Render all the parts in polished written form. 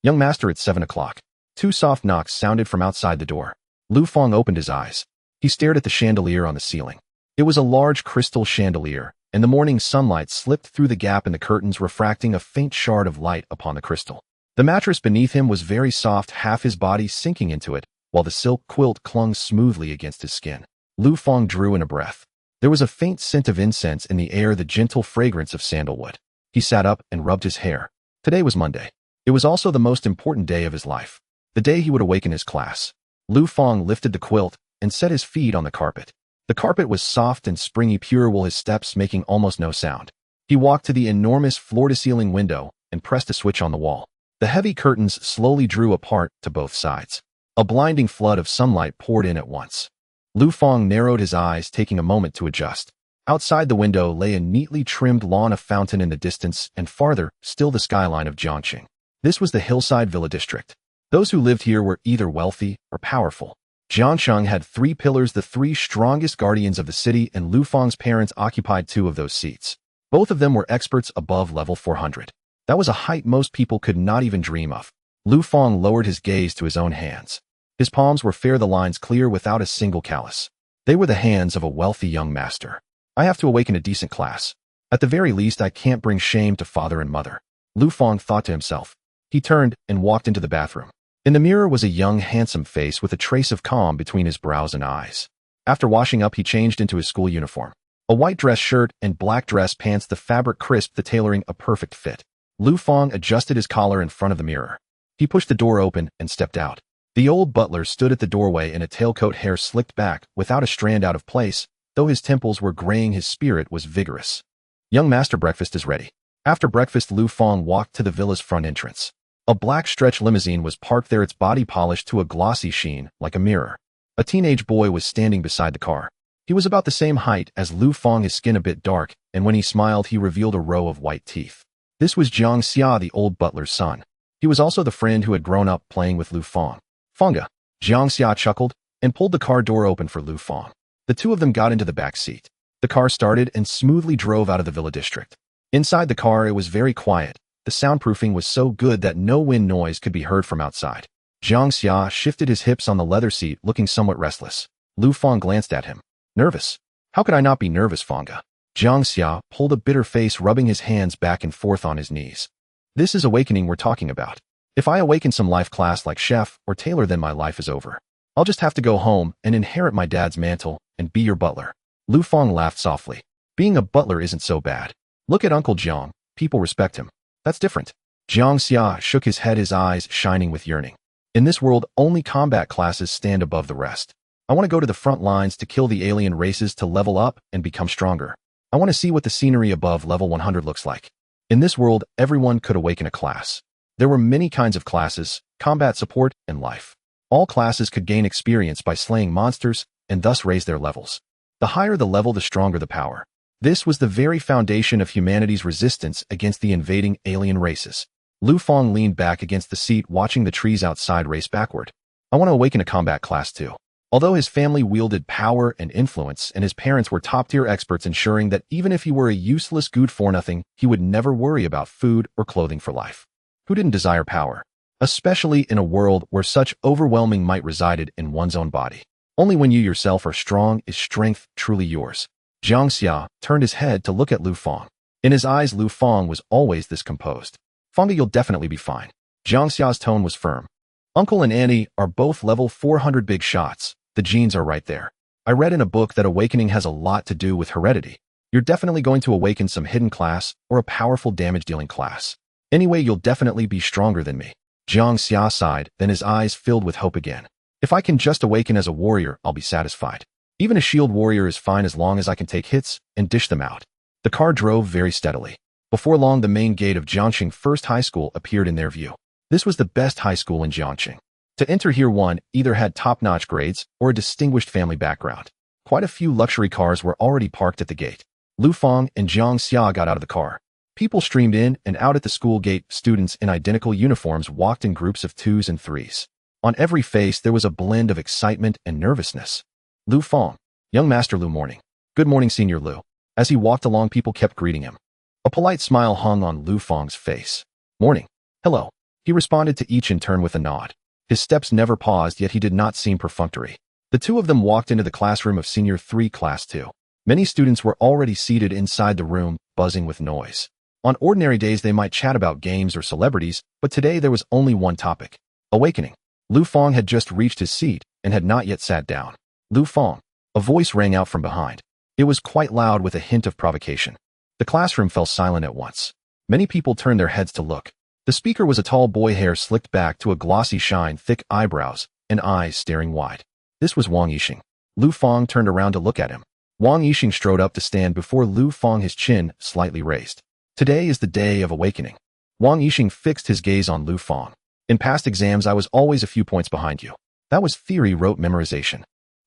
Young master at 7 o'clock. Two soft knocks sounded from outside the door. Lu Fang opened his eyes. He stared at the chandelier on the ceiling. It was a large crystal chandelier, and the morning sunlight slipped through the gap in the curtains, refracting a faint shard of light upon the crystal. The mattress beneath him was very soft, half his body sinking into it, while the silk quilt clung smoothly against his skin. Lu Fang drew in a breath. There was a faint scent of incense in the air, the gentle fragrance of sandalwood. He sat up and rubbed his hair. Today was Monday. It was also the most important day of his life, the day he would awaken his class. Lu Fang lifted the quilt and set his feet on the carpet. The carpet was soft and springy, pure wool, his steps making almost no sound. He walked to the enormous floor-to-ceiling window and pressed a switch on the wall. The heavy curtains slowly drew apart to both sides. A blinding flood of sunlight poured in at once. Lu Fang narrowed his eyes, taking a moment to adjust. Outside the window lay a neatly trimmed lawn, a fountain in the distance, and farther, still the skyline of Jiangqing. This was the hillside villa district. Those who lived here were either wealthy or powerful. Jiangqing had three pillars, the three strongest guardians of the city, and Lu Fang's parents occupied two of those seats. Both of them were experts above level 400. That was a height most people could not even dream of. Lu Fang lowered his gaze to his own hands. His palms were fair, the lines clear without a single callus. They were the hands of a wealthy young master. I have to awaken a decent class. At the very least, I can't bring shame to father and mother, Lu Fang thought to himself. He turned and walked into the bathroom. In the mirror was a young, handsome face with a trace of calm between his brows and eyes. After washing up, he changed into his school uniform. A white dress shirt and black dress pants, the fabric crisp, the tailoring a perfect fit. Lu Fang adjusted his collar in front of the mirror. He pushed the door open and stepped out. The old butler stood at the doorway in a tailcoat, hair slicked back, without a strand out of place. Though his temples were graying, his spirit was vigorous. Young master, breakfast is ready. After breakfast, Lu Fang walked to the villa's front entrance. A black stretch limousine was parked there, its body polished to a glossy sheen, like a mirror. A teenage boy was standing beside the car. He was about the same height as Lu Fang, his skin a bit dark, and when he smiled, he revealed a row of white teeth. This was Jiang Xia, the old butler's son. He was also the friend who had grown up playing with Lu Fang. Fanga, Jiang Xia chuckled and pulled the car door open for Lu Fang. The two of them got into the back seat. The car started and smoothly drove out of the villa district. Inside the car, it was very quiet. The soundproofing was so good that no wind noise could be heard from outside. Jiang Xia shifted his hips on the leather seat, looking somewhat restless. Lu Fang glanced at him. Nervous? How could I not be nervous, Fanga? Jiang Xia pulled a bitter face, rubbing his hands back and forth on his knees. This is awakening we're talking about. If I awaken some life class like chef or tailor, then my life is over. I'll just have to go home and inherit my dad's mantle and be your butler. Lu Fang laughed softly. Being a butler isn't so bad. Look at Uncle Jiang. People respect him. That's different. Jiang Xia shook his head, his eyes shining with yearning. In this world, only combat classes stand above the rest. I want to go to the front lines to kill the alien races, to level up and become stronger. I want to see what the scenery above level 100 looks like. In this world, everyone could awaken a class. There were many kinds of classes: combat, support, and life. All classes could gain experience by slaying monsters and thus raise their levels. The higher the level, the stronger the power. This was the very foundation of humanity's resistance against the invading alien races. Lu Fang leaned back against the seat, watching the trees outside race backward. I want to awaken a combat class too. Although his family wielded power and influence, and his parents were top-tier experts, ensuring that even if he were a useless good-for-nothing, he would never worry about food or clothing for life. Who didn't desire power? Especially in a world where such overwhelming might resided in one's own body. Only when you yourself are strong is strength truly yours. Jiang Xia turned his head to look at Lu Fang. In his eyes, Lu Fang was always this composed. Fanga, you'll definitely be fine. Jiang Xia's tone was firm. Uncle and Auntie are both level 400 big shots. The genes are right there. I read in a book that awakening has a lot to do with heredity. You're definitely going to awaken some hidden class or a powerful damage-dealing class. Anyway, you'll definitely be stronger than me. Jiang Xia sighed, then his eyes filled with hope again. If I can just awaken as a warrior, I'll be satisfied. Even a shield warrior is fine as long as I can take hits and dish them out. The car drove very steadily. Before long, the main gate of Jiangqing First High School appeared in their view. This was the best high school in Jiangqing. To enter here, one either had top-notch grades or a distinguished family background. Quite a few luxury cars were already parked at the gate. Lu Fang and Jiang Xia got out of the car. People streamed in and out at the school gate. Students in identical uniforms walked in groups of 2s and 3s. On every face, there was a blend of excitement and nervousness. Lu Fang. Young Master Lu. Morning. Good morning, Senior Lu. As he walked along, people kept greeting him. A polite smile hung on Lu Fang's face. Morning. Hello. He responded to each in turn with a nod. His steps never paused, yet he did not seem perfunctory. The two of them walked into the classroom of Senior 3 Class 2. Many students were already seated inside the room, buzzing with noise. On ordinary days they might chat about games or celebrities, but today there was only one topic: awakening. Lu Fang had just reached his seat and had not yet sat down. Lu Fang. A voice rang out from behind. It was quite loud with a hint of provocation. The classroom fell silent at once. Many people turned their heads to look. The speaker was a tall boy, hair slicked back to a glossy shine, thick eyebrows, and eyes staring wide. This was Wang Yixing. Lu Fang turned around to look at him. Wang Yixing strode up to stand before Lu Fang, his chin slightly raised. Today is the day of awakening. Wang Yixing fixed his gaze on Lu Fang. In past exams I was always a few points behind you. That was theory rote memorization.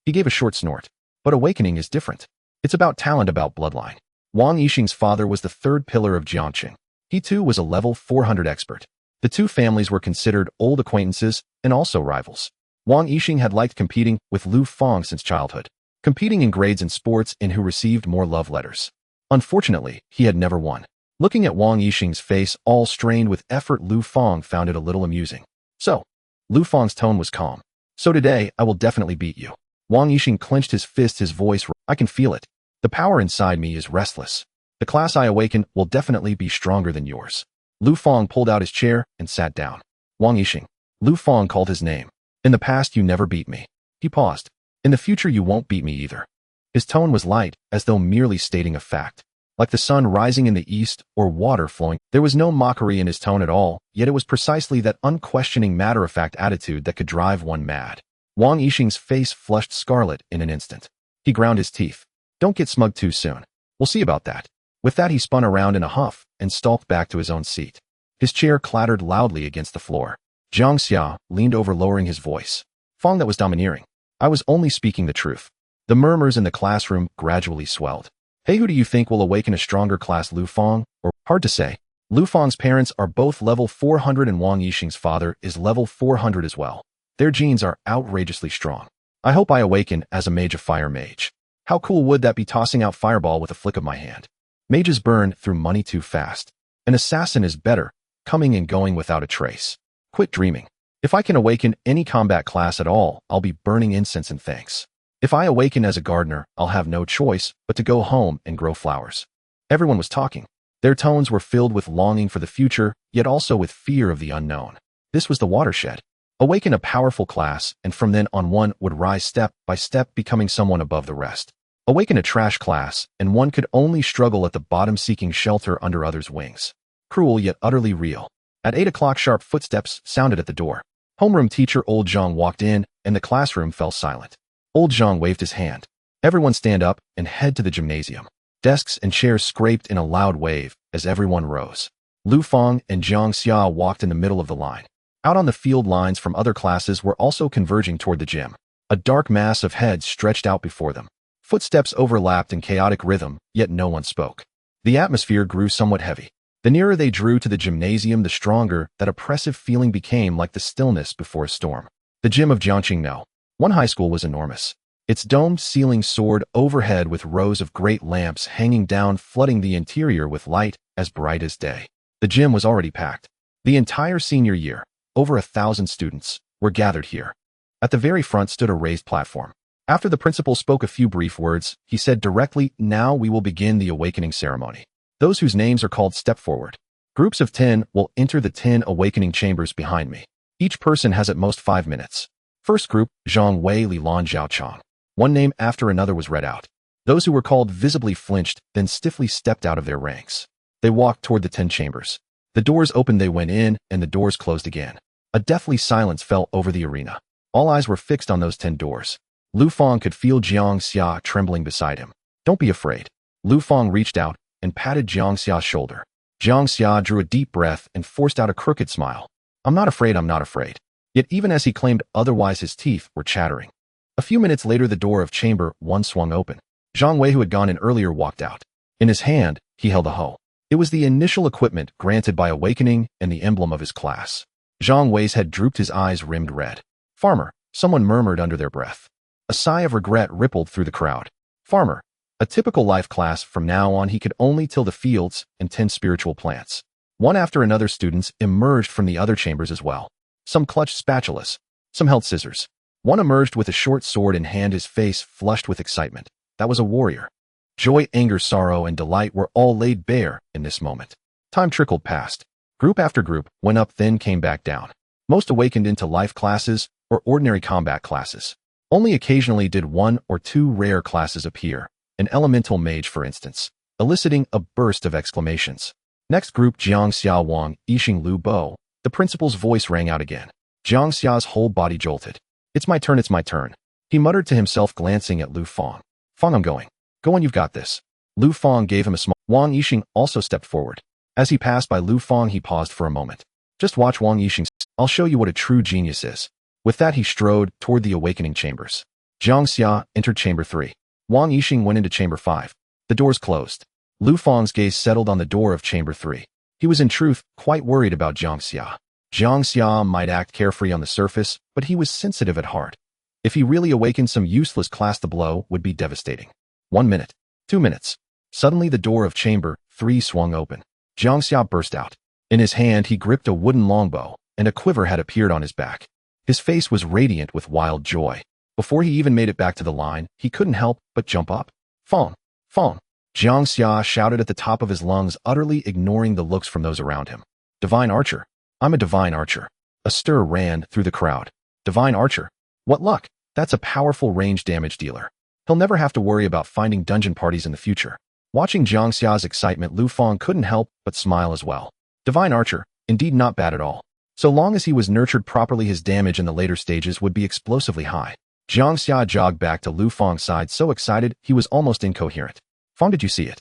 He gave a short snort. But awakening is different. It's about talent, about bloodline. Wang Yixing's father was the third pillar of Jiangqing. He too was a level 400 expert. The two families were considered old acquaintances and also rivals. Wang Yixing had liked competing with Lu Fang since childhood, competing in grades and sports in who received more love letters. Unfortunately, he had never won. Looking at Wang Yixing's face, all strained with effort, Lu Fang found it a little amusing. So, Lu Fang's tone was calm. So today, I will definitely beat you. Wang Yixing clenched his fist, his voice, I can feel it. The power inside me is restless. The class I awaken will definitely be stronger than yours. Lu Fang pulled out his chair and sat down. Wang Yixing. Lu Fang called his name. In the past you never beat me. He paused. In the future you won't beat me either. His tone was light, as though merely stating a fact. Like the sun rising in the east or water flowing, there was no mockery in his tone at all, yet it was precisely that unquestioning matter-of-fact attitude that could drive one mad. Wang Yixing's face flushed scarlet in an instant. He ground his teeth. Don't get smug too soon. We'll see about that. With that he spun around in a huff and stalked back to his own seat. His chair clattered loudly against the floor. Jiang Xia leaned over, lowering his voice. Fang, that was domineering. I was only speaking the truth. The murmurs in the classroom gradually swelled. Hey, who do you think will awaken a stronger class, Lu Fang? Or, hard to say. Lu Fang's parents are both level 400 and Wang Yixing's father is level 400 as well. Their genes are outrageously strong. I hope I awaken as a mage, of fire mage. How cool would that be, tossing out fireball with a flick of my hand? Mages burn through money too fast. An assassin is better, coming and going without a trace. Quit dreaming. If I can awaken any combat class at all, I'll be burning incense and thanks. If I awaken as a gardener, I'll have no choice but to go home and grow flowers. Everyone was talking. Their tones were filled with longing for the future, yet also with fear of the unknown. This was the watershed. Awaken a powerful class, and from then on one would rise step by step, becoming someone above the rest. Awaken a trash class, and one could only struggle at the bottom, seeking shelter under others' wings. Cruel yet utterly real. At 8 o'clock sharp, footsteps sounded at the door. Homeroom teacher Old Zhang walked in, and the classroom fell silent. Old Zhang waved his hand. Everyone stand up and head to the gymnasium. Desks and chairs scraped in a loud wave as everyone rose. Lu Fang and Jiang Xia walked in the middle of the line. Out on the field, lines from other classes were also converging toward the gym. A dark mass of heads stretched out before them. Footsteps overlapped in chaotic rhythm, yet no one spoke. The atmosphere grew somewhat heavy. The nearer they drew to the gymnasium, the stronger that oppressive feeling became, like the stillness before a storm. The gym of Jiangqing No. 1 high school was enormous. Its domed ceiling soared overhead with rows of great lamps hanging down, flooding the interior with light as bright as day. The gym was already packed. The entire senior year, over 1,000 students, were gathered here. At the very front stood a raised platform. After the principal spoke a few brief words, he said directly, "Now we will begin the awakening ceremony. Those whose names are called step forward. Groups of 10 will enter the 10 awakening chambers behind me. Each person has at most 5 minutes. First group, Zhang Wei Li Lan Zhao Chang." One name after another was read out. Those who were called visibly flinched, then stiffly stepped out of their ranks. They walked toward the 10 chambers. The doors opened, they went in, and the doors closed again. A deathly silence fell over the arena. All eyes were fixed on those 10 doors. Lu Fang could feel Jiang Xia trembling beside him. "Don't be afraid." Lu Fang reached out and patted Jiang Xia's shoulder. Jiang Xia drew a deep breath and forced out a crooked smile. I'm not afraid. Yet even as he claimed otherwise, his teeth were chattering. A few minutes later, the door of chamber 1 swung open. Zhang Wei, who had gone in earlier, walked out. In his hand, he held a hoe. It was the initial equipment granted by awakening and the emblem of his class. Zhang Wei's head drooped, his eyes rimmed red. "Farmer," someone murmured under their breath. A sigh of regret rippled through the crowd. Farmer, a typical life class. From now on, he could only till the fields and tend spiritual plants. One after another students emerged from the other chambers as well. Some clutched spatulas. Some held scissors. One emerged with a short sword in hand, his face flushed with excitement. That was a warrior. Joy, anger, sorrow, and delight were all laid bare in this moment. Time trickled past. Group after group went up, then came back down. Most awakened into life classes or ordinary combat classes. Only occasionally did one or two rare classes appear, an elemental mage for instance, eliciting a burst of exclamations. Next group, Jiang Xia Wang, Yixing Lu Bo. The principal's voice rang out again. Jiang Xia's whole body jolted. It's my turn, it's my turn. He muttered to himself, glancing at Lu Fang. Fang, I'm going. Go on, you've got this. Lu Fang gave him a small. Wang Yixing also stepped forward. As he passed by Lu Fang, he paused for a moment. Just watch Wang Yixing. I'll show you what a true genius is. With that, he strode toward the awakening chambers. Jiang Xia entered chamber 3. Wang Yixing went into chamber 5. The doors closed. Lu Fang's gaze settled on the door of chamber 3. He was in truth quite worried about Jiang Xia. Jiang Xia might act carefree on the surface, but he was sensitive at heart. If he really awakened some useless class, the blow would be devastating. 1 minute. 2 minutes. Suddenly the door of chamber 3 swung open. Jiang Xia burst out. In his hand he gripped a wooden longbow, and a quiver had appeared on his back. His face was radiant with wild joy. Before he even made it back to the line, he couldn't help but jump up. Fang! Fang! Jiang Xia shouted at the top of his lungs, utterly ignoring the looks from those around him. Divine archer! I'm a divine archer. A stir ran through the crowd. Divine archer? What luck! That's a powerful range damage dealer. He'll never have to worry about finding dungeon parties in the future. Watching Jiang Xia's excitement, Lu Fang couldn't help but smile as well. Divine archer, indeed not bad at all. So long as he was nurtured properly, his damage in the later stages would be explosively high. Jiang Xia jogged back to Lu Fang's side, so excited he was almost incoherent. Fang, did you see it?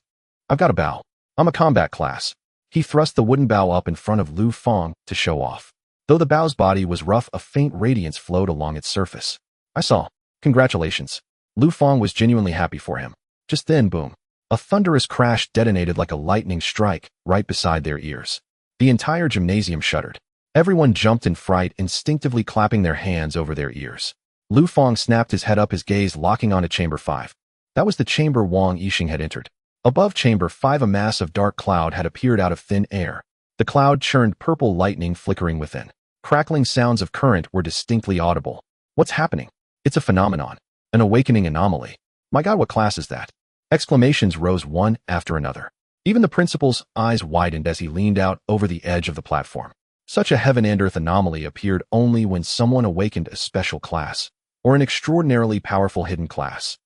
I've got a bow. I'm a combat class. He thrust the wooden bow up in front of Lu Fang to show off. Though the bow's body was rough, a faint radiance flowed along its surface. I saw. Congratulations. Lu Fang was genuinely happy for him. Just then, boom. A thunderous crash detonated like a lightning strike right beside their ears. The entire gymnasium shuddered. Everyone jumped in fright, instinctively clapping their hands over their ears. Lu Fang snapped his head up, his gaze locking onto chamber 5. That was the chamber Wang Yixing had entered. Above chamber 5, a mass of dark cloud had appeared out of thin air. The cloud churned purple lightning flickering within. Crackling sounds of current were distinctly audible. What's happening? It's a phenomenon. An awakening anomaly. My God, what class is that? Exclamations rose one after another. Even the principal's eyes widened as he leaned out over the edge of the platform. Such a heaven and earth anomaly appeared only when someone awakened a special class, or an extraordinarily powerful hidden class.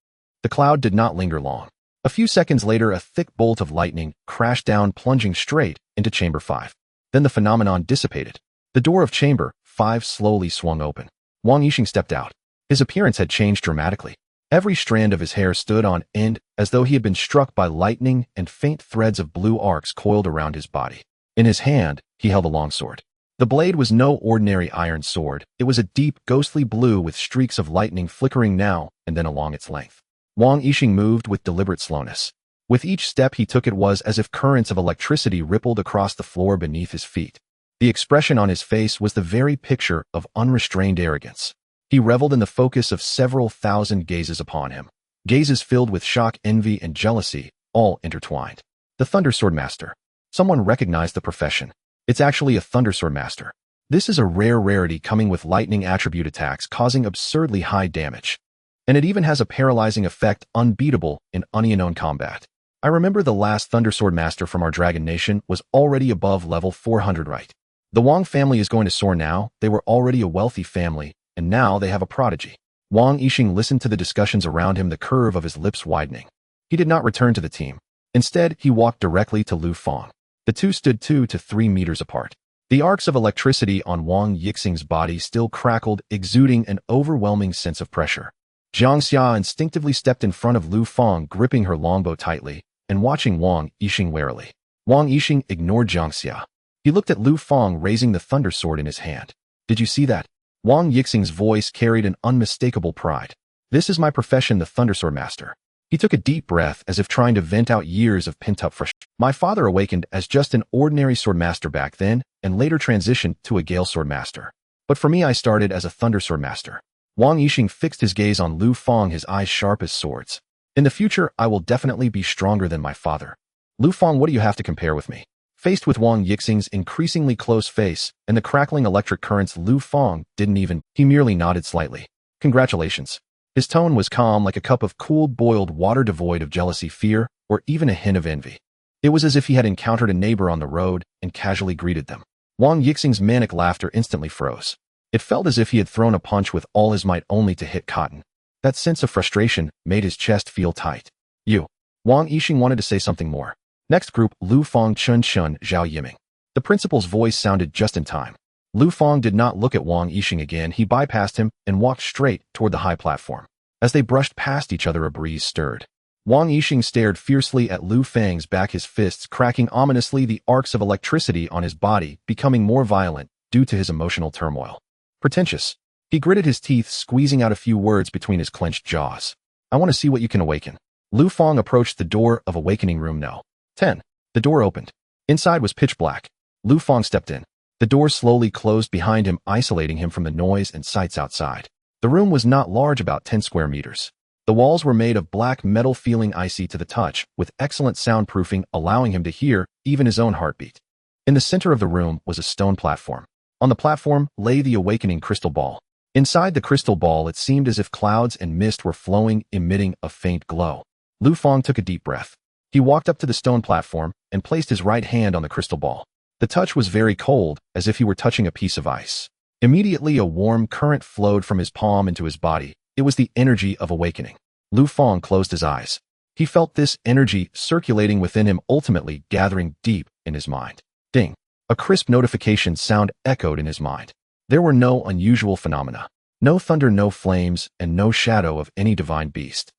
The cloud did not linger long. A few seconds later, a thick bolt of lightning crashed down, plunging straight into chamber 5. Then the phenomenon dissipated. The door of chamber 5 slowly swung open. Wang Yixing stepped out. His appearance had changed dramatically. Every strand of his hair stood on end as though he had been struck by lightning, and faint threads of blue arcs coiled around his body. In his hand, he held a longsword. The blade was no ordinary iron sword. It was a deep, ghostly blue with streaks of lightning flickering now and then along its length. Wang Yixing moved with deliberate slowness. With each step he took, it was as if currents of electricity rippled across the floor beneath his feet. The expression on his face was the very picture of unrestrained arrogance. He reveled in the focus of several thousand gazes upon him. Gazes filled with shock, envy, and jealousy, all intertwined. The Thundersword Master. Someone recognized the profession. It's actually a Thundersword Master. This is a rare rarity, coming with lightning attribute attacks causing absurdly high damage. And it even has a paralyzing effect unbeatable in unknown combat. I remember the last Thundersword Master from our Dragon Nation was already above level 400, right? The Wang family is going to soar now. They were already a wealthy family, and now they have a prodigy. Wang Yixing listened to the discussions around him, the curve of his lips widening. He did not return to the team. Instead, he walked directly to Lu Fang. The two stood 2 to 3 meters apart. The arcs of electricity on Wang Yixing's body still crackled, exuding an overwhelming sense of pressure. Jiang Xia instinctively stepped in front of Lu Fang, gripping her longbow tightly, and watching Wang Yixing warily. Wang Yixing ignored Jiang Xia. He looked at Lu Fang, raising the thunder sword in his hand. Did you see that? Wang Yixing's voice carried an unmistakable pride. This is my profession, the Thundersword Master. He took a deep breath as if trying to vent out years of pent-up frustration. My father awakened as just an ordinary sword master back then, and later transitioned to a Gale Sword Master. But for me, I started as a Thundersword Master. Wang Yixing fixed his gaze on Lu Fang, his eyes sharp as swords. In the future, I will definitely be stronger than my father. Lu Fang, what do you have to compare with me? Faced with Wang Yixing's increasingly close face and the crackling electric currents, Lu Fang he merely nodded slightly. Congratulations. His tone was calm, like a cup of cooled boiled water, devoid of jealousy, fear, or even a hint of envy. It was as if he had encountered a neighbor on the road and casually greeted them. Wang Yixing's manic laughter instantly froze. It felt as if he had thrown a punch with all his might only to hit cotton. That sense of frustration made his chest feel tight. You. Wang Yixing wanted to say something more. Next group, Lu Fang, Chun Chun, Zhao Yiming. The principal's voice sounded just in time. Lu Fang did not look at Wang Yixing again. He bypassed him and walked straight toward the high platform. As they brushed past each other, a breeze stirred. Wang Yixing stared fiercely at Lu Fang's back, his fists cracking ominously, the arcs of electricity on his body becoming more violent due to his emotional turmoil. Pretentious. He gritted his teeth, squeezing out a few words between his clenched jaws. I want to see what you can awaken. Lu Fang approached the door of awakening room No. 10. The door opened. Inside was pitch black. Lu Fang stepped in. The door slowly closed behind him, isolating him from the noise and sights outside. The room was not large, about 10 square meters. The walls were made of black metal, feeling icy to the touch, with excellent soundproofing, allowing him to hear even his own heartbeat. In the center of the room was a stone platform. On the platform lay the awakening crystal ball. Inside the crystal ball, it seemed as if clouds and mist were flowing, emitting a faint glow. Lu Fang took a deep breath. He walked up to the stone platform and placed his right hand on the crystal ball. The touch was very cold, as if he were touching a piece of ice. Immediately, a warm current flowed from his palm into his body. It was the energy of awakening. Lu Fang closed his eyes. He felt this energy circulating within him, ultimately gathering deep in his mind. Ding! A crisp notification sound echoed in his mind. There were no unusual phenomena. No thunder, no flames, and no shadow of any divine beast.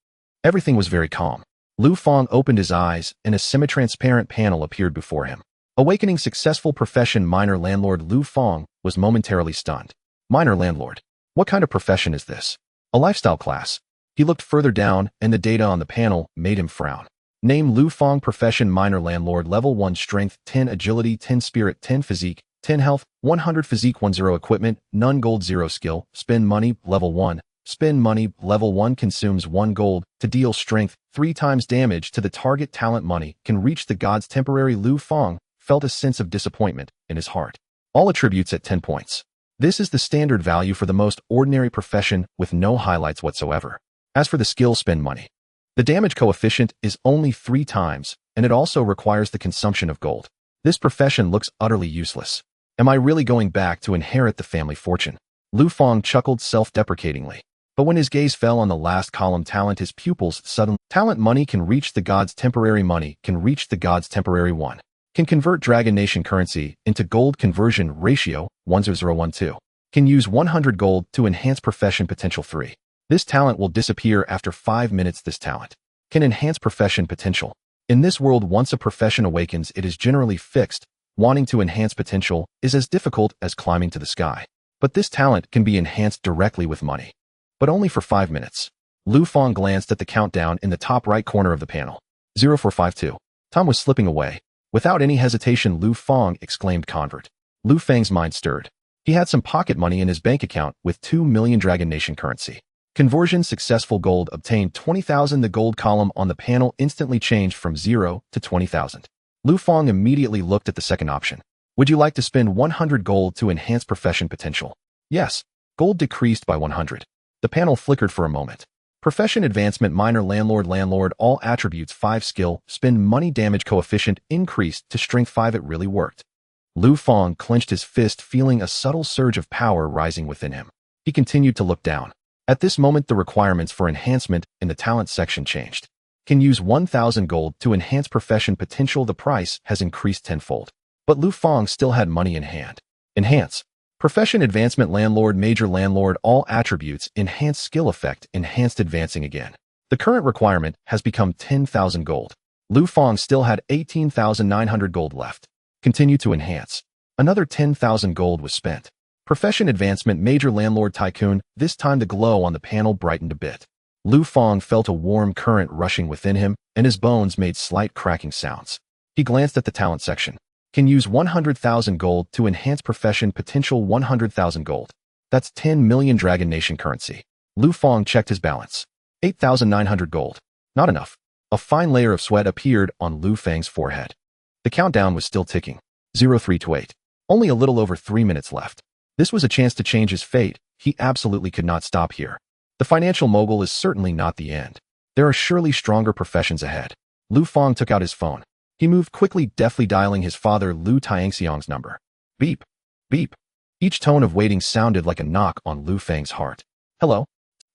Everything was very calm. Lu Fang opened his eyes, and a semi-transparent panel appeared before him. Awakening successful, profession minor landlord. Lu Fang was momentarily stunned. Minor landlord? What kind of profession is this? A lifestyle class? He looked further down, and the data on the panel made him frown. Name: Lu Fang, profession minor landlord, level 1 strength, 10 agility, 10 spirit, 10 physique, 10 health, 100 physique, 10 equipment, none gold, 0 skill, spend money, level 1. Spend money, level 1, consumes 1 gold to deal strength, 3 times damage to the target. Talent: money, can reach the gods temporary. Lu Fang felt a sense of disappointment in his heart. All attributes at 10 points. This is the standard value for the most ordinary profession, with no highlights whatsoever. As for the skill: spend money. The damage coefficient is only 3 times, and it also requires the consumption of gold. This profession looks utterly useless. Am I really going back to inherit the family fortune? Lu Fang chuckled self-deprecatingly. But when his gaze fell on the last column, talent, his pupils suddenly. Talent: money, can reach the gods temporary. Money, can reach the gods temporary. 1. Can convert Dragon Nation currency into gold. Conversion ratio 1:012. Can use 100 gold to enhance profession potential. 3. This talent will disappear after 5 minutes. This talent can enhance profession potential. In this world, once a profession awakens, it is generally fixed. Wanting to enhance potential is as difficult as climbing to the sky. But this talent can be enhanced directly with money. But only for 5 minutes. Lu Fang glanced at the countdown in the top right corner of the panel. 0452. Time was slipping away. Without any hesitation, Lu Fang exclaimed, convert. Lu Fang's mind stirred. He had some pocket money in his bank account with 2 million Dragon Nation currency. Conversion successful. Gold obtained 20,000. The gold column on the panel instantly changed from 0 to 20,000. Lu Fang immediately looked at the second option. Would you like to spend 100 gold to enhance profession potential? Yes. Gold decreased by 100. The panel flickered for a moment. Profession advancement minor landlord, landlord, all attributes 5 skill, spend money, damage coefficient increased to strength 5. It really worked. Lu Fang clenched his fist, feeling a subtle surge of power rising within him. He continued to look down. At this moment, the requirements for enhancement in the talent section changed. Can use 1,000 gold to enhance profession potential. The price has increased tenfold. But Lu Fang still had money in hand. Enhance. Profession advancement landlord, major landlord, all attributes, enhanced skill effect, enhanced advancing again. The current requirement has become 10,000 gold. Lu Fang still had 18,900 gold left. Continue to enhance. Another 10,000 gold was spent. Profession advancement major landlord tycoon, this time the glow on the panel brightened a bit. Lu Fang felt a warm current rushing within him, and his bones made slight cracking sounds. He glanced at the talent section. Can use 100,000 gold to enhance profession potential. 100,000 gold. That's 10 million Dragon Nation currency. Lu Fang checked his balance. 8,900 gold. Not enough. A fine layer of sweat appeared on Lu Fang's forehead. The countdown was still ticking. 03 to 8. Only a little over 3 minutes left. This was a chance to change his fate. He absolutely could not stop here. The financial mogul is certainly not the end. There are surely stronger professions ahead. Lu Fang took out his phone. He moved quickly, deftly dialing his father Lu Tangxiang's number. Beep. Beep. Each tone of waiting sounded like a knock on Lu Fang's heart. Hello?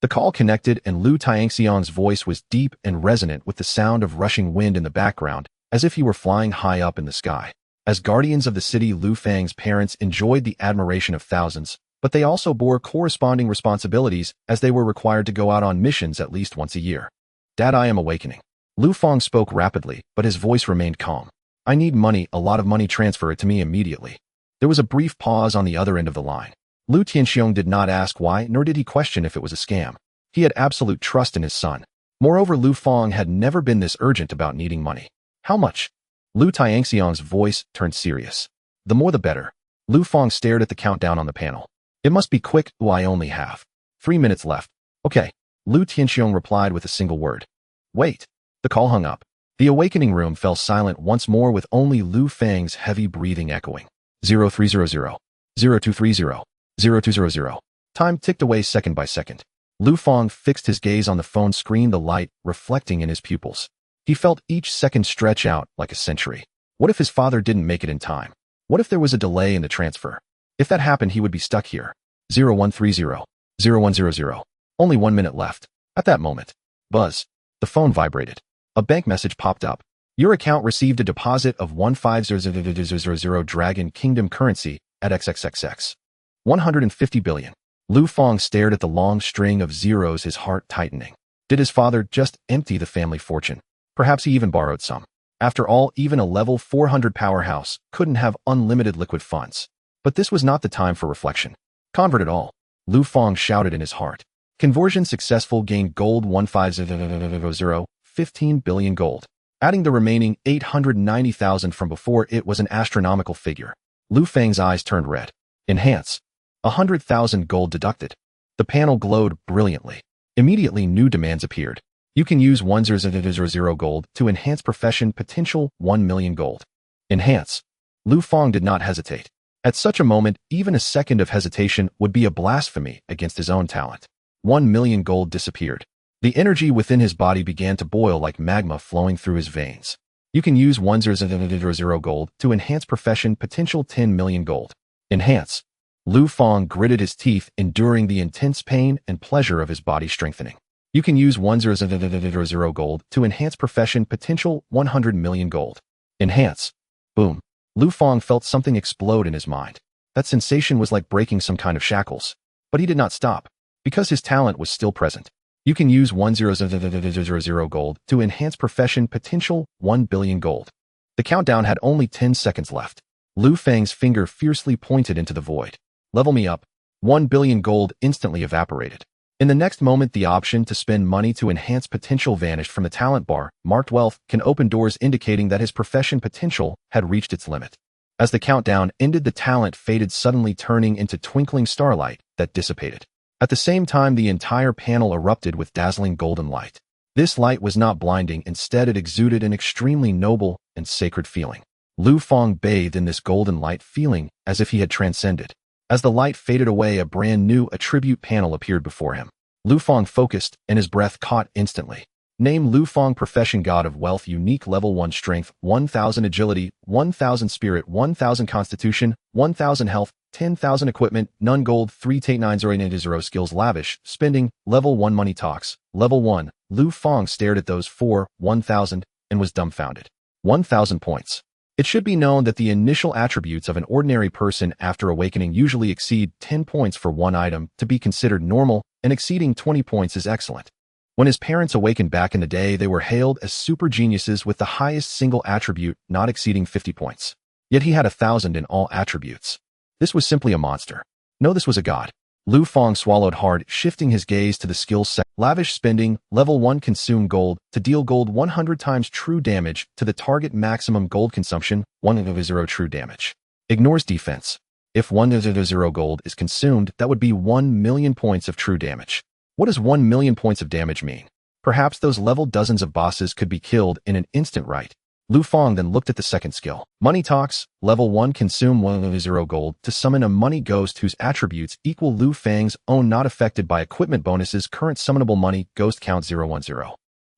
The call connected, and Lu Tangxiang's voice was deep and resonant with the sound of rushing wind in the background, as if he were flying high up in the sky. As guardians of the city, Lu Fang's parents enjoyed the admiration of thousands, but they also bore corresponding responsibilities as they were required to go out on missions at least once a year. Dad, I am awakening. Lu Fang spoke rapidly, but his voice remained calm. I need money, a lot of money, transfer it to me immediately. There was a brief pause on the other end of the line. Lu Tianxiong did not ask why, nor did he question if it was a scam. He had absolute trust in his son. Moreover, Lu Fang had never been this urgent about needing money. How much? Lu Tangxiang's voice turned serious. The more the better. Lu Fang stared at the countdown on the panel. It must be quick. I only have 3 minutes left. Okay. Lu Tianxiong replied with a single word. Wait. The call hung up. The awakening room fell silent once more, with only Lu Fang's heavy breathing echoing. 0300, 0230, 0200. Time ticked away second by second. Lu Fang fixed his gaze on the phone screen, the light reflecting in his pupils. He felt each second stretch out like a century. What if his father didn't make it in time? What if there was a delay in the transfer? If that happened, he would be stuck here. 0130, 0100. Only 1 minute left. At that moment, buzz. The phone vibrated. A bank message popped up. Your account received a deposit of 150,000 Dragon Kingdom currency at XXXX. 150 billion. Lu Fang stared at the long string of zeros, his heart tightening. Did his father just empty the family fortune? Perhaps he even borrowed some. After all, even a level 400 powerhouse couldn't have unlimited liquid funds. But this was not the time for reflection. Convert it all. Lu Fang shouted in his heart. Conversion successful. Gained gold 150,000, 15 billion gold. Adding the remaining 890,000 from before, it was an astronomical figure. Lu Fang's eyes turned red. Enhance. 100,000 gold deducted. The panel glowed brilliantly. Immediately, new demands appeared. You can use 100 gold to enhance profession potential. 1 million gold. Enhance. Lu Fang did not hesitate. At such a moment, even a second of hesitation would be a blasphemy against his own talent. 1 million gold disappeared. The energy within his body began to boil like magma flowing through his veins. You can use 100 gold to enhance profession potential. 10 million gold. Enhance. Lu Fang gritted his teeth, enduring the intense pain and pleasure of his body strengthening. You can use 100 gold to enhance profession potential. 100 million gold. Enhance. Boom. Lu Fang felt something explode in his mind. That sensation was like breaking some kind of shackles. But he did not stop, because his talent was still present. You can use 100 gold to enhance profession potential. 1 billion gold. The countdown had only 10 seconds left. Lu Fang's finger fiercely pointed into the void. Level me up. 1 billion gold instantly evaporated. In the next moment, the option to spend money to enhance potential vanished from the talent bar. Marked wealth can open doors, indicating that his profession potential had reached its limit. As the countdown ended, the talent faded, suddenly turning into twinkling starlight that dissipated. At the same time, the entire panel erupted with dazzling golden light. This light was not blinding, instead it exuded an extremely noble and sacred feeling. Lu Fang bathed in this golden light, feeling as if he had transcended. As the light faded away, a brand new attribute panel appeared before him. Lu Fang focused, and his breath caught instantly. Name: Lu Fang. Profession: God of Wealth. Unique: Level 1 Strength, 1000 Agility, 1000 Spirit, 1000 Constitution, 1000 Health, 10,000 Equipment, none gold. 38990. Skills: Lavish spending. Level 1 Money Talks. Level 1. Lu Fang stared at those 1,000 and was dumbfounded. 1,000 points. It should be known that the initial attributes of an ordinary person after awakening usually exceed 10 points for one item to be considered normal, and exceeding 20 points is excellent. When his parents awakened back in the day, they were hailed as super geniuses with the highest single attribute not exceeding 50 points. Yet he had 1,000 in all attributes. This was simply a monster. No, this was a god. Lu Fang swallowed hard, shifting his gaze to the skills set. Lavish spending. Level 1 Consume gold to deal gold 100 times true damage to the target. Maximum gold consumption 100 true damage. Ignores defense. If 100 gold is consumed, that would be 1 million points of true damage. What does 1 million points of damage mean? Perhaps those level dozens of bosses could be killed in an instant, right? Lu Fang then looked at the second skill. Money Talks, level 1, consume 100 gold to summon a money ghost whose attributes equal Lu Fang's own, not affected by equipment bonuses. Current summonable money ghost count 010.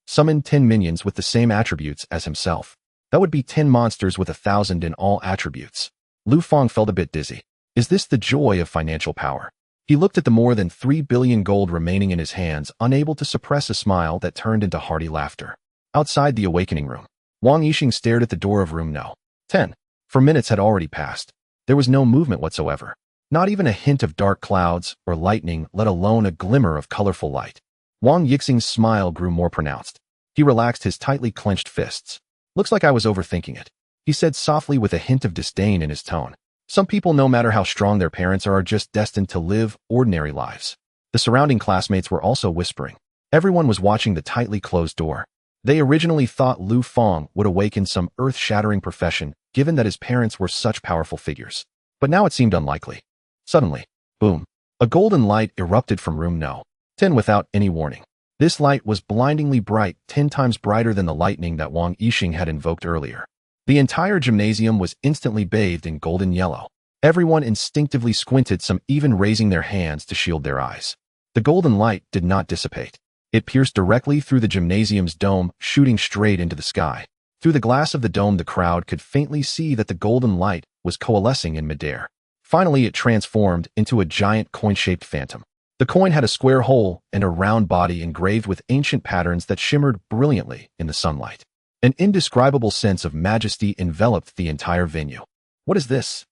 Summon 10 minions with the same attributes as himself. That would be 10 monsters with 1,000 in all attributes. Lu Fang felt a bit dizzy. Is this the joy of financial power? He looked at the more than 3 billion gold remaining in his hands, unable to suppress a smile that turned into hearty laughter. Outside the awakening room, Wang Yixing stared at the door of room No. 10. For minutes had already passed. There was no movement whatsoever. Not even a hint of dark clouds or lightning, let alone a glimmer of colorful light. Wang Yixing's smile grew more pronounced. He relaxed his tightly clenched fists. Looks like I was overthinking it, he said softly with a hint of disdain in his tone. Some people, no matter how strong their parents are just destined to live ordinary lives. The surrounding classmates were also whispering. Everyone was watching the tightly closed door. They originally thought Lu Fang would awaken some earth-shattering profession, given that his parents were such powerful figures. But now it seemed unlikely. Suddenly, boom, a golden light erupted from room No. 10 without any warning. This light was blindingly bright, 10 times brighter than the lightning that Wang Yixing had invoked earlier. The entire gymnasium was instantly bathed in golden yellow. Everyone instinctively squinted, some even raising their hands to shield their eyes. The golden light did not dissipate. It pierced directly through the gymnasium's dome, shooting straight into the sky. Through the glass of the dome, the crowd could faintly see that the golden light was coalescing in midair. Finally, it transformed into a giant coin-shaped phantom. The coin had a square hole and a round body engraved with ancient patterns that shimmered brilliantly in the sunlight. An indescribable sense of majesty enveloped the entire venue. What is this?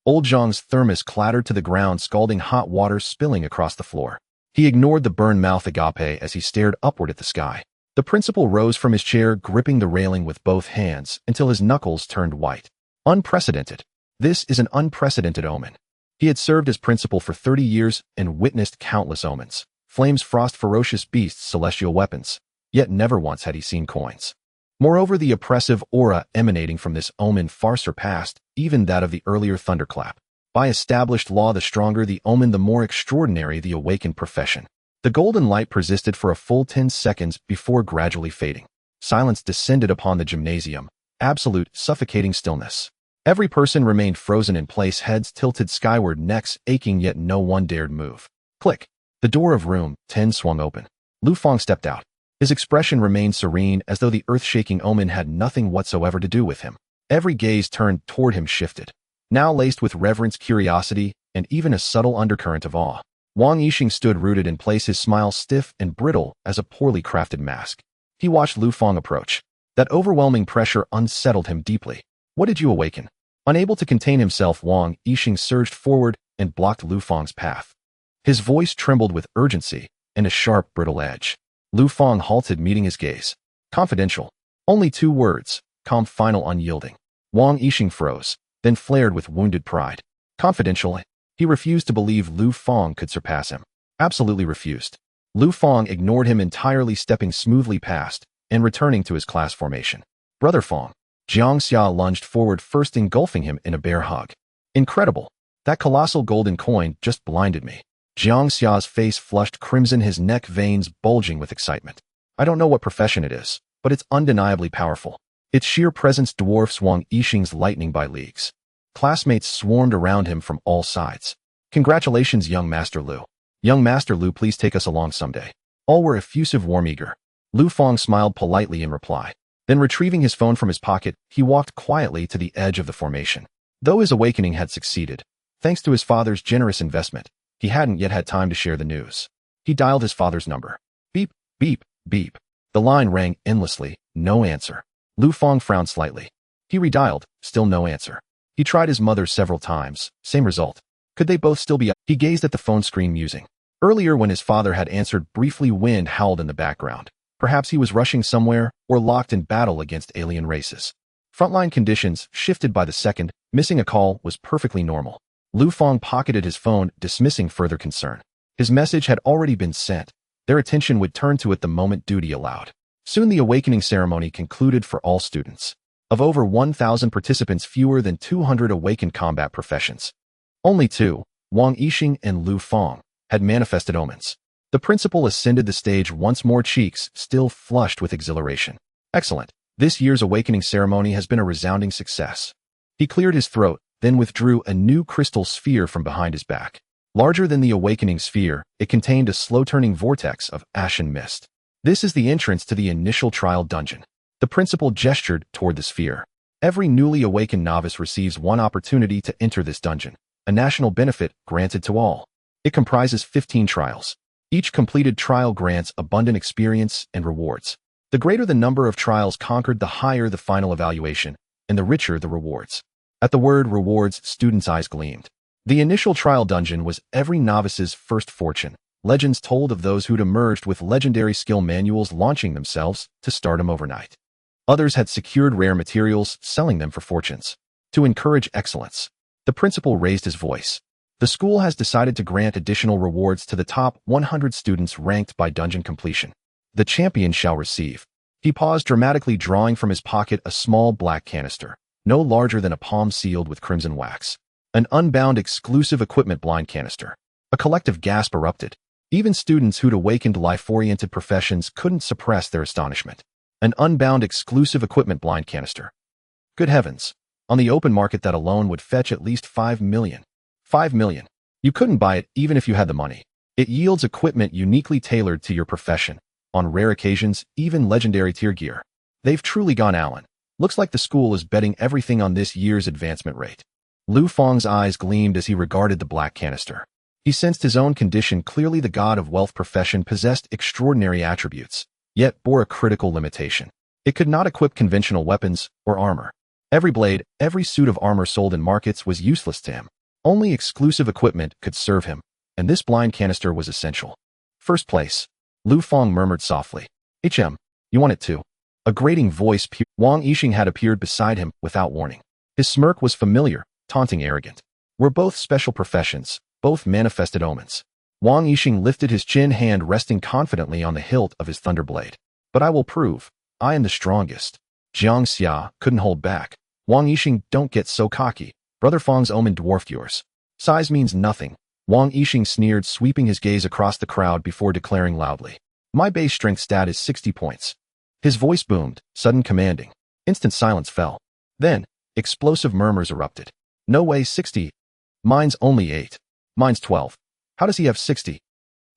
Old Zhang's thermos clattered to the ground, scalding hot water spilling across the floor. He ignored the burned-mouth agape as he stared upward at the sky. The principal rose from his chair, gripping the railing with both hands until his knuckles turned white. Unprecedented. This is an unprecedented omen. He had served as principal for 30 years and witnessed countless omens. Flames, frost, ferocious beasts, celestial weapons. Yet never once had he seen coins. Moreover, the oppressive aura emanating from this omen far surpassed even that of the earlier thunderclap. By established law, the stronger the omen, the more extraordinary the awakened profession. The golden light persisted for a full 10 seconds before gradually fading. Silence descended upon the gymnasium, absolute, suffocating stillness. Every person remained frozen in place, heads tilted skyward, necks aching, yet no one dared move. Click. The door of room 10 swung open. Lu Fang stepped out. His expression remained serene, as though the earth-shaking omen had nothing whatsoever to do with him. Every gaze turned toward him shifted, now laced with reverence, curiosity, and even a subtle undercurrent of awe. Wang Yixing stood rooted in place, his smile stiff and brittle as a poorly crafted mask. He watched Lu Fang approach. That overwhelming pressure unsettled him deeply. What did you awaken? Unable to contain himself, Wang Yixing surged forward and blocked Lu Fang's path. His voice trembled with urgency and a sharp, brittle edge. Lu Fang halted, meeting his gaze. Confidential. Only 2 words, calm, final, unyielding. Wang Yixing froze, then flared with wounded pride. Confidential? He refused to believe Lu Fang could surpass him. Absolutely refused. Lu Fang ignored him entirely, stepping smoothly past and returning to his class formation. Brother Fang. Jiang Xia lunged forward, first engulfing him in a bear hug. Incredible. That colossal golden coin just blinded me. Jiang Xia's face flushed crimson, his neck veins bulging with excitement. I don't know what profession it is, but it's undeniably powerful. Its sheer presence dwarfs Wang Yixing's lightning by leagues. Classmates swarmed around him from all sides. Congratulations, young Master Lu. Young Master Lu, please take us along someday. All were effusive, warm, eager. Lu Fang smiled politely in reply. Then, retrieving his phone from his pocket, he walked quietly to the edge of the formation. Though his awakening had succeeded, thanks to his father's generous investment, he hadn't yet had time to share the news. He dialed his father's number. Beep, beep, beep. The line rang endlessly, no answer. Lu Fang frowned slightly. He redialed, still no answer. He tried his mother several times, same result. Could they both still be up? He gazed at the phone screen, musing. Earlier, when his father had answered briefly, wind howled in the background. Perhaps he was rushing somewhere or locked in battle against alien races. Frontline conditions shifted by the second. Missing a call was perfectly normal. Lu Fang pocketed his phone, dismissing further concern. His message had already been sent. Their attention would turn to it the moment duty allowed. Soon the awakening ceremony concluded for all students. Of over 1,000 participants, fewer than 200 awakened combat professions. Only 2, Wang Yixing and Lu Fang, had manifested omens. The principal ascended the stage once more, cheeks still flushed with exhilaration. Excellent. This year's awakening ceremony has been a resounding success. He cleared his throat, then withdrew a new crystal sphere from behind his back. Larger than the awakening sphere, it contained a slow-turning vortex of ashen mist. This is the entrance to the initial trial dungeon. The principal gestured toward the sphere. Every newly awakened novice receives one opportunity to enter this dungeon, a national benefit granted to all. It comprises 15 trials. Each completed trial grants abundant experience and rewards. The greater the number of trials conquered, the higher the final evaluation, and the richer the rewards. At the word rewards, students' eyes gleamed. The initial trial dungeon was every novice's first fortune. Legends told of those who'd emerged with legendary skill manuals, launching themselves to stardom overnight. Others had secured rare materials, selling them for fortunes. To encourage excellence, the principal raised his voice. The school has decided to grant additional rewards to the top 100 students ranked by dungeon completion. The champion shall receive. He paused, dramatically drawing from his pocket a small black canister, no larger than a palm, sealed with crimson wax. An unbound exclusive equipment blind canister. A collective gasp erupted. Even students who'd awakened life-oriented professions couldn't suppress their astonishment. An unbound exclusive equipment blind canister. Good heavens. On the open market, that alone would fetch at least 5 million. 5 million. You couldn't buy it even if you had the money. It yields equipment uniquely tailored to your profession. On rare occasions, even legendary tier gear. They've truly gone Allen. Looks like the school is betting everything on this year's advancement rate. Lu Fang's eyes gleamed as he regarded the black canister. He sensed his own condition. Clearly the god of wealth profession possessed extraordinary attributes, yet bore a critical limitation. It could not equip conventional weapons or armor. Every blade, every suit of armor sold in markets was useless to him. Only exclusive equipment could serve him, and this blind canister was essential. First place. Lu Fang murmured softly. You want it too? A grating voice. Wang Yixing had appeared beside him without warning. His smirk was familiar, taunting, arrogant. We're both special professions, both manifested omens. Wang Yixing lifted his chin, hand resting confidently on the hilt of his thunderblade. But I will prove, I am the strongest. Jiang Xia couldn't hold back. Wang Yixing, don't get so cocky. Brother Fang's omen dwarfed yours. Size means nothing. Wang Yixing sneered, sweeping his gaze across the crowd before declaring loudly. My base strength stat is 60 points. His voice boomed, sudden, commanding. Instant silence fell. Then, explosive murmurs erupted. No way, 60. Mine's only 8. Mine's 12. How does he have 60?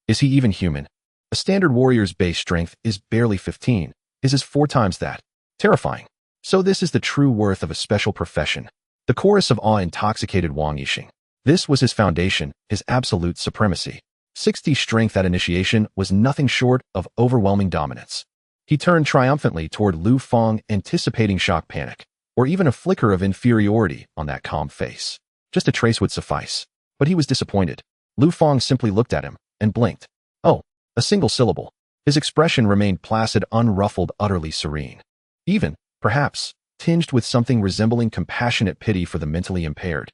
Is he even human? A standard warrior's base strength is barely 15. His is 4 times that. Terrifying. So this is the true worth of a special profession. The chorus of awe intoxicated Wang Yixing. This was his foundation, his absolute supremacy. 60 strength at initiation was nothing short of overwhelming dominance. He turned triumphantly toward Lu Fang, anticipating shock, panic, or even a flicker of inferiority on that calm face. Just a trace would suffice. But he was disappointed. Lu Fang simply looked at him and blinked. Oh, a single syllable. His expression remained placid, unruffled, utterly serene. Even, perhaps, tinged with something resembling compassionate pity for the mentally impaired.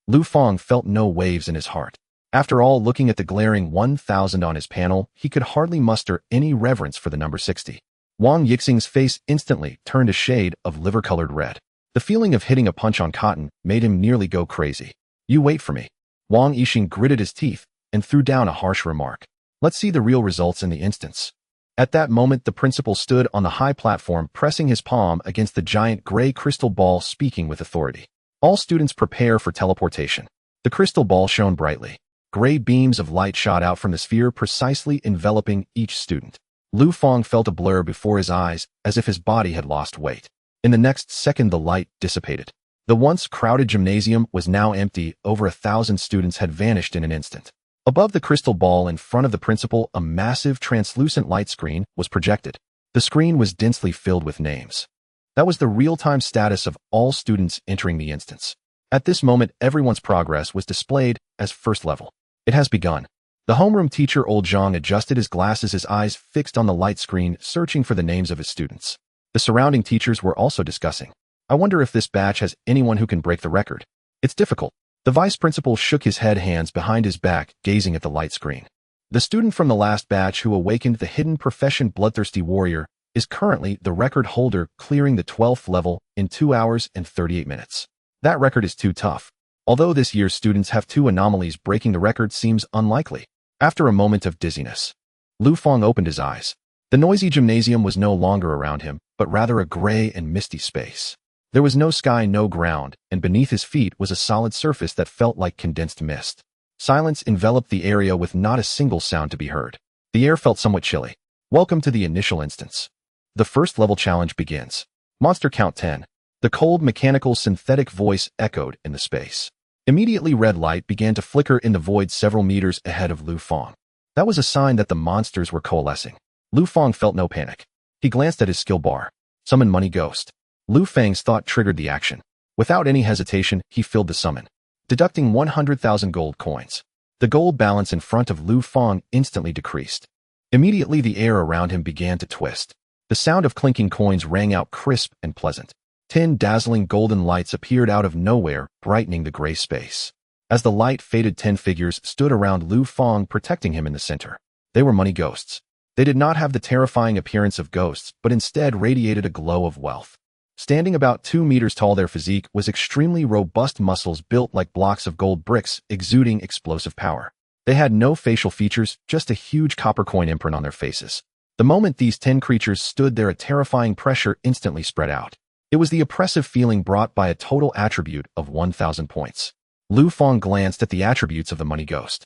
Lu Fang felt no waves in his heart. After all, looking at the glaring 1,000 on his panel, he could hardly muster any reverence for the number 60. Wang Yixing's face instantly turned a shade of liver-colored red. The feeling of hitting a punch on cotton made him nearly go crazy. You wait for me. Wang Yixing gritted his teeth and threw down a harsh remark. Let's see the real results in the instance. At that moment, the principal stood on the high platform, pressing his palm against the giant gray crystal ball, speaking with authority. All students prepare for teleportation. The crystal ball shone brightly. Gray beams of light shot out from the sphere, precisely enveloping each student. Lu Fang felt a blur before his eyes, as if his body had lost weight. In the next second, the light dissipated. The once crowded gymnasium was now empty. Over 1,000 students had vanished in an instant. Above the crystal ball in front of the principal, a massive translucent light screen was projected. The screen was densely filled with names. That was the real-time status of all students entering the instance. At this moment, everyone's progress was displayed as first level. It has begun. The homeroom teacher, Old Zhang, adjusted his glasses, his eyes fixed on the light screen, searching for the names of his students. The surrounding teachers were also discussing. I wonder if this batch has anyone who can break the record. It's difficult. The vice principal shook his head, hands behind his back, gazing at the light screen. The student from the last batch who awakened the hidden profession Bloodthirsty Warrior is currently the record holder, clearing the 12th level in 2 hours and 38 minutes. That record is too tough. Although this year's students have 2 anomalies, breaking the record seems unlikely. After a moment of dizziness, Lu Fang opened his eyes. The noisy gymnasium was no longer around him, but rather a gray and misty space. There was no sky, no ground, and beneath his feet was a solid surface that felt like condensed mist. Silence enveloped the area with not a single sound to be heard. The air felt somewhat chilly. Welcome to the initial instance. The first level challenge begins. Monster count 10. The cold, mechanical, synthetic voice echoed in the space. Immediately, red light began to flicker in the void several meters ahead of Lu Fang. That was a sign that the monsters were coalescing. Lu Fang felt no panic. He glanced at his skill bar. Summon Money Ghost. Lu Fang's thought triggered the action. Without any hesitation, he filled the summon, deducting 100,000 gold coins. The gold balance in front of Lu Fang instantly decreased. Immediately, the air around him began to twist. The sound of clinking coins rang out crisp and pleasant. 10 dazzling golden lights appeared out of nowhere, brightening the gray space. As the light faded, 10 figures stood around Lu Fang, protecting him in the center. They were money ghosts. They did not have the terrifying appearance of ghosts, but instead radiated a glow of wealth. Standing about 2 meters tall, their physique was extremely robust, muscles built like blocks of gold bricks, exuding explosive power. They had no facial features, just a huge copper coin imprint on their faces. The moment these 10 creatures stood there, a terrifying pressure instantly spread out. It was the oppressive feeling brought by a total attribute of 1,000 points. Lu Fang glanced at the attributes of the Money Ghost.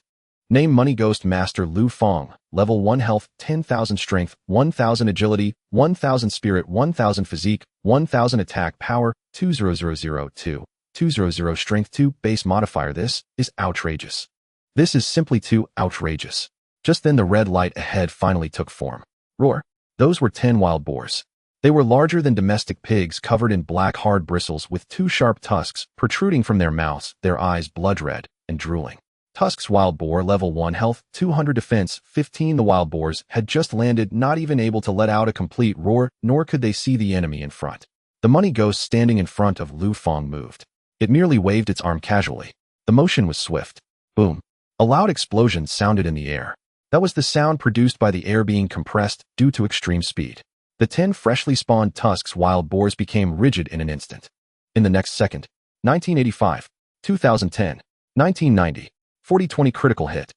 Name: Money Ghost Master Lu Fang, level 1 health, 10,000 strength, 1,000 agility, 1,000 spirit, 1,000 physique, 1,000 attack power, 20002, 200 strength 2, base modifier. This is outrageous. This is simply too outrageous. Just then the red light ahead finally took form. Roar. Those were 10 wild boars. They were larger than domestic pigs, covered in black hard bristles with 2 sharp tusks protruding from their mouths, their eyes blood red and drooling. Tusks. Wild boar, level 1 health, 200 defense, 15. The wild boars had just landed, not even able to let out a complete roar, nor could they see the enemy in front. The Money Ghost standing in front of Lu Fang moved. It merely waved its arm casually. The motion was swift. Boom. A loud explosion sounded in the air. That was the sound produced by the air being compressed due to extreme speed. The 10 freshly spawned tusks wild boars became rigid in an instant. In the next second, 1985, 2010, 1990, 40-20 critical hit.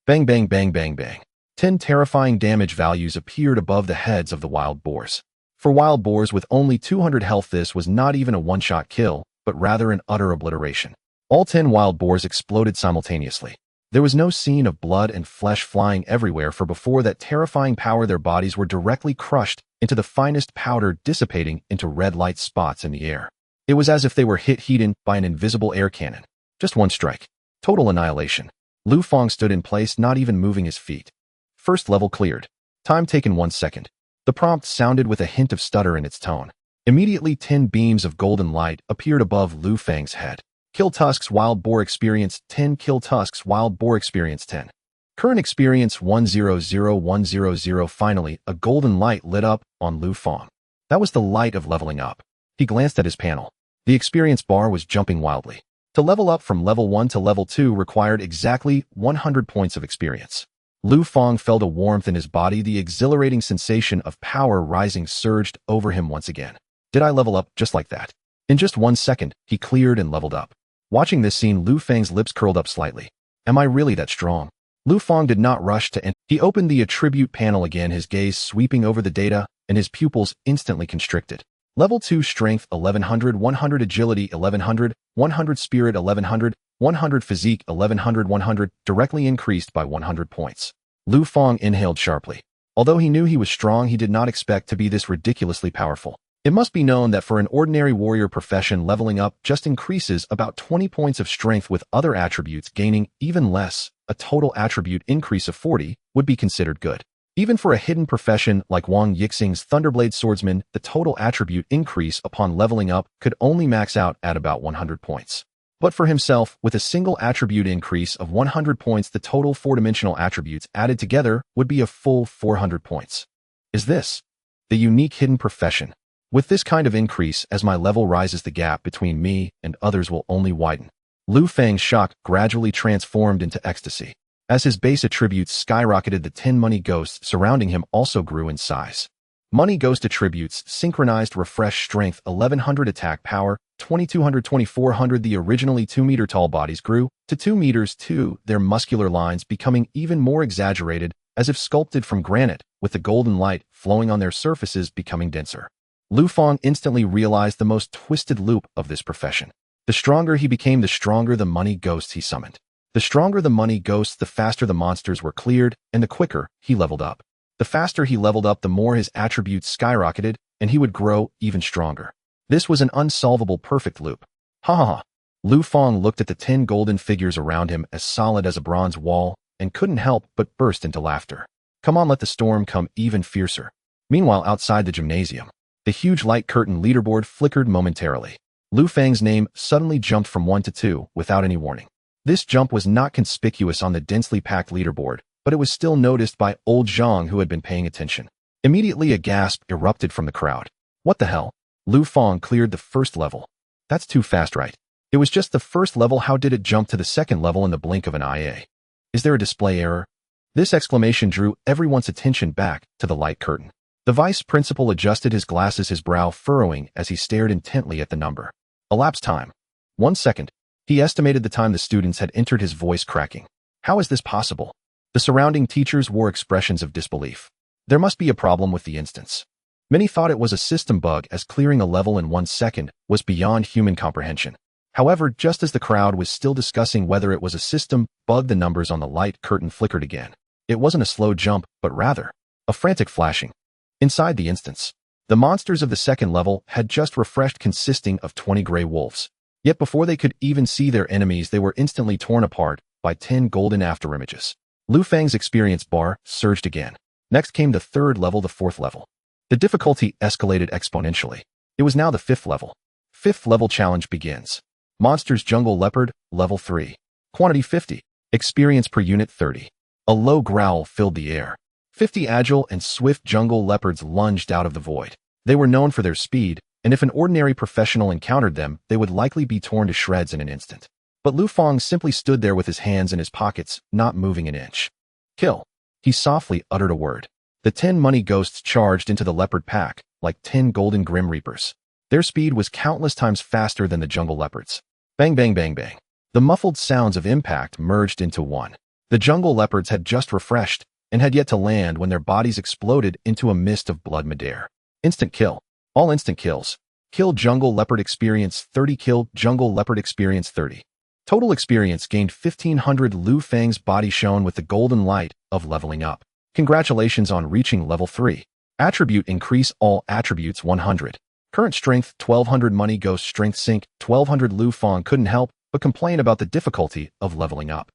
Bang bang bang bang bang. 10 terrifying damage values appeared above the heads of the wild boars. For wild boars with only 200 health, this was not even a one-shot kill, but rather an utter obliteration. All 10 wild boars exploded simultaneously. There was no scene of blood and flesh flying everywhere, for before that terrifying power their bodies were directly crushed into the finest powder, dissipating into red light spots in the air. It was as if they were hit by an invisible air cannon. Just one strike. Total annihilation. Lu Fang stood in place, not even moving his feet. First level cleared. Time taken 1 second. The prompt sounded with a hint of stutter in its tone. Immediately 10 beams of golden light appeared above Lu Fang's head. Kill tusks wild boar experience 10. Kill tusks wild boar experience 10. Current experience 100,100. Finally, a golden light lit up on Lu Fang. That was the light of leveling up. He glanced at his panel. The experience bar was jumping wildly. To level up from level 1 to level 2 required exactly 100 points of experience. Lu Fang felt a warmth in his body. The exhilarating sensation of power rising surged over him once again. Did I level up just like that? In just 1 second, he cleared and leveled up. Watching this scene, Lu Fang's lips curled up slightly. Am I really that strong? Lu Fang did not rush to enter. He opened the attribute panel again, his gaze sweeping over the data, and his pupils instantly constricted. Level 2 strength 1100, 100 agility 1100, 100 spirit 1100, 100 physique 1100, 100, directly increased by 100 points. Lu Fang inhaled sharply. Although he knew he was strong, he did not expect to be this ridiculously powerful. It must be known that for an ordinary warrior profession, leveling up just increases about 20 points of strength, with other attributes gaining even less. A total attribute increase of 40 would be considered good. Even for a hidden profession like Wang Yixing's Thunderblade Swordsman, the total attribute increase upon leveling up could only max out at about 100 points. But for himself, with a single attribute increase of 100 points, the total 4-dimensional attributes added together would be a full 400 points. Is this the unique hidden profession? With this kind of increase, as my level rises, the gap between me and others will only widen. Lu Fang's shock gradually transformed into ecstasy. As his base attributes skyrocketed, the 10 money ghosts surrounding him also grew in size. Money ghost attributes synchronized: refresh strength 1100, attack power 2200, 2400. The originally 2-meter tall bodies grew to 2 meters too, their muscular lines becoming even more exaggerated, as if sculpted from granite. with the golden light flowing on their surfaces becoming denser. Lu Fang instantly realized the most twisted loop of this profession. The stronger he became, the stronger the money ghosts he summoned. The stronger the money ghosts, the faster the monsters were cleared, and the quicker he leveled up. The faster he leveled up, the more his attributes skyrocketed, and he would grow even stronger. This was an unsolvable perfect loop. Ha ha ha. Lu Fang looked at the 10 golden figures around him as solid as a bronze wall and couldn't help but burst into laughter. Come on, let the storm come even fiercer. Meanwhile, outside the gymnasium, the huge light curtain leaderboard flickered momentarily. Lu Fang's name suddenly jumped from 1 to 2 without any warning. This jump was not conspicuous on the densely packed leaderboard, but it was still noticed by old Zhang, who had been paying attention. Immediately a gasp erupted from the crowd. What the hell? Lu Fang cleared the first level. That's too fast, right? It was just the first level. How did it jump to the second level in the blink of an eye? Is there a display error? This exclamation drew everyone's attention back to the light curtain. The vice principal adjusted his glasses, his brow furrowing as he stared intently at the number. Elapsed time. 1 second. He estimated the time the students had entered, his voice cracking. How is this possible? The surrounding teachers wore expressions of disbelief. There must be a problem with the instance. Many thought it was a system bug, as clearing a level in 1 second was beyond human comprehension. However, just as the crowd was still discussing whether it was a system bug, the numbers on the light curtain flickered again. It wasn't a slow jump, but rather a frantic flashing. Inside the instance, the monsters of the second level had just refreshed, consisting of 20 gray wolves. Yet before they could even see their enemies, they were instantly torn apart by 10 golden afterimages. Lu Fang's experience bar surged again. Next came the third level, the fourth level. The difficulty escalated exponentially. It was now the fifth level. Fifth level challenge begins. Monsters Jungle Leopard, level 3. Quantity 50. Experience per unit 30. A low growl filled the air. 50 agile and swift jungle leopards lunged out of the void. They were known for their speed, and if an ordinary professional encountered them, they would likely be torn to shreds in an instant. But Lu Fang simply stood there with his hands in his pockets, not moving an inch. Kill. He softly uttered a word. The 10 money ghosts charged into the leopard pack, like 10 golden grim reapers. Their speed was countless times faster than the jungle leopards. Bang bang bang bang. The muffled sounds of impact merged into one. The jungle leopards had just refreshed, and had yet to land when their bodies exploded into a mist of blood midair. Instant kill. All instant kills. Kill jungle leopard experience 30. Kill jungle leopard experience 30. Total experience gained 1500. Lu Fang's body shone with the golden light of leveling up. Congratulations on reaching level 3. Attribute increase, all attributes 100. Current strength 1200. Money ghost strength sync 1200. Lu Fang couldn't help but complain about the difficulty of leveling up.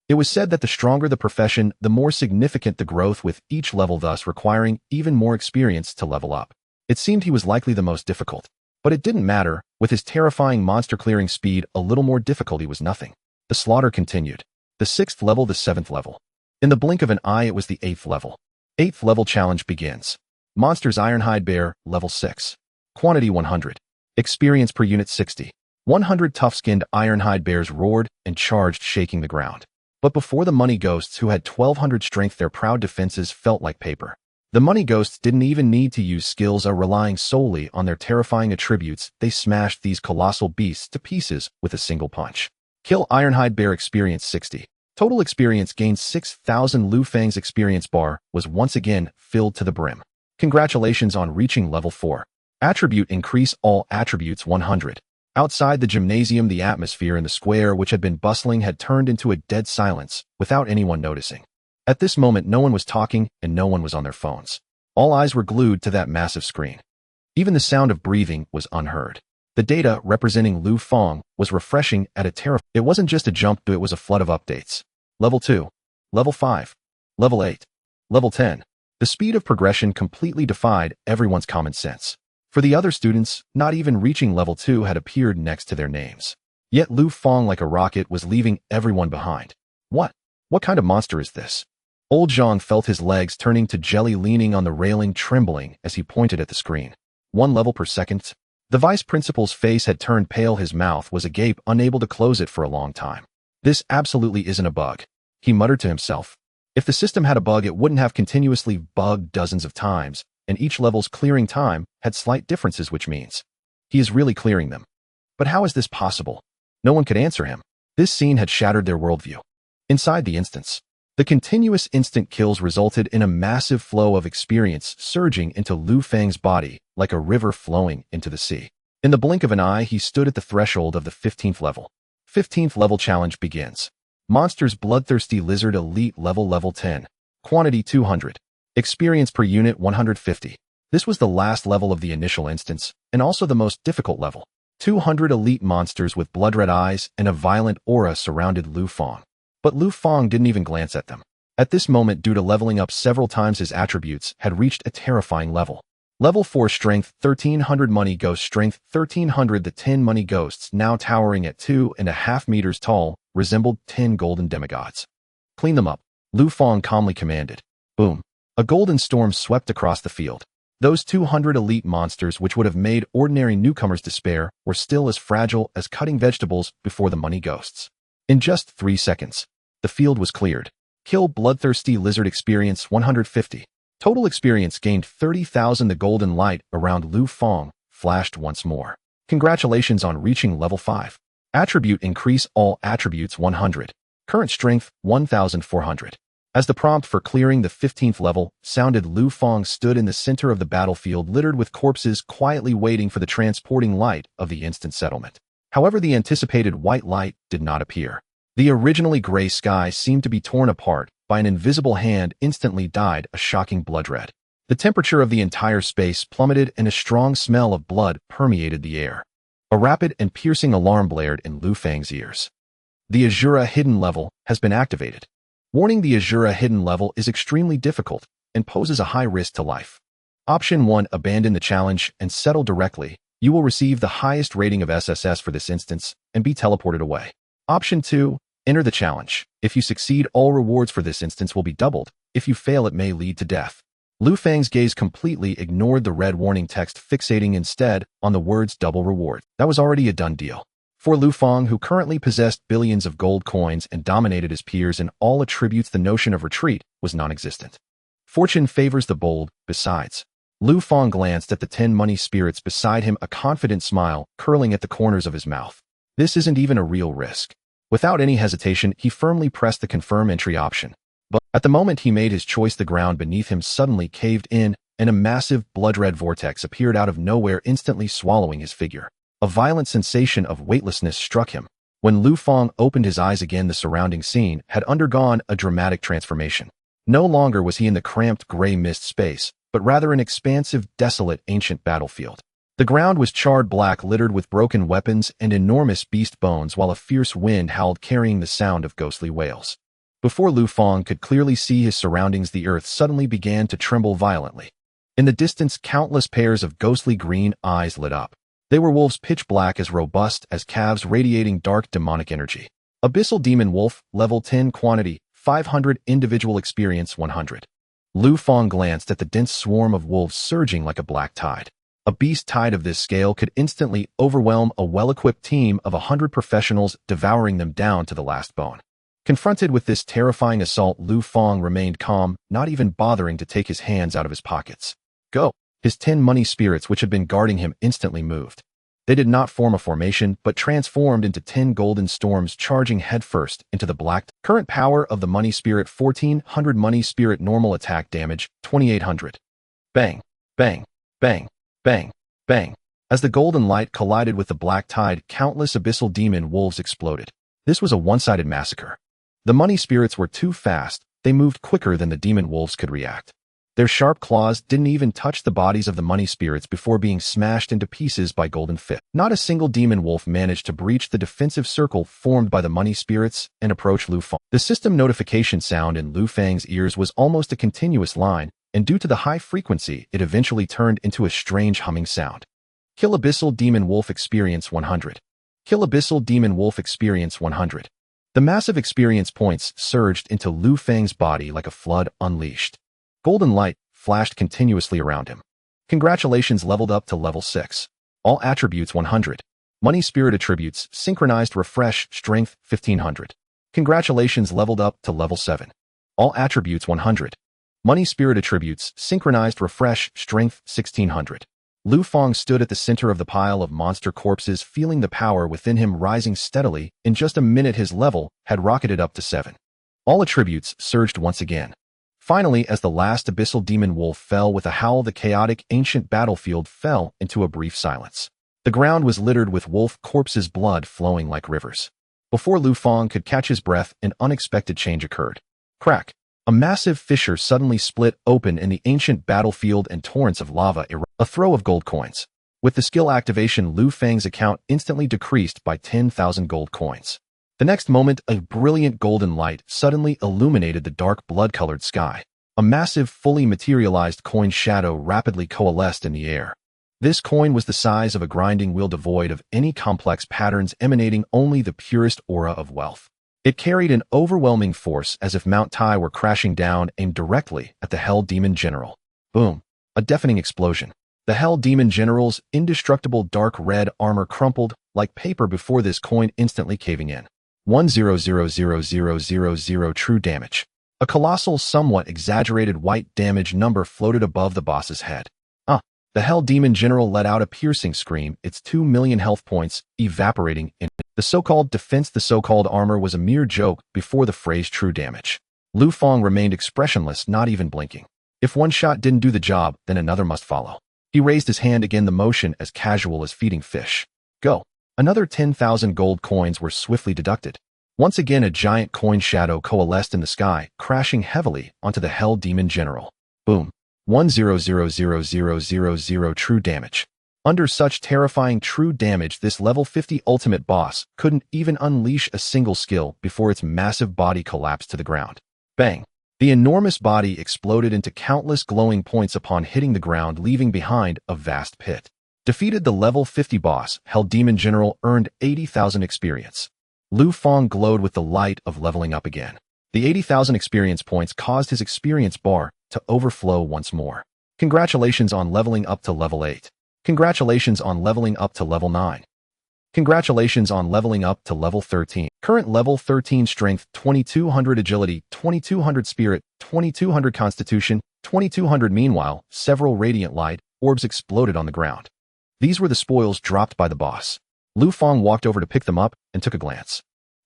It was said that the stronger the profession, the more significant the growth with each level, thus requiring even more experience to level up. It seemed he was likely the most difficult. But it didn't matter. With his terrifying monster clearing speed, a little more difficulty was nothing. The slaughter continued. The 6th level, the 7th level. In the blink of an eye, it was the 8th level. 8th level challenge begins. Monsters Ironhide Bear, level 6. Quantity 100. Experience per unit 60. 100 tough-skinned Ironhide Bears roared and charged, shaking the ground. But before the money ghosts, who had 1200 strength, their proud defenses felt like paper. The money ghosts didn't even need to use skills, relying solely on their terrifying attributes. They smashed these colossal beasts to pieces with a single punch. Kill Ironhide Bear experience 60. Total experience gained 6000. Lu Fang's experience bar was once again filled to the brim. Congratulations on reaching level 4. Attribute increase, all attributes 100. Outside the gymnasium, the atmosphere in the square, which had been bustling, had turned into a dead silence without anyone noticing. At this moment, no one was talking and no one was on their phones. All eyes were glued to that massive screen. Even the sound of breathing was unheard. The data representing Lu Fang was refreshing at a terrifying. It wasn't just a jump, it was a flood of updates. Level 2. Level 5. Level 8. Level 10. The speed of progression completely defied everyone's common sense. For the other students, not even reaching level 2 had appeared next to their names. Yet Lu Fang, like a rocket, was leaving everyone behind. What? What kind of monster is this? Old Zhang felt his legs turning to jelly, leaning on the railing, trembling as he pointed at the screen. 1 level per second. The vice principal's face had turned pale, his mouth was agape, unable to close it for a long time. This absolutely isn't a bug, he muttered to himself. If the system had a bug, it wouldn't have continuously bugged dozens of times, and each level's clearing time had slight differences, which means he is really clearing them. But how is this possible? No one could answer him. This scene had shattered their worldview. Inside the instance, The continuous instant kills resulted in a massive flow of experience surging into Lu Fang's body like a river flowing into the sea. In the blink of an eye, he stood at the threshold of the 15th level. 15th level challenge begins. Monsters Bloodthirsty Lizard Elite Level 10. Quantity 200. Experience per unit 150. This was the last level of the initial instance, and also the most difficult level. 200 elite monsters with blood-red eyes and a violent aura surrounded Lu Fang. But Lu Fang didn't even glance at them. At this moment, due to leveling up several times, his attributes had reached a terrifying level. Level 4 Strength 1300 Money Ghost Strength 1300. The 10 money ghosts, now towering at 2.5 meters tall, resembled 10 golden demigods. Clean them up, Lu Fang calmly commanded. Boom. A golden storm swept across the field. Those 200 elite monsters, which would have made ordinary newcomers despair, were still as fragile as cutting vegetables before the money ghosts. In just 3 seconds, the field was cleared. Kill Bloodthirsty Lizard Experience 150. Total experience gained 30,000. The golden light around Lu Fang flashed once more. Congratulations on reaching level 5. Attribute increase all attributes 100. Current strength 1,400. As the prompt for clearing the 15th level sounded, Lu Fang stood in the center of the battlefield littered with corpses, quietly waiting for the transporting light of the instant settlement. However, the anticipated white light did not appear. The originally gray sky seemed to be torn apart by an invisible hand, instantly dyed a shocking blood red. The temperature of the entire space plummeted and a strong smell of blood permeated the air. A rapid and piercing alarm blared in Lu Fang's ears. The Azura Hidden level has been activated. Warning: the Azura Hidden level is extremely difficult and poses a high risk to life. Option 1. Abandon the challenge and settle directly. You will receive the highest rating of SSS for this instance and be teleported away. Option 2. Enter the challenge. If you succeed, all rewards for this instance will be doubled. If you fail, it may lead to death. Lu Fang's gaze completely ignored the red warning text, fixating instead on the words double reward. That was already a done deal. For Lu Fang, who currently possessed billions of gold coins and dominated his peers in all attributes, the notion of retreat was non-existent. Fortune favors the bold. Besides, Lu Fang glanced at the 10 money spirits beside him, a confident smile curling at the corners of his mouth. This isn't even a real risk. Without any hesitation, he firmly pressed the confirm entry option. But at the moment he made his choice, the ground beneath him suddenly caved in, and a massive blood-red vortex appeared out of nowhere, instantly swallowing his figure. A violent sensation of weightlessness struck him. When Lu Fang opened his eyes again, the surrounding scene had undergone a dramatic transformation. No longer was he in the cramped gray mist space, but rather an expansive, desolate, ancient battlefield. The ground was charred black, littered with broken weapons and enormous beast bones, while a fierce wind howled, carrying the sound of ghostly wails. Before Lu Fang could clearly see his surroundings, the earth suddenly began to tremble violently. In the distance, countless pairs of ghostly green eyes lit up. They were wolves, pitch black, as robust as calves, radiating dark demonic energy. Abyssal Demon Wolf, level 10, quantity 500, individual experience 100. Lu Fang glanced at the dense swarm of wolves surging like a black tide. A beast tide of this scale could instantly overwhelm a well-equipped team of 100 professionals, devouring them down to the last bone. Confronted with this terrifying assault, Lu Fang remained calm, not even bothering to take his hands out of his pockets. Go! His 10 money spirits, which had been guarding him, instantly moved. They did not form a formation, but transformed into 10 golden storms, charging headfirst into the black. Current power of the money spirit 1400. Money spirit normal attack damage 2800. Bang, bang, bang, bang, bang. As the golden light collided with the black tide, countless abyssal demon wolves exploded. This was a one-sided massacre. The money spirits were too fast. They moved quicker than the demon wolves could react. Their sharp claws didn't even touch the bodies of the money spirits before being smashed into pieces by golden fist. Not a single demon wolf managed to breach the defensive circle formed by the money spirits and approach Lu Fang. The system notification sound in Lu Fang's ears was almost a continuous line, and due to the high frequency, it eventually turned into a strange humming sound. Kill Abyssal Demon Wolf Experience 100. Kill Abyssal Demon Wolf Experience 100. The massive experience points surged into Lu Fang's body like a flood unleashed. Golden light flashed continuously around him. Congratulations, leveled up to level 6. All attributes 100. Money spirit attributes synchronized refresh strength 1500. Congratulations, leveled up to level 7. All attributes 100. Money spirit attributes synchronized refresh strength 1600. Lu Fang stood at the center of the pile of monster corpses, feeling the power within him rising steadily. In just a minute, his level had rocketed up to 7. All attributes surged once again. Finally, as the last abyssal demon wolf fell with a howl, the chaotic ancient battlefield fell into a brief silence. The ground was littered with wolf corpses, blood flowing like rivers. Before Lu Fang could catch his breath, an unexpected change occurred. Crack! A massive fissure suddenly split open in the ancient battlefield and torrents of lava erupted. A throw of gold coins. With the skill activation, Lu Fang's account instantly decreased by 10,000 gold coins. The next moment, a brilliant golden light suddenly illuminated the dark blood-colored sky. A massive, fully materialized coin shadow rapidly coalesced in the air. This coin was the size of a grinding wheel, devoid of any complex patterns, emanating only the purest aura of wealth. It carried an overwhelming force, as if Mount Tai were crashing down, aimed directly at the Hell Demon General. Boom! A deafening explosion. The Hell Demon General's indestructible dark red armor crumpled like paper before this coin, instantly caving in. 100,000 true damage. A colossal, somewhat exaggerated white damage number floated above the boss's head. The Hell Demon General let out a piercing scream, its 2 million health points evaporating in the so-called defense. The so-called armor was a mere joke before the phrase true damage. Lu Fang remained expressionless, not even blinking. If one shot didn't do the job, then another must follow. He raised his hand again, the motion as casual as feeding fish. Go! Another 10,000 gold coins were swiftly deducted. Once again, a giant coin shadow coalesced in the sky, crashing heavily onto the Hell Demon General. Boom! 100,000 true damage. Under such terrifying true damage, this level 50 ultimate boss couldn't even unleash a single skill before its massive body collapsed to the ground. Bang! The enormous body exploded into countless glowing points upon hitting the ground, leaving behind a vast pit. Defeated the level 50 boss, Hell Demon General earned 80,000 experience. Lu Fang glowed with the light of leveling up again. The 80,000 experience points caused his experience bar to overflow once more. Congratulations on leveling up to level 8. Congratulations on leveling up to level 9. Congratulations on leveling up to level 13. Current level 13 strength, 2200 agility, 2200 spirit, 2200 constitution, 2200. Meanwhile, several radiant light orbs exploded on the ground. These were the spoils dropped by the boss. Lu Fang walked over to pick them up and took a glance.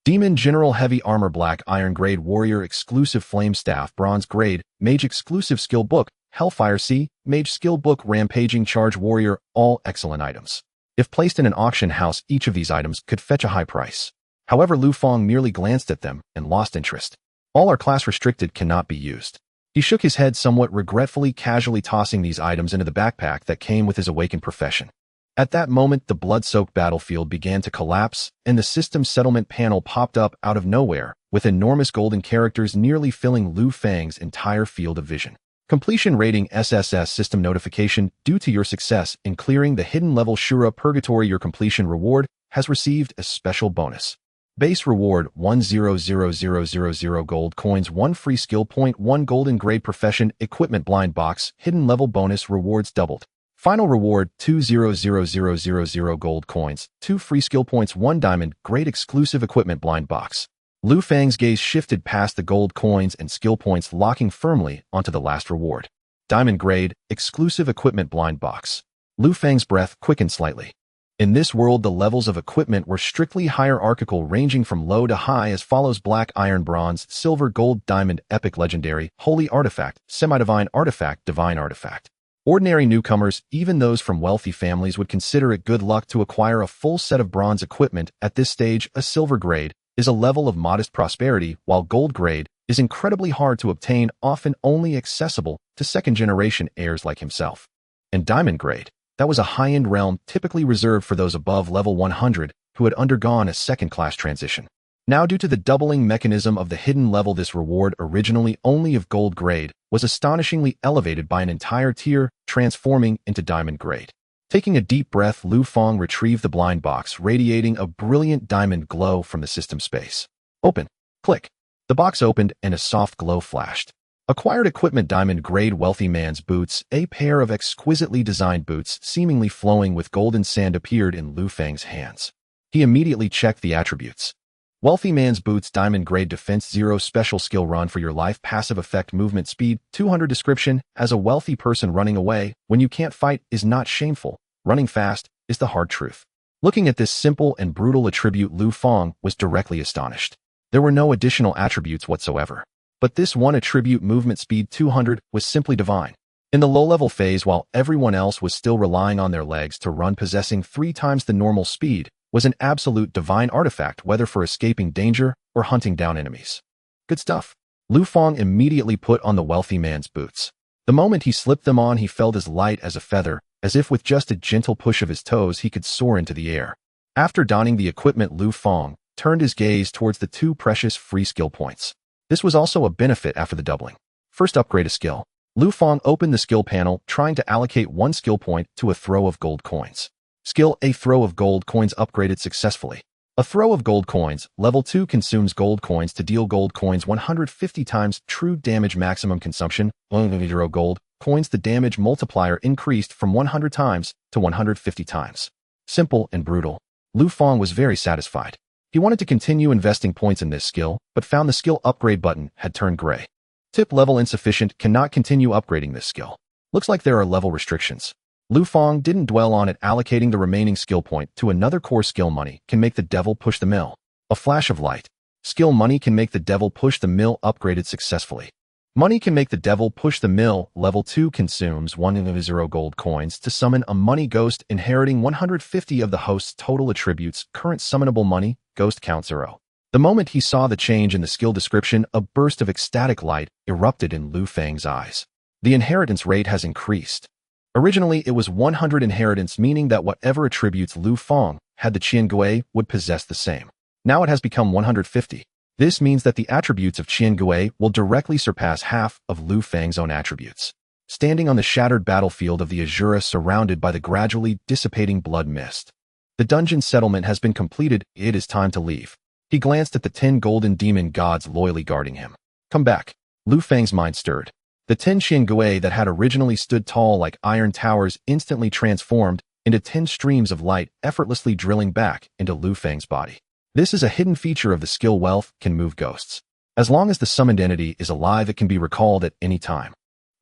Demon General Heavy Armor, Black Iron Grade Warrior Exclusive Flame Staff, Bronze Grade Mage Exclusive Skill Book, Hellfire Sea Mage Skill Book, Rampaging Charge Warrior. All excellent items. If placed in an auction house, each of these items could fetch a high price. However, Lu Fang merely glanced at them and lost interest. All are class restricted, cannot be used. He shook his head somewhat regretfully, casually tossing these items into the backpack that came with his awakened profession. At that moment, the blood-soaked battlefield began to collapse, and the system settlement panel popped up out of nowhere, with enormous golden characters nearly filling Lu Fang's entire field of vision. Completion rating SSS system notification. Due to your success in clearing the hidden level Shura Purgatory, your completion reward has received a special bonus. Base reward 100,000 gold coins, 1 free skill point, 1 golden grade profession equipment blind box. Hidden level bonus rewards doubled. Final reward 200,000 gold coins, 2 free skill points, 1 diamond grade exclusive equipment blind box. Lu Fang's gaze shifted past the gold coins and skill points, locking firmly onto the last reward. Diamond grade exclusive equipment blind box. Lu Fang's breath quickened slightly. In this world, the levels of equipment were strictly hierarchical, ranging from low to high as follows: black, iron, bronze, silver, gold, diamond, epic, legendary, holy artifact, semi-divine artifact, divine artifact. Ordinary newcomers, even those from wealthy families, would consider it good luck to acquire a full set of bronze equipment. At this stage, a silver grade is a level of modest prosperity, while gold grade is incredibly hard to obtain, often only accessible to second-generation heirs like himself. And diamond grade, that was a high-end realm typically reserved for those above level 100 who had undergone a second-class transition. Now, due to the doubling mechanism of the hidden level, this reward, originally only of gold grade, was astonishingly elevated by an entire tier, transforming into diamond grade. Taking a deep breath, Lu Fang retrieved the blind box, radiating a brilliant diamond glow from the system space. Open. Click. The box opened and a soft glow flashed. Acquired equipment: diamond grade wealthy man's boots. A pair of exquisitely designed boots, seemingly flowing with golden sand, appeared in Lu Fang's hands. He immediately checked the attributes. Wealthy man's boots, diamond grade, defense 0, special skill, run for your life, passive effect, movement speed 200. Description: as a wealthy person, running away when you can't fight is not shameful. Running fast is the hard truth. Looking at this simple and brutal attribute, Lu Fang was directly astonished. There were no additional attributes whatsoever. But this one attribute, movement speed 200, was simply divine. In the low-level phase, while everyone else was still relying on their legs to run, possessing 3 times the normal speed was an absolute divine artifact, whether for escaping danger or hunting down enemies. Good stuff. Lu Fang immediately put on the wealthy man's boots. The moment he slipped them on, he felt as light as a feather, as if with just a gentle push of his toes he could soar into the air. After donning the equipment, Lu Fang turned his gaze towards the 2 precious free skill points. This was also a benefit after the doubling. First, upgrade a skill. Lu Fang opened the skill panel, trying to allocate 1 skill point to a throw of gold coins. Skill: a throw of gold coins upgraded successfully. A throw of gold coins, level 2, consumes gold coins to deal gold coins 150 times true damage. Maximum consumption: 0 gold coins. The damage multiplier increased from 100 times to 150 times. Simple and brutal. Lu Fang was very satisfied. He wanted to continue investing points in this skill, but found the skill upgrade button had turned gray. Tip: level insufficient, cannot continue upgrading this skill. Looks like there are level restrictions. Lu Fang didn't dwell on it, allocating the remaining skill point to another core skill. Money can make the devil push the mill. A flash of light. Skill: money can make the devil push the mill upgraded successfully. Money can make the devil push the mill. Level 2 consumes 1 gold coins to summon a money ghost, inheriting 150 of the host's total attributes. Current summonable money ghost count 0. The moment he saw the change in the skill description, a burst of ecstatic light erupted in Lu Fang's eyes. The inheritance rate has increased. Originally, it was 100 inheritance, meaning that whatever attributes Lu Fang had, the Qian Gui would possess the same. Now it has become 150. This means that the attributes of Qian Gui will directly surpass half of Lu Fang's own attributes. Standing on the shattered battlefield of the Azura, surrounded by the gradually dissipating blood mist. The dungeon settlement has been completed. It is time to leave. He glanced at the 10 golden demon gods loyally guarding him. Come back. Lu Fang's mind stirred. The 10 Qian Gui that had originally stood tall like iron towers instantly transformed into 10 streams of light, effortlessly drilling back into Lu Fang's body. This is a hidden feature of the skill. Wealth can move ghosts. As long as the summoned entity is alive, it can be recalled at any time.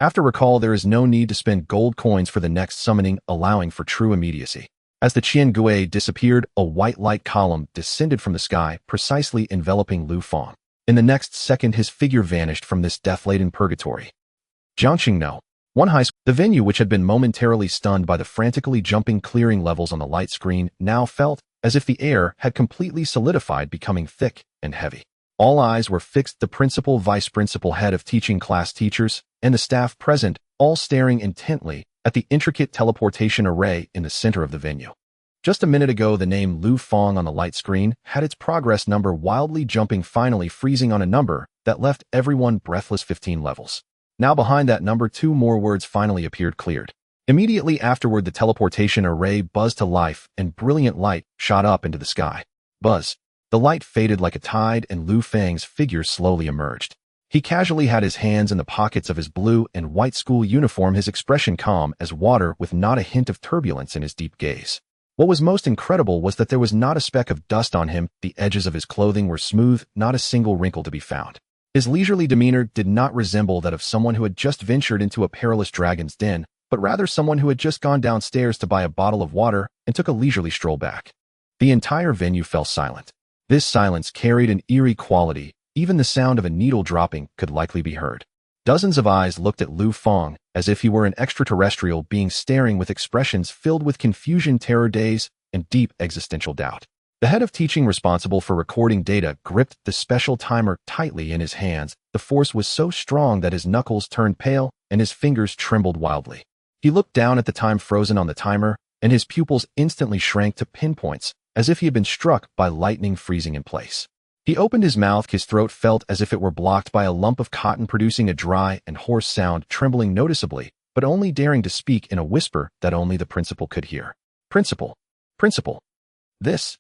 After recall, there is no need to spend gold coins for the next summoning, allowing for true immediacy. As the Qian Gui disappeared, a white light column descended from the sky, precisely enveloping Lu Fang. In the next second, his figure vanished from this death-laden purgatory. Jiangxing No. 1 High School. The venue, which had been momentarily stunned by the frantically jumping clearing levels on the light screen, now felt as if the air had completely solidified, becoming thick and heavy. All eyes were fixed, the principal, vice principal, head of teaching, class teachers, and the staff present, all staring intently at the intricate teleportation array in the center of the venue. Just a minute ago, the name Lu Fang on the light screen had its progress number wildly jumping, finally freezing on a number that left everyone breathless. 15 levels. Now behind that number, 2 more words finally appeared, cleared. Immediately afterward, the teleportation array buzzed to life and brilliant light shot up into the sky. Buzz. The light faded like a tide and Lu Fang's figure slowly emerged. He casually had his hands in the pockets of his blue and white school uniform, his expression calm as water with not a hint of turbulence in his deep gaze. What was most incredible was that there was not a speck of dust on him. The edges of his clothing were smooth, not a single wrinkle to be found. His leisurely demeanor did not resemble that of someone who had just ventured into a perilous dragon's den, but rather someone who had just gone downstairs to buy a bottle of water and took a leisurely stroll back. The entire venue fell silent. This silence carried an eerie quality. Even the sound of a needle dropping could likely be heard. Dozens of eyes looked at Lu Fang as if he were an extraterrestrial being, staring with expressions filled with confusion, terror, daze, and deep existential doubt. The head of teaching, responsible for recording data, gripped the special timer tightly in his hands. The force was so strong that his knuckles turned pale and his fingers trembled wildly. He looked down at the time frozen on the timer, and his pupils instantly shrank to pinpoints, as if he had been struck by lightning, freezing in place. He opened his mouth. His throat felt as if it were blocked by a lump of cotton, producing a dry and hoarse sound, trembling noticeably, but only daring to speak in a whisper that only the principal could hear. Principal. Principal. This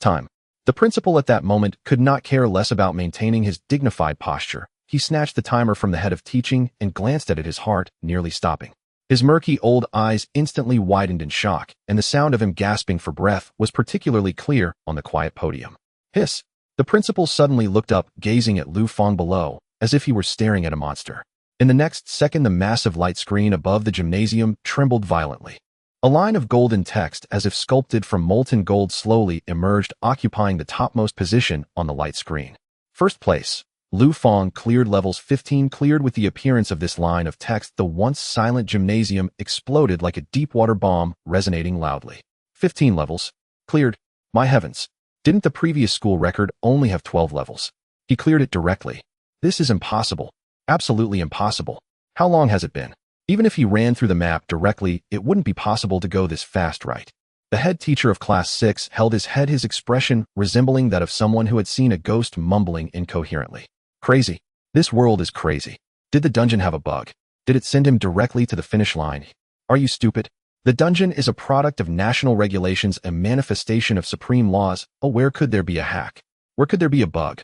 time. The principal at that moment could not care less about maintaining his dignified posture. He snatched the timer from the head of teaching and glanced at it, his heart nearly stopping. His murky old eyes instantly widened in shock, and the sound of him gasping for breath was particularly clear on the quiet podium. Hiss. The principal suddenly looked up, gazing at Lu Fang below, as if he were staring at a monster. In the next second, the massive light screen above the gymnasium trembled violently. A line of golden text, as if sculpted from molten gold, slowly emerged, occupying the topmost position on the light screen. First place. Lu Fang cleared levels 15 cleared with the appearance of this line of text. The once silent gymnasium exploded like a deep-water bomb, resonating loudly. 15 levels. Cleared. My heavens. Didn't the previous school record only have 12 levels? He cleared it directly. This is impossible. Absolutely impossible. How long has it been? Even if he ran through the map directly, it wouldn't be possible to go this fast, right? The head teacher of Class 6 held his head, his expression resembling that of someone who had seen a ghost, mumbling incoherently. Crazy. This world is crazy. Did the dungeon have a bug? Did it send him directly to the finish line? Are you stupid? The dungeon is a product of national regulations, a manifestation of supreme laws. Oh, where could there be a hack? Where could there be a bug?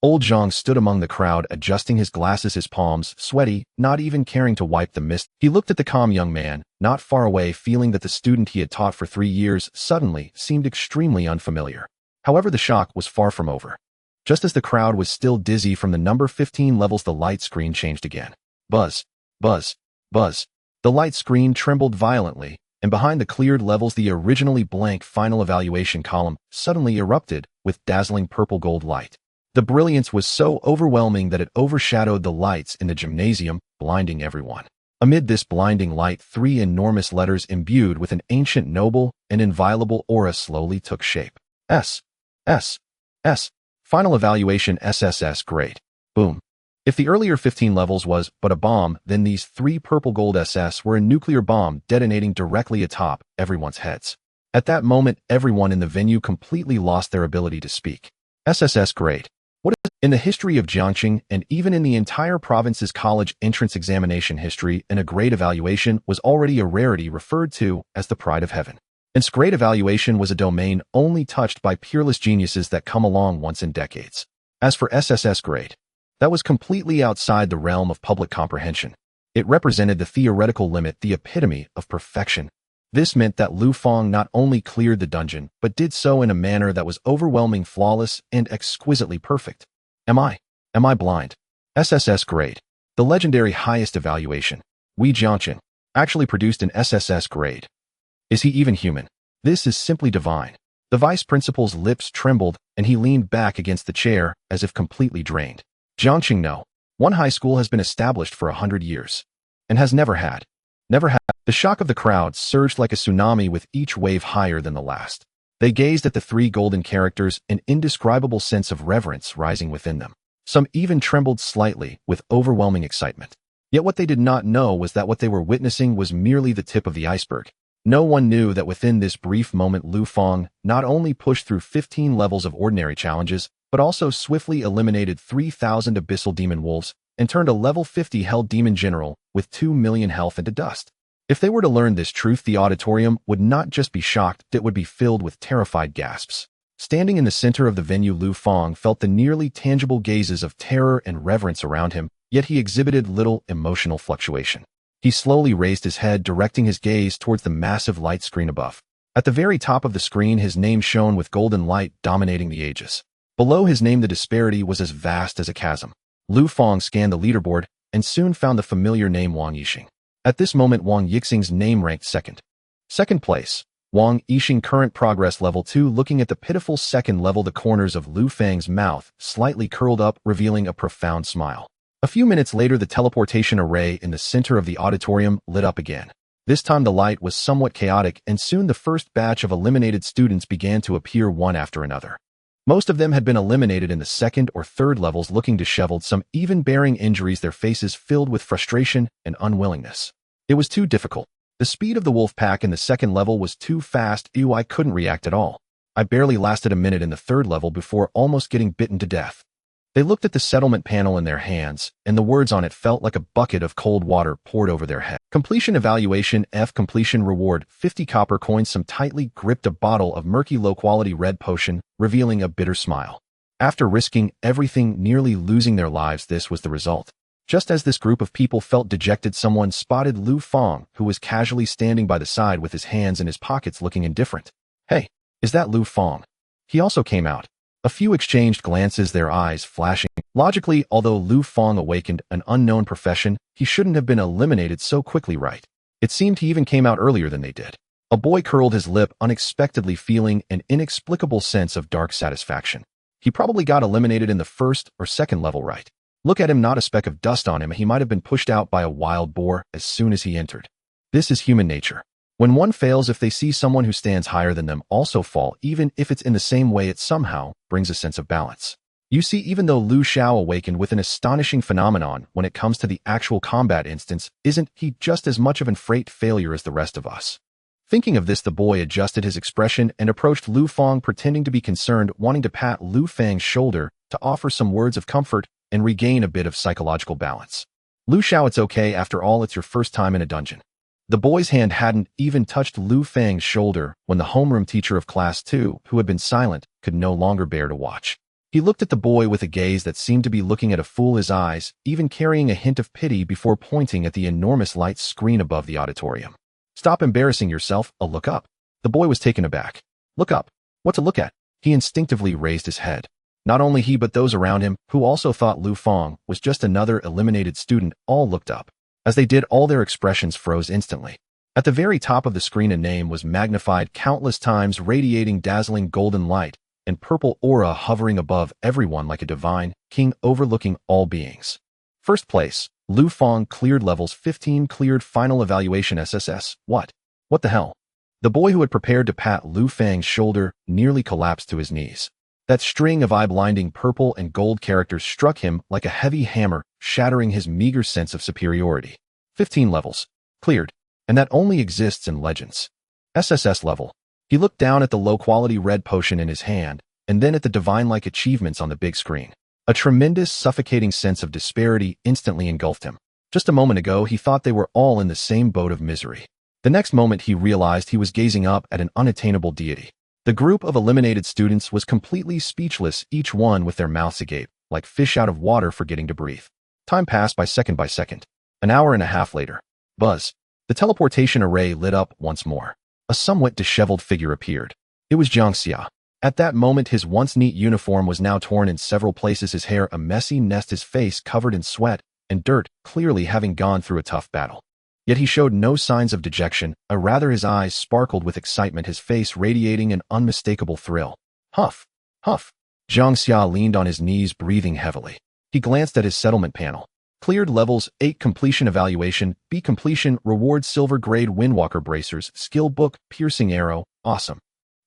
Old Zhang stood among the crowd, adjusting his glasses, his palms sweaty, not even caring to wipe the mist. He looked at the calm young man, not far away, feeling that the student he had taught for 3 years suddenly seemed extremely unfamiliar. However, the shock was far from over. Just as the crowd was still dizzy from the number 15 levels, the light screen changed again. Buzz, buzz, buzz. The light screen trembled violently, and behind the cleared levels, the originally blank final evaluation column suddenly erupted with dazzling purple-gold light. The brilliance was so overwhelming that it overshadowed the lights in the gymnasium, blinding everyone. Amid this blinding light, 3 enormous letters imbued with an ancient, noble, and inviolable aura slowly took shape. S. Final evaluation SSS grade. Boom. If the earlier 15 levels was but a bomb, then these 3 purple-gold SS were a nuclear bomb detonating directly atop everyone's heads. At that moment, everyone in the venue completely lost their ability to speak. SSS grade. What is in the history of Jiangxing and even in the entire province's college entrance examination history, and a grade evaluation was already a rarity, referred to as the pride of heaven. And grade evaluation was a domain only touched by peerless geniuses that come along once in decades. As for SSS grade, that was completely outside the realm of public comprehension. It represented the theoretical limit, the epitome of perfection. This meant that Lu Fang not only cleared the dungeon, but did so in a manner that was overwhelming, flawless, and exquisitely perfect. Am I blind? SSS grade, the legendary highest evaluation, Wei Jiangqin, actually produced an SSS grade. Is he even human? This is simply divine. The vice principal's lips trembled, and he leaned back against the chair as if completely drained. Jiangxing, no. One high school has been established for 100 years, and has never had. The shock of the crowd surged like a tsunami, with each wave higher than the last. They gazed at the 3 golden characters, an indescribable sense of reverence rising within them. Some even trembled slightly with overwhelming excitement. Yet what they did not know was that what they were witnessing was merely the tip of the iceberg. No one knew that within this brief moment, Lu Fang not only pushed through 15 levels of ordinary challenges, but also swiftly eliminated 3,000 abyssal demon wolves and turned a level 50 hell demon general with 2 million health into dust. If they were to learn this truth, the auditorium would not just be shocked, it would be filled with terrified gasps. Standing in the center of the venue, Lu Fang felt the nearly tangible gazes of terror and reverence around him, yet he exhibited little emotional fluctuation. He slowly raised his head, directing his gaze towards the massive light screen above. At the very top of the screen, his name shone with golden light, dominating the ages. Below his name, the disparity was as vast as a chasm. Lu Fang scanned the leaderboard and soon found the familiar name Wang Yixing. At this moment, Wang Yixing's name ranked second. Second place. Wang Yixing, current progress level 2. Looking at the pitiful second level, the corners of Lu Fang's mouth slightly curled up, revealing a profound smile. A few minutes later, the teleportation array in the center of the auditorium lit up again. This time the light was somewhat chaotic, and soon the first batch of eliminated students began to appear one after another. Most of them had been eliminated in the second or third levels, looking disheveled, some even bearing injuries, their faces filled with frustration and unwillingness. It was too difficult. The speed of the wolf pack in the second level was too fast. I couldn't react at all. I barely lasted a minute in the third level before almost getting bitten to death. They looked at the settlement panel in their hands, and the words on it felt like a bucket of cold water poured over their head. Completion evaluation F. Completion reward 50 copper coins. Some tightly gripped a bottle of murky low-quality red potion, revealing a bitter smile. After risking everything, nearly losing their lives, this was the result. Just as this group of people felt dejected, someone spotted Lu Fang, who was casually standing by the side with his hands in his pockets, looking indifferent. Hey, is that Lu Fang? He also came out. A few exchanged glances, their eyes flashing. Logically, although Lu Fang awakened an unknown profession, he shouldn't have been eliminated so quickly, right? It seemed he even came out earlier than they did. A boy curled his lip unexpectedly, feeling an inexplicable sense of dark satisfaction. He probably got eliminated in the first or second level, right? Look at him, not a speck of dust on him. He might have been pushed out by a wild boar as soon as he entered. This is human nature. When one fails, if they see someone who stands higher than them also fall, even if it's in the same way, it somehow brings a sense of balance. You see, even though Lu Xiao awakened with an astonishing phenomenon when it comes to the actual combat instance, isn't he just as much of an freight failure as the rest of us? Thinking of this, the boy adjusted his expression and approached Lu Fang, pretending to be concerned, wanting to pat Lu Fang's shoulder to offer some words of comfort and regain a bit of psychological balance. Lu Xiao, it's okay. After all, it's your first time in a dungeon. The boy's hand hadn't even touched Lu Fang's shoulder when the homeroom teacher of Class 2, who had been silent, could no longer bear to watch. He looked at the boy with a gaze that seemed to be looking at a fool, his eyes even carrying a hint of pity before pointing at the enormous light screen above the auditorium. Stop embarrassing yourself. I'll look up. The boy was taken aback. Look up? What to look at? He instinctively raised his head. Not only he but those around him, who also thought Lu Fang was just another eliminated student, all looked up. As they did, all their expressions froze instantly. At the very top of the screen, a name was magnified countless times, radiating dazzling golden light and purple aura, hovering above everyone like a divine king overlooking all beings. First place, Lu Fang, cleared levels 15, cleared final evaluation SSS. What the hell? The boy who had prepared to pat Lu Fang's shoulder nearly collapsed to his knees. That string of eye-blinding purple and gold characters struck him like a heavy hammer, shattering his meager sense of superiority. 15 levels. Cleared. And that only exists in legends. SSS level. He looked down at the low-quality red potion in his hand, and then at the divine-like achievements on the big screen. A tremendous, suffocating sense of disparity instantly engulfed him. Just a moment ago, he thought they were all in the same boat of misery. The next moment, he realized he was gazing up at an unattainable deity. The group of eliminated students was completely speechless, each one with their mouths agape, like fish out of water forgetting to breathe. Time passed by second. An hour and a half later. Buzz. The teleportation array lit up once more. A somewhat disheveled figure appeared. It was Jiang Xia. At that moment, his once neat uniform was now torn in several places, his hair a messy nest, his face covered in sweat and dirt, clearly having gone through a tough battle. Yet he showed no signs of dejection, rather his eyes sparkled with excitement, his face radiating an unmistakable thrill. Huff, huff. Jiang Xia leaned on his knees, breathing heavily. He glanced at his settlement panel. Cleared levels 8, completion evaluation, B completion, reward silver grade windwalker bracers, skill book, piercing arrow, awesome.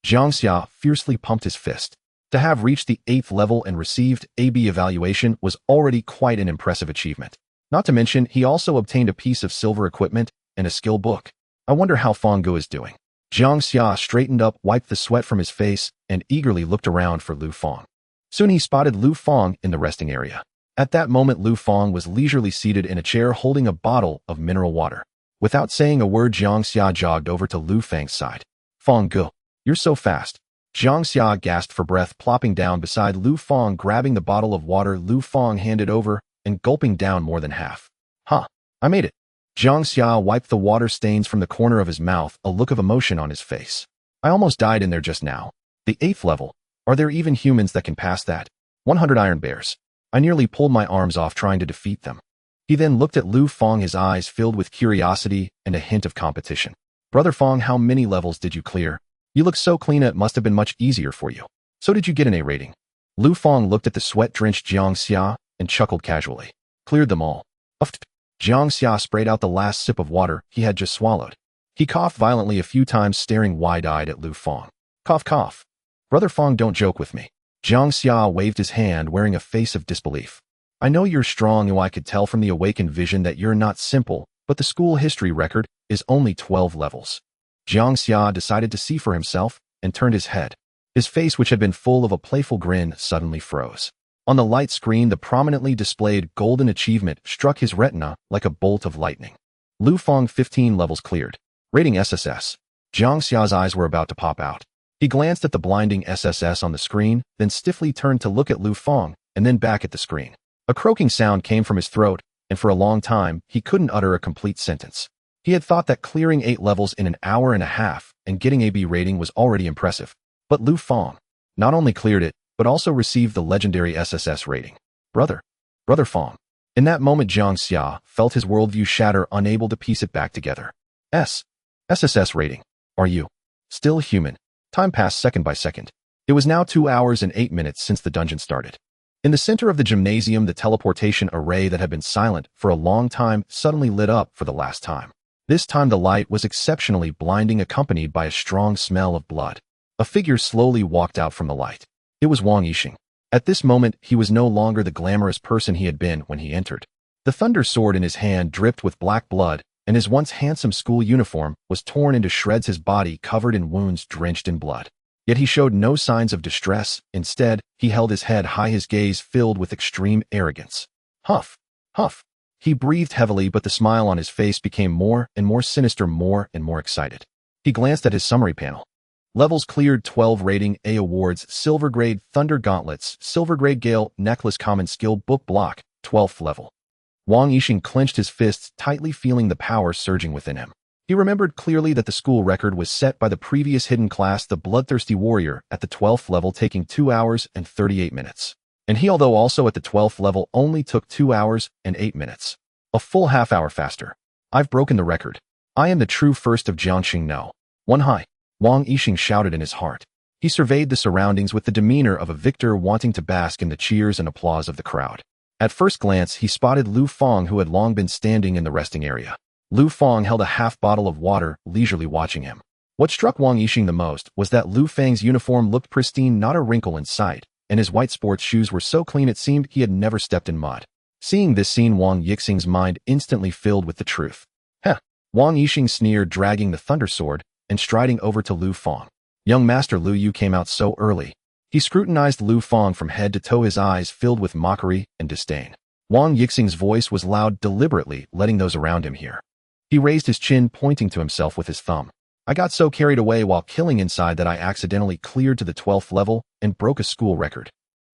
Jiang Xia fiercely pumped his fist. To have reached the 8th level and received AB evaluation was already quite an impressive achievement. Not to mention, he also obtained a piece of silver equipment and a skill book. I wonder how Fang Gu is doing. Jiang Xia straightened up, wiped the sweat from his face, and eagerly looked around for Lu Fang. Soon he spotted Lu Fang in the resting area. At that moment, Lu Fang was leisurely seated in a chair holding a bottle of mineral water. Without saying a word, Jiang Xia jogged over to Lu Fang's side. Fang Gu, you're so fast. Jiang Xia gasped for breath, plopping down beside Lu Fang, grabbing the bottle of water Lu Fang handed over and gulping down more than half. Huh, I made it. Jiang Xia wiped the water stains from the corner of his mouth, a look of emotion on his face. I almost died in there just now. The 8th level. Are there even humans that can pass that? 100 iron bears. I nearly pulled my arms off trying to defeat them. He then looked at Lu Fang, his eyes filled with curiosity and a hint of competition. Brother Fang, how many levels did you clear? You look so clean, it must have been much easier for you. So did you get an A rating? Lu Fang looked at the sweat-drenched Jiang Xia and chuckled casually. Cleared them all. Uffed. Jiang Xia sprayed out the last sip of water he had just swallowed. He coughed violently a few times, staring wide-eyed at Lu Fang. Cough, cough. Brother Fang, don't joke with me. Jiang Xia waved his hand, wearing a face of disbelief. I know you're strong, and I could tell from the awakened vision that you're not simple, but the school history record is only 12 levels. Jiang Xia decided to see for himself and turned his head. His face, which had been full of a playful grin, suddenly froze. On the light screen, the prominently displayed golden achievement struck his retina like a bolt of lightning. Lu Fang, 15 levels cleared. Rating SSS. Jiang Xia's eyes were about to pop out. He glanced at the blinding SSS on the screen, then stiffly turned to look at Lu Fang, and then back at the screen. A croaking sound came from his throat, and for a long time, he couldn't utter a complete sentence. He had thought that clearing 8 levels in an hour and a half and getting a B rating was already impressive. But Lu Fang not only cleared it, but also received the legendary SSS rating. Brother Fang. In that moment, Jiang Xia felt his worldview shatter, unable to piece it back together. SSS rating. Are you still human? Time passed second by second. It was now 2 hours and 8 minutes since the dungeon started. In the center of the gymnasium, the teleportation array that had been silent for a long time suddenly lit up for the last time. This time the light was exceptionally blinding, accompanied by a strong smell of blood. A figure slowly walked out from the light. It was Wang Yixing. At this moment, he was no longer the glamorous person he had been when he entered. The thunder sword in his hand dripped with black blood, and his once handsome school uniform was torn into shreds, his body covered in wounds drenched in blood. Yet he showed no signs of distress. Instead, he held his head high, his gaze filled with extreme arrogance. Huff, huff. He breathed heavily, but the smile on his face became more and more sinister, more and more excited. He glanced at his summary panel. Levels cleared: 12 rating A awards, silver grade thunder gauntlets, silver grade gale necklace, common skill book block, 12th level. Wang Yixing clenched his fists tightly, feeling the power surging within him. He remembered clearly that the school record was set by the previous hidden class, the Bloodthirsty Warrior, at the 12th level, taking 2 hours and 38 minutes. And he, although also at the 12th level, only took 2 hours and 8 minutes. A full half-hour faster. I've broken the record. I am the true first of Jiangxing No. One high. Wang Yixing shouted in his heart. He surveyed the surroundings with the demeanor of a victor wanting to bask in the cheers and applause of the crowd. At first glance, he spotted Lu Fang, who had long been standing in the resting area. Lu Fang held a half bottle of water, leisurely watching him. What struck Wang Yixing the most was that Lu Fang's uniform looked pristine, not a wrinkle in sight, and his white sports shoes were so clean it seemed he had never stepped in mud. Seeing this scene, Wang Yixing's mind instantly filled with the truth. Heh! Wang Yixing sneered, dragging the thunder sword and striding over to Lu Fang. Young Master Lu, you came out so early. He scrutinized Lu Fang from head to toe, his eyes filled with mockery and disdain. Wang Yixing's voice was loud, deliberately letting those around him hear. He raised his chin, pointing to himself with his thumb. I got so carried away while killing inside that I accidentally cleared to the 12th level and broke a school record.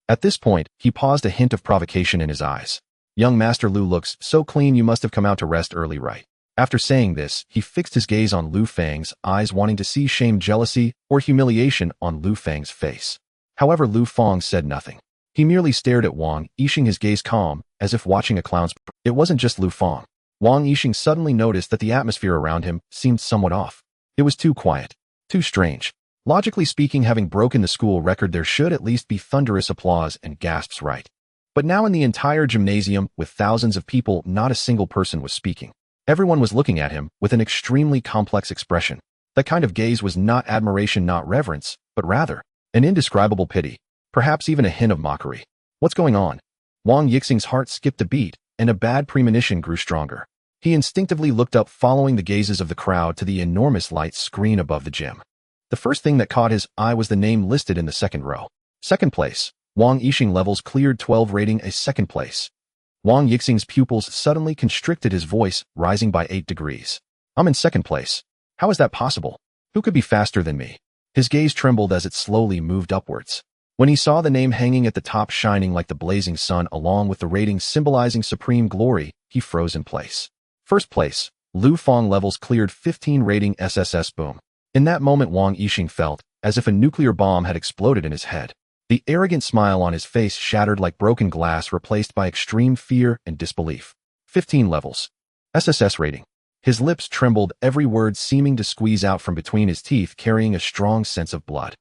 At this point, he paused, a hint of provocation in his eyes. Young Master Lu looks so clean, you must have come out to rest early, right? After saying this, he fixed his gaze on Lu Fang's eyes, wanting to see shame, jealousy, or humiliation on Lu Fang's face. However, Lu Fang said nothing. He merely stared at Wang Yixing, his gaze calm, as if watching a clown's. It wasn't just Lu Fang. Wang Yixing suddenly noticed that the atmosphere around him seemed somewhat off. It was too quiet, too strange. Logically speaking, having broken the school record, there should at least be thunderous applause and gasps, right? But now in the entire gymnasium, with thousands of people, not a single person was speaking. Everyone was looking at him with an extremely complex expression. That kind of gaze was not admiration, not reverence, but rather an indescribable pity, perhaps even a hint of mockery. What's going on? Wang Yixing's heart skipped a beat, and a bad premonition grew stronger. He instinctively looked up, following the gazes of the crowd to the enormous light screen above the gym. The first thing that caught his eye was the name listed in the second row. Second place. Wang Yixing, levels cleared 12 rating A, second place. Wang Yixing's pupils suddenly constricted, his voice rising by 8 degrees. I'm in second place. How is that possible? Who could be faster than me? His gaze trembled as it slowly moved upwards. When he saw the name hanging at the top, shining like the blazing sun, along with the rating symbolizing supreme glory, he froze in place. First place, Lu Fang, levels cleared 15 rating SSS. Boom. In that moment, Wang Yixing felt as if a nuclear bomb had exploded in his head. The arrogant smile on his face shattered like broken glass, replaced by extreme fear and disbelief. 15 levels. SSS rating. His lips trembled, every word seeming to squeeze out from between his teeth, carrying a strong sense of blood.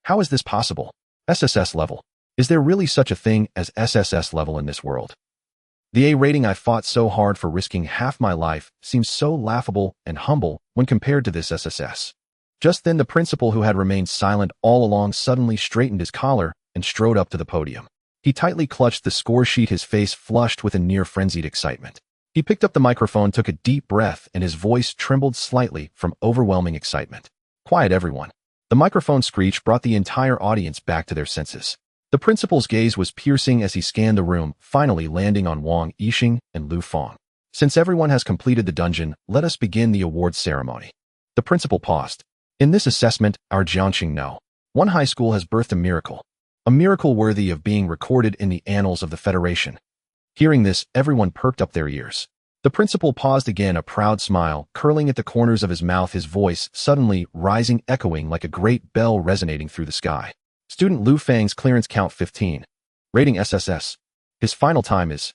How is this possible? SSS level. Is there really such a thing as SSS level in this world? The A rating I fought so hard for, risking half my life, seems so laughable and humble when compared to this SSS. Just then, the principal, who had remained silent all along, suddenly straightened his collar and strode up to the podium. He tightly clutched the score sheet, his face flushed with a near-frenzied excitement. He picked up the microphone, took a deep breath, and his voice trembled slightly from overwhelming excitement. Quiet, everyone. The microphone screech brought the entire audience back to their senses. The principal's gaze was piercing as he scanned the room, finally landing on Wang Yixing and Lu Fang. Since everyone has completed the dungeon, let us begin the awards ceremony. The principal paused. In this assessment, our Jiangxing No. One high school has birthed a miracle worthy of being recorded in the annals of the Federation. Hearing this, everyone perked up their ears. The principal paused again, a proud smile curling at the corners of his mouth, his voice suddenly rising, echoing like a great bell resonating through the sky. Student Lu Fang's clearance count 15. Rating SSS. His final time is.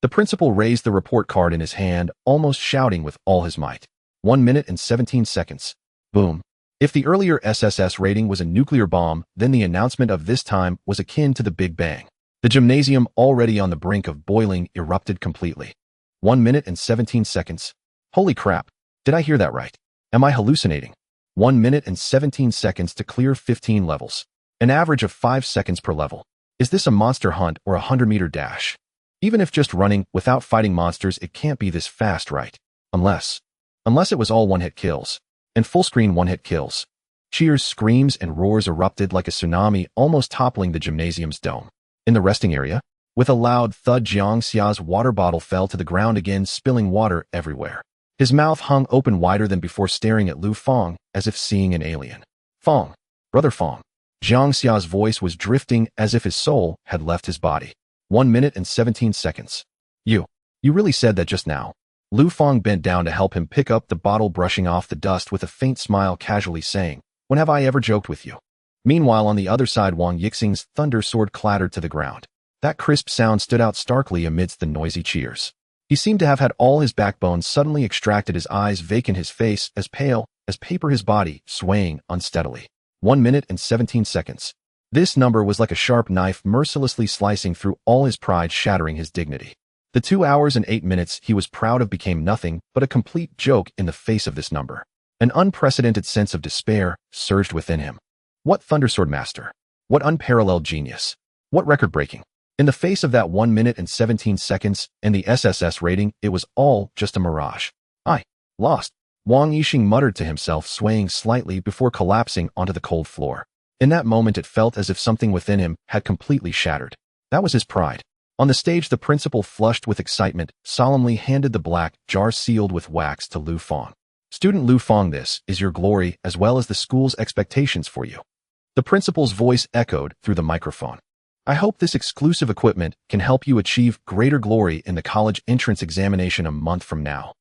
The principal raised the report card in his hand, almost shouting with all his might. 1 minute and 17 seconds. Boom. If the earlier SSS rating was a nuclear bomb, then the announcement of this time was akin to the Big Bang. The gymnasium, already on the brink of boiling, erupted completely. 1 minute and 17 seconds. Holy crap. Did I hear that right? Am I hallucinating? 1 minute and 17 seconds to clear 15 levels. An average of 5 seconds per level. Is this a monster hunt or a 100-meter dash? Even if just running without fighting monsters, it can't be this fast, right? Unless it was all one-hit kills. And full-screen one-hit kills. Cheers, screams, and roars erupted like a tsunami, almost toppling the gymnasium's dome. In the resting area, with a loud thud, Jiang Xia's water bottle fell to the ground again, spilling water everywhere. His mouth hung open wider than before, staring at Lu Fang as if seeing an alien. Fang. Brother Fang. Jiang Xia's voice was drifting as if his soul had left his body. 1 minute and 17 seconds. You really said that just now. Lu Fang bent down to help him pick up the bottle, brushing off the dust with a faint smile, casually saying, "When have I ever joked with you?" Meanwhile, on the other side, Wang Yixing's thunder sword clattered to the ground. That crisp sound stood out starkly amidst the noisy cheers. He seemed to have had all his backbone suddenly extracted, his eyes vacant, his face as pale as paper, his body swaying unsteadily. 1 minute and 17 seconds. This number was like a sharp knife, mercilessly slicing through all his pride, shattering his dignity. The 2 hours and 8 minutes he was proud of became nothing but a complete joke in the face of this number. An unprecedented sense of despair surged within him. What Thundersword master? What unparalleled genius? What record-breaking? In the face of that 1 minute and 17 seconds and the SSS rating, it was all just a mirage. I lost. Wang Yixing muttered to himself, swaying slightly before collapsing onto the cold floor. In that moment, it felt as if something within him had completely shattered. That was his pride. On the stage, the principal, flushed with excitement, solemnly handed the black jar sealed with wax to Lu Fang. "Student Lu Fang, this is your glory as well as the school's expectations for you." The principal's voice echoed through the microphone. "I hope this exclusive equipment can help you achieve greater glory in the college entrance examination a month from now."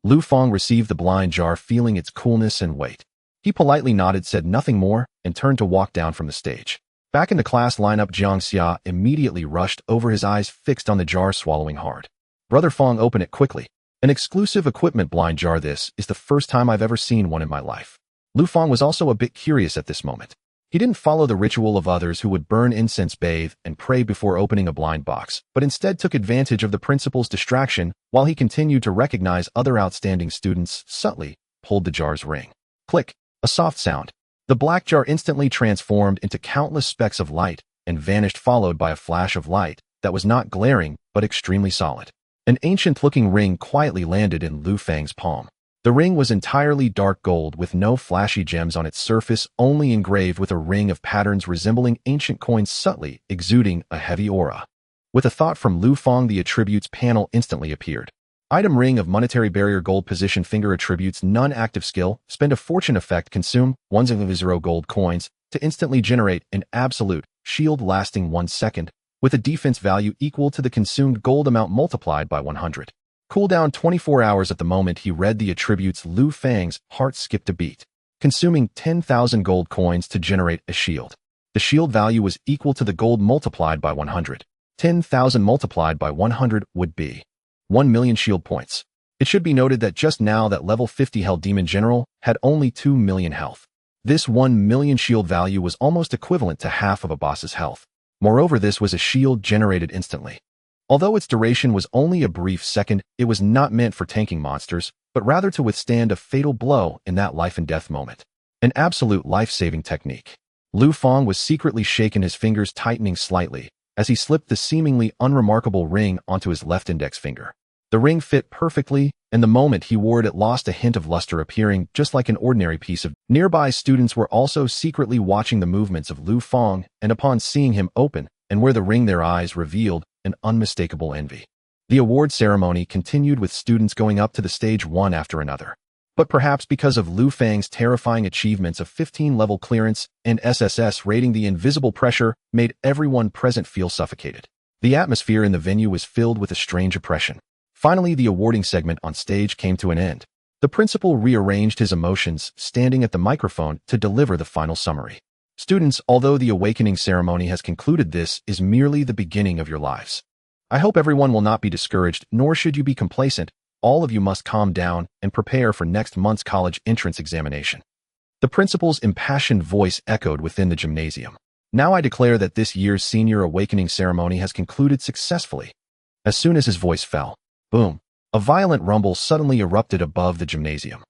Lu Fang received the blind jar, feeling its coolness and weight. He politely nodded, said nothing more, and turned to walk down from the stage. Back in the class lineup, Jiang Xia immediately rushed over, his eyes fixed on the jar, swallowing hard. "Brother Fang, open it quickly. An exclusive equipment blind jar. This is the first time I've ever seen one in my life." Lu Fang was also a bit curious at this moment. He didn't follow the ritual of others who would burn incense, bathe, and pray before opening a blind box, but instead took advantage of the principal's distraction while he continued to recognize other outstanding students, subtly pulled the jar's ring. Click. A soft sound. The black jar instantly transformed into countless specks of light and vanished, followed by a flash of light that was not glaring but extremely solid. An ancient-looking ring quietly landed in Lu Fang's palm. The ring was entirely dark gold with no flashy gems on its surface, only engraved with a ring of patterns resembling ancient coins, subtly exuding a heavy aura. With a thought from Lu Fang, the attributes panel instantly appeared. Item: ring of monetary barrier, gold position, finger attributes, non-active skill, spend a fortune effect, consume 100 gold coins to instantly generate an absolute shield lasting 1 second, with a defense value equal to the consumed gold amount multiplied by 100. Cooldown 24 hours. At the moment he read the attributes, Lu Fang's heart skipped a beat. Consuming 10,000 gold coins to generate a shield. The shield value was equal to the gold multiplied by 100. 10,000 multiplied by 100 would be 1 million shield points. It should be noted that just now that level 50 Hell Demon General had only 2 million health. This 1 million shield value was almost equivalent to half of a boss's health. Moreover, this was a shield generated instantly. Although its duration was only a brief second, it was not meant for tanking monsters, but rather to withstand a fatal blow in that life and death moment. An absolute life-saving technique. Lu Fang was secretly shaken, his fingers tightening slightly, as he slipped the seemingly unremarkable ring onto his left index finger. The ring fit perfectly, and the moment he wore it, it lost a hint of luster, appearing just like an ordinary piece of. Nearby students were also secretly watching the movements of Lu Fang, and upon seeing him open and wear the ring, their eyes revealed an unmistakable envy. The award ceremony continued, with students going up to the stage one after another. But perhaps because of Lu Fang's terrifying achievements of 15-level clearance and SSS rating, the invisible pressure made everyone present feel suffocated. The atmosphere in the venue was filled with a strange oppression. Finally, the awarding segment on stage came to an end. The principal rearranged his emotions, standing at the microphone to deliver the final summary. Students, although the awakening ceremony has concluded, this is merely the beginning of your lives. I hope everyone will not be discouraged, nor should you be complacent. All of you must calm down and prepare for next month's college entrance examination. The principal's impassioned voice echoed within the gymnasium. Now I declare that this year's senior awakening ceremony has concluded successfully. As soon as his voice fell, boom, a violent rumble suddenly erupted above the gymnasium.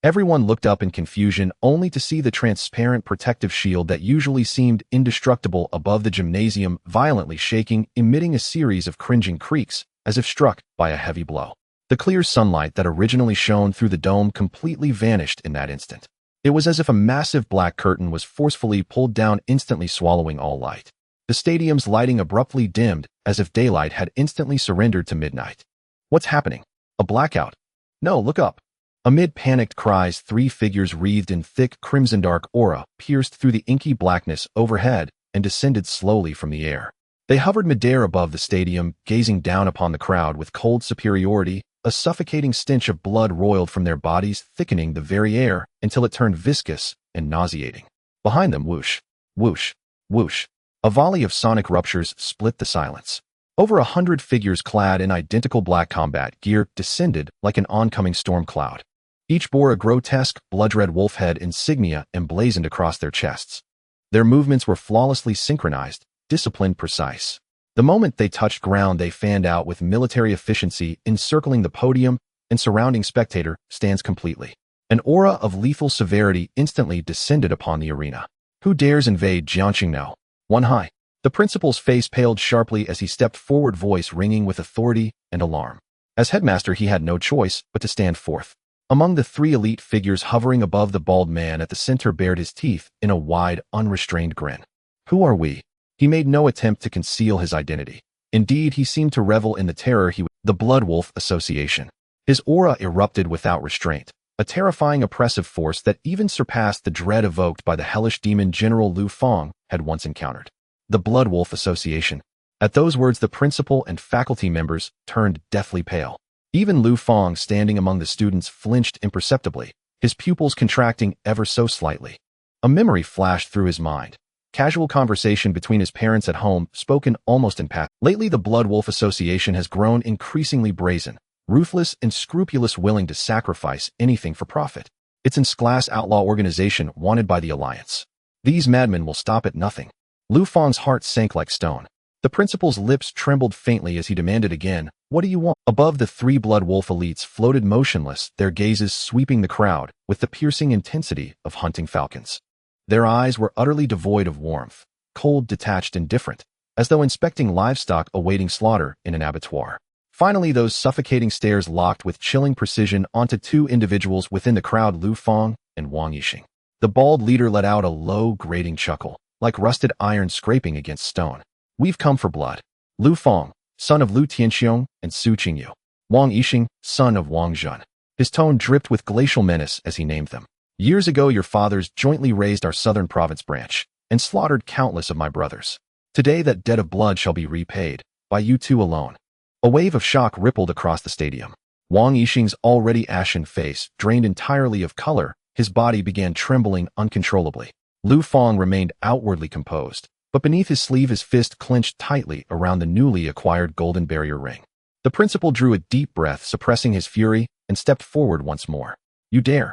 Everyone looked up in confusion only to see the transparent protective shield that usually seemed indestructible above the gymnasium violently shaking, emitting a series of cringing creaks, as if struck by a heavy blow. The clear sunlight that originally shone through the dome completely vanished in that instant. It was as if a massive black curtain was forcefully pulled down, instantly swallowing all light. The stadium's lighting abruptly dimmed, as if daylight had instantly surrendered to midnight. What's happening? A blackout? No, look up. Amid panicked cries, three figures wreathed in thick crimson-dark aura pierced through the inky blackness overhead and descended slowly from the air. They hovered midair above the stadium, gazing down upon the crowd with cold superiority. A suffocating stench of blood roiled from their bodies, thickening the very air until it turned viscous and nauseating. Behind them, whoosh, whoosh, whoosh. A volley of sonic ruptures split the silence. Over 100 figures clad in identical black combat gear descended like an oncoming storm cloud. Each bore a grotesque, blood-red wolf head insignia emblazoned across their chests. Their movements were flawlessly synchronized, disciplined, precise. The moment they touched ground, they fanned out with military efficiency, encircling the podium and surrounding spectator stands completely. An aura of lethal severity instantly descended upon the arena. Who dares invade Jiangqing now? One high. The principal's face paled sharply as he stepped forward, voice ringing with authority and alarm. As headmaster, he had no choice but to stand forth. Among the three elite figures hovering above, the bald man at the center bared his teeth in a wide, unrestrained grin. Who are we? He made no attempt to conceal his identity. Indeed, he seemed to revel in the terror the Blood Wolf Association. His aura erupted without restraint, a terrifying oppressive force that even surpassed the dread evoked by the hellish demon General Lu Fang had once encountered. The Blood Wolf Association. At those words, the principal and faculty members turned deathly pale. Even Lu Fang, standing among the students, flinched imperceptibly, his pupils contracting ever so slightly. A memory flashed through his mind. Casual conversation between his parents at home, spoken almost in passing. Lately, the Blood Wolf Association has grown increasingly brazen, ruthless and scrupulous, willing to sacrifice anything for profit. It's an class outlaw organization wanted by the Alliance. These madmen will stop at nothing. Lu Fang's heart sank like stone. The principal's lips trembled faintly as he demanded again, "What do you want?" Above, the three Blood Wolf elites floated motionless, their gazes sweeping the crowd with the piercing intensity of hunting falcons. Their eyes were utterly devoid of warmth, cold, detached, indifferent, as though inspecting livestock awaiting slaughter in an abattoir. Finally, those suffocating stares locked with chilling precision onto two individuals within the crowd, Lu Fang and Wang Yixing. The bald leader let out a low, grating chuckle, like rusted iron scraping against stone. "We've come for blood. Lu Fang, son of Lu Tianxiong and Su Qingyu. Wang Yixing, son of Wang Zhen." His tone dripped with glacial menace as he named them. "Years ago, your fathers jointly raised our southern province branch and slaughtered countless of my brothers. Today, that debt of blood shall be repaid by you two alone." A wave of shock rippled across the stadium. Wang Yixing's already ashen face drained entirely of color. His body began trembling uncontrollably. Lu Fang remained outwardly composed, but beneath his sleeve his fist clenched tightly around the newly acquired golden barrier ring. The principal drew a deep breath, suppressing his fury, and stepped forward once more. "You dare?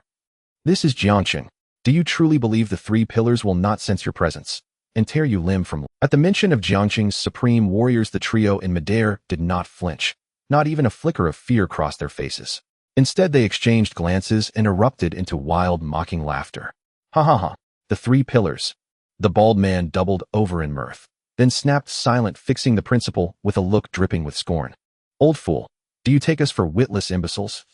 This is Jiangqing. Do you truly believe the three pillars will not sense your presence and tear you limb from limb?" At the mention of Jiangqing's supreme warriors, the trio in midair did not flinch. Not even a flicker of fear crossed their faces. Instead, they exchanged glances and erupted into wild, mocking laughter. "Ha ha ha. The three pillars." The bald man doubled over in mirth, then snapped silent, fixing the principal with a look dripping with scorn. "Old fool, do you take us for witless imbeciles?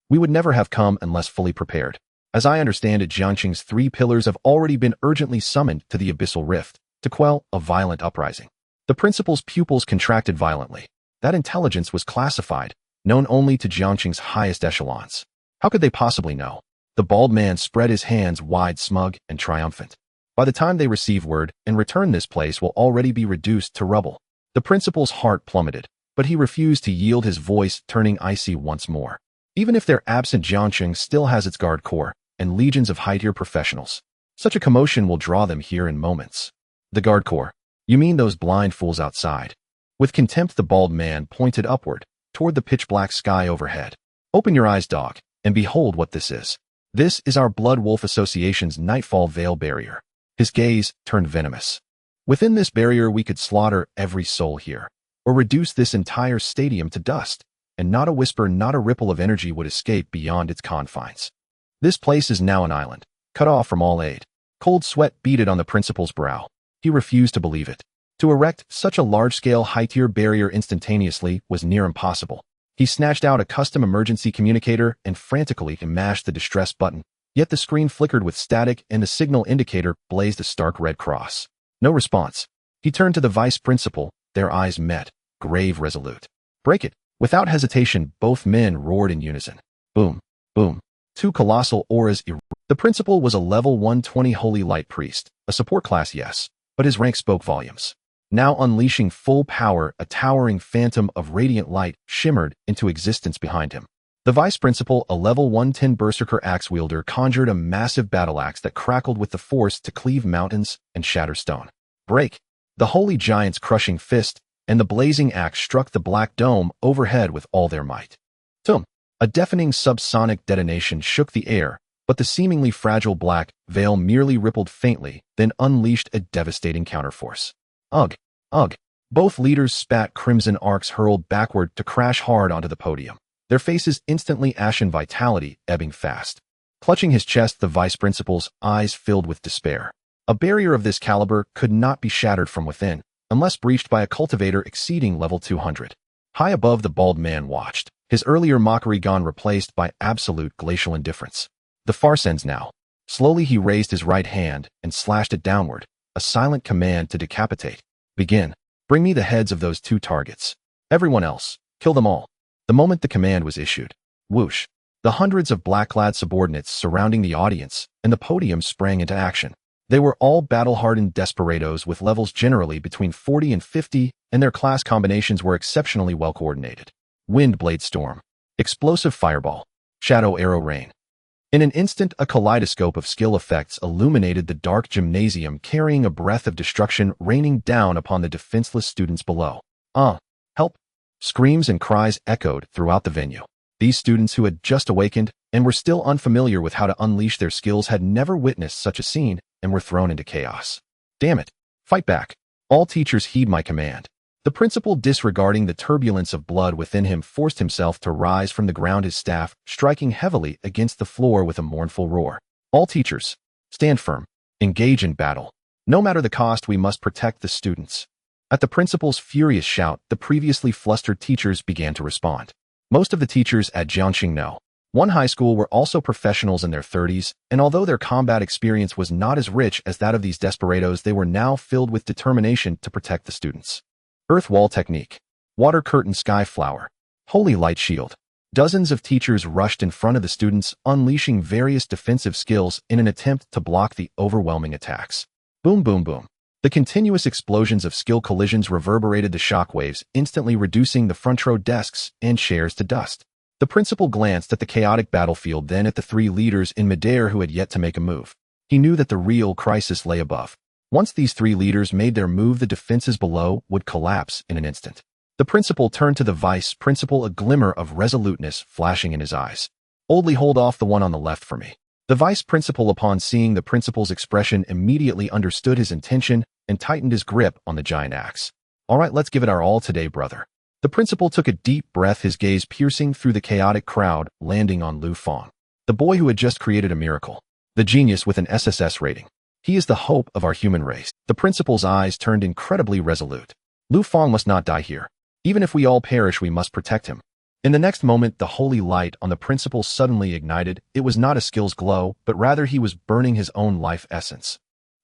We would never have come unless fully prepared. As I understand it, Jiangqing's three pillars have already been urgently summoned to the abyssal rift to quell a violent uprising." The principal's pupils contracted violently. That intelligence was classified, known only to Jiangqing's highest echelons. How could they possibly know? The bald man spread his hands wide, smug and triumphant. "By the time they receive word and return, this place will already be reduced to rubble." The principal's heart plummeted, but he refused to yield, his voice turning icy once more. "Even if they're absent, Jiangqing still has its guard corps and legions of high-tier professionals. Such a commotion will draw them here in moments." "The guard corps? You mean those blind fools outside?" With contempt, the bald man pointed upward, toward the pitch-black sky overhead. "Open your eyes, dog, and behold what this is." This is our Blood Wolf Association's Nightfall Veil barrier. His gaze turned venomous. Within this barrier we could slaughter every soul here, or reduce this entire stadium to dust, and not a whisper, not a ripple of energy would escape beyond its confines. This place is now an island, cut off from all aid. Cold sweat beaded on the principal's brow. He refused to believe it. To erect such a large-scale high-tier barrier instantaneously was near impossible. He snatched out a custom emergency communicator and frantically mashed the distress button. Yet the screen flickered with static and the signal indicator blazed a stark red cross. No response. He turned to the vice principal. Their eyes met, grave, resolute. Break it. Without hesitation, both men roared in unison. Boom, boom. Two colossal auras erupted. The principal was a level 120 holy light priest, a support class, yes, but his rank spoke volumes. Now unleashing full power, a towering phantom of radiant light shimmered into existence behind him. The vice principal, a level 110 berserker axe wielder, conjured a massive battle axe that crackled with the force to cleave mountains and shatter stone. Break! The holy giant's crushing fist and the blazing axe struck the black dome overhead with all their might. Tum! A deafening subsonic detonation shook the air, but the seemingly fragile black veil merely rippled faintly, then unleashed a devastating counterforce. Ugh! Ugh! Both leaders spat crimson arcs hurled backward to crash hard onto the podium, their faces instantly ashen, vitality ebbing fast. Clutching his chest, the vice principal's eyes filled with despair. A barrier of this caliber could not be shattered from within, unless breached by a cultivator exceeding level 200. High above, the bald man watched, his earlier mockery gone, replaced by absolute glacial indifference. The farce ends now. Slowly he raised his right hand and slashed it downward, a silent command to decapitate. Begin. Bring me the heads of those two targets. Everyone else, kill them all. The moment the command was issued, whoosh, the hundreds of black-clad subordinates surrounding the audience and the podium sprang into action. They were all battle-hardened desperados with levels generally between 40 and 50, and their class combinations were exceptionally well-coordinated. Wind blade storm, explosive fireball, shadow arrow rain. In an instant, a kaleidoscope of skill effects illuminated the dark gymnasium, carrying a breath of destruction raining down upon the defenseless students below. Help! Screams and cries echoed throughout the venue. These students who had just awakened and were still unfamiliar with how to unleash their skills had never witnessed such a scene and were thrown into chaos. Damn it! Fight back! All teachers heed my command. The principal, disregarding the turbulence of blood within him, forced himself to rise from the ground, his staff striking heavily against the floor with a mournful roar. All teachers, stand firm. Engage in battle. No matter the cost, we must protect the students. At the principal's furious shout, the previously flustered teachers began to respond. Most of the teachers at Jiangxing one high school were also professionals in their 30s, and although their combat experience was not as rich as that of these desperados, they were now filled with determination to protect the students. Earth wall technique, water curtain, sky flower, holy light shield. Dozens of teachers rushed in front of the students, unleashing various defensive skills in an attempt to block the overwhelming attacks. Boom, boom, boom. The continuous explosions of skill collisions reverberated the shockwaves, instantly reducing the front row desks and chairs to dust. The principal glanced at the chaotic battlefield, then at the three leaders in midair who had yet to make a move. He knew that the real crisis lay above. Once these three leaders made their move, the defenses below would collapse in an instant. The principal turned to the vice principal, a glimmer of resoluteness flashing in his eyes. Oldly, hold off the one on the left for me. The vice principal, upon seeing the principal's expression, immediately understood his intention and tightened his grip on the giant axe. All right, let's give it our all today, brother. The principal took a deep breath, his gaze piercing through the chaotic crowd, landing on Lu Fang, the boy who had just created a miracle, the genius with an SSS rating. He is the hope of our human race. The principal's eyes turned incredibly resolute. Lu Fang must not die here. Even if we all perish, we must protect him. In the next moment, the holy light on the principal suddenly ignited. It was not a skill's glow, but rather he was burning his own life essence.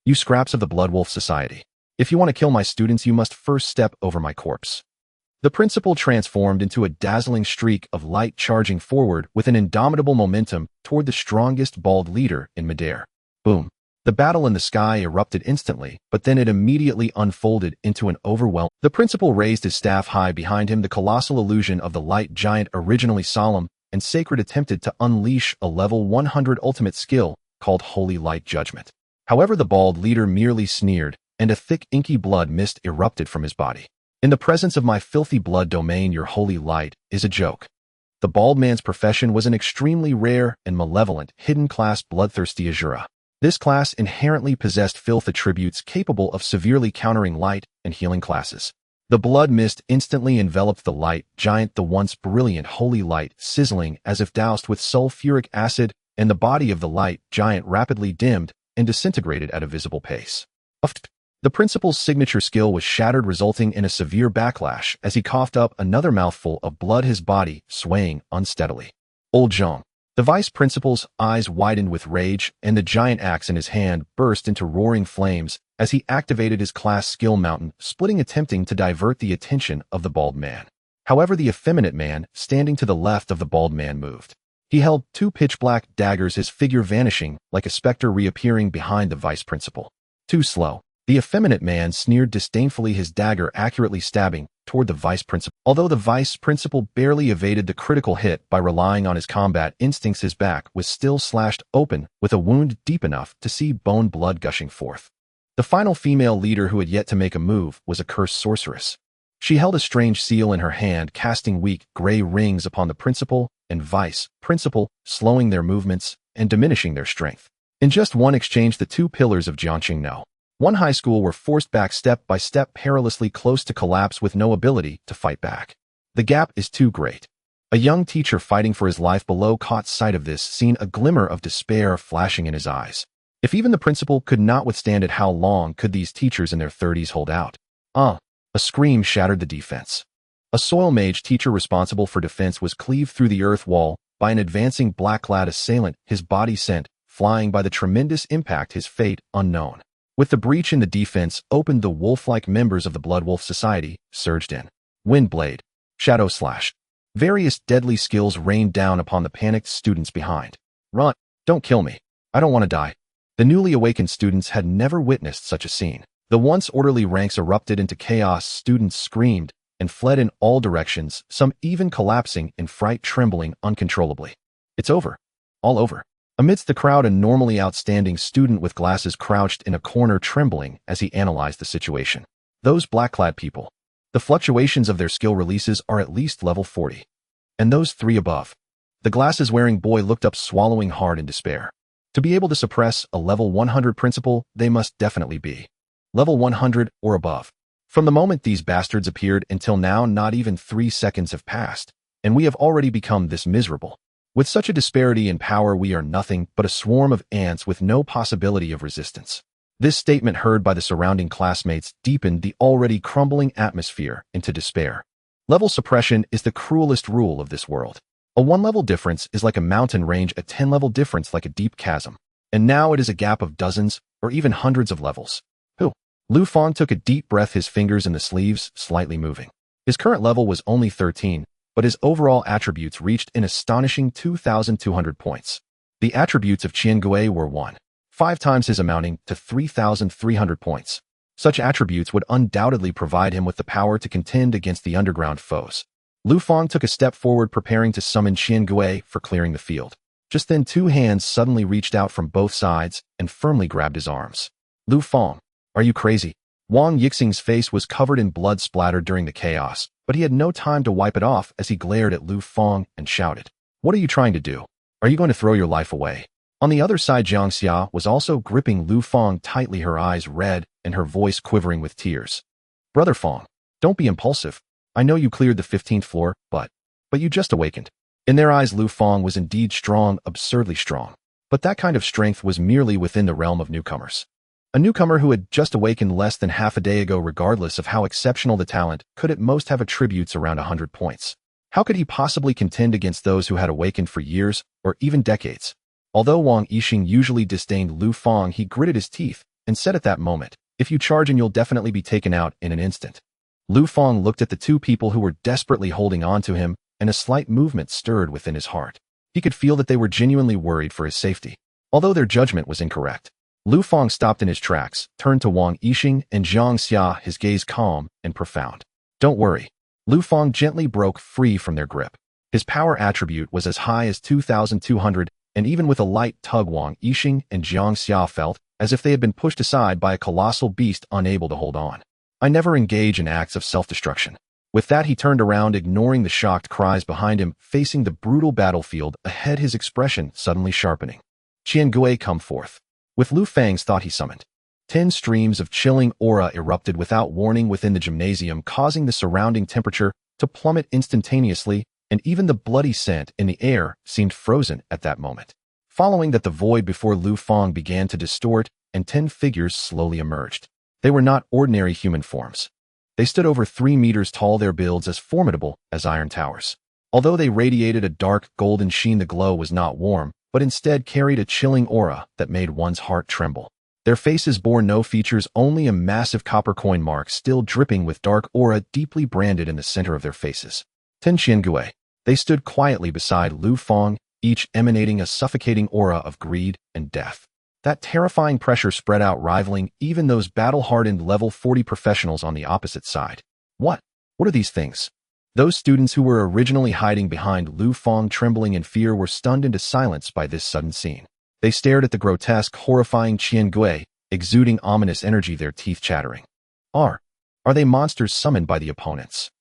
You scraps of the Blood Wolf Society. If you want to kill my students, you must first step over my corpse. The principal transformed into a dazzling streak of light, charging forward with an indomitable momentum toward the strongest bald leader in midair. Boom. The battle in the sky erupted instantly, but then it immediately unfolded into an overwhelm. The principal raised his staff high behind him. The colossal illusion of the light giant, originally solemn and sacred, attempted to unleash a level 100 ultimate skill called Holy Light Judgment. However, the bald leader merely sneered, and a thick inky blood mist erupted from his body. In the presence of my filthy blood domain, your holy light is a joke. the bald man's profession was an extremely rare and malevolent hidden class bloodthirsty Azura. This class inherently possessed filth attributes capable of severely countering light and healing classes. The blood mist instantly enveloped the light giant, the once brilliant holy light sizzling as if doused with sulfuric acid, and the body of the light giant rapidly dimmed and disintegrated at a visible pace. The principal's signature skill was shattered, resulting in a severe backlash as he coughed up another mouthful of blood, his body swaying unsteadily. Old Zhang. The vice principal's eyes widened with rage, and the giant axe in his hand burst into roaring flames as he activated his class skill mountain, splitting, attempting to divert the attention of the bald man. However, the effeminate man standing to the left of the bald man moved. He held two pitch-black daggers, his figure vanishing like a specter, reappearing behind the vice principal. Too slow. The effeminate man sneered disdainfully, his dagger accurately stabbing toward the vice principal. Although the vice principal barely evaded the critical hit by relying on his combat instincts, his back was still slashed open with a wound deep enough to see bone blood gushing forth. The final female leader who had yet to make a move was a cursed sorceress. She held a strange seal in her hand, casting weak gray rings upon the principal and vice principal, slowing their movements and diminishing their strength. In just one exchange, the two pillars of Jiangqing one high school were forced back step by step, perilously close to collapse with no ability to fight back. The gap is too great. A young teacher fighting for his life below caught sight of this, seen a glimmer of despair flashing in his eyes. If even the principal could not withstand it, how long could these teachers in their 30s hold out? A scream shattered the defense. A soil mage teacher responsible for defense was cleaved through the earth wall by an advancing black-clad assailant, his body sent flying by the tremendous impact, his fate unknown. With the breach in the defense opened, the wolf-like members of the Blood Wolf Society surged in. Wind Blade, Shadow Slash. Various deadly skills rained down upon the panicked students behind. Run! Don't kill me. I don't want to die. The newly awakened students had never witnessed such a scene. The once orderly ranks erupted into chaos. Students screamed and fled in all directions, some even collapsing in fright, trembling uncontrollably. It's over. All over. Amidst the crowd, a normally outstanding student with glasses crouched in a corner, trembling as he analyzed the situation. Those black-clad people. The fluctuations of their skill releases are at least level 40. And those three above. The glasses-wearing boy looked up, swallowing hard in despair. To be able to suppress a level 100 principal, they must definitely be level 100 or above. From the moment these bastards appeared until now, not even 3 seconds have passed, and we have already become this miserable. With such a disparity in power, we are nothing but a swarm of ants with no possibility of resistance. This statement, heard by the surrounding classmates, deepened the already crumbling atmosphere into despair. Level suppression is the cruelest rule of this world. A 1-level difference is like a mountain range, a 10-level difference like a deep chasm. And now it is a gap of dozens or even hundreds of levels. Lu Fang took a deep breath, his fingers in the sleeves slightly moving. His current level was only 13, but his overall attributes reached an astonishing 2,200 points. The attributes of Qiangui were 5 times his, amounting to 3,300 points. Such attributes would undoubtedly provide him with the power to contend against the underground foes. Lu Fang took a step forward, preparing to summon Qiangui for clearing the field. Just then, 2 hands suddenly reached out from both sides and firmly grabbed his arms. Lu Fang, are you crazy? Wang Yixing's face was covered in blood splattered during the chaos, but he had no time to wipe it off as he glared at Lu Fang and shouted, "What are you trying to do? Are you going to throw your life away?" On the other side, Jiang Xia was also gripping Lu Fang tightly, her eyes red and her voice quivering with tears. "Brother Fang, don't be impulsive. I know you cleared the 15th floor, but you just awakened." In their eyes, Lu Fang was indeed strong, absurdly strong. But that kind of strength was merely within the realm of newcomers. A newcomer who had just awakened less than half a day ago, regardless of how exceptional the talent, could at most have attributes around 100 points. How could he possibly contend against those who had awakened for years or even decades? Although Wang Yixing usually disdained Lu Fang, he gritted his teeth and said at that moment, "If you charge, and you'll definitely be taken out in an instant." Lu Fang looked at the 2 people who were desperately holding on to him, and a slight movement stirred within his heart. He could feel that they were genuinely worried for his safety. Although their judgment was incorrect. Lu Fang stopped in his tracks, turned to Wang Yixing and Jiang Xia, his gaze calm and profound. "Don't worry." Lu Fang gently broke free from their grip. His power attribute was as high as 2,200, and even with a light tug, Wang Yixing and Jiang Xia felt as if they had been pushed aside by a colossal beast unable to hold on. "I never engage in acts of self-destruction." With that, he turned around, ignoring the shocked cries behind him, facing the brutal battlefield ahead, his expression suddenly sharpening. Qiangui, come forth. With Lu Fang's thought, he summoned. 10 streams of chilling aura erupted without warning within the gymnasium, causing the surrounding temperature to plummet instantaneously, and even the bloody scent in the air seemed frozen at that moment. Following that, the void before Lu Fang began to distort, and 10 figures slowly emerged. They were not ordinary human forms. They stood over 3 meters tall, their builds as formidable as iron towers. Although they radiated a dark golden sheen, the glow was not warm, but instead carried a chilling aura that made one's heart tremble. Their faces bore no features, only a massive copper coin mark still dripping with dark aura deeply branded in the center of their faces. 10 Qiangui. They stood quietly beside Lu Fang, each emanating a suffocating aura of greed and death. That terrifying pressure spread out, rivaling even those battle-hardened level 40 professionals on the opposite side. What are these things? Those students who were originally hiding behind Lu Fang, trembling in fear, were stunned into silence by this sudden scene. They stared at the grotesque, horrifying Qiangui, exuding ominous energy, their teeth chattering. Are they monsters summoned by the opponents?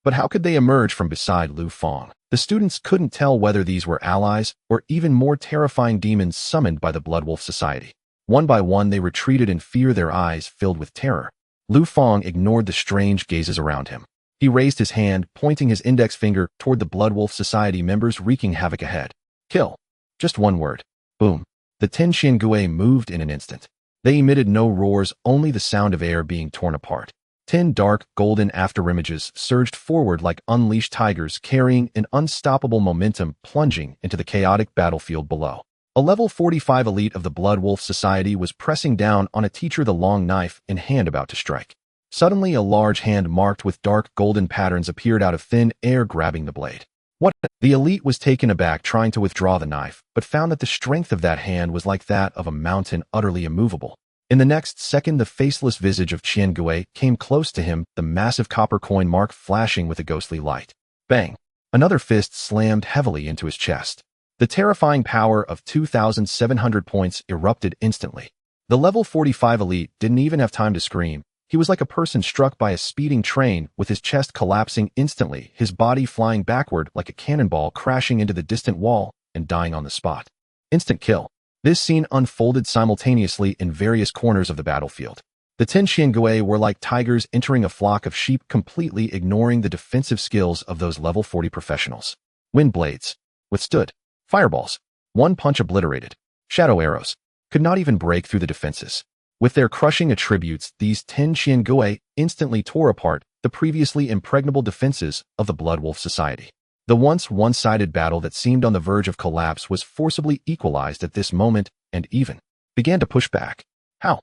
But how could they emerge from beside Lu Fang? The students couldn't tell whether these were allies or even more terrifying demons summoned by the Bloodwolf Society. One by one, they retreated in fear, their eyes filled with terror. Lu Fang ignored the strange gazes around him. He raised his hand, pointing his index finger toward the Bloodwolf Society members wreaking havoc ahead. Kill. Just one word. Boom. The 10 Qiangui moved in an instant. They emitted no roars, only the sound of air being torn apart. 10 dark, golden afterimages surged forward like unleashed tigers, carrying an unstoppable momentum, plunging into the chaotic battlefield below. A level 45 elite of the Bloodwolf Society was pressing down on a teacher, the long knife in hand, about to strike. Suddenly, a large hand marked with dark golden patterns appeared out of thin air, grabbing the blade. What? The elite was taken aback, trying to withdraw the knife, but found that the strength of that hand was like that of a mountain, utterly immovable. In the next second, the faceless visage of Qiangui came close to him, the massive copper coin mark flashing with a ghostly light. Bang! Another fist slammed heavily into his chest. The terrifying power of 2,700 points erupted instantly. The level 45 elite didn't even have time to scream. He was like a person struck by a speeding train, with his chest collapsing instantly, his body flying backward like a cannonball, crashing into the distant wall and dying on the spot. Instant kill. This scene unfolded simultaneously in various corners of the battlefield. The 10 Qiangui were like tigers entering a flock of sheep, completely ignoring the defensive skills of those level 40 professionals. Wind blades withstood. Fireballs, one punch obliterated. Shadow arrows could not even break through the defenses. With their crushing attributes, these 10 Qiangui instantly tore apart the previously impregnable defenses of the Bloodwolf Society. The once one-sided battle that seemed on the verge of collapse was forcibly equalized at this moment, and even began to push back. How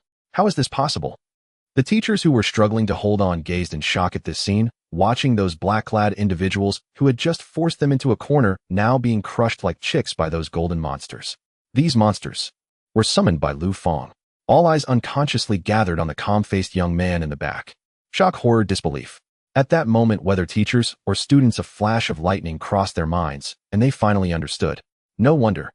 is this possible? The teachers who were struggling to hold on gazed in shock at this scene, watching those black-clad individuals who had just forced them into a corner now being crushed like chicks by those golden monsters. These monsters were summoned by Lu Fang. All eyes unconsciously gathered on the calm-faced young man in the back. Shock, horror, disbelief. At that moment, whether teachers or students, a flash of lightning crossed their minds, and they finally understood. No wonder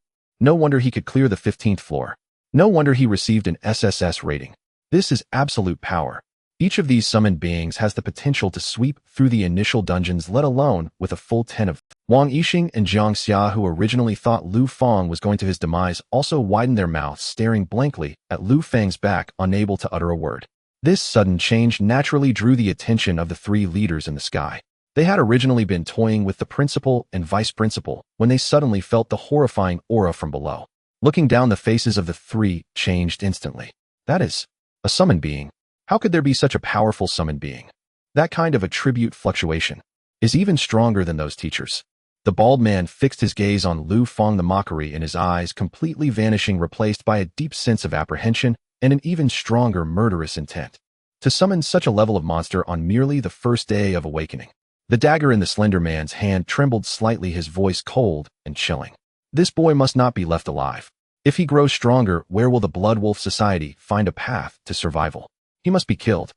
he could clear the 15th floor. No wonder he received an SSS rating. This is absolute power. Each of these summoned beings has the potential to sweep through the initial dungeons, let alone with a full 10 of. Wang Yixing and Jiang Xia, who originally thought Lu Fang was going to his demise, also widened their mouths, staring blankly at Lu Fang's back, unable to utter a word. This sudden change naturally drew the attention of the 3 leaders in the sky. They had originally been toying with the principal and vice principal when they suddenly felt the horrifying aura from below. Looking down, the faces of the 3 changed instantly. That is a summoned being. How could there be such a powerful summoned being? That kind of attribute fluctuation is even stronger than those teachers. The bald man fixed his gaze on Lu Fang, the mockery in his eyes completely vanishing, replaced by a deep sense of apprehension and an even stronger murderous intent. To summon such a level of monster on merely the first day of awakening. The dagger in the slender man's hand trembled slightly, his voice cold and chilling. This boy must not be left alive. If he grows stronger, where will the Bloodwolf Society find a path to survival? He must be killed.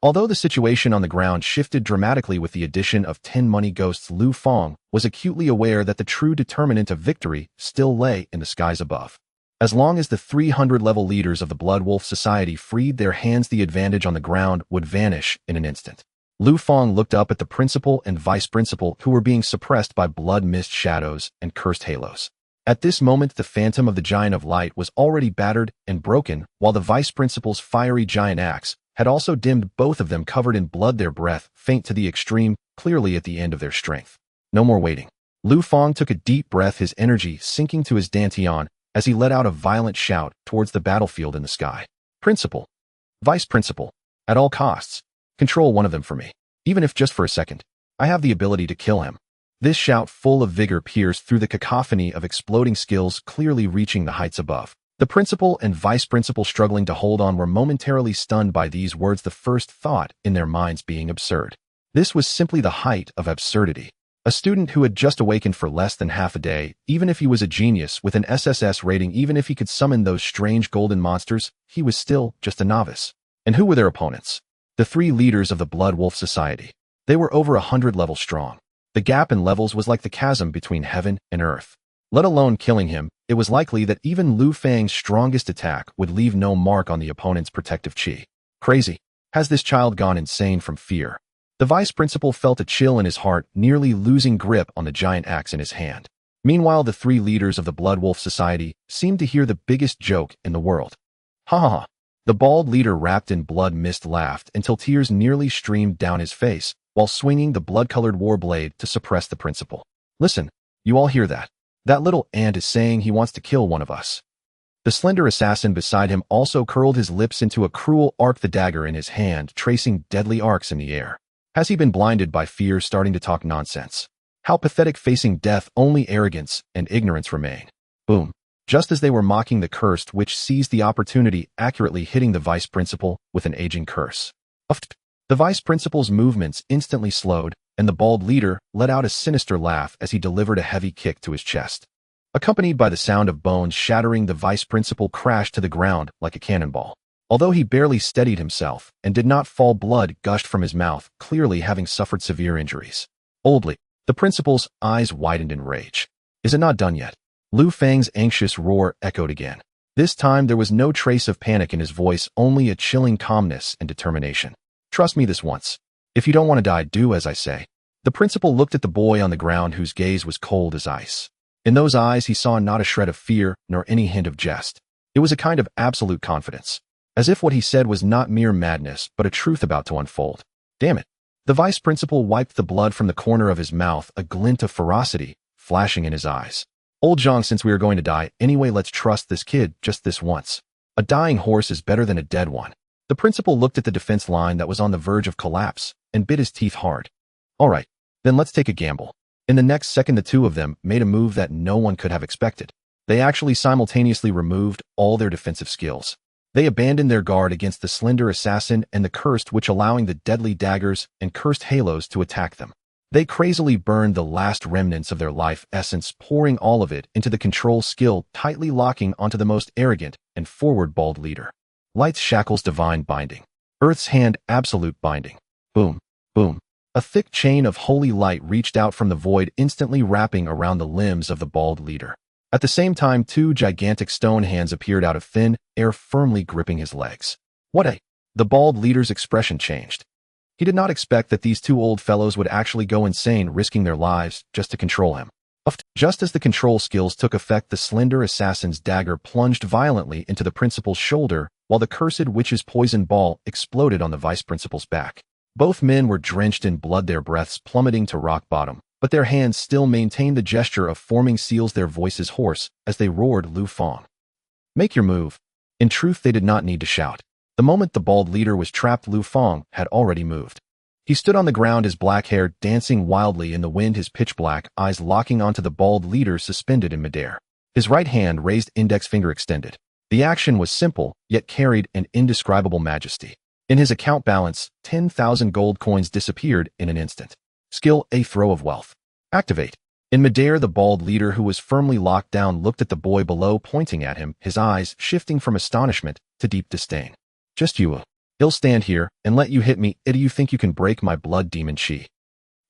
Although the situation on the ground shifted dramatically with the addition of 10 money ghosts, Lu Fang was acutely aware that the true determinant of victory still lay in the skies above. As long as the 300-level leaders of the Bloodwolf Society freed their hands, the advantage on the ground would vanish in an instant. Lu Fang looked up at the principal and vice principal who were being suppressed by blood mist shadows and cursed halos. At this moment, the phantom of the giant of light was already battered and broken, while the vice principal's fiery giant axe had also dimmed, both of them covered in blood, their breath faint to the extreme, clearly at the end of their strength. No more waiting. Lu Fang took a deep breath, his energy sinking to his dantian as he let out a violent shout towards the battlefield in the sky. Principal, vice principal, at all costs, control one of them for me, even if just for a second. I have the ability to kill him. This shout, full of vigor, pierced through the cacophony of exploding skills, clearly reaching the heights above. The principal and vice principal, struggling to hold on, were momentarily stunned by these words, the first thought in their minds being absurd. This was simply the height of absurdity. A student who had just awakened for less than half a day, even if he was a genius with an SSS rating, even if he could summon those strange golden monsters, he was still just a novice. And who were their opponents? The 3 leaders of the Blood Wolf Society. They were over 100 levels strong. The gap in levels was like the chasm between heaven and earth. Let alone killing him, it was likely that even Lu Fang's strongest attack would leave no mark on the opponent's protective chi. Crazy. Has this child gone insane from fear? The vice principal felt a chill in his heart, nearly losing grip on the giant axe in his hand. Meanwhile, the 3 leaders of the Blood Wolf Society seemed to hear the biggest joke in the world. Ha ha ha. The bald leader, wrapped in blood mist, laughed until tears nearly streamed down his face, while swinging the blood-colored war blade to suppress the principal. Listen, you all hear that? That little ant is saying he wants to kill one of us. The slender assassin beside him also curled his lips into a cruel arc, the dagger in his hand tracing deadly arcs in the air. Has he been blinded by fear, starting to talk nonsense? How pathetic, facing death, only arrogance and ignorance remain. Boom. Just as they were mocking, the cursed witch seized the opportunity, accurately hitting the vice principal with an aging curse. The vice principal's movements instantly slowed, and the bald leader let out a sinister laugh as he delivered a heavy kick to his chest. Accompanied by the sound of bones shattering, the vice principal crashed to the ground like a cannonball. Although he barely steadied himself and did not fall, blood gushed from his mouth, clearly having suffered severe injuries. Oldly, the principal's eyes widened in rage. Is it not done yet? Lu Fang's anxious roar echoed again. This time there was no trace of panic in his voice, only a chilling calmness and determination. Trust me this once. If you don't want to die, do as I say. The principal looked at the boy on the ground, whose gaze was cold as ice. In those eyes he saw not a shred of fear nor any hint of jest. It was a kind of absolute confidence, as if what he said was not mere madness but a truth about to unfold. Damn it. The vice principal wiped the blood from the corner of his mouth, a glint of ferocity flashing in his eyes. Old Zhang, since we are going to die anyway, let's trust this kid just this once. A dying horse is better than a dead one. The principal looked at the defense line that was on the verge of collapse and bit his teeth hard. All right, then let's take a gamble. In the next second, the 2 of them made a move that no one could have expected. They actually simultaneously removed all their defensive skills. They abandoned their guard against the slender assassin and the cursed witch, allowing the deadly daggers and cursed halos to attack them. They crazily burned the last remnants of their life essence, pouring all of it into the control skill, tightly locking onto the most arrogant and forward bald leader. Light's shackles, divine binding. Earth's hand, absolute binding. Boom, boom. A thick chain of holy light reached out from the void, instantly wrapping around the limbs of the bald leader. At the same time, 2 gigantic stone hands appeared out of thin air, firmly gripping his legs. What a... The bald leader's expression changed. He did not expect that these 2 old fellows would actually go insane, risking their lives just to control him. Just as the control skills took effect, the slender assassin's dagger plunged violently into the principal's shoulder, while the cursed witch's poison ball exploded on the vice principal's back. Both men were drenched in blood, their breaths plummeting to rock bottom, but their hands still maintained the gesture of forming seals, their voices hoarse as they roared, Lu Fang, make your move. In truth, they did not need to shout. The moment the bald leader was trapped, Lu Fang had already moved. He stood on the ground, his black hair dancing wildly in the wind, his pitch-black eyes locking onto the bald leader suspended in midair. His right hand raised, index finger extended. The action was simple, yet carried an indescribable majesty. In his account balance, 10,000 gold coins disappeared in an instant. Skill, a throw of wealth. Activate. In midair, the bald leader, who was firmly locked down, looked at the boy below, pointing at him, his eyes shifting from astonishment to deep disdain. Just you. He'll stand here and let you hit me. Do you think you can break my blood demon chi?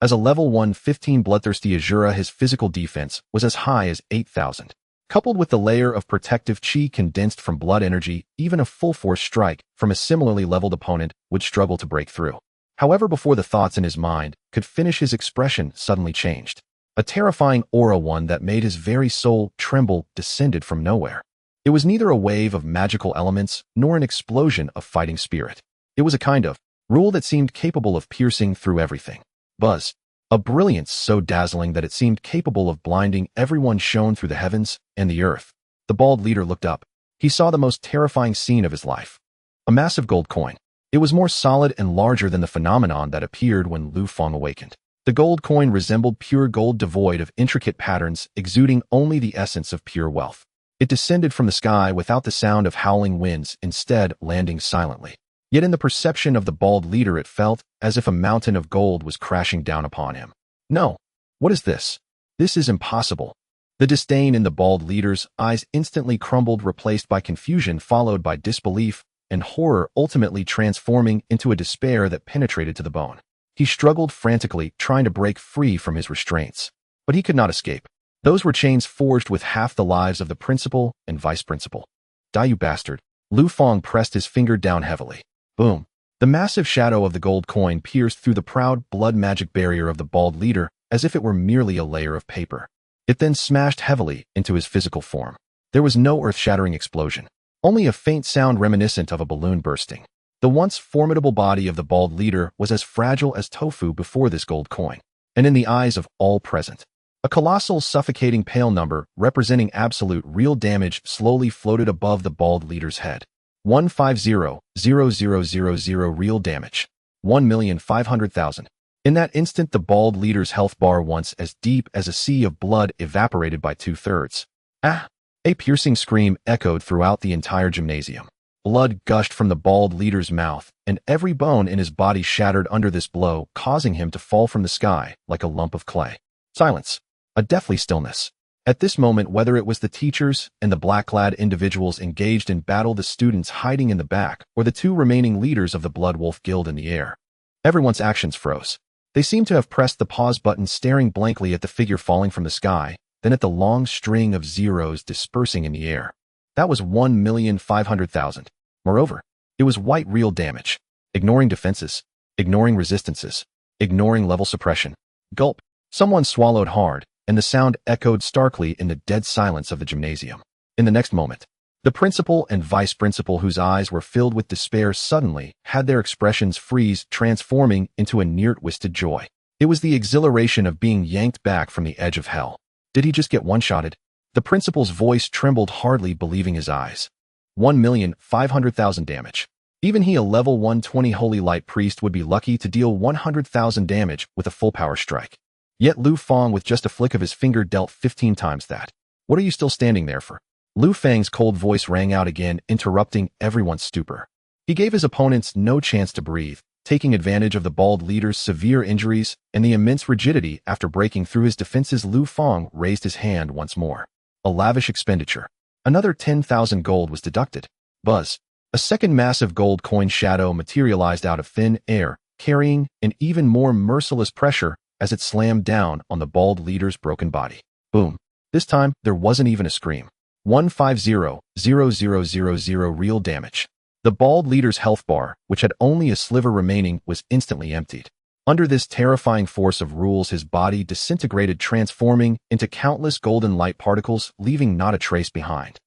As a level 115 bloodthirsty Azura, his physical defense was as high as 8,000. Coupled with the layer of protective chi condensed from blood energy, even a full-force strike from a similarly leveled opponent would struggle to break through. However, before the thoughts in his mind could finish, his expression suddenly changed. A terrifying aura, one that made his very soul tremble, descended from nowhere. It was neither a wave of magical elements nor an explosion of fighting spirit. It was a kind of rule that seemed capable of piercing through everything. Buzz. A brilliance so dazzling that it seemed capable of blinding everyone shone through the heavens and the earth. The bald leader looked up. He saw the most terrifying scene of his life. A massive gold coin. It was more solid and larger than the phenomenon that appeared when Lu Fang awakened. The gold coin resembled pure gold, devoid of intricate patterns, exuding only the essence of pure wealth. It descended from the sky without the sound of howling winds, instead landing silently. Yet in the perception of the bald leader, it felt as if a mountain of gold was crashing down upon him. No. What is this? This is impossible. The disdain in the bald leader's eyes instantly crumbled, replaced by confusion, followed by disbelief and horror, ultimately transforming into a despair that penetrated to the bone. He struggled frantically, trying to break free from his restraints. But he could not escape. Those were chains forged with half the lives of the principal and vice principal. Die, you bastard. Lu Fang pressed his finger down heavily. Boom. The massive shadow of the gold coin pierced through the proud blood magic barrier of the bald leader as if it were merely a layer of paper. It then smashed heavily into his physical form. There was no earth-shattering explosion, only a faint sound reminiscent of a balloon bursting. The once formidable body of the bald leader was as fragile as tofu before this gold coin, and in the eyes of all present, a colossal, suffocating pale number representing absolute real damage slowly floated above the bald leader's head. 150,000 real damage. 1,500,000. In that instant, the bald leader's health bar, once as deep as a sea of blood, evaporated by 2/3. Ah! A piercing scream echoed throughout the entire gymnasium. Blood gushed from the bald leader's mouth, and every bone in his body shattered under this blow, causing him to fall from the sky like a lump of clay. Silence. A deathly stillness. At this moment, whether it was the teachers and the black-clad individuals engaged in battle, the students hiding in the back, or the two remaining leaders of the Blood Wolf Guild in the air, everyone's actions froze. They seemed to have pressed the pause button, staring blankly at the figure falling from the sky, then at the long string of zeros dispersing in the air. That was 1,500,000. Moreover, it was white real damage. Ignoring defenses, ignoring resistances, ignoring level suppression. Gulp. Someone swallowed hard, and the sound echoed starkly in the dead silence of the gymnasium. In the next moment, the principal and vice principal, whose eyes were filled with despair, suddenly had their expressions freeze, transforming into a near-twisted joy. It was the exhilaration of being yanked back from the edge of hell. Did he just get one-shotted? The principal's voice trembled, hardly believing his eyes. 1,500,000 damage. Even he, a level 120 holy light priest, would be lucky to deal 100,000 damage with a full power strike. Yet Lu Fang, with just a flick of his finger, dealt 15 times that. What are you still standing there for? Lu Fang's cold voice rang out again, interrupting everyone's stupor. He gave his opponents no chance to breathe, taking advantage of the bald leader's severe injuries and the immense rigidity. After breaking through his defenses, Lu Fang raised his hand once more. A lavish expenditure. Another 10,000 gold was deducted. Buzz. A second massive gold coin shadow materialized out of thin air, carrying an even more merciless pressure as it slammed down on the bald leader's broken body. Boom. This time, there wasn't even a scream. 150,000 real damage. The bald leader's health bar, which had only a sliver remaining, was instantly emptied. Under this terrifying force of rules, his body disintegrated, transforming into countless golden light particles, leaving not a trace behind.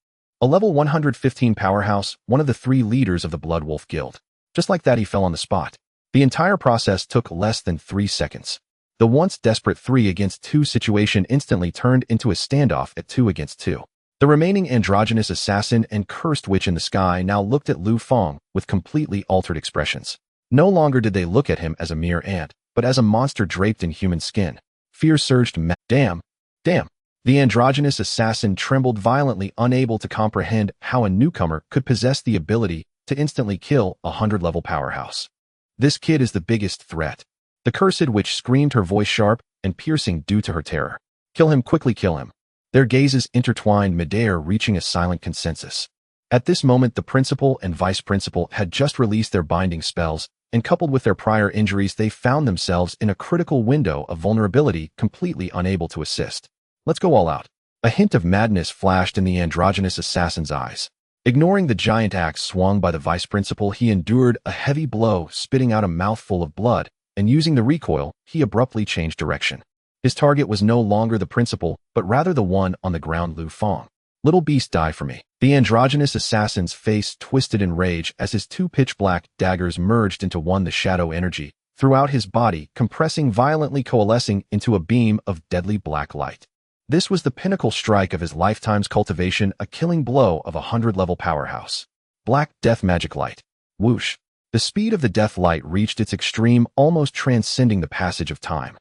A level 115 powerhouse, one of the 3 leaders of the Blood Wolf Guild. Just like that, he fell on the spot. The entire process took less than 3 seconds. The once desperate 3 against 2 situation instantly turned into a standoff at 2 against 2. The remaining androgynous assassin and cursed witch in the sky now looked at Lu Fang with completely altered expressions. No longer did they look at him as a mere ant, but as a monster draped in human skin. Fear surged. Damn. The androgynous assassin trembled violently, unable to comprehend how a newcomer could possess the ability to instantly kill a 100-level powerhouse. This kid is the biggest threat. The cursed witch screamed, her voice sharp and piercing due to her terror. Kill him, quickly kill him. Their gazes intertwined midair, reaching a silent consensus. At this moment, the principal and vice principal had just released their binding spells, and coupled with their prior injuries, they found themselves in a critical window of vulnerability, completely unable to assist. Let's go all out. A hint of madness flashed in the androgynous assassin's eyes. Ignoring the giant axe swung by the vice principal, he endured a heavy blow, spitting out a mouthful of blood, and using the recoil, he abruptly changed direction. His target was no longer the principal, but rather the one on the ground, Lu Fang. "Little beast, die for me." The androgynous assassin's face twisted in rage as his two pitch-black daggers merged into one, the shadow energy throughout his body, compressing violently, coalescing into a beam of deadly black light. This was the pinnacle strike of his lifetime's cultivation, a killing blow of a 100-level powerhouse. Black death magic light. Whoosh. The speed of the death light reached its extreme, almost transcending the passage of time.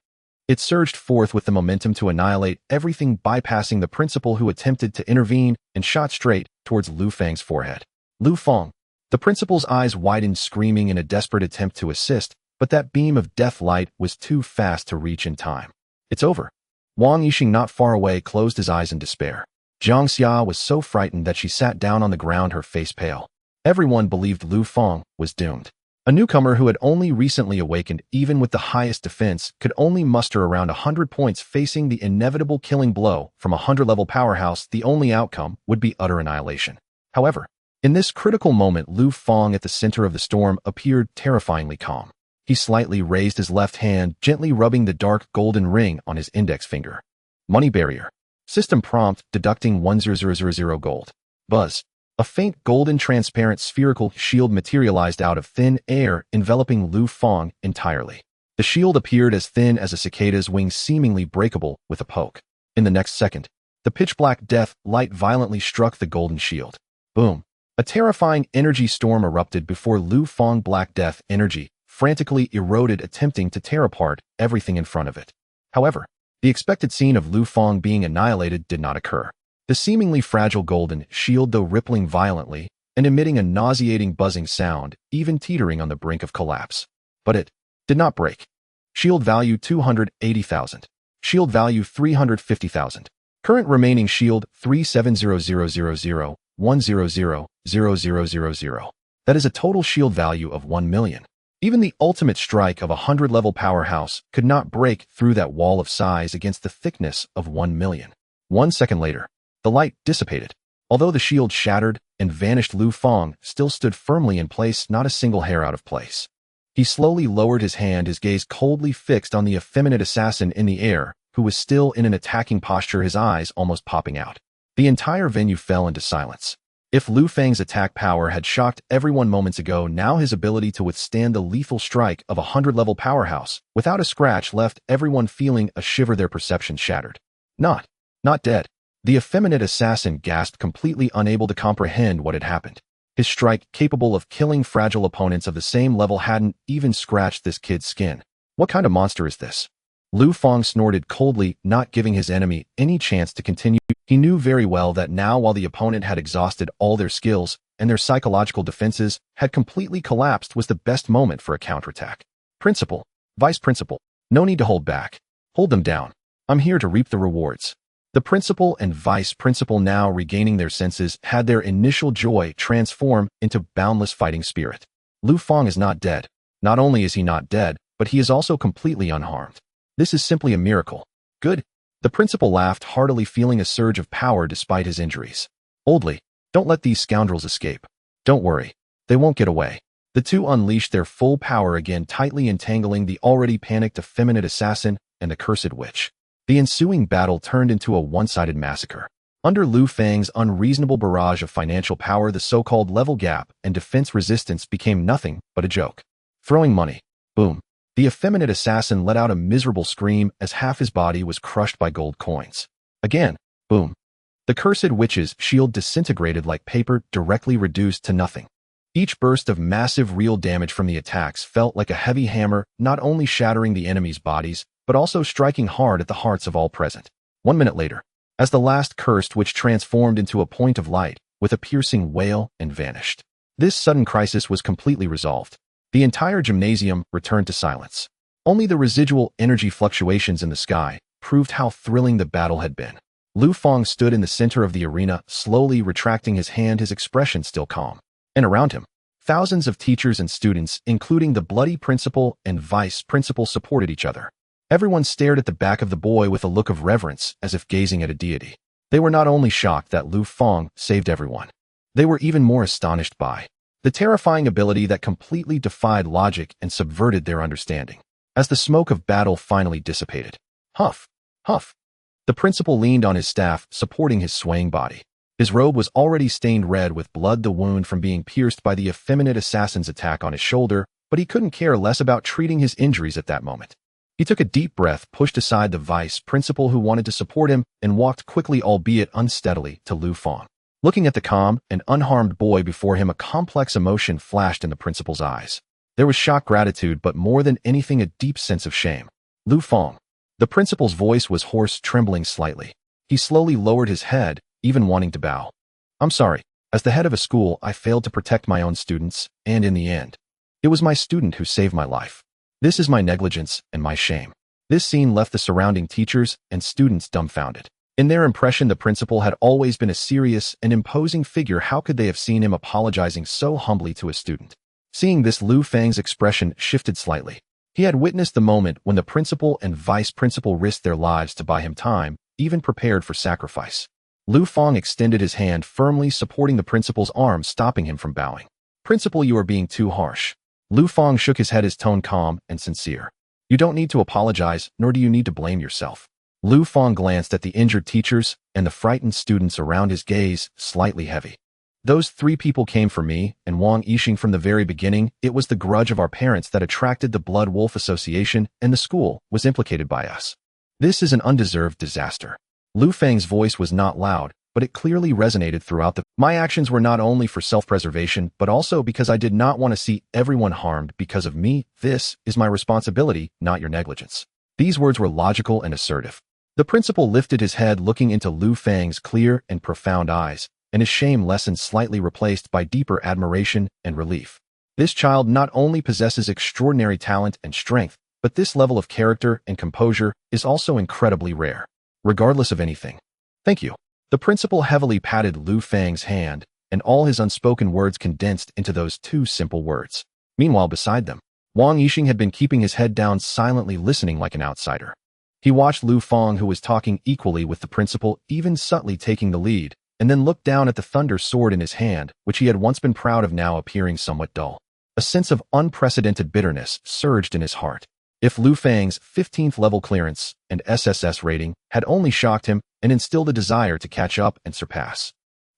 It surged forth with the momentum to annihilate everything, bypassing the principal who attempted to intervene, and shot straight towards Lu Fang's forehead. Lu Fang. The principal's eyes widened, screaming in a desperate attempt to assist, but that beam of death light was too fast to reach in time. "It's over." Wang Yixing, not far away, closed his eyes in despair. Jiang Xia was so frightened that she sat down on the ground, her face pale. Everyone believed Lu Fang was doomed. A newcomer who had only recently awakened, even with the highest defense, could only muster around 100 points, facing the inevitable killing blow from a 100-level powerhouse. The only outcome would be utter annihilation. However, in this critical moment, Lu Fang, at the center of the storm, appeared terrifyingly calm. He slightly raised his left hand, gently rubbing the dark golden ring on his index finger. Money barrier. System prompt, deducting 10000 gold. Buzz. A faint golden transparent spherical shield materialized out of thin air, enveloping Lu Fang entirely. The shield appeared as thin as a cicada's wings, seemingly breakable with a poke. In the next second, the pitch-black death light violently struck the golden shield. Boom. A terrifying energy storm erupted before Lu Fang. Black death energy frantically eroded, attempting to tear apart everything in front of it. However, the expected scene of Lu Fang being annihilated did not occur. The seemingly fragile golden shield, though rippling violently and emitting a nauseating buzzing sound, even teetering on the brink of collapse. But it did not break. Shield value 280,000. Shield value 350,000. Current remaining shield 370000100000. That is a total shield value of 1 million. Even the ultimate strike of a 100-level powerhouse could not break through that wall of size against the thickness of 1 million. 1 second later, the light dissipated. Although the shield shattered and vanished, Lu Fang still stood firmly in place, not a single hair out of place. He slowly lowered his hand, his gaze coldly fixed on the effeminate assassin in the air, who was still in an attacking posture, his eyes almost popping out. The entire venue fell into silence. If Lu Fang's attack power had shocked everyone moments ago, now his ability to withstand the lethal strike of a 100-level powerhouse without a scratch left everyone feeling a shiver, their perception shattered. Not dead. The effeminate assassin gasped, completely unable to comprehend what had happened. His strike, capable of killing fragile opponents of the same level, hadn't even scratched this kid's skin. What kind of monster is this? Lu Fang snorted coldly, not giving his enemy any chance to continue. He knew very well that now, while the opponent had exhausted all their skills and their psychological defenses had completely collapsed, was the best moment for a counterattack. "Principal, Vice Principal, no need to hold back. Hold them down. I'm here to reap the rewards." The principal and vice principal, now regaining their senses, had their initial joy transform into boundless fighting spirit. Lu Fang is not dead. Not only is he not dead, but he is also completely unharmed. This is simply a miracle. Good. The principal laughed heartily, feeling a surge of power despite his injuries. "Oldly, don't let these scoundrels escape. Don't worry. They won't get away." The two unleashed their full power again, tightly entangling the already panicked effeminate assassin and the cursed witch. The ensuing battle turned into a one-sided massacre. Under Lu Fang's unreasonable barrage of financial power, the so-called level gap and defense resistance became nothing but a joke. Throwing money. Boom. The effeminate assassin let out a miserable scream as half his body was crushed by gold coins. Again. Boom. The cursed witch's shield disintegrated like paper, directly reduced to nothing. Each burst of massive real damage from the attacks felt like a heavy hammer, not only shattering the enemy's bodies, but also striking hard at the hearts of all present. 1 minute later, as the last cursed witch transformed into a point of light with a piercing wail and vanished. This sudden crisis was completely resolved. The entire gymnasium returned to silence. Only the residual energy fluctuations in the sky proved how thrilling the battle had been. Lu Fang stood in the center of the arena, slowly retracting his hand, his expression still calm. And around him, thousands of teachers and students, including the bloody principal and vice principal, supported each other. Everyone stared at the back of the boy with a look of reverence, as if gazing at a deity. They were not only shocked that Lu Fang saved everyone. They were even more astonished by the terrifying ability that completely defied logic and subverted their understanding. As the smoke of battle finally dissipated, huff, huff, the principal leaned on his staff, supporting his swaying body. His robe was already stained red with blood, the wound from being pierced by the effeminate assassin's attack on his shoulder, but he couldn't care less about treating his injuries at that moment. He took a deep breath, pushed aside the vice principal who wanted to support him, and walked quickly, albeit unsteadily, to Lu Fang. Looking at the calm and unharmed boy before him, a complex emotion flashed in the principal's eyes. There was shocked gratitude, but more than anything, a deep sense of shame. Lu Fang. The principal's voice was hoarse, trembling slightly. He slowly lowered his head, even wanting to bow. I'm sorry. As the head of a school, I failed to protect my own students, and in the end, it was my student who saved my life. This is my negligence and my shame. This scene left the surrounding teachers and students dumbfounded. In their impression, the principal had always been a serious and imposing figure. How could they have seen him apologizing so humbly to a student? Seeing this, Lu Fang's expression shifted slightly. He had witnessed the moment when the principal and vice principal risked their lives to buy him time, even prepared for sacrifice. Lu Fang extended his hand, firmly supporting the principal's arm, stopping him from bowing. Principal, you are being too harsh. Lu Fang shook his head, his tone calm and sincere. You don't need to apologize, nor do you need to blame yourself. Lu Fang glanced at the injured teachers and the frightened students around, his gaze slightly heavy. Those three people came for me and Wang Yixing from the very beginning. It was the grudge of our parents that attracted the Blood Wolf Association, and the school was implicated by us. This is an undeserved disaster. Lu Fang's voice was not loud, but it clearly resonated throughout the— My actions were not only for self-preservation, but also because I did not want to see everyone harmed because of me. This is my responsibility, not your negligence. These words were logical and assertive. The principal lifted his head, looking into Lu Fang's clear and profound eyes, and his shame lessened slightly, replaced by deeper admiration and relief. This child not only possesses extraordinary talent and strength, but this level of character and composure is also incredibly rare. Regardless of anything. Thank you. The principal heavily patted Lu Fang's hand, and all his unspoken words condensed into those two simple words. Meanwhile, beside them, Wang Yixing had been keeping his head down, silently listening like an outsider. He watched Lu Fang, who was talking equally with the principal, even subtly taking the lead, and then looked down at the thunder sword in his hand, which he had once been proud of, now appearing somewhat dull. A sense of unprecedented bitterness surged in his heart. If Lu Fang's 15th level clearance and SSS rating had only shocked him and instilled a desire to catch up and surpass,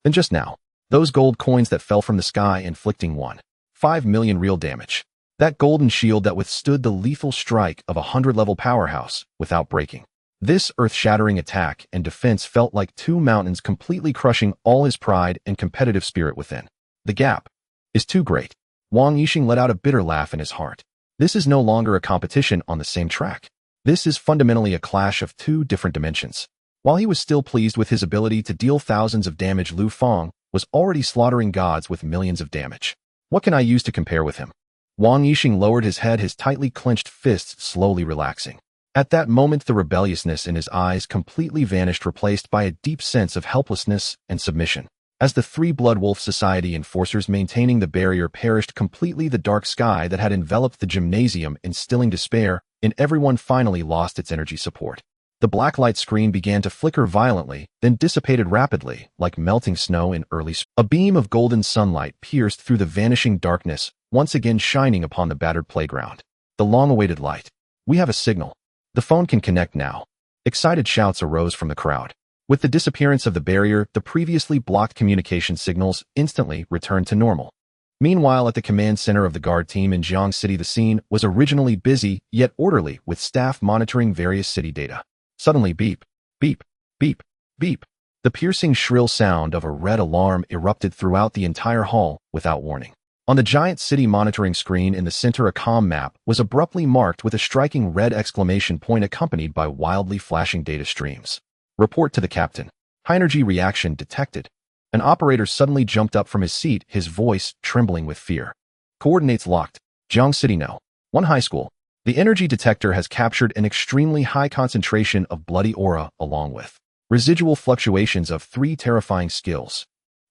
then just now, those gold coins that fell from the sky, inflicting 1.5 million real damage. That golden shield that withstood the lethal strike of a 100-level powerhouse without breaking. This earth-shattering attack and defense felt like two mountains, completely crushing all his pride and competitive spirit within. The gap is too great. Wang Yixing let out a bitter laugh in his heart. This is no longer a competition on the same track. This is fundamentally a clash of two different dimensions. While he was still pleased with his ability to deal thousands of damage, Lu Fang was already slaughtering gods with millions of damage. What can I use to compare with him? Wang Yixing lowered his head, his tightly clenched fists slowly relaxing. At that moment, the rebelliousness in his eyes completely vanished, replaced by a deep sense of helplessness and submission. As the three Blood Wolf Society enforcers maintaining the barrier perished completely, the dark sky that had enveloped the gymnasium, instilling despair in everyone, finally lost its energy support. The blacklight screen began to flicker violently, then dissipated rapidly, like melting snow in early spring. A beam of golden sunlight pierced through the vanishing darkness, once again shining upon the battered playground. The long-awaited light. We have a signal. The phone can connect now. Excited shouts arose from the crowd. With the disappearance of the barrier, the previously blocked communication signals instantly returned to normal. Meanwhile, at the command center of the guard team in Jiang City, the scene was originally busy, yet orderly, with staff monitoring various city data. Suddenly, beep, beep, beep, beep. The piercing shrill sound of a red alarm erupted throughout the entire hall without warning. On the giant city monitoring screen in the center, a comm map was abruptly marked with a striking red exclamation point accompanied by wildly flashing data streams. Report to the captain. High-energy reaction detected. An operator suddenly jumped up from his seat, his voice trembling with fear. Coordinates locked. Jiang City No. 1 High School. The energy detector has captured an extremely high concentration of bloody aura, along with residual fluctuations of 3 terrifying skills.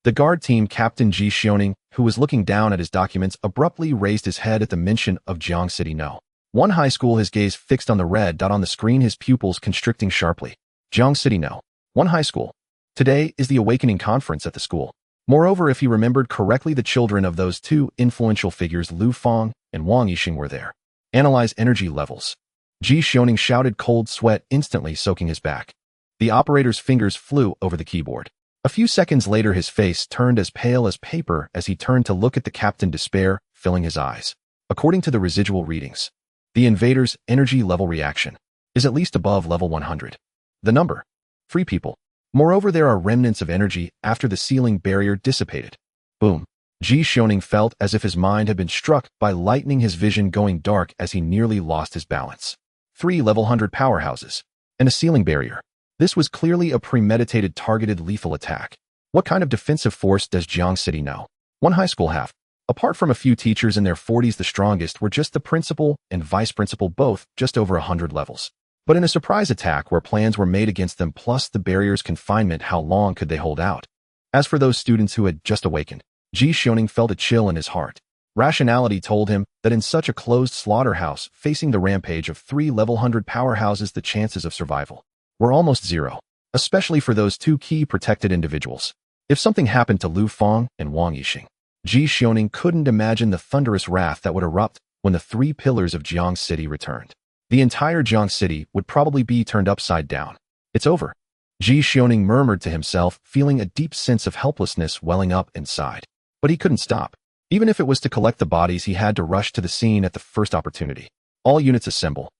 The guard team captain Ji Xiaoning, who was looking down at his documents, abruptly raised his head at the mention of Jiang City No. 1 High School, his gaze fixed on the red dot on the screen, his pupils constricting sharply. Jiang City No. 1 High School. Today is the Awakening Conference at the school. Moreover, if he remembered correctly, the children of those two influential figures, Lu Fang and Wang Yixing, were there. Analyze energy levels. Ji Xiaoning shouted, cold sweat instantly soaking his back. The operator's fingers flew over the keyboard. A few seconds later, his face turned as pale as paper as he turned to look at the captain, despair filling his eyes. According to the residual readings, the invader's energy level reaction is at least above level 100. The number: free people. Moreover, there are remnants of energy after the ceiling barrier dissipated. Boom. Ji Xiaoning felt as if his mind had been struck by lightning, his vision going dark as he nearly lost his balance. 3 level 100 powerhouses and a ceiling barrier. This was clearly a premeditated, targeted, lethal attack. What kind of defensive force does Jiang City know? One high school have. Apart from a few teachers in their 40s, the strongest were just the principal and vice principal, both just over 100 levels. But in a surprise attack where plans were made against them, plus the barrier's confinement, how long could they hold out? As for those students who had just awakened, Ji Xiaoning felt a chill in his heart. Rationality told him that in such a closed slaughterhouse, facing the rampage of 3 level 100 powerhouses, the chances of survival were almost zero, especially for those two key protected individuals. If something happened to Lu Fang and Wang Yixing, Ji Xiaoning couldn't imagine the thunderous wrath that would erupt when the 3 pillars of Jiang City returned. The entire Jiang City would probably be turned upside down. It's over. Ji Xiaoning murmured to himself, feeling a deep sense of helplessness welling up inside. But he couldn't stop. Even if it was to collect the bodies, he had to rush to the scene at the first opportunity. All units assemble.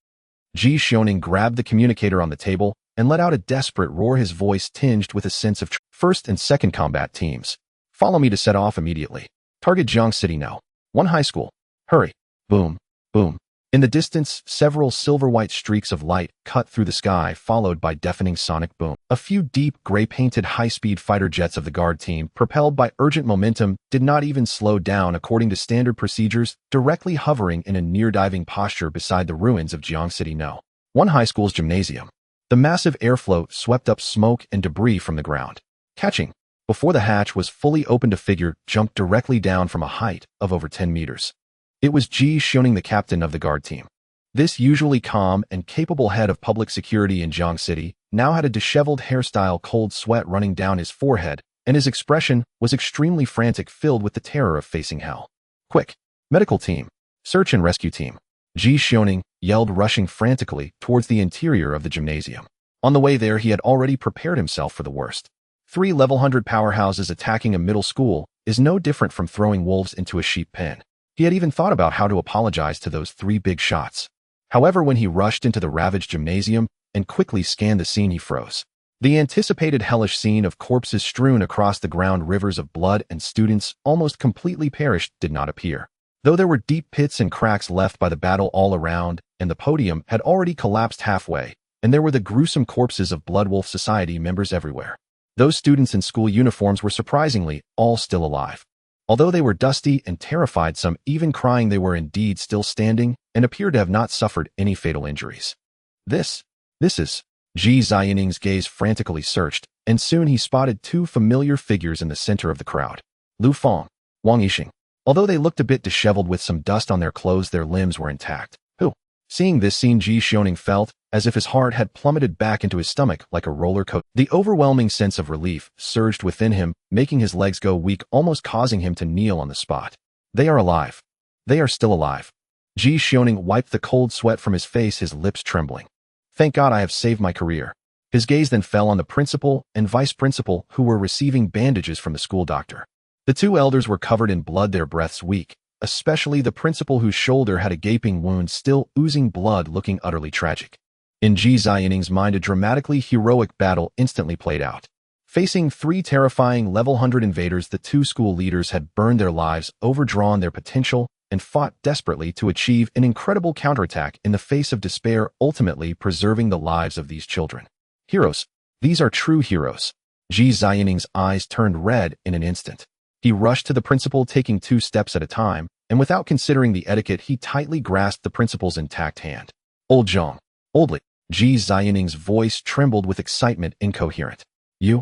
Ji Xiaoning grabbed the communicator on the table and let out a desperate roar, his voice tinged with a sense of first and second combat teams. Follow me to set off immediately. Target Jiang City now. 1 high school. Hurry. Boom. Boom. In the distance, several silver-white streaks of light cut through the sky, followed by deafening sonic boom. A few deep gray-painted high-speed fighter jets of the guard team, propelled by urgent momentum, did not even slow down according to standard procedures, directly hovering in a near-diving posture beside the ruins of Jiang City No. 1 high school's gymnasium. The massive airflow swept up smoke and debris from the ground. Catching. Before the hatch was fully opened, a figure jumped directly down from a height of over 10 meters. It was Ji Xiaoning, the captain of the guard team. This usually calm and capable head of public security in Jiang City now had a disheveled hairstyle, cold sweat running down his forehead, and his expression was extremely frantic, filled with the terror of facing hell. Quick! Medical team! Search and rescue team! Ji Xiaoning yelled, rushing frantically towards the interior of the gymnasium. On the way there, he had already prepared himself for the worst. 3 level 100 powerhouses attacking a middle school is no different from throwing wolves into a sheep pen. He had even thought about how to apologize to those 3 big shots. However, when he rushed into the ravaged gymnasium and quickly scanned the scene, he froze. The anticipated hellish scene of corpses strewn across the ground, rivers of blood, and students almost completely perished did not appear. Though there were deep pits and cracks left by the battle all around, and the podium had already collapsed halfway, and there were the gruesome corpses of Bloodwolf Society members everywhere. Those students in school uniforms were surprisingly all still alive. Although they were dusty and terrified, some even crying, they were indeed still standing and appeared to have not suffered any fatal injuries. This is... Ji Xiaoning's gaze frantically searched, and soon he spotted 2 familiar figures in the center of the crowd. Lu Fang, Wang Yixing. Although they looked a bit disheveled with some dust on their clothes, their limbs were intact. Seeing this scene, Ji Xiaoning felt as if his heart had plummeted back into his stomach like a roller coaster. The overwhelming sense of relief surged within him, making his legs go weak, almost causing him to kneel on the spot. They are alive. They are still alive. Ji Xiaoning wiped the cold sweat from his face, his lips trembling. Thank God I have saved my career. His gaze then fell on the principal and vice principal, who were receiving bandages from the school doctor. The 2 elders were covered in blood, their breaths weak, especially the principal, whose shoulder had a gaping wound still oozing blood, looking utterly tragic. In Ji Xiaoning's mind, a dramatically heroic battle instantly played out. Facing 3 terrifying level 100 invaders, the 2 school leaders had burned their lives, overdrawn their potential, and fought desperately to achieve an incredible counterattack in the face of despair, ultimately preserving the lives of these children. Heroes. These are true heroes. Ji Xiaoning's eyes turned red in an instant. He rushed to the principal, taking 2 steps at a time, and without considering the etiquette, he tightly grasped the principal's intact hand. Old Zhang. Oldly. Ji Xiaoning's voice trembled with excitement, incoherent. You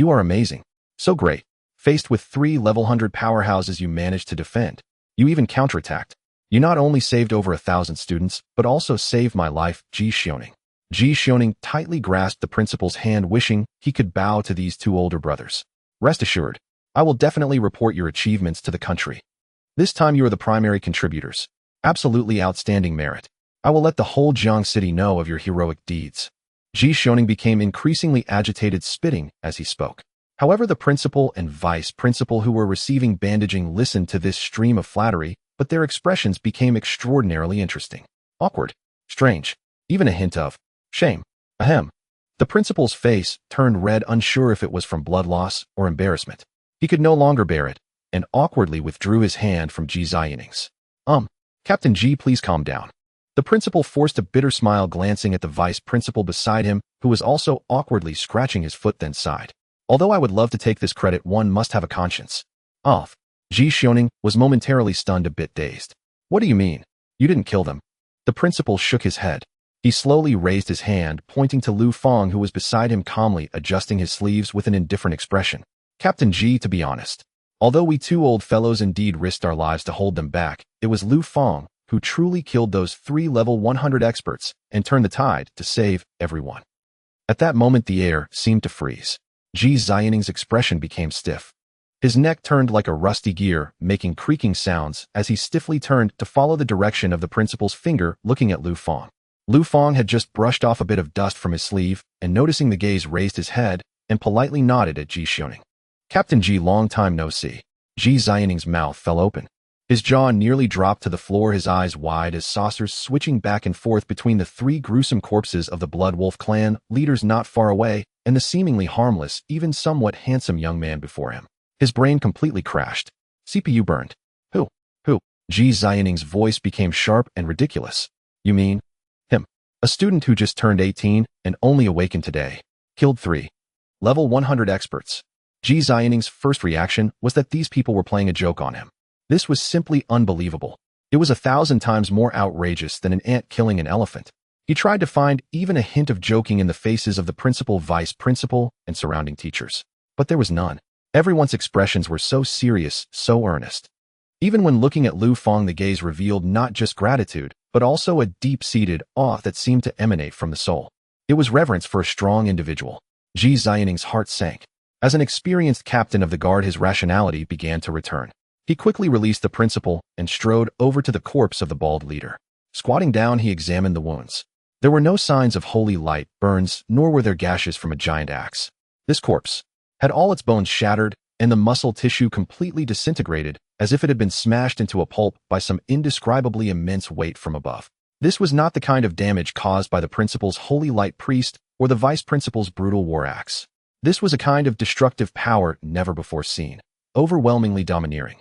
are amazing. So great. Faced with 3 level 100 powerhouses, you managed to defend. You even counterattacked. You not only saved over 1,000 students, but also saved my life, Ji Xiaoning. Ji Xiaoning tightly grasped the principal's hand, wishing he could bow to these 2 older brothers. Rest assured, I will definitely report your achievements to the country. This time you are the primary contributors. Absolutely outstanding merit. I will let the whole Jiang City know of your heroic deeds. Ji Xiaoning became increasingly agitated, spitting as he spoke. However, the principal and vice principal who were receiving bandaging listened to this stream of flattery, but their expressions became extraordinarily interesting. Awkward. Strange. Even a hint of shame. Ahem. The principal's face turned red, unsure if it was from blood loss or embarrassment. He could no longer bear it, and awkwardly withdrew his hand from Ji Xiaoning's. Captain Ji, please calm down. The principal forced a bitter smile, glancing at the vice principal beside him, who was also awkwardly scratching his foot, then sighed. Although I would love to take this credit, one must have a conscience. Ji Xiaoning was momentarily stunned, a bit dazed. What do you mean? You didn't kill them? The principal shook his head. He slowly raised his hand, pointing to Lu Fang, who was beside him, calmly adjusting his sleeves with an indifferent expression. Captain Ji, to be honest, although we two old fellows indeed risked our lives to hold them back, it was Lu Fang who truly killed those 3 level 100 experts and turned the tide to save everyone. At that moment, the air seemed to freeze. Ji Xiaoning's expression became stiff. His neck turned like a rusty gear, making creaking sounds as he stiffly turned to follow the direction of the principal's finger, looking at Lu Fang. Lu Fang had just brushed off a bit of dust from his sleeve, and noticing the gaze, raised his head and politely nodded at Ji Xiaoning. Captain Ji, long time no see. Ji Xiaoning's mouth fell open. His jaw nearly dropped to the floor, his eyes wide as saucers, switching back and forth between the 3 gruesome corpses of the Blood Wolf clan leaders not far away and the seemingly harmless, even somewhat handsome young man before him. His brain completely crashed. CPU burned. Who? Ji Xiaoning's voice became sharp and ridiculous. You mean? Him. A student who just turned 18 and only awakened today. Killed 3 level 100 experts. Ji Xiaoning's first reaction was that these people were playing a joke on him. This was simply unbelievable. It was 1,000 times more outrageous than an ant killing an elephant. He tried to find even a hint of joking in the faces of the principal, vice principal, and surrounding teachers. But there was none. Everyone's expressions were so serious, so earnest. Even when looking at Lu Fang, the gaze revealed not just gratitude, but also a deep-seated awe that seemed to emanate from the soul. It was reverence for a strong individual. Ji Xiaoning's heart sank. As an experienced captain of the guard, his rationality began to return. He quickly released the principal and strode over to the corpse of the bald leader. Squatting down, he examined the wounds. There were no signs of holy light burns, nor were there gashes from a giant axe. This corpse had all its bones shattered and the muscle tissue completely disintegrated, as if it had been smashed into a pulp by some indescribably immense weight from above. This was not the kind of damage caused by the principal's holy light priest or the vice principal's brutal war axe. This was a kind of destructive power never before seen, overwhelmingly domineering.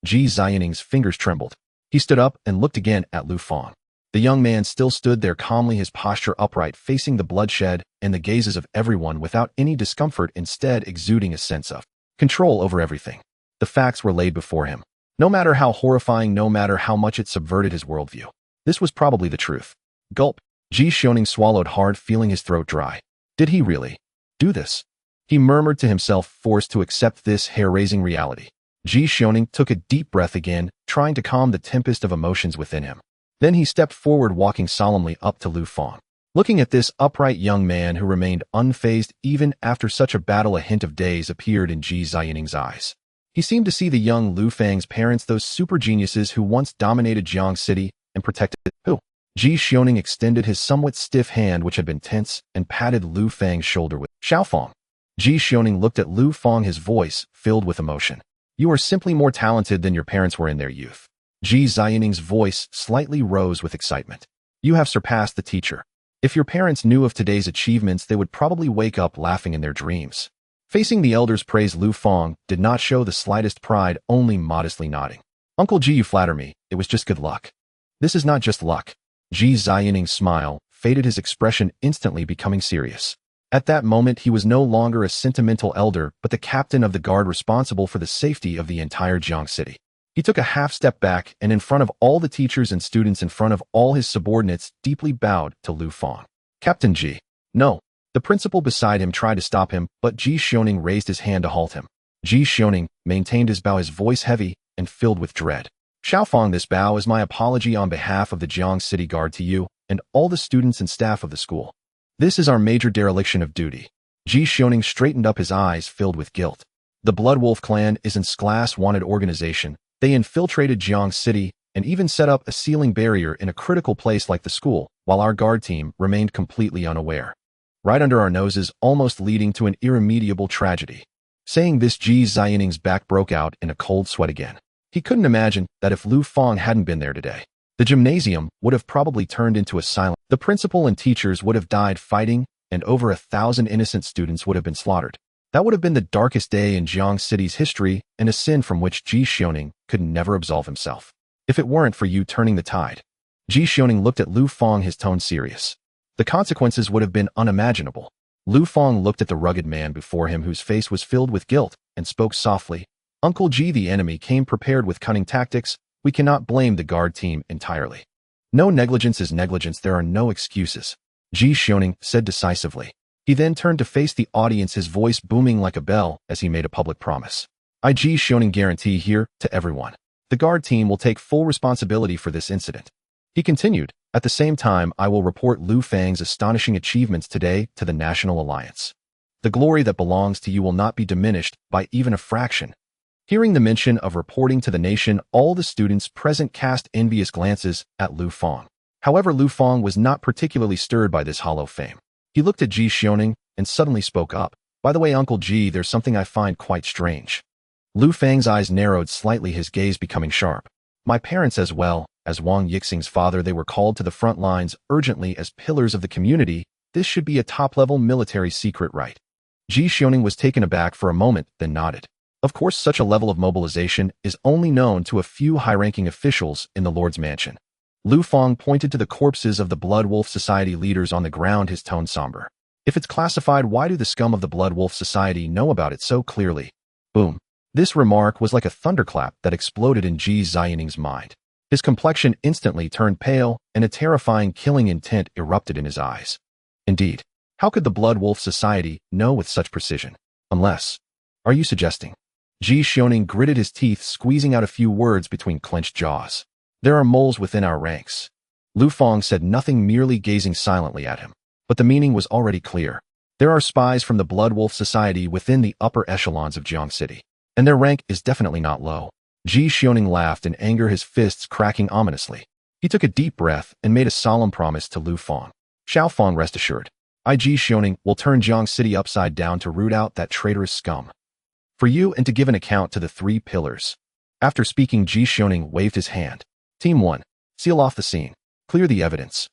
Ji Xiaoning's fingers trembled. He stood up and looked again at Lu Fang. The young man still stood there calmly, his posture upright, facing the bloodshed and the gazes of everyone without any discomfort, instead exuding a sense of control over everything. The facts were laid before him. No matter how horrifying, no matter how much it subverted his worldview, this was probably the truth. Gulp. Ji Xiaoning swallowed hard, feeling his throat dry. Did he really do this? He murmured to himself, forced to accept this hair-raising reality. Ji Xiaoning took a deep breath again, trying to calm the tempest of emotions within him. Then he stepped forward, walking solemnly up to Lu Fang. Looking at this upright young man who remained unfazed even after such a battle, a hint of daze appeared in Ji Xiaoning's eyes. He seemed to see the young Lu Fang's parents, those super geniuses who once dominated Jiang City and protected it. Who? Ji Xiaoning extended his somewhat stiff hand, which had been tense, and patted Lu Fang's shoulder with Xiaofang. Ji Xiaoning looked at Lu Fang, his voice filled with emotion. You are simply more talented than your parents were in their youth. Ji Xiaoning's voice slightly rose with excitement. You have surpassed the teacher. If your parents knew of today's achievements, they would probably wake up laughing in their dreams. Facing the elder's praise, Lu Fang did not show the slightest pride, only modestly nodding. Uncle Ji, you flatter me. It was just good luck. This is not just luck. Ji Xiaoning's smile faded, his expression instantly becoming serious. At that moment, he was no longer a sentimental elder, but the captain of the guard responsible for the safety of the entire Jiang City. He took a half step back and in front of all the teachers and students, in front of all his subordinates, deeply bowed to Lu Fang. Captain Ji. No. The principal beside him tried to stop him, but Ji Xiaoning raised his hand to halt him. Ji Xiaoning maintained his bow, his voice heavy and filled with dread. Xiaofang, this bow is my apology on behalf of the Jiang City Guard to you and all the students and staff of the school. This is our major dereliction of duty. Ji Xiaoning straightened up, his eyes filled with guilt. The Blood Wolf clan is an class-wanted organization. They infiltrated Jiang City and even set up a sealing barrier in a critical place like the school, while our guard team remained completely unaware. Right under our noses, almost leading to an irremediable tragedy. Saying this, Ji Xianing's back broke out in a cold sweat again. He couldn't imagine that if Lu Fang hadn't been there today, the gymnasium would have probably turned into a silent. The principal and teachers would have died fighting, and over 1,000 innocent students would have been slaughtered. That would have been the darkest day in Jiang City's history and a sin from which Ji Xiaoning could never absolve himself. If it weren't for you turning the tide. Ji Xiaoning looked at Lu Fang, his tone serious. The consequences would have been unimaginable. Lu Fang looked at the rugged man before him whose face was filled with guilt and spoke softly. Uncle Ji, the enemy came prepared with cunning tactics. We cannot blame the guard team entirely. No negligence is negligence. There are no excuses. Ji Xiaoning said decisively. He then turned to face the audience, his voice booming like a bell as he made a public promise. I, Ji Xiaoning, guarantee here to everyone. The guard team will take full responsibility for this incident. He continued, at the same time I will report Lu Fang's astonishing achievements today to the National Alliance. The glory that belongs to you will not be diminished by even a fraction. Hearing the mention of reporting to the nation, all the students present cast envious glances at Lu Fang. However, Lu Fang was not particularly stirred by this hollow fame. He looked at Ji Xiaoning and suddenly spoke up. By the way, Uncle Ji, there's something I find quite strange. Lu Fang's eyes narrowed slightly, his gaze becoming sharp. My parents, as well as Wang Yixing's father, they were called to the front lines urgently as pillars of the community. This should be a top-level military secret, right? Ji Xiaoning was taken aback for a moment, then nodded. Of course, such a level of mobilization is only known to a few high-ranking officials in the Lord's mansion. Lu Fang pointed to the corpses of the Blood Wolf Society leaders on the ground, his tone somber. If it's classified, why do the scum of the Blood Wolf Society know about it so clearly? Boom. This remark was like a thunderclap that exploded in Ji Xianing's mind. His complexion instantly turned pale, and a terrifying killing intent erupted in his eyes. Indeed, how could the Blood Wolf Society know with such precision? Unless... Are you suggesting? Ji Xiaoning gritted his teeth, squeezing out a few words between clenched jaws. There are moles within our ranks. Lu Fang said nothing, merely gazing silently at him. But the meaning was already clear. There are spies from the Blood Wolf Society within the upper echelons of Jiang City. And their rank is definitely not low. Ji Xiaoning laughed in anger, his fists cracking ominously. He took a deep breath and made a solemn promise to Lu Fang. Xiao Fang, rest assured. I, Ji Xiaoning, will turn Jiang City upside down to root out that traitorous scum. For you and to give an account to the three pillars. After speaking, Ji Xiaoning waved his hand. Team 1. Seal off the scene. Clear the evidence.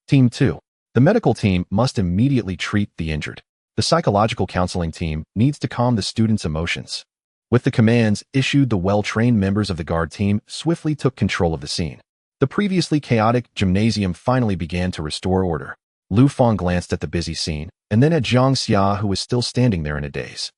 Team 2. The medical team must immediately treat the injured. The psychological counseling team needs to calm the students' emotions. With the commands issued, the well-trained members of the guard team swiftly took control of the scene. The previously chaotic gymnasium finally began to restore order. Lu Fang glanced at the busy scene, and then at Jiang Xia, who was still standing there in a daze.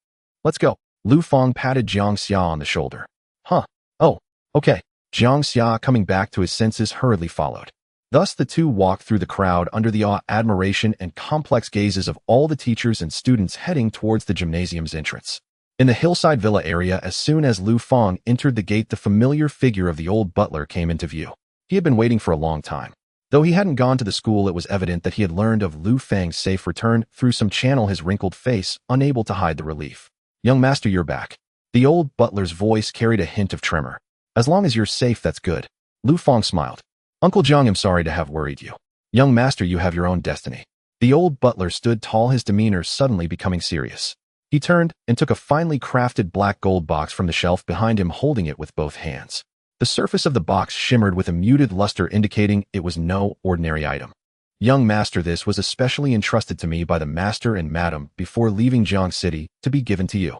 Let's go. Lu Fang patted Jiang Xia on the shoulder. Huh. Oh, okay. Jiang Xia, coming back to his senses, hurriedly followed. Thus the two walked through the crowd under the awe, admiration, and complex gazes of all the teachers and students heading towards the gymnasium's entrance. In the hillside villa area, as soon as Lu Fang entered the gate, the familiar figure of the old butler came into view. He had been waiting for a long time. Though he hadn't gone to the school, it was evident that he had learned of Lu Fang's safe return through some channel, his wrinkled face unable to hide the relief. Young master, you're back. The old butler's voice carried a hint of tremor. As long as you're safe, that's good. Lu Fang smiled. Uncle Jiang, I'm sorry to have worried you. Young master, you have your own destiny. The old butler stood tall, his demeanor suddenly becoming serious. He turned and took a finely crafted black gold box from the shelf behind him, holding it with both hands. The surface of the box shimmered with a muted luster, indicating it was no ordinary item. Young master, this was especially entrusted to me by the master and madam before leaving Jiang City to be given to you.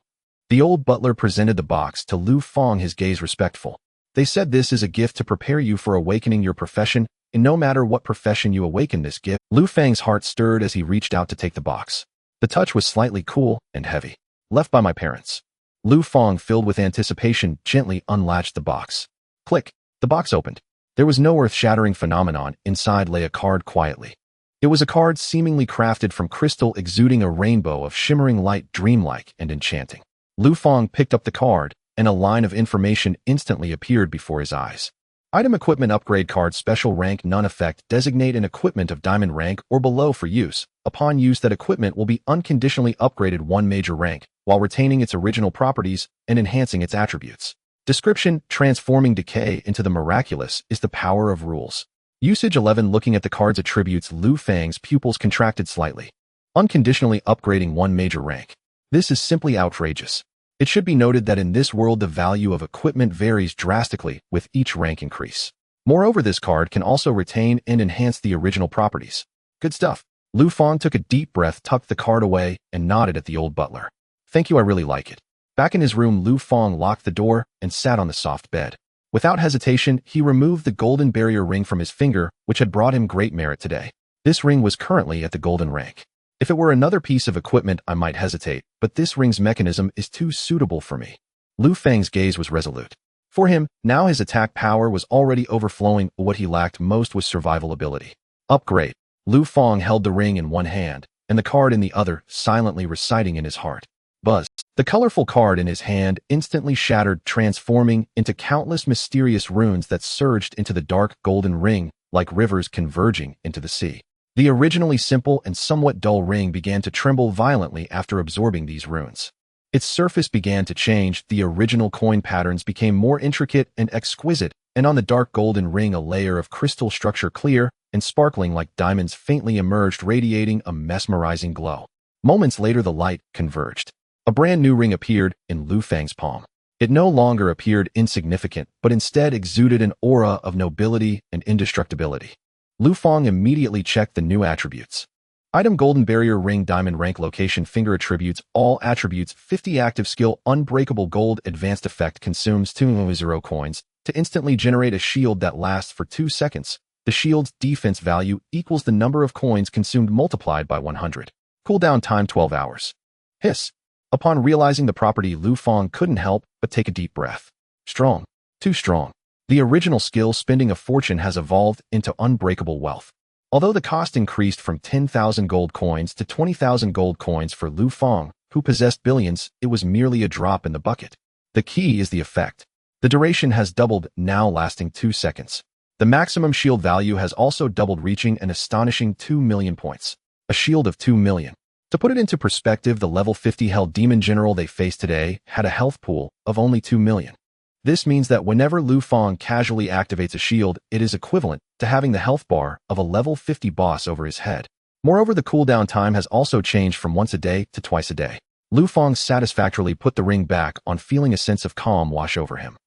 The old butler presented the box to Lu Fang, his gaze respectful. They said this is a gift to prepare you for awakening your profession, and no matter what profession you awaken this gift. Lu Fang's heart stirred as he reached out to take the box. The touch was slightly cool and heavy. Left by my parents. Lu Fang, filled with anticipation, gently unlatched the box. Click. The box opened. There was no earth-shattering phenomenon. Inside lay a card quietly. It was a card seemingly crafted from crystal, exuding a rainbow of shimmering light, dreamlike and enchanting. Lu Fang picked up the card, and a line of information instantly appeared before his eyes. Item Equipment Upgrade Card Special Rank None Effect Designate an equipment of diamond rank or below for use. Upon use, that equipment will be unconditionally upgraded one major rank, while retaining its original properties and enhancing its attributes. Description: transforming decay into the miraculous is the power of rules. Usage 11. Looking at the card's attributes, Lu Fang's pupils contracted slightly. Unconditionally upgrading one major rank. This is simply outrageous. It should be noted that in this world the value of equipment varies drastically with each rank increase. Moreover, this card can also retain and enhance the original properties. Good stuff. Lu Fang took a deep breath, tucked the card away, and nodded at the old butler. Thank you, I really like it. Back in his room, Lu Fang locked the door and sat on the soft bed. Without hesitation, he removed the golden barrier ring from his finger, which had brought him great merit today. This ring was currently at the golden rank. If it were another piece of equipment, I might hesitate, but this ring's mechanism is too suitable for me. Lu Fang's gaze was resolute. For him, now his attack power was already overflowing. What he lacked most was survival ability. Upgrade. Lu Fang held the ring in one hand, and the card in the other, silently reciting in his heart. Buzz. The colorful card in his hand instantly shattered, transforming into countless mysterious runes that surged into the dark golden ring, like rivers converging into the sea. The originally simple and somewhat dull ring began to tremble violently after absorbing these runes. Its surface began to change, the original coin patterns became more intricate and exquisite, and on the dark golden ring a layer of crystal structure, clear and sparkling like diamonds, faintly emerged, radiating a mesmerizing glow. Moments later the light converged. A brand new ring appeared in Lu Fang's palm. It no longer appeared insignificant, but instead exuded an aura of nobility and indestructibility. Lu Fang immediately checked the new attributes. Item: Golden Barrier Ring, Diamond Rank, Location, Finger Attributes, All Attributes, 50 Active Skill, Unbreakable Gold, Advanced Effect, consumes 2 coins to instantly generate a shield that lasts for 2 seconds. The shield's defense value equals the number of coins consumed multiplied by 100. Cooldown time 12 hours. Hiss. Upon realizing the property, Lu Fang couldn't help but take a deep breath. Strong. Too strong. The original skill, Spending a Fortune, has evolved into Unbreakable Wealth. Although the cost increased from 10,000 gold coins to 20,000 gold coins for Lu Fang, who possessed billions, it was merely a drop in the bucket. The key is the effect. The duration has doubled, now lasting 2 seconds. The maximum shield value has also doubled, reaching an astonishing 2 million points. A shield of 2 million. To put it into perspective, the level 50 Hell Demon General they faced today had a health pool of only 2 million. This means that whenever Lu Fang casually activates a shield, it is equivalent to having the health bar of a level 50 boss over his head. Moreover, the cooldown time has also changed from once a day to twice a day. Lu Fang satisfactorily put the ring back on, feeling a sense of calm wash over him.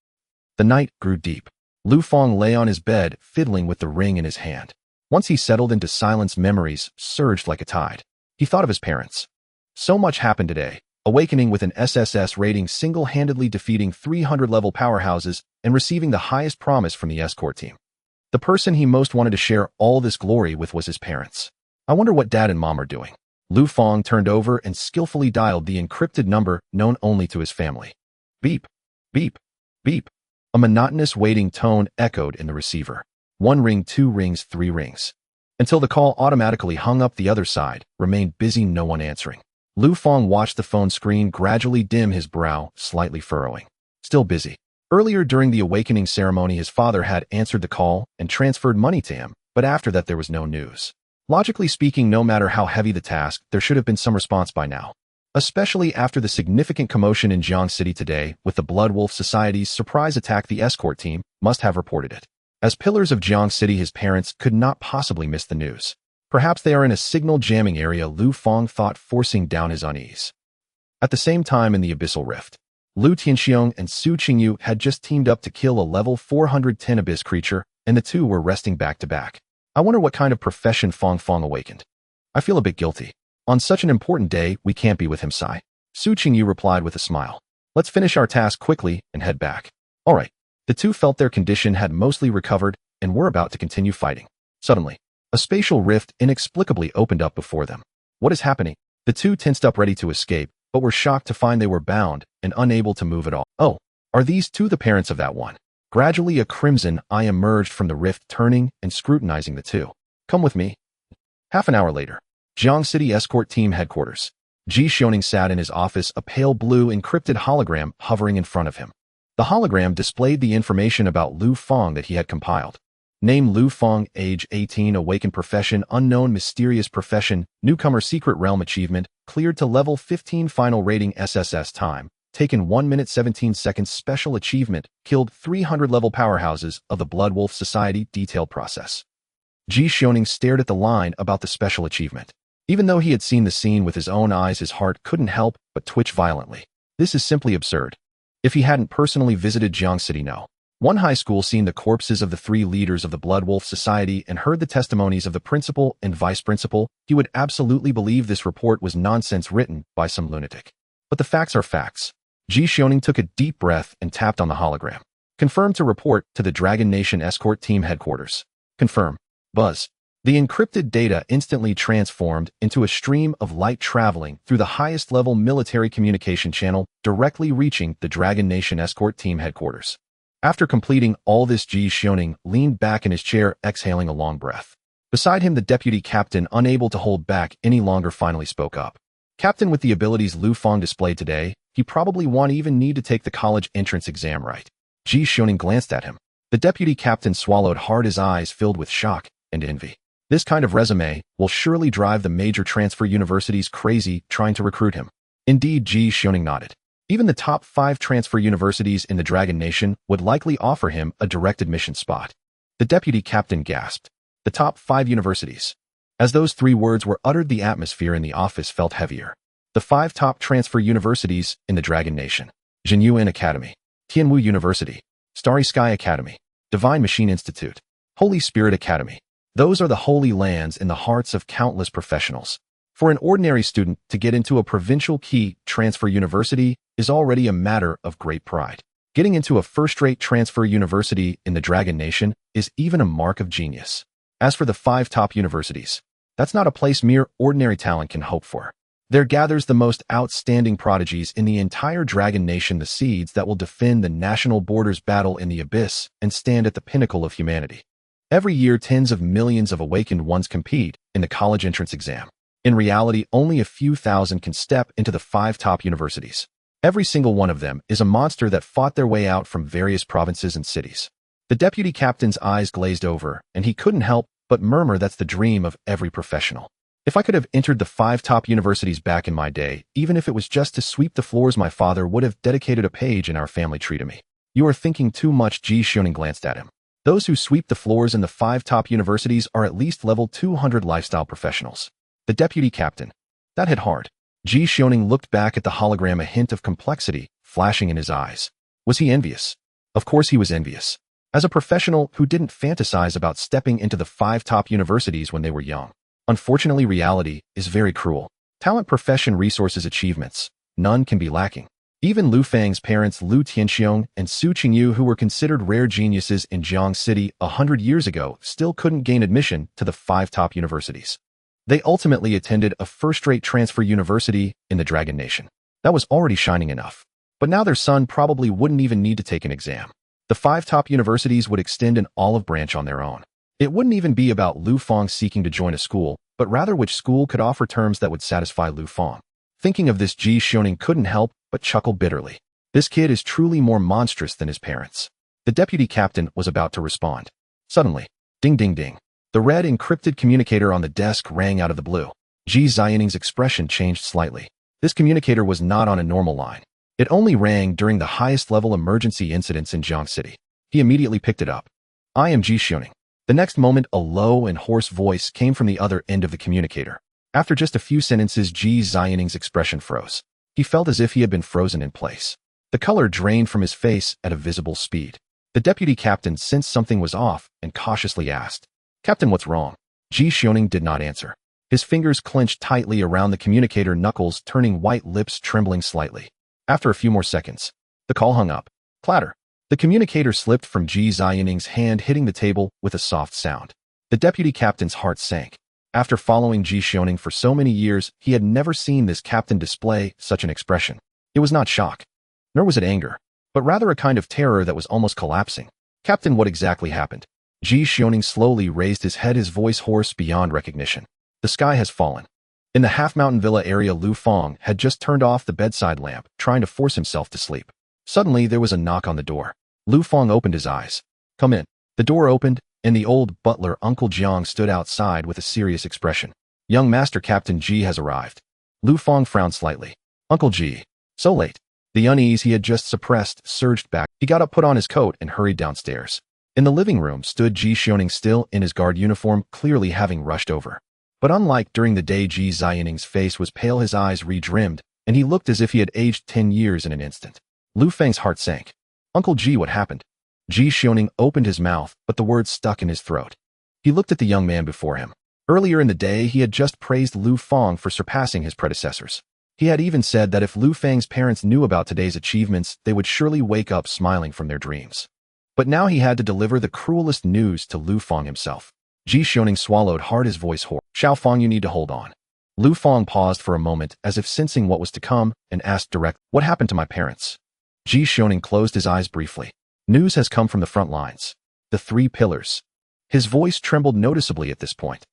The night grew deep. Lu Fang lay on his bed, fiddling with the ring in his hand. Once he settled into silence, memories surged like a tide. He thought of his parents. So much happened today. Awakening with an SSS rating, single-handedly defeating 300-level powerhouses, and receiving the highest promise from the escort team. The person he most wanted to share all this glory with was his parents. I wonder what Dad and Mom are doing. Lu Fang turned over and skillfully dialed the encrypted number known only to his family. Beep, beep, beep. A monotonous waiting tone echoed in the receiver. 1 ring, 2 rings, 3 rings. Until the call automatically hung up. The other side remained busy, no one answering. Lu Fang watched the phone screen gradually dim, his brow slightly furrowing. Still busy. Earlier during the awakening ceremony, his father had answered the call and transferred money to him, but after that there was no news. Logically speaking, no matter how heavy the task, there should have been some response by now. Especially after the significant commotion in Jiang City today with the Blood Wolf Society's surprise attack, the escort team must have reported it. As pillars of Jiang City, his parents could not possibly miss the news. Perhaps they are in a signal jamming area, Lu Fang thought, forcing down his unease. At the same time, in the Abyssal Rift, Lu Tianxiong and Su Qingyu had just teamed up to kill a level 410 abyss creature, and the two were resting back to back. I wonder what kind of profession Fang awakened. I feel a bit guilty. On such an important day, we can't be with him, Sai. Su Qingyu replied with a smile. Let's finish our task quickly and head back. All right. The two felt their condition had mostly recovered and were about to continue fighting. Suddenly, a spatial rift inexplicably opened up before them. What is happening? The two tensed up, ready to escape, but were shocked to find they were bound and unable to move at all. Oh, are these two the parents of that one? Gradually, a crimson eye emerged from the rift, turning and scrutinizing the two. Come with me. Half an hour later, Jiang City Escort Team Headquarters. Ji Xiaoning sat in his office, a pale blue encrypted hologram hovering in front of him. The hologram displayed the information about Lu Fang that he had compiled. Name Lu Fang, age 18, awakened profession, unknown mysterious profession, newcomer secret realm achievement, cleared to level 15 final rating SSS time, taken 1 minute 17 seconds special achievement, killed 300 level powerhouses of the Blood Wolf Society detailed process. Ji Xiaoning stared at the line about the special achievement. Even though he had seen the scene with his own eyes, his heart couldn't help but twitch violently. This is simply absurd. If he hadn't personally visited Jiang City No. 1 high school, seen the corpses of the 3 leaders of the Blood Wolf Society, and heard the testimonies of the principal and vice principal, he would absolutely believe this report was nonsense written by some lunatic. But the facts are facts. Ji Xiaoning took a deep breath and tapped on the hologram. Confirm to report to the Dragon Nation Escort Team headquarters. Confirm. Buzz. The encrypted data instantly transformed into a stream of light traveling through the highest level military communication channel, directly reaching the Dragon Nation Escort Team headquarters. After completing all this, Ji Xiaoning leaned back in his chair, exhaling a long breath. Beside him, the deputy captain, unable to hold back any longer, finally spoke up. Captain, with the abilities Lu Fang displayed today, he probably won't even need to take the college entrance exam, right? Ji Xiaoning glanced at him. The deputy captain swallowed hard, his eyes filled with shock and envy. This kind of resume will surely drive the major transfer universities crazy trying to recruit him. Indeed, Ji Xiaoning nodded. Even the top 5 transfer universities in the Dragon Nation would likely offer him a direct admission spot. The deputy captain gasped. The top 5 universities. As those 3 words were uttered, the atmosphere in the office felt heavier. The 5 top transfer universities in the Dragon Nation. Jinyuan Academy, Tianwu University, Starry Sky Academy, Divine Machine Institute, Holy Spirit Academy. Those are the holy lands in the hearts of countless professionals. For an ordinary student to get into a provincial key transfer university is already a matter of great pride. Getting into a first-rate transfer university in the Dragon Nation is even a mark of genius. As for the 5 top universities, that's not a place mere ordinary talent can hope for. There gathers the most outstanding prodigies in the entire Dragon Nation, the seeds that will defend the national borders, battle in the abyss, and stand at the pinnacle of humanity. Every year, tens of millions of awakened ones compete in the college entrance exam. In reality, only a few thousand can step into the 5 top universities. Every single one of them is a monster that fought their way out from various provinces and cities. The deputy captain's eyes glazed over, and he couldn't help but murmur, that's the dream of every professional. If I could have entered the 5 top universities back in my day, even if it was just to sweep the floors, my father would have dedicated a page in our family tree to me. You are thinking too much. Ji Xiaoning glanced at him. Those who sweep the floors in the 5 top universities are at least level 200 lifestyle professionals. The deputy captain. That hit hard. Ji Xiaoning looked back at the hologram, a hint of complexity flashing in his eyes. Was he envious? Of course he was envious. As a professional who didn't fantasize about stepping into the 5 top universities when they were young. Unfortunately, reality is very cruel. Talent, profession, resources, achievements. None can be lacking. Even Lu Fang's parents, Lu Tianxiong and Su Qingyu, who were considered rare geniuses in Jiang City 100 years ago, still couldn't gain admission to the 5 top universities. They ultimately attended a first-rate transfer university in the Dragon Nation. That was already shining enough. But now their son probably wouldn't even need to take an exam. The 5 top universities would extend an olive branch on their own. It wouldn't even be about Lu Fang seeking to join a school, but rather which school could offer terms that would satisfy Lu Fang. Thinking of this, Ji Xiaoning couldn't help but chuckle bitterly. This kid is truly more monstrous than his parents. The deputy captain was about to respond. Suddenly, ding ding ding. The red encrypted communicator on the desk rang out of the blue. Ji Xiaoning's expression changed slightly. This communicator was not on a normal line. It only rang during the highest level emergency incidents in Jiang City. He immediately picked it up. I am Ji Xiaoning. The next moment, a low and hoarse voice came from the other end of the communicator. After just a few sentences, Ji Xiaoning's expression froze. He felt as if he had been frozen in place. The color drained from his face at a visible speed. The deputy captain sensed something was off and cautiously asked, Captain, what's wrong? Ji Xiaoning did not answer. His fingers clenched tightly around the communicator, knuckles turning white, lips trembling slightly. After a few more seconds, the call hung up. Clatter. The communicator slipped from Ji Xiaoning's hand, hitting the table with a soft sound. The deputy captain's heart sank. After following Ji Xiaoning for so many years, he had never seen this captain display such an expression. It was not shock, nor was it anger, but rather a kind of terror that was almost collapsing. Captain, what exactly happened? Ji Xiaoning slowly raised his head, his voice hoarse beyond recognition. The sky has fallen. In the half-mountain villa area, Lu Fang had just turned off the bedside lamp, trying to force himself to sleep. Suddenly, there was a knock on the door. Lu Fang opened his eyes. Come in. The door opened, and the old butler Uncle Jiang stood outside with a serious expression. Young Master Captain Ji has arrived. Lu Fang frowned slightly. Uncle Ji. So late. The unease he had just suppressed surged back. He got up, put on his coat, and hurried downstairs. In the living room stood Ji Xiaoning, still in his guard uniform, clearly having rushed over. But unlike during the day, Ji Xianing's face was pale, his eyes re-rimmed, and he looked as if he had aged 10 years in an instant. Lu Fang's heart sank. Uncle Ji, what happened? Ji Xiaoning opened his mouth, but the words stuck in his throat. He looked at the young man before him. Earlier in the day, he had just praised Lu Fang for surpassing his predecessors. He had even said that if Lu Fang's parents knew about today's achievements, they would surely wake up smiling from their dreams. But now he had to deliver the cruelest news to Lu Fang himself. Ji Xiaoning swallowed hard, his voice hoarse. Xiao Fang, you need to hold on. Lu Fang paused for a moment, as if sensing what was to come, and asked directly, what happened to my parents? Ji Xiaoning closed his eyes briefly. News has come from the front lines. The 3 pillars. His voice trembled noticeably at this point.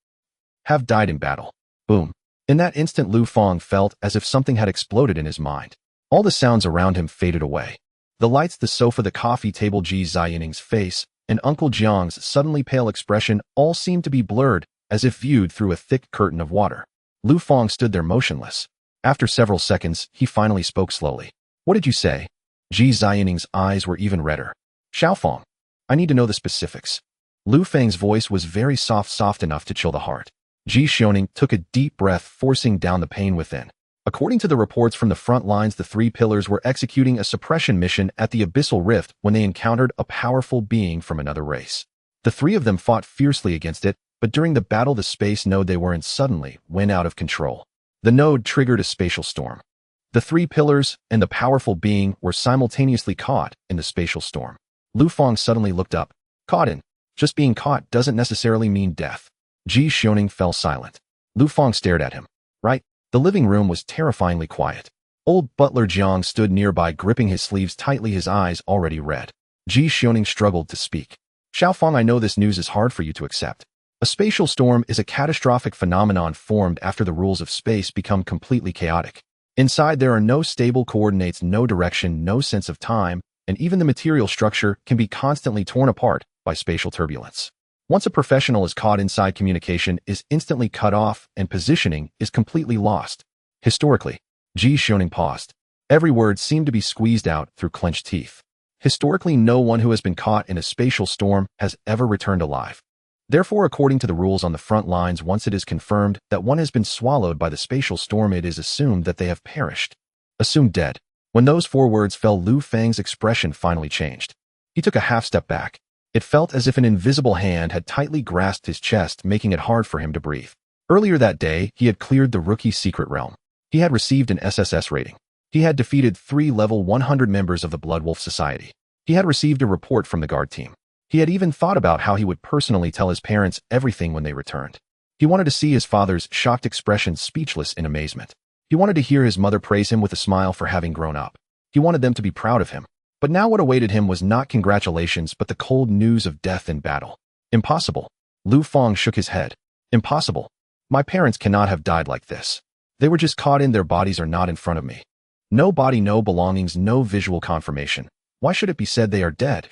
Have died in battle. Boom. In that instant, Lu Fang felt as if something had exploded in his mind. All the sounds around him faded away. The lights, the sofa, the coffee table, Ji Xianing's face, and Uncle Jiang's suddenly pale expression all seemed to be blurred, as if viewed through a thick curtain of water. Lu Fang stood there motionless. After several seconds, he finally spoke slowly. What did you say? Ji Xianing's eyes were even redder. Xiao Fang, I need to know the specifics. Lu Fang's voice was very soft enough to chill the heart. Ji Xiaoning took a deep breath, forcing down the pain within. According to the reports from the front lines, the 3 pillars were executing a suppression mission at the Abyssal Rift when they encountered a powerful being from another race. The 3 of them fought fiercely against it, but during the battle, the space node they were in suddenly went out of control. The node triggered a spatial storm. The 3 pillars and the powerful being were simultaneously caught in the spatial storm. Lu Fang suddenly looked up. Caught in. Just being caught doesn't necessarily mean death. Ji Xiaoning fell silent. Lu Fang stared at him. Right? The living room was terrifyingly quiet. Old butler Jiang stood nearby, gripping his sleeves tightly, his eyes already red. Ji Xiaoning struggled to speak. Xiao Fang, I know this news is hard for you to accept. A spatial storm is a catastrophic phenomenon formed after the rules of space become completely chaotic. Inside, there are no stable coordinates, no direction, no sense of time, and even the material structure can be constantly torn apart by spatial turbulence. Once a professional is caught inside, communication is instantly cut off and positioning is completely lost. Historically, Ji Xiaoning paused. Every word seemed to be squeezed out through clenched teeth. Historically, no one who has been caught in a spatial storm has ever returned alive. Therefore, according to the rules on the front lines, once it is confirmed that one has been swallowed by the spatial storm, it is assumed that they have perished. Assumed dead. When those 4 words fell, Lu Fang's expression finally changed. He took a half step back. It felt as if an invisible hand had tightly grasped his chest, making it hard for him to breathe. Earlier that day, he had cleared the rookie secret realm. He had received an SSS rating. He had defeated 3 level 100 members of the Bloodwolf Society. He had received a report from the guard team. He had even thought about how he would personally tell his parents everything when they returned. He wanted to see his father's shocked expression, speechless in amazement. He wanted to hear his mother praise him with a smile for having grown up. He wanted them to be proud of him. But now what awaited him was not congratulations, but the cold news of death in battle. Impossible. Lu Fang shook his head. Impossible. My parents cannot have died like this. They were just caught in, their bodies are not in front of me. No body, no belongings, no visual confirmation. Why should it be said they are dead?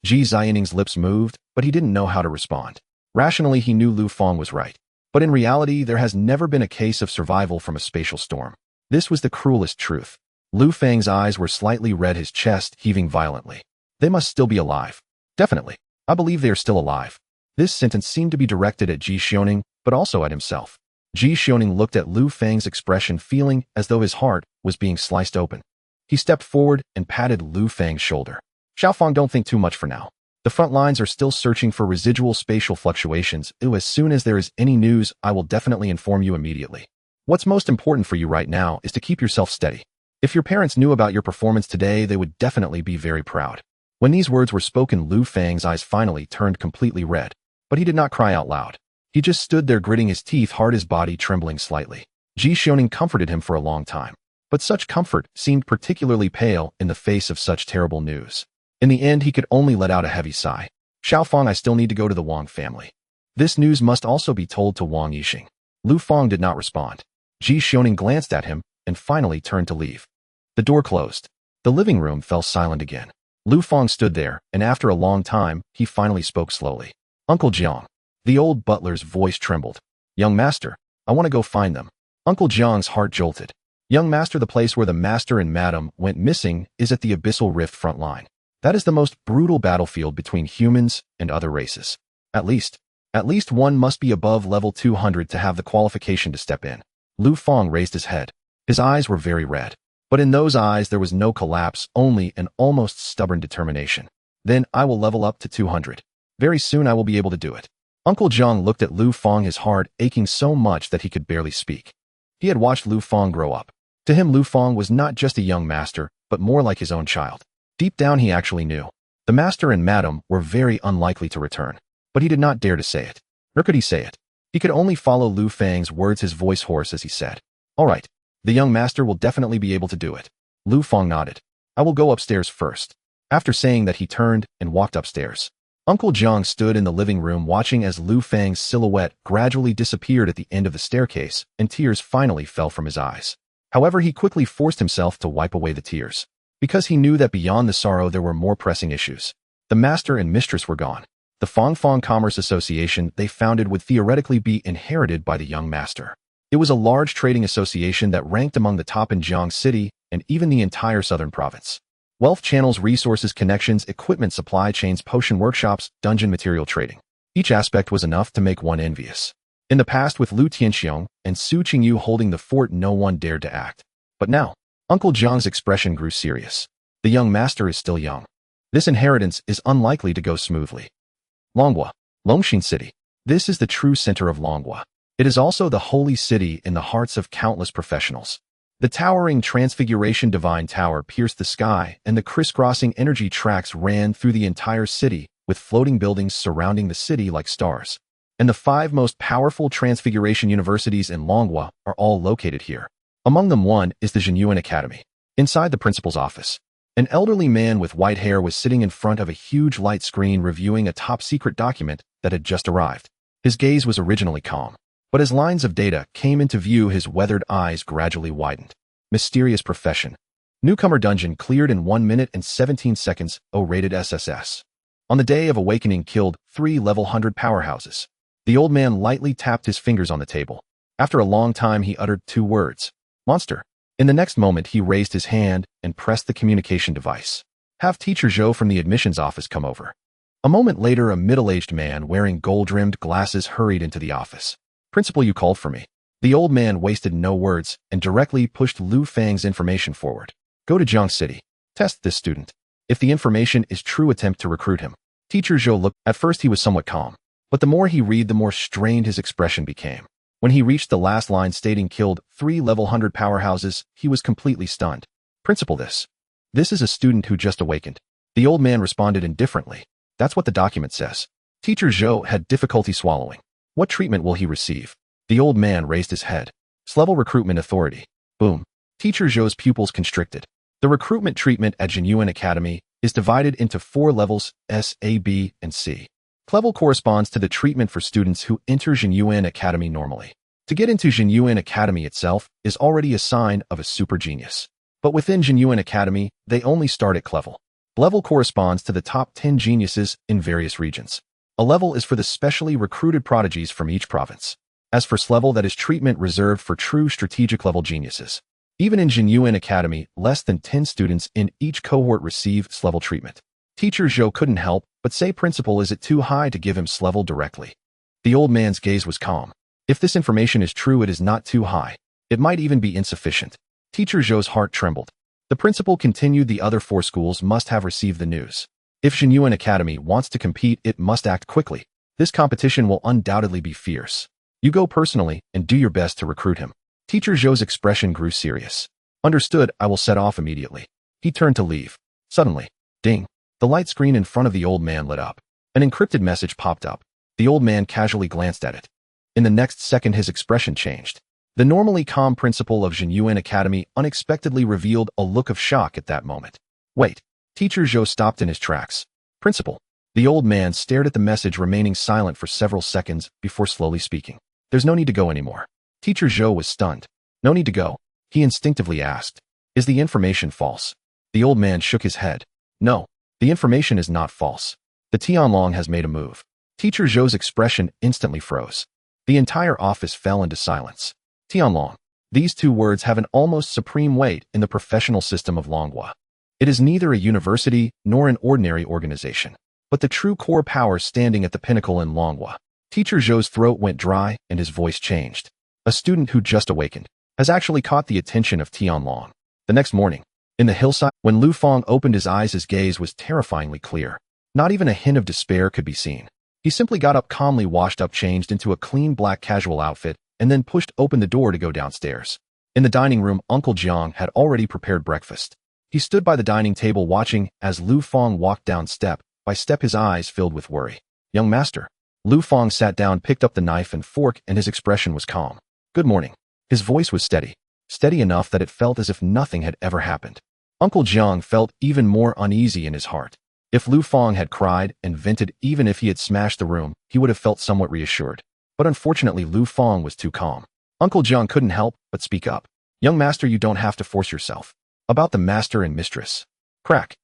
Ji Xianing's lips moved, but he didn't know how to respond. Rationally, he knew Lu Fang was right. But in reality, there has never been a case of survival from a spatial storm. This was the cruelest truth. Lu Fang's eyes were slightly red, his chest heaving violently. They must still be alive. Definitely. I believe they are still alive. This sentence seemed to be directed at Ji Xiaoning, but also at himself. Ji Xiaoning looked at Lu Fang's expression, feeling as though his heart was being sliced open. He stepped forward and patted Lu Fang's shoulder. Xiao Fang, don't think too much for now. The front lines are still searching for residual spatial fluctuations. As soon as there is any news, I will definitely inform you immediately. What's most important for you right now is to keep yourself steady. If your parents knew about your performance today, they would definitely be very proud. When these words were spoken, Lu Fang's eyes finally turned completely red. But he did not cry out loud. He just stood there, gritting his teeth hard, his body trembling slightly. Ji Xiaoning comforted him for a long time. But such comfort seemed particularly pale in the face of such terrible news. In the end, he could only let out a heavy sigh. Xiao Fang, I still need to go to the Wang family. This news must also be told to Wang Yixing. Lu Fang did not respond. Ji Xiaoning glanced at him and finally turned to leave. The door closed. The living room fell silent again. Lu Fang stood there, and after a long time, he finally spoke slowly. Uncle Jiang. The old butler's voice trembled. Young master, I want to go find them. Uncle Jiang's heart jolted. Young master, the place where the master and madam went missing is at the Abyssal Rift front line. That is the most brutal battlefield between humans and other races. At least one must be above level 200 to have the qualification to step in. Lu Fang raised his head. His eyes were very red. But in those eyes there was no collapse, only an almost stubborn determination. Then I will level up to 200. Very soon I will be able to do it. Uncle Jiang looked at Lu Fang, his heart aching so much that he could barely speak. He had watched Lu Fang grow up. To him, Lu Fang was not just a young master, but more like his own child. Deep down he actually knew. The master and madam were very unlikely to return. But he did not dare to say it. Nor could he say it. He could only follow Lu Fang's words, his voice hoarse as he said, "All right. The young master will definitely be able to do it." Lu Fang nodded. "I will go upstairs first." After saying that, he turned and walked upstairs. Uncle Jiang stood in the living room watching as Lu Fang's silhouette gradually disappeared at the end of the staircase, and tears finally fell from his eyes. However, he quickly forced himself to wipe away the tears, because he knew that beyond the sorrow there were more pressing issues. The master and mistress were gone. The Fang Commerce Association they founded would theoretically be inherited by the young master. It was a large trading association that ranked among the top in Jiang City and even the entire southern province. Wealth channels, resources, connections, equipment, supply chains, potion workshops, dungeon material trading. Each aspect was enough to make one envious. In the past, with Lu Tianxiong and Su Qingyu holding the fort, no one dared to act. But now, Uncle Jiang's expression grew serious. The young master is still young. This inheritance is unlikely to go smoothly. Longhua, Longxin City. This is the true center of Longhua. It is also the holy city in the hearts of countless professionals. The towering Transfiguration Divine Tower pierced the sky, and the crisscrossing energy tracks ran through the entire city, with floating buildings surrounding the city like stars. And the 5 most powerful Transfiguration universities in Longhua are all located here. Among them, one is the Jinyuan Academy. Inside the principal's office, an elderly man with white hair was sitting in front of a huge light screen reviewing a top-secret document that had just arrived. His gaze was originally calm. But as lines of data came into view, his weathered eyes gradually widened. Mysterious profession. Newcomer dungeon cleared in 1 minute and 17 seconds, O-rated SSS. On the day of awakening, killed 3 level 100 powerhouses. The old man lightly tapped his fingers on the table. After a long time, he uttered 2 words. Monster. In the next moment, he raised his hand and pressed the communication device. Have Teacher Zhou from the admissions office come over. A moment later, a middle-aged man wearing gold-rimmed glasses hurried into the office. Principal, you called for me. The old man wasted no words and directly pushed Lu Fang's information forward. Go to Jiang City. Test this student. If the information is true, attempt to recruit him. Teacher Zhou looked. At first he was somewhat calm, but the more he read, the more strained his expression became. When he reached the last line stating killed 3 level 100 powerhouses, he was completely stunned. Principal, this is a student who just awakened. The old man responded indifferently. That's what the document says. Teacher Zhou had difficulty swallowing. What treatment will he receive? The old man raised his head. S-level recruitment authority. Boom. Teacher Zhou's pupils constricted. The recruitment treatment at Jinyuan Academy is divided into 4 levels, S, A, B, and C. Level corresponds to the treatment for students who enter Jinyuan Academy normally. To get into Jinyuan Academy itself is already a sign of a super genius. But within Jinyuan Academy, they only start at level. Level corresponds to the top 10 geniuses in various regions. A level is for the specially recruited prodigies from each province. As for S-level, that is treatment reserved for true strategic level geniuses. Even in Jinyuan Academy, less than 10 students in each cohort receive S-level treatment. Teacher Zhou couldn't help but say, Principal, is it too high to give him S-level directly? The old man's gaze was calm. If this information is true, it is not too high. It might even be insufficient. Teacher Zhou's heart trembled. The principal continued, the other 4 schools must have received the news. If Jinyuan Academy wants to compete, it must act quickly. This competition will undoubtedly be fierce. You go personally and do your best to recruit him. Teacher Zhou's expression grew serious. Understood, I will set off immediately. He turned to leave. Suddenly, ding, the light screen in front of the old man lit up. An encrypted message popped up. The old man casually glanced at it. In the next second, his expression changed. The normally calm principal of Jinyuan Academy unexpectedly revealed a look of shock at that moment. Wait. Teacher Zhou stopped in his tracks. Principal. The old man stared at the message, remaining silent for several seconds before slowly speaking. There's no need to go anymore. Teacher Zhou was stunned. No need to go? He instinctively asked. Is the information false? The old man shook his head. No, the information is not false. The Tianlong has made a move. Teacher Zhou's expression instantly froze. The entire office fell into silence. Tianlong. These two words have an almost supreme weight in the professional system of Longhua. It is neither a university nor an ordinary organization, but the true core power standing at the pinnacle in Longhua. Teacher Zhou's throat went dry and his voice changed. A student who just awakened has actually caught the attention of Tianlong. The next morning, in the hillside, when Lu Fang opened his eyes, his gaze was terrifyingly clear. Not even a hint of despair could be seen. He simply got up calmly, washed up, changed into a clean black casual outfit, and then pushed open the door to go downstairs. In the dining room, Uncle Jiang had already prepared breakfast. He stood by the dining table watching as Lu Fang walked down step by step, his eyes filled with worry. Young master. Lu Fang sat down, picked up the knife and fork, and his expression was calm. Good morning. His voice was steady. Steady enough that it felt as if nothing had ever happened. Uncle Jiang felt even more uneasy in his heart. If Lu Fang had cried and vented, even if he had smashed the room, he would have felt somewhat reassured. But unfortunately, Lu Fang was too calm. Uncle Jiang couldn't help but speak up. Young master, you don't have to force yourself. About the master and mistress. Crack.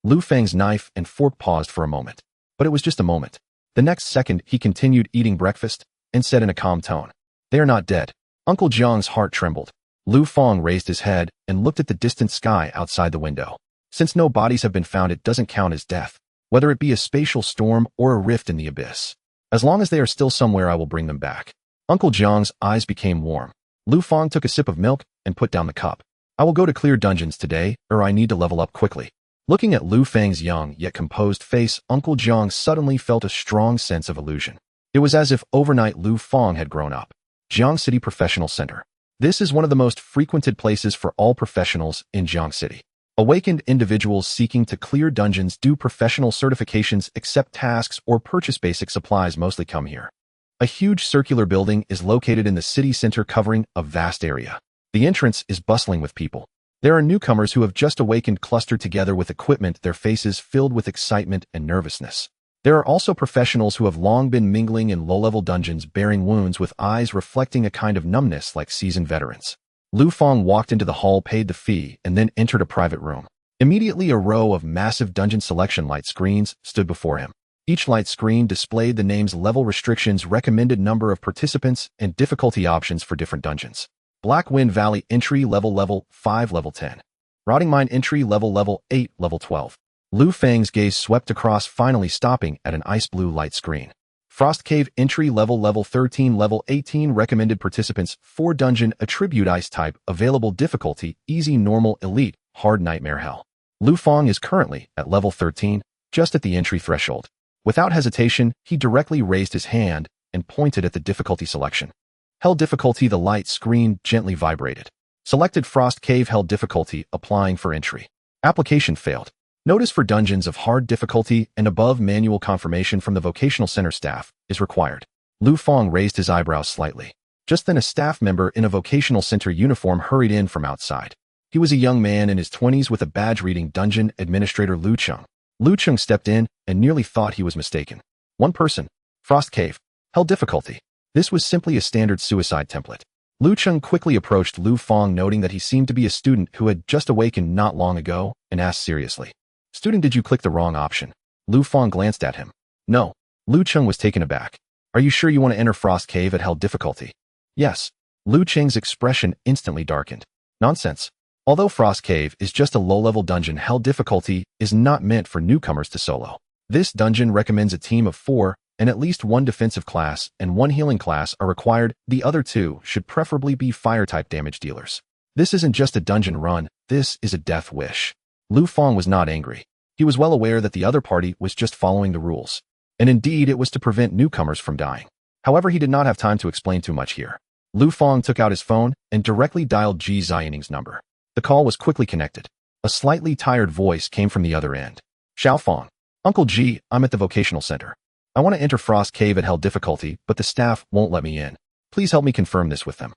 Lu Fang's knife and fork paused for a moment. But it was just a moment. The next second, he continued eating breakfast and said in a calm tone, They are not dead. Uncle Jiang's heart trembled. Lu Fang raised his head and looked at the distant sky outside the window. Since no bodies have been found, it doesn't count as death, whether it be a spatial storm or a rift in the abyss. As long as they are still somewhere, I will bring them back. Uncle Jiang's eyes became warm. Lu Fang took a sip of milk and put down the cup. I will go to clear dungeons today, or I need to level up quickly. Looking at Lu Fang's young yet composed face, Uncle Jiang suddenly felt a strong sense of illusion. It was as if overnight Lu Fang had grown up. Jiang City Professional Center. This is one of the most frequented places for all professionals in Jiang City. Awakened individuals seeking to clear dungeons, do professional certifications, accept tasks, or purchase basic supplies mostly come here. A huge circular building is located in the city center, covering a vast area. The entrance is bustling with people. There are newcomers who have just awakened clustered together with equipment, their faces filled with excitement and nervousness. There are also professionals who have long been mingling in low-level dungeons, bearing wounds with eyes reflecting a kind of numbness like seasoned veterans. Lu Fang walked into the hall, paid the fee, and then entered a private room. Immediately, a row of massive dungeon selection light screens stood before him. Each light screen displayed the names, level restrictions, recommended number of participants, and difficulty options for different dungeons. Black Wind Valley entry level 5 level 10. Rotting Mine entry level 8 level 12. Lu Fang's gaze swept across, finally stopping at an ice blue light screen. Frost Cave entry level 13 level 18. Recommended participants 4 dungeon attribute ice type, available difficulty easy, normal, elite, hard, nightmare, hell. Lu Fang is currently at level 13, just at the entry threshold. Without hesitation, he directly raised his hand and pointed at the difficulty selection. Hell difficulty. The light screen gently vibrated. Selected Frost Cave hell difficulty, applying for entry. Application failed. Notice for dungeons of hard difficulty and above, manual confirmation from the vocational center staff is required. Lu Fang raised his eyebrows slightly. Just then, a staff member in a vocational center uniform hurried in from outside. He was a young man in his 20s with a badge reading Dungeon Administrator Lu Cheng. Lu Cheng stepped in and nearly thought he was mistaken. One person. Frost Cave. Hell difficulty. This was simply a standard suicide template. Lu Cheng quickly approached Lu Fang, noting that he seemed to be a student who had just awakened not long ago, and asked seriously, Student, did you click the wrong option? Lu Fang glanced at him. No. Lu Cheng was taken aback. Are you sure you want to enter Frost Cave at hell difficulty? Yes. Lu Cheng's expression instantly darkened. Nonsense. Although Frost Cave is just a low-level dungeon, hell difficulty is not meant for newcomers to solo. This dungeon recommends a team of 4, and at least 1 defensive class and 1 healing class are required. The other 2 should preferably be fire-type damage dealers. This isn't just a dungeon run, this is a death wish. Lu Fang was not angry. He was well aware that the other party was just following the rules. And indeed, it was to prevent newcomers from dying. However, he did not have time to explain too much here. Lu Fang took out his phone and directly dialed Ji Xianing's number. The call was quickly connected. A slightly tired voice came from the other end. Xiao Fang. Uncle Ji, I'm at the vocational center. I want to enter Frost Cave at hell difficulty, but the staff won't let me in. Please help me confirm this with them.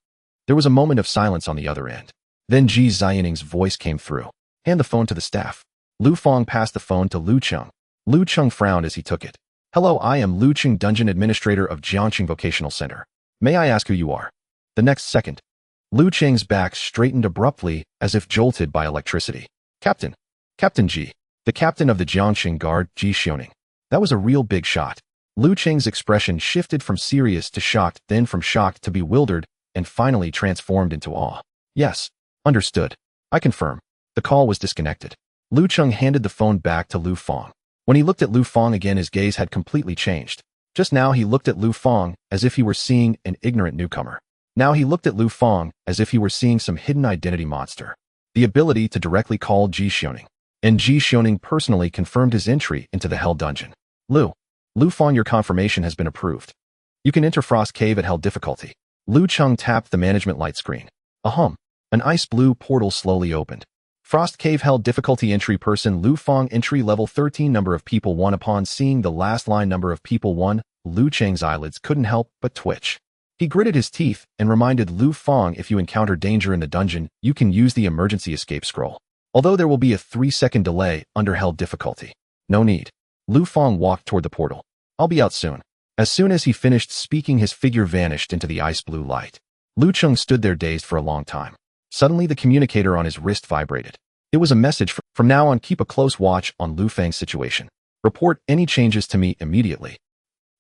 There was a moment of silence on the other end. Then Ji Xianing's voice came through. Hand the phone to the staff. Lu Fang passed the phone to Lu Cheng. Lu Cheng frowned as he took it. Hello, I am Lu Cheng, Dungeon Administrator of Jiangqing Vocational Center. May I ask who you are? The next second, Lu Cheng's back straightened abruptly as if jolted by electricity. Captain. Captain Ji. The captain of the Jiangxing Guard, Ji Xiaoning. That was a real big shot. Lu Cheng's expression shifted from serious to shocked, then from shocked to bewildered, and finally transformed into awe. Yes. Understood. I confirm. The call was disconnected. Lu Cheng handed the phone back to Lu Fang. When he looked at Lu Fang again, his gaze had completely changed. Just now he looked at Lu Fang as if he were seeing an ignorant newcomer. Now he looked at Lu Fang as if he were seeing some hidden identity monster. The ability to directly call Ji Xiaoning. And Ji Xiaoning personally confirmed his entry into the Hell Dungeon. Lu Fang, your confirmation has been approved. You can enter Frost Cave at Hell difficulty. Lu Cheng tapped the management light screen. An ice blue portal slowly opened. Frost Cave Hell difficulty entry person Lu Fang entry level 13 number of people 1. Upon seeing the last line number of people 1, Lu Cheng's eyelids couldn't help but twitch. He gritted his teeth and reminded Lu Fang, if you encounter danger in the dungeon, you can use the emergency escape scroll. Although there will be a 3-second delay under Hell difficulty. No need. Lu Fang walked toward the portal. I'll be out soon. As soon as he finished speaking, his figure vanished into the ice blue light. Lu Cheng stood there dazed for a long time. Suddenly the communicator on his wrist vibrated. It was a message from now on, keep a close watch on Lu Fang's situation. Report any changes to me immediately.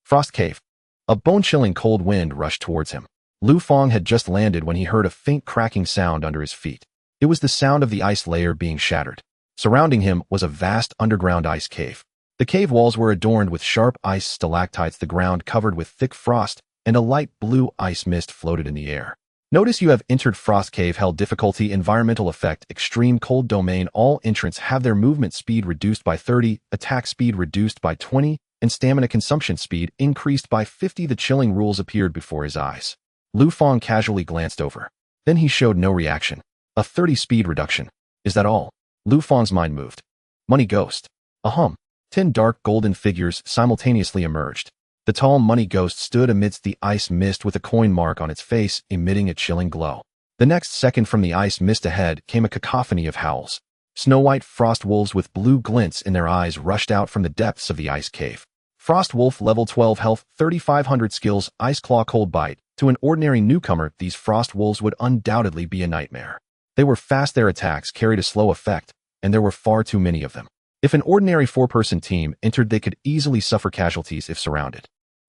Frost Cave. A bone-chilling cold wind rushed towards him. Lu Fang had just landed when he heard a faint cracking sound under his feet. It was the sound of the ice layer being shattered. Surrounding him was a vast underground ice cave. The cave walls were adorned with sharp ice stalactites, the ground covered with thick frost, and a light blue ice mist floated in the air. Notice you have entered Frost Cave Hell difficulty environmental effect extreme cold domain. All entrants have their movement speed reduced by 30, attack speed reduced by 20, and stamina consumption speed increased by 50. The chilling rules appeared before his eyes. Lu Fang casually glanced over. Then he showed no reaction. A 30 speed reduction. Is that all? Lu Fang's mind moved. Money Ghost. 10 dark golden figures simultaneously emerged. The tall money ghost stood amidst the ice mist with a coin mark on its face, emitting a chilling glow. The next second, from the ice mist ahead came a cacophony of howls. Snow-white frost wolves with blue glints in their eyes rushed out from the depths of the ice cave. Frost Wolf level 12 health, 3500 skills, Ice Claw Cold Bite. To an ordinary newcomer, these frost wolves would undoubtedly be a nightmare. They were fast, their attacks carried a slow effect, and there were far too many of them. If an ordinary 4-person team entered, they could easily suffer casualties if surrounded.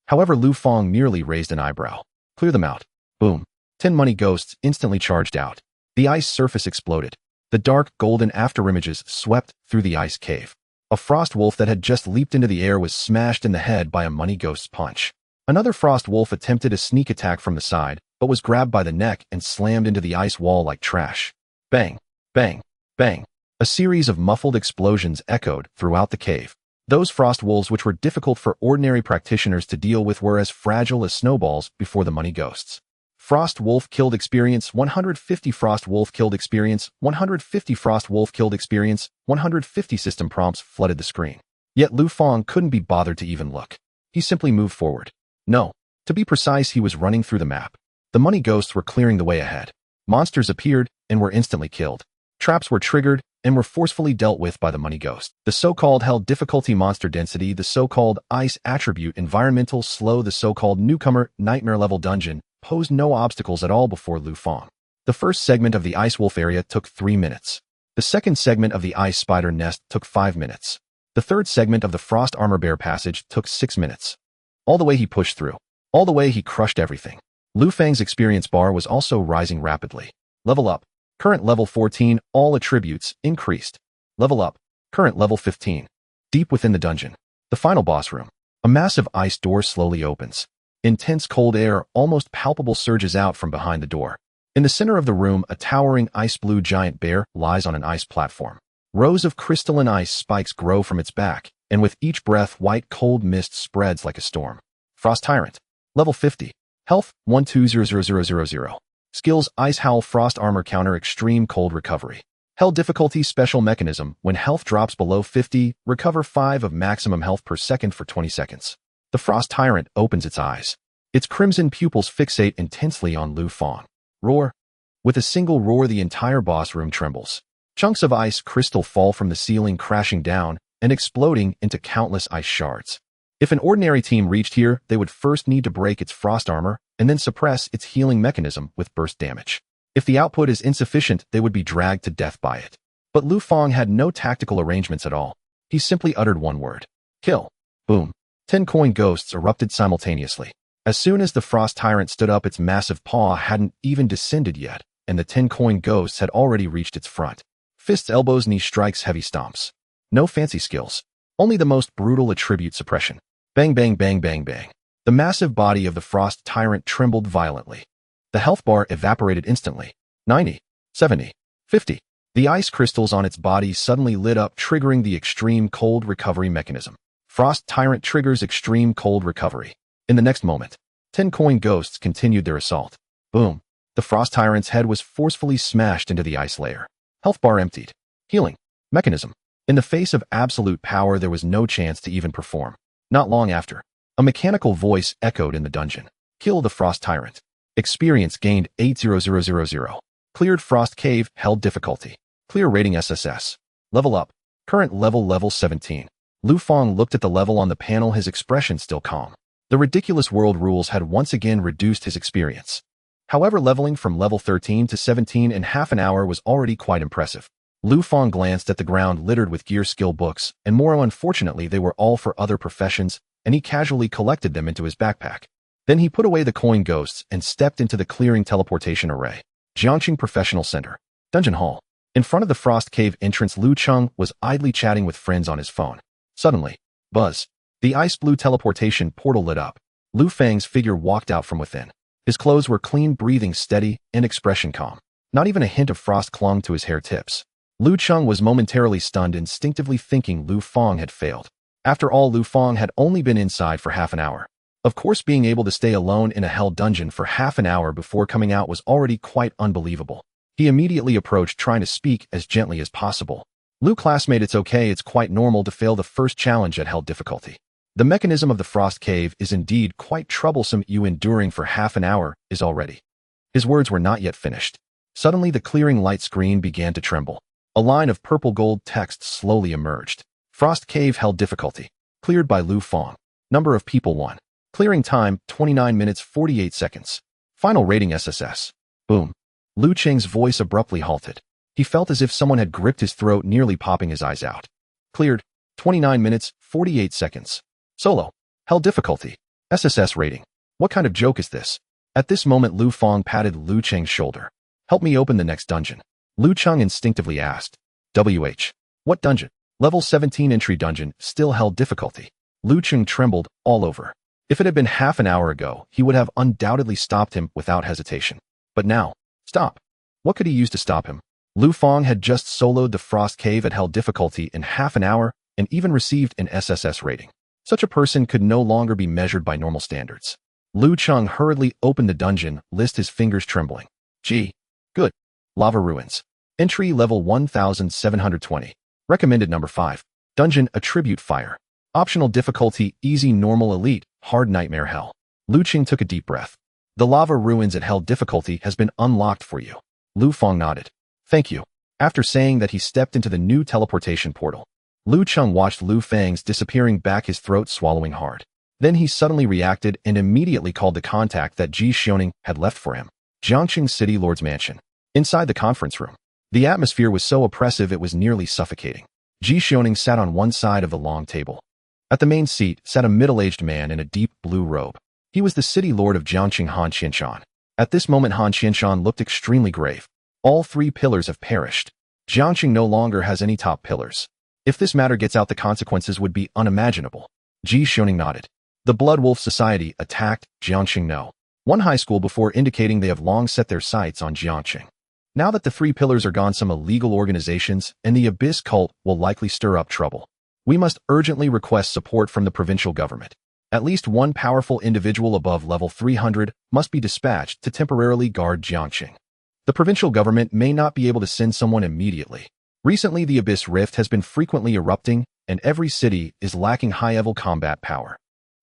However, Lu Fang merely raised an eyebrow. Clear them out. Boom. 10 money ghosts instantly charged out. The ice surface exploded. The dark golden afterimages swept through the ice cave. A frost wolf that had just leaped into the air was smashed in the head by a money ghost's punch. Another frost wolf attempted a sneak attack from the side, but was grabbed by the neck and slammed into the ice wall like trash. Bang, bang, bang. A series of muffled explosions echoed throughout the cave. Those frost wolves, which were difficult for ordinary practitioners to deal with, were as fragile as snowballs before the money ghosts. Frost wolf killed experience 150, frost wolf killed experience 150, frost wolf killed experience 150. System prompts flooded the screen. Yet Lu Fang couldn't be bothered to even look. He simply moved forward. No, to be precise, he was running through the map. The money ghosts were clearing the way ahead. Monsters appeared and were instantly killed. Traps were triggered and were forcefully dealt with by the money ghost. The so-called Hell difficulty monster density, the so-called ice attribute environmental slow, the so-called newcomer nightmare level dungeon posed no obstacles at all before Lu Fang. The first segment of the ice wolf area took 3 minutes. The second segment of the ice spider nest took 5 minutes. The third segment of the frost armor bear passage took 6 minutes. All the way he pushed through. All the way he crushed everything. Lu Fang's experience bar was also rising rapidly. Level up. Current level 14, all attributes increased. Level up. Current level 15. Deep within the dungeon. The final boss room. A massive ice door slowly opens. Intense cold air, almost palpable, surges out from behind the door. In the center of the room, a towering ice blue giant bear lies on an ice platform. Rows of crystalline ice spikes grow from its back, and with each breath, white cold mist spreads like a storm. Frost Tyrant. Level 50. Health, 120000. Skills, Ice Howl, Frost Armor Counter, Extreme Cold Recovery. Hell difficulty special mechanism. When health drops below 50, recover 5 of maximum health per second for 20 seconds. The Frost Tyrant opens its eyes. Its crimson pupils fixate intensely on Lu Fang. Roar. With a single roar, the entire boss room trembles. Chunks of ice crystal fall from the ceiling, crashing down and exploding into countless ice shards. If an ordinary team reached here, they would first need to break its frost armor and then suppress its healing mechanism with burst damage. If the output is insufficient, they would be dragged to death by it. But Lu Fang had no tactical arrangements at all. He simply uttered one word. Kill. Boom. 10 coin ghosts erupted simultaneously. As soon as the frost tyrant stood up, its massive paw hadn't even descended yet, and the 10 coin ghosts had already reached its front. Fists, elbows, knee strikes, heavy stomps. No fancy skills. Only the most brutal attribute suppression. Bang, bang, bang, bang, bang. The massive body of the frost tyrant trembled violently. The health bar evaporated instantly. 90, 70, 50. The ice crystals on its body suddenly lit up, triggering the extreme cold recovery mechanism. Frost tyrant triggers extreme cold recovery. In the next moment, 10 coin ghosts continued their assault. Boom. The frost tyrant's head was forcefully smashed into the ice layer. Health bar emptied. Healing. Mechanism. In the face of absolute power, there was no chance to even perform. Not long after, a mechanical voice echoed in the dungeon. Kill the frost tyrant. Experience gained 80000. Cleared frost cave, held difficulty. Clear rating SSS. Level up. Current level 17. Lu Fang looked at the level on the panel, his expression still calm. The ridiculous world rules had once again reduced his experience. However, leveling from level 13 to 17 in half an hour was already quite impressive. Lu Fang glanced at the ground littered with gear skill books, and more unfortunately they were all for other professions, and he casually collected them into his backpack. Then he put away the coin ghosts and stepped into the clearing teleportation array. Jiangqing Professional Center. Dungeon Hall. In front of the frost cave entrance, Lu Cheng was idly chatting with friends on his phone. Suddenly, buzz. The ice blue teleportation portal lit up. Lu Fang's figure walked out from within. His clothes were clean, breathing steady, and expression calm. Not even a hint of frost clung to his hair tips. Lu Cheng was momentarily stunned, instinctively thinking Lu Fang had failed. After all, Lu Fang had only been inside for half an hour. Of course, being able to stay alone in a hell dungeon for half an hour before coming out was already quite unbelievable. He immediately approached, trying to speak as gently as possible. Lu, classmate, it's okay, it's quite normal to fail the first challenge at hell difficulty. The mechanism of the frost cave is indeed quite troublesome. You enduring for half an hour is already. His words were not yet finished. Suddenly the clearing light screen began to tremble. A line of purple gold text slowly emerged. Frost cave hell difficulty. Cleared by Lu Fang. Number of people 1. Clearing time 29 minutes 48 seconds. Final rating SSS. Boom. Lu Cheng's voice abruptly halted. He felt as if someone had gripped his throat, nearly popping his eyes out. Cleared. 29 minutes 48 seconds. Solo. Hell difficulty. SSS rating. What kind of joke is this? At this moment, Lu Fang patted Lu Cheng's shoulder. Help me open the next dungeon. Lu Cheng instinctively asked. WH. What dungeon? Level 17 entry dungeon, still hell difficulty. Lu Cheng trembled all over. If it had been half an hour ago, he would have undoubtedly stopped him without hesitation. But now, stop. What could he use to stop him? Lu Fang had just soloed the frost cave at hell difficulty in half an hour and even received an SSS rating. Such a person could no longer be measured by normal standards. Lu Cheng hurriedly opened the dungeon list, his fingers trembling. Gee. Good. Lava Ruins. Entry level 1720. Recommended number 5. Dungeon attribute fire. Optional difficulty easy, normal, elite, hard, nightmare, hell. Lu Cheng took a deep breath. The lava ruins at hell difficulty has been unlocked for you. Lu Fang nodded. Thank you. After saying that, he stepped into the new teleportation portal. Lu Cheng watched Lu Fang's disappearing back, his throat swallowing hard. Then he suddenly reacted and immediately called the contact that Ji Xiaoning had left for him. Jiangqing City Lord's Mansion. Inside the conference room, the atmosphere was so oppressive it was nearly suffocating. Ji Xiaoning sat on one side of the long table. At the main seat sat a middle-aged man in a deep blue robe. He was the city lord of Jiangqing, Han Qianshan. At this moment, Han Qianshan looked extremely grave. All 3 pillars have perished. Jiangqing no longer has any top pillars. If this matter gets out, the consequences would be unimaginable. Ji Xiaoning nodded. The Blood Wolf Society attacked Jiangqing No. 1 high school before, indicating they have long set their sights on Jiangqing. Now that the 3 pillars are gone, some illegal organizations and the Abyss cult will likely stir up trouble. We must urgently request support from the provincial government. At least 1 powerful individual above level 300 must be dispatched to temporarily guard Jiangqing. The provincial government may not be able to send someone immediately. Recently, the Abyss Rift has been frequently erupting, and every city is lacking high-level combat power.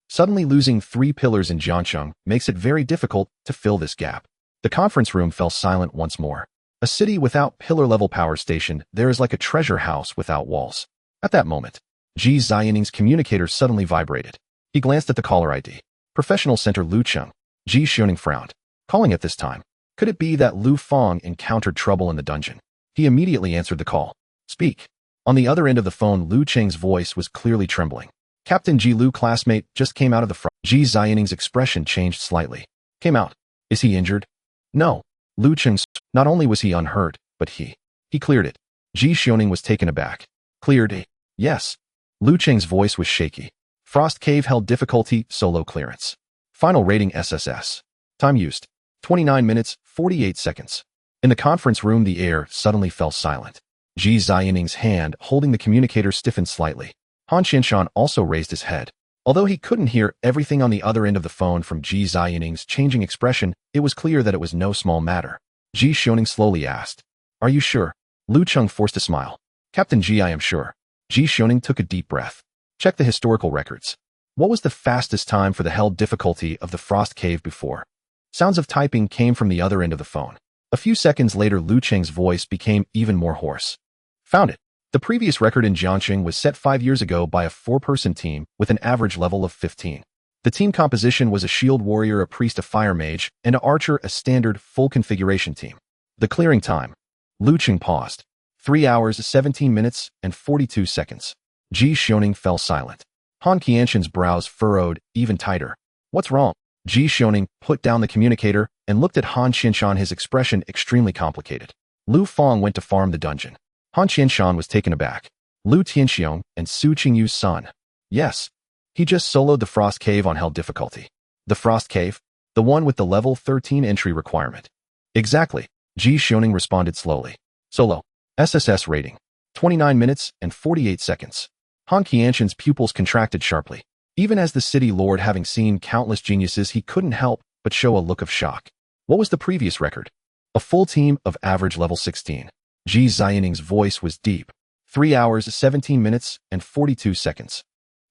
Suddenly losing 3 pillars in Jiangqing makes it very difficult to fill this gap. The conference room fell silent once more. A city without pillar-level power station, there is like a treasure house without walls. At that moment, Ji Xiaoning's communicator suddenly vibrated. He glanced at the caller ID. Professional Center Lu Cheng. Ji Xiaoning frowned. Calling at this time. Could it be that Lu Fang encountered trouble in the dungeon? He immediately answered the call. Speak. On the other end of the phone, Lu Cheng's voice was clearly trembling. Captain Ji Lu classmate just came out of the front. Ji Xianing's expression changed slightly. Came out. Is he injured? No. Lu Cheng, not only was he unhurt, but he cleared it. Ji Xiaoning was taken aback. Cleared it? Yes. Lu Cheng's voice was shaky. Frost Cave held difficulty, solo clearance. Final rating SSS. Time used. 29 minutes, 48 seconds. In the conference room, the air suddenly fell silent. Ji Xianing's hand holding the communicator stiffened slightly. Han Qianshan also raised his head. Although he couldn't hear everything on the other end of the phone from Ji Xianing's changing expression, it was clear that it was no small matter. Ji Xiaoning slowly asked, "Are you sure?" Lu Cheng forced a smile. "Captain Ji, I am sure." Ji Xiaoning took a deep breath. Check the historical records. What was the fastest time for the held difficulty of the Frost Cave before? Sounds of typing came from the other end of the phone. A few seconds later, Lu Cheng's voice became even more hoarse. Found it. The previous record in Jiangxing was set 5 years ago by a 4-person team with an average level of 15. The team composition was a shield warrior, a priest, a fire mage, and an archer, a standard full configuration team. The clearing time. Lu Cheng paused. 3 hours, 17 minutes, and 42 seconds. Ji Xiaoning fell silent. Han Qianshan's brows furrowed even tighter. What's wrong? Ji Xiaoning put down the communicator and looked at Han Qianshan, his expression extremely complicated. Lu Fang went to farm the dungeon. Han Qianshan was taken aback. Lu Tianxiong and Su Qingyu's son. Yes. He just soloed the Frost Cave on held difficulty. The Frost Cave? The one with the level 13 entry requirement. Exactly. Ji Xiaoning responded slowly. Solo. SSS rating. 29 minutes and 48 seconds. Han Qianshan's pupils contracted sharply. Even as the city lord, having seen countless geniuses, he couldn't help but show a look of shock. What was the previous record? A full team of average level 16. Ji Xianing's voice was deep. 3 hours, 17 minutes, and 42 seconds.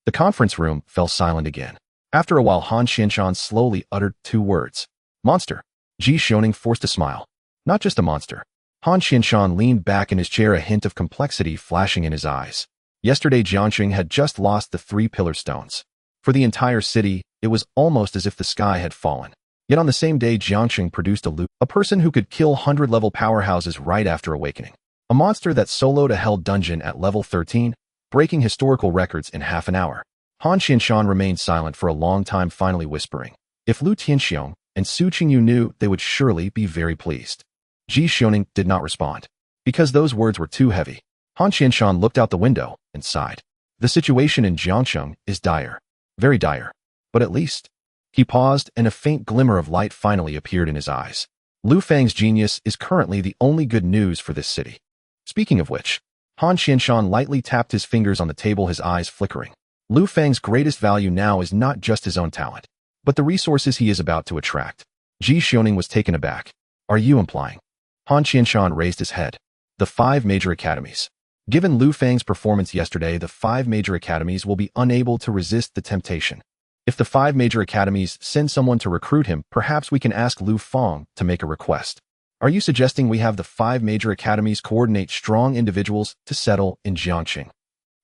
The conference room fell silent again. After a while, Han Qianshan slowly uttered 2 words. Monster. Ji Xiaoning forced a smile. Not just a monster. Han Qianshan leaned back in his chair, a hint of complexity flashing in his eyes. Yesterday, Jiangxing had just lost the 3 pillar stones. For the entire city, it was almost as if the sky had fallen. Yet on the same day, Jiangxing produced a person who could kill 100-level powerhouses right after awakening. A monster that soloed a held dungeon at level 13, breaking historical records in half an hour. Han Qianshan remained silent for a long time, finally whispering, "If Lu Tianxiong and Su Qingyu knew, they would surely be very pleased." Ji Xiaoning did not respond. Because those words were too heavy. Han Qianshan looked out the window and sighed. The situation in Jiangxing is dire. Very dire. But at least... He paused, and a faint glimmer of light finally appeared in his eyes. Lu Fang's genius is currently the only good news for this city. Speaking of which, Han Qianshan lightly tapped his fingers on the table, his eyes flickering. Lu Fang's greatest value now is not just his own talent, but the resources he is about to attract. Ji Xiaoning was taken aback. Are you implying? Han Qianshan raised his head. The 5 major academies. Given Lu Fang's performance yesterday, the 5 major academies will be unable to resist the temptation. If the 5 major academies send someone to recruit him, perhaps we can ask Lu Fang to make a request. Are you suggesting we have the 5 major academies coordinate strong individuals to settle in Jiangxing?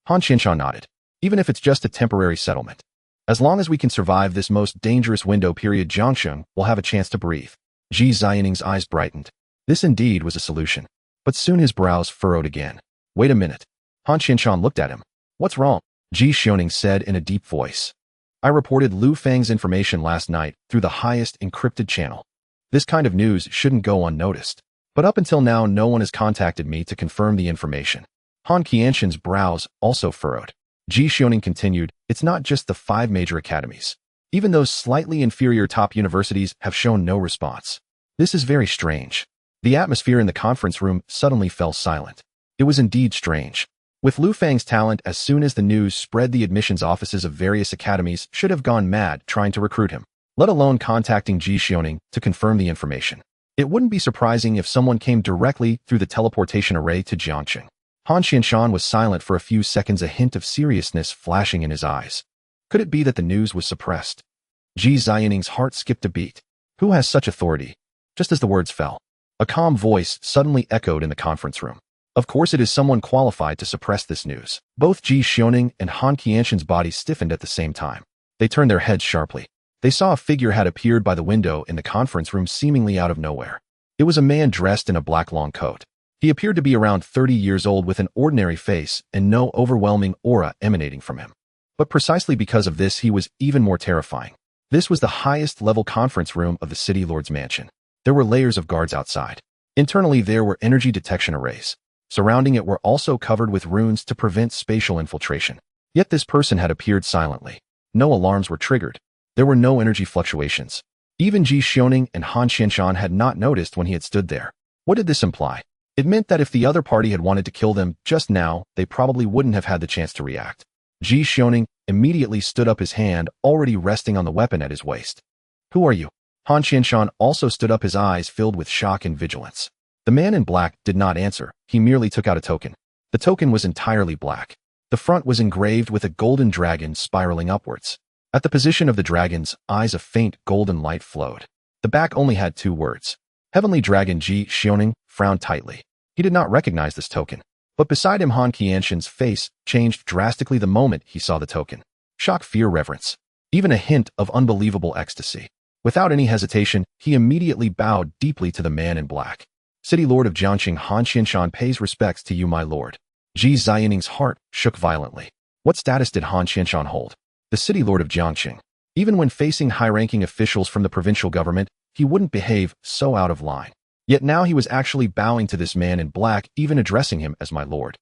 Han Qianshan nodded. Even if it's just a temporary settlement. As long as we can survive this most dangerous window period, Jiangxing will have a chance to breathe. Ji Xianing's eyes brightened. This indeed was a solution. But soon his brows furrowed again. Wait a minute. Han Qianshan looked at him. What's wrong? Ji Xiaoning said in a deep voice. I reported Lu Fang's information last night through the highest encrypted channel. This kind of news shouldn't go unnoticed. But up until now, no one has contacted me to confirm the information. Han Qianshan's brows also furrowed. Ji Xiaoning continued, it's not just the 5 major academies. Even those slightly inferior top universities have shown no response. This is very strange. The atmosphere in the conference room suddenly fell silent. It was indeed strange. With Lu Fang's talent, as soon as the news spread, the admissions offices of various academies should have gone mad trying to recruit him, let alone contacting Ji Xiaoning to confirm the information. It wouldn't be surprising if someone came directly through the teleportation array to Jiangxing. Han Qianshan was silent for a few seconds, a hint of seriousness flashing in his eyes. Could it be that the news was suppressed? Ji Xianing's heart skipped a beat. Who has such authority? Just as the words fell, a calm voice suddenly echoed in the conference room. Of course, it is someone qualified to suppress this news. Both Ji Xiaoning and Han Qianshan's bodies stiffened at the same time. They turned their heads sharply. They saw a figure had appeared by the window in the conference room, seemingly out of nowhere. It was a man dressed in a black long coat. He appeared to be around 30 years old with an ordinary face and no overwhelming aura emanating from him. But precisely because of this, he was even more terrifying. This was the highest level conference room of the City Lord's mansion. There were layers of guards outside. Internally, there were energy detection arrays. Surrounding it were also covered with runes to prevent spatial infiltration. Yet this person had appeared silently. No alarms were triggered. There were no energy fluctuations. Even Ji Xiaoning and Han Qianshan had not noticed when he had stood there. What did this imply? It meant that if the other party had wanted to kill them just now, they probably wouldn't have had the chance to react. Ji Xiaoning immediately stood up, his hand already resting on the weapon at his waist. Who are you? Han Qianshan also stood up, his eyes filled with shock and vigilance. The man in black did not answer. He merely took out a token. The token was entirely black. The front was engraved with a golden dragon spiraling upwards. At the position of the dragon's eyes, a faint golden light flowed. The back only had 2 words. Heavenly Dragon. Ji Xiaoning frowned tightly. He did not recognize this token. But beside him, Han Qianshan's face changed drastically the moment he saw the token. Shock, fear, reverence. Even a hint of unbelievable ecstasy. Without any hesitation, he immediately bowed deeply to the man in black. City Lord of Jiangxing, Han Qianshan pays respects to you, my lord. Ji Xiaoning's heart shook violently. What status did Han Qianshan hold? The City Lord of Jiangxing. Even when facing high-ranking officials from the provincial government, he wouldn't behave so out of line. Yet now he was actually bowing to this man in black, even addressing him as my lord.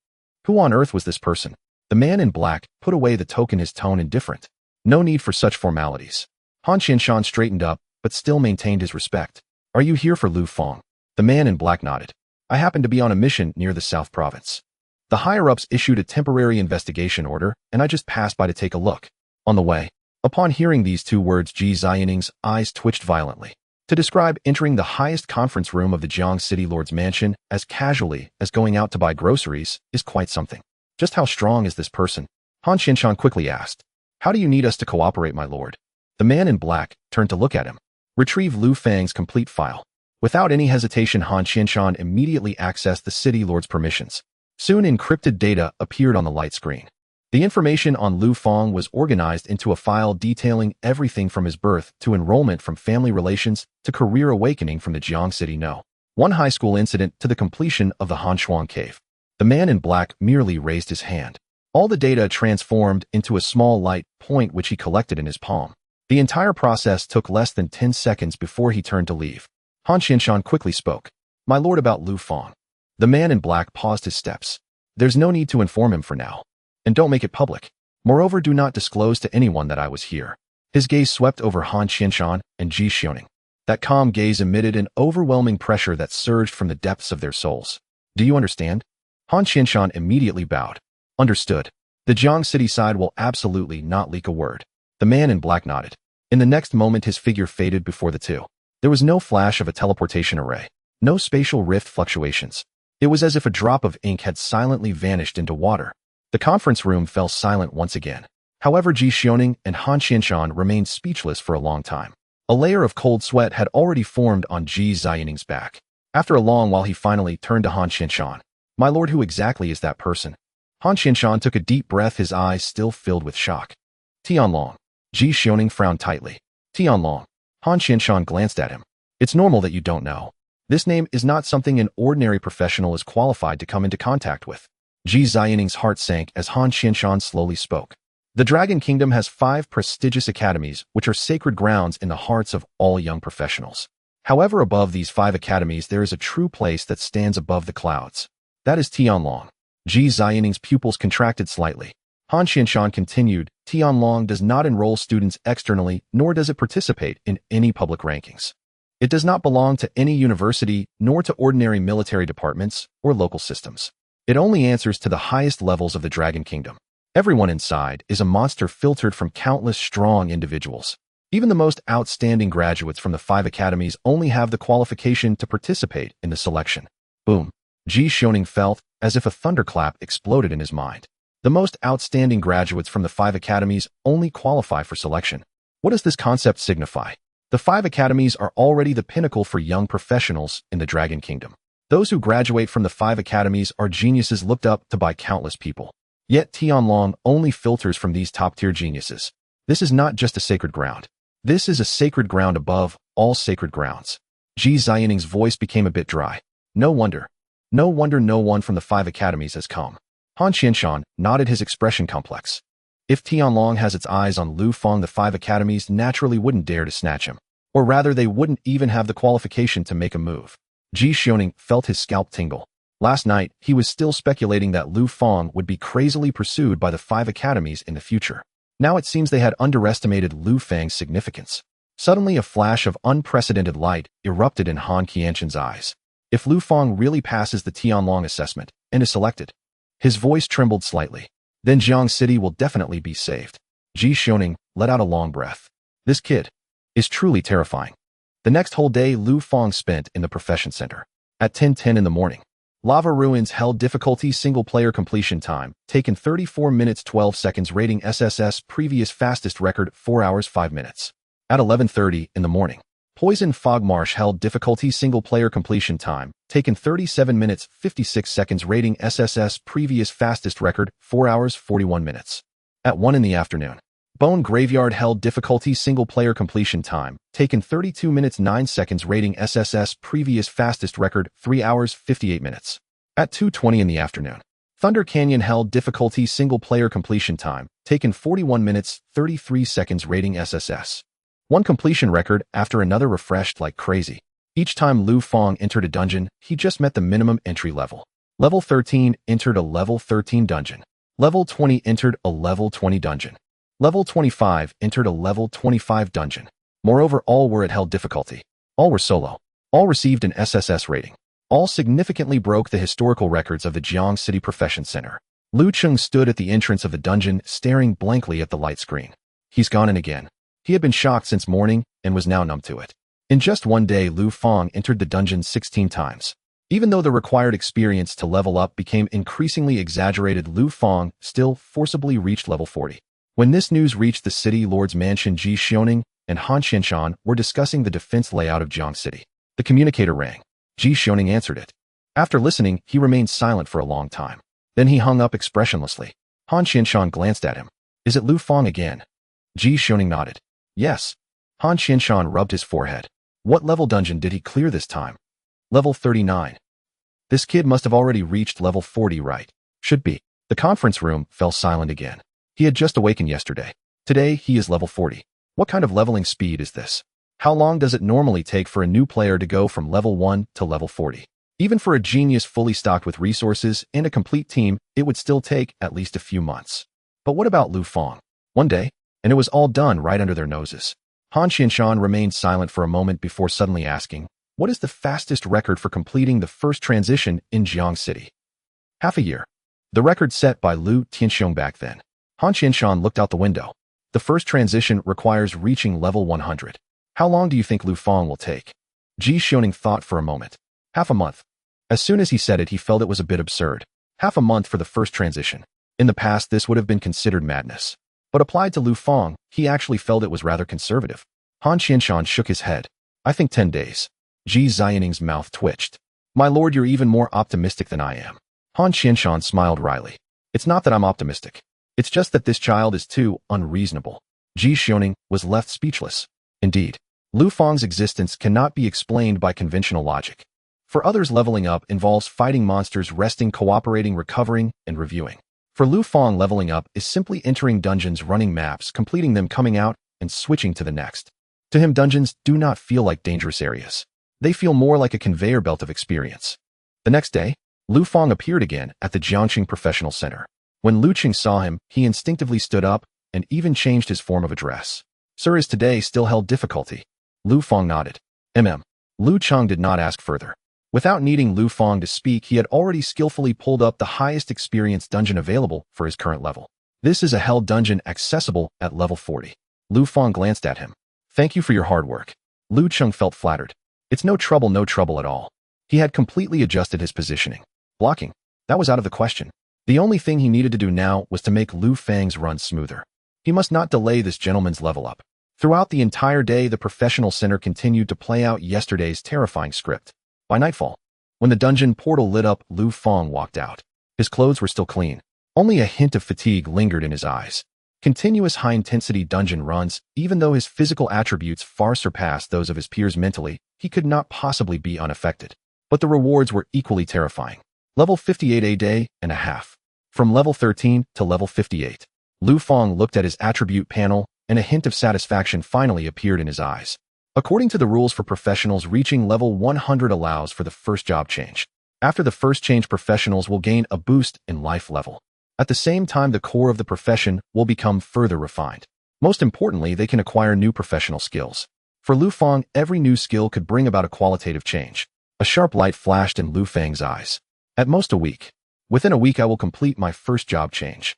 Who on earth was this person? The man in black put away the token, his tone indifferent. No need for such formalities. Han Qianshan straightened up, but still maintained his respect. Are you here for Lu Fang? The man in black nodded. I happen to be on a mission near the South Province. The higher-ups issued a temporary investigation order, and I just passed by to take a look. On the way. Upon hearing these 2 words, Ji Xiaoning's eyes twitched violently. To describe entering the highest conference room of the Jiang City Lord's mansion as casually as going out to buy groceries is quite something. Just how strong is this person? Han Qianshan quickly asked. How do you need us to cooperate, my lord? The man in black turned to look at him. Retrieve Lu Fang's complete file. Without any hesitation, Han Qianshan immediately accessed the City Lord's permissions. Soon encrypted data appeared on the light screen. The information on Lu Fang was organized into a file detailing everything from his birth to enrollment, from family relations to career awakening from the Jiang City No. 1 high school incident to the completion of the Hanshuang cave. The man in black merely raised his hand. All the data transformed into a small light point which he collected in his palm. The entire process took less than 10 seconds before he turned to leave. Han Qianshan quickly spoke. My lord, about Lu Fang. The man in black paused his steps. There's no need to inform him for now. And don't make it public. Moreover, do not disclose to anyone that I was here. His gaze swept over Han Qianshan and Ji Xiaoning. That calm gaze emitted an overwhelming pressure that surged from the depths of their souls. Do you understand? Han Qianshan immediately bowed. Understood. The Jiang City side will absolutely not leak a word. The man in black nodded. In the next moment, his figure faded before the 2. There was no flash of a teleportation array. No spatial rift fluctuations. It was as if a drop of ink had silently vanished into water. The conference room fell silent once again. However, Ji Xiaoning and Han Qianshan remained speechless for a long time. A layer of cold sweat had already formed on Ji Xiaoning's back. After a long while, he finally turned to Han Qianshan. My lord, who exactly is that person? Han Qianshan took a deep breath, his eyes still filled with shock. Tianlong. Ji Xiaoning frowned tightly. Tianlong. Han Qianshan glanced at him. It's normal that you don't know. This name is not something an ordinary professional is qualified to come into contact with. Ji Xiaoning's heart sank as Han Qianshan slowly spoke. The Dragon Kingdom has 5 prestigious academies, which are sacred grounds in the hearts of all young professionals. However, above these 5 academies, there is a true place that stands above the clouds. That is Tianlong. Ji Xiaoning's pupils contracted slightly. Han Qianshan continued, Tianlong does not enroll students externally, nor does it participate in any public rankings. It does not belong to any university, nor to ordinary military departments or local systems. It only answers to the highest levels of the Dragon Kingdom. Everyone inside is a monster filtered from countless strong individuals. Even the most outstanding graduates from the 5 academies only have the qualification to participate in the selection. Boom. Ji Xiaoning felt as if a thunderclap exploded in his mind. The most outstanding graduates from the 5 academies only qualify for selection. What does this concept signify? The 5 academies are already the pinnacle for young professionals in the Dragon Kingdom. Those who graduate from the 5 academies are geniuses looked up to by countless people. Yet Tianlong only filters from these top-tier geniuses. This is not just a sacred ground. This is a sacred ground above all sacred grounds. Ji Xiaoning's voice became a bit dry. No wonder. No wonder no one from the 5 academies has come. Han Qianshan nodded, his expression complex. If Tianlong has its eyes on Lu Fang, the 5 academies naturally wouldn't dare to snatch him. Or rather, they wouldn't even have the qualification to make a move. Ji Xiaoning felt his scalp tingle. Last night, he was still speculating that Lu Fang would be crazily pursued by the 5 academies in the future. Now it seems they had underestimated Lu Fang's significance. Suddenly, a flash of unprecedented light erupted in Han Qianshan's eyes. If Lu Fang really passes the Tianlong assessment and is selected, his voice trembled slightly, then Jiang City will definitely be saved. Ji Xiaoning let out a long breath. This kid is truly terrifying. The next whole day Lu Fang spent in the profession center. At 10:10 in the morning, Lava Ruins held difficulty single-player completion time, taken 34 minutes 12 seconds, rating SSS previous fastest record 4 hours 5 minutes. At 11:30 in the morning, Poison Fog Marsh held difficulty single-player completion time, taken 37 minutes 56 seconds, rating SSS previous fastest record 4 hours 41 minutes. At 1 in the afternoon, Bone Graveyard held difficulty single-player completion time, taken 32 minutes 9 seconds, rating SSS previous fastest record 3 hours 58 minutes. At 2:20 in the afternoon, Thunder Canyon held difficulty single-player completion time, taken 41 minutes 33 seconds, rating SSS. One completion record after another, refreshed like crazy. Each time Lu Fang entered a dungeon, he just met the minimum entry level. Level 13 entered a level 13 dungeon. Level 20 entered a level 20 dungeon. Level 25 entered a level 25 dungeon. Moreover, all were at held difficulty. All were solo. All received an SSS rating. All significantly broke the historical records of the Jiang City Profession Center. Lu Cheng stood at the entrance of the dungeon, staring blankly at the light screen. He's gone in again. He had been shocked since morning and was now numb to it. In just one day, Lu Fang entered the dungeon 16 times. Even though the required experience to level up became increasingly exaggerated, Lu Fang still forcibly reached level 40. When this news reached the city lord's mansion, Ji Xiaoning and Han Qianshan were discussing the defense layout of Jiang City. The communicator rang. Ji Xiaoning answered it. After listening, he remained silent for a long time. Then he hung up expressionlessly. Han Qianshan glanced at him. Is it Lu Fang again? Ji Xiaoning nodded. Yes. Han Qianshan rubbed his forehead. What level dungeon did he clear this time? Level 39. This kid must have already reached level 40, right? Should be. The conference room fell silent again. He had just awakened yesterday. Today, he is level 40. What kind of leveling speed is this? How long does it normally take for a new player to go from level 1 to level 40? Even for a genius fully stocked with resources and a complete team, it would still take at least a few months. But what about Lu Fang? One day, and it was all done right under their noses. Han Qianshan remained silent for a moment before suddenly asking, what is the fastest record for completing the first transition in Jiang City? Half a year. The record set by Lu Tianxiong back then. Han Qianshan looked out the window. The first transition requires reaching level 100. How long do you think Lu Fang will take? Ji Xiaoning thought for a moment. Half a month. As soon as he said it, he felt it was a bit absurd. Half a month for the first transition. In the past, this would have been considered madness. But applied to Lu Fang, he actually felt it was rather conservative. Han Qianshan shook his head. I think 10 days. Ji Xiaoning's mouth twitched. My lord, you're even more optimistic than I am. Han Qianshan smiled wryly. It's not that I'm optimistic. It's just that this child is too unreasonable. Ji Xiaoning was left speechless. Indeed, Lu Fang's existence cannot be explained by conventional logic. For others, leveling up involves fighting monsters, resting, cooperating, recovering, and reviewing. For Lu Fang, leveling up is simply entering dungeons, running maps, completing them, coming out, and switching to the next. To him, dungeons do not feel like dangerous areas. They feel more like a conveyor belt of experience. The next day, Lu Fang appeared again at the Jiangqing Professional Center. When Lu Cheng saw him, he instinctively stood up and even changed his form of address. Sir, is today still held difficulty? Lu Fang nodded. Lu Cheng did not ask further. Without needing Lu Fang to speak, he had already skillfully pulled up the highest experience dungeon available for his current level. This is a held dungeon accessible at level 40. Lu Fang glanced at him. Thank you for your hard work. Lu Cheng felt flattered. It's no trouble at all. He had completely adjusted his positioning. Blocking. That was out of the question. The only thing he needed to do now was to make Lu Fang's run smoother. He must not delay this gentleman's level up. Throughout the entire day, the professional center continued to play out yesterday's terrifying script. By nightfall, when the dungeon portal lit up, Lu Fang walked out. His clothes were still clean. Only a hint of fatigue lingered in his eyes. Continuous high-intensity dungeon runs, even though his physical attributes far surpassed those of his peers mentally, he could not possibly be unaffected. but the rewards were equally terrifying. Level 58 a day and a half. From level 13 to level 58. Lu Fang looked at his attribute panel, and a hint of satisfaction finally appeared in his eyes. According to the rules for professionals, reaching level 100 allows for the first job change. After the first change, professionals will gain a boost in life level. At the same time, the core of the profession will become further refined. Most importantly, they can acquire new professional skills. For Lu Fang, every new skill could bring about a qualitative change. A sharp light flashed in Lu Fang's eyes. At most a week. Within a week, I will complete my first job change.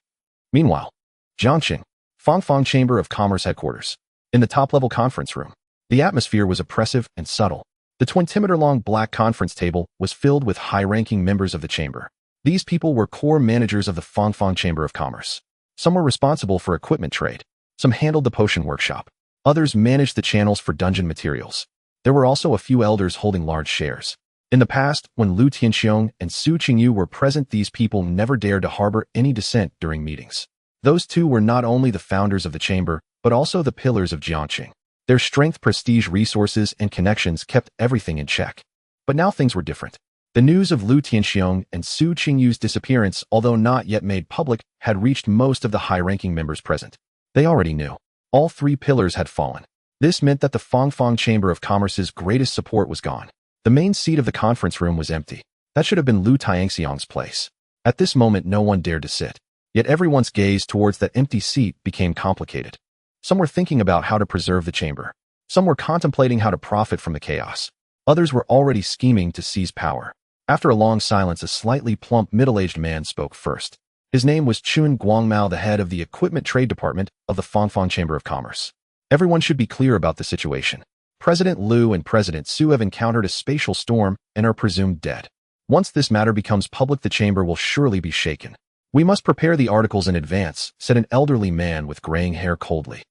Meanwhile, Jiangqing, Fangfang Chamber of Commerce headquarters. In the top-level conference room, the atmosphere was oppressive and subtle. The 20-meter-long black conference table was filled with high-ranking members of the chamber. These people were core managers of the Fangfang Chamber of Commerce. Some were responsible for equipment trade. Some handled the potion workshop. Others managed the channels for dungeon materials. There were also a few elders holding large shares. In the past, when Lu Tianxiong and Su Qingyu were present, these people never dared to harbor any dissent during meetings. Those two were not only the founders of the chamber, but also the pillars of Jiangqing. Their strength, prestige, resources, and connections kept everything in check. But now things were different. The news of Lu Tianxiong and Su Qingyu's disappearance, although not yet made public, had reached most of the high-ranking members present. They already knew. All three pillars had fallen. This meant that the Fangfang Chamber of Commerce's greatest support was gone. The main seat of the conference room was empty. That should have been Lu Tianxiong's place. At this moment, no one dared to sit. Yet everyone's gaze towards that empty seat became complicated. Some were thinking about how to preserve the chamber. Some were contemplating how to profit from the chaos. Others were already scheming to seize power. After a long silence, a slightly plump, middle-aged man spoke first. His name was Chun Guangmao, the head of the Equipment Trade Department of the Fangfang Chamber of Commerce. Everyone should be clear about the situation. President Lu and President Su have encountered a spatial storm and are presumed dead. Once this matter becomes public, the chamber will surely be shaken. We must prepare the articles in advance, said an elderly man with graying hair coldly.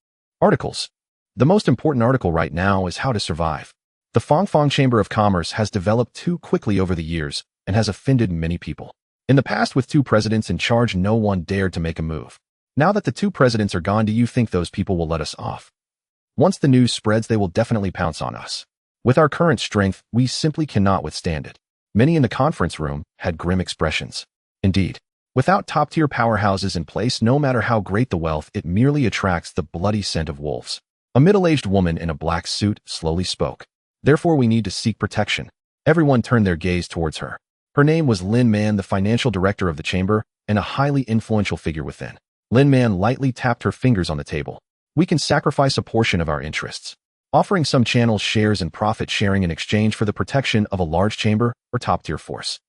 Articles. The most important article right now is how to survive. The Fangfang Chamber of Commerce has developed too quickly over the years and has offended many people. In the past, with two presidents in charge, no one dared to make a move. Now that the two presidents are gone, do you think those people will let us off? Once the news spreads, they will definitely pounce on us. With our current strength, we simply cannot withstand it. Many in the conference room had grim expressions. Indeed, without top-tier powerhouses in place, no matter how great the wealth, it merely attracts the bloody scent of wolves. A middle-aged woman in a black suit slowly spoke. Therefore, we need to seek protection. Everyone turned their gaze towards her. Her name was Lin Man, the financial director of the chamber, and a highly influential figure within. Lin Man lightly tapped her fingers on the table. We can sacrifice a portion of our interests, offering some channels shares and profit sharing in exchange for the protection of a large chamber or top-tier force.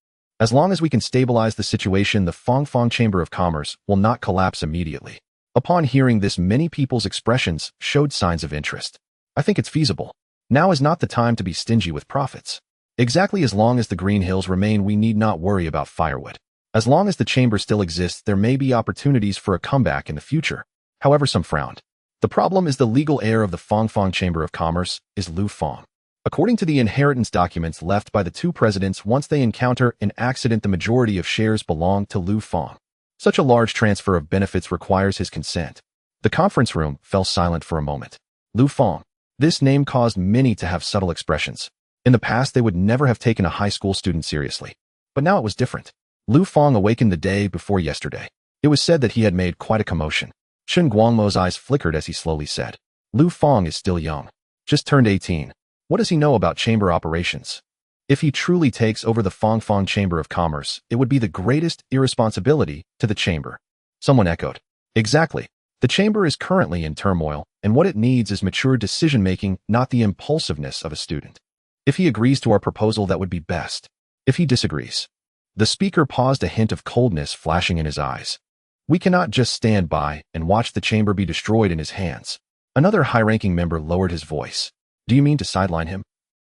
As long as we can stabilize the situation, the Fangfang Chamber of Commerce will not collapse immediately. Upon hearing this, many people's expressions showed signs of interest. I think it's feasible. Now is not the time to be stingy with profits. Exactly, as long as the Green Hills remain, we need not worry about firewood. As long as the chamber still exists, there may be opportunities for a comeback in the future. However, some frowned. The problem is the legal heir of the Fangfang Chamber of Commerce is Lu Fang. According to the inheritance documents left by the two presidents, once they encounter an accident, the majority of shares belong to Lu Fang. Such a large transfer of benefits requires his consent. The conference room fell silent for a moment. Lu Fang. This name caused many to have subtle expressions. In the past, they would never have taken a high school student seriously. But now it was different. Lu Fang awakened the day before yesterday. It was said that he had made quite a commotion. Chun Guangmo's eyes flickered as he slowly said, Lu Fang is still young. Just turned 18. What does he know about chamber operations? If he truly takes over the Fangfang Chamber of Commerce, it would be the greatest irresponsibility to the chamber. Someone echoed. Exactly. The chamber is currently in turmoil, and what it needs is mature decision-making, not the impulsiveness of a student. If he agrees to our proposal, that would be best. If he disagrees. The speaker paused, a hint of coldness flashing in his eyes. We cannot just stand by and watch the chamber be destroyed in his hands. Another high-ranking member lowered his voice. Do you mean to sideline him?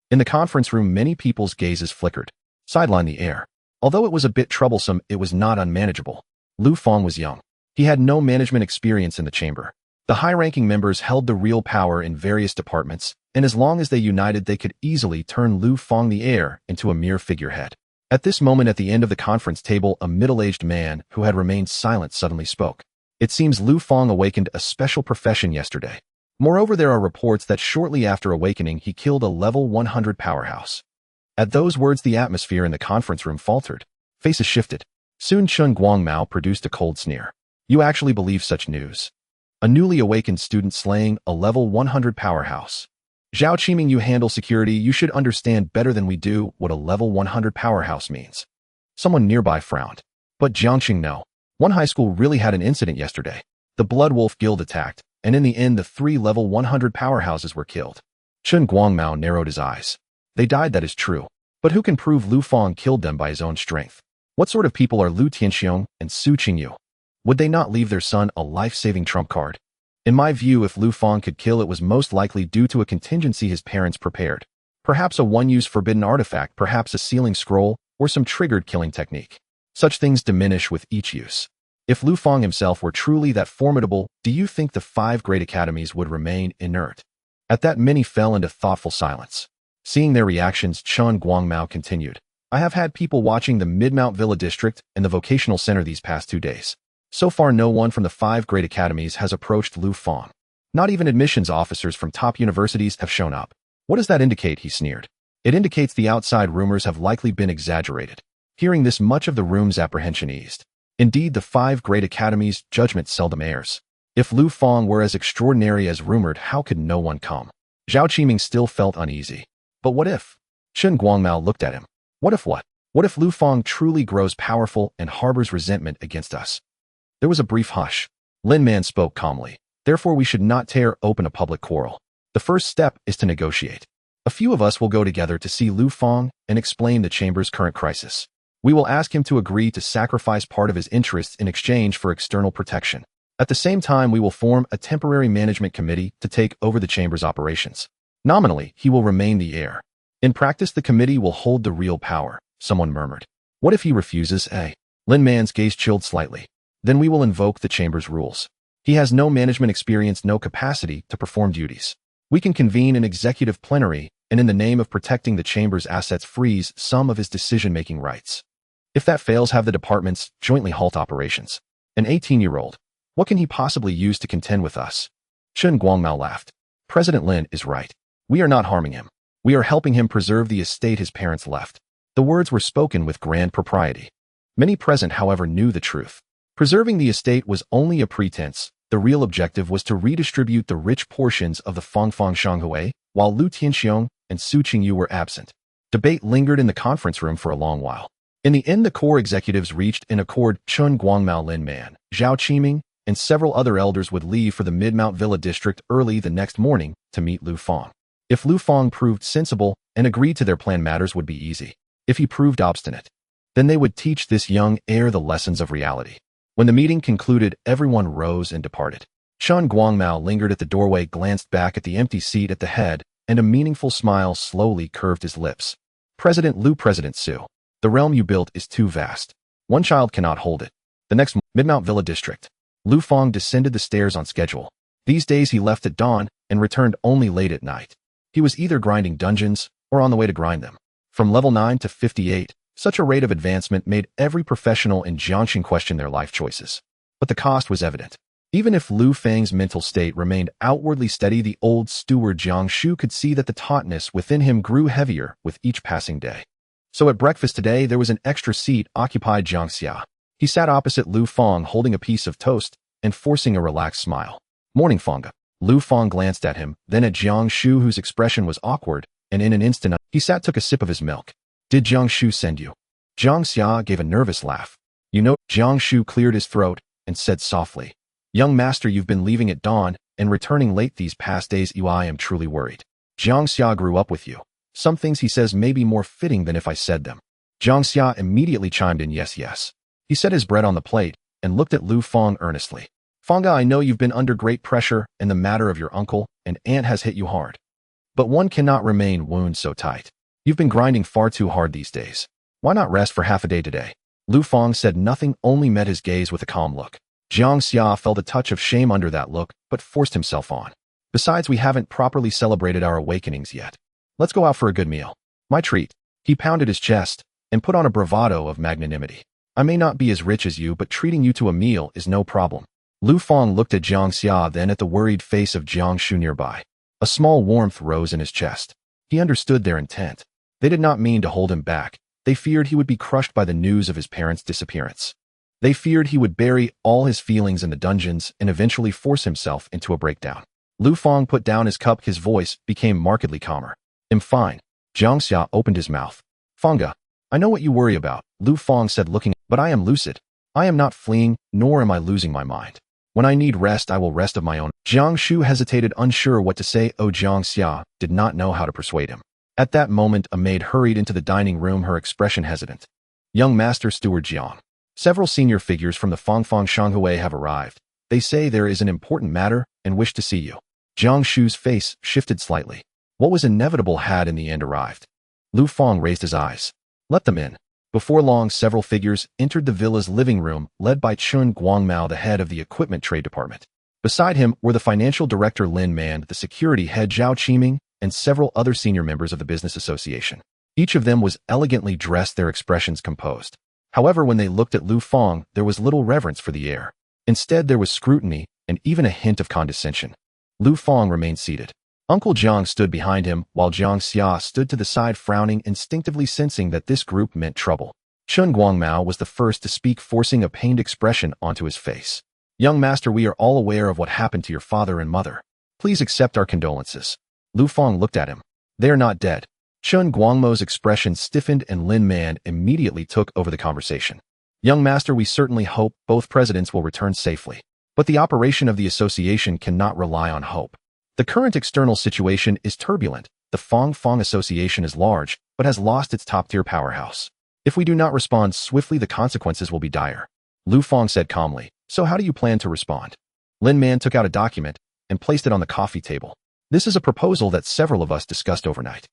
In the conference room, many people's gazes flickered. Sideline the heir. Although it was a bit troublesome, it was not unmanageable. Lu Fang was young. He had no management experience in the chamber. The high-ranking members held the real power in various departments, and as long as they united, they could easily turn Lu Fang the heir into a mere figurehead. At this moment, at the end of the conference table, a middle-aged man who had remained silent suddenly spoke. It seems Lu Fang awakened a special profession yesterday. Moreover, there are reports that shortly after awakening, he killed a level 100 powerhouse. At those words, the atmosphere in the conference room faltered. Faces shifted. Soon Chun Guangmao produced a cold sneer. You actually believe such news? A newly awakened student slaying a level 100 powerhouse. Zhao Qiming, you handle security. You should understand better than we do what a level 100 powerhouse means. Someone nearby frowned. But Jiangxing, no. One high school really had an incident yesterday. The Blood Wolf Guild attacked, and in the end the 3 level 100 powerhouses were killed. Chun Guangmao narrowed his eyes. They died, that is true. But who can prove Lu Fang killed them by his own strength? What sort of people are Lu Tianxiong and Su Qingyu? Would they not leave their son a life-saving trump card? In my view, if Lu Fang could kill, it was most likely due to a contingency his parents prepared. Perhaps a one-use forbidden artifact, perhaps a sealing scroll, or some triggered killing technique. Such things diminish with each use. If Lu Fang himself were truly that formidable, do you think the 5 great academies would remain inert? At that, many fell into thoughtful silence. Seeing their reactions, Chun Guangmao continued. I have had people watching the Mid-Mount Villa District and the Vocational Center these past 2 days. So far, no one from the 5 great academies has approached Lu Fang. Not even admissions officers from top universities have shown up. What does that indicate? He sneered. It indicates the outside rumors have likely been exaggerated. Hearing this, much of the room's apprehension eased. Indeed, the 5 great academies' judgment seldom errs. If Lu Fang were as extraordinary as rumored, how could no one come? Zhao Qiming still felt uneasy. But what if? Chun Guangmao looked at him. What if what? What if Lu Fang truly grows powerful and harbors resentment against us? There was a brief hush. Lin Man spoke calmly. Therefore, we should not tear open a public quarrel. The first step is to negotiate. A few of us will go together to see Lu Fang and explain the chamber's current crisis. We will ask him to agree to sacrifice part of his interests in exchange for external protection. At the same time, we will form a temporary management committee to take over the chamber's operations. Nominally, he will remain the heir. In practice, the committee will hold the real power, someone murmured. What if he refuses? Lin Man's gaze chilled slightly. Then we will invoke the chamber's rules. He has no management experience, no capacity to perform duties. We can convene an executive plenary and in the name of protecting the chamber's assets freeze some of his decision-making rights. If that fails, have the departments jointly halt operations. An 18-year-old. What can he possibly use to contend with us? Chun Guangmao laughed. President Lin is right. We are not harming him. We are helping him preserve the estate his parents left. The words were spoken with grand propriety. Many present, however, knew the truth. Preserving the estate was only a pretense. The real objective was to redistribute the rich portions of the Fangfang Shanghui, while Lu Tianxiong and Su Qingyu were absent. Debate lingered in the conference room for a long while. In the end, the core executives reached an accord. Chun Guangmao, Lin Man, Zhao Qiming, and several other elders would leave for the Mid-Mount Villa District early the next morning to meet Lu Fang. If Lu Fang proved sensible and agreed to their plan, matters would be easy. If he proved obstinate, then they would teach this young heir the lessons of reality. When the meeting concluded, everyone rose and departed. Chun Guangmao lingered at the doorway, glanced back at the empty seat at the head, and a meaningful smile slowly curved his lips. President Lu, President Su, the realm you built is too vast. One child cannot hold it. The next Mid-Mount Villa District. Lu Fang descended the stairs on schedule. These days he left at dawn and returned only late at night. He was either grinding dungeons or on the way to grind them. From level 9 to 58, such a rate of advancement made every professional in Jiangxing question their life choices. But the cost was evident. Even if Lu Fang's mental state remained outwardly steady, the old steward Jiang Shu could see that the tautness within him grew heavier with each passing day. So at breakfast today, there was an extra seat occupied Jiang Xia. He sat opposite Lu Fang, holding a piece of toast and forcing a relaxed smile. Morning, Fanga. Lu Fang glanced at him, then at Jiang Shu, whose expression was awkward, and in an instant he took a sip of his milk. Did Jiang Shu send you? Jiang Xia gave a nervous laugh. You know, Jiang Shu cleared his throat and said softly, Young master, you've been leaving at dawn and returning late these past days. I am truly worried. Jiang Xia grew up with you. Some things he says may be more fitting than if I said them. Jiang Xia immediately chimed in, yes, yes. He set his bread on the plate and looked at Lu Fang earnestly. Fanga, I know you've been under great pressure and the matter of your uncle and aunt has hit you hard. But one cannot remain wound so tight. You've been grinding far too hard these days. Why not rest for half a day today? Lu Fang said nothing, only met his gaze with a calm look. Jiang Xia felt a touch of shame under that look, but forced himself on. Besides, we haven't properly celebrated our awakenings yet. Let's go out for a good meal. My treat. He pounded his chest and put on a bravado of magnanimity. I may not be as rich as you, but treating you to a meal is no problem. Lu Fang looked at Jiang Xia, then at the worried face of Jiang Shu nearby. A small warmth rose in his chest. He understood their intent. They did not mean to hold him back. They feared he would be crushed by the news of his parents' disappearance. They feared he would bury all his feelings in the dungeons and eventually force himself into a breakdown. Lu Fang put down his cup. His voice became markedly calmer. "I'm fine." Jiang Xia opened his mouth. "Fanga, I know what you worry about," Lu Fang said, looking, "but I am lucid. I am not fleeing, nor am I losing my mind. When I need rest, I will rest of my own." Jiang Shu hesitated, unsure what to say. Jiang Xia did not know how to persuade him. At that moment, a maid hurried into the dining room, her expression hesitant. "Young Master Steward Jiang, several senior figures from the Fangfang Shanghui have arrived. They say there is an important matter and wish to see you." Jiang Shu's face shifted slightly. What was inevitable had in the end arrived. Lu Fang raised his eyes. "Let them in." Before long, several figures entered the villa's living room, led by Chun Guangmao, the head of the equipment trade department. Beside him were the financial director Lin Man, the security head Zhao Qiming, and several other senior members of the business association. Each of them was elegantly dressed, their expressions composed. However, when they looked at Lu Fang, there was little reverence for the heir. Instead, there was scrutiny and even a hint of condescension. Lu Fang remained seated. Uncle Jiang stood behind him, while Jiang Xia stood to the side, frowning, instinctively sensing that this group meant trouble. Chun Guangmao was the first to speak, forcing a pained expression onto his face. "Young master, we are all aware of what happened to your father and mother. Please accept our condolences." Lu Fang looked at him. "They are not dead." Chun Guangmao's expression stiffened and Lin Man immediately took over the conversation. "Young master, we certainly hope both presidents will return safely. But the operation of the association cannot rely on hope. The current external situation is turbulent. The Fangfang Association is large, but has lost its top-tier powerhouse. If we do not respond swiftly, the consequences will be dire." Lu Fang said calmly. "So how do you plan to respond?" Lin Man took out a document and placed it on the coffee table. "This is a proposal that several of us discussed overnight.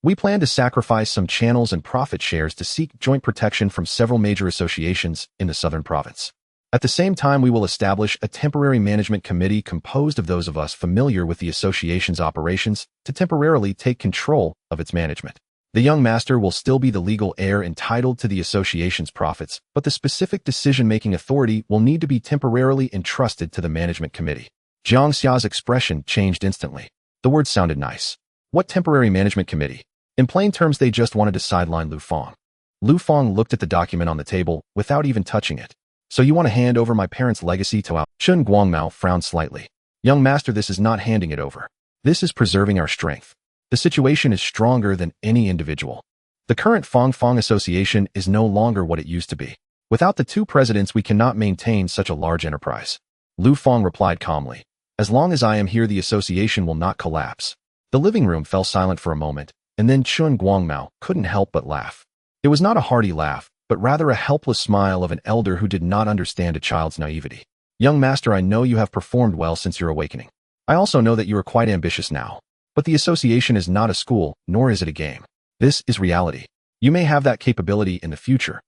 We plan to sacrifice some channels and profit shares to seek joint protection from several major associations in the southern province. At the same time, we will establish a temporary management committee composed of those of us familiar with the association's operations to temporarily take control of its management. The young master will still be the legal heir entitled to the association's profits, but the specific decision-making authority will need to be temporarily entrusted to the management committee." Jiang Xia's expression changed instantly. The words sounded nice. What temporary management committee? In plain terms, they just wanted to sideline Lu Fang. Lu Fang looked at the document on the table without even touching it. "So you want to hand over my parents' legacy to our..." Chun Guangmao frowned slightly. "Young master, this is not handing it over. This is preserving our strength. The situation is stronger than any individual. The current Fangfang Association is no longer what it used to be. Without the two presidents, we cannot maintain such a large enterprise." Lu Fang replied calmly. "As long as I am here, the association will not collapse." The living room fell silent for a moment, and then Chun Guangmao couldn't help but laugh. It was not a hearty laugh, but rather a helpless smile of an elder who did not understand a child's naivety. "Young master, I know you have performed well since your awakening. I also know that you are quite ambitious now. But the association is not a school, nor is it a game. This is reality. You may have that capability in the future,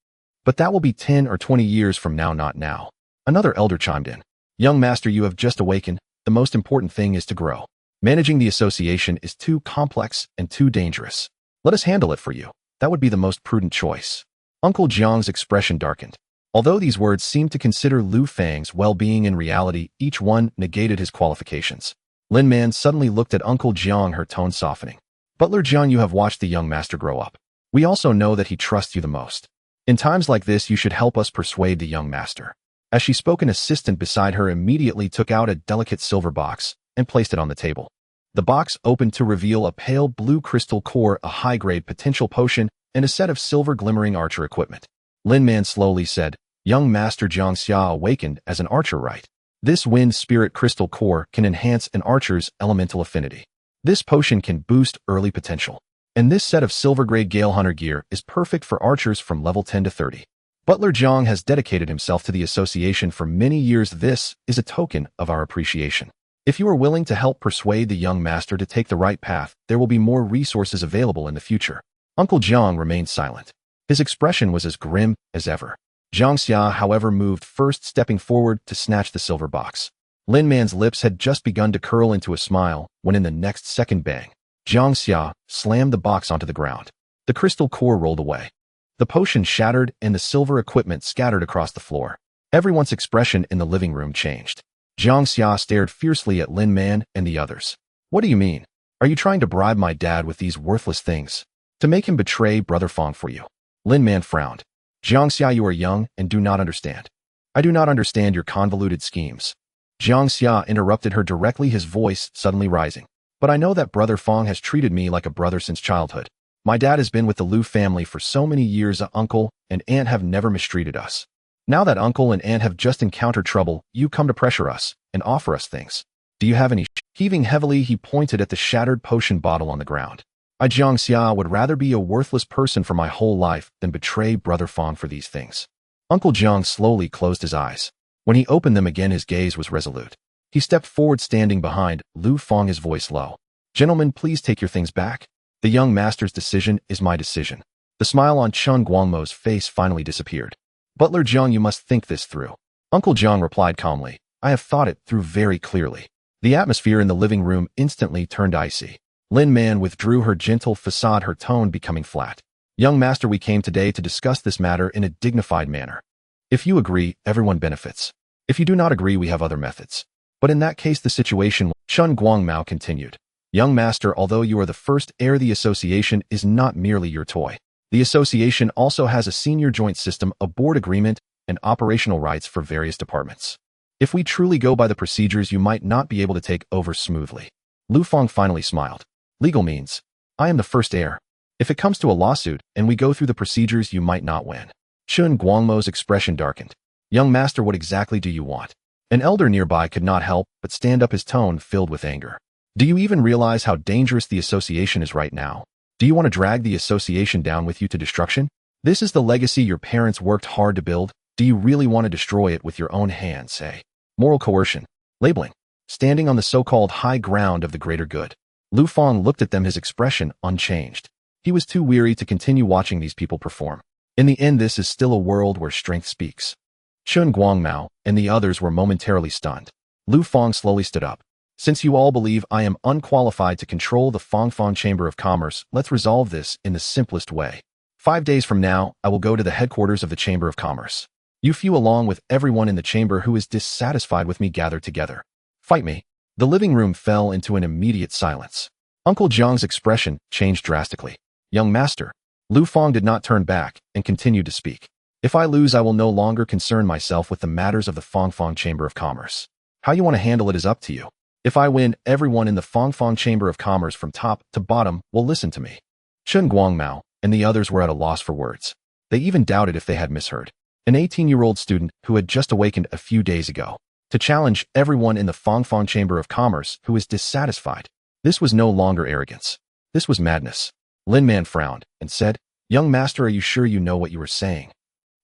but that will be 10 or 20 years from now, not now." Another elder chimed in. "Young master, you have just awakened. The most important thing is to grow. Managing the association is too complex and too dangerous. Let us handle it for you. That would be the most prudent choice." Uncle Jiang's expression darkened. Although these words seemed to consider Lu Fang's well-being, in reality, each one negated his qualifications. Lin Man suddenly looked at Uncle Jiang, her tone softening. "Butler Jiang, you have watched the young master grow up. We also know that he trusts you the most. In times like this, you should help us persuade the young master." As she spoke, an assistant beside her immediately took out a delicate silver box and placed it on the table. The box opened to reveal a pale blue crystal core, a high-grade potential potion, and a set of silver glimmering archer equipment. Lin Man slowly said, "Young master Jiang Xia awakened as an archer, right? This wind spirit crystal core can enhance an archer's elemental affinity. This potion can boost early potential. And this set of silver-grade Gale Hunter gear is perfect for archers from level 10 to 30. Butler Jiang has dedicated himself to the association for many years. This is a token of our appreciation. If you are willing to help persuade the young master to take the right path, there will be more resources available in the future." Uncle Jiang remained silent. His expression was as grim as ever. Jiang Xia, however, moved first, stepping forward to snatch the silver box. Lin Man's lips had just begun to curl into a smile when in the next second, bang, Jiang Xia slammed the box onto the ground. The crystal core rolled away. The potion shattered and the silver equipment scattered across the floor. Everyone's expression in the living room changed. Jiang Xia stared fiercely at Lin Man and the others. "What do you mean? Are you trying to bribe my dad with these worthless things?" To make him betray Brother Fang for you. Lin Man frowned. Jiangxia, you are young and do not understand. I do not understand your convoluted schemes. Jiangxia interrupted her directly, his voice suddenly rising. But I know that Brother Fang has treated me like a brother since childhood. My dad has been with the Lu family for so many years. Uncle and aunt have never mistreated us. Now that uncle and aunt have just encountered trouble, you come to pressure us and offer us things. Do you have any? Heaving heavily, he pointed at the shattered potion bottle on the ground. I, Jiangxia, would rather be a worthless person for my whole life than betray Brother Fang for these things. Uncle Jiang slowly closed his eyes. When he opened them again, his gaze was resolute. He stepped forward, standing behind Lu Fang, his voice low. Gentlemen, please take your things back. The young master's decision is my decision. The smile on Chen Guangmo's face finally disappeared. Butler Jiang, you must think this through. Uncle Jiang replied calmly. I have thought it through very clearly. The atmosphere in the living room instantly turned icy. Lin Man withdrew her gentle facade, her tone becoming flat. Young master, we came today to discuss this matter in a dignified manner. If you agree, everyone benefits. If you do not agree, we have other methods. But in that case, the situation will... Chen Guangmao continued. Young master, although you are the first heir, the association is not merely your toy. The association also has a senior joint system, a board agreement, and operational rights for various departments. If we truly go by the procedures, you might not be able to take over smoothly. Lu Fang finally smiled. Legal means, I am the first heir. If it comes to a lawsuit and we go through the procedures, you might not win. Chen Guangmo's expression darkened. Young master, what exactly do you want? An elder nearby could not help but stand up, his tone filled with anger. Do you even realize how dangerous the association is right now? Do you want to drag the association down with you to destruction? This is the legacy your parents worked hard to build. Do you really want to destroy it with your own hands, eh? Moral coercion. Labeling. Standing on the so-called high ground of the greater good. Lu Fang looked at them, his expression unchanged. He was too weary to continue watching these people perform. In the end, this is still a world where strength speaks. Chen Guangmao and the others were momentarily stunned. Lu Fang slowly stood up. Since you all believe I am unqualified to control the Fangfang Chamber of Commerce, let's resolve this in the simplest way. 5 days from now, I will go to the headquarters of the Chamber of Commerce. You few, along with everyone in the chamber who is dissatisfied with me, gather together. Fight me. The living room fell into an immediate silence. Uncle Jiang's expression changed drastically. Young master. Lu Fang did not turn back and continued to speak. If I lose, I will no longer concern myself with the matters of the Fangfang Chamber of Commerce. How you want to handle it is up to you. If I win, everyone in the Fangfang Chamber of Commerce from top to bottom will listen to me. Chen Guangmao and the others were at a loss for words. They even doubted if they had misheard. An 18-year-old student who had just awakened a few days ago to challenge everyone in the Fangfang Chamber of Commerce who is dissatisfied. This was no longer arrogance. This was madness. Lin Man frowned and said, Young master, are you sure you know what you are saying?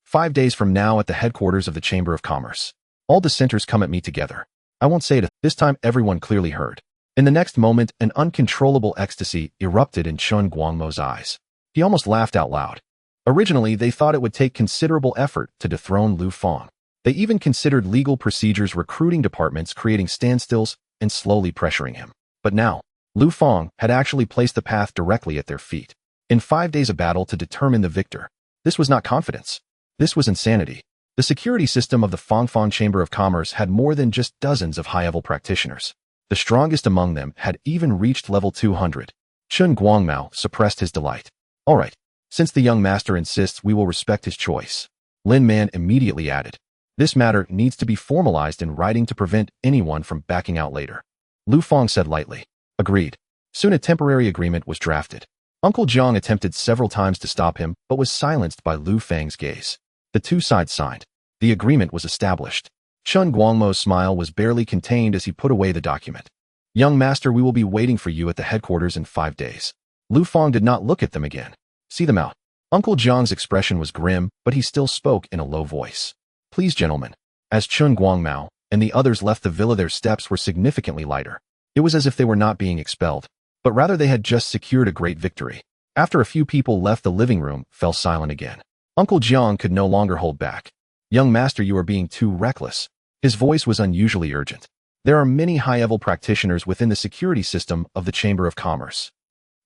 5 days from now at the headquarters of the Chamber of Commerce. All dissenters come at me together. I won't say it. This time everyone clearly heard. In the next moment, an uncontrollable ecstasy erupted in Chen Guangmo's eyes. He almost laughed out loud. Originally, they thought it would take considerable effort to dethrone Lu Fang. They even considered legal procedures, recruiting departments, creating standstills, and slowly pressuring him. But now, Lu Fang had actually placed the path directly at their feet. In 5 days of battle to determine the victor. This was not confidence. This was insanity. The security system of the Fangfang Chamber of Commerce had more than just dozens of high-level practitioners. The strongest among them had even reached level 200. Chen Guangmao suppressed his delight. All right. Since the young master insists, we will respect his choice. Lin Man immediately added. This matter needs to be formalized in writing to prevent anyone from backing out later. Lu Fang said lightly. Agreed. Soon a temporary agreement was drafted. Uncle Jiang attempted several times to stop him, but was silenced by Lu Fang's gaze. The two sides signed. The agreement was established. Chen Guangmo's smile was barely contained as he put away the document. Young master, we will be waiting for you at the headquarters in 5 days. Lu Fang did not look at them again. See them out. Uncle Jiang's expression was grim, but he still spoke in a low voice. Please, gentlemen. As Chen Guangmao and the others left the villa, their steps were significantly lighter. It was as if they were not being expelled, but rather they had just secured a great victory. After a few people left, the living room fell silent again. Uncle Jiang could no longer hold back. Young master, you are being too reckless. His voice was unusually urgent. There are many high-level practitioners within the security system of the Chamber of Commerce.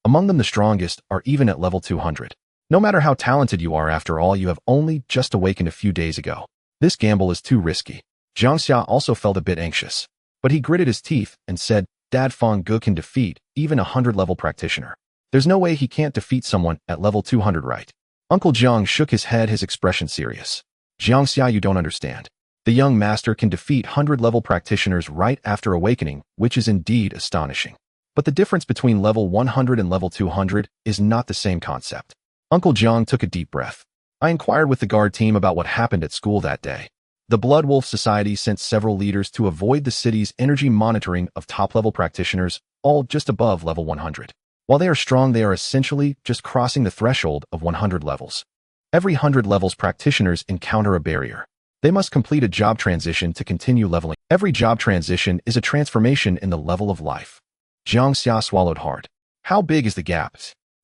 Among them, the strongest are even at level 200. No matter how talented you are, after all, you have only just awakened a few days ago. This gamble is too risky. Jiangxia also felt a bit anxious, but he gritted his teeth and said, Dad Fang Gu can defeat even a 100-level practitioner. There's no way he can't defeat someone at level 200, right? Uncle Jiang shook his head, his expression serious. Jiangxia, you don't understand. The young master can defeat 100-level practitioners right after awakening, which is indeed astonishing. But the difference between level 100 and level 200 is not the same concept. Uncle Jiang took a deep breath. I inquired with the guard team about what happened at school that day. The Blood Wolf Society sent several leaders to avoid the city's energy monitoring of top-level practitioners, all just above level 100. While they are strong, they are essentially just crossing the threshold of 100 levels. Every 100 levels practitioners encounter a barrier. They must complete a job transition to continue leveling. Every job transition is a transformation in the level of life. Jiang Xia swallowed hard. How big is the gap?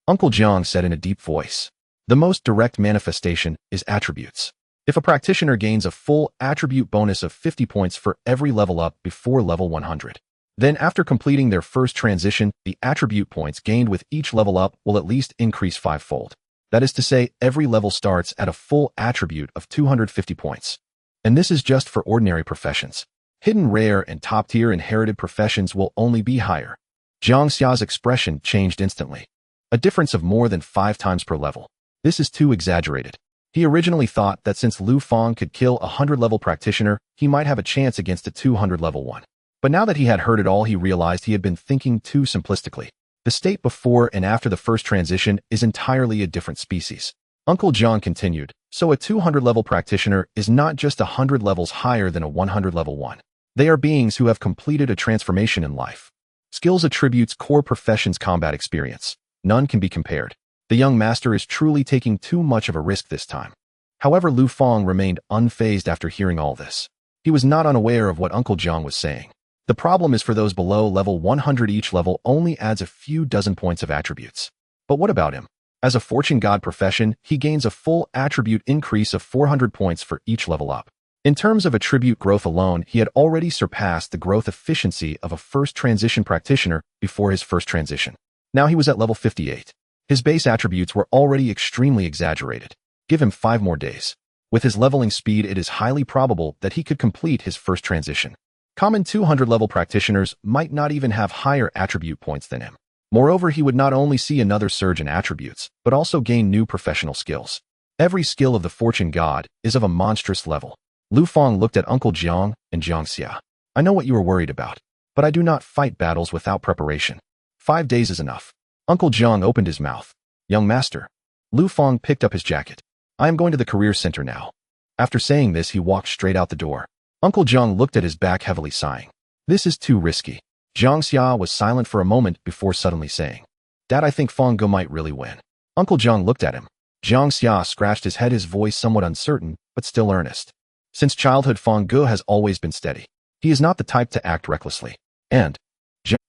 Uncle Jiang said in a deep voice. The most direct manifestation is attributes. If a practitioner gains a full attribute bonus of 50 points for every level up before level 100, then after completing their first transition, the attribute points gained with each level up will at least increase fivefold. That is to say, every level starts at a full attribute of 250 points. And this is just for ordinary professions. Hidden, rare, and top-tier inherited professions will only be higher. Jiang Xia's expression changed instantly. A difference of more than 5 times per level. This is too exaggerated. He originally thought that since Lu Fang could kill a 100-level practitioner, he might have a chance against a 200-level one. But now that he had heard it all, he realized he had been thinking too simplistically. The state before and after the first transition is entirely a different species. Uncle Jiang continued, so a 200-level practitioner is not just 100 levels higher than a 100-level one. They are beings who have completed a transformation in life. Skills, attributes, core professions, combat experience. None can be compared. The young master is truly taking too much of a risk this time. However, Lu Fang remained unfazed after hearing all this. He was not unaware of what Uncle Jiang was saying. The problem is for those below level 100, each level only adds a few dozen points of attributes. But what about him? As a fortune god profession, he gains a full attribute increase of 400 points for each level up. In terms of attribute growth alone, he had already surpassed the growth efficiency of a first transition practitioner before his first transition. Now he was at level 58. His base attributes were already extremely exaggerated. Give him 5 more days. With his leveling speed, it is highly probable that he could complete his first transition. Common 200-level practitioners might not even have higher attribute points than him. Moreover, he would not only see another surge in attributes, but also gain new professional skills. Every skill of the fortune god is of a monstrous level. Lu Fang looked at Uncle Jiang and Jiangxia. I know what you are worried about, but I do not fight battles without preparation. 5 days is enough. Uncle Jiang opened his mouth. Young master. Lu Fang picked up his jacket. I am going to the career center now. After saying this, he walked straight out the door. Uncle Jiang looked at his back, heavily sighing. This is too risky. Jiangxia was silent for a moment before suddenly saying, Dad, I think Fang Ge might really win. Uncle Jiang looked at him. Jiangxia scratched his head, his voice somewhat uncertain, but still earnest. Since childhood, Fang Ge has always been steady. He is not the type to act recklessly. And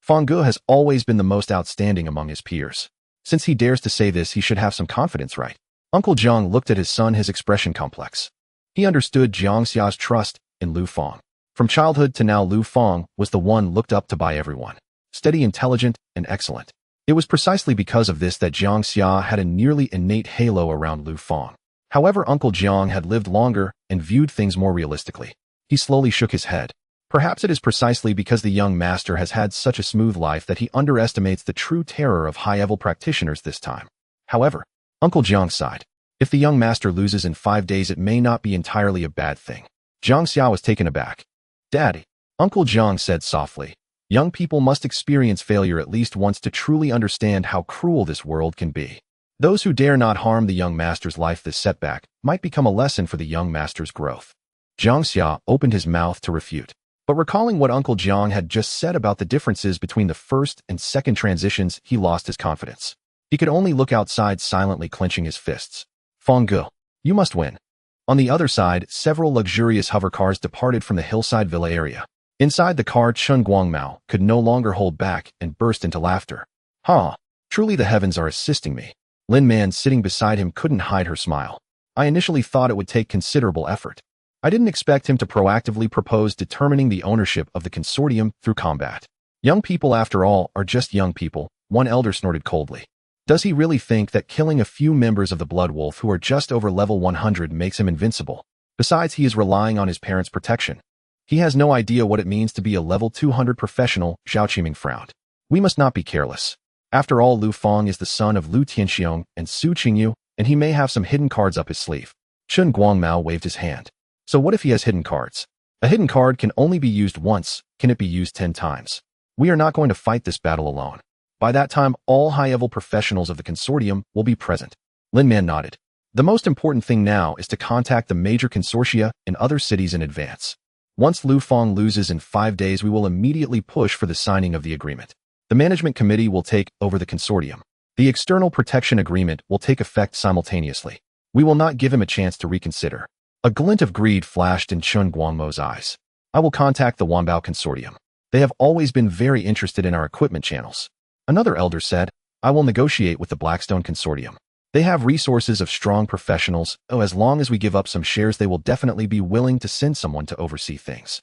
Fang Ge has always been the most outstanding among his peers. Since he dares to say this, he should have some confidence, right? Uncle Jiang looked at his son, his expression complex. He understood Jiangxia's trust in Lu Fang. From childhood to now, Lu Fang was the one looked up to by everyone. Steady, intelligent, and excellent. It was precisely because of this that Jiangxia had a nearly innate halo around Lu Fang. However, Uncle Jiang had lived longer and viewed things more realistically. He slowly shook his head. Perhaps it is precisely because the young master has had such a smooth life that he underestimates the true terror of high-level practitioners this time. However, Uncle Jiang sighed. If the young master loses in 5 days, it may not be entirely a bad thing. Jiangxia was taken aback. Daddy, Uncle Jiang said softly, young people must experience failure at least once to truly understand how cruel this world can be. Those who dare not harm the young master's life, this setback might become a lesson for the young master's growth. Jiangxia opened his mouth to refute. But recalling what Uncle Jiang had just said about the differences between the first and second transitions, he lost his confidence. He could only look outside, silently clenching his fists. Fang Ge, you must win. On the other side, several luxurious hover cars departed from the hillside villa area. Inside the car, Chen Guangmao could no longer hold back and burst into laughter. Truly the heavens are assisting me. Lin Man sitting beside him couldn't hide her smile. I initially thought it would take considerable effort. I didn't expect him to proactively propose determining the ownership of the consortium through combat. Young people, after all, are just young people, one elder snorted coldly. Does he really think that killing a few members of the Blood Wolf who are just over level 100 makes him invincible? Besides, he is relying on his parents' protection. He has no idea what it means to be a level 200 professional, Zhao Qiming frowned. We must not be careless. After all, Lu Fang is the son of Lu Tianxiong and Su Qingyu, and he may have some hidden cards up his sleeve. Chun Guangmao waved his hand. So what if he has hidden cards? A hidden card can only be used once. Can it be used 10 times? We are not going to fight this battle alone. By that time, all high-level professionals of the consortium will be present. Lin Man nodded. The most important thing now is to contact the major consortia in other cities in advance. Once Lu Fang loses in 5 days, we will immediately push for the signing of the agreement. The management committee will take over the consortium. The external protection agreement will take effect simultaneously. We will not give him a chance to reconsider. A glint of greed flashed in Chun Guangmo's eyes. I will contact the Wanbao consortium. They have always been very interested in our equipment channels. Another elder said, I will negotiate with the Blackstone consortium. They have resources of strong professionals. As long as we give up some shares, they will definitely be willing to send someone to oversee things.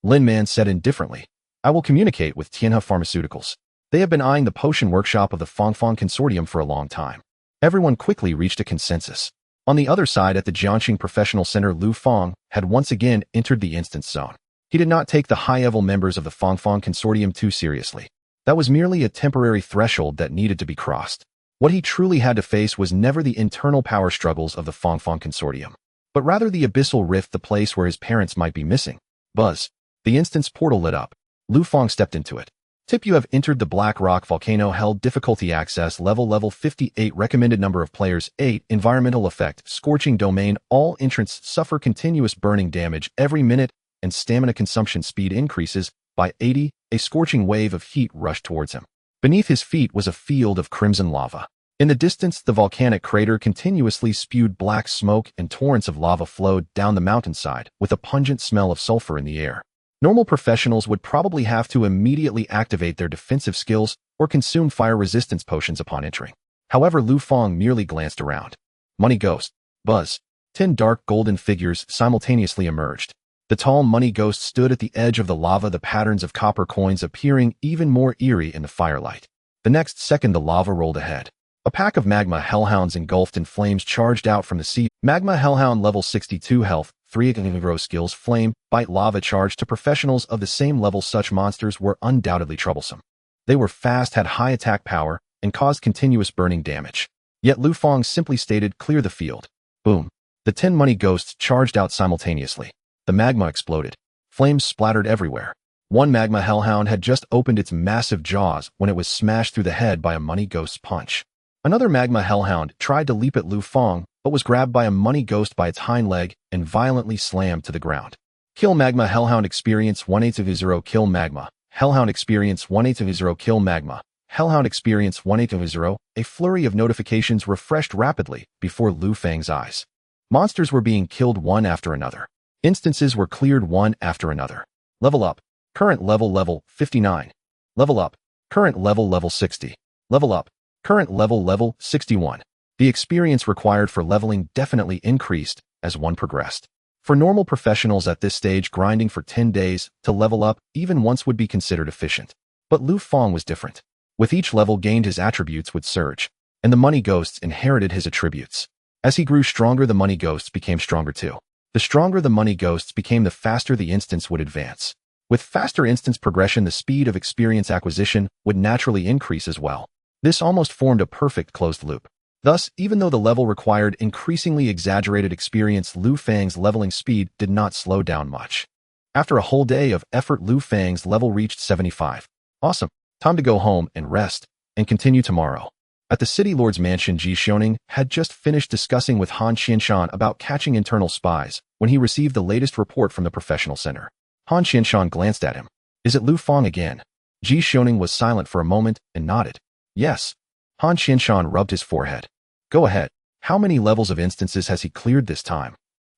Lin Man said indifferently, I will communicate with Tianhe Pharmaceuticals. They have been eyeing the potion workshop of the Fangfang consortium for a long time. Everyone quickly reached a consensus. On the other side, at the Jiangxing Professional Center, Lu Fang had once again entered the instance zone. He did not take the high-level members of the Fangfang consortium too seriously. That was merely a temporary threshold that needed to be crossed. What he truly had to face was never the internal power struggles of the Fangfang consortium, but rather the abyssal rift, the place where his parents might be missing. Buzz. The instance portal lit up. Lu Fang stepped into it. Tip, you have entered the Black Rock Volcano. Held difficulty access level 58. Recommended number of players 8. Environmental effect scorching domain. All entrants suffer continuous burning damage every minute, and stamina consumption speed increases by 80. A scorching wave of heat rushed towards him. Beneath his feet was a field of crimson lava. In the distance, the volcanic crater continuously spewed black smoke, and torrents of lava flowed down the mountainside with a pungent smell of sulfur in the air. Normal professionals would probably have to immediately activate their defensive skills or consume fire resistance potions upon entering. However, Lu Fang merely glanced around. Money Ghost. Buzz. 10 dark golden figures simultaneously emerged. The tall money ghost stood at the edge of the lava, the patterns of copper coins appearing even more eerie in the firelight. The next second, the lava rolled ahead. A pack of magma hellhounds engulfed in flames charged out from the sea. Magma hellhound level 62 health, 3 aggro skills, flame, bite, lava charge. To professionals of the same level, such monsters were undoubtedly troublesome. They were fast, had high attack power, and caused continuous burning damage. Yet Lu Fang simply stated, clear the field. Boom. The 10 money ghosts charged out simultaneously. The magma exploded. Flames splattered everywhere. One magma hellhound had just opened its massive jaws when it was smashed through the head by a money ghost's punch. Another magma hellhound tried to leap at Lu Fang, but was grabbed by a money ghost by its hind leg and violently slammed to the ground. Kill magma hellhound experience 180. Kill magma hellhound experience 180. Kill magma hellhound experience 180. A flurry of notifications refreshed rapidly before Lu Fang's eyes. Monsters were being killed one after another. Instances were cleared one after another. Level up. Current level 59. Level up. Current level 60. Level up. Current level 61. The experience required for leveling definitely increased as one progressed. For normal professionals at this stage, grinding for 10 days to level up even once would be considered efficient. But Lu Fang was different. With each level gained, his attributes would surge, and the money ghosts inherited his attributes. As he grew stronger, the money ghosts became stronger too. The stronger the money ghosts became, the faster the instance would advance. With faster instance progression, the speed of experience acquisition would naturally increase as well. This almost formed a perfect closed loop. Thus, even though the level required increasingly exaggerated experience, Lu Fang's leveling speed did not slow down much. After a whole day of effort, Lu Fang's level reached 75. Awesome. Time to go home and rest, and continue tomorrow. At the city lord's mansion, Ji Xiaoning had just finished discussing with Han Qianshan about catching internal spies when he received the latest report from the professional center. Han Qianshan glanced at him. Is it Lu Fang again? Ji Xiaoning was silent for a moment and nodded. Yes. Han Qianshan rubbed his forehead. Go ahead. How many levels of instances has he cleared this time?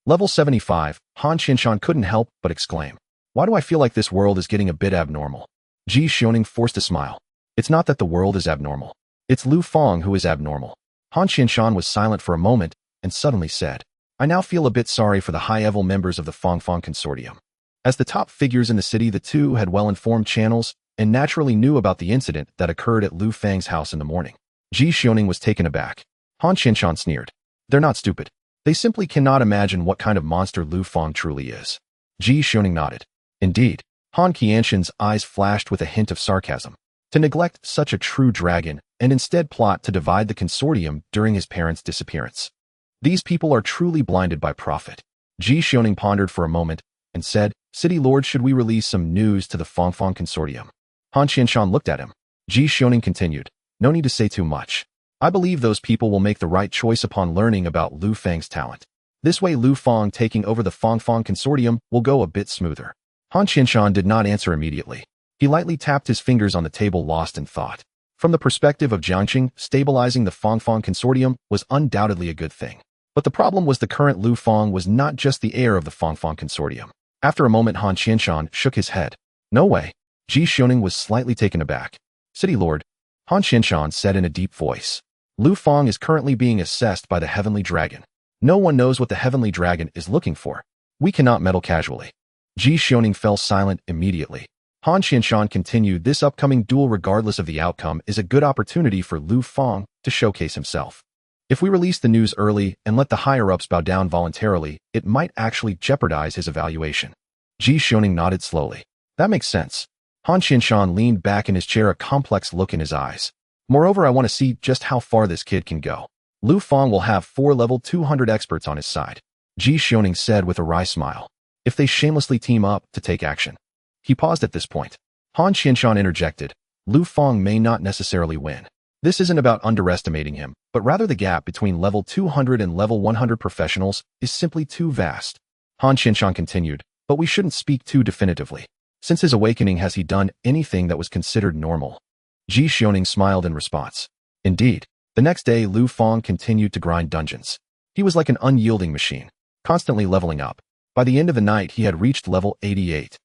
Level 75. Han Qianshan couldn't help but exclaim. Why do I feel like this world is getting a bit abnormal? Ji Xiaoning forced a smile. It's not that the world is abnormal. It's Lu Fang who is abnormal. Han Qianshan was silent for a moment and suddenly said, I now feel a bit sorry for the high-level members of the Fangfang consortium. As the top figures in the city, the two had well-informed channels and naturally knew about the incident that occurred at Lu Fang's house in the morning. Ji Xiaoning was taken aback. Han Qianshan sneered. They're not stupid. They simply cannot imagine what kind of monster Lu Fang truly is. Ji Xiaoning nodded. Indeed. Han Qianshan's eyes flashed with a hint of sarcasm. To neglect such a true dragon and instead plot to divide the consortium during his parents' disappearance. These people are truly blinded by profit. Ji Xiaoning pondered for a moment and said, City Lord, should we release some news to the Fang consortium? Han Qianshan looked at him. Ji Xiaoning continued, no need to say too much. I believe those people will make the right choice upon learning about Lu Fang's talent. This way Lu Fang taking over the Fang consortium will go a bit smoother. Han Qianshan did not answer immediately. He lightly tapped his fingers on the table, lost in thought. From the perspective of Jiangqing, stabilizing the Fang consortium was undoubtedly a good thing. But the problem was the current Lu Fang was not just the heir of the Fang consortium. After a moment, Han Qianshan shook his head. No way. Ji Xiaoning was slightly taken aback. City Lord, Han Qianshan said in a deep voice. Lu Fang is currently being assessed by the Heavenly Dragon. No one knows what the Heavenly Dragon is looking for. We cannot meddle casually. Ji Xiaoning fell silent immediately. Han Qianshan continued, this upcoming duel, regardless of the outcome, is a good opportunity for Lu Fang to showcase himself. If we release the news early and let the higher-ups bow down voluntarily, it might actually jeopardize his evaluation. Ji Xiaoning nodded slowly. That makes sense. Han Qianshan leaned back in his chair, a complex look in his eyes. Moreover, I want to see just how far this kid can go. Lu Fang will have 4 level 200 experts on his side. Ji Xiaoning said with a wry smile. If they shamelessly team up to take action. He paused at this point. Han Qianshan interjected. Lu Fang may not necessarily win. This isn't about underestimating him, but rather the gap between level 200 and level 100 professionals is simply too vast. Han Qianshan continued, but we shouldn't speak too definitively. Since his awakening, has he done anything that was considered normal? Ji Xiaoning smiled in response. Indeed. The next day, Lu Fang continued to grind dungeons. He was like an unyielding machine, constantly leveling up. By the end of the night, he had reached level 88.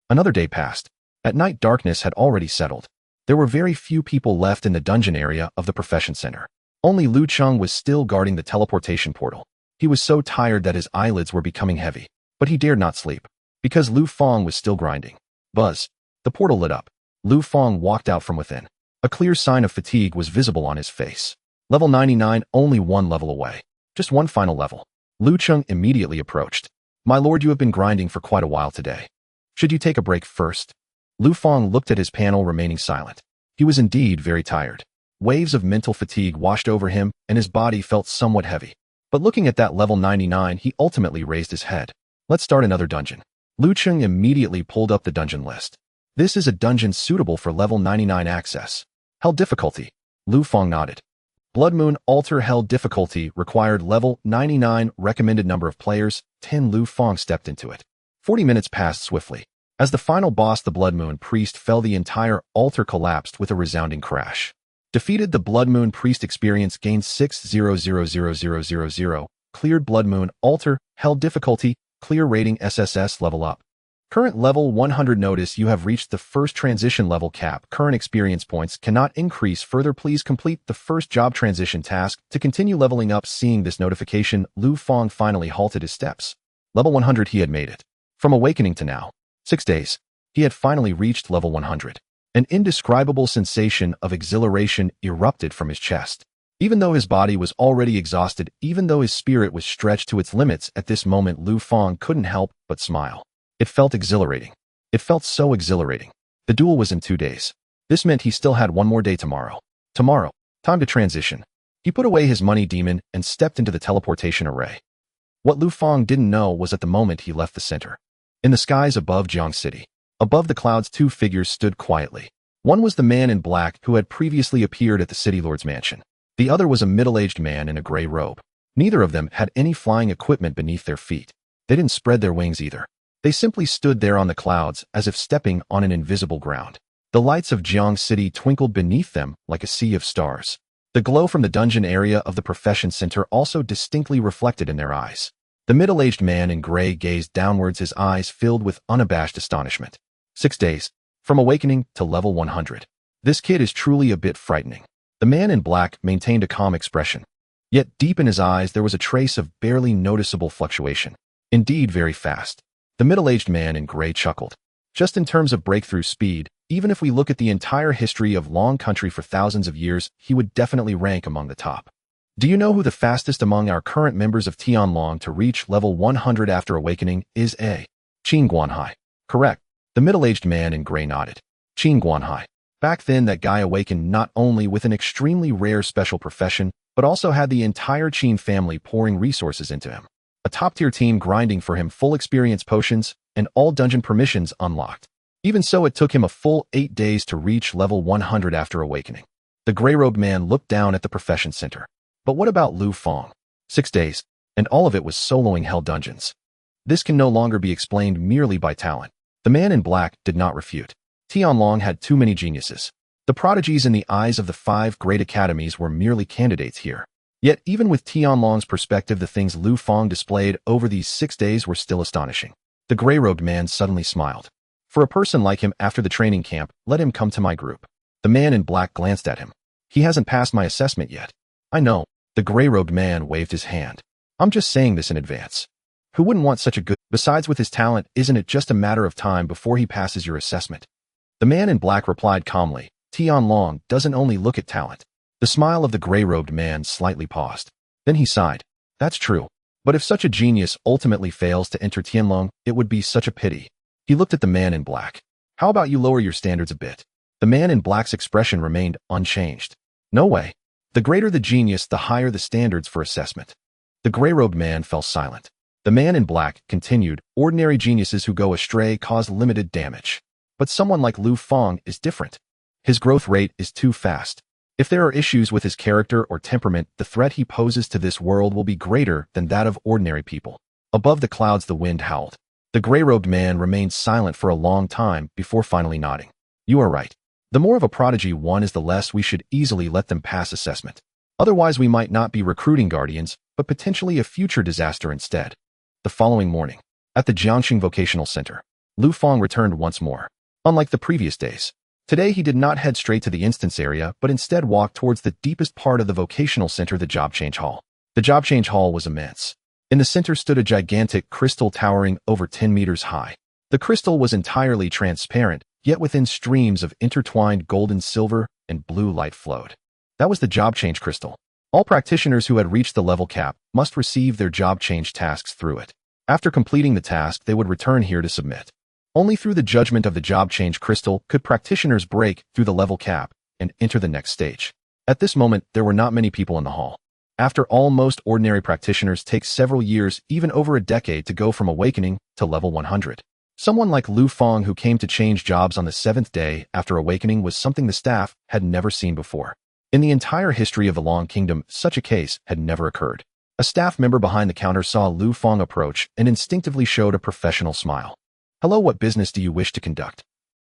Another day passed. At night, darkness had already settled. There were very few people left in the dungeon area of the profession center. Only Lu Cheng was still guarding the teleportation portal. He was so tired that his eyelids were becoming heavy, but he dared not sleep, because Lu Fang was still grinding. Buzz. The portal lit up. Lu Fang walked out from within. A clear sign of fatigue was visible on his face. Level 99, only 1 level away. Just one final level. Lu Cheng immediately approached. My lord, you have been grinding for quite a while today. Should you take a break first? Lu Fang looked at his panel, remaining silent. He was indeed very tired. Waves of mental fatigue washed over him, and his body felt somewhat heavy. But looking at that level 99, he ultimately raised his head. Let's start another dungeon. Lu Cheng immediately pulled up the dungeon list. This is a dungeon suitable for level 99 access. Hell difficulty. Lu Fang nodded. Blood Moon Altar. Hell difficulty required level 99, recommended number of players 10. Lu Fang stepped into it. 40 minutes passed swiftly. As the final boss, the Blood Moon Priest, fell, the entire altar collapsed with a resounding crash. Defeated, the Blood Moon Priest experience gained 6000000. Cleared Blood Moon Altar. Hell difficulty. Clear rating SSS level up. Current level 100. Notice you have reached the first transition level cap. Current experience points cannot increase further. Please complete the first job transition task to continue leveling up. Seeing this notification, Lu Fang finally halted his steps. Level 100, he had made it. From awakening to now, 6 days, he had finally reached level 100. An indescribable sensation of exhilaration erupted from his chest. Even though his body was already exhausted, even though his spirit was stretched to its limits, at this moment Lu Fang couldn't help but smile. It felt exhilarating. It felt so exhilarating. The duel was in 2 days. This meant he still had one more day tomorrow. Tomorrow. Time to transition. He put away his money demon and stepped into the teleportation array. What Lu Fang didn't know was at the moment he left the center. In the skies above Jiang City, above the clouds, 2 figures stood quietly. One was the man in black who had previously appeared at the city lord's mansion. The other was a middle-aged man in a gray robe. Neither of them had any flying equipment beneath their feet. They didn't spread their wings either. They simply stood there on the clouds as if stepping on an invisible ground. The lights of Jiang City twinkled beneath them like a sea of stars. The glow from the dungeon area of the profession center also distinctly reflected in their eyes. The middle-aged man in gray gazed downwards, his eyes filled with unabashed astonishment. 6 days. From awakening to level 100. This kid is truly a bit frightening. The man in black maintained a calm expression. Yet deep in his eyes there was a trace of barely noticeable fluctuation. Indeed, very fast. The middle-aged man in gray chuckled. Just in terms of breakthrough speed, even if we look at the entire history of Long Country for thousands of years, he would definitely rank among the top. Do you know who the fastest among our current members of Tianlong to reach level 100 after awakening is? Qin Guanhai. Correct. The middle-aged man in gray nodded. Qin Guanhai. Back then, that guy awakened not only with an extremely rare special profession, but also had the entire Qin family pouring resources into him. A top-tier team grinding for him full experience potions, and all dungeon permissions unlocked. Even so, it took him a full 8 days to reach level 100 after awakening. The gray-robed man looked down at the profession center. But what about Lu Fang? 6 days, and all of it was soloing hell dungeons. This can no longer be explained merely by talent. The man in black did not refute. Tianlong had too many geniuses. The prodigies in the eyes of the 5 great academies were merely candidates here. Yet even with Tianlong's perspective, the things Lu Fang displayed over these 6 days were still astonishing. The gray-robed man suddenly smiled. For a person like him after the training camp, let him come to my group. The man in black glanced at him. He hasn't passed my assessment yet. I know. The gray-robed man waved his hand. I'm just saying this in advance. Who wouldn't want such a good... Besides, with his talent, isn't it just a matter of time before he passes your assessment? The man in black replied calmly. Tianlong doesn't only look at talent. The smile of the gray-robed man slightly paused. Then he sighed. That's true. But if such a genius ultimately fails to enter Tianlong, it would be such a pity. He looked at the man in black. How about you lower your standards a bit? The man in black's expression remained unchanged. No way. The greater the genius, the higher the standards for assessment. The gray-robed man fell silent. The man in black continued, ordinary geniuses who go astray cause limited damage. But someone like Lu Fang is different. His growth rate is too fast. If there are issues with his character or temperament, the threat he poses to this world will be greater than that of ordinary people. Above the clouds, the wind howled. The gray-robed man remained silent for a long time before finally nodding. You are right. The more of a prodigy one is, the less we should easily let them pass assessment. Otherwise, we might not be recruiting guardians, but potentially a future disaster instead. The following morning, at the Jiangxing Vocational Center, Lu Fang returned once more. Unlike the previous days, today he did not head straight to the instance area, but instead walked towards the deepest part of the vocational center, the job change hall. The job change hall was immense. In the center stood a gigantic crystal towering over 10 meters high. The crystal was entirely transparent, yet within streams of intertwined golden, silver, and blue light flowed. That was the job change crystal. All practitioners who had reached the level cap must receive their job change tasks through it. After completing the task, they would return here to submit. Only through the judgment of the job change crystal could practitioners break through the level cap and enter the next stage. At this moment, there were not many people in the hall. After all, most ordinary practitioners take several years, even over a decade, to go from awakening to level 100. Someone like Lu Fang, who came to change jobs on the 7th day after awakening, was something the staff had never seen before. In the entire history of the Long Kingdom, such a case had never occurred. A staff member behind the counter saw Lu Fang approach and instinctively showed a professional smile. Hello, what business do you wish to conduct?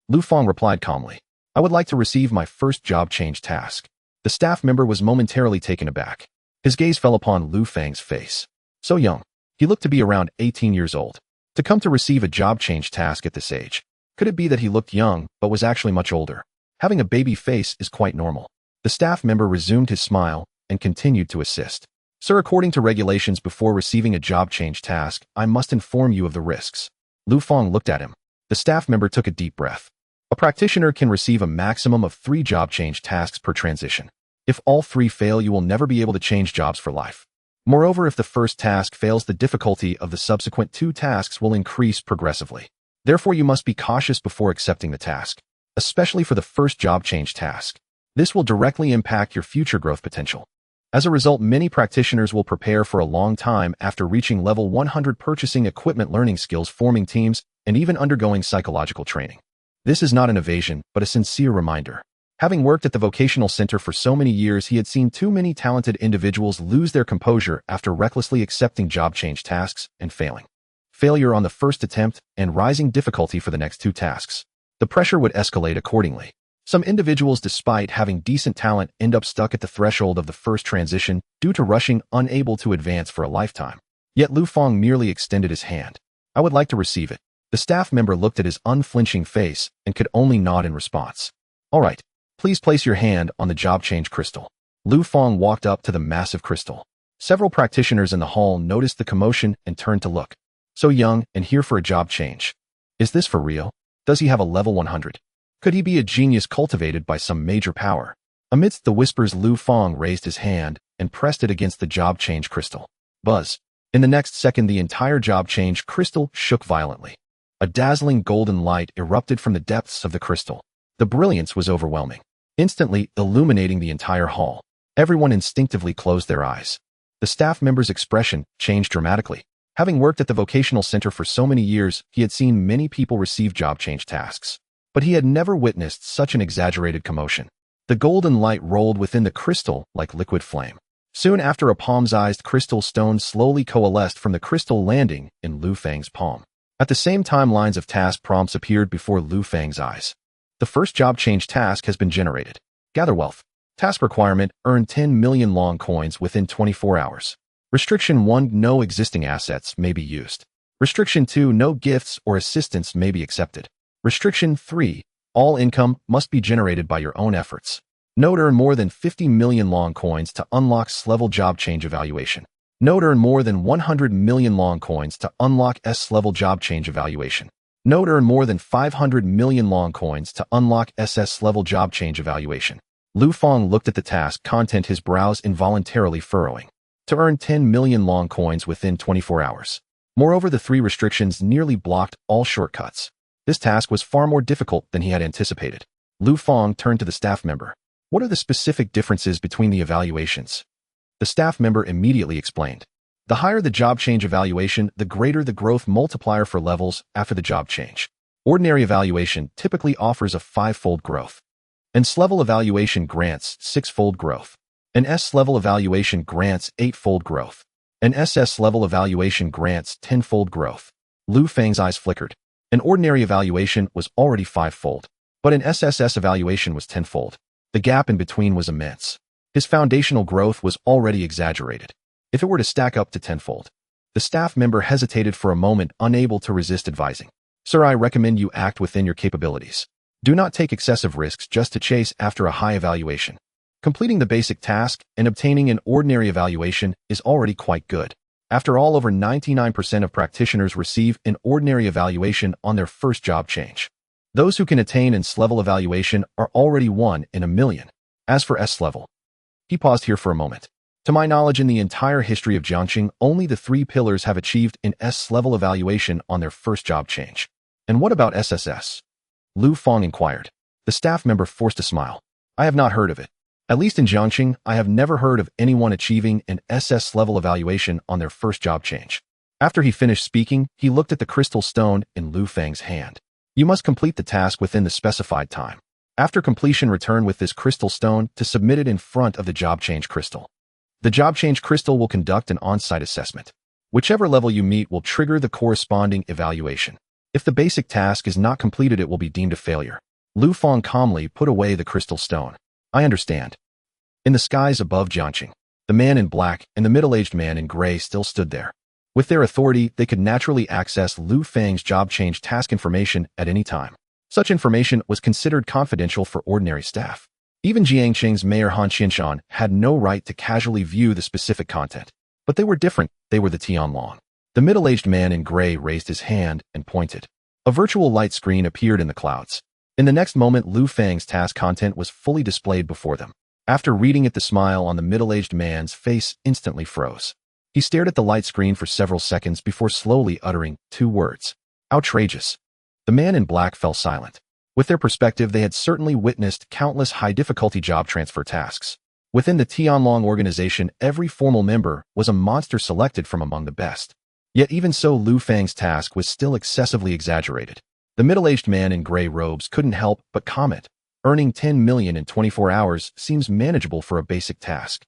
Lu Fang replied calmly. I would like to receive my first job change task. The staff member was momentarily taken aback. His gaze fell upon Lu Fang's face. So young. He looked to be around 18 years old. To come to receive a job change task at this age. Could it be that he looked young, but was actually much older? Having a baby face is quite normal. The staff member resumed his smile and continued to assist. Sir, according to regulations, before receiving a job change task, I must inform you of the risks. Lu Fang looked at him. The staff member took a deep breath. A practitioner can receive a maximum of 3 job change tasks per transition. If all 3 fail, you will never be able to change jobs for life. Moreover, if the first task fails, the difficulty of the subsequent 2 tasks will increase progressively. Therefore, you must be cautious before accepting the task, especially for the first job change task. This will directly impact your future growth potential. As a result, many practitioners will prepare for a long time after reaching level 100, purchasing equipment, learning skills, forming teams, and even undergoing psychological training. This is not an evasion, but a sincere reminder. Having worked at the vocational center for so many years, he had seen too many talented individuals lose their composure after recklessly accepting job change tasks and failing. Failure on the first attempt and rising difficulty for the next 2 tasks. The pressure would escalate accordingly. Some individuals, despite having decent talent, end up stuck at the threshold of the first transition due to rushing, unable to advance for a lifetime. Yet Lu Fang merely extended his hand. I would like to receive it. The staff member looked at his unflinching face and could only nod in response. All right. Please place your hand on the job change crystal. Lu Fang walked up to the massive crystal. Several practitioners in the hall noticed the commotion and turned to look. So young and here for a job change. Is this for real? Does he have a level 100? Could he be a genius cultivated by some major power? Amidst the whispers, Lu Fang raised his hand and pressed it against the job change crystal. Buzz. In the next second, the entire job change crystal shook violently. A dazzling golden light erupted from the depths of the crystal. The brilliance was overwhelming, instantly illuminating the entire hall. Everyone instinctively closed their eyes. The staff member's expression changed dramatically. Having worked at the vocational center for so many years, he had seen many people receive job change tasks. But he had never witnessed such an exaggerated commotion. The golden light rolled within the crystal like liquid flame. Soon after, a palm-sized crystal stone slowly coalesced from the crystal, landing in Lu Fang's palm. At the same time, lines of task prompts appeared before Lu Fang's eyes. The first job change task has been generated. Gather wealth. Task requirement: earn 10 million long coins within 24 hours. Restriction 1: no existing assets may be used. Restriction 2: no gifts or assistance may be accepted. Restriction 3: all income must be generated by your own efforts. Note: earn more than 50 million long coins to unlock S-level job change evaluation. Note: earn more than 100 million long coins to unlock S-level job change evaluation. Note: earn more than 500 million long coins to unlock SS-level job change evaluation. Lu Fang looked at the task content, his brows involuntarily furrowing. To earn 10 million long coins within 24 hours. Moreover, the 3 restrictions nearly blocked all shortcuts. This task was far more difficult than he had anticipated. Lu Fang turned to the staff member. What are the specific differences between the evaluations? The staff member immediately explained. The higher the job change evaluation, the greater the growth multiplier for levels after the job change. Ordinary evaluation typically offers a 5-fold growth. An S-level evaluation grants 6-fold growth. An S-level evaluation grants 8-fold growth. An SS-level evaluation grants 10-fold growth. Lu Fang's eyes flickered. An ordinary evaluation was already 5-fold, but an SSS evaluation was 10-fold. The gap in between was immense. His foundational growth was already exaggerated. If it were to stack up to 10-fold. The staff member hesitated for a moment, unable to resist advising. Sir, I recommend you act within your capabilities. Do not take excessive risks just to chase after a high evaluation. Completing the basic task and obtaining an ordinary evaluation is already quite good. After all, over 99% of practitioners receive an ordinary evaluation on their first job change. Those who can attain an S-level evaluation are already 1 in a million. As for S-level, he paused here for a moment. To my knowledge, in the entire history of Jiangxing, only the 3 pillars have achieved an S-level evaluation on their first job change. And what about SSS? Lu Fang inquired. The staff member forced a smile. I have not heard of it. At least in Jiangxing, I have never heard of anyone achieving an SS-level evaluation on their first job change. After he finished speaking, he looked at the crystal stone in Lu Fang's hand. You must complete the task within the specified time. After completion, return with this crystal stone to submit it in front of the job change crystal. The job change crystal will conduct an on-site assessment. Whichever level you meet will trigger the corresponding evaluation. If the basic task is not completed, it will be deemed a failure. Lu Fang calmly put away the crystal stone. I understand. In the skies above Jiangxing, the man in black and the middle-aged man in gray still stood there. With their authority, they could naturally access Lu Fang's job change task information at any time. Such information was considered confidential for ordinary staff. Even Jiangxing's mayor Han Qinshan had no right to casually view the specific content. But they were different. They were the Tianlong. The middle-aged man in gray raised his hand and pointed. A virtual light screen appeared in the clouds. In the next moment, Lu Fang's task content was fully displayed before them. After reading it, the smile on the middle-aged man's face instantly froze. He stared at the light screen for several seconds before slowly uttering 2 words. Outrageous. The man in black fell silent. With their perspective, they had certainly witnessed countless high-difficulty job transfer tasks. Within the Tianlong organization, every formal member was a monster selected from among the best. Yet even so, Lu Fang's task was still excessively exaggerated. The middle-aged man in gray robes couldn't help but comment. Earning 10 million in 24 hours seems manageable for a basic task.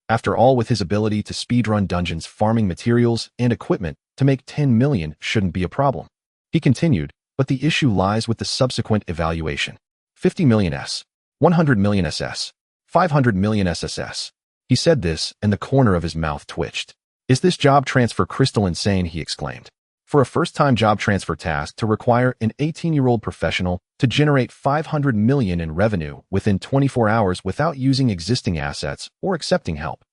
After all, with his ability to speedrun dungeons, farming materials, and equipment, to make 10 million shouldn't be a problem. He continued, but the issue lies with the subsequent evaluation. 50 million S, 100 million SS, 500 million SSS. He said this, and the corner of his mouth twitched. Is this job transfer crystal insane? He exclaimed. For a first-time job transfer task to require an 18-year-old professional to generate 500 million in revenue within 24 hours without using existing assets or accepting help.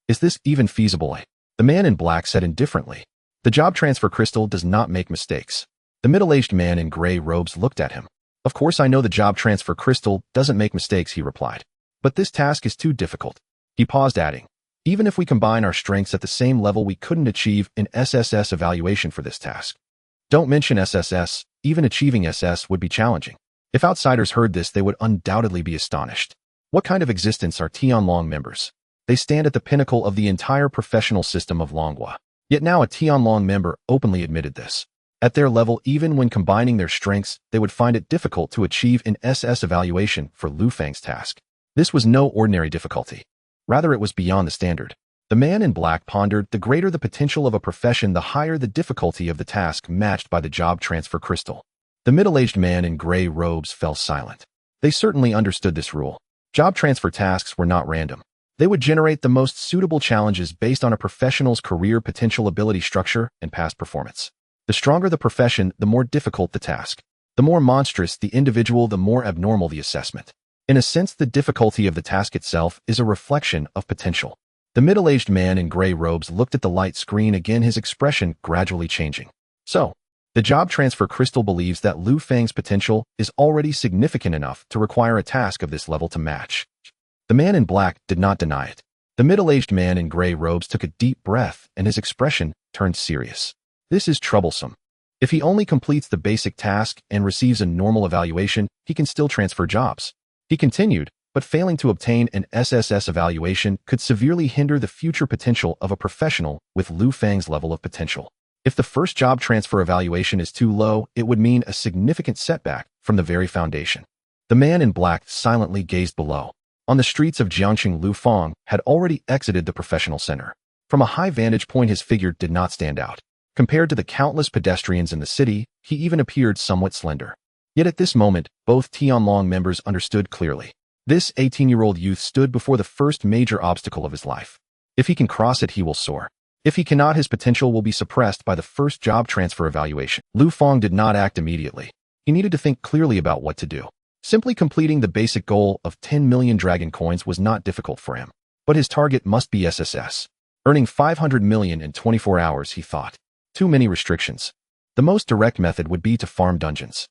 Is this even feasible? The man in black said indifferently. The job transfer crystal does not make mistakes. The middle-aged man in gray robes looked at him. Of course I know the job transfer crystal doesn't make mistakes, he replied. But this task is too difficult. He paused, adding, even if we combine our strengths at the same level, we couldn't achieve an SSS evaluation for this task. Don't mention SSS, even achieving SS would be challenging. If outsiders heard this, they would undoubtedly be astonished. What kind of existence are Tianlong members? They stand at the pinnacle of the entire professional system of Longhua. Yet now a Tianlong member openly admitted this. At their level, even when combining their strengths, they would find it difficult to achieve an SS evaluation for Lu Fang's task. This was no ordinary difficulty. Rather, it was beyond the standard. The man in black pondered, the greater the potential of a profession, the higher the difficulty of the task matched by the job transfer crystal. The middle-aged man in gray robes fell silent. They certainly understood this rule. Job transfer tasks were not random. They would generate the most suitable challenges based on a professional's career potential, ability structure, and past performance. The stronger the profession, the more difficult the task. The more monstrous the individual, the more abnormal the assessment. In a sense, the difficulty of the task itself is a reflection of potential. The middle-aged man in gray robes looked at the light screen again, his expression gradually changing. So, the job transfer crystal believes that Lu Fang's potential is already significant enough to require a task of this level to match. The man in black did not deny it. The middle-aged man in gray robes took a deep breath and his expression turned serious. This is troublesome. If he only completes the basic task and receives a normal evaluation, he can still transfer jobs. He continued, but failing to obtain an SSS evaluation could severely hinder the future potential of a professional with Lu Fang's level of potential. If the first job transfer evaluation is too low, it would mean a significant setback from the very foundation. The man in black silently gazed below. On the streets of Jiangqing, Lu Fang had already exited the professional center. From a high vantage point, his figure did not stand out. Compared to the countless pedestrians in the city, he even appeared somewhat slender. Yet at this moment, both Tianlong members understood clearly. This 18-year-old youth stood before the first major obstacle of his life. If he can cross it, he will soar. If he cannot, his potential will be suppressed by the first job transfer evaluation. Lu Fang did not act immediately. He needed to think clearly about what to do. Simply completing the basic goal of 10 million dragon coins was not difficult for him. But his target must be SSS. Earning 500 million in 24 hours, he thought. Too many restrictions. The most direct method would be to farm dungeons.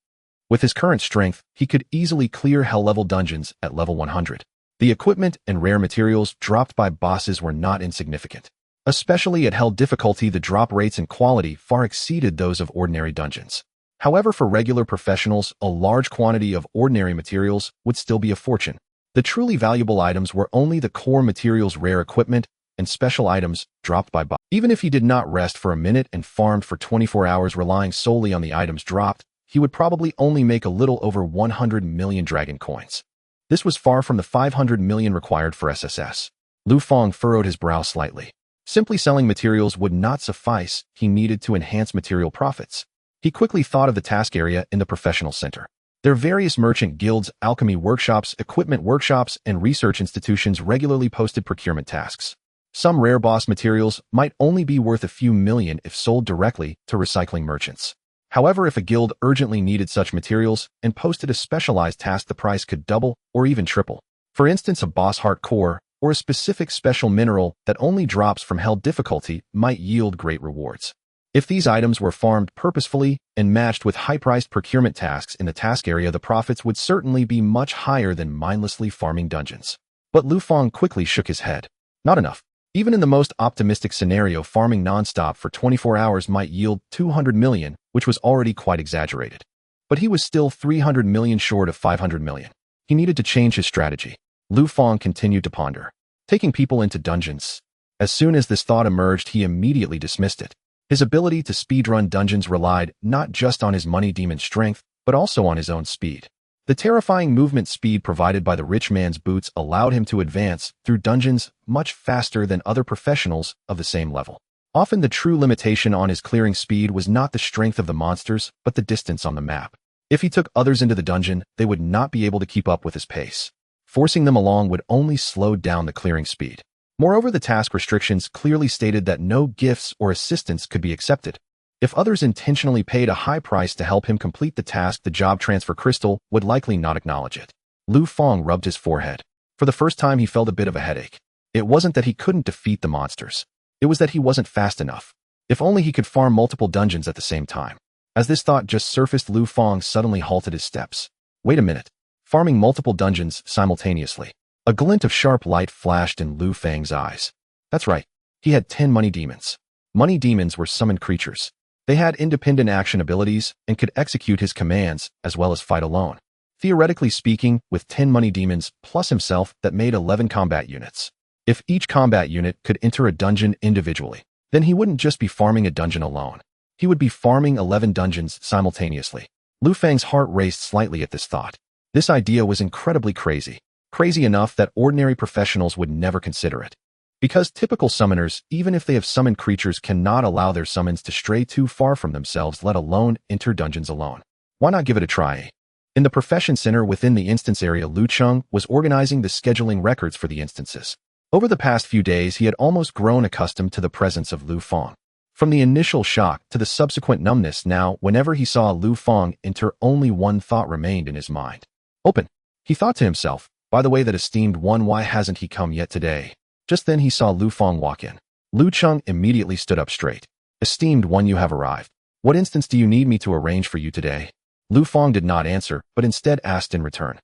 With his current strength, he could easily clear hell-level dungeons at level 100. The equipment and rare materials dropped by bosses were not insignificant. Especially at hell difficulty, the drop rates and quality far exceeded those of ordinary dungeons. However, for regular professionals, a large quantity of ordinary materials would still be a fortune. The truly valuable items were only the core materials, rare equipment, and special items dropped by bosses. Even if he did not rest for a minute and farmed for 24 hours relying solely on the items dropped, he would probably only make a little over 100 million dragon coins. This was far from the 500 million required for SSS. Lu Fang furrowed his brow slightly. Simply selling materials would not suffice, he needed to enhance material profits. He quickly thought of the task area in the professional center. Their various merchant guilds, alchemy workshops, equipment workshops, and research institutions regularly posted procurement tasks. Some rare boss materials might only be worth a few million if sold directly to recycling merchants. However, if a guild urgently needed such materials and posted a specialized task, the price could double or even triple. For instance, a boss heart core or a specific special mineral that only drops from hell difficulty might yield great rewards. If these items were farmed purposefully and matched with high-priced procurement tasks in the task area, the profits would certainly be much higher than mindlessly farming dungeons. But Lu Fang quickly shook his head. Not enough. Even in the most optimistic scenario, farming non-stop for 24 hours might yield 200 million, which was already quite exaggerated. But he was still 300 million short of 500 million. He needed to change his strategy. Lu Fang continued to ponder. Taking people into dungeons. As soon as this thought emerged, he immediately dismissed it. His ability to speedrun dungeons relied not just on his money demon strength, but also on his own speed. The terrifying movement speed provided by the rich man's boots allowed him to advance through dungeons much faster than other professionals of the same level. Often the true limitation on his clearing speed was not the strength of the monsters, but the distance on the map. If he took others into the dungeon, they would not be able to keep up with his pace. Forcing them along would only slow down the clearing speed. Moreover, the task restrictions clearly stated that no gifts or assistance could be accepted. If others intentionally paid a high price to help him complete the task, the job transfer crystal would likely not acknowledge it. Lu Fang rubbed his forehead. For the first time, he felt a bit of a headache. It wasn't that he couldn't defeat the monsters. It was that he wasn't fast enough. If only he could farm multiple dungeons at the same time. As this thought just surfaced, Lu Fang suddenly halted his steps. Wait a minute. Farming multiple dungeons simultaneously. A glint of sharp light flashed in Lu Fang's eyes. That's right. He had 10 money demons. Money demons were summoned creatures. They had independent action abilities and could execute his commands as well as fight alone. Theoretically speaking, with 10 money demons plus himself, that made 11 combat units. If each combat unit could enter a dungeon individually, then he wouldn't just be farming a dungeon alone. He would be farming 11 dungeons simultaneously. Lu Fang's heart raced slightly at this thought. This idea was incredibly crazy. Crazy enough that ordinary professionals would never consider it. Because typical summoners, even if they have summoned creatures, cannot allow their summons to stray too far from themselves, let alone enter dungeons alone. Why not give it a try? In the profession center within the instance area, Lu Cheng was organizing the scheduling records for the instances. Over the past few days, he had almost grown accustomed to the presence of Lu Fang. From the initial shock to the subsequent numbness, now, whenever he saw Lu Fang enter, only one thought remained in his mind. Open. He thought to himself, by the way, that esteemed one, why hasn't he come yet today? Just then he saw Lu Fang walk in. Lu Cheng immediately stood up straight. Esteemed one, you have arrived. What instance do you need me to arrange for you today? Lu Fang did not answer, but instead asked in return.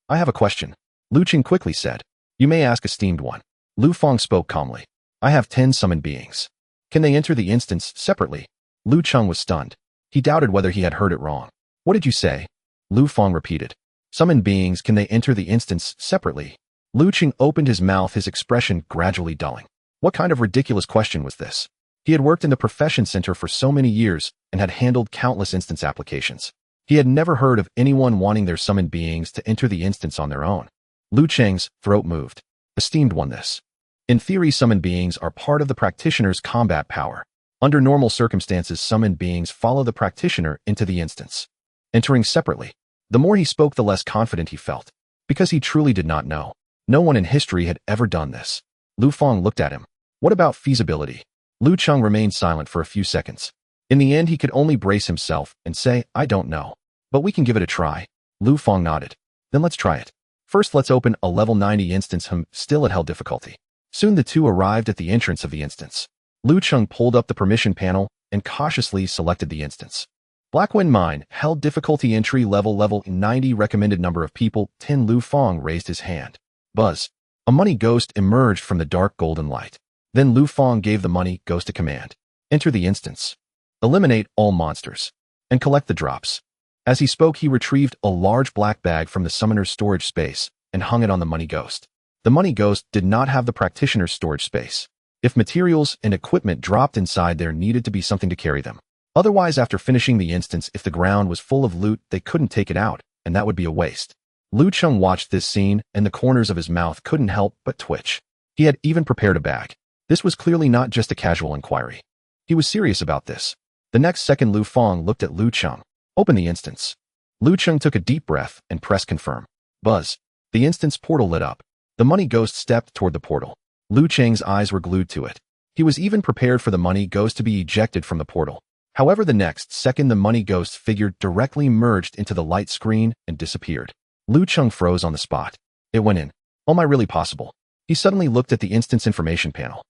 I have a question. Lu Cheng quickly said. You may ask, esteemed one. Lu Fang spoke calmly. I have 10 summoned beings. Can they enter the instance separately? Lu Cheng was stunned. He doubted whether he had heard it wrong. What did you say? Lu Fang repeated. Summoned beings, can they enter the instance separately? Lu Cheng opened his mouth, his expression gradually dulling. What kind of ridiculous question was this? He had worked in the profession center for so many years and had handled countless instance applications. He had never heard of anyone wanting their summoned beings to enter the instance on their own. Lu Cheng's throat moved. Esteemed one, this. In theory, summoned beings are part of the practitioner's combat power. Under normal circumstances, summoned beings follow the practitioner into the instance, entering separately. The more he spoke, the less confident he felt, because he truly did not know. No one in history had ever done this. Lu Fang looked at him. What about feasibility? Lu Cheng remained silent for a few seconds. In the end, he could only brace himself and say, I don't know. But we can give it a try. Lu Fang nodded. Then let's try it. First, let's open a level 90 instance. Still at hell difficulty. Soon the two arrived at the entrance of the instance. Lu Cheng pulled up the permission panel and cautiously selected the instance. Blackwind Mine, hell difficulty, entry level 90, recommended number of people 10. Lu Fang raised his hand. Buzz. A money ghost emerged from the dark golden light. Then Lu Fang gave the money ghost a command. Enter the instance. Eliminate all monsters. And collect the drops. As he spoke, he retrieved a large black bag from the summoner's storage space and hung it on the money ghost. The money ghost did not have the practitioner's storage space. If materials and equipment dropped inside, there needed to be something to carry them. Otherwise, after finishing the instance, if the ground was full of loot, they couldn't take it out, and that would be a waste. Lu Cheng watched this scene, and the corners of his mouth couldn't help but twitch. He had even prepared a bag. This was clearly not just a casual inquiry. He was serious about this. The next second, Lu Fang looked at Lu Cheng. Open the instance. Lu Cheng took a deep breath and pressed confirm. Buzz. The instance portal lit up. The money ghost stepped toward the portal. Lu Cheng's eyes were glued to it. He was even prepared for the money ghost to be ejected from the portal. However, the next second, the money ghost figure directly merged into the light screen and disappeared. Lu Cheng froze on the spot. It went in. Oh my, really possible? He suddenly looked at the instance information panel.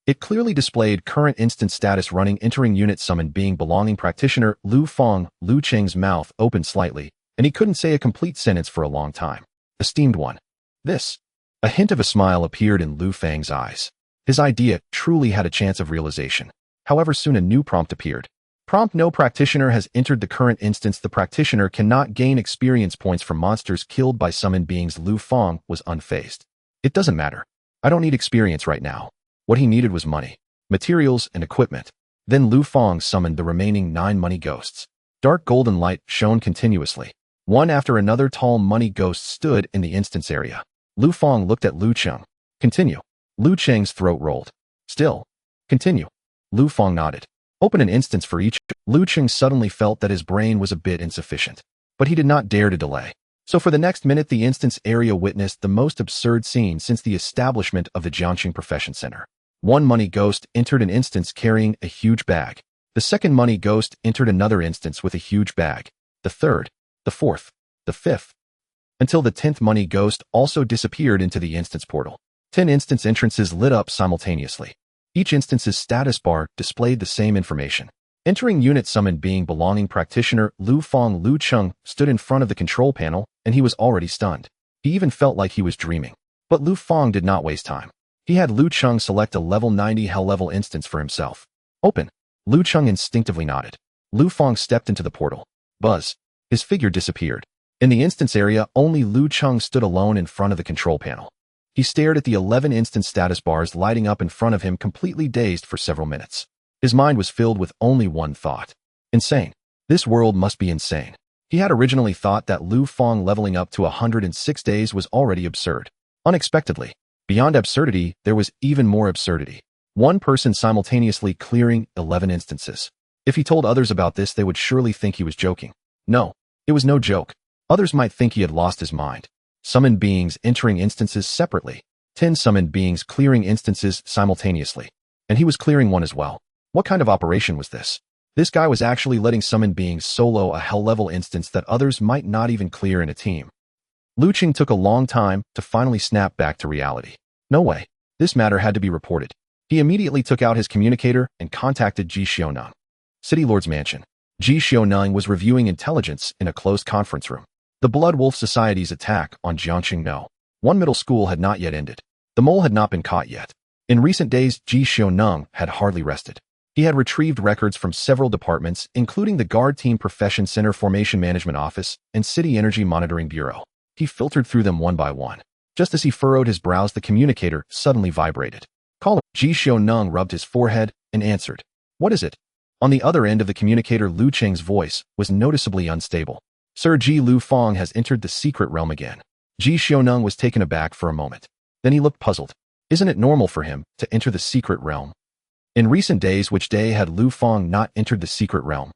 It clearly displayed current instance status running, entering unit summoned being belonging practitioner Lu Fang. Lu Cheng's mouth opened slightly, and he couldn't say a complete sentence for a long time. Esteemed one. This. A hint of a smile appeared in Lu Fang's eyes. His idea truly had a chance of realization. However, soon a new prompt appeared. Prompt: no practitioner has entered the current instance. The practitioner cannot gain experience points from monsters killed by summoned beings. Lu Fang was unfazed. It doesn't matter. I don't need experience right now. What he needed was money, materials, and equipment. Then Lu Fang summoned the remaining 9 money ghosts. Dark golden light shone continuously. One after another, tall money ghosts stood in the instance area. Lu Fang looked at Lu Cheng. Continue. Lu Cheng's throat rolled. Still. Continue. Lu Fang nodded. Open an instance for each. Lu Cheng suddenly felt that his brain was a bit insufficient. But he did not dare to delay. So for the next minute, the instance area witnessed the most absurd scene since the establishment of the Jiangqing Profession Center. One money ghost entered an instance carrying a huge bag. The second money ghost entered another instance with a huge bag. The third, the fourth, the fifth, until the 10th money ghost also disappeared into the instance portal. 10 instance entrances lit up simultaneously. Each instance's status bar displayed the same information. Entering unit summoned being belonging practitioner Lu Fang. Lu Cheng stood in front of the control panel, and he was already stunned. He even felt like he was dreaming. But Lu Fang did not waste time. He had Lu Cheng select a level 90 hell level instance for himself. Open. Lu Cheng instinctively nodded. Lu Fang stepped into the portal. Buzz. His figure disappeared. In the instance area, only Lu Cheng stood alone in front of the control panel. He stared at the 11 instance status bars lighting up in front of him, completely dazed for several minutes. His mind was filled with only one thought. Insane. This world must be insane. He had originally thought that Lu Fang leveling up to 106 days was already absurd. Unexpectedly, beyond absurdity, there was even more absurdity. One person simultaneously clearing 11 instances. If he told others about this, they would surely think he was joking. No, it was no joke. Others might think he had lost his mind. Summoned beings entering instances separately. 10 summoned beings clearing instances simultaneously. And he was clearing one as well. What kind of operation was this? This guy was actually letting summoned beings solo a hell-level instance that others might not even clear in a team. Lu Cheng took a long time to finally snap back to reality. No way. This matter had to be reported. He immediately took out his communicator and contacted Ji Xiaoneng. City Lord's mansion. Ji Xiaoneng was reviewing intelligence in a closed conference room. The Blood Wolf Society's attack on Jiangqing No. One middle school had not yet ended. The mole had not been caught yet. In recent days, Ji Xiaoneng had hardly rested. He had retrieved records from several departments, including the Guard Team Profession Center Formation Management Office and City Energy Monitoring Bureau. He filtered through them one by one. Just as he furrowed his brows, the communicator suddenly vibrated. Caller. Ji Xiaoneng rubbed his forehead and answered. What is it? On the other end of the communicator, Lu Cheng's voice was noticeably unstable. Sir Ji, Lu Fang has entered the secret realm again. Ji Xiaoneng was taken aback for a moment. Then he looked puzzled. Isn't it normal for him to enter the secret realm? In recent days, which day had Lu Fang not entered the secret realm?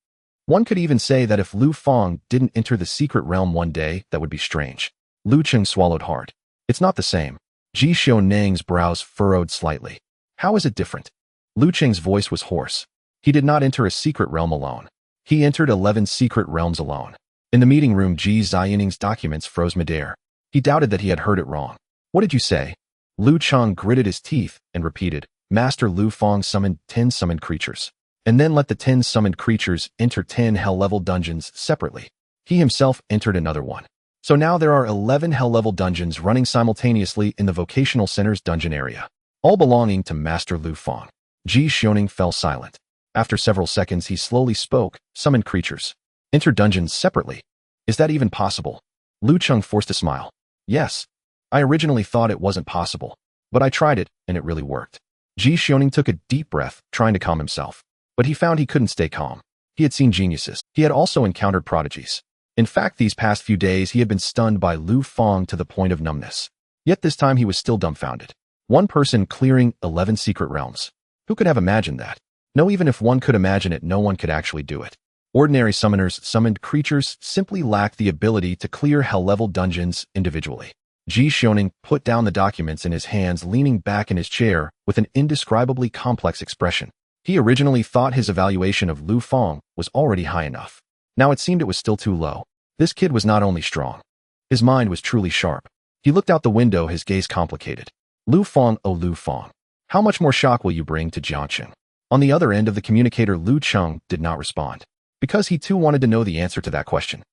One could even say that if Lu Fang didn't enter the secret realm one day, that would be strange. Lu Cheng swallowed hard. It's not the same. Ji Xiaoneng's brows furrowed slightly. How is it different? Lu Cheng's voice was hoarse. He did not enter a secret realm alone. He entered 11 secret realms alone. In the meeting room, Ji Xiaoneng's documents froze midair. He doubted that he had heard it wrong. What did you say? Lu Cheng gritted his teeth and repeated, Master Lu Fang summoned 10 summoned creatures. And then let the 10 summoned creatures enter 10 hell-level dungeons separately. He himself entered another one. So now there are 11 hell-level dungeons running simultaneously in the vocational center's dungeon area, all belonging to Master Lu Fang. Ji Xiaoneng fell silent. After several seconds, he slowly spoke, summoned creatures. Enter dungeons separately. Is that even possible? Lu Cheng forced a smile. Yes. I originally thought it wasn't possible, but I tried it, and it really worked. Ji Xiaoneng took a deep breath, trying to calm himself. But he found he couldn't stay calm. He had seen geniuses. He had also encountered prodigies. In fact, these past few days he had been stunned by Lu Fang to the point of numbness. Yet this time he was still dumbfounded. One person clearing 11 secret realms. Who could have imagined that? No, even if one could imagine it, no one could actually do it. Ordinary summoners, summoned creatures, simply lack the ability to clear hell-level dungeons individually. Ji Xiaoneng put down the documents in his hands, leaning back in his chair with an indescribably complex expression. He originally thought his evaluation of Lu Fang was already high enough. Now it seemed it was still too low. This kid was not only strong. His mind was truly sharp. He looked out the window, his gaze complicated. Lu Fang, oh Lu Fang. How much more shock will you bring to Jiangqing? On the other end of the communicator, Lu Cheng did not respond, because he too wanted to know the answer to that question.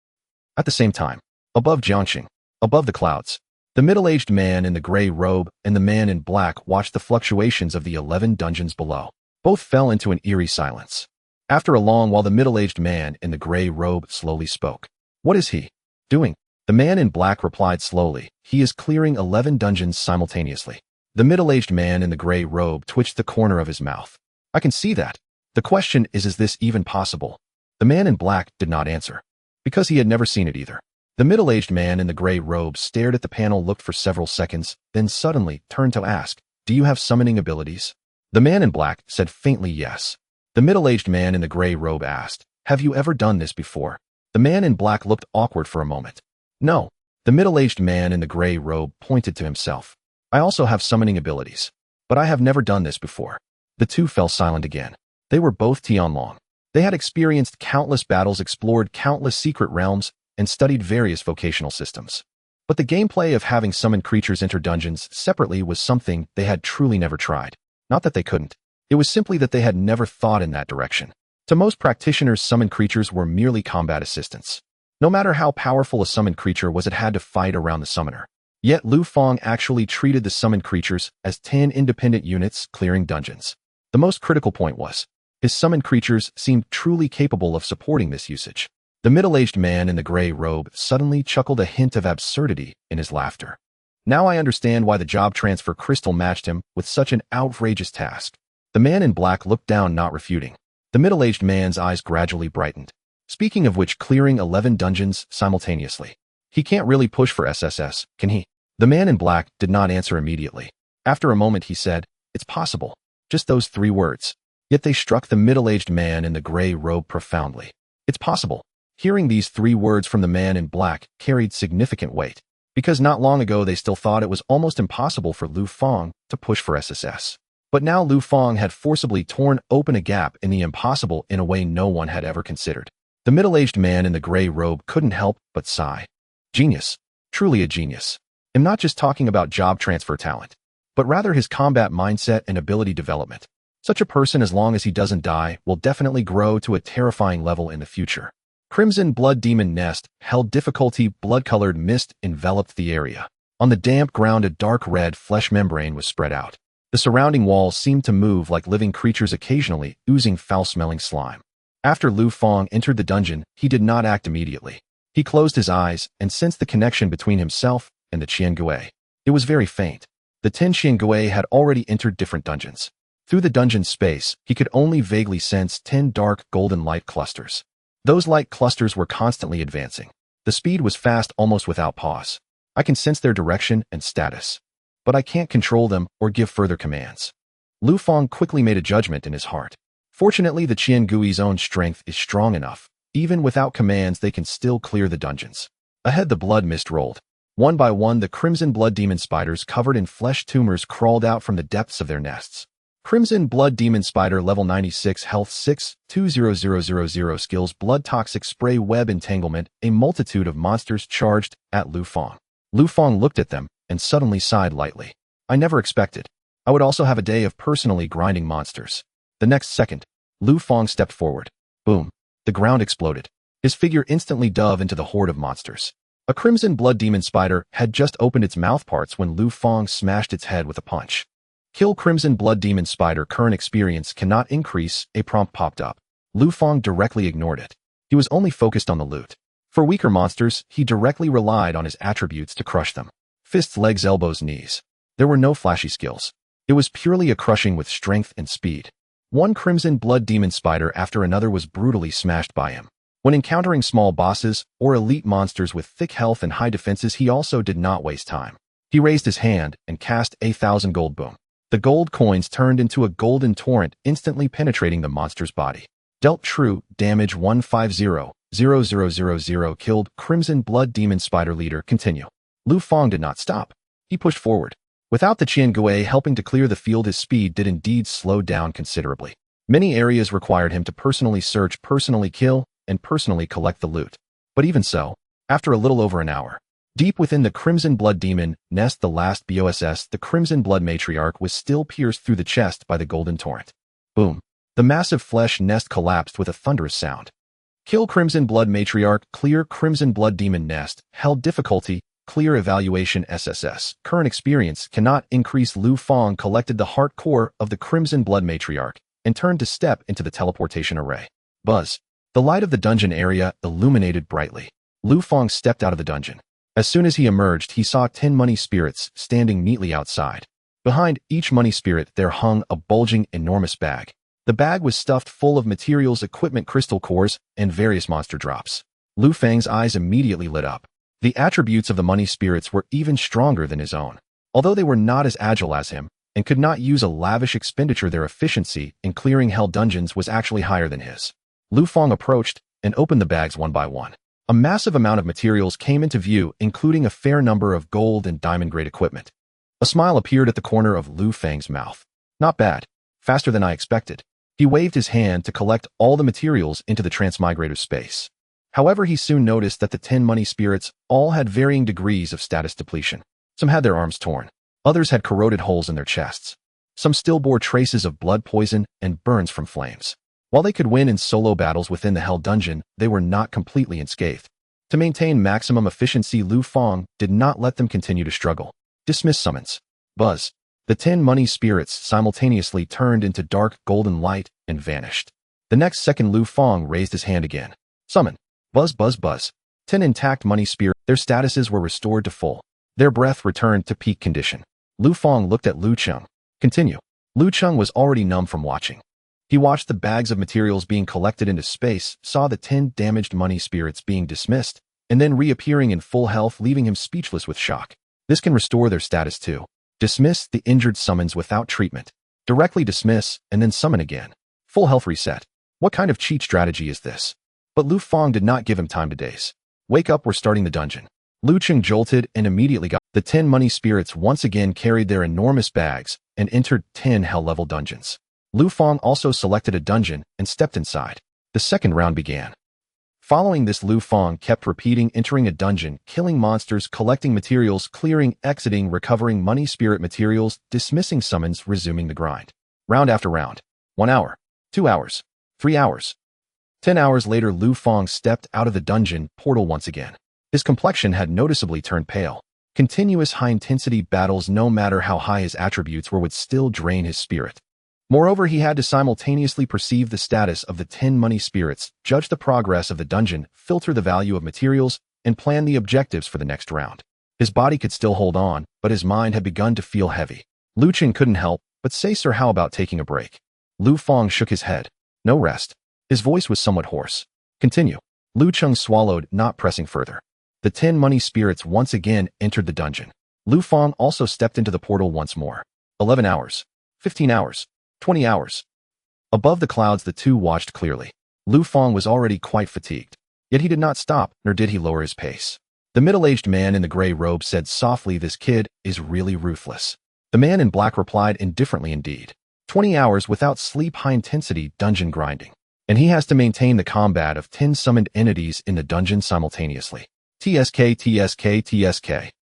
At the same time, above Jiangqing, above the clouds, the middle-aged man in the gray robe and the man in black watched the fluctuations of the 11 dungeons below. Both fell into an eerie silence. After a long while, the middle-aged man in the gray robe slowly spoke. What is he doing? The man in black replied slowly. He is clearing 11 dungeons simultaneously. The middle-aged man in the gray robe twitched the corner of his mouth. I can see that. The question is this even possible? The man in black did not answer, because he had never seen it either. The middle-aged man in the gray robe stared at the panel, looked for several seconds, then suddenly turned to ask, do you have summoning abilities? The man in black said faintly yes. The middle-aged man in the gray robe asked, have you ever done this before? The man in black looked awkward for a moment. No. The middle-aged man in the gray robe pointed to himself. I also have summoning abilities, but I have never done this before. The two fell silent again. They were both Tianlong. They had experienced countless battles, explored countless secret realms, and studied various vocational systems. But the gameplay of having summoned creatures enter dungeons separately was something they had truly never tried. Not that they couldn't. It was simply that they had never thought in that direction. To most practitioners, summoned creatures were merely combat assistants. No matter how powerful a summoned creature was, it had to fight around the summoner. Yet Lu Fang actually treated the summoned creatures as 10 independent units clearing dungeons. The most critical point was, his summoned creatures seemed truly capable of supporting this usage. The middle-aged man in the gray robe suddenly chuckled, a hint of absurdity in his laughter. Now I understand why the job transfer crystal matched him with such an outrageous task. The man in black looked down, not refuting. The middle-aged man's eyes gradually brightened. Speaking of which, clearing 11 dungeons simultaneously. He can't really push for SSS, can he? The man in black did not answer immediately. After a moment he said, "It's possible." Just those 3 words. Yet they struck the middle-aged man in the gray robe profoundly. It's possible. Hearing these 3 words from the man in black carried significant weight, because not long ago they still thought it was almost impossible for Lu Fang to push for SSS. But now Lu Fang had forcibly torn open a gap in the impossible in a way no one had ever considered. The middle-aged man in the gray robe couldn't help but sigh. Genius. Truly a genius. I'm not just talking about job transfer talent, but rather his combat mindset and ability development. Such a person, as long as he doesn't die, will definitely grow to a terrifying level in the future. Crimson Blood Demon Nest held difficulty. Blood-colored mist enveloped the area. On the damp ground, a dark red flesh membrane was spread out. The surrounding walls seemed to move like living creatures, occasionally oozing foul-smelling slime. After Lu Fang entered the dungeon, he did not act immediately. He closed his eyes and sensed the connection between himself and the Qiangui. It was very faint. The 10 Qiangui had already entered different dungeons. Through the dungeon space, he could only vaguely sense 10 dark golden light clusters. Those light clusters were constantly advancing. The speed was fast, almost without pause. I can sense their direction and status, but I can't control them or give further commands. Lu Fang quickly made a judgment in his heart. Fortunately, the Qiangui's own strength is strong enough. Even without commands, they can still clear the dungeons. Ahead, the blood mist rolled. One by one, the crimson blood demon spiders covered in flesh tumors crawled out from the depths of their nests. Crimson Blood Demon Spider, level 96, health 6, 20000 skills, blood toxic spray, web entanglement. A multitude of monsters charged at Lu Fang. Lu Fang looked at them and suddenly sighed lightly. I never expected I would also have a day of personally grinding monsters. The next second, Lu Fang stepped forward. Boom. The ground exploded. His figure instantly dove into the horde of monsters. A crimson blood demon spider had just opened its mouthparts when Lu Fang smashed its head with a punch. Kill Crimson Blood Demon Spider. Current experience cannot increase. A prompt popped up. Lu Fang directly ignored it. He was only focused on the loot. For weaker monsters, he directly relied on his attributes to crush them. Fists, legs, elbows, knees. There were no flashy skills. It was purely a crushing with strength and speed. One Crimson Blood Demon Spider after another was brutally smashed by him. When encountering small bosses or elite monsters with thick health and high defenses, he also did not waste time. He raised his hand and cast a 1,000 gold boom. The gold coins turned into a golden torrent, instantly penetrating the monster's body. Dealt true damage 150,000. Killed Crimson Blood Demon Spider. Leader, continue. Lu Fang did not stop. He pushed forward. Without the Qiangui helping to clear the field, his speed did indeed slow down considerably. Many areas required him to personally search, personally kill, and personally collect the loot. But even so, after a little over an hour, deep within the Crimson Blood Demon Nest, the last boss, the Crimson Blood Matriarch, was still pierced through the chest by the golden torrent. Boom. The massive flesh nest collapsed with a thunderous sound. Kill Crimson Blood Matriarch. Clear Crimson Blood Demon Nest. Held difficulty. Clear evaluation SSS. Current experience cannot increase. Lu Fang collected the heart core of the Crimson Blood Matriarch and turned to step into the teleportation array. Buzz. The light of the dungeon area illuminated brightly. Lu Fang stepped out of the dungeon. As soon as he emerged, he saw 10 money spirits standing neatly outside. Behind each money spirit there hung a bulging, enormous bag. The bag was stuffed full of materials, equipment, crystal cores, and various monster drops. Lu Fang's eyes immediately lit up. The attributes of the money spirits were even stronger than his own. Although they were not as agile as him and could not use a lavish expenditure, their efficiency in clearing hell dungeons was actually higher than his. Lu Fang approached and opened the bags one by one. A massive amount of materials came into view, including a fair number of gold and diamond-grade equipment. A smile appeared at the corner of Lu Fang's mouth. Not bad. Faster than I expected. He waved his hand to collect all the materials into the transmigrator space. However, he soon noticed that the 10 money spirits all had varying degrees of status depletion. Some had their arms torn. Others had corroded holes in their chests. Some still bore traces of blood poison and burns from flames. While they could win in solo battles within the Hell Dungeon, they were not completely unscathed. To maintain maximum efficiency, Lu Fang did not let them continue to struggle. Dismiss summons. Buzz. The 10 money spirits simultaneously turned into dark golden light and vanished. The next second, Lu Fang raised his hand again. Summon. Buzz, buzz, buzz. 10 intact money spirits. Their statuses were restored to full. Their breath returned to peak condition. Lu Fang looked at Lu Cheng. Continue. Lu Cheng was already numb from watching. He watched the bags of materials being collected into space, saw the 10 damaged money spirits being dismissed, and then reappearing in full health, leaving him speechless with shock. This can restore their status too. Dismiss the injured summons without treatment. Directly dismiss, and then summon again. Full health reset. What kind of cheat strategy is this? But Lu Fang did not give him time to daze. Wake up, we're starting the dungeon. Lu Cheng jolted and immediately got. The 10 money spirits once again carried their enormous bags and entered 10 hell-level dungeons. Lu Fang also selected a dungeon and stepped inside. The second round began. Following this, Lu Fang kept repeating, entering a dungeon, killing monsters, collecting materials, clearing, exiting, recovering money spirit materials, dismissing summons, resuming the grind. Round after round. 1 hour. 2 hours. 3 hours. 10 hours later, Lu Fang stepped out of the dungeon portal once again. His complexion had noticeably turned pale. Continuous high-intensity battles, no matter how high his attributes were, would still drain his spirit. Moreover, he had to simultaneously perceive the status of the 10 money spirits, judge the progress of the dungeon, filter the value of materials, and plan the objectives for the next round. His body could still hold on, but his mind had begun to feel heavy. Lu Cheng couldn't help but say, "Sir, how about taking a break?" Lu Fang shook his head. No rest. His voice was somewhat hoarse. Continue. Lu Cheng swallowed, not pressing further. The 10 money spirits once again entered the dungeon. Lu Fang also stepped into the portal once more. 11 hours. 15 hours. 20 hours. Above the clouds, the two watched clearly. Lu Fang was already quite fatigued. Yet he did not stop, nor did he lower his pace. The middle-aged man in the gray robe said softly, "This kid is really ruthless." The man in black replied indifferently, "Indeed. 20 hours without sleep, high-intensity dungeon grinding. And he has to maintain the combat of 10 summoned entities in the dungeon simultaneously. TSK, TSK, TSK.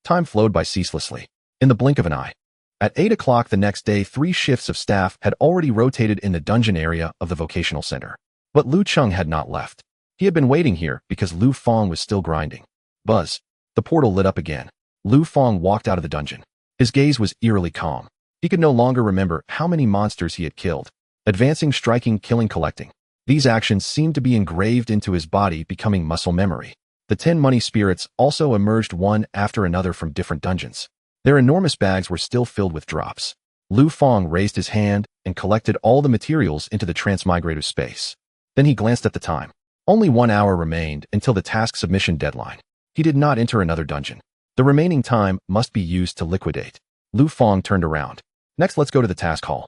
Time flowed by ceaselessly. In the blink of an eye. At 8 o'clock the next day, 3 shifts of staff had already rotated in the dungeon area of the vocational center. But Lu Cheng had not left. He had been waiting here because Lu Fang was still grinding. Buzz. The portal lit up again. Lu Fang walked out of the dungeon. His gaze was eerily calm. He could no longer remember how many monsters he had killed. Advancing, striking, killing, collecting. These actions seemed to be engraved into his body, becoming muscle memory. The 10 money spirits also emerged one after another from different dungeons. Their enormous bags were still filled with drops. Lu Fang raised his hand and collected all the materials into the transmigrator space. Then he glanced at the time. Only 1 hour remained until the task submission deadline. He did not enter another dungeon. The remaining time must be used to liquidate. Lu Fang turned around. Next, let's go to the task hall.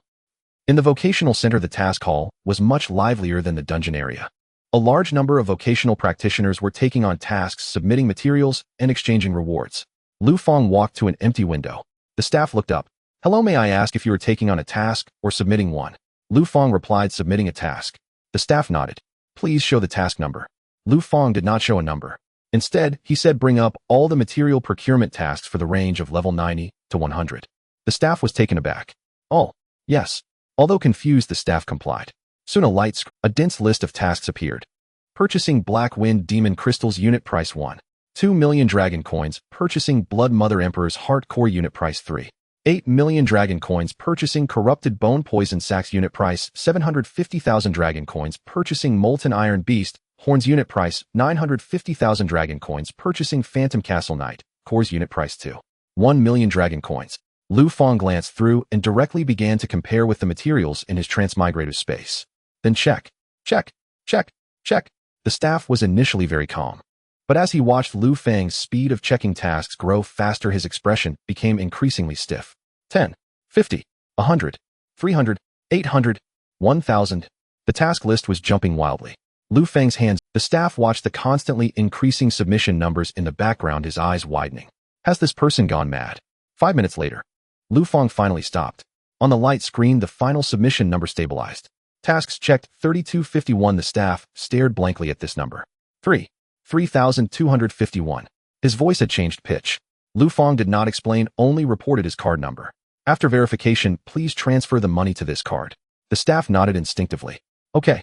In the vocational center, the task hall was much livelier than the dungeon area. A large number of vocational practitioners were taking on tasks, submitting materials, and exchanging rewards. Lu Fang walked to an empty window. The staff looked up. "Hello, may I ask if you are taking on a task or submitting one?" Lu Fang replied, "Submitting a task." The staff nodded. "Please show the task number." Lu Fang did not show a number. Instead, he said, "Bring up all the material procurement tasks for the range of level 90 to 100. The staff was taken aback. "Oh, yes." Although confused, the staff complied. Soon a dense list of tasks appeared. Purchasing Black Wind Demon Crystals, unit price 1. 2 million Dragon Coins. Purchasing Blood Mother Emperor's Heart Core, unit price 3. 8 million Dragon Coins. Purchasing Corrupted Bone Poison Sacks, unit price 750,000 Dragon Coins. Purchasing Molten Iron Beast Horns, unit price 950,000 Dragon Coins. Purchasing Phantom Castle Knight Cores, unit price 2. 1 million Dragon Coins. Lu Fang glanced through and directly began to compare with the materials in his transmigrator space. Then check, check, check, check. The staff was initially very calm. But as he watched Lu Fang's speed of checking tasks grow faster, his expression became increasingly stiff. 10, 50, 100, 300, 800, 1,000. The task list was jumping wildly. Lu Fang's hands. The staff watched the constantly increasing submission numbers in the background, his eyes widening. Has this person gone mad? 5 minutes later. Lu Fang finally stopped. On the light screen, the final submission number stabilized. Tasks checked 3251. The staff stared blankly at this number. 3,251. His voice had changed pitch. Lu Fang did not explain, only reported his card number. After verification, please transfer the money to this card. The staff nodded instinctively. Okay.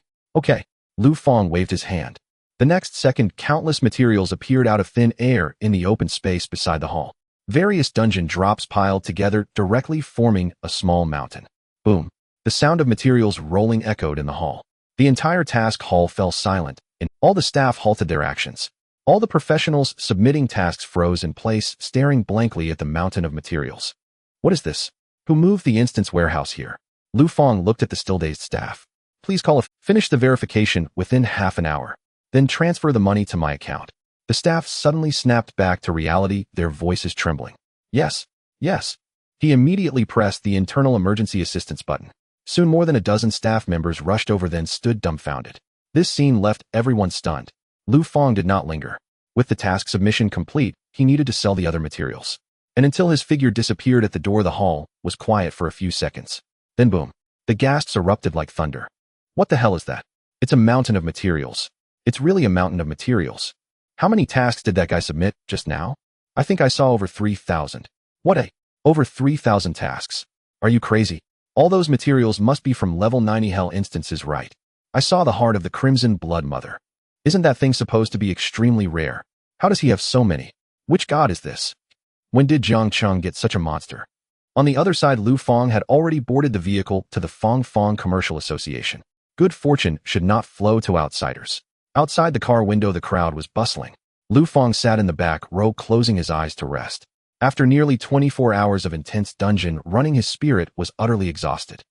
Lu Fang waved his hand. The next second, countless materials appeared out of thin air in the open space beside the hall. Various dungeon drops piled together, directly forming a small mountain. Boom. The sound of materials rolling echoed in the hall. The entire task hall fell silent, and all the staff halted their actions. All the professionals submitting tasks froze in place, staring blankly at the mountain of materials. What is this? Who moved the instance warehouse here? Lu Fang looked at the still-dazed staff. Please finish the verification within half an hour. Then transfer the money to my account. The staff suddenly snapped back to reality, their voices trembling. Yes, yes. He immediately pressed the internal emergency assistance button. Soon more than a dozen staff members rushed over, then stood dumbfounded. This scene left everyone stunned. Lu Fang did not linger. With the task submission complete, he needed to sell the other materials. And until his figure disappeared at the door, the hall was quiet for a few seconds. Then boom. The gasps erupted like thunder. What the hell is that? It's a mountain of materials. It's really a mountain of materials. How many tasks did that guy submit just now? I think I saw over 3,000. Over 3,000 tasks. Are you crazy? All those materials must be from level 90 hell instances, right? I saw the heart of the Crimson Blood Mother. Isn't that thing supposed to be extremely rare? How does he have so many? Which god is this? When did Jiang Cheng get such a monster? On the other side, Lu Fang had already boarded the vehicle to the Fang Commercial Association. Good fortune should not flow to outsiders. Outside the car window, the crowd was bustling. Lu Fang sat in the back row, closing his eyes to rest. After nearly 24 hours of intense dungeon running, his spirit was utterly exhausted.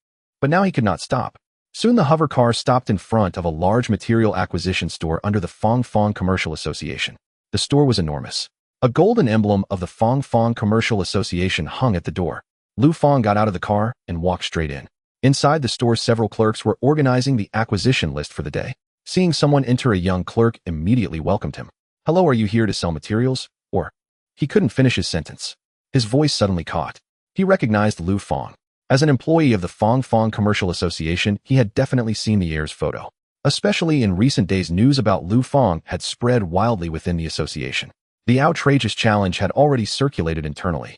But now he could not stop. Soon the hover car stopped in front of a large material acquisition store under the Fang Commercial Association. The store was enormous. A golden emblem of the Fang Commercial Association hung at the door. Lu Fang got out of the car and walked straight in. Inside the store, several clerks were organizing the acquisition list for the day. Seeing someone enter, a young clerk immediately welcomed him. Hello, are you here to sell materials? Or... He couldn't finish his sentence. His voice suddenly caught. He recognized Lu Fang. As an employee of the Fang Commercial Association, he had definitely seen the heir's photo. Especially in recent days, news about Lu Fang had spread wildly within the association. The outrageous challenge had already circulated internally.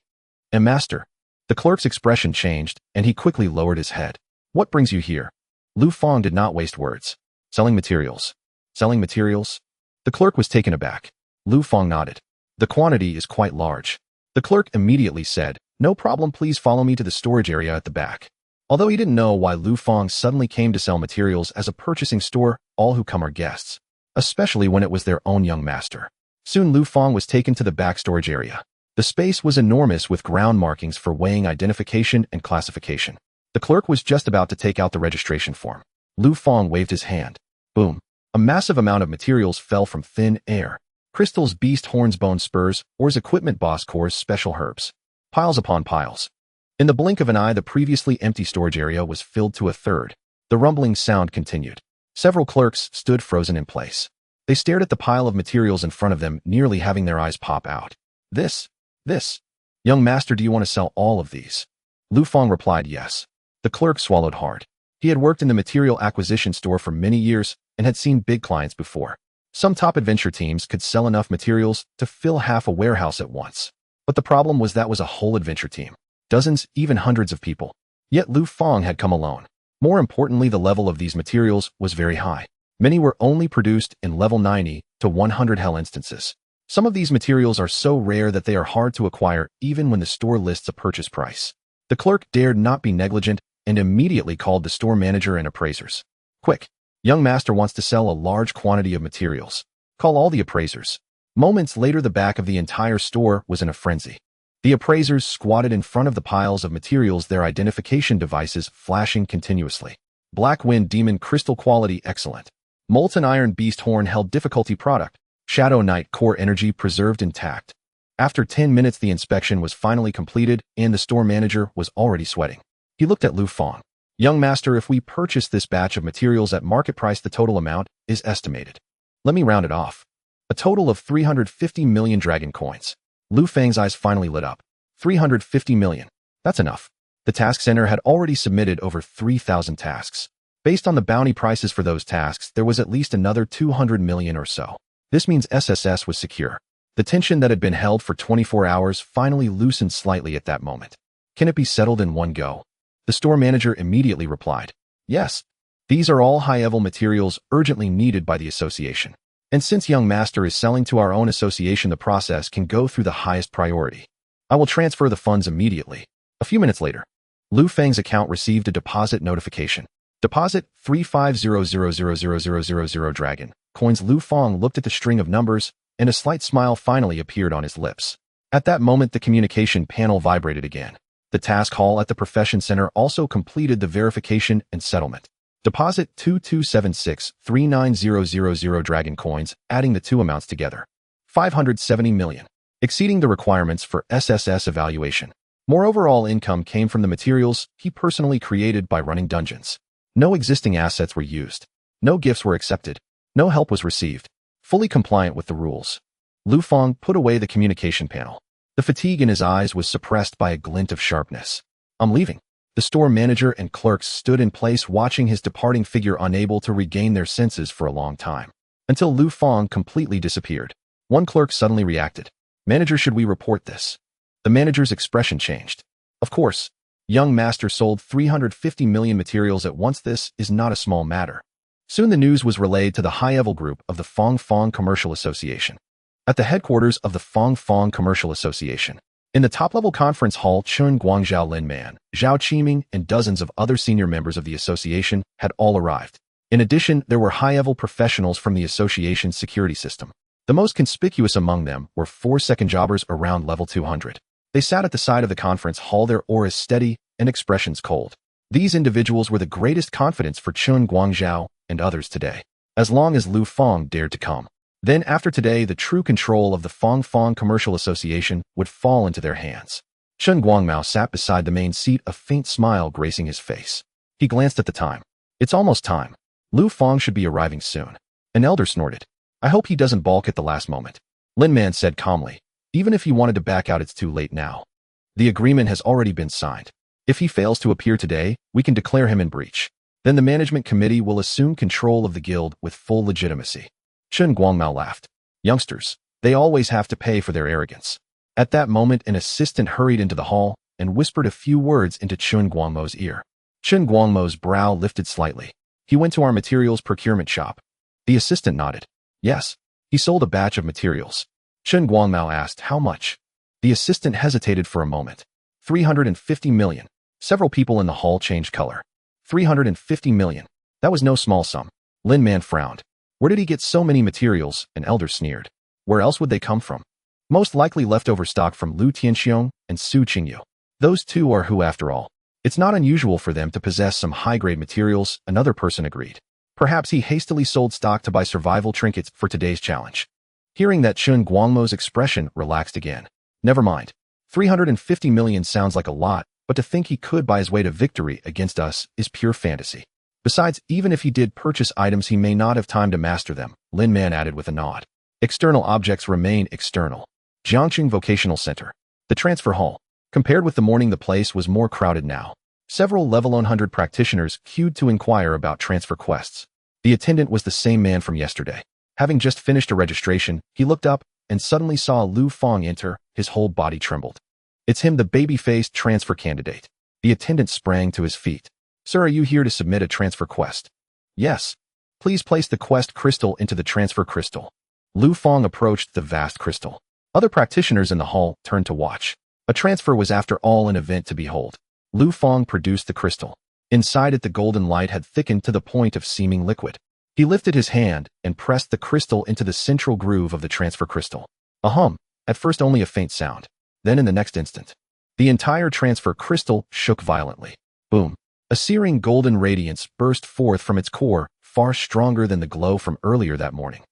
Master. The clerk's expression changed, and he quickly lowered his head. What brings you here? Lu Fang did not waste words. Selling materials. Selling materials? The clerk was taken aback. Lu Fang nodded. The quantity is quite large. The clerk immediately said, no problem, please follow me to the storage area at the back. Although he didn't know why Lu Fang suddenly came to sell materials as a purchasing store, all who come are guests, especially when it was their own young master. Soon Lu Fang was taken to the back storage area. The space was enormous, with ground markings for weighing, identification, and classification. The clerk was just about to take out the registration form. Lu Fang waved his hand. Boom. A massive amount of materials fell from thin air. Crystals, beast horns, bone spurs, ores, equipment, boss cores, special herbs. Piles upon piles. In the blink of an eye, the previously empty storage area was filled to a third. The rumbling sound continued. Several clerks stood frozen in place. They stared at the pile of materials in front of them, nearly having their eyes pop out. This. Young master, do you want to sell all of these? Lu Fang replied yes. The clerk swallowed hard. He had worked in the material acquisition store for many years and had seen big clients before. Some top adventure teams could sell enough materials to fill half a warehouse at once. But the problem was that was a whole adventure team. Dozens, even hundreds of people. Yet Lu Fang had come alone. More importantly, the level of these materials was very high. Many were only produced in level 90 to 100 hell instances. Some of these materials are so rare that they are hard to acquire even when the store lists a purchase price. The clerk dared not be negligent and immediately called the store manager and appraisers. Quick! Young master wants to sell a large quantity of materials. Call all the appraisers. Moments later, the back of the entire store was in a frenzy. The appraisers squatted in front of the piles of materials, their identification devices flashing continuously. Black Wind Demon crystal quality excellent. Molten Iron Beast Horn held difficulty product. Shadow Knight core energy preserved intact. After 10 minutes, the inspection was finally completed, and the store manager was already sweating. He looked at Lu Fang. Young master, if we purchase this batch of materials at market price, the total amount is estimated. Let me round it off. A total of 350 million dragon coins. Lu Fang's eyes finally lit up. 350 million. That's enough. The task center had already submitted over 3,000 tasks. Based on the bounty prices for those tasks, there was at least another 200 million or so. This means SSS was secure. The tension that had been held for 24 hours finally loosened slightly at that moment. Can it be settled in one go? The store manager immediately replied, yes. These are all high-level materials urgently needed by the association. And since young master is selling to our own association, the process can go through the highest priority. I will transfer the funds immediately. A few minutes later, Lu Fang's account received a deposit notification. Deposit 350000000 dragon coins. Lu Fang looked at the string of numbers, and a slight smile finally appeared on his lips. At that moment, the communication panel vibrated again. The task hall at the profession center also completed the verification and settlement. Deposit 22763900 dragon coins, adding the two amounts together. 570 million, exceeding the requirements for SSS evaluation. More overall income came from the materials he personally created by running dungeons. No existing assets were used. No gifts were accepted. No help was received. Fully compliant with the rules. Lu Fang put away the communication panel. The fatigue in his eyes was suppressed by a glint of sharpness. I'm leaving. The store manager and clerks stood in place watching his departing figure, unable to regain their senses for a long time. Until Lu Fang completely disappeared. One clerk suddenly reacted. Manager, should we report this? The manager's expression changed. Of course. Young master sold 350 million materials at once. This is not a small matter. Soon the news was relayed to the high-level group of the Fang Fang Commercial Association. At the headquarters of the Fang Fang Commercial Association, in the top-level conference hall, Chun Guangzhao, Lin Man, Zhao Qiming, and dozens of other senior members of the association had all arrived. In addition, there were high-level professionals from the association's security system. The most conspicuous among them were 4 second jobbers around level 200. They sat at the side of the conference hall, their auras steady and expressions cold. These individuals were the greatest confidence for Chun Guangzhao and others today, as long as Lu Fang dared to come. Then after today, the true control of the Fang Fang Commercial Association would fall into their hands. Chun Guangmao sat beside the main seat, a faint smile gracing his face. He glanced at the time. It's almost time. Lu Fang should be arriving soon. An elder snorted. I hope he doesn't balk at the last moment. Lin Man said calmly. Even if he wanted to back out, it's too late now. The agreement has already been signed. If he fails to appear today, we can declare him in breach. Then the management committee will assume control of the guild with full legitimacy. Chun Guangmao laughed. Youngsters, they always have to pay for their arrogance. At that moment, an assistant hurried into the hall and whispered a few words into Chun Guangmao's ear. Chun Guangmao's brow lifted slightly. He went to our materials procurement shop. The assistant nodded. Yes, he sold a batch of materials. Chun Guangmao asked, how much? The assistant hesitated for a moment. 350 million. Several people in the hall changed color. 350 million. That was no small sum. Lin Man frowned. Where did he get so many materials? An elder sneered. Where else would they come from? Most likely leftover stock from Lu Tianxiong and Su Qingyu. Those two are who after all. It's not unusual for them to possess some high-grade materials, another person agreed. Perhaps he hastily sold stock to buy survival trinkets for today's challenge. Hearing that, Chun Guangmao's expression relaxed again. Never mind. 350 million sounds like a lot, but to think he could buy his way to victory against us is pure fantasy. Besides, even if he did purchase items, he may not have time to master them, Lin Man added with a nod. External objects remain external. Jiangqing Vocational Center. The transfer hall. Compared with the morning, the place was more crowded now. Several level 100 practitioners queued to inquire about transfer quests. The attendant was the same man from yesterday. Having just finished a registration, he looked up and suddenly saw Lu Fang enter. His whole body trembled. It's him, the baby-faced transfer candidate. The attendant sprang to his feet. Sir, are you here to submit a transfer quest? Yes. Please place the quest crystal into the transfer crystal. Lu Fang approached the vast crystal. Other practitioners in the hall turned to watch. A transfer was after all an event to behold. Lu Fang produced the crystal. Inside it, the golden light had thickened to the point of seeming liquid. He lifted his hand and pressed the crystal into the central groove of the transfer crystal. A hum, at first only a faint sound. Then in the next instant, the entire transfer crystal shook violently. Boom. A searing golden radiance burst forth from its core, far stronger than the glow from earlier that morning.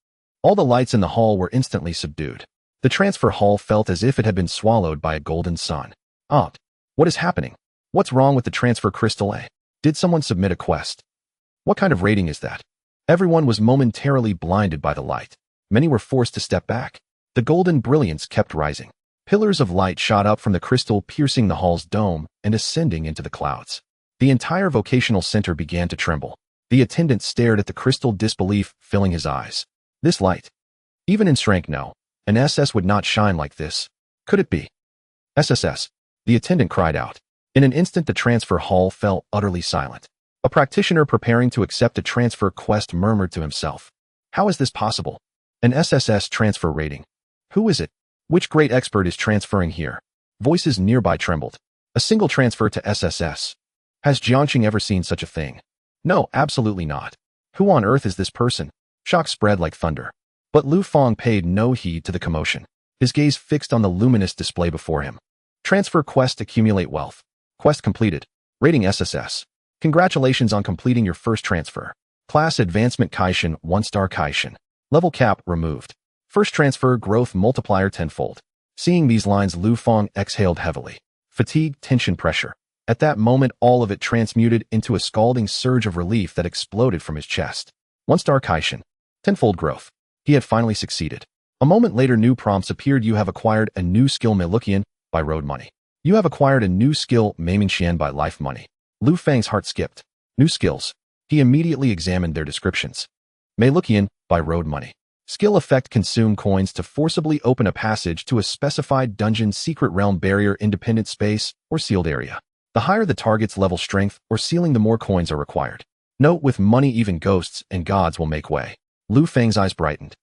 All the lights in the hall were instantly subdued. The transfer hall felt as if it had been swallowed by a golden sun. What is happening? What's wrong with the transfer crystal? Did someone submit a quest? What kind of rating is that? Everyone was momentarily blinded by the light. Many were forced to step back. The golden brilliance kept rising. Pillars of light shot up from the crystal, piercing the hall's dome and ascending into the clouds. The entire vocational center began to tremble. The attendant stared at the crystal, disbelief filling his eyes. This light. Even in strength, no. An SS would not shine like this. Could it be? SSS. The attendant cried out. In an instant, the transfer hall fell utterly silent. A practitioner preparing to accept a transfer quest murmured to himself. How is this possible? An SSS transfer rating. Who is it? Which great expert is transferring here? Voices nearby trembled. A single transfer to SSS. Has Jiangqing ever seen such a thing? No, absolutely not. Who on earth is this person? Shock spread like thunder. But Lu Fang paid no heed to the commotion. His gaze fixed on the luminous display before him. Transfer quest accumulate wealth. Quest completed. Rating SSS. Congratulations on completing your first transfer. Class advancement Kaishin 1-star Kaishin. Level cap removed. First transfer growth multiplier tenfold. Seeing these lines, Lu Fang exhaled heavily. Fatigue, tension, pressure. At that moment, all of it transmuted into a scalding surge of relief that exploded from his chest. 1-star Kaishin. Tenfold growth. He had finally succeeded. A moment later, new prompts appeared. You have acquired a new skill Meilukian by road money. You have acquired a new skill Maiming Xian by life money. Lu Fang's heart skipped. New skills. He immediately examined their descriptions. Meilukian by road money. Skill effect consume coins to forcibly open a passage to a specified dungeon, secret realm, barrier, independent space, or sealed area. The higher the target's level, strength, or ceiling, the more coins are required. Note, with money even ghosts and gods will make way. Lu Fang's eyes brightened.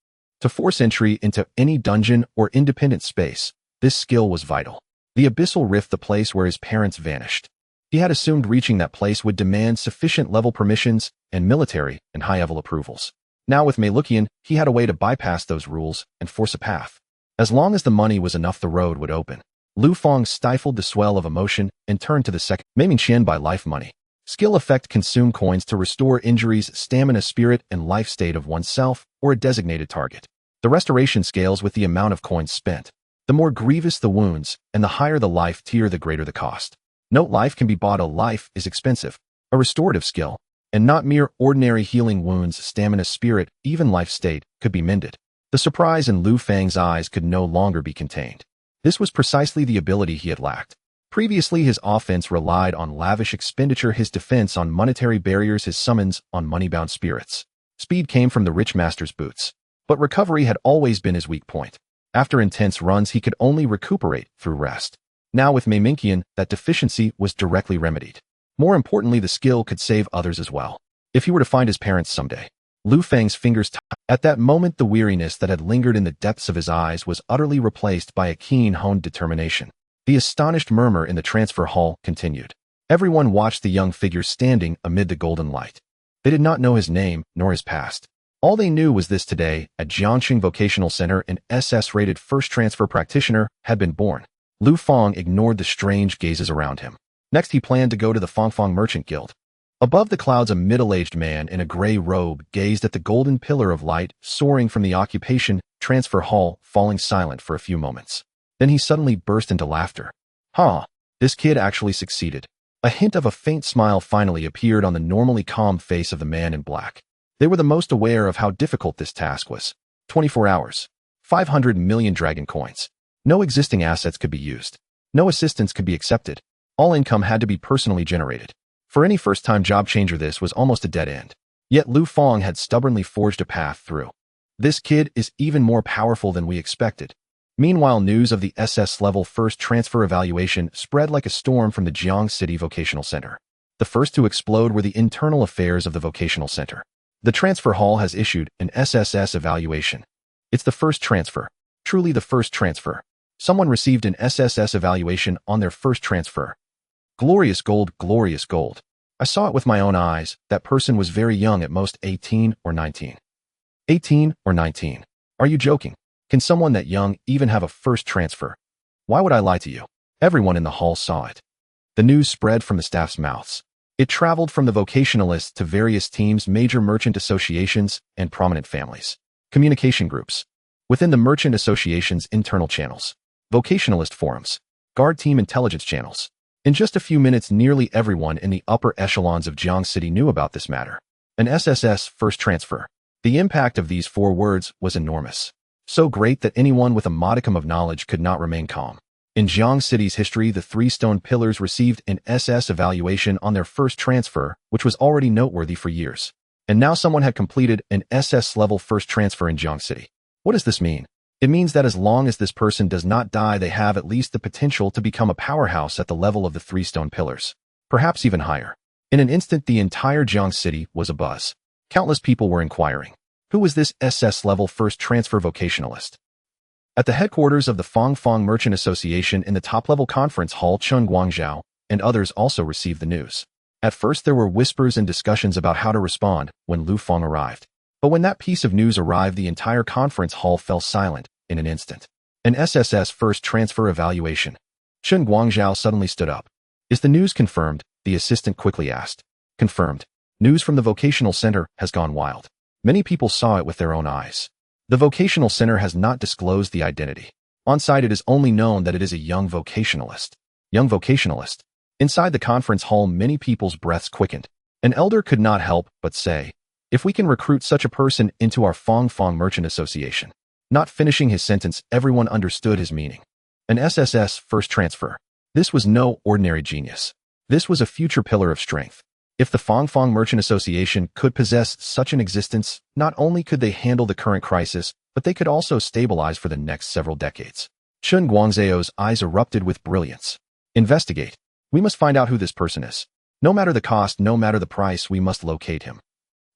To force entry into any dungeon or independent space, this skill was vital. The abyssal rift, the place where his parents vanished. He had assumed reaching that place would demand sufficient level permissions and military and high-level approvals. Now with Meilukian, he had a way to bypass those rules and force a path. As long as the money was enough, the road would open. Lu Fang stifled the swell of emotion and turned to the second. Maiming Xian by life money. Skill effect consume coins to restore injuries, stamina, spirit, and life state of oneself or a designated target. The restoration scales with the amount of coins spent. The more grievous the wounds and the higher the life tier, the greater the cost. Note, life can be bought. A life is expensive. A restorative skill, and not mere ordinary healing wounds, stamina, spirit, even life state, could be mended. The surprise in Lu Fang's eyes could no longer be contained. This was precisely the ability he had lacked. Previously, his offense relied on lavish expenditure, his defense on monetary barriers, his summons on money-bound spirits. Speed came from the rich master's boots. But recovery had always been his weak point. After intense runs, he could only recuperate through rest. Now with Meilukian, that deficiency was directly remedied. More importantly, the skill could save others as well. If he were to find his parents someday. Lu Fang's fingers tightened. At that moment, the weariness that had lingered in the depths of his eyes was utterly replaced by a keen-honed determination. The astonished murmur in the transfer hall continued. Everyone watched the young figure standing amid the golden light. They did not know his name nor his past. All they knew was this: today, at Jiangxing Vocational Center, an SS-rated first transfer practitioner had been born. Lu Fang ignored the strange gazes around him. Next, he planned to go to the Fangfang Merchant Guild. Above the clouds, a middle-aged man in a gray robe gazed at the golden pillar of light soaring from the occupation transfer hall, falling silent for a few moments. Then he suddenly burst into laughter. This kid actually succeeded. A hint of a faint smile finally appeared on the normally calm face of the man in black. They were the most aware of how difficult this task was. 24 hours. 500 million dragon coins. No existing assets could be used. No assistance could be accepted. All income had to be personally generated. For any first-time job changer, this was almost a dead end. Yet Lu Fang had stubbornly forged a path through. This kid is even more powerful than we expected. Meanwhile, news of the SS level first transfer evaluation spread like a storm from the Jiang City Vocational Center. The first to explode were the internal affairs of the vocational center. The transfer hall has issued an SSS evaluation. It's the first transfer. Truly the first transfer. Someone received an SSS evaluation on their first transfer. Glorious gold, glorious gold. I saw it with my own eyes. That person was very young, at most 18 or 19. 18 or 19. Are you joking? Can someone that young even have a first transfer? Why would I lie to you? Everyone in the hall saw it. The news spread from the staff's mouths. It traveled from the vocationalists to various teams, major merchant associations, and prominent families. Communication groups. Within the merchant association's internal channels. Vocationalist forums. Guard team intelligence channels. In just a few minutes, nearly everyone in the upper echelons of Jiang City knew about this matter. An SSS first transfer. The impact of these 4 words was enormous. So great that anyone with a modicum of knowledge could not remain calm. In Jiang City's history, the 3 stone pillars received an SS evaluation on their first transfer, which was already noteworthy for years. And now someone had completed an SS level first transfer in Jiang City. What does this mean? It means that as long as this person does not die, they have at least the potential to become a powerhouse at the level of the 3 stone pillars. Perhaps even higher. In an instant, the entire Jiang City was abuzz. Countless people were inquiring. Who was this SS level first transfer vocationalist? At the headquarters of the Fangfang Merchant Association in the top-level conference hall, Chen Guangzhou and others also received the news. At first there were whispers and discussions about how to respond when Lu Fang arrived. But when that piece of news arrived, the entire conference hall fell silent in an instant. An SSS first transfer evaluation. Chen Guangzhou suddenly stood up. Is the news confirmed? The assistant quickly asked. Confirmed. News from the vocational center has gone wild. Many people saw it with their own eyes. The vocational center has not disclosed the identity. On site it is only known that it is a young vocationalist. Young vocationalist. Inside the conference hall many people's breaths quickened. An elder could not help but say, if we can recruit such a person into our Fang Merchant Association. Not finishing his sentence, everyone understood his meaning. An SSS first transfer. This was no ordinary genius. This was a future pillar of strength. If the Fang Merchant Association could possess such an existence, not only could they handle the current crisis, but they could also stabilize for the next several decades. Chen Guangzhou's eyes erupted with brilliance. Investigate. We must find out who this person is. No matter the cost, no matter the price, we must locate him.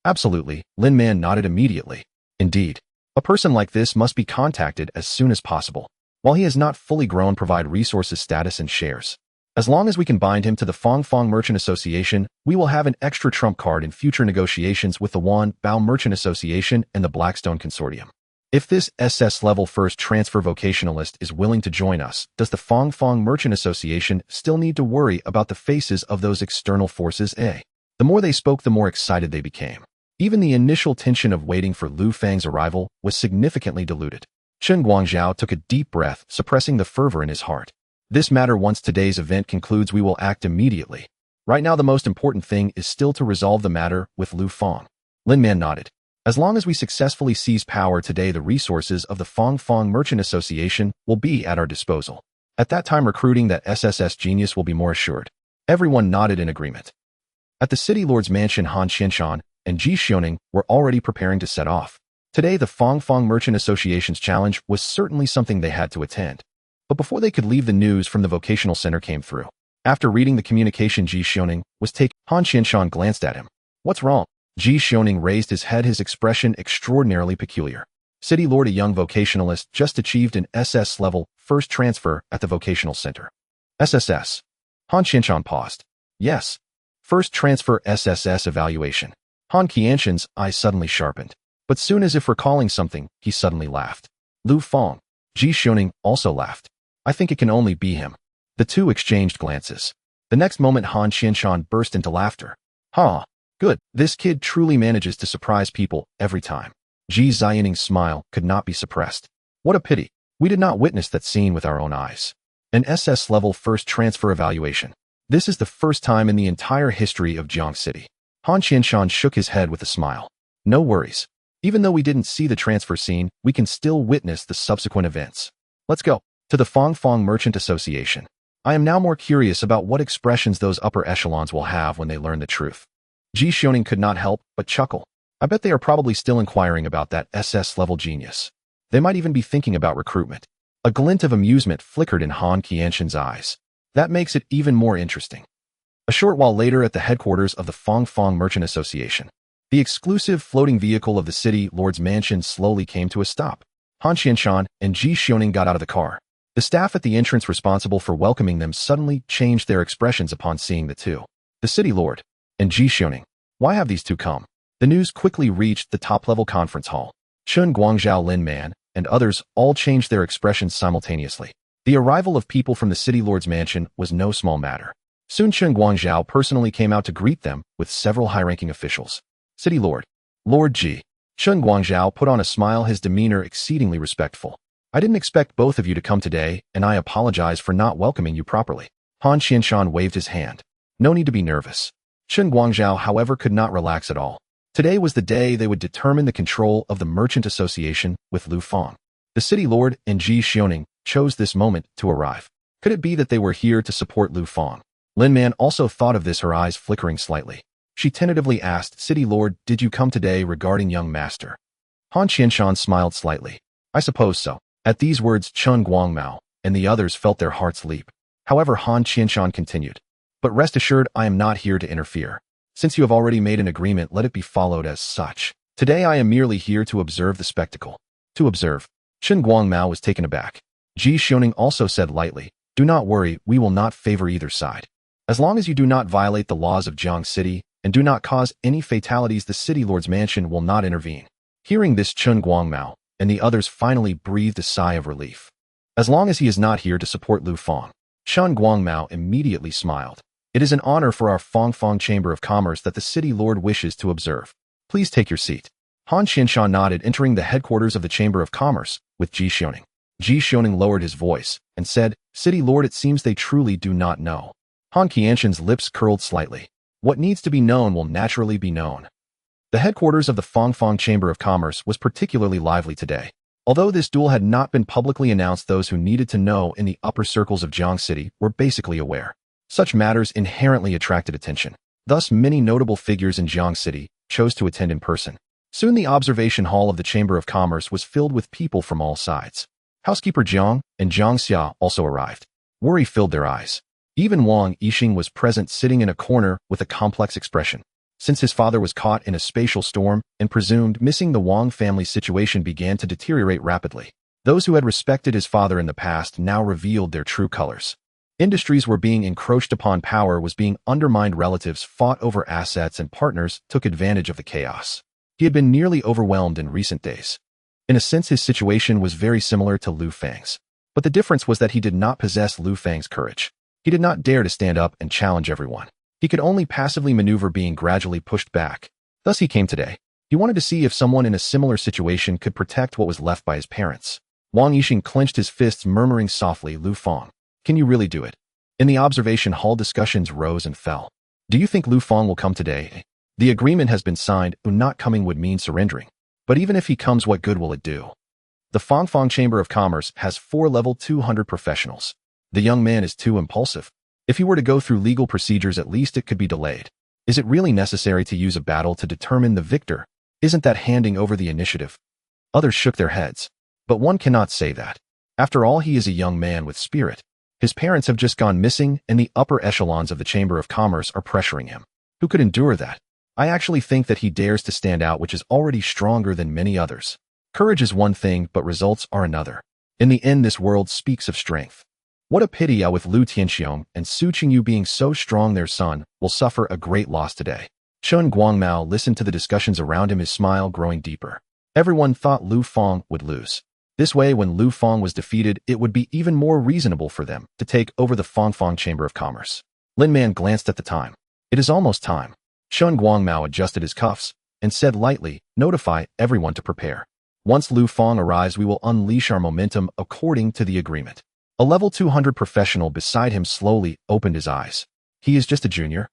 Absolutely, Lin Man nodded immediately. Indeed. A person like this must be contacted as soon as possible. While he is not fully grown, provide resources, status, and shares. As long as we can bind him to the Fang Merchant Association, we will have an extra trump card in future negotiations with the Wan Bao Merchant Association and the Blackstone Consortium. If this SS level first transfer vocationalist is willing to join us, does the Fang Merchant Association still need to worry about the faces of those external forces? The more they spoke, the more excited they became. Even the initial tension of waiting for Lu Fang's arrival was significantly diluted. Chen Guangzhou took a deep breath, suppressing the fervor in his heart. This matter, once today's event concludes, we will act immediately. Right now the most important thing is still to resolve the matter with Lu Fang. Lin Man nodded. As long as we successfully seize power today, the resources of the Fang Merchant Association will be at our disposal. At that time, recruiting that SSS genius will be more assured. Everyone nodded in agreement. At the city lord's mansion, Han Qianshan and Ji Xiaoning were already preparing to set off. Today, the Fang Merchant Association's challenge was certainly something they had to attend. But before they could leave, the news from the vocational center came through. After reading the communication, Ji Xiaoning was taken. Han Qianshan glanced at him. What's wrong? Ji Xiaoning raised his head, his expression extraordinarily peculiar. City Lord, a young vocationalist, just achieved an SS level first transfer at the vocational center. SSS. Han Qianshan paused. Yes. First transfer SSS evaluation. Han Qianshan's eyes suddenly sharpened. But soon, as if recalling something, he suddenly laughed. Lu Fang. Ji Xiaoning also laughed. I think it can only be him. The two exchanged glances. The next moment, Han Qianshan burst into laughter. Ha! Good. This kid truly manages to surprise people every time. Ji Xiaoning's smile could not be suppressed. What a pity. We did not witness that scene with our own eyes. An SS level first transfer evaluation. This is the first time in the entire history of Jiang City. Han Qianshan shook his head with a smile. No worries. Even though we didn't see the transfer scene, we can still witness the subsequent events. Let's go. To the Fang Merchant Association. I am now more curious about what expressions those upper echelons will have when they learn the truth. Ji Xiaoning could not help but chuckle. I bet they are probably still inquiring about that SS level genius. They might even be thinking about recruitment. A glint of amusement flickered in Han Qianshan's eyes. That makes it even more interesting. A short while later, at the headquarters of the Fang Merchant Association, the exclusive floating vehicle of the city lord's mansion slowly came to a stop. Han Qianshan and Ji Xiaoning got out of the car. The staff at the entrance responsible for welcoming them suddenly changed their expressions upon seeing the two. The city lord and Ji Xiaoning. Why have these two come? The news quickly reached the top-level conference hall. Chen Guangzhou, Lin Man, and others all changed their expressions simultaneously. The arrival of people from the city lord's mansion was no small matter. Soon Chen Guangzhou personally came out to greet them with several high-ranking officials. City Lord. Lord Ji. Chen Guangzhou put on a smile, his demeanor exceedingly respectful. I didn't expect both of you to come today, and I apologize for not welcoming you properly. Han Qianshan waved his hand. No need to be nervous. Chen Guangzhou, however, could not relax at all. Today was the day they would determine the control of the Merchant Association with Lu Fang. The city lord and Ji Xiaoning chose this moment to arrive. Could it be that they were here to support Lu Fang? Lin Man also thought of this, her eyes flickering slightly. She tentatively asked, City Lord, did you come today regarding young master? Han Qianshan smiled slightly. I suppose so. At these words, Chen Guangmao and the others felt their hearts leap. However, Han Qianshan continued. But rest assured, I am not here to interfere. Since you have already made an agreement, let it be followed as such. Today I am merely here to observe the spectacle. To observe. Chen Guangmao was taken aback. Ji Xiaoning also said lightly, do not worry, we will not favor either side. As long as you do not violate the laws of Jiang City and do not cause any fatalities, the city lord's mansion will not intervene. Hearing this, Chen Guangmao and the others finally breathed a sigh of relief. As long as he is not here to support Lu Fang. Chen Guangmao immediately smiled. It is an honor for our Fang Chamber of Commerce that the city lord wishes to observe. Please take your seat. Han Qianshan nodded, entering the headquarters of the Chamber of Commerce with Ji Xiaoning. Ji Xiaoning lowered his voice and said, "City lord, it seems they truly do not know." Han Qianshan's lips curled slightly. What needs to be known will naturally be known. The headquarters of the Fang Chamber of Commerce was particularly lively today. Although this duel had not been publicly announced, those who needed to know in the upper circles of Jiang City were basically aware. Such matters inherently attracted attention. Thus, many notable figures in Jiang City chose to attend in person. Soon the observation hall of the Chamber of Commerce was filled with people from all sides. Housekeeper Jiang and Jiang Xia also arrived. Worry filled their eyes. Even Wang Yixing was present, sitting in a corner with a complex expression. Since his father was caught in a spatial storm and presumed missing, the Wang family's situation began to deteriorate rapidly. Those who had respected his father in the past now revealed their true colors. Industries were being encroached upon, power was being undermined, relatives fought over assets, and partners took advantage of the chaos. He had been nearly overwhelmed in recent days. In a sense, his situation was very similar to Lu Fang's. But the difference was that he did not possess Lu Fang's courage. He did not dare to stand up and challenge everyone. He could only passively maneuver, being gradually pushed back. Thus he came today. He wanted to see if someone in a similar situation could protect what was left by his parents. Wang Yixing clenched his fists, murmuring softly, "Lu Fang, can you really do it?" In the observation hall, discussions rose and fell. Do you think Lu Fang will come today? The agreement has been signed. Not coming would mean surrendering. But even if he comes, what good will it do? The Fang Chamber of Commerce has 4 level 200 professionals. The young man is too impulsive. If he were to go through legal procedures, at least it could be delayed. Is it really necessary to use a battle to determine the victor? Isn't that handing over the initiative? Others shook their heads. But one cannot say that. After all, he is a young man with spirit. His parents have just gone missing, and the upper echelons of the Chamber of Commerce are pressuring him. Who could endure that? I actually think that he dares to stand out, which is already stronger than many others. Courage is one thing, but results are another. In the end, this world speaks of strength. What a pity, with Lu Tianxiong and Su Qingyu being so strong, their son will suffer a great loss today. Chen Guangmao listened to the discussions around him, his smile growing deeper. Everyone thought Lu Fang would lose. This way, when Lu Fang was defeated, it would be even more reasonable for them to take over the Fang Chamber of Commerce. Lin Man glanced at the time. It is almost time. Chen Guangmao adjusted his cuffs and said lightly, "Notify everyone to prepare. Once Lu Fang arrives, we will unleash our momentum according to the agreement." A level 200 professional beside him slowly opened his eyes. He is just a junior?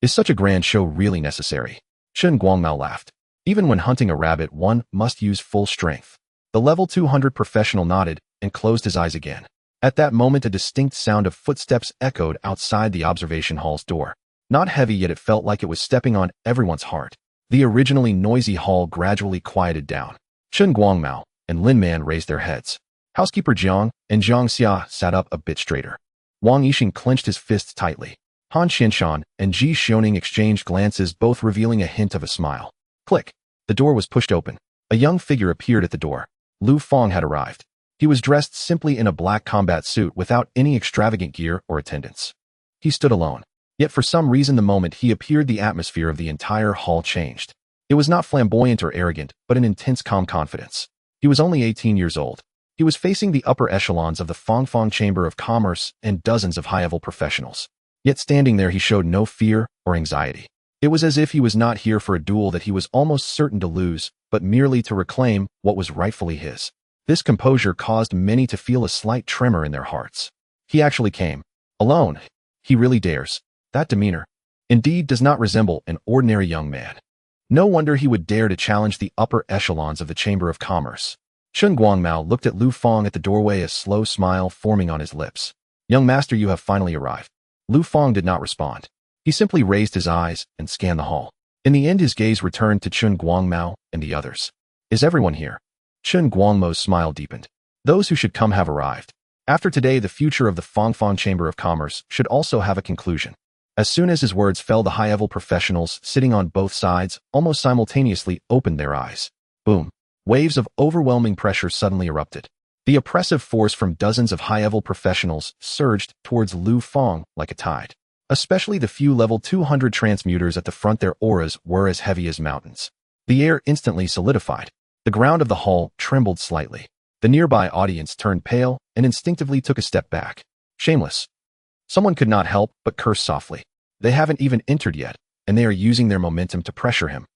Is such a grand show really necessary? Chen Guangmao laughed. Even when hunting a rabbit, one must use full strength. The level 200 professional nodded and closed his eyes again. At that moment, a distinct sound of footsteps echoed outside the observation hall's door. Not heavy, yet it felt like it was stepping on everyone's heart. The originally noisy hall gradually quieted down. Chen Guangmao and Lin Man raised their heads. Housekeeper Jiang and Jiang Xia sat up a bit straighter. Wang Yixing clenched his fists tightly. Han Qianshan and Ji Xiaoning exchanged glances, both revealing a hint of a smile. Click. The door was pushed open. A young figure appeared at the door. Lu Fang had arrived. He was dressed simply in a black combat suit without any extravagant gear or attendants. He stood alone. Yet for some reason, the moment he appeared, the atmosphere of the entire hall changed. It was not flamboyant or arrogant, but an intense, calm confidence. He was only 18 years old. He was facing the upper echelons of the Fang Chamber of Commerce and dozens of high-level professionals. Yet standing there, he showed no fear or anxiety. It was as if he was not here for a duel that he was almost certain to lose, but merely to reclaim what was rightfully his. This composure caused many to feel a slight tremor in their hearts. He actually came. Alone. He really dares. That demeanor, indeed, does not resemble an ordinary young man. No wonder he would dare to challenge the upper echelons of the Chamber of Commerce. Chen Guangmao looked at Lu Fang at the doorway, a slow smile forming on his lips. "Young master, you have finally arrived." Lu Fang did not respond. He simply raised his eyes and scanned the hall. In the end, his gaze returned to Chen Guangmao and the others. "Is everyone here?" Chen Guangmao's smile deepened. "Those who should come have arrived. After today, the future of the Fang Chamber of Commerce should also have a conclusion." As soon as his words fell, the high-level professionals sitting on both sides almost simultaneously opened their eyes. Boom. Waves of overwhelming pressure suddenly erupted. The oppressive force from dozens of high-level professionals surged towards Lu Fang like a tide. Especially the few level 200 transmuters at the front, their auras were as heavy as mountains. The air instantly solidified. The ground of the hall trembled slightly. The nearby audience turned pale and instinctively took a step back. Shameless. Someone could not help but curse softly. They haven't even entered yet, and they are using their momentum to pressure him.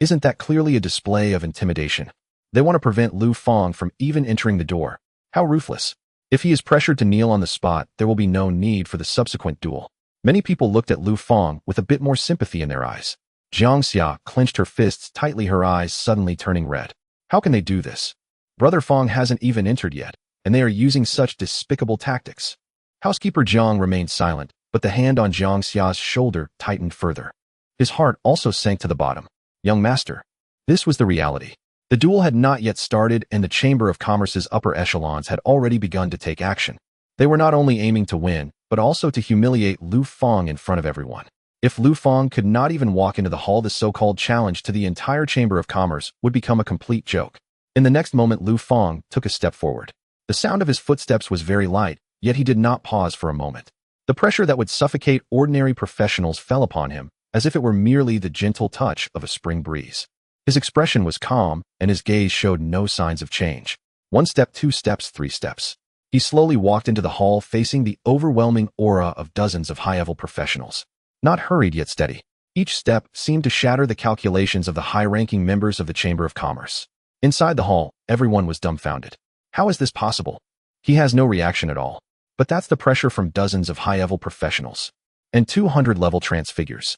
Isn't that clearly a display of intimidation? They want to prevent Lu Fang from even entering the door. How ruthless. If he is pressured to kneel on the spot, there will be no need for the subsequent duel. Many people looked at Lu Fang with a bit more sympathy in their eyes. Jiang Xia clenched her fists tightly, her eyes suddenly turning red. How can they do this? Brother Fang hasn't even entered yet, and they are using such despicable tactics. Housekeeper Jiang remained silent, but the hand on Jiang Xia's shoulder tightened further. His heart also sank to the bottom. Young master. This was the reality. The duel had not yet started, and the Chamber of Commerce's upper echelons had already begun to take action. They were not only aiming to win, but also to humiliate Lu Fang in front of everyone. If Lu Fang could not even walk into the hall, the so-called challenge to the entire Chamber of Commerce would become a complete joke. In the next moment, Lu Fang took a step forward. The sound of his footsteps was very light, yet he did not pause for a moment. The pressure that would suffocate ordinary professionals fell upon him, as if it were merely the gentle touch of a spring breeze. His expression was calm, and his gaze showed no signs of change. 1 step, 2 steps, 3 steps. He slowly walked into the hall, facing the overwhelming aura of dozens of high-level professionals. Not hurried yet steady. Each step seemed to shatter the calculations of the high-ranking members of the Chamber of Commerce. Inside the hall, everyone was dumbfounded. How is this possible? He has no reaction at all. But that's the pressure from dozens of high-level professionals. And 200-level transfigures.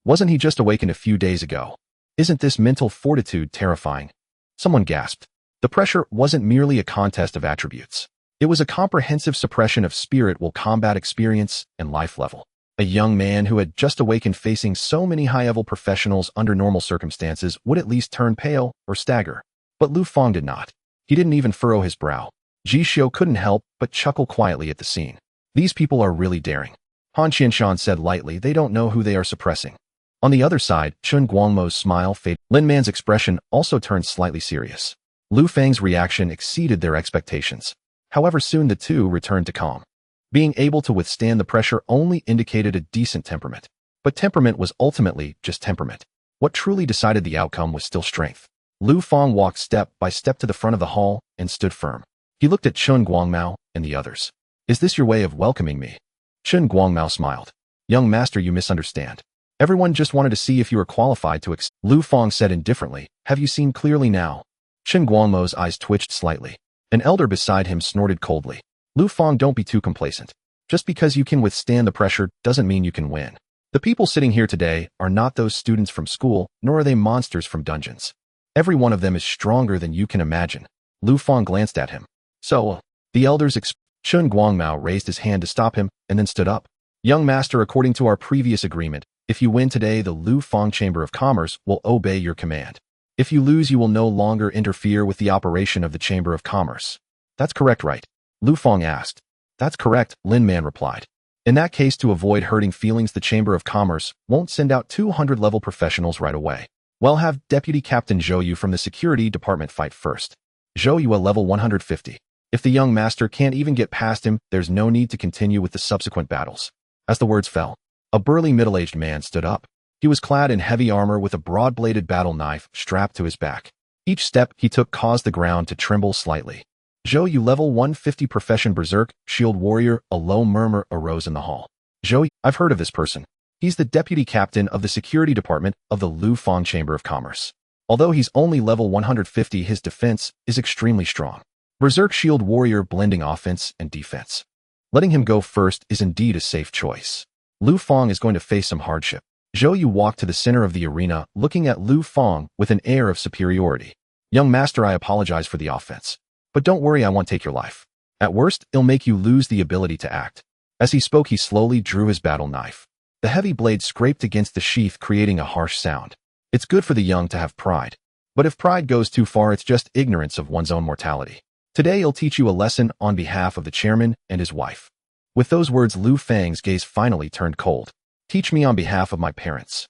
Wasn't he just awakened a few days ago? Isn't this mental fortitude terrifying? Someone gasped. The pressure wasn't merely a contest of attributes. It was a comprehensive suppression of spirit, will, combat experience, and life level. A young man who had just awakened facing so many high-level professionals under normal circumstances would at least turn pale or stagger. But Lu Fang did not. He didn't even furrow his brow. Ji Xiu couldn't help but chuckle quietly at the scene. These people are really daring. Han Qianshan said lightly, they don't know who they are suppressing. On the other side, Chun Guangmo's smile faded. Lin Man's expression also turned slightly serious. Lu Fang's reaction exceeded their expectations. However, soon the two returned to calm. Being able to withstand the pressure only indicated a decent temperament. But temperament was ultimately just temperament. What truly decided the outcome was still strength. Lu Fang walked step by step to the front of the hall and stood firm. He looked at Chun Guangmao and the others. Is this your way of welcoming me? Chun Guangmao smiled. Young master, you misunderstand. Everyone just wanted to see if you were qualified to Lu Fang said indifferently, have you seen clearly now? Chun Guangmo's eyes twitched slightly. An elder beside him snorted coldly. Lu Fang, don't be too complacent. Just because you can withstand the pressure doesn't mean you can win. The people sitting here today are not those students from school, nor are they monsters from dungeons. Every one of them is stronger than you can imagine. Lu Fang glanced at him. So, the elders Chun Guangmao raised his hand to stop him and then stood up. Young master, according to our previous agreement, if you win today, the Lu Fang Chamber of Commerce will obey your command. If you lose, you will no longer interfere with the operation of the Chamber of Commerce. That's correct, right? Lu Fang asked. That's correct, Lin Man replied. In that case, to avoid hurting feelings, the Chamber of Commerce won't send out 200-level professionals right away. We'll have Deputy Captain Zhou Yu from the Security Department fight first. Zhou Yu, a level 150. If the young master can't even get past him, there's no need to continue with the subsequent battles. As the words fell, a burly middle-aged man stood up. He was clad in heavy armor with a broad-bladed battle knife strapped to his back. Each step he took caused the ground to tremble slightly. Zhou Yu, level 150, profession berserk, shield warrior. A low murmur arose in the hall. Zhou Yu, I've heard of this person. He's the deputy captain of the security department of the Lu Fang Chamber of Commerce. Although he's only level 150, his defense is extremely strong. Berserk shield warrior, blending offense and defense. Letting him go first is indeed a safe choice. Lu Fang is going to face some hardship. Zhou Yu walked to the center of the arena, looking at Lu Fang with an air of superiority. Young master, I apologize for the offense. But don't worry, I won't take your life. At worst, it'll make you lose the ability to act. As he spoke, he slowly drew his battle knife. The heavy blade scraped against the sheath, creating a harsh sound. It's good for the young to have pride. But if pride goes too far, it's just ignorance of one's own mortality. Today, I'll teach you a lesson on behalf of the chairman and his wife. With those words, Lu Fang's gaze finally turned cold. Teach me on behalf of my parents.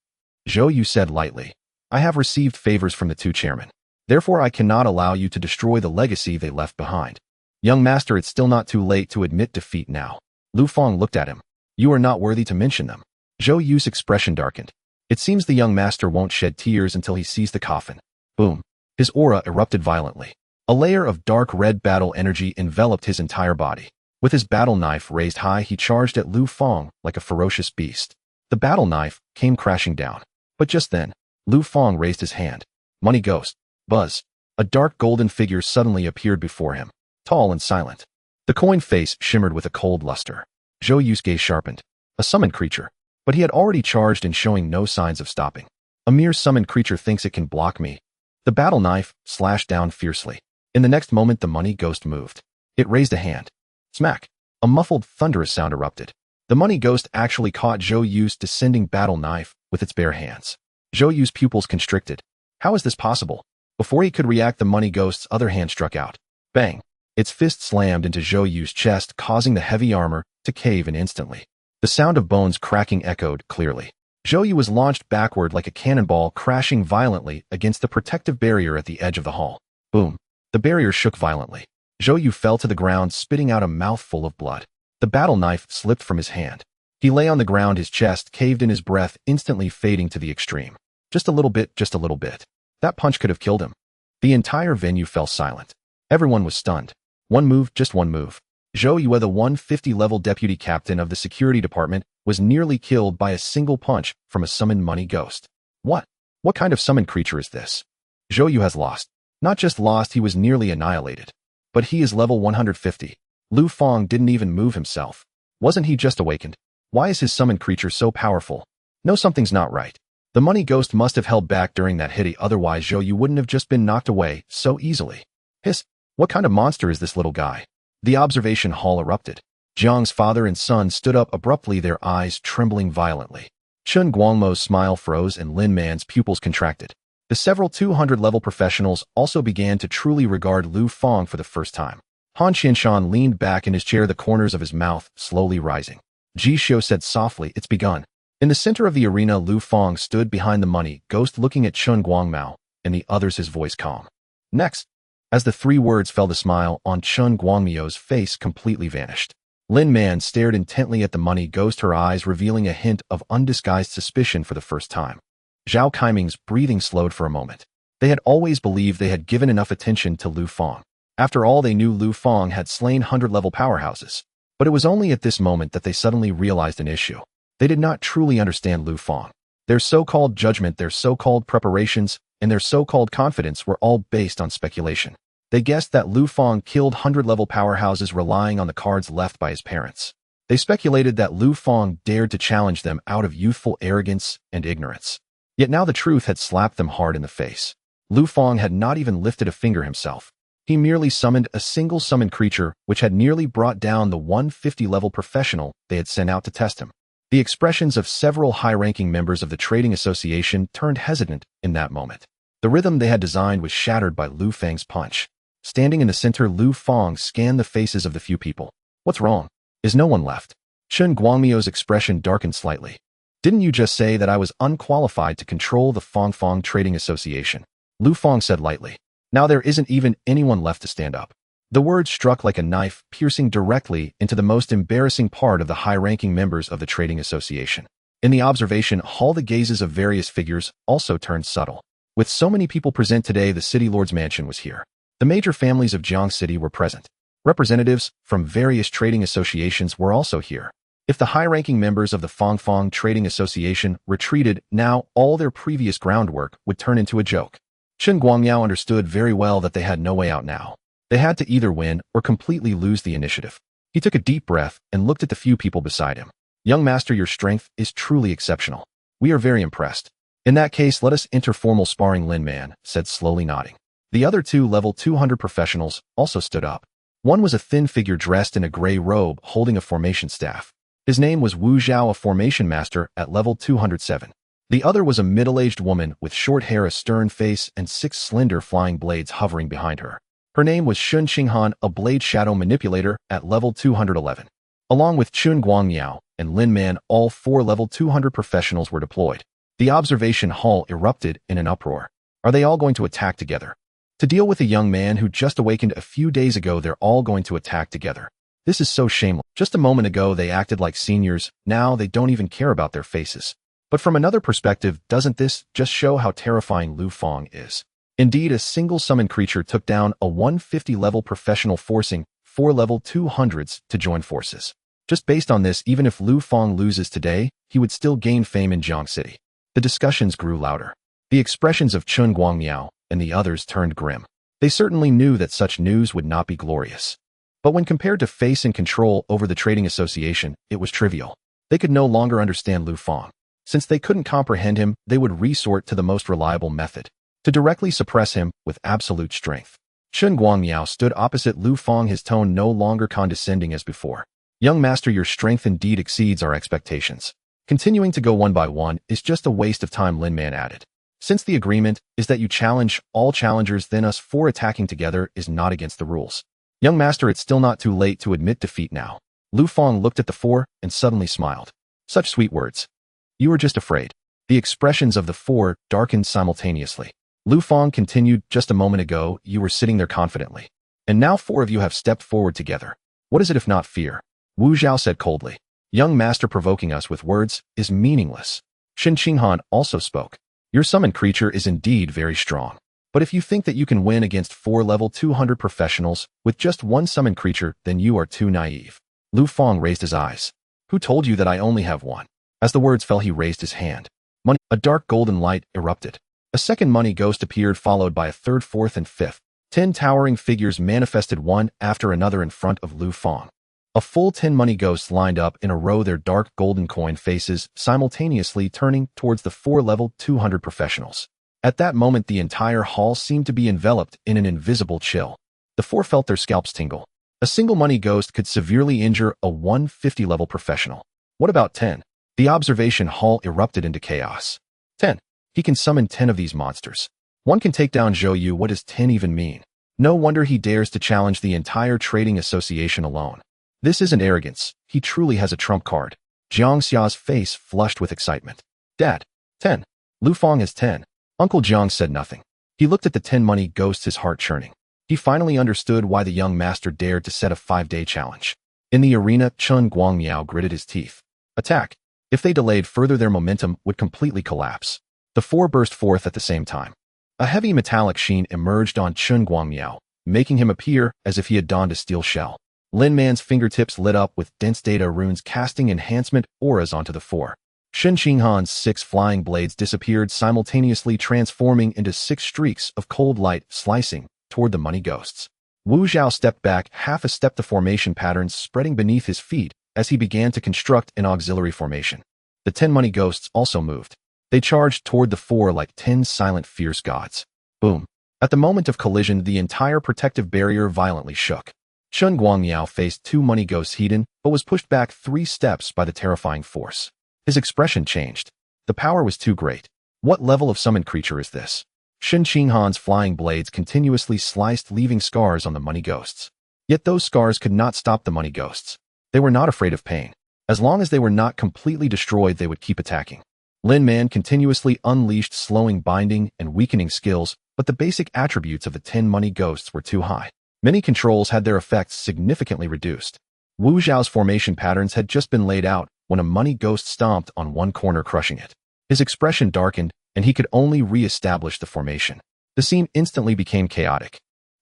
Zhou Yu said lightly. I have received favors from the two chairmen. Therefore, I cannot allow you to destroy the legacy they left behind. Young master, it's still not too late to admit defeat now. Lu Fang looked at him. You are not worthy to mention them. Zhou Yu's expression darkened. It seems the young master won't shed tears until he sees the coffin. Boom. His aura erupted violently. A layer of dark red battle energy enveloped his entire body. With his battle knife raised high, he charged at Lu Fang like a ferocious beast. The battle knife came crashing down. But just then, Lu Fang raised his hand. Money Ghost. Buzz. A dark golden figure suddenly appeared before him, tall and silent. The coin face shimmered with a cold luster. Zhou Yu's gaze sharpened. A summoned creature. But he had already charged and showing no signs of stopping. A mere summoned creature thinks it can block me. The battle knife slashed down fiercely. In the next moment, the money ghost moved. It raised a hand. Smack. A muffled, thunderous sound erupted. The money ghost actually caught Zhou Yu's descending battle knife with its bare hands. Zhou Yu's pupils constricted. How is this possible? Before he could react, the money ghost's other hand struck out. Bang. Its fist slammed into Zhou Yu's chest, causing the heavy armor to cave in instantly. The sound of bones cracking echoed clearly. Zhou Yu was launched backward like a cannonball, crashing violently against the protective barrier at the edge of the hall. Boom. The barrier shook violently. Zhou Yu fell to the ground, spitting out a mouthful of blood. The battle knife slipped from his hand. He lay on the ground, his chest caved in, his breath instantly fading to the extreme. Just a little bit, just a little bit. That punch could have killed him. The entire venue fell silent. Everyone was stunned. One move, just one move. Zhou Yu, the 150-level deputy captain of the security department, was nearly killed by a single punch from a summoned money ghost. What? What kind of summoned creature is this? Zhou Yu has lost. Not just lost, he was nearly annihilated. But he is level 150. Lu Fang didn't even move himself. Wasn't he just awakened? Why is his summoned creature so powerful? No, something's not right. The money ghost must have held back during that hit, otherwise Zhou Yu wouldn't have just been knocked away so easily. Hiss! What kind of monster is this little guy? The observation hall erupted. Jiang's father and son stood up abruptly, their eyes trembling violently. Chun Guangmo's smile froze and Lin Man's pupils contracted. The several 200-level professionals also began to truly regard Lu Fang for the first time. Han Qianshan leaned back in his chair, the corners of his mouth slowly rising. Ji Xiu said softly, "It's begun." In the center of the arena, Lu Fang stood behind the money ghost, looking at Chun Guangmao and the others, his voice calm. Next. As the three words fell, the smile on Chun Guangmao's face completely vanished. Lin Man stared intently at the money ghost, her eyes revealing a hint of undisguised suspicion for the first time. Zhao Kaiming's breathing slowed for a moment. They had always believed they had given enough attention to Lu Fang. After all, they knew Lu Fang had slain 100-level powerhouses. But it was only at this moment that they suddenly realized an issue. They did not truly understand Lu Fang. Their so-called judgment, their so-called preparations, and their so-called confidence were all based on speculation. They guessed that Lu Fang killed 100-level powerhouses relying on the cards left by his parents. They speculated that Lu Fang dared to challenge them out of youthful arrogance and ignorance. Yet now the truth had slapped them hard in the face. Lu Fang had not even lifted a finger himself. He merely summoned a single summoned creature which had nearly brought down the 150-level professional they had sent out to test him. The expressions of several high-ranking members of the trading association turned hesitant in that moment. The rhythm they had designed was shattered by Lu Fang's punch. Standing in the center, Lu Fang scanned the faces of the few people. What's wrong? Is no one left? Chun Guangmao's expression darkened slightly. Didn't you just say that I was unqualified to control the Fang Trading Association? Lu Fang said lightly. Now there isn't even anyone left to stand up. The words struck like a knife, piercing directly into the most embarrassing part of the high-ranking members of the Trading Association. In the observation hall, the gazes of various figures also turned subtle. With so many people present today, the City Lord's mansion was here. The major families of Jiang City were present. Representatives from various trading associations were also here. If the high-ranking members of the Fang Trading Association retreated, now all their previous groundwork would turn into a joke. Chun Guangmao understood very well that they had no way out now. They had to either win or completely lose the initiative. He took a deep breath and looked at the few people beside him. Young master, your strength is truly exceptional. We are very impressed. In that case, let us enter formal sparring, Lin Man said, slowly nodding. The other two level 200 professionals also stood up. One was a thin figure dressed in a gray robe holding a formation staff. His name was Wu Zhao, a formation master at level 207. The other was a middle-aged woman with short hair, a stern face, and 6 slender flying blades hovering behind her. Her name was Shun Qinghan, a blade shadow manipulator at level 211. Along with Chun Guangmao and Lin Man, all 4 level 200 professionals were deployed. The observation hall erupted in an uproar. Are they all going to attack together? To deal with a young man who just awakened a few days ago, they're all going to attack together. This is so shameless. Just a moment ago they acted like seniors, now they don't even care about their faces. But from another perspective, doesn't this just show how terrifying Lu Fang is? Indeed, a single summon creature took down a 150-level professional, forcing 4 level 200s to join forces. Just based on this, even if Lu Fang loses today, he would still gain fame in Jiang City. The discussions grew louder. The expressions of Chun Guangmiao and the others turned grim. They certainly knew that such news would not be glorious. But when compared to face and control over the trading association, it was trivial. They could no longer understand Lu Fang. Since they couldn't comprehend him, they would resort to the most reliable method, to directly suppress him with absolute strength. Chun Guangmiao stood opposite Lu Fang, his tone no longer condescending as before. Young master, your strength indeed exceeds our expectations. Continuing to go one by one is just a waste of time, Lin Man added. Since the agreement is that you challenge all challengers, then us 4 attacking together is not against the rules. Young master, it's still not too late to admit defeat now. Lu Fang looked at the 4 and suddenly smiled. Such sweet words. You were just afraid. The expressions of the 4 darkened simultaneously. Lu Fang continued, just a moment ago, you were sitting there confidently. And now 4 of you have stepped forward together. What is it if not fear? Wu Zhao said coldly. Young master, provoking us with words is meaningless. Shen Qinghan also spoke. Your summoned creature is indeed very strong. But if you think that you can win against 4 level 200 professionals with just 1 summoned creature, then you are too naive. Lu Fang raised his eyes. Who told you that I only have 1? As the words fell, he raised his hand. Money. A dark golden light erupted. A second money ghost appeared, followed by a third, fourth, and fifth. 10 towering figures manifested one after another in front of Lu Fang. A full 10 money ghosts lined up in a row, their dark golden coin faces simultaneously turning towards the 4 level 200 professionals. At that moment, the entire hall seemed to be enveloped in an invisible chill. The 4 felt their scalps tingle. A single money ghost could severely injure a 150 level professional. What about 10? The observation hall erupted into chaos. 10. He can summon 10 of these monsters. One can take down Zhou Yu. What does 10 even mean? No wonder he dares to challenge the entire trading association alone. This isn't arrogance. He truly has a trump card. Jiang Xia's face flushed with excitement. Dad, 10. Lu Fang has 10. Uncle Jiang said nothing. He looked at the 10 money ghosts, his heart churning. He finally understood why the young master dared to set a 5-day challenge. In the arena, Chun Guangmiao gritted his teeth. Attack. If they delayed further, their momentum would completely collapse. The 4 burst forth at the same time. A heavy metallic sheen emerged on Chun Guangmiao, making him appear as if he had donned a steel shell. Lin Man's fingertips lit up with dense data runes, casting enhancement auras onto the 4. Shen Qinghan's 6 flying blades disappeared, simultaneously transforming into 6 streaks of cold light slicing toward the money ghosts. Wu Zhao stepped back half a step, the formation patterns spreading beneath his feet as he began to construct an auxiliary formation. The 10 money ghosts also moved. They charged toward the 4 like 10 silent, fierce gods. Boom. At the moment of collision, the entire protective barrier violently shook. Chun Guangmiao faced 2 money ghosts Heiden, but was pushed back 3 steps by the terrifying force. His expression changed. The power was too great. What level of summoned creature is this? Shen Qinghan's flying blades continuously sliced, leaving scars on the money ghosts. Yet those scars could not stop the money ghosts. They were not afraid of pain. As long as they were not completely destroyed, they would keep attacking. Lin Man continuously unleashed slowing, binding, and weakening skills, but the basic attributes of the 10 money ghosts were too high. Many controls had their effects significantly reduced. Wu Zhao's formation patterns had just been laid out when a money ghost stomped on one corner, crushing it. His expression darkened, and he could only re-establish the formation. The scene instantly became chaotic.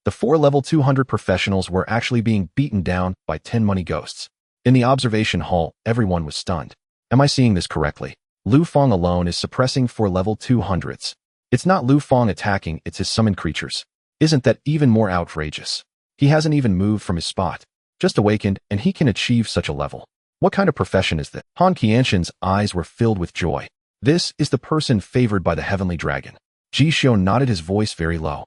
The 4 level 200 professionals were actually being beaten down by 10 money ghosts. In the observation hall, everyone was stunned. Am I seeing this correctly? Lu Fang alone is suppressing 4 level 200s. It's not Lu Fang attacking, it's his summoned creatures. Isn't that even more outrageous? He hasn't even moved from his spot. Just awakened, and he can achieve such a level. What kind of profession is this? Han Qianshan's eyes were filled with joy. This is the person favored by the heavenly dragon. Ji Xiu nodded, his voice very low.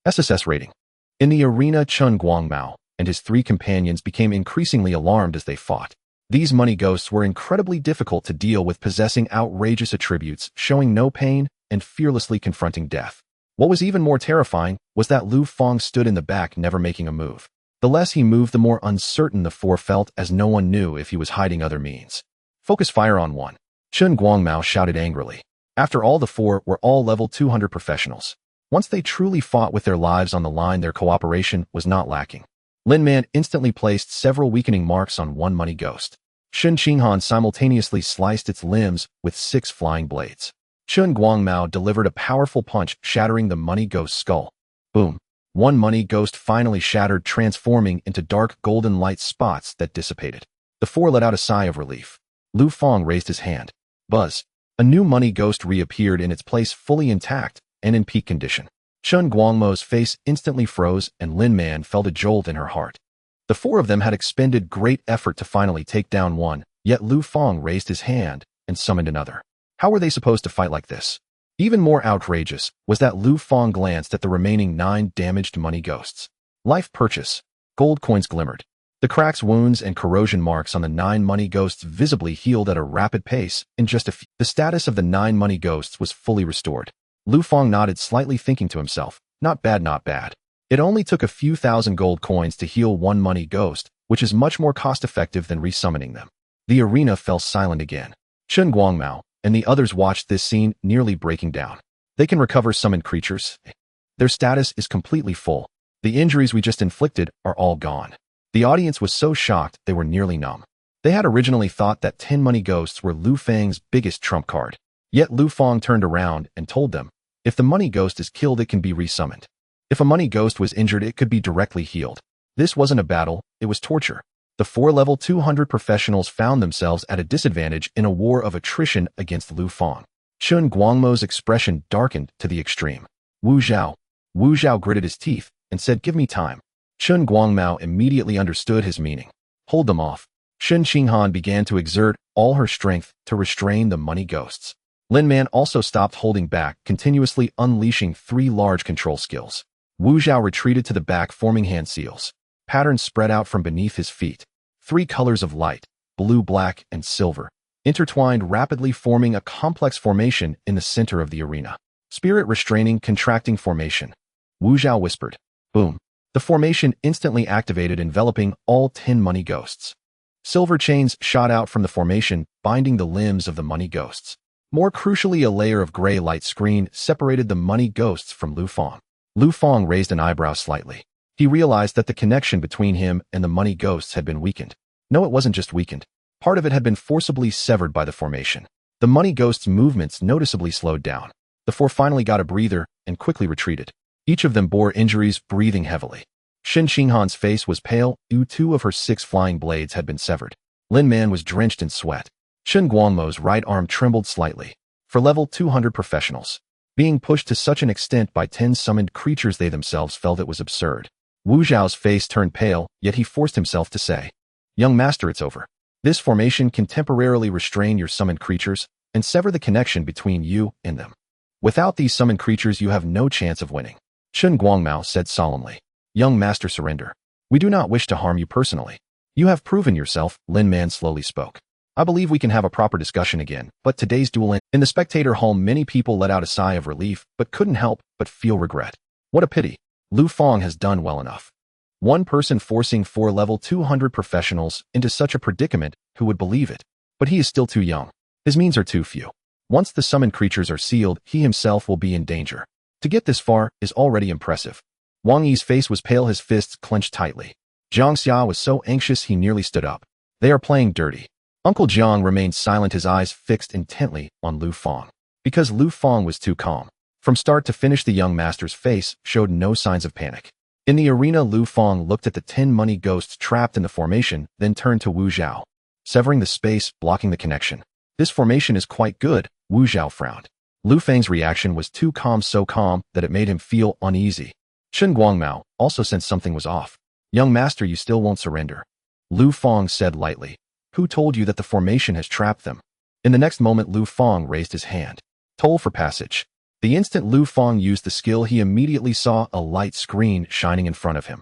SSS rating. In the arena, Chun Guangmiao and his 3 companions became increasingly alarmed as they fought. These money ghosts were incredibly difficult to deal with, possessing outrageous attributes, showing no pain, and fearlessly confronting death. What was even more terrifying was that Lu Fang stood in the back, never making a move. The less he moved, the more uncertain the 4 felt, as no one knew if he was hiding other means. Focus fire on 1. Chun Guangmiao shouted angrily. After all, the 4 were all level 200 professionals. Once they truly fought with their lives on the line, their cooperation was not lacking. Lin Man instantly placed several weakening marks on one money ghost. Shun Qinghan simultaneously sliced its limbs with 6 flying blades. Chun Guangmao delivered a powerful punch, shattering the money ghost's skull. Boom. One money ghost finally shattered, transforming into dark golden light spots that dissipated. The 4 let out a sigh of relief. Lu Fang raised his hand. Buzz. A new money ghost reappeared in its place, fully intact and in peak condition. Chun Guangmo's face instantly froze, and Lin Man felt a jolt in her heart. The 4 of them had expended great effort to finally take down one, yet Lu Fang raised his hand and summoned another. How were they supposed to fight like this? Even more outrageous was that Lu Fang glanced at the remaining 9 damaged money ghosts. Life purchase. Gold coins glimmered. The cracks, wounds, and corrosion marks on the 9 money ghosts visibly healed at a rapid pace in just a few. The status of the 9 money ghosts was fully restored. Lu Fang nodded slightly, thinking to himself, not bad, not bad. It only took a few thousand gold coins to heal one money ghost, which is much more cost-effective than resummoning them. The arena fell silent again. Chun Guangmao and the others watched this scene, nearly breaking down. They can recover summoned creatures. Their status is completely full. The injuries we just inflicted are all gone. The audience was so shocked they were nearly numb. They had originally thought that 10 money ghosts were Lu Fang's biggest trump card. Yet Lu Fang turned around and told them, if the money ghost is killed, it can be resummoned. If a money ghost was injured, it could be directly healed. This wasn't a battle, it was torture. The 4 level 200 professionals found themselves at a disadvantage in a war of attrition against Lu Fang. Chun Guangmo's expression darkened to the extreme. Wu Zhao gritted his teeth and said, give me time. Chun Guangmao immediately understood his meaning. Hold them off. Shun Qinghan began to exert all her strength to restrain the money ghosts. Lin Man also stopped holding back, continuously unleashing 3 large control skills. Wu Zhao retreated to the back, forming hand seals. Patterns spread out from beneath his feet. 3 colors of light, blue, black, and silver, intertwined rapidly, forming a complex formation in the center of the arena. Spirit restraining, contracting formation. Wu Zhao whispered. Boom. The formation instantly activated, enveloping all 10 money ghosts. Silver chains shot out from the formation, binding the limbs of the money ghosts. More crucially, a layer of gray light screen separated the money ghosts from Lu Fang. Lu Fang raised an eyebrow slightly. He realized that the connection between him and the money ghosts had been weakened. No, it wasn't just weakened. Part of it had been forcibly severed by the formation. The money ghosts' movements noticeably slowed down. The 4 finally got a breather and quickly retreated. Each of them bore injuries, breathing heavily. Shun Qinghan's face was pale, 2 of her 6 flying blades had been severed. Lin Man was drenched in sweat. Chun Guangmo's right arm trembled slightly. For level 200 professionals, being pushed to such an extent by 10 summoned creatures, they themselves felt it was absurd. Wu Zhao's face turned pale, yet he forced himself to say, young master, it's over. This formation can temporarily restrain your summoned creatures and sever the connection between you and them. Without these summoned creatures, you have no chance of winning. Chun Guangmao said solemnly, young master, surrender. We do not wish to harm you personally. You have proven yourself, Lin Man slowly spoke. I believe we can have a proper discussion again, but today's duel in the spectator hall, many people let out a sigh of relief, but couldn't help but feel regret. What a pity. Lu Fang has done well enough. One person forcing 4 level 200 professionals into such a predicament, who would believe it? But he is still too young. His means are too few. Once the summoned creatures are sealed, he himself will be in danger. To get this far is already impressive. Wang Yi's face was pale, his fists clenched tightly. Jiang Xia was so anxious he nearly stood up. They are playing dirty. Uncle Jiang remained silent, his eyes fixed intently on Lu Fang. Because Lu Fang was too calm. From start to finish, the young master's face showed no signs of panic. In the arena, Lu Fang looked at the 10 money ghosts trapped in the formation, then turned to Wu Zhao, severing the space, blocking the connection. This formation is quite good, Wu Zhao frowned. Lu Fang's reaction was too calm, so calm that it made him feel uneasy. Chun Guangmao also sensed something was off. Young master, you still won't surrender. Lu Fang said lightly. Who told you that the formation has trapped them? In the next moment, Lu Fang raised his hand. Toll for passage. The instant Lu Fang used the skill, he immediately saw a light screen shining in front of him.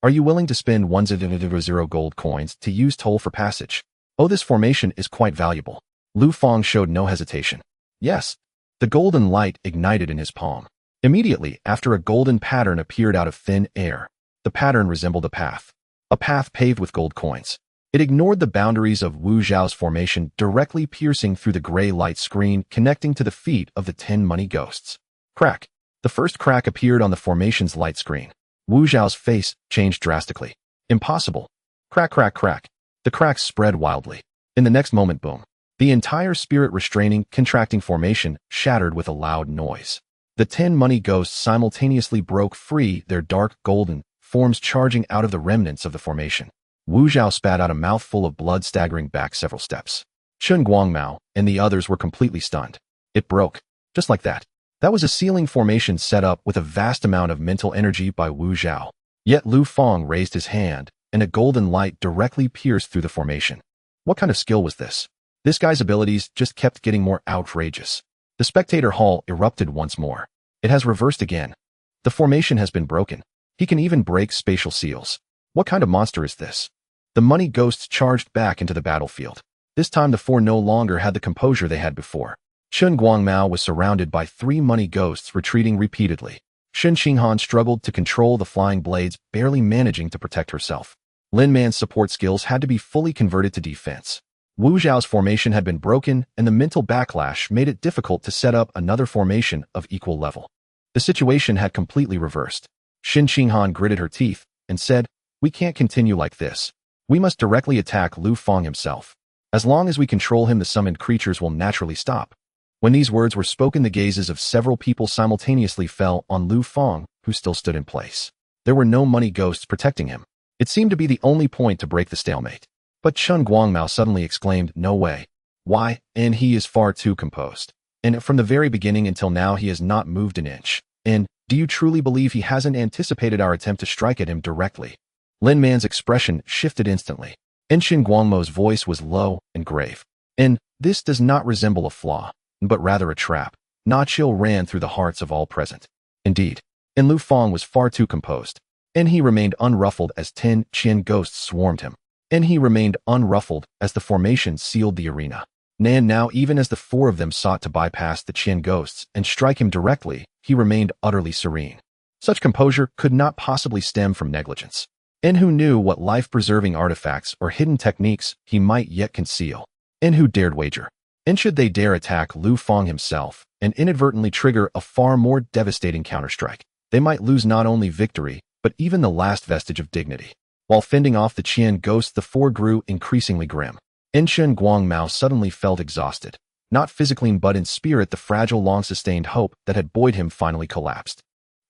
Are you willing to spend 100 gold coins to use toll for passage? Oh, this formation is quite valuable. Lu Fang showed no hesitation. Yes. The golden light ignited in his palm. Immediately after, a golden pattern appeared out of thin air. The pattern resembled a path paved with gold coins. It ignored the boundaries of Wu Zhao's formation, directly piercing through the gray light screen, connecting to the feet of the 10 money ghosts. Crack. The first crack appeared on the formation's light screen. Wu Zhao's face changed drastically. Impossible. Crack, crack, crack. The cracks spread wildly. In the next moment, boom. The entire spirit restraining, contracting formation shattered with a loud noise. The 10 money ghosts simultaneously broke free, their dark golden forms charging out of the remnants of the formation. Wu Zhao spat out a mouthful of blood, staggering back several steps. Chen Guangmao and the others were completely stunned. It broke. Just like that. That was a sealing formation set up with a vast amount of mental energy by Wu Zhao. Yet Lu Fang raised his hand, and a golden light directly pierced through the formation. What kind of skill was this? This guy's abilities just kept getting more outrageous. The spectator hall erupted once more. It has reversed again. The formation has been broken. He can even break spatial seals. What kind of monster is this? The money ghosts charged back into the battlefield. This time the four no longer had the composure they had before. Chen Guangmao was surrounded by 3 money ghosts retreating repeatedly. Shen Qinghan struggled to control the flying blades, barely managing to protect herself. Lin Man's support skills had to be fully converted to defense. Wu Zhao's formation had been broken, and the mental backlash made it difficult to set up another formation of equal level. The situation had completely reversed. Shen Qinghan gritted her teeth and said, "We can't continue like this. We must directly attack Lu Fang himself. As long as we control him, the summoned creatures will naturally stop." When these words were spoken, the gazes of several people simultaneously fell on Lu Fang, who still stood in place. There were no money ghosts protecting him. It seemed to be the only point to break the stalemate. But Chen Guangmao suddenly exclaimed, "No way. Why? And he is far too composed. And from the very beginning until now he has not moved an inch. And do you truly believe he hasn't anticipated our attempt to strike at him directly?" Lin Man's expression shifted instantly. And Shen Guangmao's voice was low and grave. "And this does not resemble a flaw, but rather a trap." Na chill ran through the hearts of all present. Indeed, and Lu Fang was far too composed. And he remained unruffled as 10 Qian ghosts swarmed him. And he remained unruffled as the formation sealed the arena. And now, even as the 4 of them sought to bypass the Qian ghosts and strike him directly, he remained utterly serene. Such composure could not possibly stem from negligence. And who knew what life-preserving artifacts or hidden techniques he might yet conceal? And who dared wager? And should they dare attack Lu Fang himself and inadvertently trigger a far more devastating counterstrike, they might lose not only victory, but even the last vestige of dignity. While fending off the Qian ghosts, the 4 grew increasingly grim. And Chen Guangmao suddenly felt exhausted. Not physically but in spirit, the fragile, long-sustained hope that had buoyed him finally collapsed.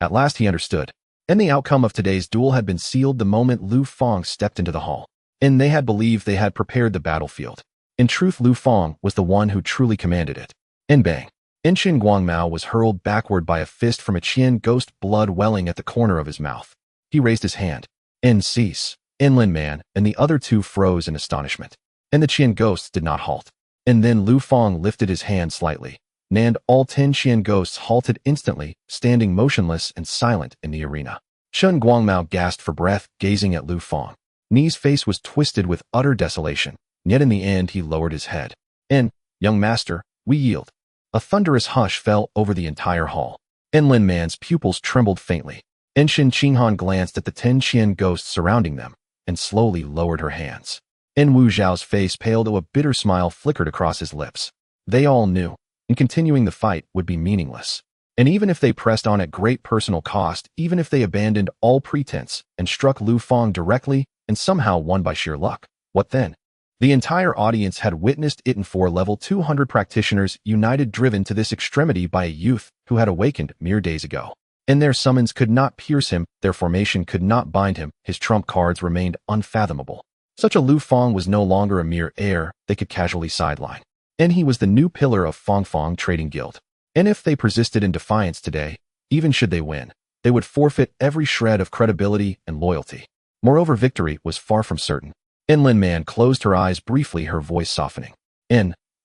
At last he understood. And the outcome of today's duel had been sealed the moment Lu Fang stepped into the hall. And they had believed they had prepared the battlefield. In truth, Lu Fang was the one who truly commanded it. And bang! And Chen Guangmao was hurled backward by a fist from a Qian ghost, blood welling at the corner of his mouth. He raised his hand. "And cease." Lin Man and the other 2 froze in astonishment. And the Qian ghosts did not halt. And then Lu Fang lifted his hand slightly. And all 10 Qian ghosts halted instantly, standing motionless and silent in the arena. Chen Guangmao gasped for breath, gazing at Lu Fang. Ni's face was twisted with utter desolation, yet in the end he lowered his head. "And, young master, we yield." A thunderous hush fell over the entire hall. And Lin Man's pupils trembled faintly. And Shen Qinghan glanced at the 10 Qian ghosts surrounding them, and slowly lowered her hands. And Wu Zhao's face paled, though a bitter smile flickered across his lips. They all knew, and continuing the fight would be meaningless. And even if they pressed on at great personal cost, even if they abandoned all pretense and struck Lu Fang directly and somehow won by sheer luck, what then? The entire audience had witnessed it, in 4 level 200 practitioners united, driven to this extremity by a youth who had awakened mere days ago. And their summons could not pierce him, their formation could not bind him, his trump cards remained unfathomable. Such a Lu Fang was no longer a mere heir they could casually sideline. And he was the new pillar of Fang Trading Guild. And if they persisted in defiance today, even should they win, they would forfeit every shred of credibility and loyalty. Moreover, victory was far from certain. And Lin Man closed her eyes briefly, her voice softening.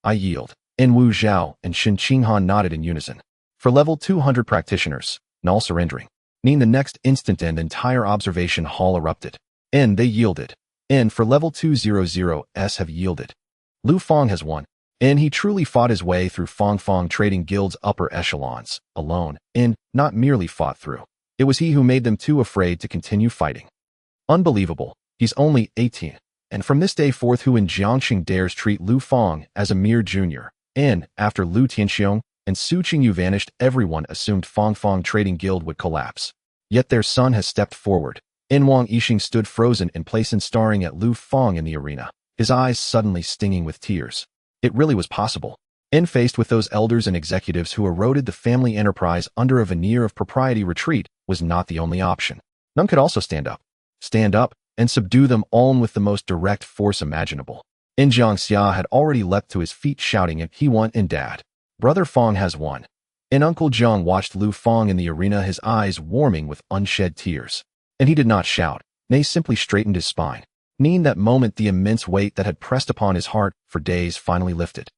"I yield." And Wu Zhao and Shen Qinghan nodded in unison. For level 200 practitioners, all surrendering. In the next instant, an entire observation hall erupted. And they yielded. And for level 200s have yielded. Lu Fang has won. And he truly fought his way through Fang Trading Guild's upper echelons, alone, and not merely fought through. It was he who made them too afraid to continue fighting. Unbelievable. He's only 18. And from this day forth, who in Jiangxing dares treat Lu Fang as a mere junior? And after Lu Tianxiong and Su Qingyu vanished, everyone assumed Fang Trading Guild would collapse. Yet their son has stepped forward. Wang Yixing stood frozen in place and staring at Lu Fang in the arena, his eyes suddenly stinging with tears. It really was possible. Faced with those elders and executives who eroded the family enterprise under a veneer of propriety, retreat was not the only option. None could also stand up, and subdue them all with the most direct force imaginable. Jiangxia had already leapt to his feet shouting, "And he won, and Dad. Brother Fang has won." Uncle Jiang watched Lu Fang in the arena, his eyes warming with unshed tears. And he did not shout, nay, simply straightened his spine. In that moment, the immense weight that had pressed upon his heart for days finally lifted.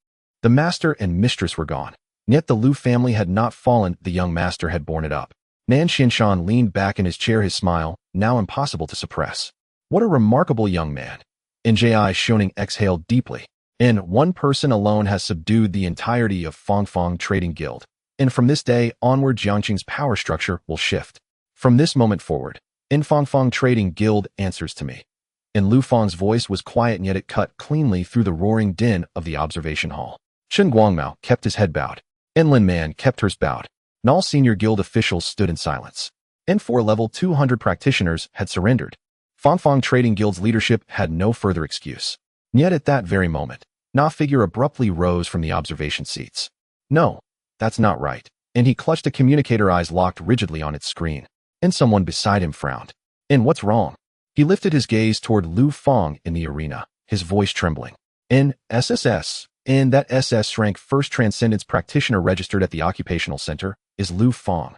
The master and mistress were gone. Yet the Lu family had not fallen, the young master had borne it up. Nan Xinshan leaned back in his chair, his smile, now impossible to suppress. What a remarkable young man. Ji Shoning exhaled deeply. One person alone has subdued the entirety of Fang Trading Guild. And from this day onward, Jiangqing's power structure will shift. From this moment forward, Fang Trading Guild answers to me. Lu Fang's voice was quiet, and yet it cut cleanly through the roaring din of the observation hall. Chen Guangmao kept his head bowed. Lin Man kept hers bowed. And all senior guild officials stood in silence. 4 level 200 practitioners had surrendered. Fang Trading Guild's leadership had no further excuse. Yet at that very moment, Na figure abruptly rose from the observation seats. "No, that's not right." And he clutched a communicator, eyes locked rigidly on its screen. Someone beside him frowned. "What's wrong?" He lifted his gaze toward Lu Fang in the arena, his voice trembling. "SSS. That SS rank first transcendence practitioner registered at the occupational center is Lu Fang."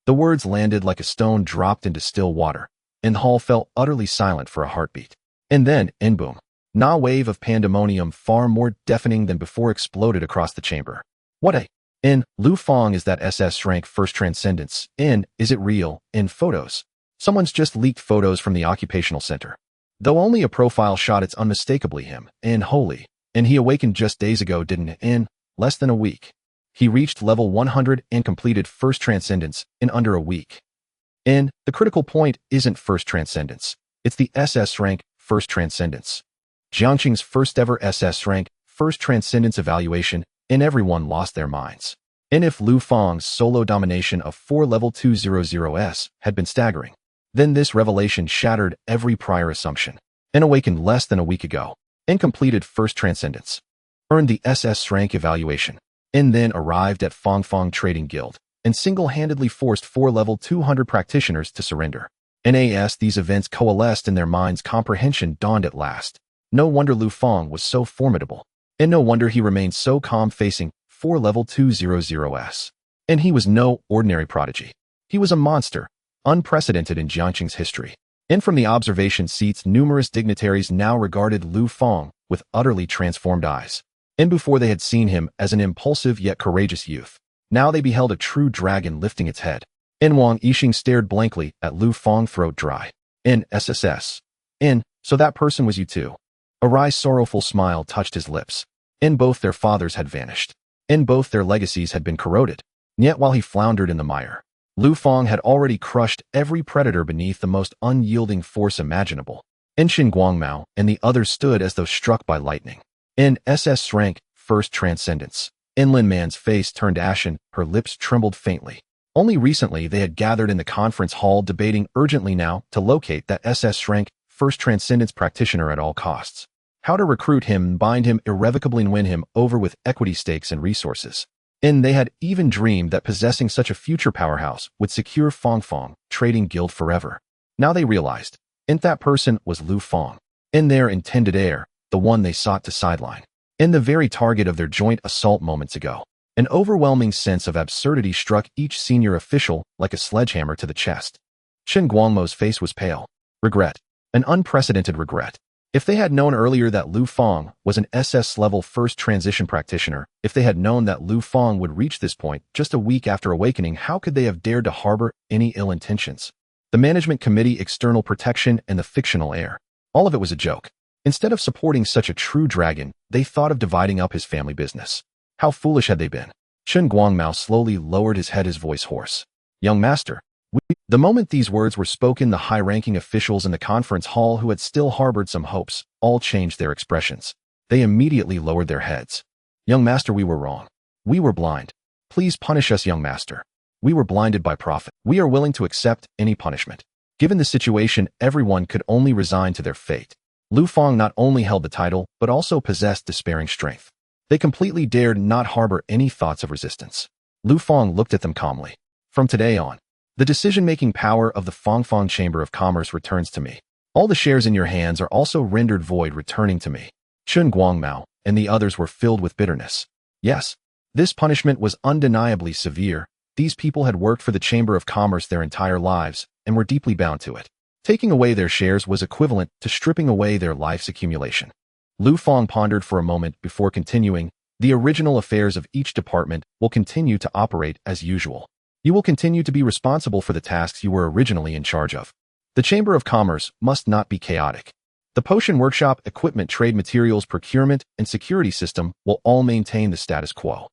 The words landed like a stone dropped into still water, and the hall fell utterly silent for a heartbeat. Then, boom. A wave of pandemonium far more deafening than before exploded across the chamber. "What a... Lu Fang is that SS rank first transcendence. Is it real? Photos. Someone's just leaked photos from the occupational center. Though only a profile shot, it's unmistakably him. Holy. He awakened just days ago, didn't less than a week. He reached level 100 and completed first transcendence in under a week. The critical point isn't first transcendence. It's the SS rank first transcendence. Jiangqing's first ever SS rank first transcendence evaluation, and everyone lost their minds. If Lu Fang's solo domination of 4 level 200s had been staggering, then this revelation shattered every prior assumption. Awakened less than a week ago, and completed first transcendence, earned the SS rank evaluation, and then arrived at Fang Trading Guild, and single-handedly forced 4 level 200 practitioners to surrender. As these events coalesced in their minds, comprehension dawned at last. No wonder Lu Fang was so formidable, and no wonder he remained so calm facing 4 level 200s. And he was no ordinary prodigy. He was a monster, unprecedented in Jiangqing's history. And from the observation seats, numerous dignitaries now regarded Lu Fang with utterly transformed eyes. And before they had seen him as an impulsive yet courageous youth, now they beheld a true dragon lifting its head. Wang Yixing stared blankly at Lu Fang, throat dry. SSS. So that person was you too. A wry, sorrowful smile touched his lips. Both their fathers had vanished. Both their legacies had been corroded. Yet while he floundered in the mire, Lu Fang had already crushed every predator beneath the most unyielding force imaginable. Shin Guangmao and the others stood as though struck by lightning. SS rank, first transcendence. Lin Man's face turned ashen, her lips trembled faintly. Only recently they had gathered in the conference hall, debating urgently now to locate that SS rank, first transcendence practitioner at all costs. How to recruit him and bind him irrevocably and win him over with equity stakes and resources. They had even dreamed that possessing such a future powerhouse would secure Fang Trading Guild forever. Now they realized, that person was Lu Fang. Their intended heir, the one they sought to sideline. The very target of their joint assault moments ago. An overwhelming sense of absurdity struck each senior official like a sledgehammer to the chest. Chen Guangmo's face was pale. Regret. An unprecedented regret. If they had known earlier that Lu Fang was an SS-level first transition practitioner, if they had known that Lu Fang would reach this point just a week after awakening, how could they have dared to harbor any ill intentions? The management committee, external protection, and the fictional heir. All of it was a joke. Instead of supporting such a true dragon, they thought of dividing up his family business. How foolish had they been? Chen Guangmao slowly lowered his head, his voice hoarse. "Young master." The moment these words were spoken, the high-ranking officials in the conference hall who had still harbored some hopes all changed their expressions. They immediately lowered their heads. "Young master, we were wrong. We were blind. Please punish us, young master. We were blinded by profit. We are willing to accept any punishment." Given the situation, everyone could only resign to their fate. Lu Fang not only held the title, but also possessed despairing strength. They completely dared not harbor any thoughts of resistance. Lu Fang looked at them calmly. From today on, the decision-making power of the Fangfang Chamber of Commerce returns to me. All the shares in your hands are also rendered void, returning to me. Chun Guangmao and the others were filled with bitterness. Yes, this punishment was undeniably severe. These people had worked for the Chamber of Commerce their entire lives and were deeply bound to it. Taking away their shares was equivalent to stripping away their life's accumulation. Lu Fang pondered for a moment before continuing. The original affairs of each department will continue to operate as usual. You will continue to be responsible for the tasks you were originally in charge of. The Chamber of Commerce must not be chaotic. The potion workshop, equipment, trade materials, procurement, and security system will all maintain the status quo.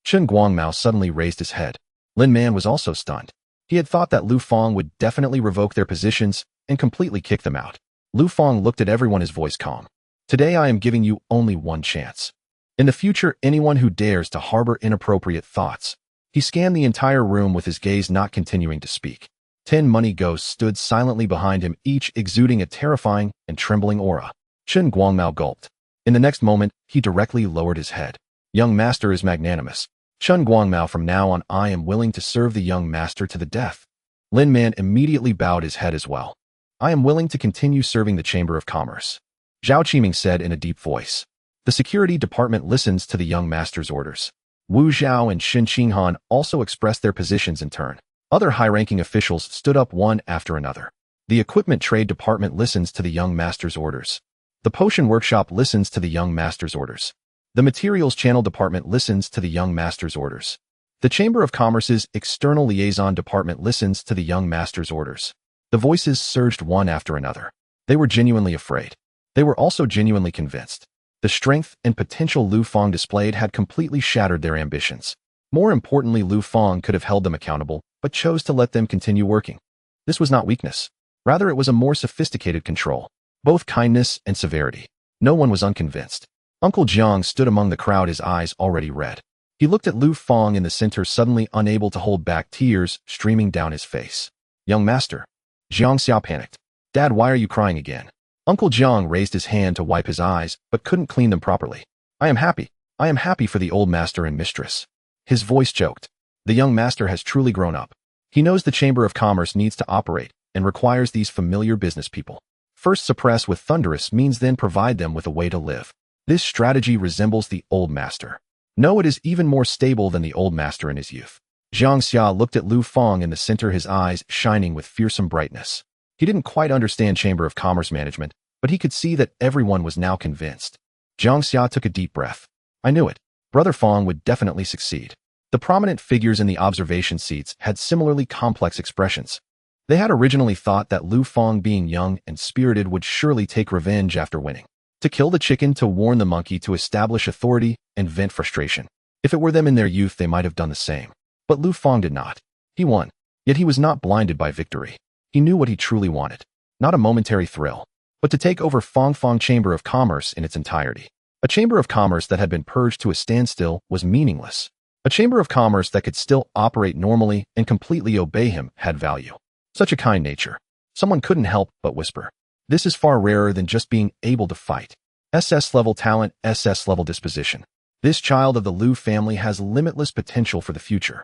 Chun Guangmao suddenly raised his head. Lin Man was also stunned. He had thought that Lu Fang would definitely revoke their positions and completely kick them out. Lu Fang looked at everyone, his voice calm. Today I am giving you only one chance. In the future, anyone who dares to harbor inappropriate thoughts. He scanned the entire room with his gaze, not continuing to speak. 10 money ghosts stood silently behind him, each exuding a terrifying and trembling aura. Chun Guangmao gulped. In the next moment, he directly lowered his head. Young master is magnanimous. Chun Guangmao, from now on I am willing to serve the young master to the death. Lin Man immediately bowed his head as well. I am willing to continue serving the Chamber of Commerce. Zhao Qiming said in a deep voice. The security department listens to the young master's orders. Wu Zhao and Shen Qinghan also expressed their positions in turn. Other high-ranking officials stood up one after another. The equipment trade department listens to the young master's orders. The potion workshop listens to the young master's orders. The materials channel department listens to the young master's orders. The Chamber of Commerce's external liaison department listens to the young master's orders. The voices surged one after another. They were genuinely afraid. They were also genuinely convinced. The strength and potential Lu Fang displayed had completely shattered their ambitions. More importantly, Lu Fang could have held them accountable, but chose to let them continue working. This was not weakness. Rather, it was a more sophisticated control. Both kindness and severity. No one was unconvinced. Uncle Jiang stood among the crowd, his eyes already red. He looked at Lu Fang in the center, suddenly unable to hold back, tears streaming down his face. Young master. Jiang Xiao panicked. Dad, why are you crying again? Uncle Jiang raised his hand to wipe his eyes, but couldn't clean them properly. I am happy. I am happy for the old master and mistress. His voice choked. The young master has truly grown up. He knows the Chamber of Commerce needs to operate and requires these familiar business people. First suppress with thunderous means, then provide them with a way to live. This strategy resembles the old master. No, it is even more stable than the old master in his youth. Jiang Xia looked at Lu Fang in the center, his eyes shining with fearsome brightness. He didn't quite understand Chamber of Commerce management, but he could see that everyone was now convinced. Jiang Xia took a deep breath. I knew it. Brother Fang would definitely succeed. The prominent figures in the observation seats had similarly complex expressions. They had originally thought that Lu Fang, being young and spirited, would surely take revenge after winning. To kill the chicken, to warn the monkey, to establish authority and vent frustration. If it were them in their youth, they might have done the same. But Lu Fang did not. He won. Yet he was not blinded by victory. He knew what he truly wanted. Not a momentary thrill, but to take over Fangfang Chamber of Commerce in its entirety. A Chamber of Commerce that had been purged to a standstill was meaningless. A Chamber of Commerce that could still operate normally and completely obey him had value. Such a kind nature. Someone couldn't help but whisper. This is far rarer than just being able to fight. SS-level talent, SS-level disposition. This child of the Lu family has limitless potential for the future.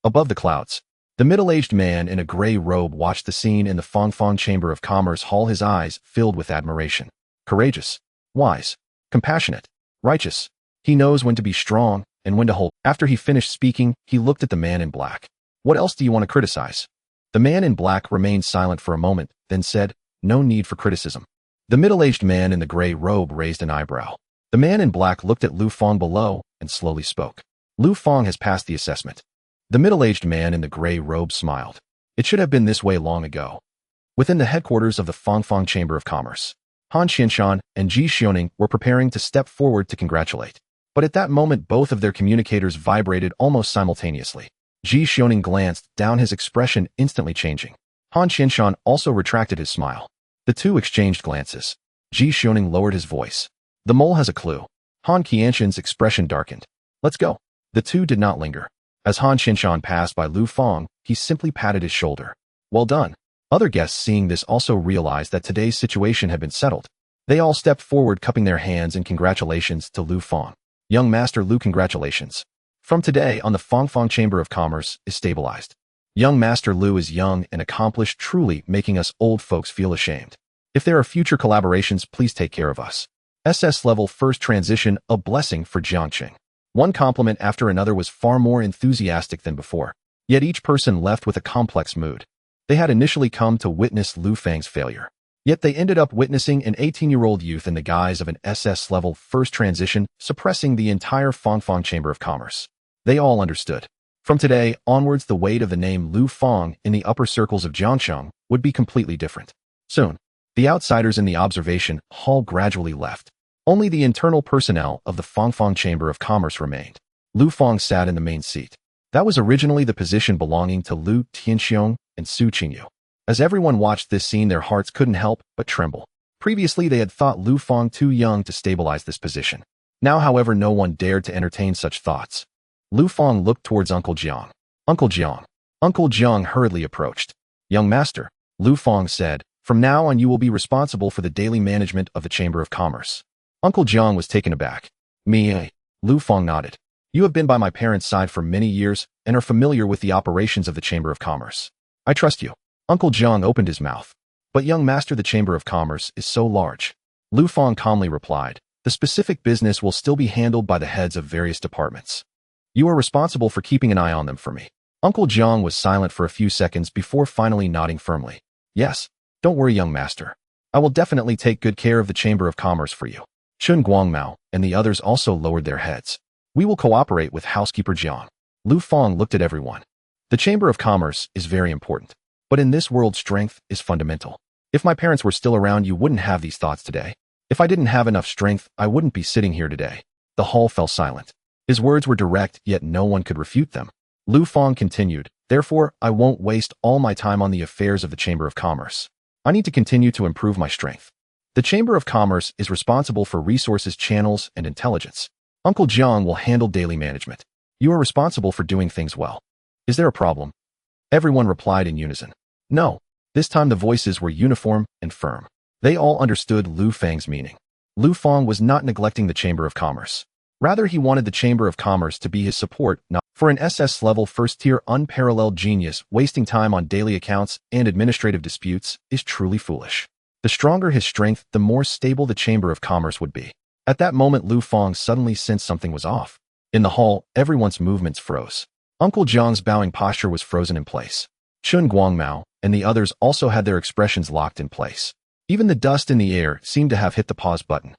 Above the clouds, the middle-aged man in a gray robe watched the scene in the Fangfang Chamber of Commerce hall, his eyes filled with admiration. Courageous, wise, compassionate, righteous. He knows when to be strong and when to hold. After he finished speaking, he looked at the man in black. What else do you want to criticize? The man in black remained silent for a moment, then said, no need for criticism. The middle-aged man in the gray robe raised an eyebrow. The man in black looked at Lu Fang below and slowly spoke. Lu Fang has passed the assessment. The middle-aged man in the gray robe smiled. It should have been this way long ago. Within the headquarters of the Fangfang Chamber of Commerce, Han Qianshan and Ji Xioning were preparing to step forward to congratulate. But at that moment, both of their communicators vibrated almost simultaneously. Ji Xioning glanced down, his expression instantly changing. Han Qianshan also retracted his smile. The two exchanged glances. Ji Xioning lowered his voice. The mole has a clue. Han Qianshan's expression darkened. Let's go. The two did not linger. As Han Qianshan passed by Lu Fang, he simply patted his shoulder. Well done. Other guests seeing this also realized that today's situation had been settled. They all stepped forward, cupping their hands in congratulations to Lu Fang. Young Master Lu, congratulations. From today on, the Fang Chamber of Commerce is stabilized. Young Master Lu is young and accomplished, truly making us old folks feel ashamed. If there are future collaborations, please take care of us. SS level first transition, a blessing for Jiangqing. One compliment after another was far more enthusiastic than before. Yet each person left with a complex mood. They had initially come to witness Lu Fang's failure. Yet they ended up witnessing an 18-year-old youth in the guise of an SS level first transition, suppressing the entire Fang Chamber of Commerce. They all understood. From today onwards, the weight of the name Lu Fang in the upper circles of Jiangqing would be completely different. Soon, the outsiders in the observation hall gradually left. Only the internal personnel of the Fang Chamber of Commerce remained. Lu Fang sat in the main seat. That was originally the position belonging to Lu Tianxiong and Su Qingyu. As everyone watched this scene, their hearts couldn't help but tremble. Previously, they had thought Lu Fang too young to stabilize this position. Now, however, no one dared to entertain such thoughts. Lu Fang looked towards Uncle Jiang. Uncle Jiang. Uncle Jiang hurriedly approached. Young master, Lu Fang said, from now on you will be responsible for the daily management of the Chamber of Commerce. Uncle Jiang was taken aback. Me? Lu Fang nodded. You have been by my parents' side for many years and are familiar with the operations of the Chamber of Commerce. I trust you. Uncle Jiang opened his mouth. But young master, the Chamber of Commerce is so large. Lu Fang calmly replied, the specific business will still be handled by the heads of various departments. You are responsible for keeping an eye on them for me. Uncle Jiang was silent for a few seconds before finally nodding firmly. Yes, don't worry, young master. I will definitely take good care of the Chamber of Commerce for you. Chun Guangmao and the others also lowered their heads. We will cooperate with housekeeper Jiang. Lu Fang looked at everyone. The Chamber of Commerce is very important. But in this world, strength is fundamental. If my parents were still around, you wouldn't have these thoughts today. If I didn't have enough strength, I wouldn't be sitting here today. The hall fell silent. His words were direct, yet no one could refute them. Lu Fang continued, therefore, I won't waste all my time on the affairs of the Chamber of Commerce. I need to continue to improve my strength. The Chamber of Commerce is responsible for resources, channels, and intelligence. Uncle Jiang will handle daily management. You are responsible for doing things well. Is there a problem? Everyone replied in unison. No. This time the voices were uniform and firm. They all understood Lu Fang's meaning. Lu Fang was not neglecting the Chamber of Commerce. Rather, he wanted the Chamber of Commerce to be his support, not for an SS-level first-tier unparalleled genius. Wasting time on daily accounts and administrative disputes is truly foolish. The stronger his strength, the more stable the Chamber of Commerce would be. At that moment, Lu Fang suddenly sensed something was off. In the hall, everyone's movements froze. Uncle Jiang's bowing posture was frozen in place. Chun Guangmao and the others also had their expressions locked in place. Even the dust in the air seemed to have hit the pause button.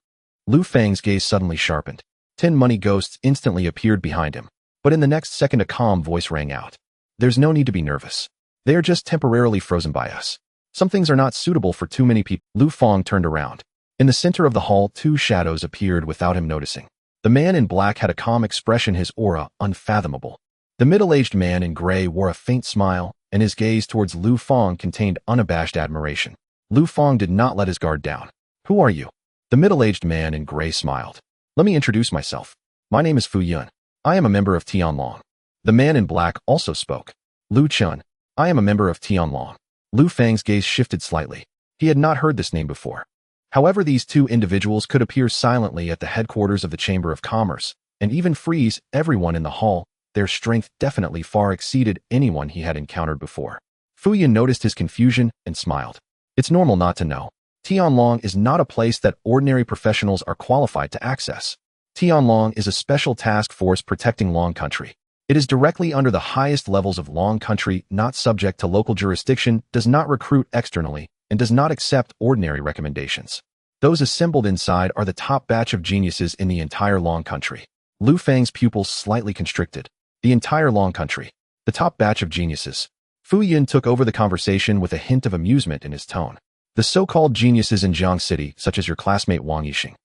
Lu Fang's gaze suddenly sharpened. 10 money ghosts instantly appeared behind him. But in the next second, a calm voice rang out. There's no need to be nervous. They are just temporarily frozen by us. Some things are not suitable for too many people. Lu Fang turned around. In the center of the hall, two shadows appeared without him noticing. The man in black had a calm expression, his aura unfathomable. The middle-aged man in gray wore a faint smile, and his gaze towards Lu Fang contained unabashed admiration. Lu Fang did not let his guard down. Who are you? The middle-aged man in gray smiled. Let me introduce myself. My name is Fu Yun. I am a member of Tianlong. The man in black also spoke. Lu Chun. I am a member of Tianlong. Lu Fang's gaze shifted slightly. He had not heard this name before. However, these two individuals could appear silently at the headquarters of the Chamber of Commerce, and even freeze everyone in the hall. Their strength definitely far exceeded anyone he had encountered before. Fu Yun noticed his confusion and smiled. It's normal not to know. Tianlong is not a place that ordinary professionals are qualified to access. Tianlong is a special task force protecting Long Country. It is directly under the highest levels of Long Country, not subject to local jurisdiction, does not recruit externally, and does not accept ordinary recommendations. Those assembled inside are the top batch of geniuses in the entire Long Country. Lu Fang's pupils slightly constricted. The entire Long Country. The top batch of geniuses. Fu Yun took over the conversation with a hint of amusement in his tone. The so-called geniuses in Jiang City, such as your classmate Wang Yixing.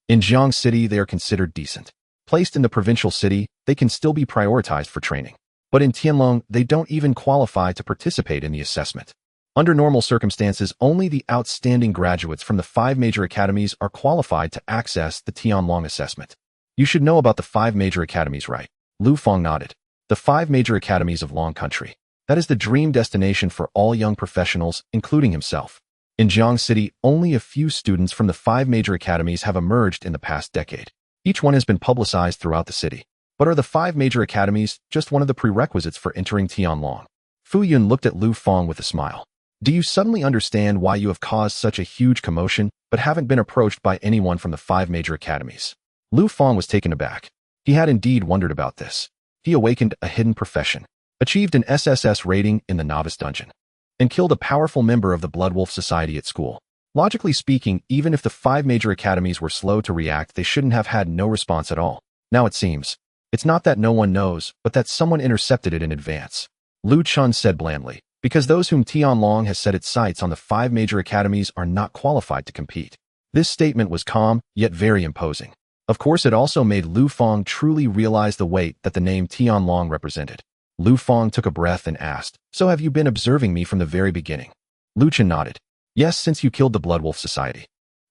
In Jiang City, they are considered decent. Placed in the provincial city, they can still be prioritized for training. But in Tianlong, they don't even qualify to participate in the assessment. Under normal circumstances, only the outstanding graduates from the 5 major academies are qualified to access the Tianlong assessment. You should know about the 5 major academies, right? Lu Fang nodded. The 5 major academies of Long Country. That is the dream destination for all young professionals, including himself. In Jiang City, only a few students from the 5 major academies have emerged in the past decade. Each one has been publicized throughout the city. But are the 5 major academies just one of the prerequisites for entering Tianlong? Fu Yun looked at Lu Fang with a smile. Do you suddenly understand why you have caused such a huge commotion but haven't been approached by anyone from the 5 major academies? Lu Fang was taken aback. He had indeed wondered about this. He awakened a hidden profession, achieved an SSS rating in the novice dungeon, and killed a powerful member of the Bloodwolf Society at school. Logically speaking, even if the 5 major academies were slow to react, they shouldn't have had no response at all. Now it seems, it's not that no one knows, but that someone intercepted it in advance. Lu Chun said blandly, because those whom Tianlong has set its sights on the 5 major academies are not qualified to compete. This statement was calm, yet very imposing. Of course, it also made Lu Fang truly realize the weight that the name Tianlong represented. Lu Fang took a breath and asked, "So have you been observing me from the very beginning?" Lu Chen nodded. "Yes, since you killed the Bloodwolf Society."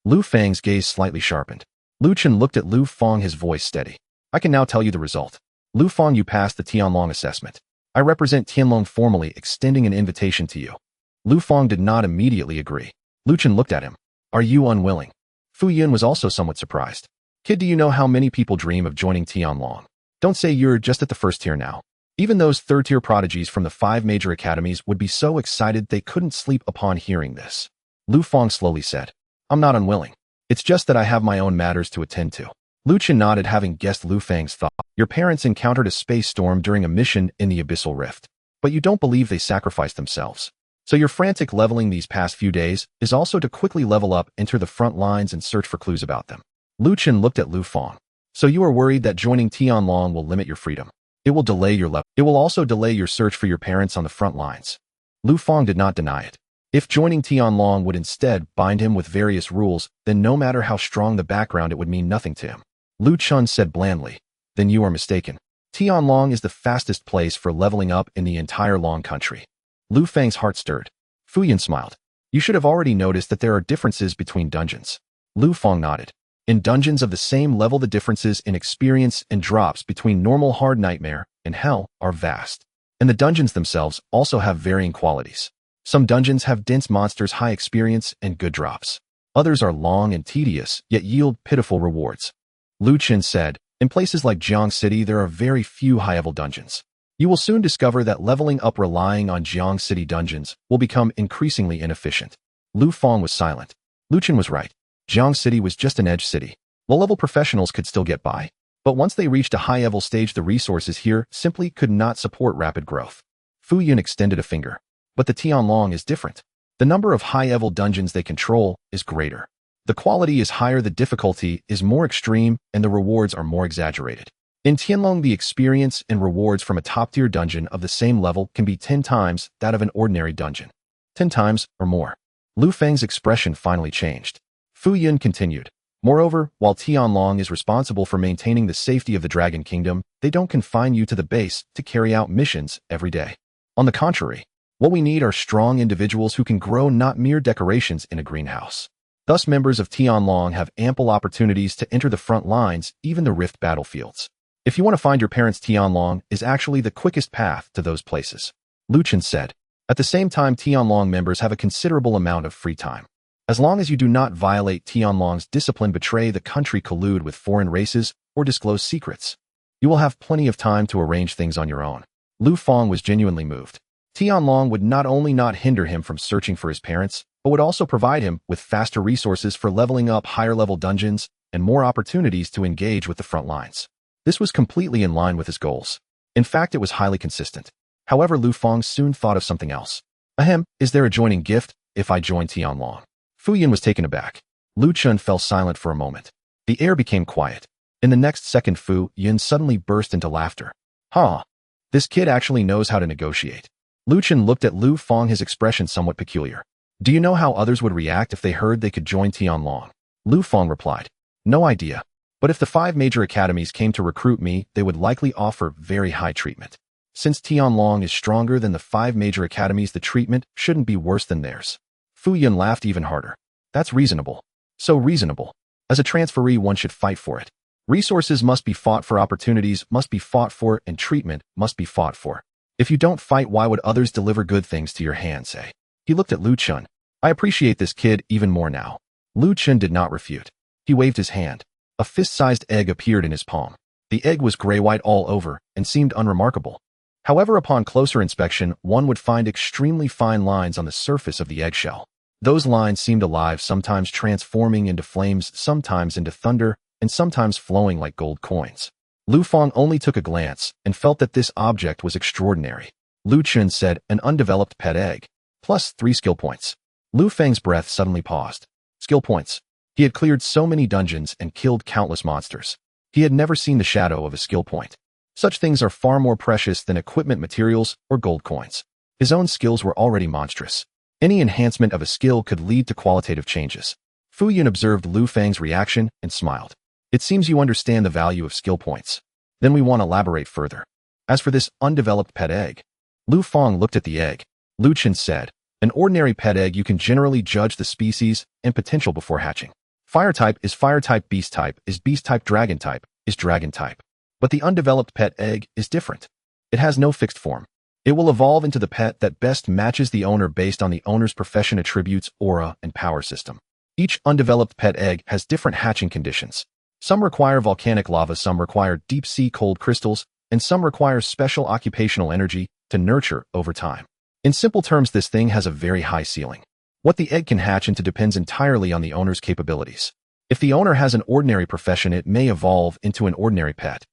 Lu Fang's gaze slightly sharpened. Lu Chen looked at Lu Fang, his voice steady. "I can now tell you the result. Lu Fang, you passed the Tianlong assessment. I represent Tianlong formally extending an invitation to you." Lu Fang did not immediately agree. Lu Chen looked at him. "Are you unwilling?" Fu Yun was also somewhat surprised. "Kid, do you know how many people dream of joining Tianlong? Don't say you're just at the first tier now. Even those third-tier prodigies from the 5 major academies would be so excited they couldn't sleep upon hearing this." Lu Fang slowly said, "I'm not unwilling. It's just that I have my own matters to attend to." Lu Chen nodded, having guessed Lu Fang's thought. "Your parents encountered a space storm during a mission in the Abyssal Rift, but you don't believe they sacrificed themselves. So your frantic leveling these past few days is also to quickly level up, enter the front lines, and search for clues about them." Lu Chen looked at Lu Fang. "So you are worried that joining Tianlong will limit your freedom? It will delay your level. It will also delay your search for your parents on the front lines." Lu Fang did not deny it. If joining Tianlong would instead bind him with various rules, then no matter how strong the background, it would mean nothing to him. Lu Chun said blandly, "Then you are mistaken. Tianlong is the fastest place for leveling up in the entire Long country." Lu Fang's heart stirred. Fu Yun smiled. "You should have already noticed that there are differences between dungeons." Lu Fang nodded. "In dungeons of the same level, the differences in experience and drops between normal, hard, nightmare, and hell are vast. And the dungeons themselves also have varying qualities. Some dungeons have dense monsters, high experience, and good drops. Others are long and tedious, yet yield pitiful rewards." Lu Chen said, "In places like Jiang City, there are very few high-level dungeons. You will soon discover that leveling up relying on Jiang City dungeons will become increasingly inefficient." Lu Fang was silent. Lu Chen was right. Jiang City was just an edge city. Low-level professionals could still get by. But once they reached a high-level stage, the resources here simply could not support rapid growth. Fu Yun extended a finger. "But the Tianlong is different. The number of high-level dungeons they control is greater. The quality is higher, the difficulty is more extreme, and the rewards are more exaggerated. In Tianlong, the experience and rewards from a top-tier dungeon of the same level can be 10 times that of an ordinary dungeon. 10 times or more." Lu Fang's expression finally changed. Fu Yun continued, "Moreover, while Tianlong is responsible for maintaining the safety of the Dragon Kingdom, they don't confine you to the base to carry out missions every day. On the contrary, what we need are strong individuals who can grow, not mere decorations in a greenhouse. Thus, members of Tianlong have ample opportunities to enter the front lines, even the rift battlefields. If you want to find your parents, Tianlong is actually the quickest path to those places." Lu Chen said. "At the same time, Tianlong members have a considerable amount of free time. As long as you do not violate Tianlong's discipline, betray the country, collude with foreign races, or disclose secrets, you will have plenty of time to arrange things on your own." Lu Fang was genuinely moved. Tianlong would not only not hinder him from searching for his parents, but would also provide him with faster resources for leveling up higher-level dungeons and more opportunities to engage with the front lines. This was completely in line with his goals. In fact, it was highly consistent. However, Lu Fang soon thought of something else. "Ahem, is there a joining gift if I join Tianlong?" Fu Yun was taken aback. Lu Chun fell silent for a moment. The air became quiet. In the next second, Fu Yun suddenly burst into laughter. "Huh. This kid actually knows how to negotiate." Lu Chen looked at Lu Fang, his expression somewhat peculiar. "Do you know how others would react if they heard they could join Tianlong?" Lu Fang replied, "No idea. But if the 5 major academies came to recruit me, they would likely offer very high treatment. Since Tianlong is stronger than the 5 major academies, the treatment shouldn't be worse than theirs." Fu Yun laughed even harder. "That's reasonable. So reasonable. As a transferee, one should fight for it. Resources must be fought for, opportunities must be fought for, and treatment must be fought for. If you don't fight, why would others deliver good things to your hand, say? He looked at Lu Chun. I appreciate this kid even more now. Lu Chun did not refute. He waved his hand. A fist-sized egg appeared in his palm. The egg was gray-white all over and seemed unremarkable. However, upon closer inspection, one would find extremely fine lines on the surface of the eggshell. Those lines seemed alive, sometimes transforming into flames, sometimes into thunder, and sometimes flowing like gold coins. Lu Fang only took a glance and felt that this object was extraordinary. Lu Chun said, an undeveloped pet egg. Plus 3 skill points. Lu Fang's breath suddenly paused. Skill points. He had cleared so many dungeons and killed countless monsters. He had never seen the shadow of a skill point. Such things are far more precious than equipment materials or gold coins. His own skills were already monstrous. Any enhancement of a skill could lead to qualitative changes. Fu Yun observed Lu Fang's reaction and smiled. It seems you understand the value of skill points. Then we want to elaborate further. As for this undeveloped pet egg, Lu Fang looked at the egg. Lu Chun said, an ordinary pet egg, you can generally judge the species and potential before hatching. Fire type is fire type, beast type is beast type, dragon type is dragon type. But the undeveloped pet egg is different. It has no fixed form. It will evolve into the pet that best matches the owner based on the owner's profession, attributes, aura, and power system. Each undeveloped pet egg has different hatching conditions. Some require volcanic lava, some require deep-sea cold crystals, and some require special occupational energy to nurture over time. In simple terms, this thing has a very high ceiling. What the egg can hatch into depends entirely on the owner's capabilities. If the owner has an ordinary profession, it may evolve into an ordinary pet.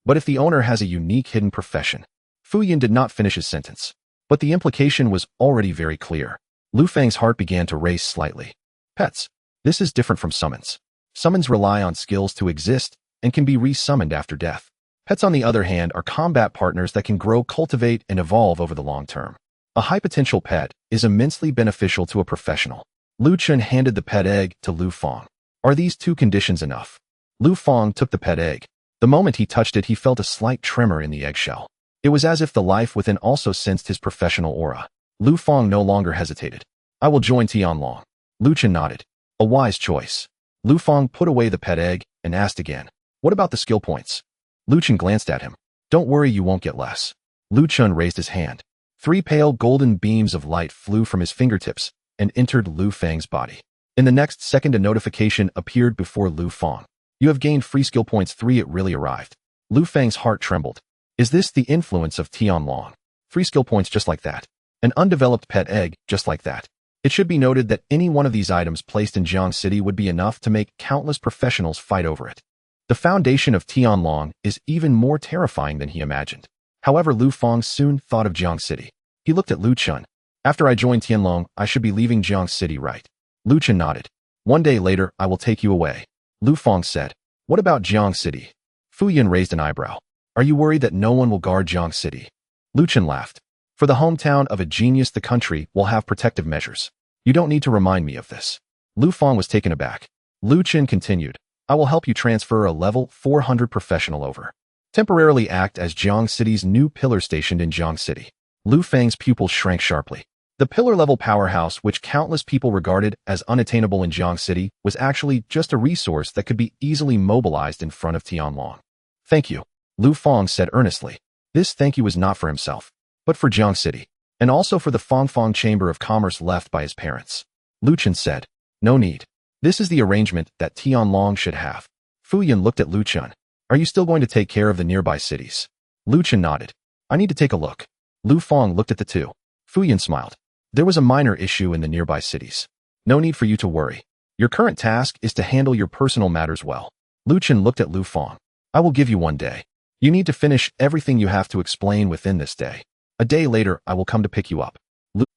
But if the owner has a unique hidden profession... Fu Yun did not finish his sentence. But the implication was already very clear. Lu Fang's heart began to race slightly. Pets. This is different from summons. Summons rely on skills to exist and can be re-summoned after death. Pets, on the other hand, are combat partners that can grow, cultivate, and evolve over the long term. A high-potential pet is immensely beneficial to a professional. Lu Chun handed the pet egg to Lu Fang. Are these 2 conditions enough? Lu Fang took the pet egg. The moment he touched it, he felt a slight tremor in the eggshell. It was as if the life within also sensed his professional aura. Lu Fang no longer hesitated. I will join Tianlong. Lu Chun nodded. A wise choice. Lu Fang put away the pet egg and asked again, what about the skill points? Lu Chun glanced at him. Don't worry, you won't get less. Lu Chun raised his hand. 3 pale golden beams of light flew from his fingertips and entered Lu Fang's body. In the next second, a notification appeared before Lu Fang. You have gained free skill points 3. It really arrived. Lu Fang's heart trembled. Is this the influence of Tianlong? 3 skill points just like that. An undeveloped pet egg just like that. It should be noted that any one of these items placed in Jiang City would be enough to make countless professionals fight over it. The foundation of Tianlong is even more terrifying than he imagined. However, Lu Fang soon thought of Jiang City. He looked at Lu Chun. After I join Tianlong, I should be leaving Jiang City, right? Lu Chun nodded. 1 day later, I will take you away. Lu Fang said. What about Jiang City? Fu Yun raised an eyebrow. Are you worried that no one will guard Jiang City? Lu Chun laughed. For the hometown of a genius, the country will have protective measures. You don't need to remind me of this. Lu Fang was taken aback. Lu Chun continued. I will help you transfer a level 400 professional over. Temporarily act as Jiang City's new pillar stationed in Jiang City. Lu Fang's pupils shrank sharply. The pillar-level powerhouse, which countless people regarded as unattainable in Jiang City, was actually just a resource that could be easily mobilized in front of Tianlong. Thank you, Lu Fang said earnestly. This thank you was not for himself, but for Jiang City, and also for the Fangfang Chamber of Commerce left by his parents. Lu Chun said, no need. This is the arrangement that Tianlong should have. Fu Yun looked at Lu Chun. Are you still going to take care of the nearby cities? Lu Chun nodded. I need to take a look. Lu Fang looked at the two. Fu Yun smiled. There was a minor issue in the nearby cities. No need for you to worry. Your current task is to handle your personal matters well. Lu Chun looked at Lu Fang. I will give you 1 day. You need to finish everything you have to explain within this day. A day later, I will come to pick you up.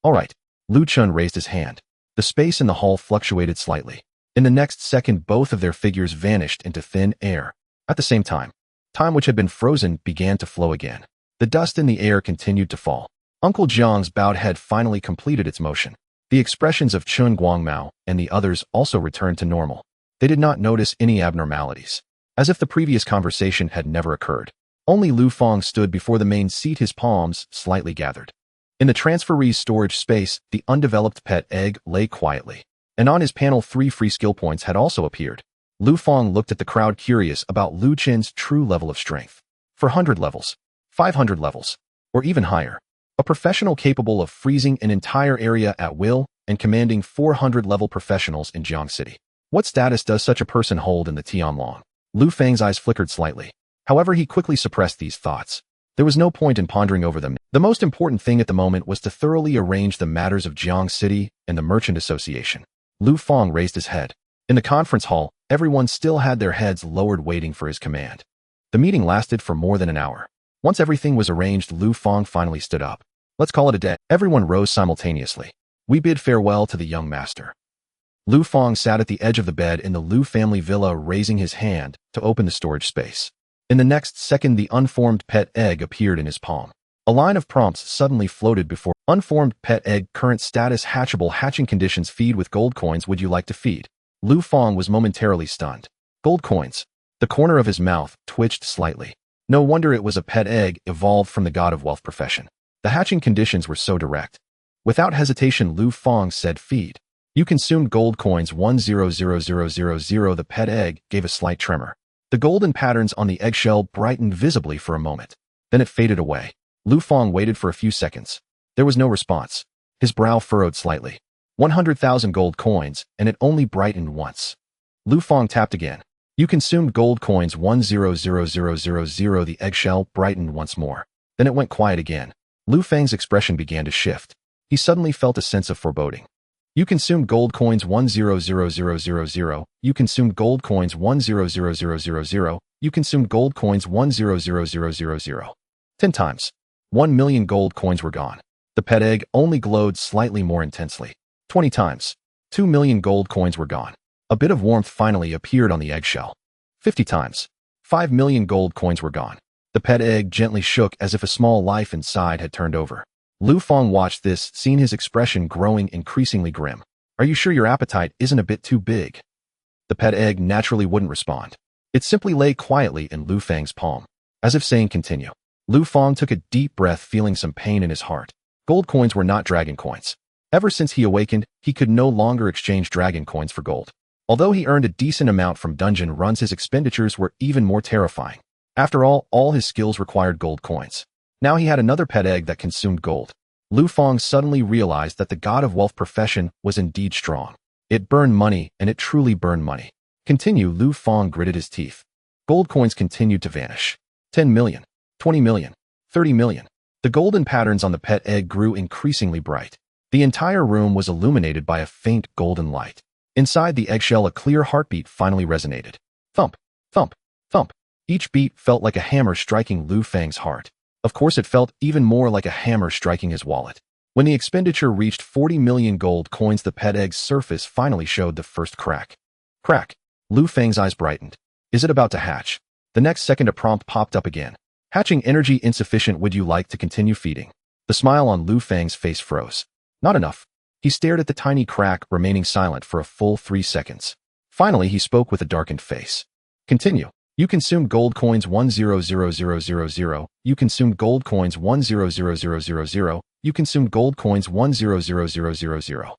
All right. Lu Chun raised his hand. The space in the hall fluctuated slightly. In the next second, both of their figures vanished into thin air. At the same time, time which had been frozen began to flow again. The dust in the air continued to fall. Uncle Jiang's bowed head finally completed its motion. The expressions of Chun Guangmao and the others also returned to normal. They did not notice any abnormalities, as if the previous conversation had never occurred. Only Lu Fang stood before the main seat, his palms slightly gathered. In the transferee's storage space, the undeveloped pet egg lay quietly, and on his panel 3 free skill points had also appeared. Lu Fang looked at the crowd, curious about Lu Chun's true level of strength. 400 levels. 500 levels. or even higher. A professional capable of freezing an entire area at will and commanding 400-level professionals in Jiang City. What status does such a person hold in the Tianlong? Lu Fang's eyes flickered slightly. However, he quickly suppressed these thoughts. There was no point in pondering over them. The most important thing at the moment was to thoroughly arrange the matters of Jiang City and the Merchant Association. Lu Fang raised his head. In the conference hall, everyone still had their heads lowered waiting for his command. The meeting lasted for more than an hour. Once everything was arranged, Lu Fang finally stood up. Let's call it a day. Everyone rose simultaneously. We bid farewell to the young master. Lu Fang sat at the edge of the bed in the Lu family villa, raising his hand to open the storage space. In the next second, the unformed pet egg appeared in his palm. A line of prompts suddenly floated before. Unformed pet egg, current status hatchable, hatching conditions, feed with gold coins. Would you like to feed? Lu Fang was momentarily stunned. Gold coins. The corner of his mouth twitched slightly. No wonder it was a pet egg evolved from the god of wealth profession. The hatching conditions were so direct. Without hesitation, Lu Fang said, feed. You consumed gold coins 100000. The pet egg gave a slight tremor. The golden patterns on the eggshell brightened visibly for a moment. Then it faded away. Lu Fang waited for a few seconds. There was no response. His brow furrowed slightly. 100,000 gold coins, and it only brightened once. Lu Fang tapped again. You consumed gold coins 100000. The eggshell brightened once more. Then it went quiet again. Lu Fang's expression began to shift. He suddenly felt a sense of foreboding. You consumed gold coins 100000. You consumed gold coins 100000. You consumed gold coins 100000. 10 times. 1 million gold coins were gone. The pet egg only glowed slightly more intensely. 20 times. 2 million gold coins were gone. A bit of warmth finally appeared on the eggshell. 50 times. 5 million gold coins were gone. The pet egg gently shook as if a small life inside had turned over. Lu Fang watched this, seeing his expression growing increasingly grim. Are you sure your appetite isn't a bit too big? The pet egg naturally wouldn't respond. It simply lay quietly in Lu Fang's palm, as if saying continue. Lu Fang took a deep breath, feeling some pain in his heart. Gold coins were not dragon coins. Ever since he awakened, he could no longer exchange dragon coins for gold. Although he earned a decent amount from dungeon runs, his expenditures were even more terrifying. After all his skills required gold coins. Now he had another pet egg that consumed gold. Lu Fang suddenly realized that the god of wealth profession was indeed strong. It burned money, and it truly burned money. Continue. Lu Fang gritted his teeth. Gold coins continued to vanish. 10 million, 20 million, 30 million. The golden patterns on the pet egg grew increasingly bright. The entire room was illuminated by a faint golden light. Inside the eggshell, a clear heartbeat finally resonated. Thump, thump, thump. Each beat felt like a hammer striking Lu Fang's heart. Of course, it felt even more like a hammer striking his wallet. When the expenditure reached 40 million gold coins, the pet egg's surface finally showed the first crack. Crack. Lu Fang's eyes brightened. Is it about to hatch? The next second, a prompt popped up again. Hatching energy insufficient. Would you like to continue feeding? The smile on Lu Fang's face froze. Not enough. He stared at the tiny crack, remaining silent for a full 3 seconds. Finally, he spoke with a darkened face. Continue. You consumed gold coins 100000. You consumed gold coins 100000. You consumed gold coins 100000.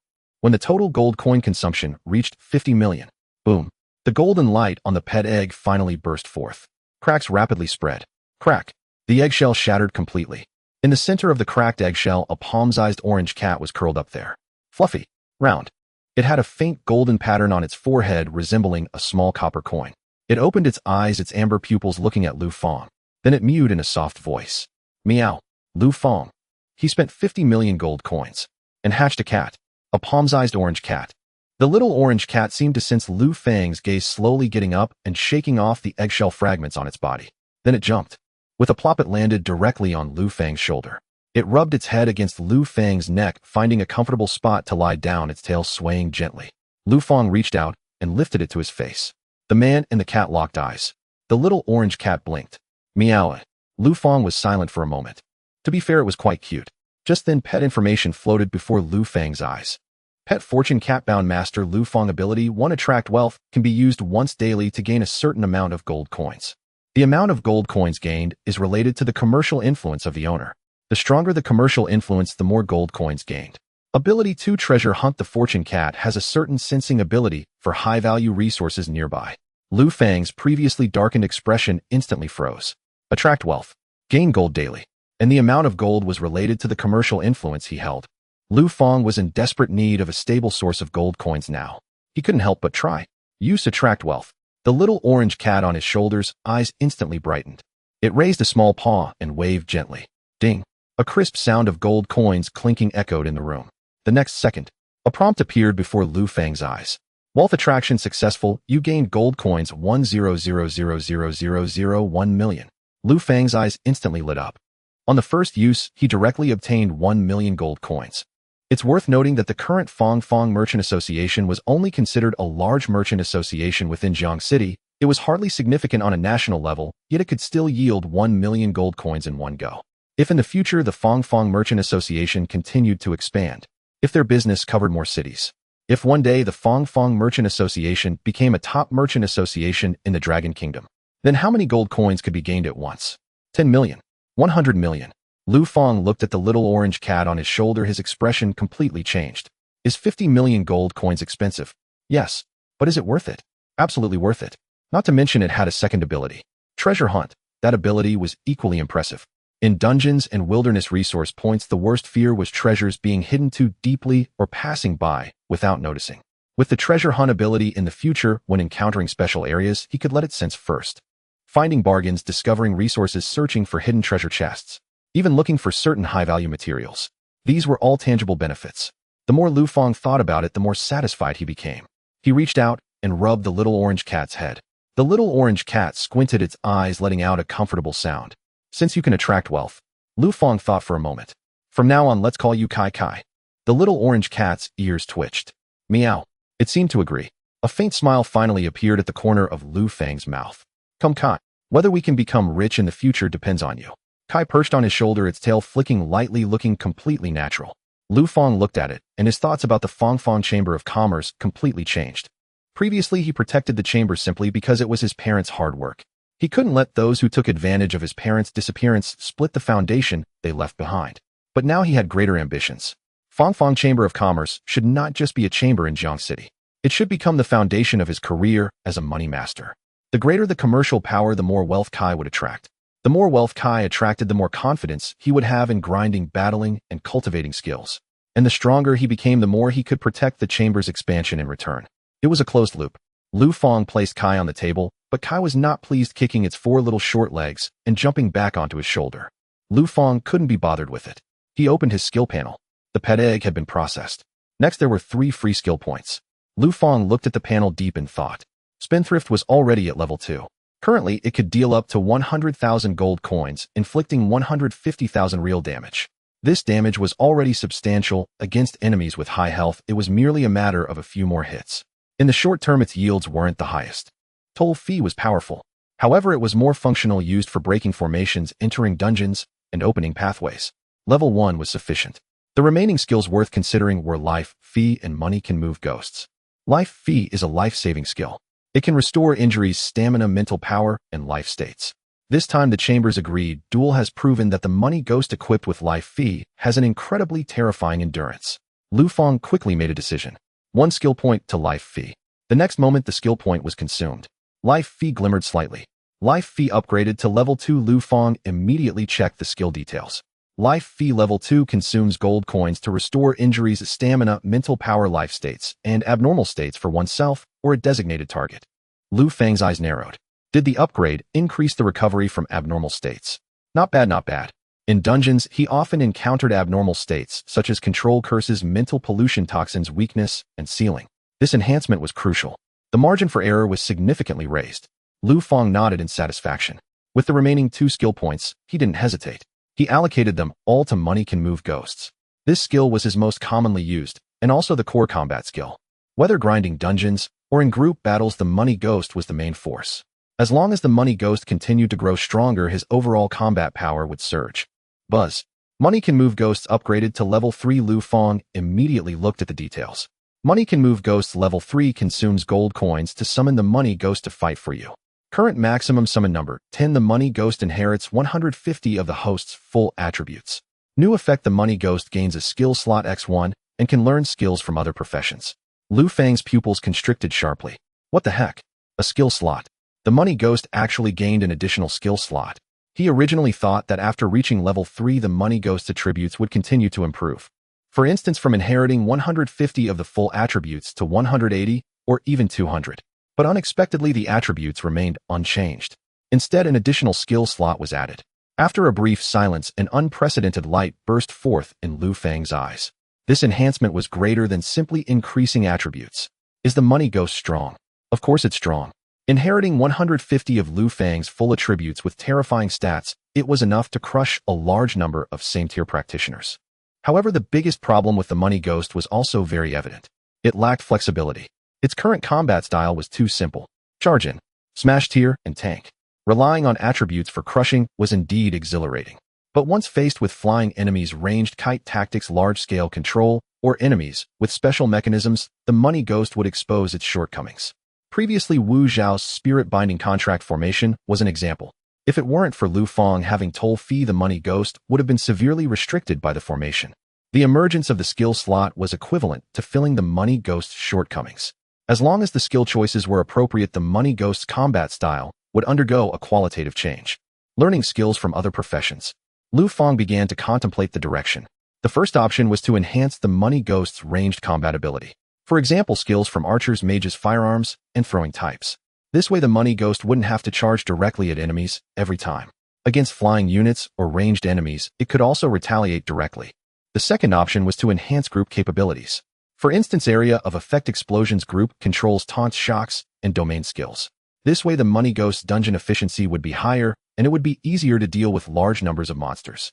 When the total gold coin consumption reached 50 million, boom, the golden light on the pet egg finally burst forth. Cracks rapidly spread. Crack. The eggshell shattered completely. In the center of the cracked eggshell, a palm-sized orange cat was curled up there. Fluffy. Round. It had a faint golden pattern on its forehead resembling a small copper coin. It opened its eyes, its amber pupils looking at Lu Fang. Then it mewed in a soft voice. Meow. Lu Fang. He spent 50 million gold coins and hatched a cat, a palm-sized orange cat. The little orange cat seemed to sense Lu Fang's gaze, slowly getting up and shaking off the eggshell fragments on its body. Then it jumped. With a plop, it landed directly on Lu Fang's shoulder. It rubbed its head against Lu Fang's neck, finding a comfortable spot to lie down, its tail swaying gently. Lu Fang reached out and lifted it to his face. The man and the cat locked eyes. The little orange cat blinked. Meow. Lu Fang was silent for a moment. To be fair, it was quite cute. Just then, pet information floated before Lu Fang's eyes. Pet fortune cat-bound master Lu Fang ability 1 attract wealth can be used once daily to gain a certain amount of gold coins. The amount of gold coins gained is related to the commercial influence of the owner. The stronger the commercial influence, the more gold coins gained. Ability 2 treasure hunt. The fortune cat has a certain sensing ability for high-value resources nearby. Lu Fang's previously darkened expression instantly froze. Attract wealth. Gain gold daily. and the amount of gold was related to the commercial influence he held. Lu Fang was in desperate need of a stable source of gold coins now. He couldn't help but try. Use attract wealth. The little orange cat on his shoulders' eyes instantly brightened. It raised a small paw and waved gently. Ding! A crisp sound of gold coins clinking echoed in the room. The next second, a prompt appeared before Lu Fang's eyes. Wealth attraction successful. You gained gold coins 100,000,001 million. Lu Fang's eyes instantly lit up. On the first use, he directly obtained 1 million gold coins. It's worth noting that the current Fang Merchant Association was only considered a large merchant association within Jiang City. It was hardly significant on a national level, yet it could still yield 1 million gold coins in one go. If in the future the Fang Merchant Association continued to expand, if their business covered more cities, if one day the Fang Merchant Association became a top merchant association in the Dragon Kingdom, then how many gold coins could be gained at once? 10 million? 100 million? Lu Fang looked at the little orange cat on his shoulder. His expression completely changed. Is 50 million gold coins expensive? Yes. But is it worth it? Absolutely worth it. Not to mention it had a second ability. Treasure hunt. That ability was equally impressive. In dungeons and wilderness resource points, the worst fear was treasures being hidden too deeply or passing by without noticing. With the treasure hunt ability in the future, when encountering special areas, he could let it sense first. Finding bargains, discovering resources, searching for hidden treasure chests, even looking for certain high-value materials. These were all tangible benefits. The more Lu Fang thought about it, the more satisfied he became. He reached out and rubbed the little orange cat's head. The little orange cat squinted its eyes, letting out a comfortable sound. Since you can attract wealth, Lu Fang thought for a moment. From now on, let's call you Kai Kai. The little orange cat's ears twitched. Meow. It seemed to agree. A faint smile finally appeared at the corner of Lu Fang's mouth. Come Kai. Whether we can become rich in the future depends on you. Kai perched on his shoulder, its tail flicking lightly, looking completely natural. Lu Fang looked at it, and his thoughts about the Fang Chamber of Commerce completely changed. Previously, he protected the chamber simply because it was his parents' hard work. He couldn't let those who took advantage of his parents' disappearance split the foundation they left behind. But now he had greater ambitions. Fang Chamber of Commerce should not just be a chamber in Jiang City. It should become the foundation of his career as a money master. The greater the commercial power, the more wealth Kai would attract. The more wealth Kai attracted, the more confidence he would have in grinding, battling, and cultivating skills. And the stronger he became, the more he could protect the chamber's expansion in return. It was a closed loop. Lu Fang placed Kai on the table, but Kai was not pleased, kicking its 4 little short legs and jumping back onto his shoulder. Lu Fang couldn't be bothered with it. He opened his skill panel. The pet egg had been processed. Next, there were 3 free skill points. Lu Fang looked at the panel deep in thought. Spendthrift was already at level 2. Currently, it could deal up to 100,000 gold coins, inflicting 150,000 real damage. This damage was already substantial. Against enemies with high health, it was merely a matter of a few more hits. In the short term, its yields weren't the highest. Toll Fee was powerful. However, it was more functional, used for breaking formations, entering dungeons, and opening pathways. Level 1 was sufficient. The remaining skills worth considering were Life Fee and Money Can Move Ghosts. Life Fee is a life-saving skill. It can restore injuries, stamina, mental power, and life states. This time the chambers agreed. Duel has proven that the money ghost equipped with Life Fee has an incredibly terrifying endurance. Lu Fang quickly made a decision. 1 skill point to Life Fee. The next moment the skill point was consumed. Life Fee glimmered slightly. Life Fee upgraded to level 2. Lu Fang immediately checked the skill details. Life Fee level 2 consumes gold coins to restore injuries, stamina, mental power, life states, and abnormal states for oneself or a designated target. Lu Fang's eyes narrowed. Did the upgrade increase the recovery from abnormal states? Not bad, not bad. In dungeons, he often encountered abnormal states such as control curses, mental pollution, toxins, weakness, and sealing. This enhancement was crucial. The margin for error was significantly raised. Lu Fang nodded in satisfaction. With the remaining 2 skill points, he didn't hesitate. He allocated them all to Money Can Move Ghosts. This skill was his most commonly used, and also the core combat skill. Whether grinding dungeons or in group battles, the Money Ghost was the main force. As long as the Money Ghost continued to grow stronger, his overall combat power would surge. Buzz. Money Can Move Ghosts upgraded to level 3. Lu Fang immediately looked at the details. Money Can Move Ghosts level 3 consumes gold coins to summon the Money Ghost to fight for you. Current maximum summon number 10. The Money Ghost inherits 150 of the host's full attributes. New effect: the Money Ghost gains a skill slot x1 and can learn skills from other professions. Lu Fang's pupils constricted sharply. What the heck? A skill slot? The Money Ghost actually gained an additional skill slot. He originally thought that after reaching level 3 the money ghost attributes would continue to improve. For instance, from inheriting 150 of the full attributes to 180 or even 200. But unexpectedly the attributes remained unchanged. Instead, an additional skill slot was added. After a brief silence, an unprecedented light burst forth in Lu Fang's eyes. This enhancement was greater than simply increasing attributes. Is the money ghost strong? Of course it's strong. Inheriting 150 of Lu Fang's full attributes with terrifying stats, it was enough to crush a large number of same-tier practitioners. However, the biggest problem with the money ghost was also very evident. It lacked flexibility. Its current combat style was too simple. Charge in, smash tier, and tank. Relying on attributes for crushing was indeed exhilarating. But once faced with flying enemies, ranged kite tactics, large-scale control, or enemies with special mechanisms, the money ghost would expose its shortcomings. Previously, Wu Zhao's spirit-binding contract formation was an example. If it weren't for Lu Fang having told Fi, the money ghost would have been severely restricted by the formation. The emergence of the skill slot was equivalent to filling the money ghost's shortcomings. As long as the skill choices were appropriate, the money ghost's combat style would undergo a qualitative change. Learning skills from other professions. Lu Fang began to contemplate the direction. The first option was to enhance the money ghost's ranged combat ability. For example, skills from archers, mages, firearms, and throwing types. This way the money ghost wouldn't have to charge directly at enemies every time. Against flying units or ranged enemies, it could also retaliate directly. The second option was to enhance group capabilities. For instance, area of effect explosions group controls taunts, shocks, and domain skills. This way the money ghost's dungeon efficiency would be higher, and it would be easier to deal with large numbers of monsters.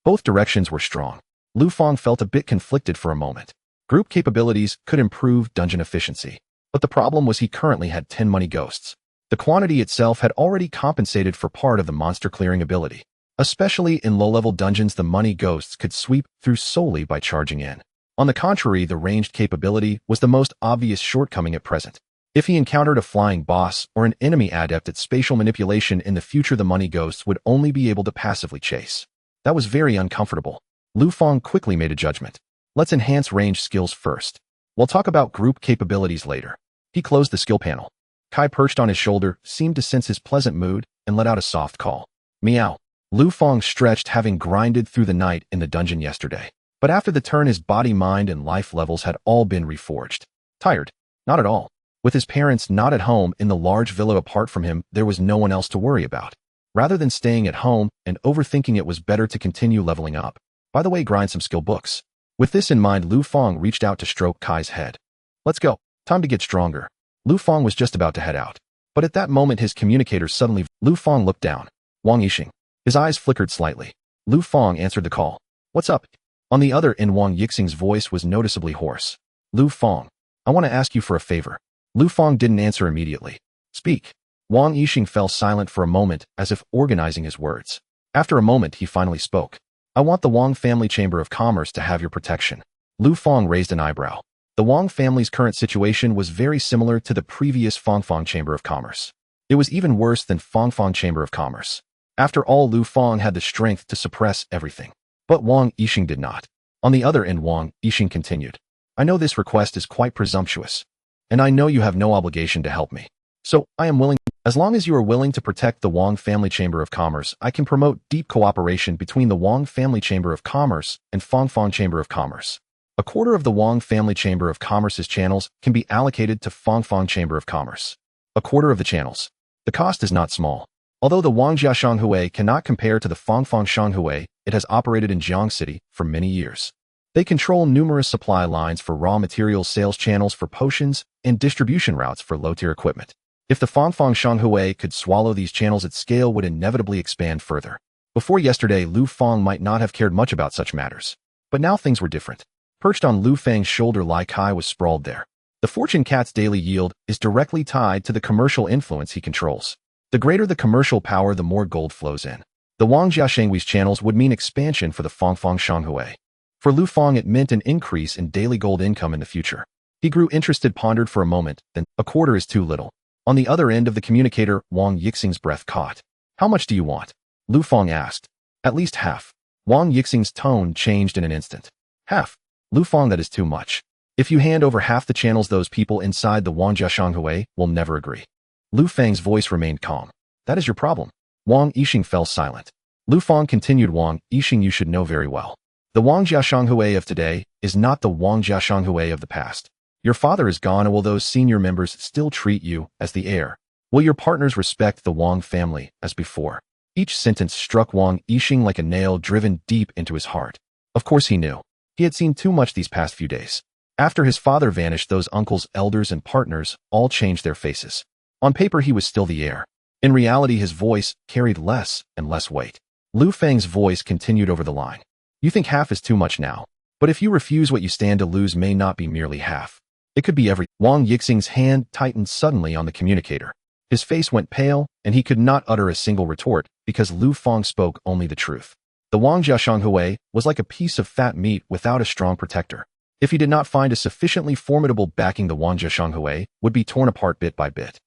Both directions were strong. Lu Fang felt a bit conflicted for a moment. Group capabilities could improve dungeon efficiency. But the problem was he currently had 10 money ghosts. The quantity itself had already compensated for part of the monster clearing ability. Especially in low-level dungeons, the money ghosts could sweep through solely by charging in. On the contrary, the ranged capability was the most obvious shortcoming at present. If he encountered a flying boss or an enemy adept at spatial manipulation in the future, the money ghosts would only be able to passively chase. That was very uncomfortable. Lu Fang quickly made a judgment. Let's enhance range skills first. We'll talk about group capabilities later. He closed the skill panel. Kai, perched on his shoulder, seemed to sense his pleasant mood and let out a soft call. Meow. Lu Fang stretched, having grinded through the night in the dungeon yesterday. But after the turn, his body, mind, and life levels had all been reforged. Tired? Not at all. With his parents not at home in the large villa apart from him, there was no one else to worry about. Rather than staying at home and overthinking, it was better to continue leveling up. By the way, grind some skill books. With this in mind, Lu Fang reached out to stroke Kai's head. Let's go. Time to get stronger. Lu Fang was just about to head out. But at that moment, his communicator suddenly... Lu Fang looked down. Wang Yixing. His eyes flickered slightly. Lu Fang answered the call. What's up? On the other end, Wang Yixing's voice was noticeably hoarse. Lu Fang. I want to ask you for a favor. Lu Fang didn't answer immediately. Speak. Wang Yixing fell silent for a moment, as if organizing his words. After a moment, he finally spoke. I want the Wang Family Chamber of Commerce to have your protection. Lu Fang raised an eyebrow. The Wang family's current situation was very similar to the previous Fangfang Chamber of Commerce. It was even worse than Fangfang Chamber of Commerce. After all, Lu Fang had the strength to suppress everything. But Wang Yixing did not. On the other end, Wang Yixing continued. I know this request is quite presumptuous. And I know you have no obligation to help me. So, I am willing. As long as you are willing to protect the Wang Family Chamber of Commerce, I can promote deep cooperation between the Wang Family Chamber of Commerce and Fangfang Chamber of Commerce. A quarter of the Wang Family Chamber of Commerce's channels can be allocated to Fangfang Chamber of Commerce. A quarter of the channels. The cost is not small. Although the Wangjia Shanghui cannot compare to the Fangfang Shanghui, it has operated in Jiang City for many years. They control numerous supply lines for raw materials, sales channels for potions, and distribution routes for low-tier equipment. If the Fangfang Shanghui could swallow these channels, its scale would inevitably expand further. Before yesterday, Lu Fang might not have cared much about such matters. But now things were different. Perched on Lu Fang's shoulder, Lai Kai was sprawled there. The fortune cat's daily yield is directly tied to the commercial influence he controls. The greater the commercial power, the more gold flows in. The Wangjia Shanghui's channels would mean expansion for the Fangfang Shanghui. For Lu Fang, it meant an increase in daily gold income in the future. He grew interested, pondered for a moment, then, a quarter is too little. On the other end of the communicator, Wang Yixing's breath caught. How much do you want? Lu Fang asked. At least half. Wang Yixing's tone changed in an instant. Half? Lu Fang, that is too much. If you hand over half the channels, those people inside the Wangjia Shanghui will never agree. Lu Fang's voice remained calm. That is your problem. Wang Yixing fell silent. Lu Fang continued. Wang Yixing, you should know very well. The Wang Jiashanghui of today is not the Wang Jiashanghui of the past. Your father is gone, and will those senior members still treat you as the heir? Will your partners respect the Wang family as before? Each sentence struck Wang Yixing like a nail driven deep into his heart. Of course he knew. He had seen too much these past few days. After his father vanished, those uncles, elders, and partners all changed their faces. On paper, he was still the heir. In reality, his voice carried less and less weight. Lu Fang's voice continued over the line. You think half is too much now, but if you refuse, what you stand to lose may not be merely half. It could be every. Wang Yixing's hand tightened suddenly on the communicator. His face went pale, and he could not utter a single retort because Lu Fang spoke only the truth. The Wang Jiashanghui was like a piece of fat meat without a strong protector. If he did not find a sufficiently formidable backing, the Wang Jiashanghui would be torn apart bit by bit.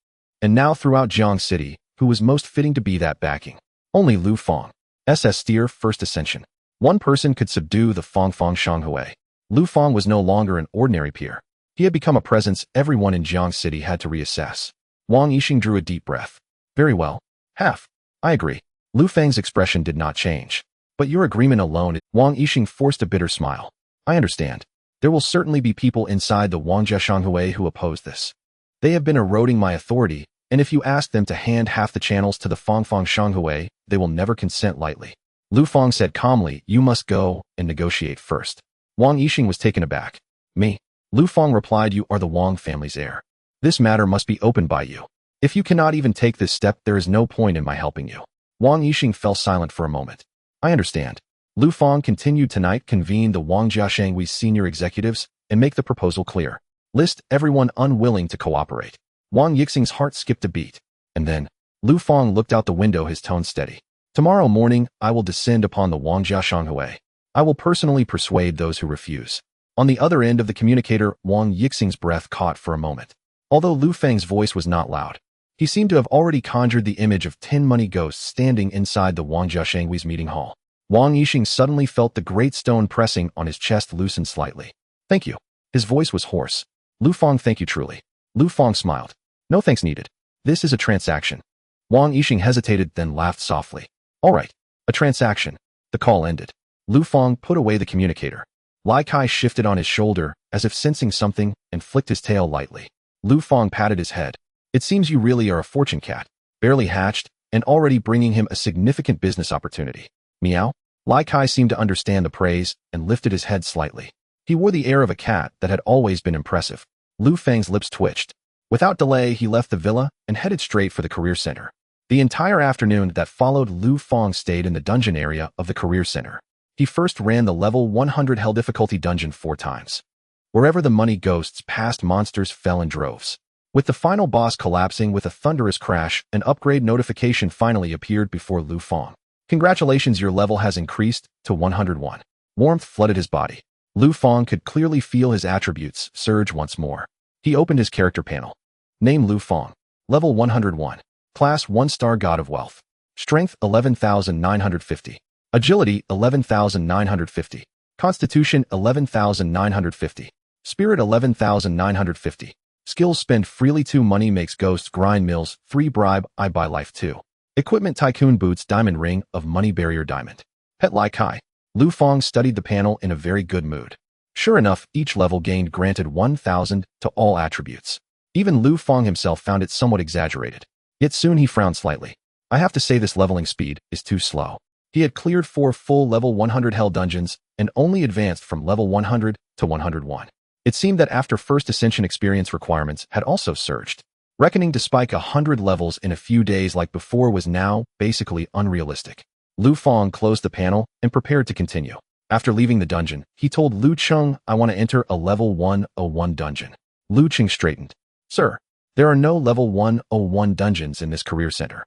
And now throughout Jiang City, who was most fitting to be that backing? Only Lu Fang. SS Steer First Ascension. One person could subdue the Fang Shanghui. Lu Fang was no longer an ordinary peer. He had become a presence everyone in Jiang City had to reassess. Wang Yixing drew a deep breath. Very well. Half. I agree. Lu Fang's expression did not change. But your agreement alone. Wang Yixing forced a bitter smile. I understand. There will certainly be people inside the Wang Jiashanghui who oppose this. They have been eroding my authority, and if you ask them to hand half the channels to the Fang Shanghui, they will never consent lightly. Lu Fang said calmly, you must go and negotiate first. Wang Yixing was taken aback. Me? Lu Fang replied, you are the Wang family's heir. This matter must be opened by you. If you cannot even take this step, there is no point in my helping you. Wang Yixing fell silent for a moment. I understand. Lu Fang continued. Tonight, convene the Wang Jiashanghui's senior executives and make the proposal clear. List everyone unwilling to cooperate. Wang Yixing's heart skipped a beat. And then, Lu Fang looked out the window, his tone steady. Tomorrow morning, I will descend upon the Wang Jiashanghui. I will personally persuade those who refuse. On the other end of the communicator, Wang Yixing's breath caught for a moment. Although Lu Fang's voice was not loud, he seemed to have already conjured the image of 10 money ghosts standing inside the Wang Jiashanghui's meeting hall. Wang Yixing suddenly felt the great stone pressing on his chest loosen slightly. Thank you. His voice was hoarse. Lu Fang, thank you truly. Lu Fang smiled. No thanks needed. This is a transaction. Wang Yixing hesitated, then laughed softly. All right. A transaction. The call ended. Lu Fang put away the communicator. Lai Kai shifted on his shoulder, as if sensing something, and flicked his tail lightly. Lu Fang patted his head. It seems you really are a fortune cat, barely hatched, and already bringing him a significant business opportunity. Meow? Lai Kai seemed to understand the praise and lifted his head slightly. He wore the air of a cat that had always been impressive. Lu Fang's lips twitched. Without delay, he left the villa and headed straight for the career center. The entire afternoon that followed, Lu Fang stayed in the dungeon area of the career center. He first ran the level 100 hell difficulty dungeon 4 times. Wherever the money ghosts passed, monsters fell in droves. With the final boss collapsing with a thunderous crash, an upgrade notification finally appeared before Lu Fang. Congratulations, your level has increased to 101. Warmth flooded his body. Lu Fang could clearly feel his attributes surge once more. He opened his character panel. Name Lu Fang. Level 101. Class 1-star God of Wealth. Strength 11,950. Agility 11,950. Constitution 11,950. Spirit 11,950. Skills spend freely 2 money makes ghosts grind mills 3 bribe I buy life 2. Equipment tycoon boots diamond ring of money barrier diamond. Pet Lai Kai. Lu Fang studied the panel in a very good mood. Sure enough, each level gained granted 1,000 to all attributes. Even Lu Fang himself found it somewhat exaggerated. Yet soon he frowned slightly. I have to say this leveling speed is too slow. He had cleared 4 full level 100 hell dungeons and only advanced from level 100 to 101. It seemed that after first ascension experience requirements had also surged. Reckoning to spike 100 levels in a few days like before was now basically unrealistic. Lu Fang closed the panel and prepared to continue. After leaving the dungeon, he told Lu Cheng, I want to enter a level 101 dungeon. Lu Cheng straightened. Sir, there are no level 101 dungeons in this career center.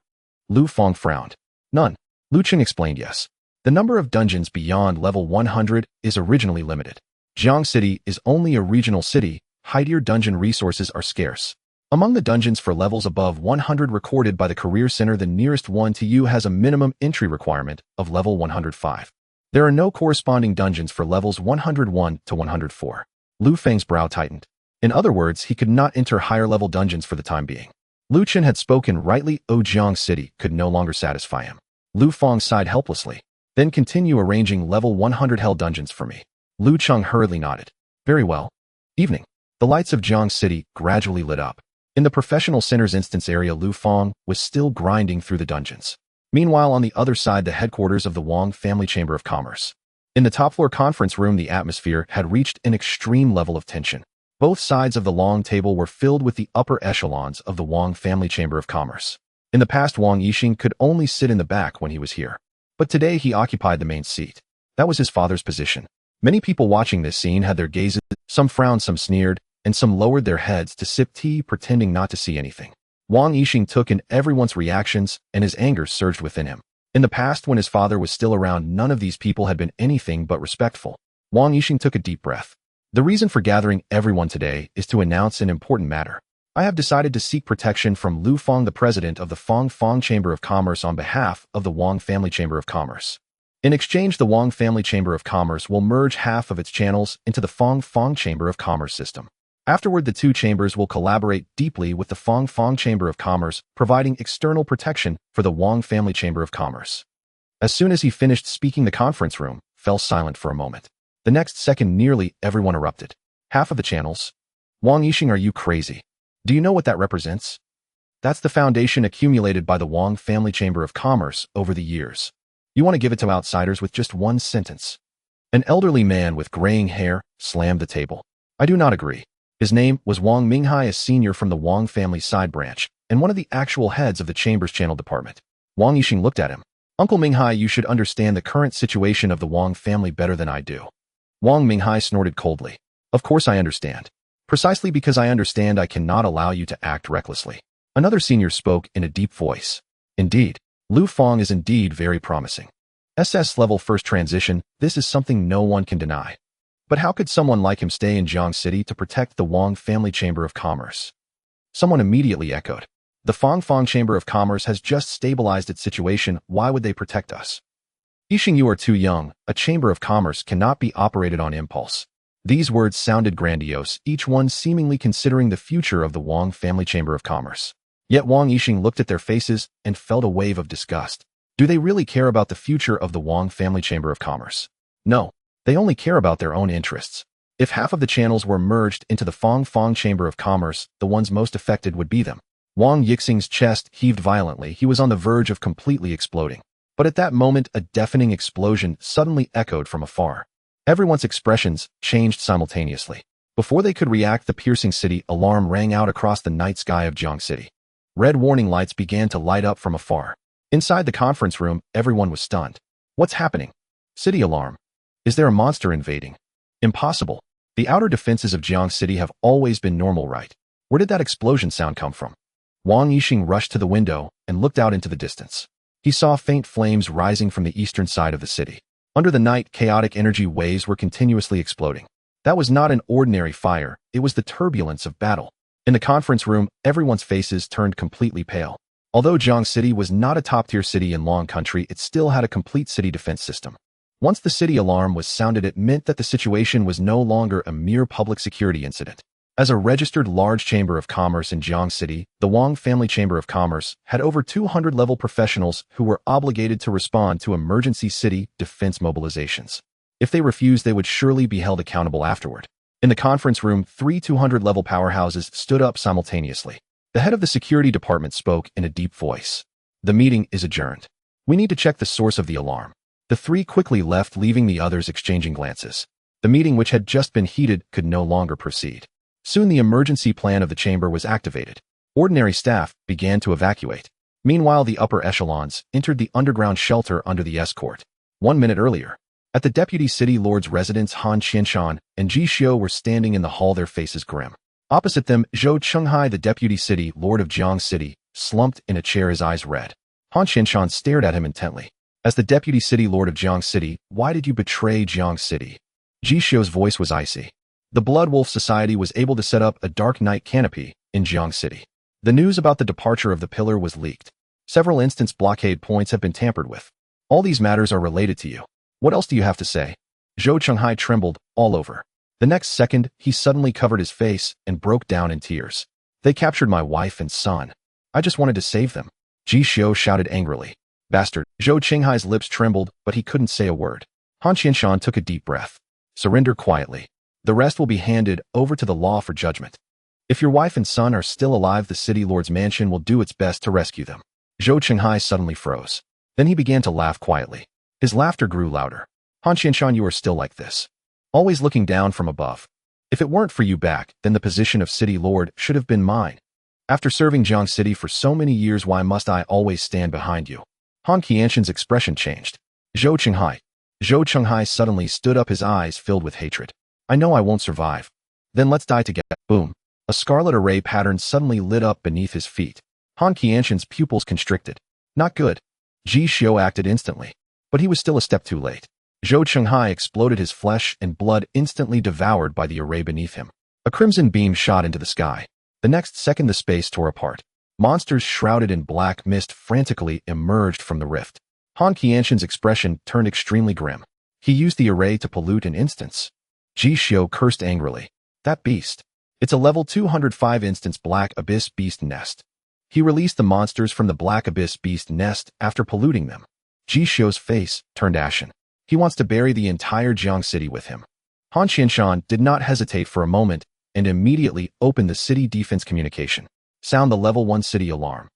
Lu Fang frowned. None. Lu Cheng explained yes. The number of dungeons beyond level 100 is originally limited. Jiang City is only a regional city, high-tier dungeon resources are scarce. Among the dungeons for levels above 100 recorded by the career center, the nearest one to you has a minimum entry requirement of level 105. There are no corresponding dungeons for levels 101 to 104. Lu Fang's brow tightened. In other words, he could not enter higher level dungeons for the time being. Lu Chen had spoken rightly. Jiang City could no longer satisfy him. Lu Fang sighed helplessly. Then continue arranging level 100 hell dungeons for me. Lu Cheng hurriedly nodded. Very well. Evening. The lights of Jiang City gradually lit up. In the professional center's instance area, Lu Fang was still grinding through the dungeons. Meanwhile, on the other side, the headquarters of the Wang Family Chamber of Commerce. In the top-floor conference room, the atmosphere had reached an extreme level of tension. Both sides of the long table were filled with the upper echelons of the Wang Family Chamber of Commerce. In the past, Wang Yixing could only sit in the back when he was here. But today he occupied the main seat. That was his father's position. Many people watching this scene had their gazes, some frowned, some sneered, and some lowered their heads to sip tea, pretending not to see anything. Wang Yixing took in everyone's reactions, and his anger surged within him. In the past, when his father was still around, none of these people had been anything but respectful. Wang Yixing took a deep breath. The reason for gathering everyone today is to announce an important matter. I have decided to seek protection from Lu Fang, the president of the Fang Chamber of Commerce, on behalf of the Wang Family Chamber of Commerce. In exchange, the Wang Family Chamber of Commerce will merge half of its channels into the Fang Chamber of Commerce system. Afterward, the two chambers will collaborate deeply with the Fang Chamber of Commerce, providing external protection for the Wang Family Chamber of Commerce. As soon as he finished speaking, the conference room fell silent for a moment. The next second, nearly everyone erupted. Half of the channels? Wang Yixing, are you crazy? Do you know what that represents? That's the foundation accumulated by the Wang Family Chamber of Commerce over the years. You want to give it to outsiders with just one sentence? An elderly man with graying hair slammed the table. I do not agree. His name was Wang Minghai, a senior from the Wang family side branch, and one of the actual heads of the chamber's channel department. Wang Yixing looked at him. Uncle Minghai, you should understand the current situation of the Wang family better than I do. Wang Minghai snorted coldly. Of course I understand. Precisely because I understand, I cannot allow you to act recklessly. Another senior spoke in a deep voice. Indeed, Lu Fang is indeed very promising. SS level first transition, this is something no one can deny. But how could someone like him stay in Jiang City to protect the Wang Family Chamber of Commerce? Someone immediately echoed. The Fang Chamber of Commerce has just stabilized its situation. Why would they protect us? Yixing, you are too young. A chamber of commerce cannot be operated on impulse. These words sounded grandiose, each one seemingly considering the future of the Wang Family Chamber of Commerce. Yet Wang Yixing looked at their faces and felt a wave of disgust. Do they really care about the future of the Wang Family Chamber of Commerce? No. They only care about their own interests. If half of the channels were merged into the Fang Chamber of Commerce, the ones most affected would be them. Wang Yixing's chest heaved violently. He was on the verge of completely exploding. But at that moment, a deafening explosion suddenly echoed from afar. Everyone's expressions changed simultaneously. Before they could react, the piercing city alarm rang out across the night sky of Jiang City. Red warning lights began to light up from afar. Inside the conference room, everyone was stunned. What's happening? City alarm. Is there a monster invading? Impossible. The outer defenses of Jiang City have always been normal, right? Where did that explosion sound come from? Wang Yixing rushed to the window and looked out into the distance. He saw faint flames rising from the eastern side of the city. Under the night, chaotic energy waves were continuously exploding. That was not an ordinary fire, it was the turbulence of battle. In the conference room, everyone's faces turned completely pale. Although Jiang City was not a top-tier city in Long Country, it still had a complete city defense system. Once the city alarm was sounded, it meant that the situation was no longer a mere public security incident. As a registered large chamber of commerce in Jiang City, the Wang Family Chamber of Commerce had over 200 level professionals who were obligated to respond to emergency city defense mobilizations. If they refused, they would surely be held accountable afterward. In the conference room, 3 200-level powerhouses stood up simultaneously. The head of the security department spoke in a deep voice. The meeting is adjourned. We need to check the source of the alarm. The three quickly left, leaving the others exchanging glances. The meeting, which had just been heated, could no longer proceed. Soon the emergency plan of the chamber was activated. Ordinary staff began to evacuate. Meanwhile, the upper echelons entered the underground shelter under the escort. 1 minute earlier, at the Deputy City Lord's residence, Han Qianshan and Ji Xiu were standing in the hall, their faces grim. Opposite them, Zhou Chenghai, the Deputy City Lord of Jiang City, slumped in a chair, his eyes red. Han Qianshan stared at him intently. As the Deputy City Lord of Jiang City, why did you betray Jiang City? Ji Xiu's voice was icy. The Blood Wolf Society was able to set up a dark night canopy in Jiang City. The news about the departure of the pillar was leaked. Several instance blockade points have been tampered with. All these matters are related to you. What else do you have to say? Zhou Chenghai trembled all over. The next second, he suddenly covered his face and broke down in tears. They captured my wife and son. I just wanted to save them. Ji Xiu shouted angrily. Bastard. Zhou Qinghai's lips trembled, but he couldn't say a word. Han Qianshan took a deep breath. Surrender quietly. The rest will be handed over to the law for judgment. If your wife and son are still alive, the city lord's mansion will do its best to rescue them. Zhou Qinghai suddenly froze. Then he began to laugh quietly. His laughter grew louder. Han Qianshan, you are still like this. Always looking down from above. If it weren't for you back, then the position of city lord should have been mine. After serving Jiang City for so many years, why must I always stand behind you? Han Qianshan's expression changed. Zhou Qinghai suddenly stood up, his eyes filled with hatred. I know I won't survive. Then let's die together. Boom. A scarlet array pattern suddenly lit up beneath his feet. Han Qianshan's pupils constricted. Not good. Ji Xiu acted instantly. But he was still a step too late. Zhou Qinghai exploded, his flesh and blood instantly devoured by the array beneath him. A crimson beam shot into the sky. The next second the space tore apart. Monsters shrouded in black mist frantically emerged from the rift. Han Qianshan's expression turned extremely grim. He used the array to pollute an instance. Ji Xiu cursed angrily. That beast. It's a level 205 instance Black Abyss Beast Nest. He released the monsters from the Black Abyss Beast Nest after polluting them. Ji Xiu's face turned ashen. He wants to bury the entire Jiang City with him. Han Qianshan did not hesitate for a moment and immediately opened the city defense communication. Sound the level 1 city alarm.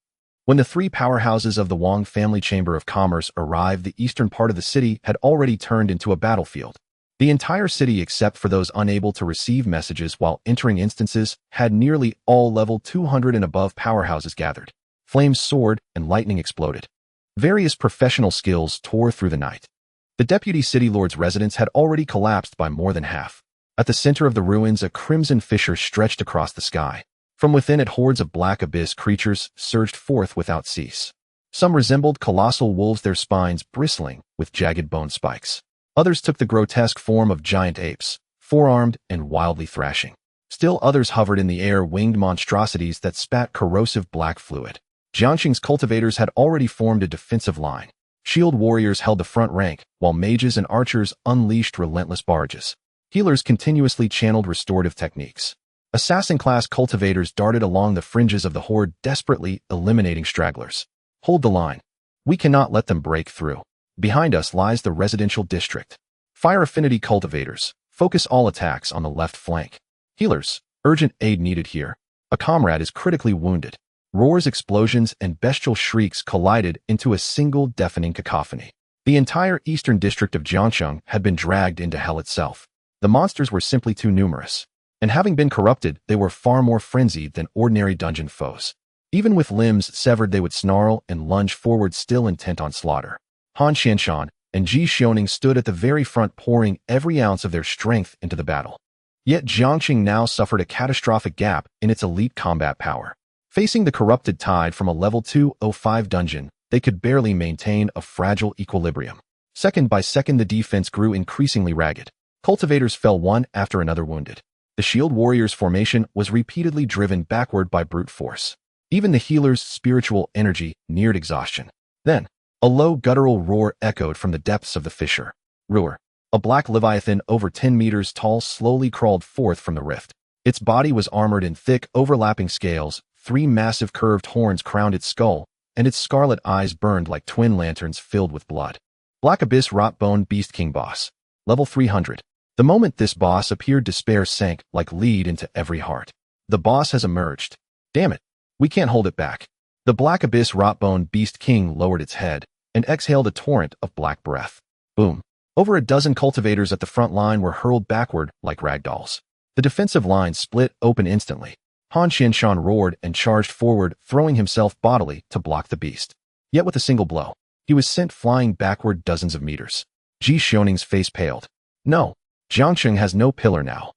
When the three powerhouses of the Wang family chamber of commerce arrived, the eastern part of the city had already turned into a battlefield. The entire city, except for those unable to receive messages while entering instances, had nearly all level 200 and above powerhouses gathered. Flames soared and lightning exploded. Various professional skills tore through the night. The deputy city lord's residence had already collapsed by more than half. At the center of the ruins, a crimson fissure stretched across the sky. From within it, hordes of black abyss creatures surged forth without cease. Some resembled colossal wolves, their spines bristling with jagged bone spikes. Others took the grotesque form of giant apes, four-armed and wildly thrashing. Still others hovered in the air, winged monstrosities that spat corrosive black fluid. Jiangxing's cultivators had already formed a defensive line. Shield warriors held the front rank, while mages and archers unleashed relentless barrages. Healers continuously channeled restorative techniques. Assassin-class cultivators darted along the fringes of the horde, desperately eliminating stragglers. Hold the line. We cannot let them break through. Behind us lies the residential district. Fire affinity cultivators, focus all attacks on the left flank. Healers, urgent aid needed here. A comrade is critically wounded. Roars, explosions, and bestial shrieks collided into a single deafening cacophony. The entire eastern district of Jiangcheng had been dragged into hell itself. The monsters were simply too numerous. And having been corrupted, they were far more frenzied than ordinary dungeon foes. Even with limbs severed, they would snarl and lunge forward, still intent on slaughter. Han Qianshan and Ji Xiu stood at the very front, pouring every ounce of their strength into the battle. Yet Jiangxing now suffered a catastrophic gap in its elite combat power. Facing the corrupted tide from a level 205 dungeon, they could barely maintain a fragile equilibrium. Second by second, the defense grew increasingly ragged. Cultivators fell one after another, wounded. The shield warriors' formation was repeatedly driven backward by brute force. Even the healers' spiritual energy neared exhaustion. Then, a low guttural roar echoed from the depths of the fissure. Ruhr. A black leviathan over 10 meters tall slowly crawled forth from the rift. Its body was armored in thick, overlapping scales, 3 massive curved horns crowned its skull, and its scarlet eyes burned like twin lanterns filled with blood. Black Abyss Rotbone Beast King Boss. Level 300. The moment this boss appeared, despair sank like lead into every heart. The boss has emerged. Damn it. We can't hold it back. The Black Abyss Rotbone Beast King lowered its head and exhaled a torrent of black breath. Boom. Over a dozen cultivators at the front line were hurled backward like ragdolls. The defensive line split open instantly. Han Qianshan roared and charged forward, throwing himself bodily to block the beast. Yet with a single blow, he was sent flying backward dozens of meters. Ji Xiu's face paled. No, Jiangxing has no pillar now.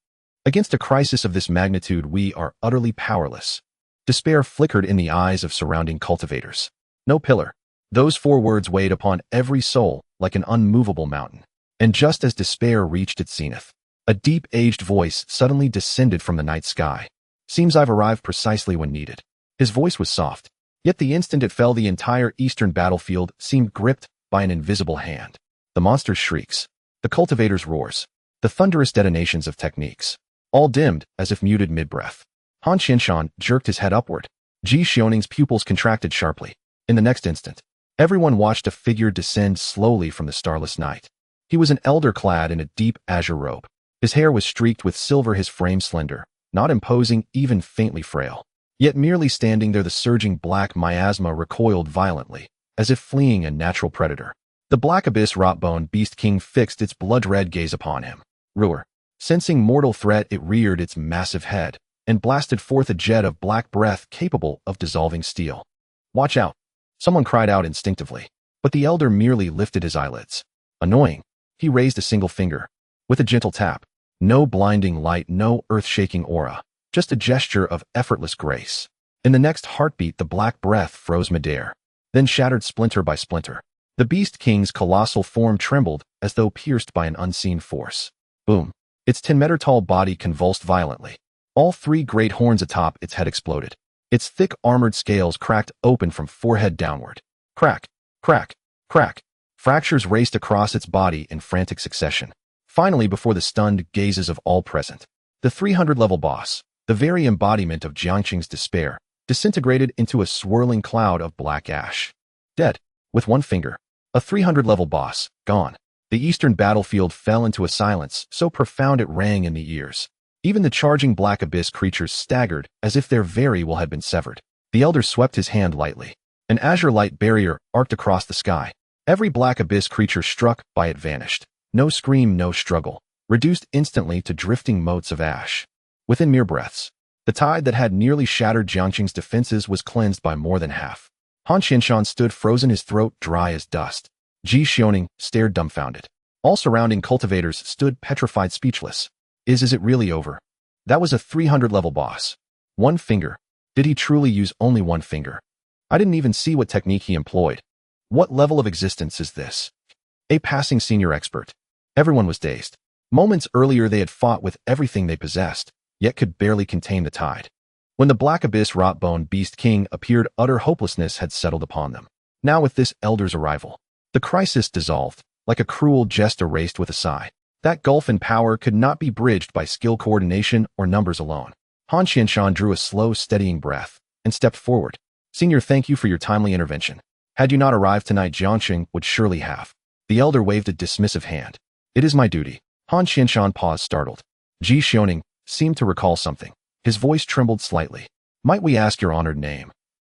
Against a crisis of this magnitude, we are utterly powerless. Despair flickered in the eyes of surrounding cultivators. No pillar. Those 4 words weighed upon every soul like an unmovable mountain. And just as despair reached its zenith, a deep, aged voice suddenly descended from the night sky. Seems I've arrived precisely when needed. His voice was soft, yet the instant it fell, the entire eastern battlefield seemed gripped by an invisible hand. The monster's shrieks, the cultivators' roars, the thunderous detonations of techniques, all dimmed as if muted mid-breath. Han Qianshan jerked his head upward. Ji Xioning's pupils contracted sharply. In the next instant, everyone watched a figure descend slowly from the starless night. He was an elder clad in a deep azure robe. His hair was streaked with silver, his frame slender, not imposing, even faintly frail. Yet merely standing there, the surging black miasma recoiled violently, as if fleeing a natural predator. The black abyss rotbone beast king fixed its blood-red gaze upon him. Ruer. Sensing mortal threat, it reared its massive head and blasted forth a jet of black breath capable of dissolving steel. "Watch out!" someone cried out instinctively, but the elder merely lifted his eyelids. Annoying. He raised a single finger. With a gentle tap. No blinding light, no earth-shaking aura. Just a gesture of effortless grace. In the next heartbeat, the black breath froze midair, then shattered splinter by splinter. The Beast King's colossal form trembled as though pierced by an unseen force. Boom. Its 10-meter-tall body convulsed violently. All three great horns atop its head exploded. Its thick armored scales cracked open from forehead downward. Crack, crack, crack. Fractures raced across its body in frantic succession. Finally, before the stunned gazes of all present, the 300-level boss, the very embodiment of Jiangqing's despair, disintegrated into a swirling cloud of black ash. Dead. With one finger. A 300-level boss, gone. The eastern battlefield fell into a silence so profound it rang in the ears. Even the charging black abyss creatures staggered as if their very will had been severed. The elder swept his hand lightly. An azure light barrier arced across the sky. Every black abyss creature struck by it vanished. No scream, no struggle. Reduced instantly to drifting motes of ash. Within mere breaths, the tide that had nearly shattered Jiangqing's defenses was cleansed by more than half. Han Qianshan stood frozen, his throat dry as dust. Ji Xioning stared dumbfounded. All surrounding cultivators stood petrified, speechless. Is it really over? That was a 300-level boss. One finger. Did he truly use only one finger? I didn't even see what technique he employed. What level of existence is this? A passing senior expert. Everyone was dazed. Moments earlier they had fought with everything they possessed, yet could barely contain the tide. When the black abyss rotbone beast king appeared, utter hopelessness had settled upon them. Now with this elder's arrival, the crisis dissolved, like a cruel jest erased with a sigh. That gulf in power could not be bridged by skill, coordination, or numbers alone. Han Qianshan drew a slow, steadying breath and stepped forward. Senior, thank you for your timely intervention. Had you not arrived tonight, Jiangqing would surely have. The elder waved a dismissive hand. It is my duty. Han Qianshan paused, startled. Ji Xioning seemed to recall something. His voice trembled slightly. Might we ask your honored name?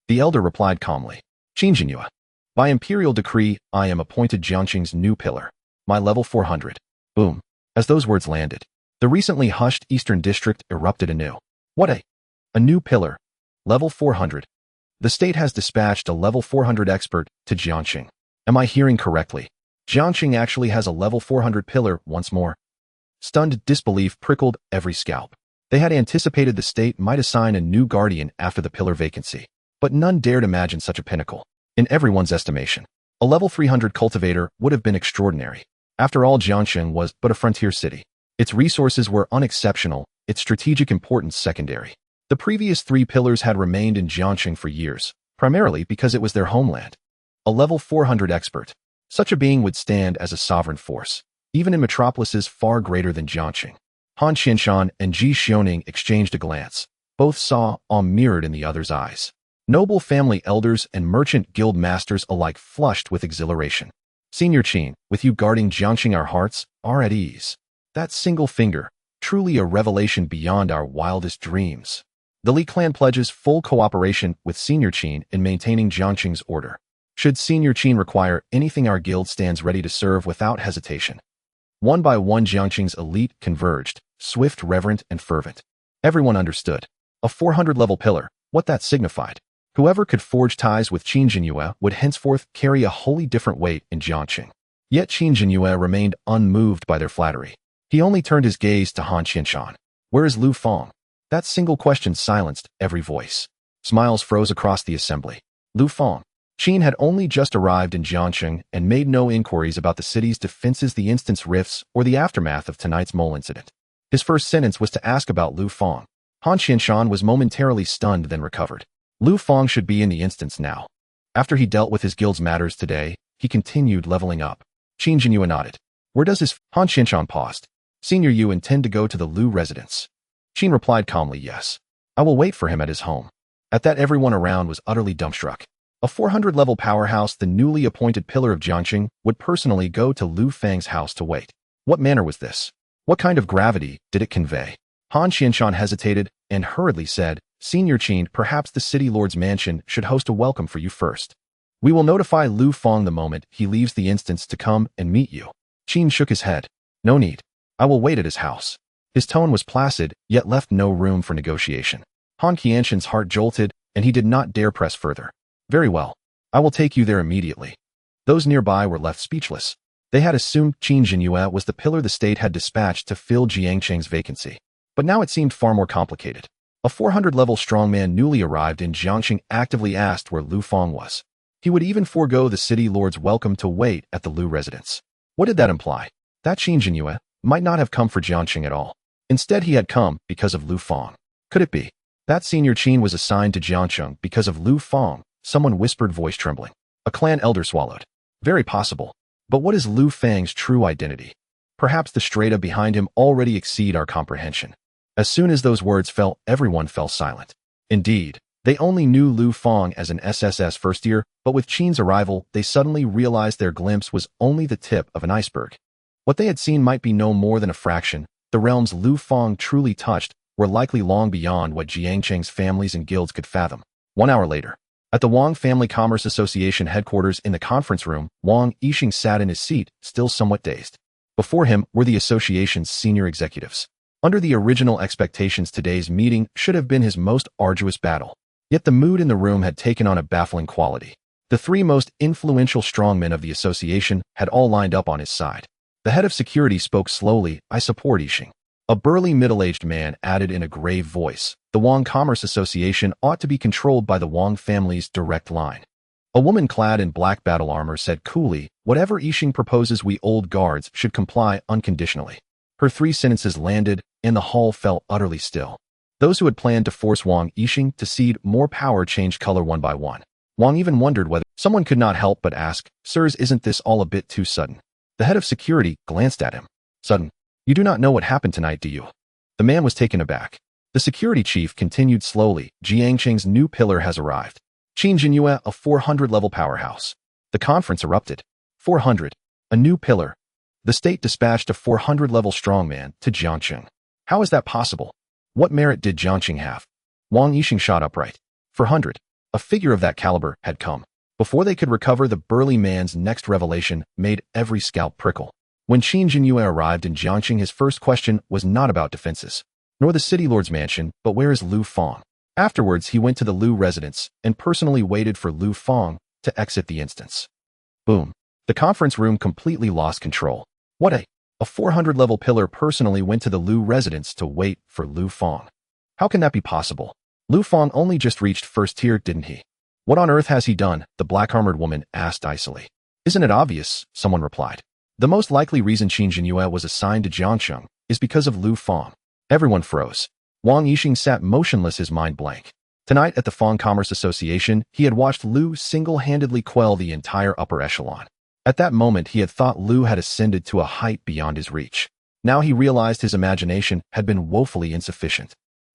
The elder replied calmly. Qin Jinyue. By imperial decree, I am appointed Jiangqing's new pillar. My level 400. Boom. As those words landed, the recently hushed eastern district erupted anew. What a new pillar. Level 400. The state has dispatched a level 400 expert to Jiangqing. Am I hearing correctly? Jiangqing actually has a level 400 pillar once more. Stunned disbelief prickled every scalp. They had anticipated the state might assign a new guardian after the pillar vacancy, but none dared imagine such a pinnacle. In everyone's estimation, a level 300 cultivator would have been extraordinary. After all, Jiangqing was but a frontier city. Its resources were unexceptional, its strategic importance secondary. The previous three pillars had remained in Jiangqing for years, primarily because it was their homeland. A level 400 expert. Such a being would stand as a sovereign force, even in metropolises far greater than Jiangqing. Han Qianshan and Ji Xioning exchanged a glance. Both saw awe mirrored in the other's eyes. Noble family elders and merchant guild masters alike flushed with exhilaration. Senior Qin, with you guarding Jiangqing, our hearts are at ease. That single finger, truly a revelation beyond our wildest dreams. The Li clan pledges full cooperation with Senior Qin in maintaining Jiangqing's order. Should Senior Qin require anything, our guild stands ready to serve without hesitation. One by one, Jiangqing's elite converged, swift, reverent, and fervent. Everyone understood. A 400-level pillar, what that signified. Whoever could forge ties with Qin Jinyue would henceforth carry a wholly different weight in Jiangqing. Yet Qin Jinyue remained unmoved by their flattery. He only turned his gaze to Han Qianshan. Where is Lu Fang? That single question silenced every voice. Smiles froze across the assembly. Lu Fang. Qin had only just arrived in Jiangqing and made no inquiries about the city's defenses, the instant's rifts, or the aftermath of tonight's mole incident. His first sentence was to ask about Lu Fang. Han Qianshan was momentarily stunned, then recovered. Lu Fang should be in the instance now. After he dealt with his guild's matters today, he continued leveling up. Qin Jinyue nodded. Where does his... Han Qianshan paused. Senior, you intend to go to the Lu residence? Qin replied calmly, yes. I will wait for him at his home. At that, everyone around was utterly dumbstruck. A 400-level powerhouse, the newly appointed pillar of Jiangqing, would personally go to Lu Fang's house to wait. What manner was this? What kind of gravity did it convey? Han Qianshan hesitated and hurriedly said, Senior Qin, perhaps the city lord's mansion should host a welcome for you first. We will notify Lu Fang the moment he leaves the instance to come and meet you. Qin shook his head. No need. I will wait at his house. His tone was placid, yet left no room for negotiation. Han Qianshan's heart jolted, and he did not dare press further. Very well. I will take you there immediately. Those nearby were left speechless. They had assumed Qin Jinyue was the pillar the state had dispatched to fill Jiangqing's vacancy. But now it seemed far more complicated. A 400-level strongman newly arrived in Jiangqing actively asked where Lu Fang was. He would even forego the city lord's welcome to wait at the Lu residence. What did that imply? That Qin Jinyue might not have come for Jiangqing at all. Instead, he had come because of Lu Fang. Could it be that Senior Qin was assigned to Jiangqing because of Lu Fang? Someone whispered, voice trembling. A clan elder swallowed. Very possible. But what is Lu Fang's true identity? Perhaps the strata behind him already exceed our comprehension. As soon as those words fell, everyone fell silent. Indeed, they only knew Lu Fang as an SSS first year, but with Qin's arrival, they suddenly realized their glimpse was only the tip of an iceberg. What they had seen might be no more than a fraction. The realms Lu Fang truly touched were likely long beyond what Jiangqing's families and guilds could fathom. 1 hour later, at the Wang Family Commerce Association headquarters in the conference room, Wang Yixing sat in his seat, still somewhat dazed. Before him were the association's senior executives. Under the original expectations, today's meeting should have been his most arduous battle. Yet the mood in the room had taken on a baffling quality. The three most influential strongmen of the association had all lined up on his side. The head of security spoke slowly, I support Yixing. A burly middle-aged man added in a grave voice, the Wang Commerce Association ought to be controlled by the Wang family's direct line. A woman clad in black battle armor said coolly, whatever Yixing proposes, we old guards should comply unconditionally. Her 3 sentences landed, and the hall fell utterly still. Those who had planned to force Wang Yixing to cede more power changed color one by one. Wang even wondered whether someone could not help but ask, Sirs, isn't this all a bit too sudden? The head of security glanced at him. Sudden? You do not know what happened tonight, do you? The man was taken aback. The security chief continued slowly, Jiangqing's new pillar has arrived. Qin Jinyue, a 400-level powerhouse. The conference erupted. 400. A new pillar. The state dispatched a 400-level strongman to Jiangqing. How is that possible? What merit did Jiangqing have? Wang Yixing shot upright. 400. A figure of that caliber had come. Before they could recover, the burly man's next revelation made every scalp prickle. When Qin Jinyue arrived in Jiangqing, his first question was not about defenses, nor the city lord's mansion, but where is Lu Fang? Afterwards, he went to the Lu residence and personally waited for Lu Fang to exit the instance. Boom. The conference room completely lost control. What a 400-level pillar personally went to the Lu residence to wait for Lu Fang. How can that be possible? Lu Fang only just reached first tier, didn't he? What on earth has he done? The black-armored woman asked icily. Isn't it obvious? Someone replied. The most likely reason Qin Jinyue was assigned to Jiangqing is because of Lu Fang. Everyone froze. Wang Yixing sat motionless, his mind blank. Tonight at the Fang Commerce Association, he had watched Lu single-handedly quell the entire upper echelon. At that moment, he had thought Lu had ascended to a height beyond his reach. Now he realized his imagination had been woefully insufficient.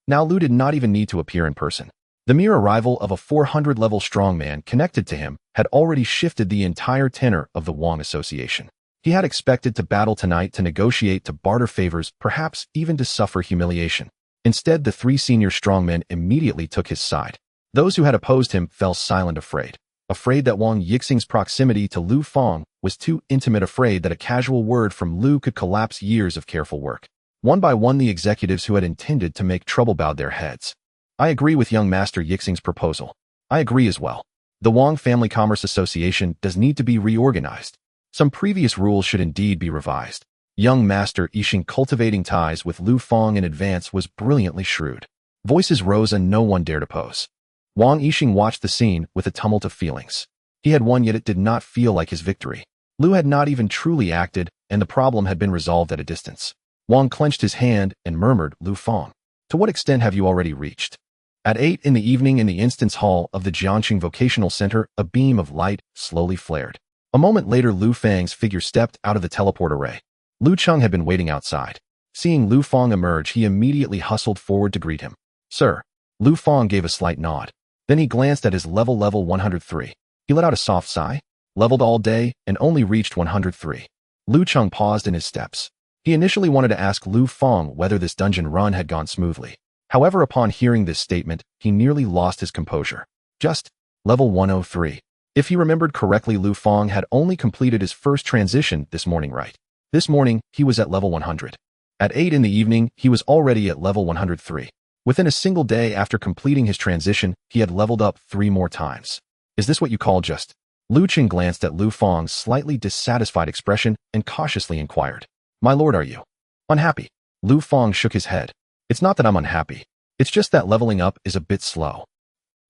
Now Lu did not even need to appear in person. The mere arrival of a 400-level strongman connected to him had already shifted the entire tenor of the Wang Association. He had expected to battle tonight, to negotiate, to barter favors, perhaps even to suffer humiliation. Instead, the 3 senior strongmen immediately took his side. Those who had opposed him fell silent, afraid that Wang Yixing's proximity to Lu Fang was too intimate, afraid that a casual word from Lu could collapse years of careful work. One by one, the executives who had intended to make trouble bowed their heads. I agree with young Master Yixing's proposal. I agree as well. The Wang Family Commerce Association does need to be reorganized. Some previous rules should indeed be revised. Young Master Yixing cultivating ties with Lu Fang in advance was brilliantly shrewd. Voices rose and no one dared oppose. Wang Yixing watched the scene with a tumult of feelings. He had won, yet it did not feel like his victory. Lu had not even truly acted, and the problem had been resolved at a distance. Wang clenched his hand and murmured, Lu Fang, to what extent have you already reached? At 8 in the evening, in the instance hall of the Jiangqing Vocational Center, a beam of light slowly flared. A moment later, Lu Fang's figure stepped out of the teleport array. Lu Cheng had been waiting outside. Seeing Lu Fang emerge, he immediately hustled forward to greet him. Sir. Lu Fang gave a slight nod. Then he glanced at his level 103. He let out a soft sigh. Leveled all day and only reached 103. Lu Cheng paused in his steps. He initially wanted to ask Lu Fang whether this dungeon run had gone smoothly. However, upon hearing this statement, he nearly lost his composure. Just level 103. If he remembered correctly, Lu Fang had only completed his first transition this morning, right? This morning, he was at level 100. At 8 in the evening, he was already at level 103. Within a single day after completing his transition, he had leveled up 3 more times. Is this what you call just? Lu Cheng glanced at Lu Fang's slightly dissatisfied expression and cautiously inquired, "My lord, are you unhappy?" Lu Fang shook his head. "It's not that I'm unhappy. It's just that leveling up is a bit slow."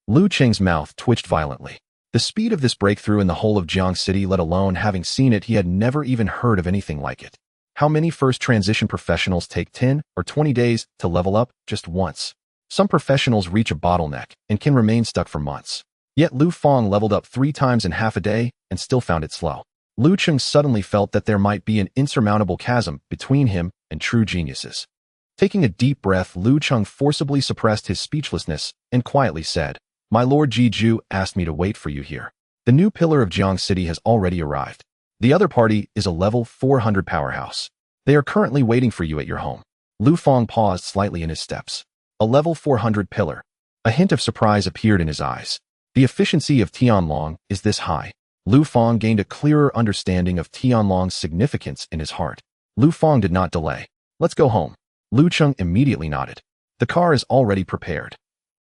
Lu Cheng's mouth twitched violently. The speed of this breakthrough in the whole of Jiang City, let alone having seen it, he had never even heard of anything like it. How many first transition professionals take 10 or 20 days to level up just once? Some professionals reach a bottleneck and can remain stuck for months. Yet Lu Fang leveled up 3 times in half a day and still found it slow. Lu Cheng suddenly felt that there might be an insurmountable chasm between him and true geniuses. Taking a deep breath, Lu Cheng forcibly suppressed his speechlessness and quietly said, "My lord Ji asked me to wait for you here. The new pillar of Jiang City has already arrived. The other party is a level 400 powerhouse. They are currently waiting for you at your home." Lu Fang paused slightly in his steps. A level 400 pillar. A hint of surprise appeared in his eyes. The efficiency of Tianlong is this high. Lu Fang gained a clearer understanding of Tianlong's significance in his heart. Lu Fang did not delay. "Let's go home." Lu Cheng immediately nodded. "The car is already prepared."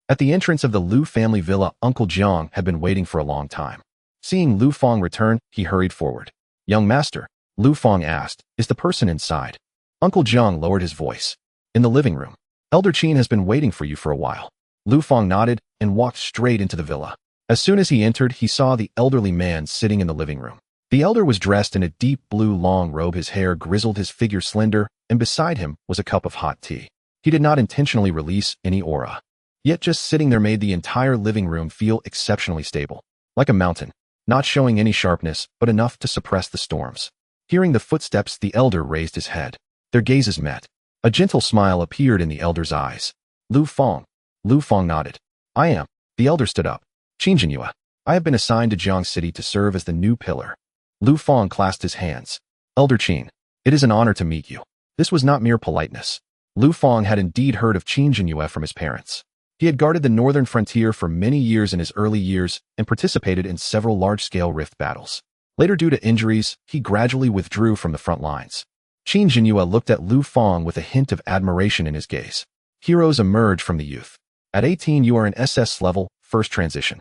At the entrance of the Lu family villa, Uncle Jiang had been waiting for a long time. Seeing Lu Fang return, he hurried forward. "Young master," Lu Fang asked, "is the person inside?" Uncle Jiang lowered his voice. "In the living room. Elder Qin has been waiting for you for a while." Lu Fang nodded and walked straight into the villa. As soon as he entered, he saw the elderly man sitting in the living room. The elder was dressed in a deep blue long robe, his hair grizzled, his figure slender, and beside him was a cup of hot tea. He did not intentionally release any aura. Yet just sitting there made the entire living room feel exceptionally stable. Like a mountain, not showing any sharpness, but enough to suppress the storms. Hearing the footsteps, the elder raised his head. Their gazes met. A gentle smile appeared in the elder's eyes. "Lu Fang." Lu Fang nodded. "I am." The elder stood up. "Qin Jinyue, I have been assigned to Jiang City to serve as the new pillar." Lu Fang clasped his hands. "Elder Qin, it is an honor to meet you." This was not mere politeness. Lu Fang had indeed heard of Qin Jinyue from his parents. He had guarded the northern frontier for many years in his early years and participated in several large-scale rift battles. Later, due to injuries, he gradually withdrew from the front lines. Qin Jinyue looked at Lu Fang with a hint of admiration in his gaze. Heroes emerge from the youth. At 18, you are an SS level, first transition.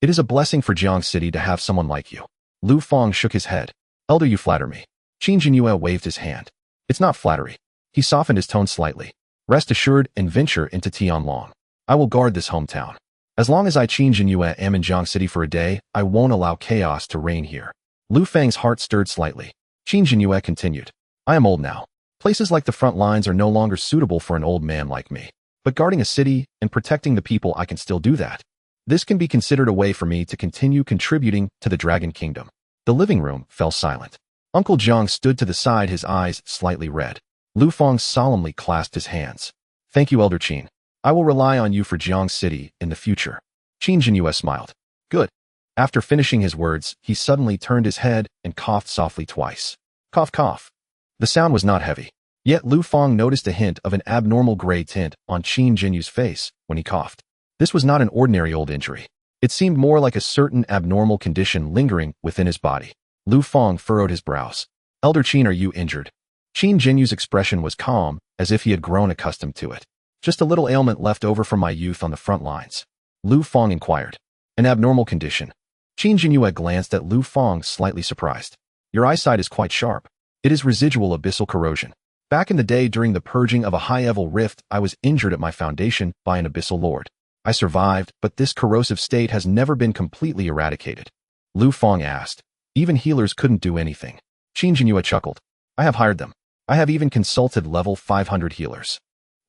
It is a blessing for Jiang City to have someone like you. Lu Fang shook his head. "Elder, you flatter me." Qin Jinyue waved his hand. "It's not flattery." He softened his tone slightly. "Rest assured and venture into Tianlong. I will guard this hometown. As long as I, Qin Jinyue, am in Jiang City for a day, I won't allow chaos to reign here." Lu Fang's heart stirred slightly. Qin Jinyue continued. "I am old now. Places like the front lines are no longer suitable for an old man like me. But guarding a city and protecting the people, I can still do that. This can be considered a way for me to continue contributing to the Dragon Kingdom." The living room fell silent. Uncle Jiang stood to the side, his eyes slightly red. Lu Fang solemnly clasped his hands. "Thank you, Elder Qin. I will rely on you for Jiang City in the future." Qin Jinyue smiled. "Good." After finishing his words, he suddenly turned his head and coughed softly twice. Cough, cough. The sound was not heavy. Yet Lu Fang noticed a hint of an abnormal gray tint on Qin Jinyue's face when he coughed. This was not an ordinary old injury. It seemed more like a certain abnormal condition lingering within his body. Lu Fang furrowed his brows. "Elder Qin, are you injured?" Qin Jinyue's expression was calm, as if he had grown accustomed to it. "Just a little ailment left over from my youth on the front lines." Lu Fang inquired. "An abnormal condition?" Qin Jinyue glanced at Lu Fang, slightly surprised. "Your eyesight is quite sharp. It is residual abyssal corrosion. Back in the day, during the purging of a high-level rift, I was injured at my foundation by an abyssal lord. I survived, but this corrosive state has never been completely eradicated." Lu Fang asked. "Even healers couldn't do anything." Qin Jinyue chuckled. "I have hired them. I have even consulted level 500 healers.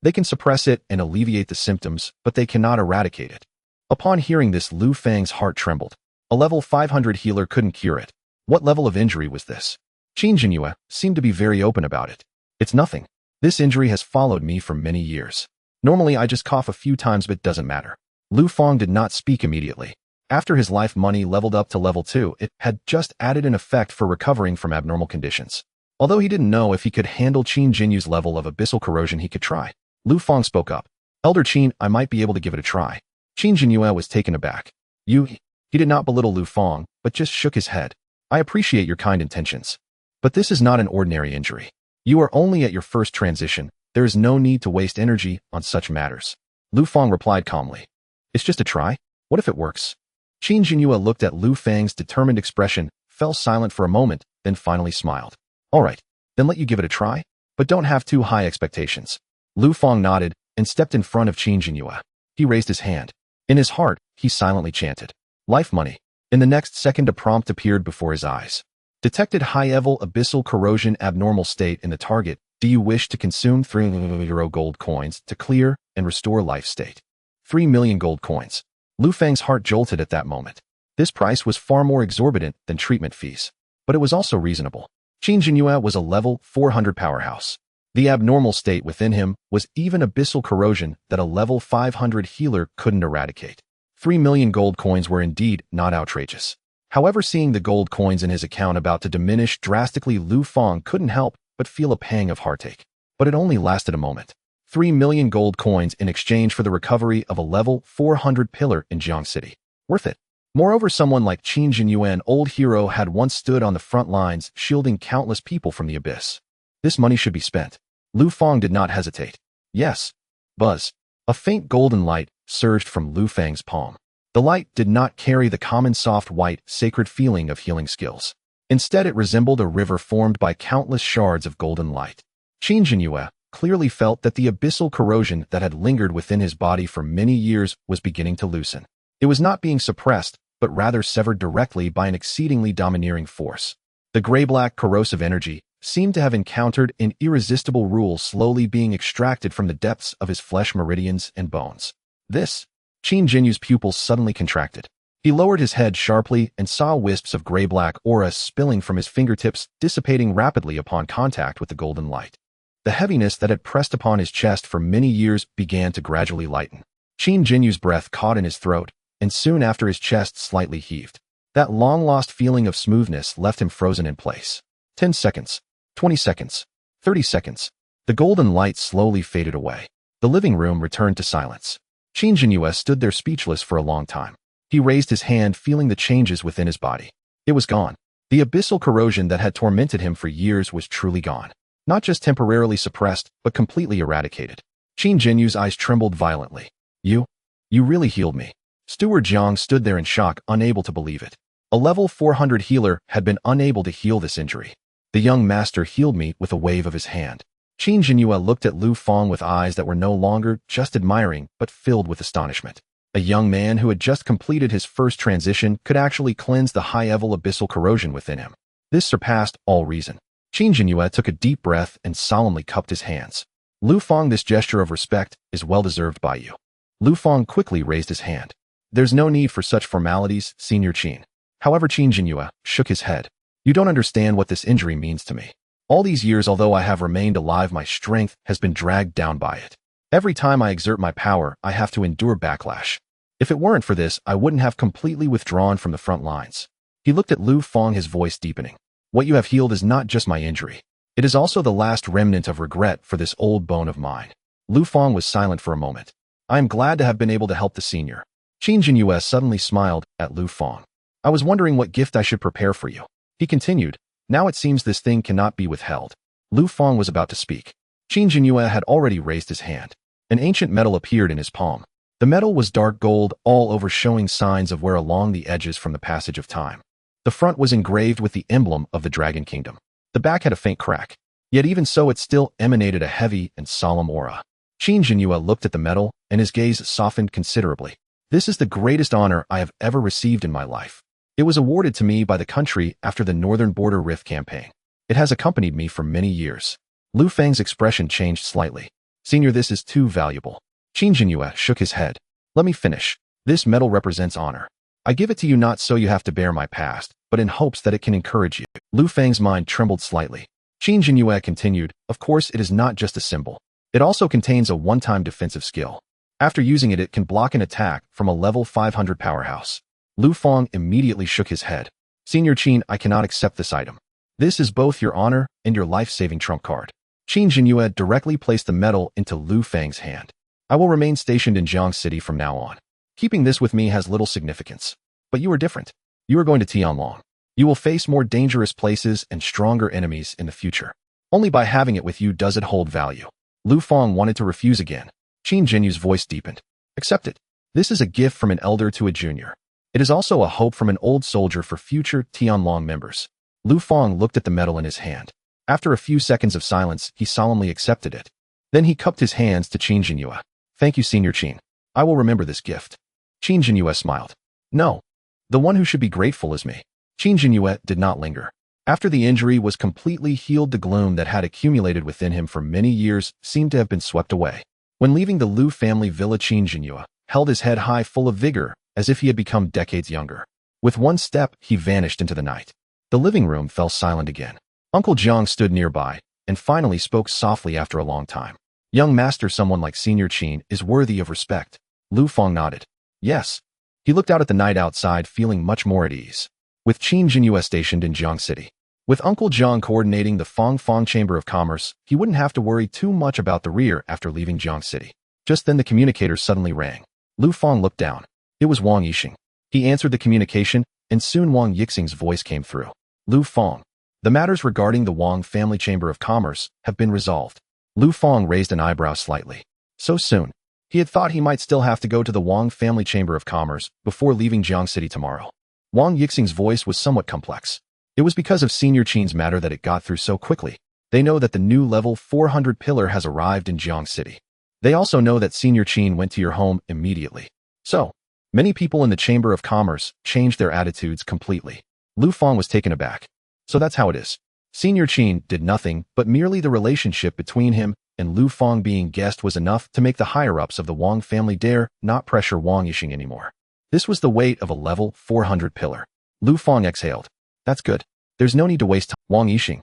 They can suppress it and alleviate the symptoms, but they cannot eradicate it." Upon hearing this, Lu Fang's heart trembled. A level 500 healer couldn't cure it. What level of injury was this? Qin Jinyue seemed to be very open about it. "It's nothing. This injury has followed me for many years. Normally I just cough a few times, but it doesn't matter. Lu Fang did not speak immediately. After his life money leveled up to level 2, it had just added an effect for recovering from abnormal conditions. Although he didn't know if he could handle Qin Jinyu's level of abyssal corrosion, he could try. Lu Fang spoke up. Elder Qin, I might be able to give it a try. Qin Jinyu was taken aback. He did not belittle Lu Fang, but just shook his head. I appreciate your kind intentions. But this is not an ordinary injury. You are only at your first transition. There is no need to waste energy on such matters. Lu Fang replied calmly. It's just a try. What if it works? Qin Jinyu looked at Lu Fang's determined expression, fell silent for a moment, then finally smiled. All right, then let you give it a try, but don't have too high expectations. Lu Fang nodded and stepped in front of Qin Jinyu. He raised his hand. In his heart, he silently chanted, life money. In the next second, a prompt appeared before his eyes. Detected high-level abyssal corrosion abnormal state in the target. Do you wish to consume 3 gold coins to clear and restore life state? 3 million gold coins. Lu Fang's heart jolted at that moment. This price was far more exorbitant than treatment fees, but it was also reasonable. Qin Jinyu was a level 400 powerhouse. The abnormal state within him was even abyssal corrosion that a level 500 healer couldn't eradicate. 3 million gold coins were indeed not outrageous. However, seeing the gold coins in his account about to diminish drastically, Lu Fang couldn't help but feel a pang of heartache. But it only lasted a moment. 3 million gold coins in exchange for the recovery of a level 400 pillar in Jiang City. Worth it. Moreover, someone like Qin Jinyu, an old hero, had once stood on the front lines, shielding countless people from the abyss. This money should be spent. Lu Fang did not hesitate. Yes. Buzz. A faint golden light surged from Lu Fang's palm. The light did not carry the common soft white, sacred feeling of healing skills. Instead, it resembled a river formed by countless shards of golden light. Qin Jinyu clearly felt that the abyssal corrosion that had lingered within his body for many years was beginning to loosen. It was not being suppressed, but rather severed directly by an exceedingly domineering force. The gray-black corrosive energy seemed to have encountered an irresistible rule, slowly being extracted from the depths of his flesh, meridians, and bones. This, Qin Jinyu's pupils suddenly contracted. He lowered his head sharply and saw wisps of gray-black aura spilling from his fingertips, dissipating rapidly upon contact with the golden light. The heaviness that had pressed upon his chest for many years began to gradually lighten. Qin Jinyu's breath caught in his throat, and soon after his chest slightly heaved. That long-lost feeling of smoothness left him frozen in place. 10 seconds, 20 seconds, 30 seconds. The golden light slowly faded away. The living room returned to silence. Qin Jinyu stood there speechless for a long time. He raised his hand, feeling the changes within his body. It was gone. The abyssal corrosion that had tormented him for years was truly gone. Not just temporarily suppressed, but completely eradicated. Qin Jinyu's eyes trembled violently. You really healed me. Steward Jiang stood there in shock, unable to believe it. A level 400 healer had been unable to heal this injury. The young master healed me with a wave of his hand. Qin Jinyu looked at Lu Fang with eyes that were no longer just admiring, but filled with astonishment. A young man who had just completed his first transition could actually cleanse the high-level abyssal corrosion within him. This surpassed all reason. Qin Jinyu took a deep breath and solemnly cupped his hands. Lu Fang, this gesture of respect is well-deserved by you. Lu Fang quickly raised his hand. There's no need for such formalities, Senior Qin. However, Qin Jinyu shook his head. You don't understand what this injury means to me. All these years, although I have remained alive, my strength has been dragged down by it. Every time I exert my power, I have to endure backlash. If it weren't for this, I wouldn't have completely withdrawn from the front lines. He looked at Lu Fang, his voice deepening. What you have healed is not just my injury. It is also the last remnant of regret for this old bone of mine. Lu Fang was silent for a moment. I am glad to have been able to help the senior. Qin Jinyu suddenly smiled at Lu Fang. I was wondering what gift I should prepare for you. He continued. Now it seems this thing cannot be withheld. Lu Fang was about to speak. Qin Jinyu had already raised his hand. An ancient metal appeared in his palm. The metal was dark gold, all over, showing signs of wear along the edges from the passage of time. The front was engraved with the emblem of the Dragon Kingdom. The back had a faint crack. Yet even so, it still emanated a heavy and solemn aura. Qin Jinyu looked at the metal, and his gaze softened considerably. This is the greatest honor I have ever received in my life. It was awarded to me by the country after the Northern Border Rift campaign. It has accompanied me for many years. Lu Fang's expression changed slightly. Senior, this is too valuable. Qin Jinyu shook his head. Let me finish. This medal represents honor. I give it to you not so you have to bear my past, but in hopes that it can encourage you. Lu Fang's mind trembled slightly. Qin Jinyu continued, of course it is not just a symbol. It also contains a one-time defensive skill. After using it, it can block an attack from a level 500 powerhouse. Lu Fang immediately shook his head. Senior Qin, I cannot accept this item. This is both your honor and your life-saving trump card. Qin Jinyue directly placed the medal into Lu Fang's hand. I will remain stationed in Jiang City from now on. Keeping this with me has little significance. But you are different. You are going to Tianlong. You will face more dangerous places and stronger enemies in the future. Only by having it with you does it hold value. Lu Fang wanted to refuse again. Qin Jinyue's voice deepened. Accept it. This is a gift from an elder to a junior. It is also a hope from an old soldier for future Tianlong members. Lu Fang looked at the medal in his hand. After a few seconds of silence, he solemnly accepted it. Then he cupped his hands to Qin Jinyue. Thank you, Senior Qin. I will remember this gift. Qin Jinyue smiled. No. The one who should be grateful is me. Qin Jinyue did not linger. After the injury was completely healed, the gloom that had accumulated within him for many years seemed to have been swept away. When leaving the Lu family villa, Qin Jinyue held his head high, full of vigor, as if he had become decades younger. With one step, he vanished into the night. The living room fell silent again. Uncle Jiang stood nearby and finally spoke softly after a long time. Young master, someone like Senior Qin is worthy of respect. Lu Fang nodded. Yes. He looked out at the night outside, feeling much more at ease. With Qin Jinyue stationed in Jiang City, with Uncle Jiang coordinating the Fang Chamber of Commerce, he wouldn't have to worry too much about the rear after leaving Jiang City. Just then the communicator suddenly rang. Lu Fang looked down. It was Wang Yixing. He answered the communication, and soon Wang Yixing's voice came through. Lu Fang. The matters regarding the Wang Family Chamber of Commerce have been resolved. Lu Fang raised an eyebrow slightly. So soon. He had thought he might still have to go to the Wang Family Chamber of Commerce before leaving Jiang City tomorrow. Wang Yixing's voice was somewhat complex. It was because of Senior Qin's matter that it got through so quickly. They know that the new level 400 pillar has arrived in Jiang City. They also know that Senior Qin went to your home immediately. So, many people in the Chamber of Commerce changed their attitudes completely. Lu Fang was taken aback. So that's how it is. Senior Qin did nothing, but merely the relationship between him and Lu Fang being guest was enough to make the higher-ups of the Wang family dare not pressure Wang Yixing anymore. This was the weight of a level 400 pillar. Lu Fang exhaled. That's good. There's no need to waste time. Wang Yixing.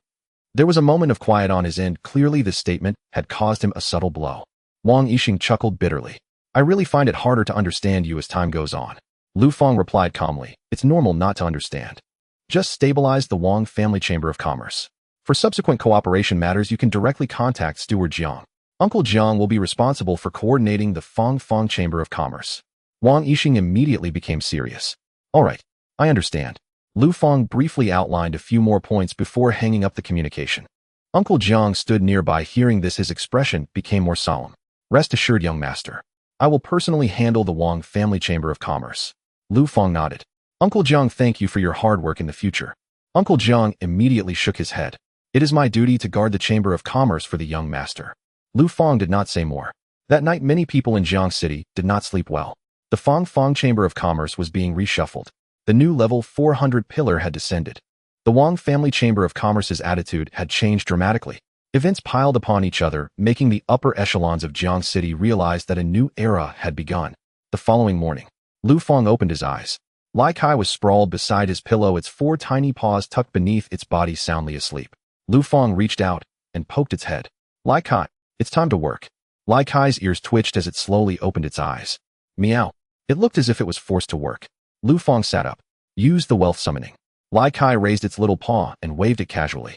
There was a moment of quiet on his end. Clearly this statement had caused him a subtle blow. Wang Yixing chuckled bitterly. I really find it harder to understand you as time goes on. Lu Fang replied calmly. It's normal not to understand. Just stabilize the Wang Family Chamber of Commerce. For subsequent cooperation matters, you can directly contact Steward Jiang. Uncle Jiang will be responsible for coordinating the Fang Chamber of Commerce. Wang Yixing immediately became serious. All right, I understand. Lu Fang briefly outlined a few more points before hanging up the communication. Uncle Jiang stood nearby. Hearing this, his expression became more solemn. Rest assured, young master. I will personally handle the Wang Family Chamber of Commerce. Lu Fang nodded. Uncle Jiang, thank you for your hard work in the future. Uncle Jiang immediately shook his head. It is my duty to guard the Chamber of Commerce for the young master. Lu Fang did not say more. That night, many people in Jiang City did not sleep well. The Fang Chamber of Commerce was being reshuffled. The new level 400 pillar had descended. The Wang Family Chamber of Commerce's attitude had changed dramatically. Events piled upon each other, making the upper echelons of Jiang City realize that a new era had begun. The following morning, Lu Fang opened his eyes. Lai Kai was sprawled beside his pillow, its 4 tiny paws tucked beneath its body, soundly asleep. Lu Fang reached out and poked its head. Lai Kai, it's time to work. Lai Kai's ears twitched as it slowly opened its eyes. Meow. It looked as if it was forced to work. Lu Fang sat up. Use the wealth summoning. Lai Kai raised its little paw and waved it casually.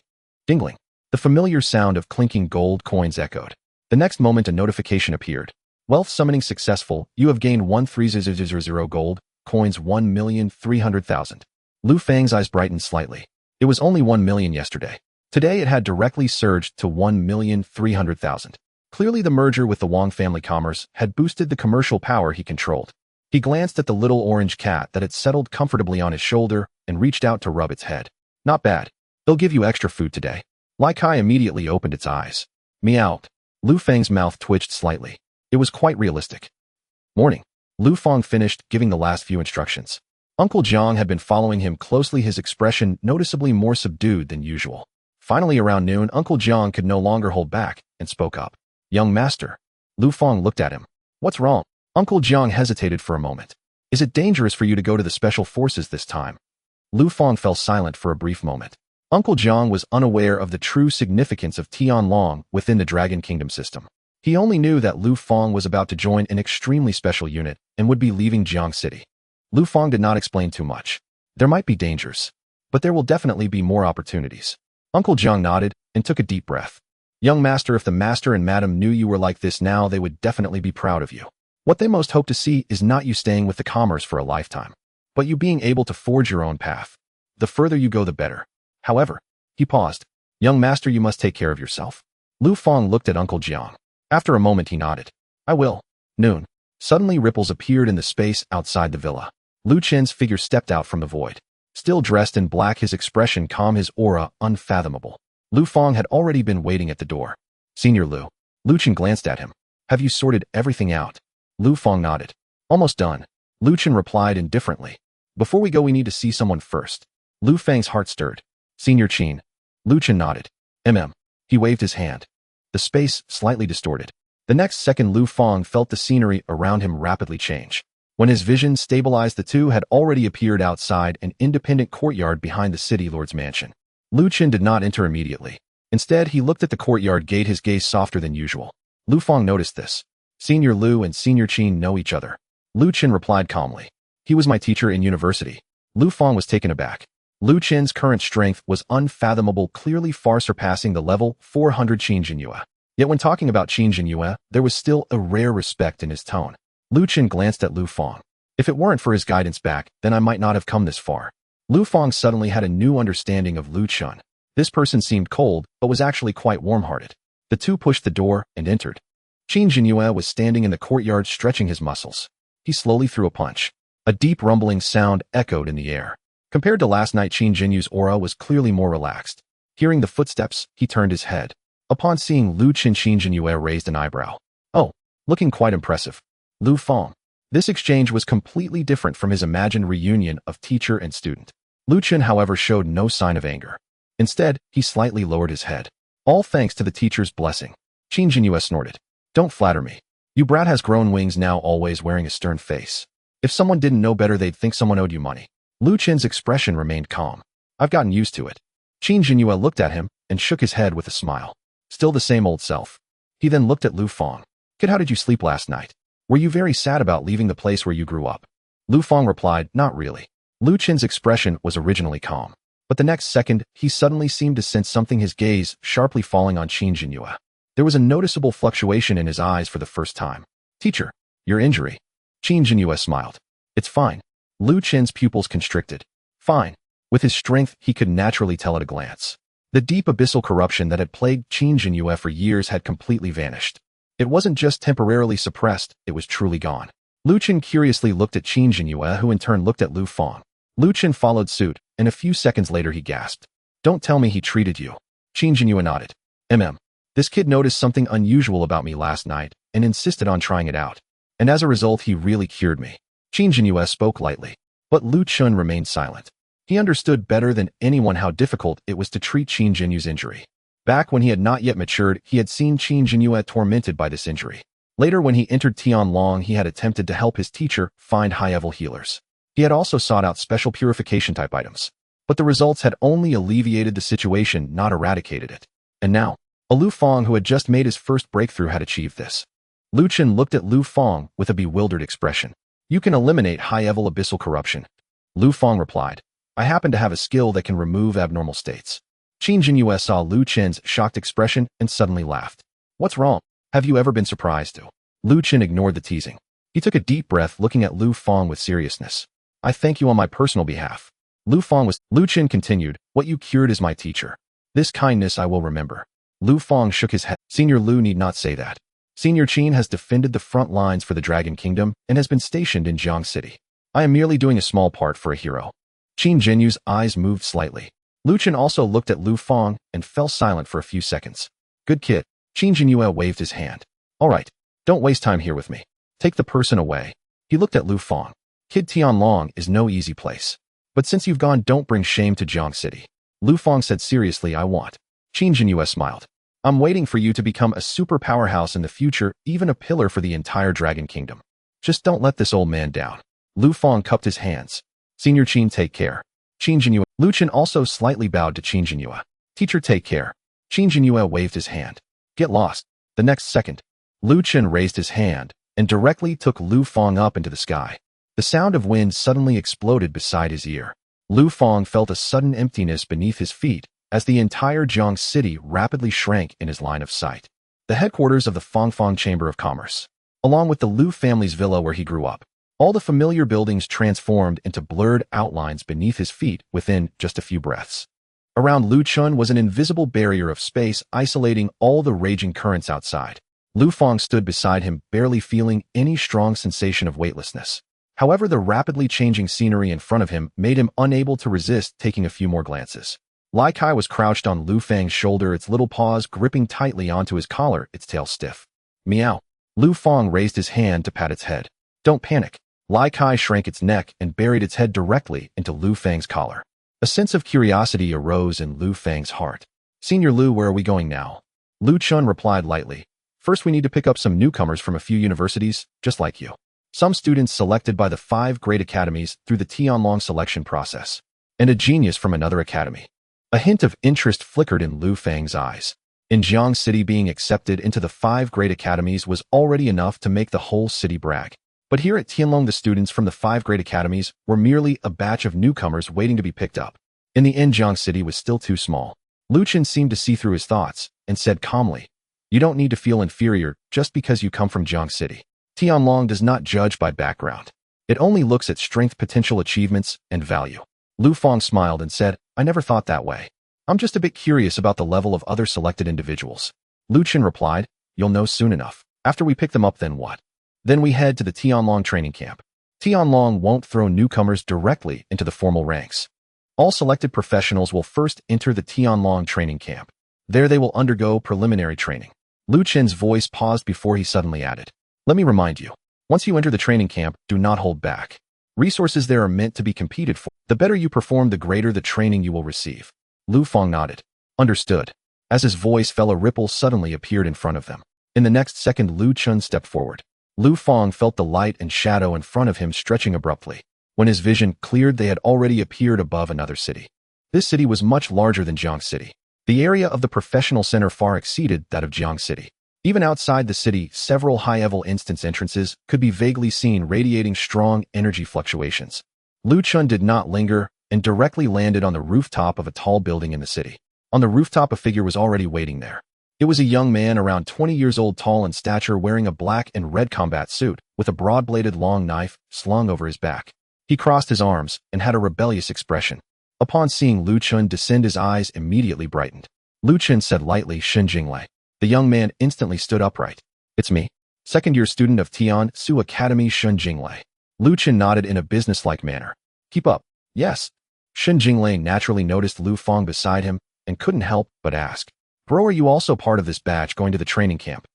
Dingling. The familiar sound of clinking gold coins echoed. The next moment, a notification appeared. Wealth summoning successful. You have gained 13000 gold coins, 1,300,000. Lu Fang's eyes brightened slightly. It was only 1 million yesterday. Today it had directly surged to 1,300,000. Clearly the merger with the Wang Family Commerce had boosted the commercial power he controlled. He glanced at the little orange cat that had settled comfortably on his shoulder and reached out to rub its head. Not bad. They'll give you extra food today. Lai Kai immediately opened its eyes. Meowed. Lu Fang's mouth twitched slightly. It was quite realistic. Morning. Lu Fang finished giving the last few instructions. Uncle Jiang had been following him closely, his expression noticeably more subdued than usual. Finally, around noon, Uncle Jiang could no longer hold back and spoke up. Young master. Lu Fang looked at him. What's wrong? Uncle Jiang hesitated for a moment. Is it dangerous for you to go to the special forces this time? Lu Fang fell silent for a brief moment. Uncle Jiang was unaware of the true significance of Tianlong within the Dragon Kingdom system. He only knew that Lu Fang was about to join an extremely special unit and would be leaving Jiang City. Lu Fang did not explain too much. There might be dangers, but there will definitely be more opportunities. Uncle Jiang nodded and took a deep breath. Young master, if the master and madam knew you were like this now, they would definitely be proud of you. What they most hope to see is not you staying with the commerce for a lifetime, but you being able to forge your own path. The further you go, the better. However, he paused. Young master, you must take care of yourself. Lu Fang looked at Uncle Jiang. After a moment, he nodded. I will. Noon. Suddenly ripples appeared in the space outside the villa. Lu Chen's figure stepped out from the void. Still dressed in black, his expression calm, his aura unfathomable. Lu Fang had already been waiting at the door. Senior Lu. Lu Chen glanced at him. Have you sorted everything out? Lu Fang nodded. Almost done. Lu Chen replied indifferently. Before we go, we need to see someone first. Lu Fang's heart stirred. Senior Qin. Lu Chen nodded. He waved his hand. The space slightly distorted. The next second, Lu Fang felt the scenery around him rapidly change. When his vision stabilized, the two had already appeared outside an independent courtyard behind the city lord's mansion. Lu Chen did not enter immediately. Instead, he looked at the courtyard gate, his gaze softer than usual. Lu Fang noticed this. Senior Lu and Senior Qin know each other. Lu Chen replied calmly. He was my teacher in university. Lu Fang was taken aback. Lu Chen's current strength was unfathomable, clearly far surpassing the level 400 Qin Jinyue. Yet when talking about Qin Jinyue, there was still a rare respect in his tone. Lu Chen glanced at Lu Fang. If it weren't for his guidance back, then I might not have come this far. Lu Fang suddenly had a new understanding of Lu Chen. This person seemed cold, but was actually quite warm-hearted. The two pushed the door and entered. Qin Jinyue was standing in the courtyard, stretching his muscles. He slowly threw a punch. A deep rumbling sound echoed in the air. Compared to last night, Qin Jinyue's aura was clearly more relaxed. Hearing the footsteps, he turned his head. Upon seeing Lu Chen, Qin Jinyue raised an eyebrow. Oh, looking quite impressive. Lu Fang. This exchange was completely different from his imagined reunion of teacher and student. Lu Chen, however, showed no sign of anger. Instead, he slightly lowered his head. All thanks to the teacher's blessing. Qin Jinyue snorted. Don't flatter me. You brat has grown wings now, always wearing a stern face. If someone didn't know better, they'd think someone owed you money. Lu Chen's expression remained calm. I've gotten used to it. Qin Jinyue looked at him and shook his head with a smile. Still the same old self. He then looked at Lu Fang. Kid, how did you sleep last night? Were you very sad about leaving the place where you grew up? Lu Fang replied, not really. Lu Chen's expression was originally calm. But the next second, he suddenly seemed to sense something, his gaze sharply falling on Qin Jinyue. There was a noticeable fluctuation in his eyes for the first time. Teacher, your injury. Qin Jinyue smiled. It's fine. Lu Chen's pupils constricted. Fine. With his strength, he could naturally tell at a glance. The deep abyssal corruption that had plagued Qin Jinyue for years had completely vanished. It wasn't just temporarily suppressed, it was truly gone. Lu Chen curiously looked at Qin Jinyue, who in turn looked at Lu Fang. Lu Chen followed suit, and a few seconds later he gasped. Don't tell me he treated you. Qin Jinyue nodded. This kid noticed something unusual about me last night and insisted on trying it out. And as a result, he really cured me. Qin Jinyue spoke lightly, but Lu Chen remained silent. He understood better than anyone how difficult it was to treat Qin Jinyue's injury. Back when he had not yet matured, he had seen Qin Jinyue tormented by this injury. Later, when he entered Tianlong, he had attempted to help his teacher find high-level healers. He had also sought out special purification-type items. But the results had only alleviated the situation, not eradicated it. And now, a Lu Fang who had just made his first breakthrough had achieved this. Lu Chen looked at Lu Fang with a bewildered expression. You can eliminate high-level abyssal corruption. Lu Fang replied. I happen to have a skill that can remove abnormal states. Qin Jinyue saw Lu Chen's shocked expression and suddenly laughed. What's wrong? Have you ever been surprised to? Lu Chen ignored the teasing. He took a deep breath, looking at Lu Fang with seriousness. I thank you on my personal behalf. Lu Chen continued, what you cured is my teacher. This kindness I will remember. Lu Fang shook his head. Senior Lu need not say that. Senior Qin has defended the front lines for the Dragon Kingdom and has been stationed in Jiang City. I am merely doing a small part for a hero. Qin Jinyue's eyes moved slightly. Lu Chen also looked at Lu Fang and fell silent for a few seconds. Good kid. Qin Jinyue waved his hand. All right. Don't waste time here with me. Take the person away. He looked at Lu Fang. Kid, Tianlong is no easy place. But since you've gone, don't bring shame to Jiang City. Lu Fang said seriously, I want. Qin Jinyue smiled. I'm waiting for you to become a super powerhouse in the future, even a pillar for the entire Dragon Kingdom. Just don't let this old man down. Lu Fang cupped his hands. Senior Qin, take care. Qin Jinyue. Lu Chen also slightly bowed to Qin Jinyue. Teacher, take care. Qin Jinyue waved his hand. Get lost. The next second, Lu Chen raised his hand and directly took Lu Fang up into the sky. The sound of wind suddenly exploded beside his ear. Lu Fang felt a sudden emptiness beneath his feet as the entire Jiang city rapidly shrank in his line of sight. The headquarters of the Fangfang Chamber of Commerce, along with the Lu family's villa where he grew up. All the familiar buildings transformed into blurred outlines beneath his feet within just a few breaths. Around Lu Chen was an invisible barrier of space isolating all the raging currents outside. Lu Fang stood beside him, barely feeling any strong sensation of weightlessness. However, the rapidly changing scenery in front of him made him unable to resist taking a few more glances. Lai Kai was crouched on Lu Fang's shoulder, its little paws gripping tightly onto his collar, its tail stiff. Meow. Lu Fang raised his hand to pat its head. Don't panic. Lai Kai shrank its neck and buried its head directly into Lu Fang's collar. A sense of curiosity arose in Lu Fang's heart. Senior Lu, where are we going now? Lu Chen replied lightly. First, we need to pick up some newcomers from a few universities, just like you. Some students selected by the 5 great academies through the Tianlong selection process. And a genius from another academy. A hint of interest flickered in Lu Fang's eyes. In Jiang City, being accepted into the 5 great academies was already enough to make the whole city brag. But here at Tianlong, the students from the 5 great academies were merely a batch of newcomers waiting to be picked up. In the end, Jiang City was still too small. Lu Chen seemed to see through his thoughts and said calmly, you don't need to feel inferior just because you come from Jiang City. Tianlong does not judge by background. It only looks at strength, potential, achievements, and value. Lu Fang smiled and said, I never thought that way. I'm just a bit curious about the level of other selected individuals. Lu Chen replied, you'll know soon enough. After we pick them up, then what? Then we head to the Tianlong training camp. Tianlong won't throw newcomers directly into the formal ranks. All selected professionals will first enter the Tianlong training camp. There they will undergo preliminary training. Lu Chen's voice paused before he suddenly added, let me remind you, once you enter the training camp, do not hold back. Resources there are meant to be competed for. The better you perform, the greater the training you will receive. Lu Fang nodded. Understood. As his voice fell, a ripple suddenly appeared in front of them. In the next second, Lu Chen stepped forward. Lu Fang felt the light and shadow in front of him stretching abruptly. When his vision cleared, they had already appeared above another city. This city was much larger than Jiang City. The area of the professional center far exceeded that of Jiang City. Even outside the city, several high-level instance entrances could be vaguely seen radiating strong energy fluctuations. Lu Chen did not linger and directly landed on the rooftop of a tall building in the city. On the rooftop, a figure was already waiting there. It was a young man around 20 years old, tall in stature, wearing a black and red combat suit with a broad-bladed long knife slung over his back. He crossed his arms and had a rebellious expression. Upon seeing Lu Chen descend, his eyes immediately brightened. Lu Chen said lightly, Shen Jinglei. The young man instantly stood upright. It's me. Second-year student of Tian Su Academy, Shen Jinglei. Lu Chen nodded in a businesslike manner. Keep up. Yes. Shen Jinglei naturally noticed Lu Fang beside him and couldn't help but ask, Bro, are you also part of this batch going to the training camp?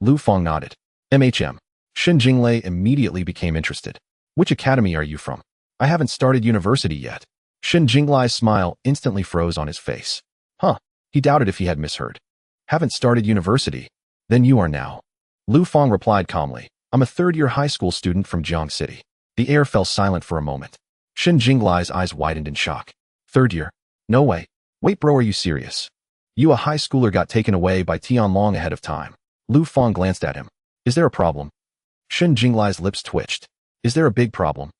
Lu Fang nodded. MHM. Shen Jinglei immediately became interested. Which academy are you from? I haven't started university yet. Shen Jinglei's smile instantly froze on his face. Huh. He doubted if he had misheard. Haven't started university? Then you are now. Lu Fang replied calmly. I'm a third-year high school student from Jiang City. The air fell silent for a moment. Shen Jinglei's eyes widened in shock. Third year? No way. Wait, bro, are you serious? You, a high schooler, got taken away by Tianlong ahead of time. Lu Fang glanced at him. Is there a problem? Shen Jinglei's lips twitched. Is there a big problem?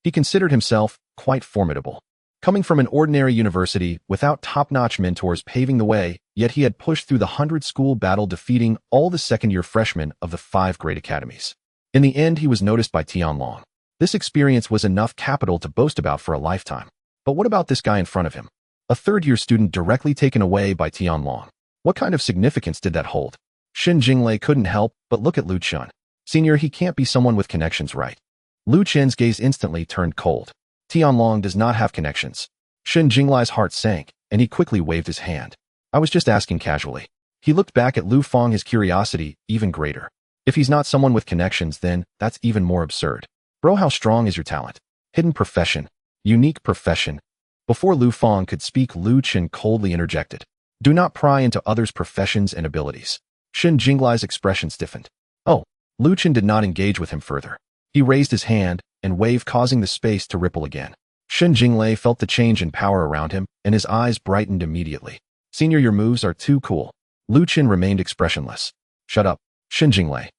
He considered himself quite formidable. Coming from an ordinary university without top-notch mentors paving the way, yet he had pushed through the 100-school battle, defeating all the second-year freshmen of the 5 great academies. In the end, he was noticed by Tianlong. This experience was enough capital to boast about for a lifetime. But what about this guy in front of him? A third-year student directly taken away by Tianlong. What kind of significance did that hold? Shen Jinglei couldn't help but look at Lu Chen. Senior, he can't be someone with connections, right? Lu Chen's gaze instantly turned cold. Tianlong does not have connections. Shen Jinglei's heart sank, and he quickly waved his hand. I was just asking casually. He looked back at Lu Fang, his curiosity even greater. If he's not someone with connections, then that's even more absurd. Bro, how strong is your talent? Hidden profession. Unique profession. Before Lu Fang could speak, Lu Chen coldly interjected. Do not pry into others' professions and abilities. Shen Jinglei's expression stiffened. Oh, Lu Chen did not engage with him further. He raised his hand and waved, causing the space to ripple again. Shen Jinglei felt the change in power around him, and his eyes brightened immediately. Senior, your moves are too cool. Lu Chen remained expressionless. Shut up. Shen Jinglei.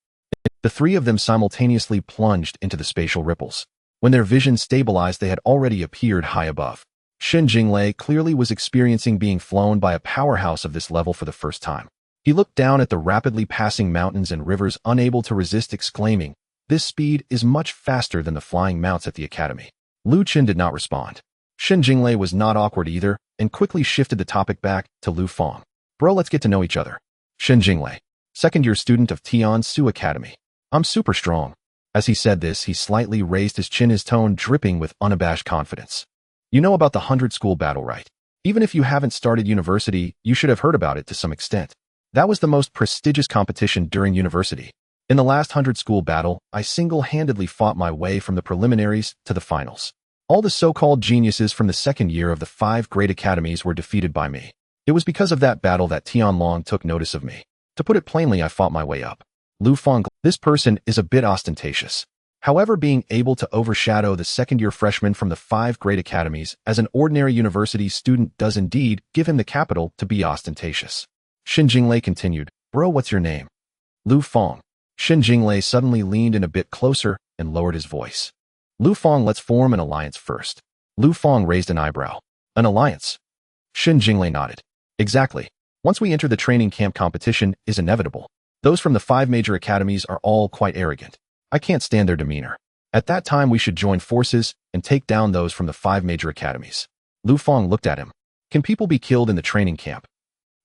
The three of them simultaneously plunged into the spatial ripples. When their vision stabilized, they had already appeared high above. Shen Jinglei clearly was experiencing being flown by a powerhouse of this level for the first time. He looked down at the rapidly passing mountains and rivers, unable to resist exclaiming, "This speed is much faster than the flying mounts at the academy." Lu Chen did not respond. Shen Jinglei was not awkward either and quickly shifted the topic back to Lu Fang. "Bro, let's get to know each other." Shen Jinglei, second-year student of Tian Su Academy. "I'm super strong." As he said this, he slightly raised his chin, his tone dripping with unabashed confidence. "You know about the 100 school battle, right? Even if you haven't started university, you should have heard about it to some extent. That was the most prestigious competition during university. In the last 100 school battle, I single-handedly fought my way from the preliminaries to the finals. All the so-called geniuses from the second year of the 5 great academies were defeated by me. It was because of that battle that Tianlong took notice of me. To put it plainly, I fought my way up." Lu Fang, this person is a bit ostentatious. However, being able to overshadow the second-year freshman from the 5 great academies as an ordinary university student does indeed give him the capital to be ostentatious. Shen Jinglei continued, "Bro, what's your name?" Lu Fang. Shen Jinglei suddenly leaned in a bit closer and lowered his voice. "Lu Fang, let's form an alliance first." Lu Fang raised an eyebrow. "An alliance?" Shen Jinglei nodded. "Exactly. Once we enter the training camp, competition is inevitable. Those from the 5 major academies are all quite arrogant. I can't stand their demeanor. At that time, we should join forces and take down those from the 5 major academies." Lu Fang looked at him. "Can people be killed in the training camp?"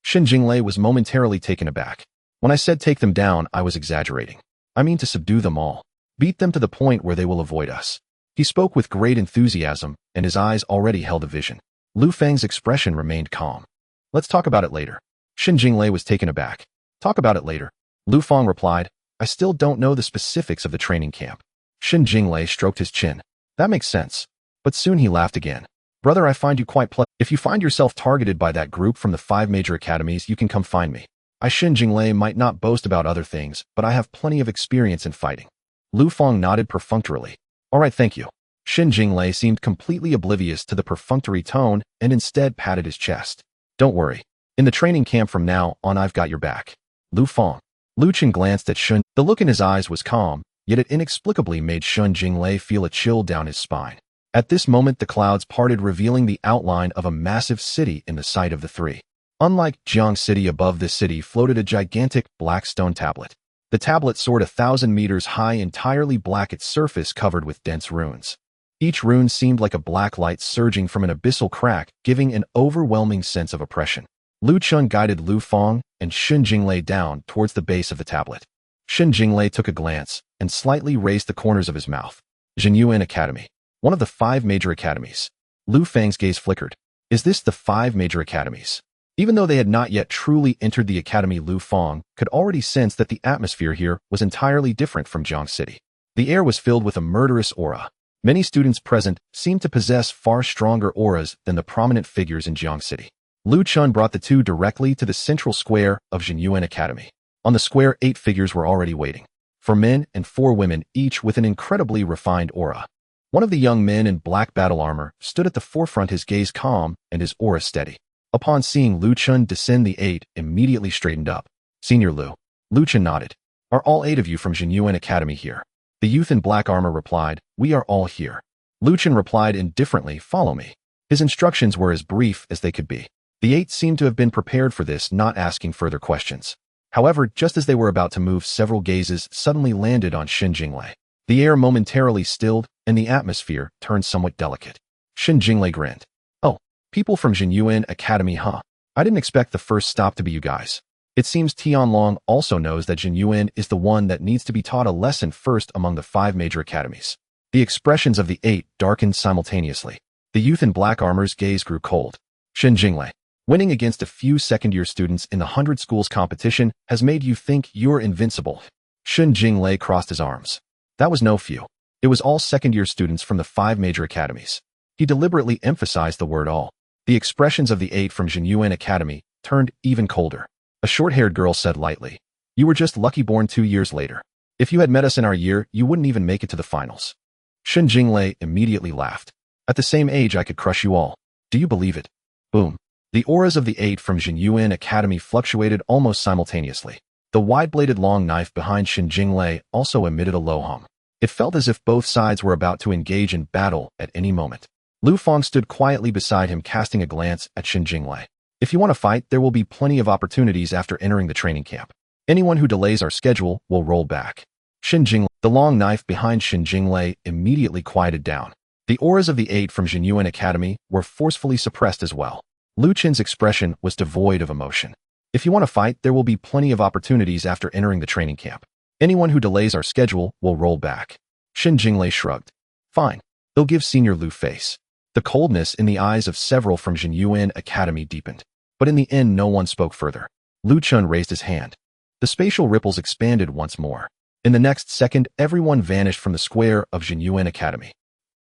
Shen Jinglei was momentarily taken aback. "When I said take them down, I was exaggerating. I mean to subdue them all. Beat them to the point where they will avoid us." He spoke with great enthusiasm, and his eyes already held a vision. Lu Fang's expression remained calm. "Let's talk about it later." Shen Jinglei was taken aback. "Talk about it later." Lu Fang replied, "I still don't know the specifics of the training camp." Shen Jinglei stroked his chin. "That makes sense." But soon he laughed again. "Brother, I find you quite pleasant. If you find yourself targeted by that group from the 5 major academies, you can come find me. I, Shen Jinglei, might not boast about other things, but I have plenty of experience in fighting." Lu Fang nodded perfunctorily. "All right, thank you." Shen Jinglei seemed completely oblivious to the perfunctory tone and instead patted his chest. "Don't worry. In the training camp from now on, I've got your back." Lu Fang. Lu Chen glanced at Shen. The look in his eyes was calm, yet it inexplicably made Shen Jinglei feel a chill down his spine. At this moment, the clouds parted, revealing the outline of a massive city in the sight of the three. Unlike Jiang City, above this city floated a gigantic black stone tablet. The tablet soared 1,000 meters high, entirely black, its surface covered with dense runes. Each rune seemed like a black light surging from an abyssal crack, giving an overwhelming sense of oppression. Lu Chen guided Lu Fang and Shen Jinglei down towards the base of the tablet. Shen Jinglei took a glance and slightly raised the corners of his mouth. Jinyuan Academy. One of the 5 major academies. Lu Fang's gaze flickered. Is this the 5 major academies? Even though they had not yet truly entered the academy, Lu Fang could already sense that the atmosphere here was entirely different from Jiang City. The air was filled with a murderous aura. Many students present seemed to possess far stronger auras than the prominent figures in Jiang City. Lu Chen brought the two directly to the central square of Jinyuan Academy. On the square, 8 figures were already waiting. 4 men and 4 women, each with an incredibly refined aura. One of the young men in black battle armor stood at the forefront, his gaze calm and his aura steady. Upon seeing Lu Chen descend, the 8 immediately straightened up. "Senior Lu." Lu Chen nodded. "Are all 8 of you from Jinyuan Academy here?" The youth in black armor replied, "We are all here." Lu Chen replied indifferently, "Follow me." His instructions were as brief as they could be. The 8 seemed to have been prepared for this, not asking further questions. However, just as they were about to move, several gazes suddenly landed on Shen Jinglei. The air momentarily stilled, and the atmosphere turned somewhat delicate. Shen Jinglei grinned. "Oh, people from Jinyuan Academy, huh? I didn't expect the first stop to be you guys. It seems Tianlong also knows that Jinyuan is the one that needs to be taught a lesson first among the 5 major academies." The expressions of the 8 darkened simultaneously. The youth in black armor's gaze grew cold. "Shen Jinglei, winning against a few second-year students in the 100 schools competition has made you think you're invincible." Shen Jinglei crossed his arms. That was no few. It was all second-year students from the 5 major academies. He deliberately emphasized the word all. The expressions of the 8 from Jinyuan Academy turned even colder. A short-haired girl said lightly, "You were just lucky born 2 years later. If you had met us in our year, you wouldn't even make it to the finals." Shen Jinglei immediately laughed. "At the same age, I could crush you all. Do you believe it?" Boom. The auras of the 8 from Jinyuan Academy fluctuated almost simultaneously. The wide-bladed long knife behind Shin Jinglei also emitted a low hum. It felt as if both sides were about to engage in battle at any moment. Lu Fang stood quietly beside him, casting a glance at Shin Jinglei. If you want to fight, there will be plenty of opportunities after entering the training camp. Anyone who delays our schedule will roll back. Shin Jinglei, the long knife behind Shin Jinglei, immediately quieted down. The auras of the 8 from Jinyuan Academy were forcefully suppressed as well. Lu Qin's expression was devoid of emotion. If you want to fight, there will be plenty of opportunities after entering the training camp. Anyone who delays our schedule will roll back. Shin Jinglei shrugged. Fine. They'll give Senior Lu face. The coldness in the eyes of several from Jinyuan Academy deepened. But in the end, no one spoke further. Lu Chun raised his hand. The spatial ripples expanded once more. In the next second, everyone vanished from the square of Jinyuan Academy.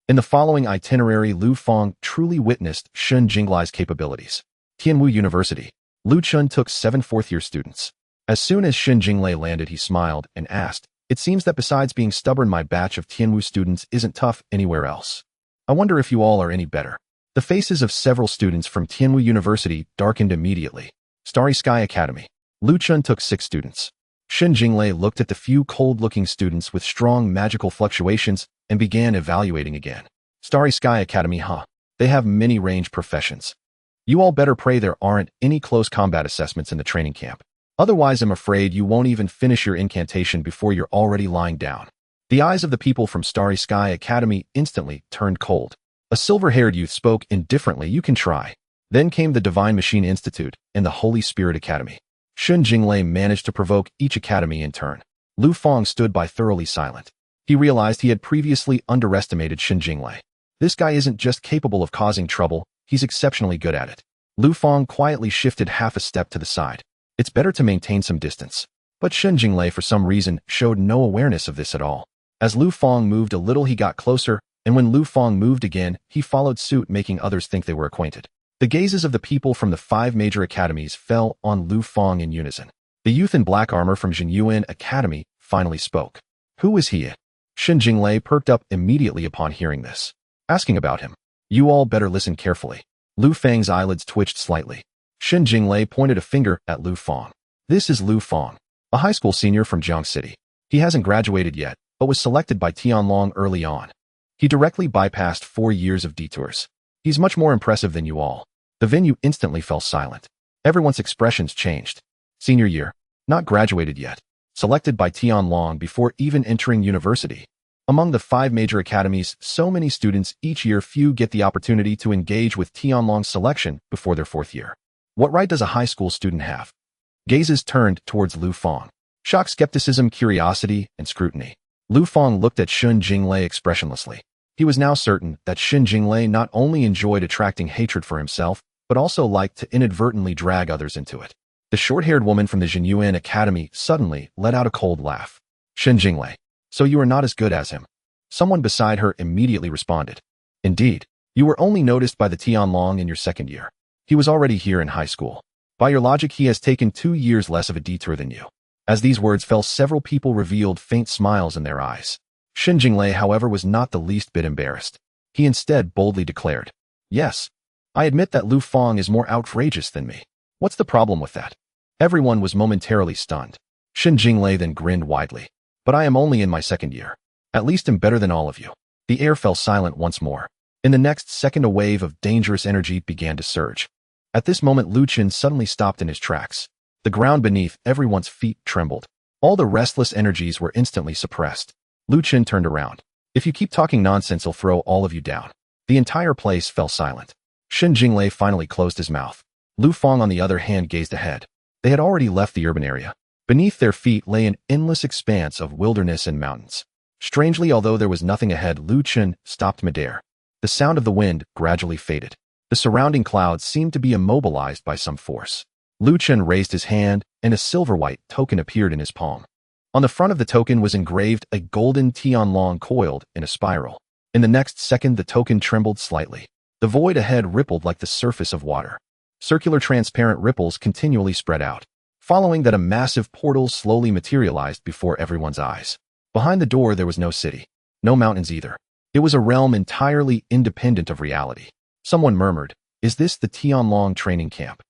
In the following itinerary, Lu Fang truly witnessed Shin Jinglei's capabilities. Tianwu University. Lu Chun took 7 fourth-year students. As soon as Shin Jinglei landed, he smiled and asked, "It seems that besides being stubborn, my batch of Tianwu students isn't tough anywhere else. I wonder if you all are any better." The faces of several students from Tianwu University darkened immediately. Starry Sky Academy. Lu Chun took 6 students. Shin Jinglei looked at the few cold-looking students with strong magical fluctuations and began evaluating again. Starry Sky Academy, huh? They have many range professions. You all better pray there aren't any close combat assessments in the training camp. Otherwise, I'm afraid you won't even finish your incantation before you're already lying down. The eyes of the people from Starry Sky Academy instantly turned cold. A silver-haired youth spoke indifferently, "You can try." Then came the Divine Machine Institute and the Holy Spirit Academy. Shin Jinglei managed to provoke each academy in turn. Lu Fang stood by thoroughly silent. He realized he had previously underestimated Shin Jinglei. This guy isn't just capable of causing trouble, he's exceptionally good at it. Lu Fang quietly shifted half a step to the side. It's better to maintain some distance. But Shin Jinglei, for some reason, showed no awareness of this at all. As Lu Fang moved a little, he got closer, and when Lu Fang moved again, he followed suit, making others think they were acquainted. The gazes of the people from the 5 major academies fell on Lu Fang in unison. The youth in black armor from Jinyuan Academy finally spoke. "Who is he?" Shin Jinglei perked up immediately upon hearing this. "Asking about him. You all better listen carefully." Lu Fang's eyelids twitched slightly. Shin Jinglei pointed a finger at Lu Fang. "This is Lu Fang, a high school senior from Jiang City. He hasn't graduated yet, but was selected by Tianlong early on. He directly bypassed 4 years of detours. He's much more impressive than you all." The venue instantly fell silent. Everyone's expressions changed. Senior year. Not graduated yet. Selected by Tianlong before even entering university. Among the 5 major academies, so many students each year, few get the opportunity to engage with Tianlong's selection before their 4th year. What right does a high school student have? Gazes turned towards Lu Fang. Shock, skepticism, curiosity, and scrutiny. Lu Fang looked at Shin Jinglei expressionlessly. He was now certain that Shin Jinglei not only enjoyed attracting hatred for himself, but also liked to inadvertently drag others into it. The short-haired woman from the Jinyuan Academy suddenly let out a cold laugh. "Shin Jinglei, so you are not as good as him." Someone beside her immediately responded. "Indeed, you were only noticed by the Tianlong in your 2nd year. He was already here in high school. By your logic, he has taken 2 years less of a detour than you." As these words fell, several people revealed faint smiles in their eyes. Shin Jinglei, however, was not the least bit embarrassed. He instead boldly declared, "Yes, I admit that Lu Fang is more outrageous than me. What's the problem with that?" Everyone was momentarily stunned. Shin Jinglei then grinned widely. "But I am only in my 2nd year. At least I'm better than all of you." The air fell silent once more. In the next second, a wave of dangerous energy began to surge. At this moment, Lu Qin suddenly stopped in his tracks. The ground beneath everyone's feet trembled. All the restless energies were instantly suppressed. Lu Qin turned around. "If you keep talking nonsense, I'll throw all of you down." The entire place fell silent. Shin Jinglei finally closed his mouth. Lu Fang, on the other hand, gazed ahead. They had already left the urban area. Beneath their feet lay an endless expanse of wilderness and mountains. Strangely, although there was nothing ahead, Lu Qin stopped midair. The sound of the wind gradually faded. The surrounding clouds seemed to be immobilized by some force. Lu Qin raised his hand, and a silver-white token appeared in his palm. On the front of the token was engraved a golden Tianlong coiled in a spiral. In the next second, the token trembled slightly. The void ahead rippled like the surface of water. Circular transparent ripples continually spread out. Following that, a massive portal slowly materialized before everyone's eyes. Behind the door, there was no city. No mountains either. It was a realm entirely independent of reality. Someone murmured, "Is this the Tianlong training camp?"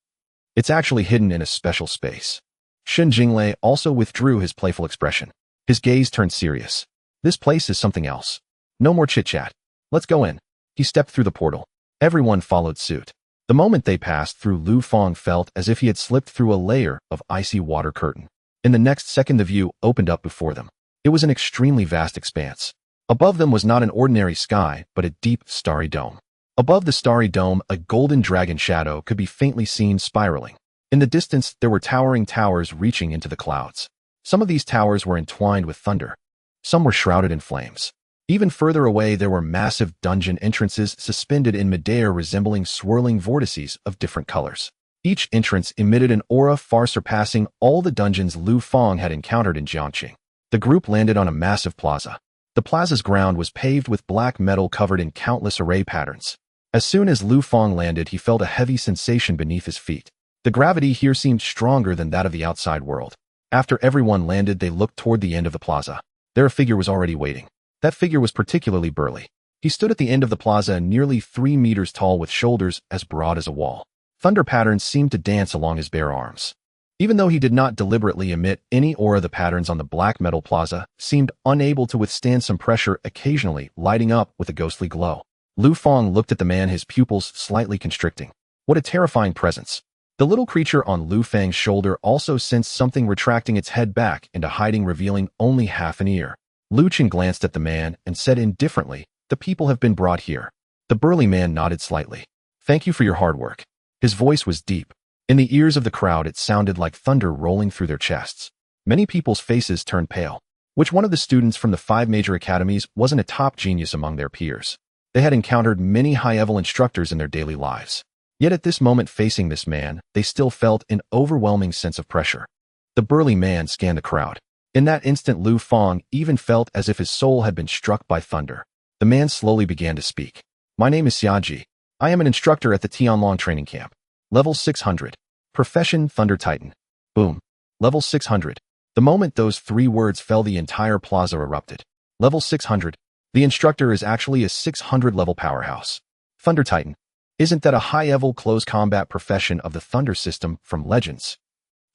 "It's actually hidden in a special space." Shen Jinglei also withdrew his playful expression. His gaze turned serious. This place is something else. No more chit-chat. Let's go in. He stepped through the portal. Everyone followed suit. The moment they passed through, Lu Fang felt as if he had slipped through a layer of icy water curtain. In the next second, the view opened up before them. It was an extremely vast expanse. Above them was not an ordinary sky, but a deep, starry dome. Above the starry dome, a golden dragon shadow could be faintly seen spiraling. In the distance, there were towering towers reaching into the clouds. Some of these towers were entwined with thunder. Some were shrouded in flames. Even further away, there were massive dungeon entrances suspended in midair, resembling swirling vortices of different colors. Each entrance emitted an aura far surpassing all the dungeons Lu Fang had encountered in Jiangqing. The group landed on a massive plaza. The plaza's ground was paved with black metal covered in countless array patterns. As soon as Lu Fang landed, he felt a heavy sensation beneath his feet. The gravity here seemed stronger than that of the outside world. After everyone landed, they looked toward the end of the plaza. There a figure was already waiting. That figure was particularly burly. He stood at the end of the plaza, nearly 3 meters tall, with shoulders as broad as a wall. Thunder patterns seemed to dance along his bare arms. Even though he did not deliberately emit any aura, the patterns on the black metal plaza seemed unable to withstand some pressure, occasionally lighting up with a ghostly glow. Lu Fang looked at the man, his pupils slightly constricting. What a terrifying presence. The little creature on Lu Fang's shoulder also sensed something, retracting its head back into hiding, revealing only half an ear. Lu Chen glanced at the man and said indifferently, "The people have been brought here." The burly man nodded slightly. "Thank you for your hard work." His voice was deep. In the ears of the crowd, it sounded like thunder rolling through their chests. Many people's faces turned pale. Which one of the students from the 5 major academies wasn't a top genius among their peers? They had encountered many high-level instructors in their daily lives. Yet at this moment, facing this man, they still felt an overwhelming sense of pressure. The burly man scanned the crowd. In that instant, Lu Fang even felt as if his soul had been struck by thunder. The man slowly began to speak. "My name is Xiaji. I am an instructor at the Tianlong training camp. Level 600. Profession Thunder Titan." Boom. Level 600. The moment those 3 words fell, the entire plaza erupted. Level 600. The instructor is actually a 600-level powerhouse. Thunder Titan. Isn't that a high-level close combat profession of the Thunder system from Legends?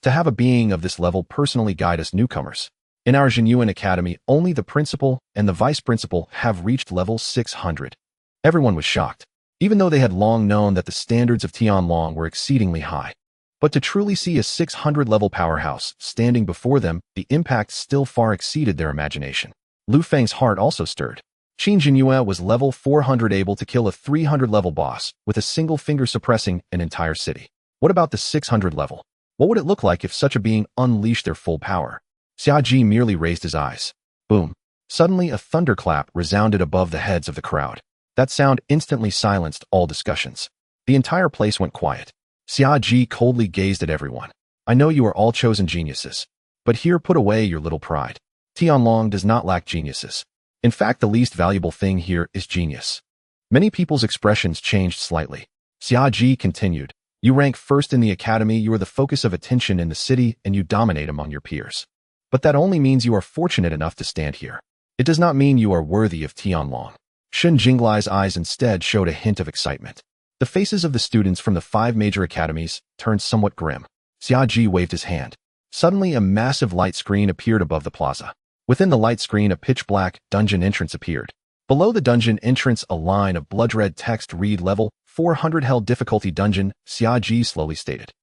To have a being of this level personally guide us newcomers. In our Jinyuan Academy, only the principal and the vice principal have reached level 600. Everyone was shocked, even though they had long known that the standards of Tianlong were exceedingly high. But to truly see a 600-level powerhouse standing before them, the impact still far exceeded their imagination. Lu Fang's heart also stirred. Qin Jinyue was level 400, able to kill a 300-level boss with a single finger, suppressing an entire city. What about the 600 level? What would it look like if such a being unleashed their full power? Xiaji merely raised his eyes. Boom. Suddenly, a thunderclap resounded above the heads of the crowd. That sound instantly silenced all discussions. The entire place went quiet. Xiaji coldly gazed at everyone. "I know you are all chosen geniuses. But here, put away your little pride. Tianlong does not lack geniuses. In fact, the least valuable thing here is genius." Many people's expressions changed slightly. Xiaji continued. "You rank first in the academy, you are the focus of attention in the city, and you dominate among your peers. But that only means you are fortunate enough to stand here. It does not mean you are worthy of Tianlong." Shen Jinglei's eyes instead showed a hint of excitement. The faces of the students from the 5 major academies turned somewhat grim. Xiaji waved his hand. Suddenly, a massive light screen appeared above the plaza. Within the light screen, a pitch-black dungeon entrance appeared. Below the dungeon entrance, a line of blood-red text read, "Level 400 Hell Difficulty Dungeon," Xiaji slowly stated.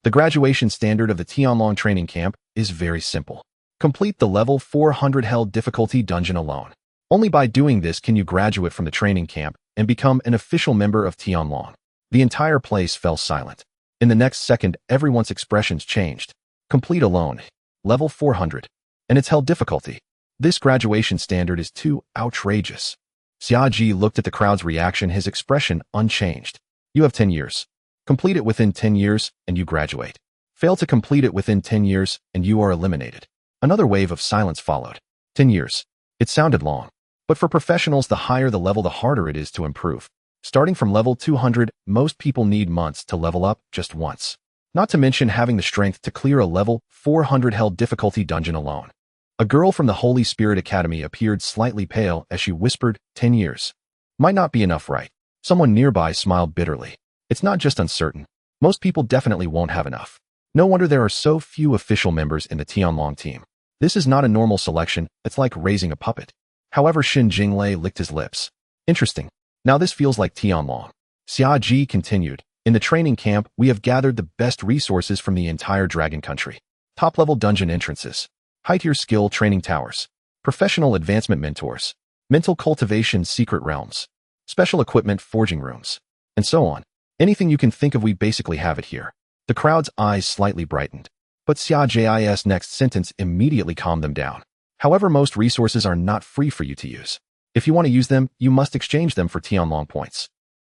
"The graduation standard of the Tianlong training camp is very simple. Complete the level 400 Hell Difficulty Dungeon alone. Only by doing this can you graduate from the training camp and become an official member of Tianlong." The entire place fell silent. In the next second, everyone's expressions changed. Complete alone. Level 400. And it's Hell Difficulty. This graduation standard is too outrageous. Xiaji looked at the crowd's reaction, his expression unchanged. "You have 10 years. Complete it within 10 years, and you graduate. Fail to complete it within 10 years, and you are eliminated." Another wave of silence followed. 10 years. It sounded long. But for professionals, the higher the level, the harder it is to improve. Starting from level 200, most people need months to level up just once. Not to mention having the strength to clear a level 400 Hell Difficulty dungeon alone. A girl from the Holy Spirit Academy appeared slightly pale as she whispered, 10 years. Might not be enough, right? Someone nearby smiled bitterly. It's not just uncertain. Most people definitely won't have enough. No wonder there are so few official members in the Tianlong team. This is not a normal selection, it's like raising a puppet. However, Xin Jinglei licked his lips. Interesting. Now this feels like Tianlong. Xia Ji continued. In the training camp, we have gathered the best resources from the entire Dragon Country. Top-level dungeon entrances, high-tier skill training towers, professional advancement mentors, mental cultivation secret realms, special equipment forging rooms, and so on. Anything you can think of, we basically have it here. The crowd's eyes slightly brightened, but Xia Ji's next sentence immediately calmed them down. However, most resources are not free for you to use. If you want to use them, you must exchange them for Tianlong points.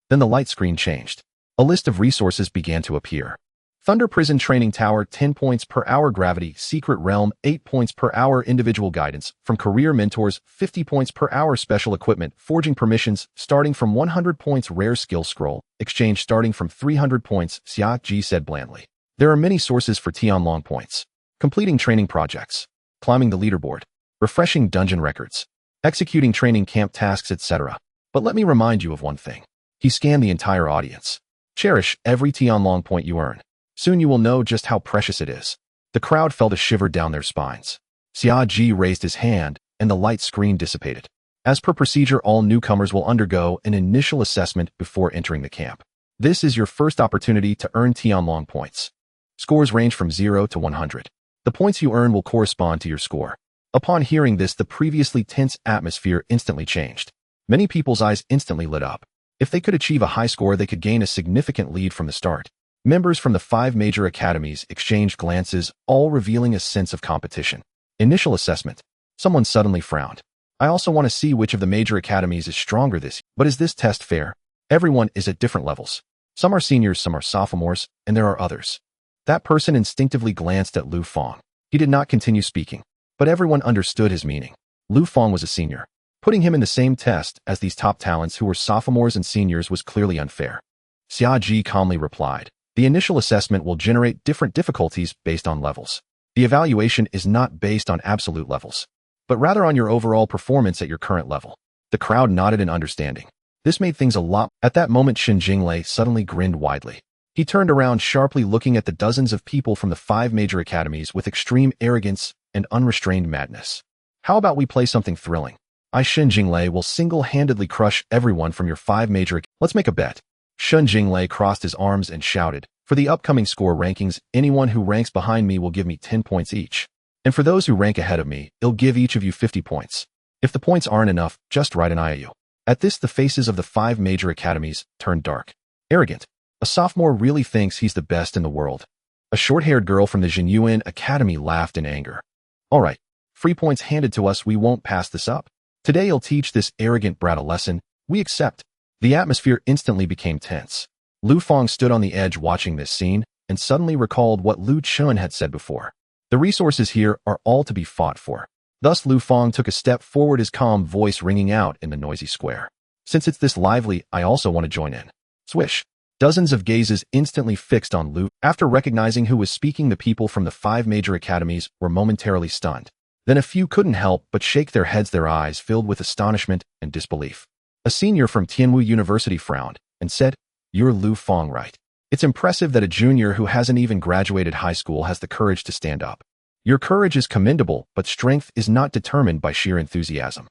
Then the light screen changed. A list of resources began to appear. Thunder Prison Training Tower, 10 points per hour. Gravity Secret Realm, 8 points per hour. Individual Guidance from Career Mentors, 50 points per hour. Special Equipment Forging Permissions starting from 100 points. Rare Skill Scroll Exchange starting from 300 points. Xia Ji said blandly. There are many sources for Tianlong points. Completing training projects, climbing the leaderboard, refreshing dungeon records, executing training camp tasks, etc. But let me remind you of one thing. He scanned the entire audience. Cherish every Tianlong point you earn. Soon you will know just how precious it is. The crowd felt a shiver down their spines. Xia Ji raised his hand, and the light screen dissipated. As per procedure, all newcomers will undergo an initial assessment before entering the camp. This is your first opportunity to earn Tianlong points. Scores range from 0 to 100. The points you earn will correspond to your score. Upon hearing this, the previously tense atmosphere instantly changed. Many people's eyes instantly lit up. If they could achieve a high score, they could gain a significant lead from the start. Members from the 5 major academies exchanged glances, all revealing a sense of competition. Initial assessment. Someone suddenly frowned. I also want to see which of the major academies is stronger this year. But is this test fair? Everyone is at different levels. Some are seniors, some are sophomores, and there are others. That person instinctively glanced at Lu Fang. He did not continue speaking, but everyone understood his meaning. Lu Fang was a senior. Putting him in the same test as these top talents who were sophomores and seniors was clearly unfair. Xia Ji calmly replied. The initial assessment will generate different difficulties based on levels. The evaluation is not based on absolute levels, but rather on your overall performance at your current level. The crowd nodded in understanding. This made things a lot. At that moment, Xin Jinglei suddenly grinned widely. He turned around sharply, looking at the dozens of people from the 5 major academies with extreme arrogance and unrestrained madness. How about we play something thrilling? I, Xin Jinglei, will single-handedly crush everyone from your 5 major. Let's make a bet. Xin Jinglei crossed his arms and shouted, for the upcoming score rankings, anyone who ranks behind me will give me 10 points each. And for those who rank ahead of me, I'll give each of you 50 points. If the points aren't enough, just write an IOU. At this, the faces of the 5 major academies turned dark. Arrogant. A sophomore really thinks he's the best in the world. A short-haired girl from the Jinyuan Academy laughed in anger. All right, free points handed to us, we won't pass this up. Today I'll teach this arrogant brat a lesson. We accept. The atmosphere instantly became tense. Lu Fang stood on the edge watching this scene and suddenly recalled what Lu Chun had said before. The resources here are all to be fought for. Thus Lu Fang took a step forward, his calm voice ringing out in the noisy square. Since it's this lively, I also want to join in. Swish. Dozens of gazes instantly fixed on Lu. After recognizing who was speaking, the people from the 5 major academies were momentarily stunned. Then a few couldn't help but shake their heads, their eyes filled with astonishment and disbelief. A senior from Tianwu University frowned and said, "You're Lu Fang, right? It's impressive that a junior who hasn't even graduated high school has the courage to stand up. Your courage is commendable, but strength is not determined by sheer enthusiasm.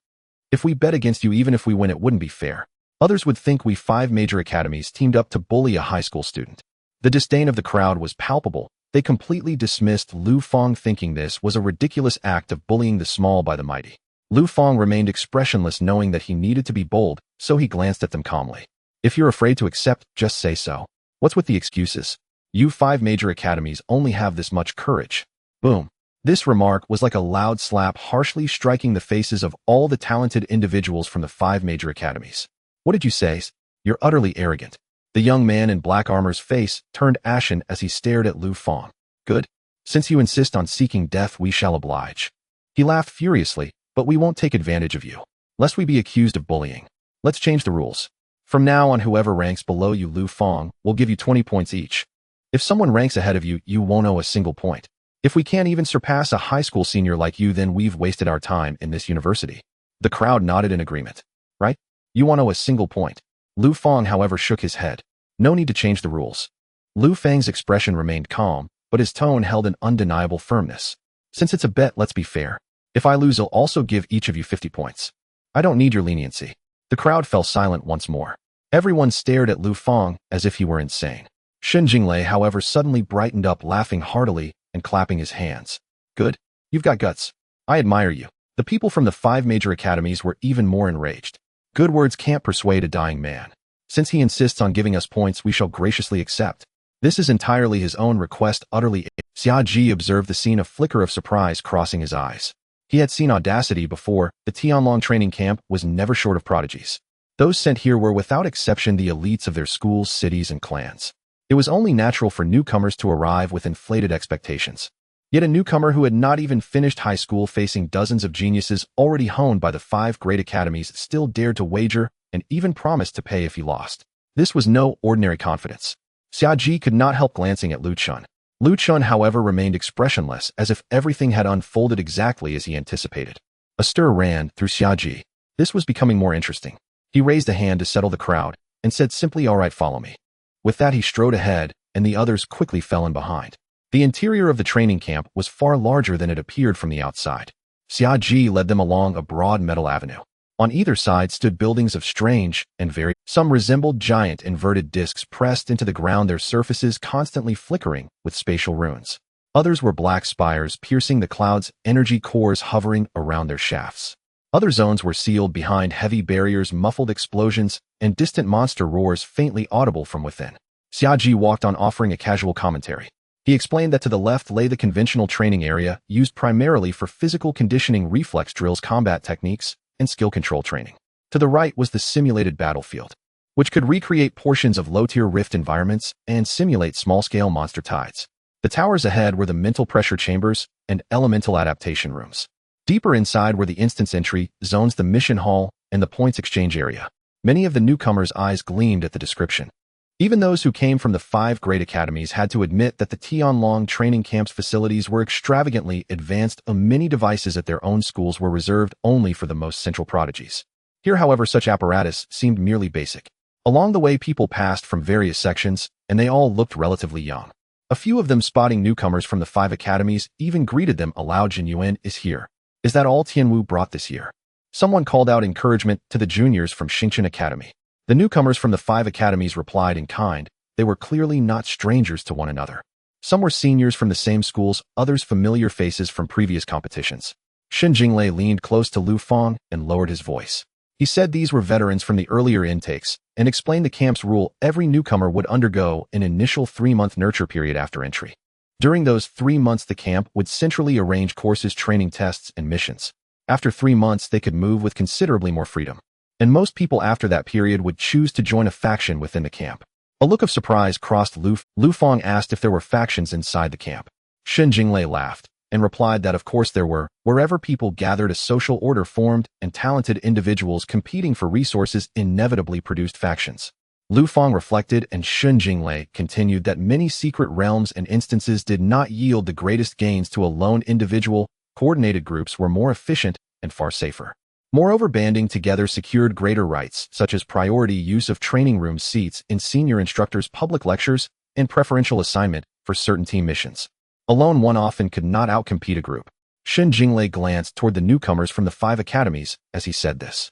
If we bet against you, even if we win, it wouldn't be fair. Others would think we 5 major academies teamed up to bully a high school student." The disdain of the crowd was palpable. They completely dismissed Lu Fang, thinking this was a ridiculous act of bullying the small by the mighty. Lu Fang remained expressionless, knowing that he needed to be bold, so he glanced at them calmly. If you're afraid to accept, just say so. What's with the excuses? You 5 major academies only have this much courage. Boom. This remark was like a loud slap, harshly striking the faces of all the talented individuals from the 5 major academies. What did you say? You're utterly arrogant. The young man in black armor's face turned ashen as he stared at Lu Fang. Good. Since you insist on seeking death, we shall oblige. He laughed furiously, but we won't take advantage of you, lest we be accused of bullying. Let's change the rules. From now on, whoever ranks below you, Lu Fang, will give you 20 points each. If someone ranks ahead of you, you won't owe a single point. If we can't even surpass a high school senior like you, then we've wasted our time in this university. The crowd nodded in agreement. Right? You won't owe a single point. Lu Fang, however, shook his head. No need to change the rules. Lu Fang's expression remained calm, but his tone held an undeniable firmness. Since it's a bet, let's be fair. If I lose, I'll also give each of you 50 points. I don't need your leniency. The crowd fell silent once more. Everyone stared at Lu Fang as if he were insane. Shen Jinglei, however, suddenly brightened up, laughing heartily and clapping his hands. Good. You've got guts. I admire you. The people from the 5 major academies were even more enraged. Good words can't persuade a dying man. Since he insists on giving us points, we shall graciously accept. This is entirely his own request, utterly. Xia Ji observed the scene, a flicker of surprise crossing his eyes. He had seen audacity before. The Tianlong training camp was never short of prodigies. Those sent here were without exception the elites of their schools, cities, and clans. It was only natural for newcomers to arrive with inflated expectations. Yet a newcomer who had not even finished high school, facing dozens of geniuses already honed by the 5 great academies, still dared to wager and even promised to pay if he lost. This was no ordinary confidence. Xia Ji could not help glancing at Lu Chun. Lu Chun, however, remained expressionless, as if everything had unfolded exactly as he anticipated. A stir ran through Xia Ji. This was becoming more interesting. He raised a hand to settle the crowd and said simply, "All right, follow me." With that, he strode ahead, and the others quickly fell in behind. The interior of the training camp was far larger than it appeared from the outside. Xia Ji led them along a broad metal avenue. On either side stood buildings of strange and varied. Some resembled giant inverted discs pressed into the ground, their surfaces constantly flickering with spatial runes. Others were black spires piercing the clouds, energy cores hovering around their shafts. Other zones were sealed behind heavy barriers, muffled explosions, and distant monster roars faintly audible from within. Xia Ji walked on, offering a casual commentary. He explained that to the left lay the conventional training area, used primarily for physical conditioning, reflex drills, combat techniques, and skill control training. To the right was the simulated battlefield, which could recreate portions of low-tier rift environments and simulate small-scale monster tides. The towers ahead were the mental pressure chambers and elemental adaptation rooms. Deeper inside were the instance entry zones, the mission hall, and the points exchange area. Many of the newcomers' eyes gleamed at the description. Even those who came from the 5 great academies had to admit that the Tianlong training camp's facilities were extravagantly advanced. Many devices at their own schools were reserved only for the most central prodigies. Here, however, such apparatus seemed merely basic. Along the way, people passed from various sections, and they all looked relatively young. A few of them, spotting newcomers from the 5 academies, even greeted them aloud. "Jin Yuan is here. Is that all Tianwu brought this year?" Someone called out encouragement to the juniors from Xingchen Academy. The newcomers from the 5 academies replied in kind. They were clearly not strangers to one another. Some were seniors from the same schools, others familiar faces from previous competitions. Shen Jinglei leaned close to Lu Fang and lowered his voice. He said these were veterans from the earlier intakes and explained the camp's rule: every newcomer would undergo an initial 3-month nurture period after entry. During those 3 months, the camp would centrally arrange courses, training tests, and missions. After 3 months, they could move with considerably more freedom. And most people after that period would choose to join a faction within the camp. A look of surprise crossed Lu Fang asked if there were factions inside the camp. Shen Jinglei laughed and replied that of course there were. Wherever people gathered, a social order formed, and talented individuals competing for resources inevitably produced factions. Lu Fang reflected, and Shen Jinglei continued that many secret realms and instances did not yield the greatest gains to a lone individual. Coordinated groups were more efficient and far safer. Moreover, banding together secured greater rights, such as priority use of training room seats in senior instructors' public lectures and preferential assignment for certain team missions. Alone, one often could not outcompete a group. Shen Jinglei glanced toward the newcomers from the 5 academies as he said this.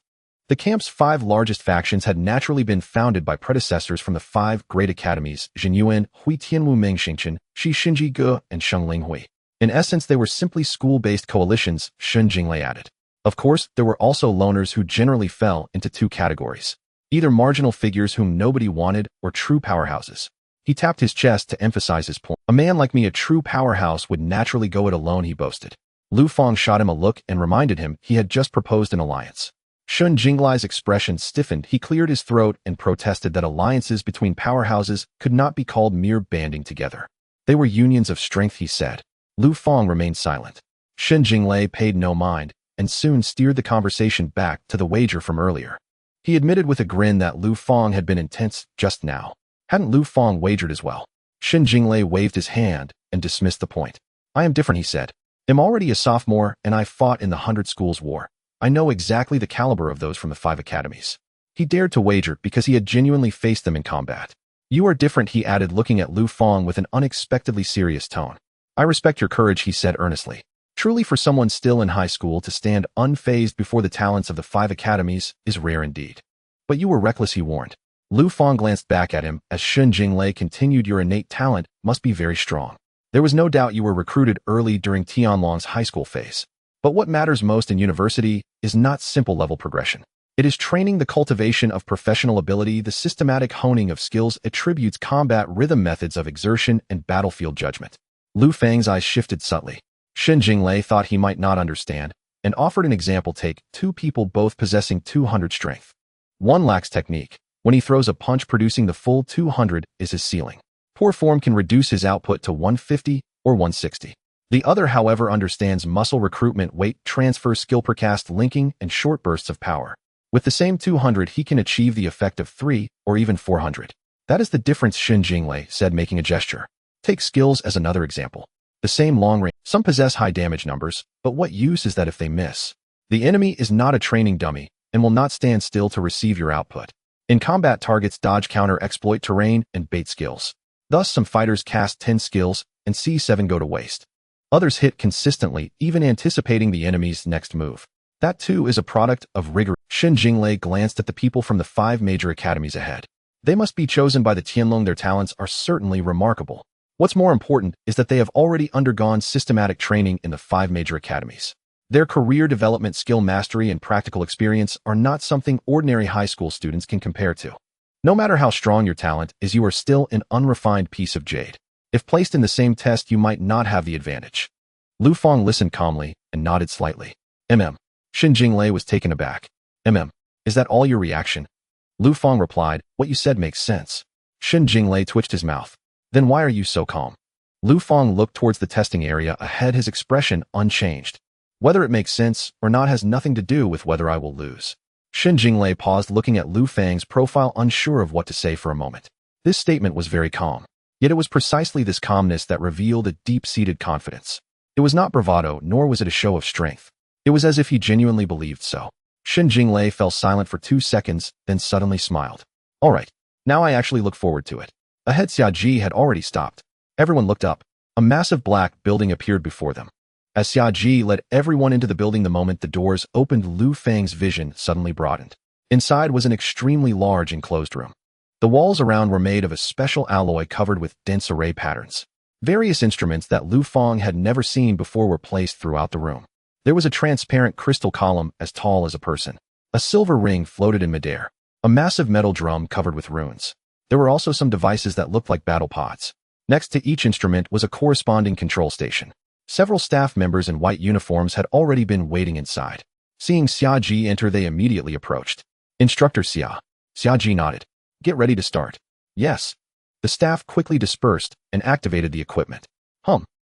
The camp's 5 largest factions had naturally been founded by predecessors from the 5 great academies: Jinyuan, Hui Tianwu Ming Xingchen, Shi Xinji Ge, and Sheng Linghui. In essence, they were simply school-based coalitions, Shen Jinglei added. Of course, there were also loners who generally fell into 2 categories: either marginal figures whom nobody wanted, or true powerhouses. He tapped his chest to emphasize his point. "A man like me, a true powerhouse, would naturally go it alone," he boasted. Lu Fang shot him a look and reminded him he had just proposed an alliance. Shen Jinglei's expression stiffened. He cleared his throat and protested that alliances between powerhouses could not be called mere banding together. They were unions of strength, he said. Lu Fang remained silent. Shen Jinglei paid no mind and soon steered the conversation back to the wager from earlier. He admitted with a grin that Lu Fang had been intense just now. Hadn't Lu Fang wagered as well? Shen Jinglei waved his hand and dismissed the point. "I am different," he said. "I'm already a sophomore, and I fought in the 100 Schools War. I know exactly the caliber of those from the 5 academies." He dared to wager because he had genuinely faced them in combat. You are different, he added, looking at Lu Fang with an unexpectedly serious tone. I respect your courage, he said earnestly. Truly, for someone still in high school to stand unfazed before the talents of the 5 academies is rare indeed. But you were reckless, he warned. Lu Fang glanced back at him as Shun Jinglei continued, your innate talent must be very strong. There was no doubt you were recruited early during Tianlong's high school phase. But what matters most in university is not simple level progression. It is training, the cultivation of professional ability, the systematic honing of skills, attributes, combat rhythm, methods of exertion, and battlefield judgment. Lu Fang's eyes shifted subtly. Shun Jinglei thought he might not understand, and offered an example. Take 2 people both possessing 200 strength. One lacks technique. When he throws a punch, producing the full 200 is his ceiling. Poor form can reduce his output to 150 or 160. The other, however, understands muscle recruitment, weight transfer, skill percast, linking, and short bursts of power. With the same 200, he can achieve the effect of 3 or even 400. That is the difference, Shun Jinglei said, making a gesture. Take skills as another example. The same long range. Some possess high damage numbers, but what use is that if they miss? The enemy is not a training dummy and will not stand still to receive your output. In combat, targets dodge, counter, exploit terrain, and bait skills. Thus, some fighters cast 10 skills and see 7 go to waste. Others hit consistently, even anticipating the enemy's next move. That too is a product of rigor. Shun Jinglei glanced at the people from the 5 major academies ahead. They must be chosen by the Tianlong. Their talents are certainly remarkable. What's more important is that they have already undergone systematic training in the 5 major academies. Their career development, skill mastery, and practical experience are not something ordinary high school students can compare to. No matter how strong your talent is, you are still an unrefined piece of jade. If placed in the same test, you might not have the advantage. Lu Fang listened calmly and nodded slightly. Shun Jinglei was taken aback. Is that all your reaction? Lu Fang replied, what you said makes sense. Shun Jinglei twitched his mouth. Then why are you so calm? Lu Fang looked towards the testing area ahead, his expression unchanged. Whether it makes sense or not has nothing to do with whether I will lose. Shun Jinglei paused, looking at Lu Fang's profile, unsure of what to say for a moment. This statement was very calm. Yet it was precisely this calmness that revealed a deep-seated confidence. It was not bravado, nor was it a show of strength. It was as if he genuinely believed so. Shun Jinglei fell silent for 2 seconds, then suddenly smiled. All right, now I actually look forward to it. Ahead, Xiaji had already stopped. Everyone looked up. A massive black building appeared before them. As Xiaji led everyone into the building, the moment the doors opened, Lu Fang's vision suddenly broadened. Inside was an extremely large enclosed room. The walls around were made of a special alloy covered with dense array patterns. Various instruments that Lu Fang had never seen before were placed throughout the room. There was a transparent crystal column as tall as a person. A silver ring floated in midair. A massive metal drum covered with runes. There were also some devices that looked like battle pods. Next to each instrument was a corresponding control station. Several staff members in white uniforms had already been waiting inside. Seeing Xiaji enter, they immediately approached. Instructor Xia. Xiaji nodded. Get ready to start. Yes. The staff quickly dispersed and activated the equipment.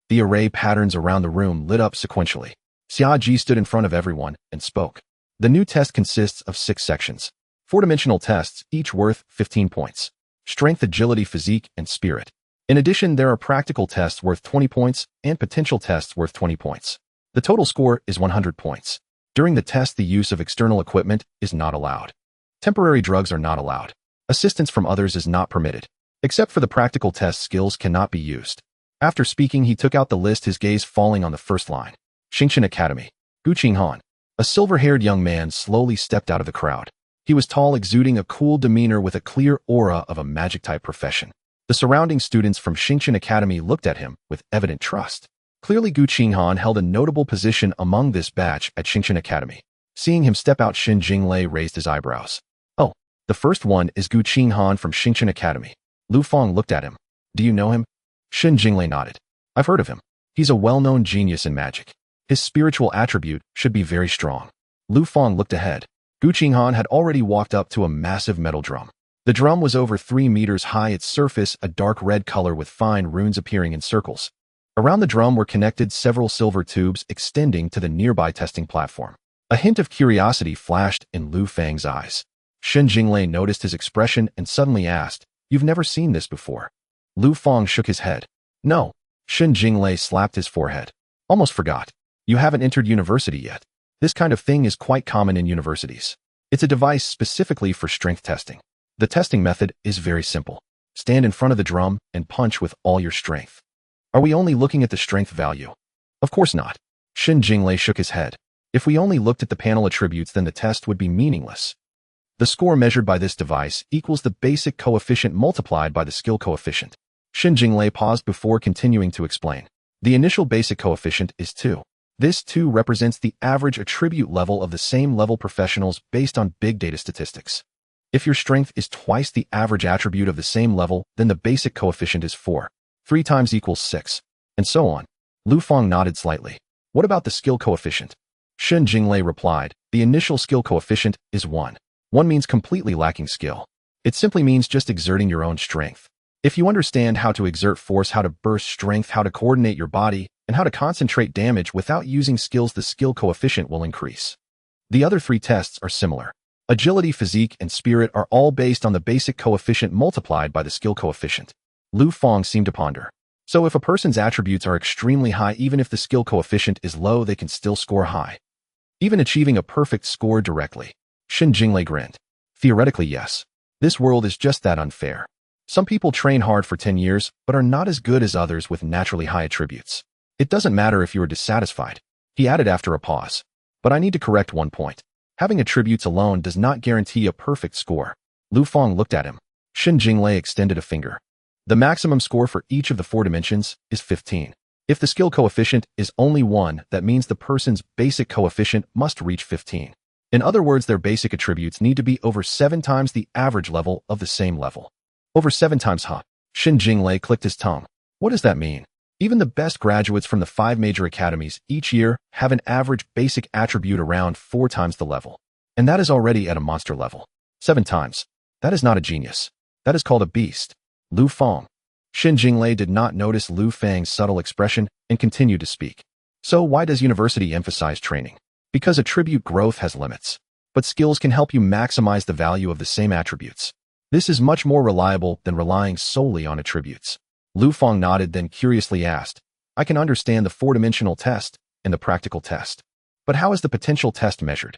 The array patterns around the room lit up sequentially. Xiaji stood in front of everyone and spoke. The new test consists of 6 sections. 4-dimensional tests, each worth 15 points. Strength, agility, physique, and spirit. In addition, there are practical tests worth 20 points and potential tests worth 20 points. The total score is 100 points. During the test, the use of external equipment is not allowed. Temporary drugs are not allowed. Assistance from others is not permitted. Except for the practical test, skills cannot be used. After speaking, he took out the list, his gaze falling on the first line. Xingqian Academy. Gu Qinghan. A silver-haired young man slowly stepped out of the crowd. He was tall, exuding a cool demeanor with a clear aura of a magic-type profession. The surrounding students from Xingqian Academy looked at him with evident trust. Clearly, Gu Qinghan held a notable position among this batch at Xingqian Academy. Seeing him step out, Shun Jinglei raised his eyebrows. Oh, the first one is Gu Qinghan from Xingqian Academy. Lu Fang looked at him. Do you know him? Shun Jinglei nodded. I've heard of him. He's a well-known genius in magic. His spiritual attribute should be very strong. Lu Fang looked ahead. Gu Qinghan had already walked up to a massive metal drum. The drum was over 3 meters high, its surface a dark red color with fine runes appearing in circles. Around the drum were connected several silver tubes extending to the nearby testing platform. A hint of curiosity flashed in Lu Fang's eyes. Shun Jinglei noticed his expression and suddenly asked, You've never seen this before? Lu Fang shook his head. No. Shun Jinglei slapped his forehead. Almost forgot. You haven't entered university yet. This kind of thing is quite common in universities. It's a device specifically for strength testing. The testing method is very simple. Stand in front of the drum and punch with all your strength. Are we only looking at the strength value? Of course not. Shin Jinglei shook his head. If we only looked at the panel attributes, then the test would be meaningless. The score measured by this device equals the basic coefficient multiplied by the skill coefficient. Shin Jinglei paused before continuing to explain. The initial basic coefficient is 2. This 2 represents the average attribute level of the same level professionals based on big data statistics. If your strength is twice the average attribute of the same level, then the basic coefficient is 4. 3 times equals 6. And so on. Lu Fang nodded slightly. What about the skill coefficient? Shin Jinglei replied, the initial skill coefficient is 1. 1 means completely lacking skill. It simply means just exerting your own strength. If you understand how to exert force, how to burst strength, how to coordinate your body, and how to concentrate damage without using skills, the skill coefficient will increase. The other 3 tests are similar. Agility, physique, and spirit are all based on the basic coefficient multiplied by the skill coefficient. Lu Fang seemed to ponder. So if a person's attributes are extremely high, even if the skill coefficient is low, they can still score high, even achieving a perfect score directly. Shin Jinglei grinned. Theoretically, yes. This world is just that unfair. Some people train hard for 10 years, but are not as good as others with naturally high attributes. It doesn't matter if you are dissatisfied. He added after a pause. But I need to correct one point. Having attributes alone does not guarantee a perfect score. Lu Fang looked at him. Shin Jinglei extended a finger. The maximum score for each of the 4 dimensions is 15. If the skill coefficient is only 1, that means the person's basic coefficient must reach 15. In other words, their basic attributes need to be over 7 times the average level of the same level. Over 7 times, huh? Shin Jinglei clicked his tongue. What does that mean? Even the best graduates from the 5 major academies each year have an average basic attribute around 4 times the level. And that is already at a monster level. 7 times. That is not a genius. That is called a beast. Lu Fang. Shin Jinglei did not notice Lu Fang's subtle expression and continued to speak. So why does university emphasize training? Because attribute growth has limits. But skills can help you maximize the value of the same attributes. This is much more reliable than relying solely on attributes. Lu Fang nodded, then curiously asked, I can understand the 4-dimensional test and the practical test. But how is the potential test measured?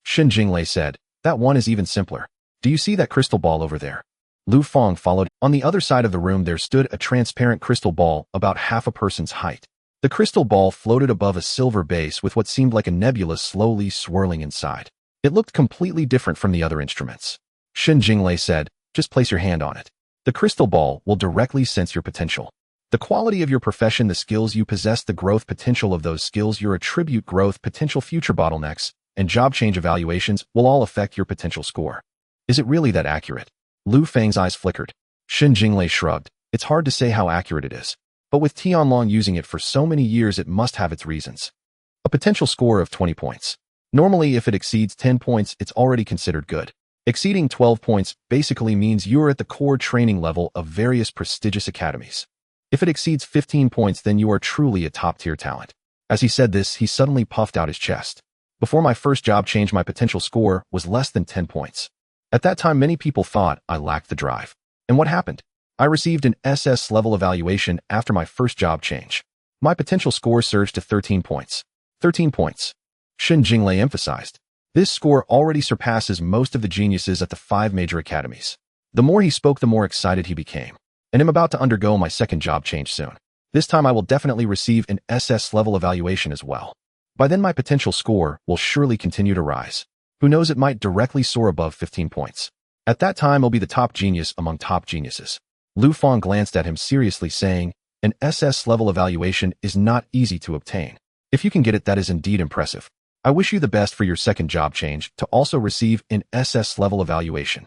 Shin Jinglei said, that one is even simpler. Do you see that crystal ball over there? Lu Fang followed. On the other side of the room there stood a transparent crystal ball about half a person's height. The crystal ball floated above a silver base with what seemed like a nebula slowly swirling inside. It looked completely different from the other instruments. Shin Jinglei said, just place your hand on it. The crystal ball will directly sense your potential. The quality of your profession, the skills you possess, the growth potential of those skills, your attribute growth potential, future bottlenecks, and job change evaluations will all affect your potential score. Is it really that accurate? Lu Fang's eyes flickered. Shin Jinglei shrugged. It's hard to say how accurate it is. But with Tianlong using it for so many years, it must have its reasons. A potential score of 20 points. Normally, if it exceeds 10 points, it's already considered good. Exceeding 12 points basically means you're at the core training level of various prestigious academies. If it exceeds 15 points, then you are truly a top-tier talent. As he said this, he suddenly puffed out his chest. Before my first job change, my potential score was less than 10 points. At that time, many people thought I lacked the drive. And what happened? I received an SS level evaluation after my first job change. My potential score surged to 13 points. 13 points. Shin Jinglei emphasized. This score already surpasses most of the geniuses at the 5 major academies. The more he spoke, the more excited he became. And I'm about to undergo my second job change soon. This time I will definitely receive an SS level evaluation as well. By then my potential score will surely continue to rise. Who knows, it might directly soar above 15 points. At that time I'll be the top genius among top geniuses. Lu Fang glanced at him seriously, saying, an SS level evaluation is not easy to obtain. If you can get it, that is indeed impressive. I wish you the best for your second job change to also receive an SS level evaluation.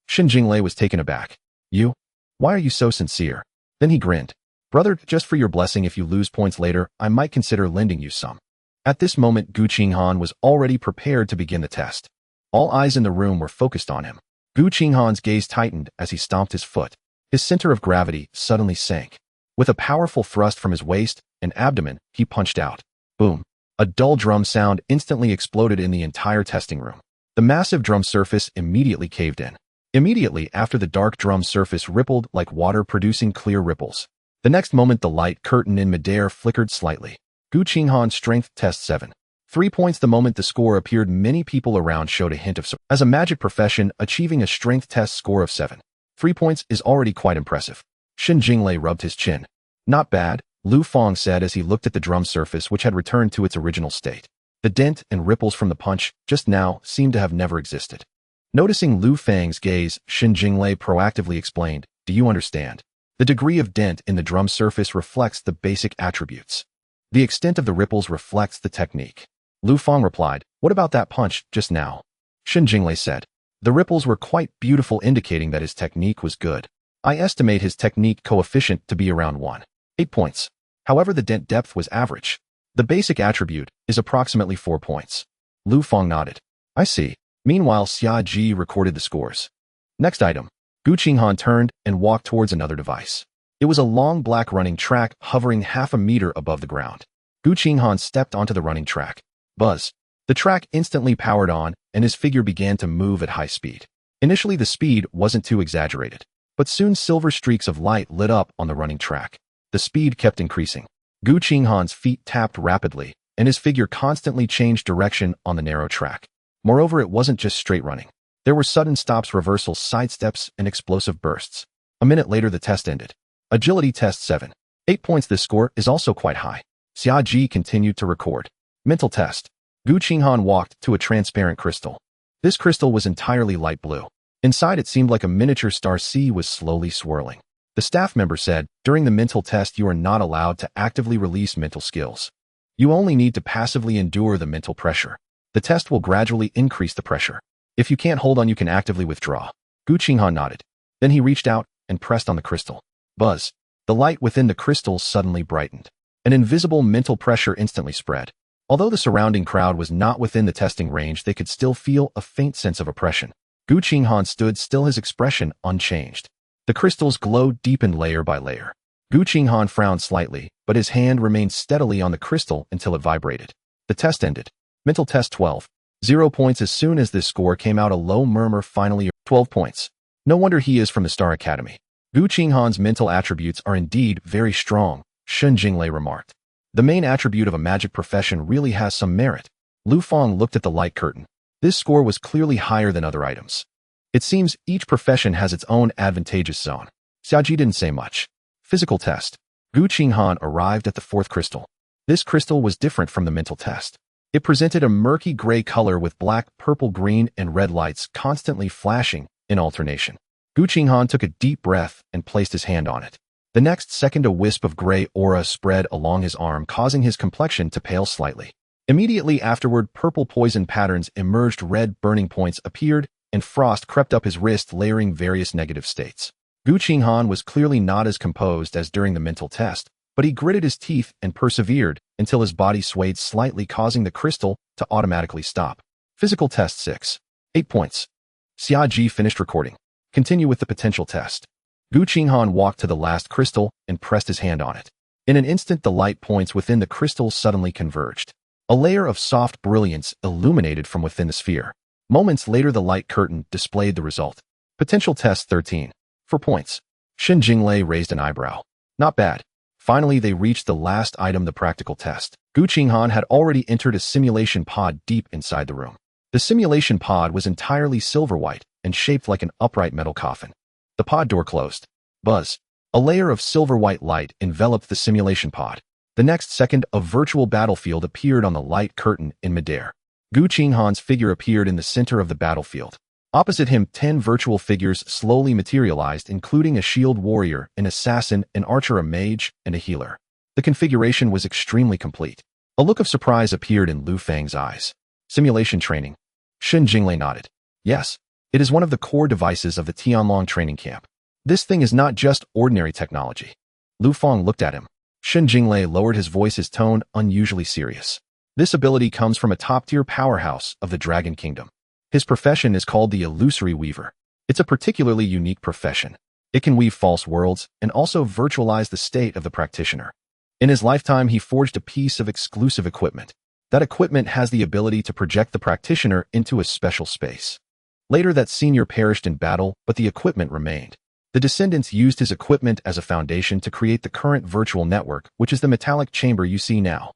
Shin Jinglei was taken aback. You? Why are you so sincere? Then he grinned. Brother, just for your blessing, if you lose points later, I might consider lending you some. At this moment, Gu Qinghan was already prepared to begin the test. All eyes in the room were focused on him. Gu Qinghan's gaze tightened as he stomped his foot. His center of gravity suddenly sank. With a powerful thrust from his waist and abdomen, he punched out. Boom. A dull drum sound instantly exploded in the entire testing room. The massive drum surface immediately caved in. Immediately after, the dark drum surface rippled like water, producing clear ripples. The next moment, the light curtain in midair flickered slightly. Gu Qinghan strength test 7. 3 points. The moment the score appeared, many people around showed a hint of surprise. As a magic profession, achieving a strength test score of 7. 3 points is already quite impressive. Shen Jinglei rubbed his chin. Not bad, Lu Fang said as he looked at the drum surface which had returned to its original state. The dent and ripples from the punch just now seemed to have never existed. Noticing Lu Fang's gaze, Shen Jinglei proactively explained, "Do you understand? The degree of dent in the drum surface reflects the basic attributes. The extent of the ripples reflects the technique." Lu Fang replied, "What about that punch just now?" Shen Jinglei said, "The ripples were quite beautiful, indicating that his technique was good. I estimate his technique coefficient to be around 1.8 points. However, the dent depth was average. The basic attribute is approximately 4 points." Lu Fang nodded. "I see." Meanwhile, Xia Ji recorded the scores. Next item. Gu Qinghan turned and walked towards another device. It was a long black running track hovering half a meter above the ground. Gu Qinghan stepped onto the running track. Buzz. The track instantly powered on, and his figure began to move at high speed. Initially, the speed wasn't too exaggerated, but soon silver streaks of light lit up on the running track. The speed kept increasing. Gu Qinghan's feet tapped rapidly, and his figure constantly changed direction on the narrow track. Moreover, it wasn't just straight running. There were sudden stops, reversals, sidesteps, and explosive bursts. A minute later, the test ended. Agility test 7. 8 points. This score is also quite high. Xia Ji continued to record. Mental test. Gu Qinghan walked to a transparent crystal. This crystal was entirely light blue. Inside, it seemed like a miniature star sea was slowly swirling. The staff member said, "During the mental test, you are not allowed to actively release mental skills. You only need to passively endure the mental pressure. The test will gradually increase the pressure. If you can't hold on, you can actively withdraw." Gu Qinghan nodded. Then he reached out and pressed on the crystal. Buzz. The light within the crystal suddenly brightened. An invisible mental pressure instantly spread. Although the surrounding crowd was not within the testing range, they could still feel a faint sense of oppression. Gu Qinghan stood still, his expression unchanged. The crystals glowed, deepened layer by layer. Gu Qinghan frowned slightly, but his hand remained steadily on the crystal until it vibrated. The test ended. Mental test 12. 0 points. As soon as this score came out, a low murmur finally. 12 points. No wonder he is from the Star Academy. Gu Qinghan's mental attributes are indeed very strong, Shen Jinglei remarked. The main attribute of a magic profession really has some merit. Lu Fang looked at the light curtain. This score was clearly higher than other items. It seems each profession has its own advantageous zone. Xia Ji didn't say much. Physical test. Gu Qinghan arrived at the 4th crystal. This crystal was different from the mental test. It presented a murky gray color with black, purple, green, and red lights constantly flashing in alternation. Gu Qinghan took a deep breath and placed his hand on it. The next second, a wisp of gray aura spread along his arm, causing his complexion to pale slightly. Immediately afterward, purple poison patterns emerged, red burning points appeared, and frost crept up his wrist, layering various negative states. Gu Qinghan was clearly not as composed as during the mental test, but he gritted his teeth and persevered until his body swayed slightly, causing the crystal to automatically stop. Physical test 6. 8 points. Xia Ji finished recording. Continue with the potential test. Gu Qinghan walked to the last crystal and pressed his hand on it. In an instant, the light points within the crystal suddenly converged. A layer of soft brilliance illuminated from within the sphere. Moments later, the light curtain displayed the result. Potential test 13. 4 points. Shen Jinglei raised an eyebrow. Not bad. Finally, they reached the last item, the practical test. Gu Qinghan had already entered a simulation pod deep inside the room. The simulation pod was entirely silver white and shaped like an upright metal coffin. The pod door closed. Buzz. A layer of silver white light enveloped the simulation pod. The next second, a virtual battlefield appeared on the light curtain in midair. Gu Qinghan's figure appeared in the center of the battlefield. Opposite him, 10 virtual figures slowly materialized, including a shield warrior, an assassin, an archer, a mage, and a healer. The configuration was extremely complete. A look of surprise appeared in Lu Fang's eyes. Simulation training. Shen Jinglei nodded. Yes, it is one of the core devices of the Tianlong training camp. This thing is not just ordinary technology. Lu Fang looked at him. Shen Jinglei lowered his voice, his tone unusually serious. This ability comes from a top-tier powerhouse of the Dragon Kingdom. His profession is called the Illusory Weaver. It's a particularly unique profession. It can weave false worlds and also virtualize the state of the practitioner. In his lifetime, he forged a piece of exclusive equipment. That equipment has the ability to project the practitioner into a special space. Later, that senior perished in battle, but the equipment remained. The descendants used his equipment as a foundation to create the current virtual network, which is the metallic chamber you see now.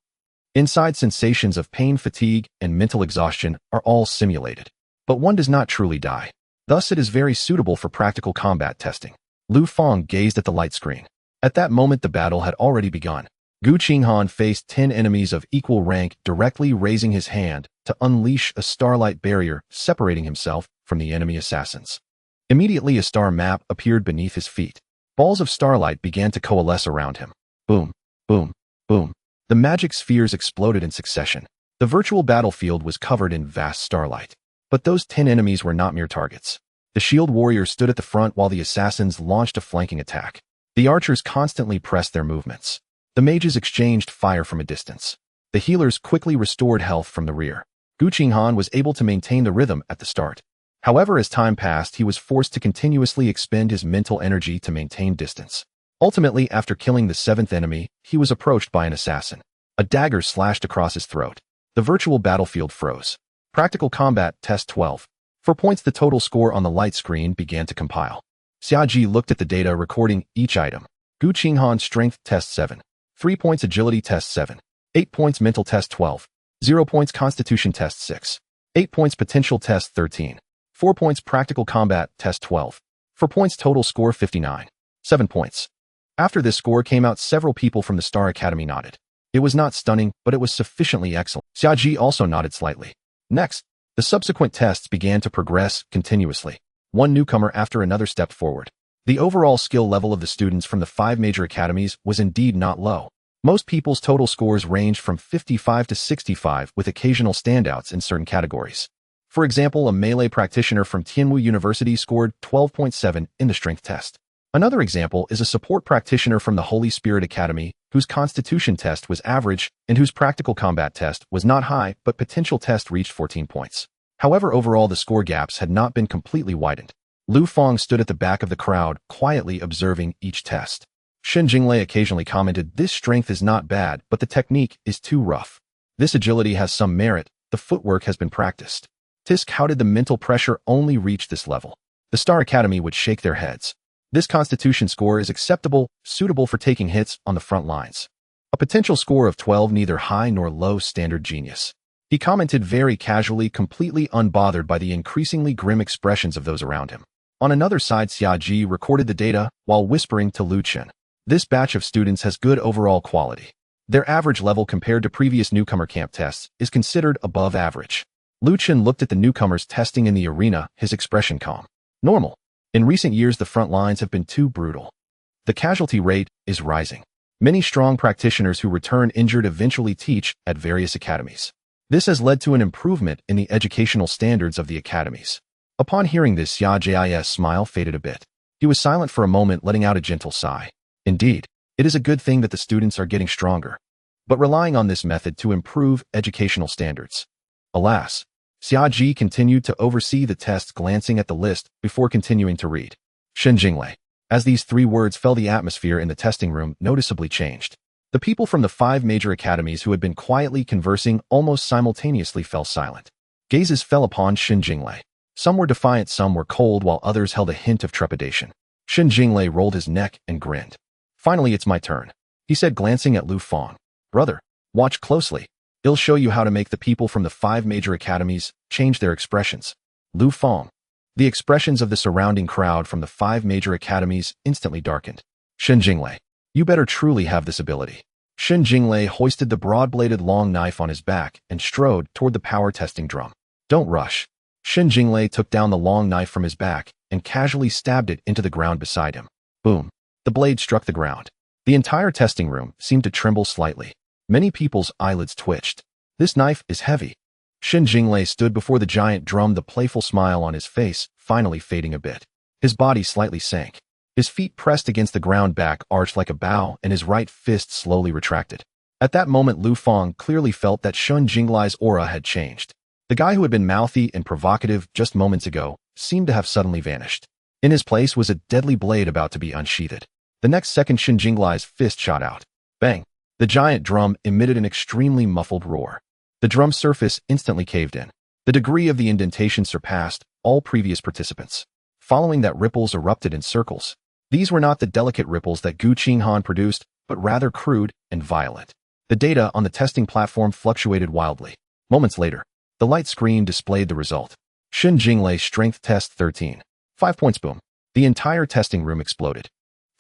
Inside, sensations of pain, fatigue, and mental exhaustion are all simulated. But one does not truly die. Thus, it is very suitable for practical combat testing. Lu Fang gazed at the light screen. At that moment, the battle had already begun. Gu Qinghan faced 10 enemies of equal rank, directly raising his hand to unleash a starlight barrier separating himself from the enemy assassins. Immediately, a star map appeared beneath his feet. Balls of starlight began to coalesce around him. Boom, boom, boom. The magic spheres exploded in succession. The virtual battlefield was covered in vast starlight. But those 10 enemies were not mere targets. The shield warriors stood at the front while the assassins launched a flanking attack. The archers constantly pressed their movements. The mages exchanged fire from a distance. The healers quickly restored health from the rear. Gu Qinghan was able to maintain the rhythm at the start. However, as time passed, he was forced to continuously expend his mental energy to maintain distance. Ultimately, after killing the 7th enemy, he was approached by an assassin. A dagger slashed across his throat. The virtual battlefield froze. Practical Combat Test 12. For points, the total score on the light screen began to compile. Xiaji looked at the data recording each item. Gu Qinghan Strength Test 7. 3 points Agility Test 7. 8 points Mental Test 12. 0 points Constitution Test 6. 8 points Potential Test 13. 4 points Practical Combat Test 12. For points, total score 59. 7 points. After this score came out, several people from the Star Academy nodded. It was not stunning, but it was sufficiently excellent. Xiaji also nodded slightly. Next, the subsequent tests began to progress continuously. One newcomer after another stepped forward. The overall skill level of the students from the 5 major academies was indeed not low. Most people's total scores ranged from 55 to 65, with occasional standouts in certain categories. For example, a melee practitioner from Tianwu University scored 12.7 in the strength test. Another example is a support practitioner from the Holy Spirit Academy, whose constitution test was average and whose practical combat test was not high, but potential test reached 14 points. However, overall the score gaps had not been completely widened. Lu Fang stood at the back of the crowd, quietly observing each test. Shen Jinglei occasionally commented, "This strength is not bad, but the technique is too rough. This agility has some merit, the footwork has been practiced." Tisk, how did the mental pressure only reach this level? The Star Academy would shake their heads. This constitution score is acceptable, suitable for taking hits on the front lines. A potential score of 12, neither high nor low, standard genius. He commented very casually, completely unbothered by the increasingly grim expressions of those around him. On another side, Xiaji recorded the data while whispering to Lu Chen. This batch of students has good overall quality. Their average level compared to previous newcomer camp tests is considered above average. Lu Chen looked at the newcomers testing in the arena, his expression calm. Normal. In recent years, the front lines have been too brutal. The casualty rate is rising. Many strong practitioners who return injured eventually teach at various academies. This has led to an improvement in the educational standards of the academies. Upon hearing this, Xiaji's smile faded a bit. He was silent for a moment, letting out a gentle sigh. Indeed, it is a good thing that the students are getting stronger, but relying on this method to improve educational standards. Alas, Xiaji continued to oversee the tests, glancing at the list before continuing to read. Shen Jinglei. As these 3 words fell, the atmosphere in the testing room noticeably changed. The people from the 5 major academies who had been quietly conversing almost simultaneously fell silent. Gazes fell upon Shen Jinglei. Some were defiant, some were cold, while others held a hint of trepidation. Shen Jinglei rolled his neck and grinned. "Finally, it's my turn," he said, glancing at Lu Fang. "Brother, watch closely. It'll show you how to make the people from the 5 major academies change their expressions." Lu Fang. The expressions of the surrounding crowd from the 5 major academies instantly darkened. Shen Jinglei. You better truly have this ability. Shen Jinglei hoisted the broad-bladed long knife on his back and strode toward the power testing drum. "Don't rush." Shen Jinglei took down the long knife from his back and casually stabbed it into the ground beside him. Boom. The blade struck the ground. The entire testing room seemed to tremble slightly. Many people's eyelids twitched. "This knife is heavy." Shen Jinglei stood before the giant drum, the playful smile on his face finally fading a bit. His body slightly sank. His feet pressed against the ground, back arched like a bow, and his right fist slowly retracted. At that moment, Lu Fang clearly felt that Shen Jinglei's aura had changed. The guy who had been mouthy and provocative just moments ago seemed to have suddenly vanished. In his place was a deadly blade about to be unsheathed. The next second, Shen Jinglei's fist shot out. Bang! The giant drum emitted an extremely muffled roar. The drum's surface instantly caved in. The degree of the indentation surpassed all previous participants. Following that, ripples erupted in circles. These were not the delicate ripples that Gu Qinghan produced, but rather crude and violent. The data on the testing platform fluctuated wildly. Moments later, the light screen displayed the result. Xin Jinglei strength test 13. 5 points boom. The entire testing room exploded.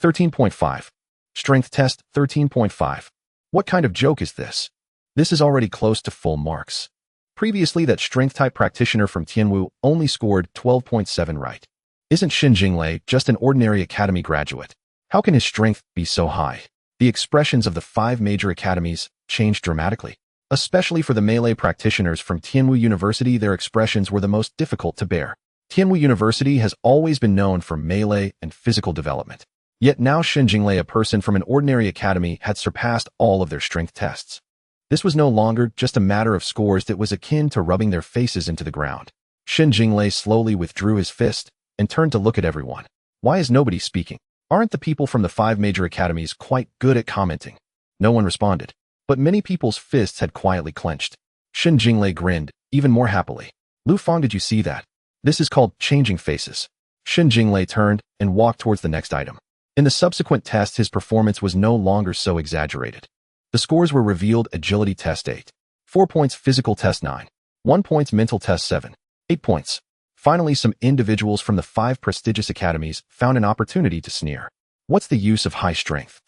13.5. Strength test 13.5. What kind of joke is this? This is already close to full marks. Previously, that strength-type practitioner from Tianwu only scored 12.7 right. Isn't Xin Jinglei just an ordinary academy graduate? How can his strength be so high? The expressions of the 5 major academies changed dramatically. Especially for the melee practitioners from Tianwu University, their expressions were the most difficult to bear. Tianwu University has always been known for melee and physical development. Yet now Xin Jinglei, a person from an ordinary academy, had surpassed all of their strength tests. This was no longer just a matter of scores that was akin to rubbing their faces into the ground. Xin Jinglei slowly withdrew his fist and turned to look at everyone. Why is nobody speaking? Aren't the people from the 5 major academies quite good at commenting? No one responded, but many people's fists had quietly clenched. Xin Jinglei grinned, even more happily. Lu Fang, did you see that? This is called changing faces. Xin Jinglei turned and walked towards the next item. In the subsequent tests, his performance was no longer so exaggerated. The scores were revealed: agility test 8. 4 points, physical test 9. 1 point, mental test 7. 8 points. Finally, some individuals from the 5 prestigious academies found an opportunity to sneer. What's the use of high strength?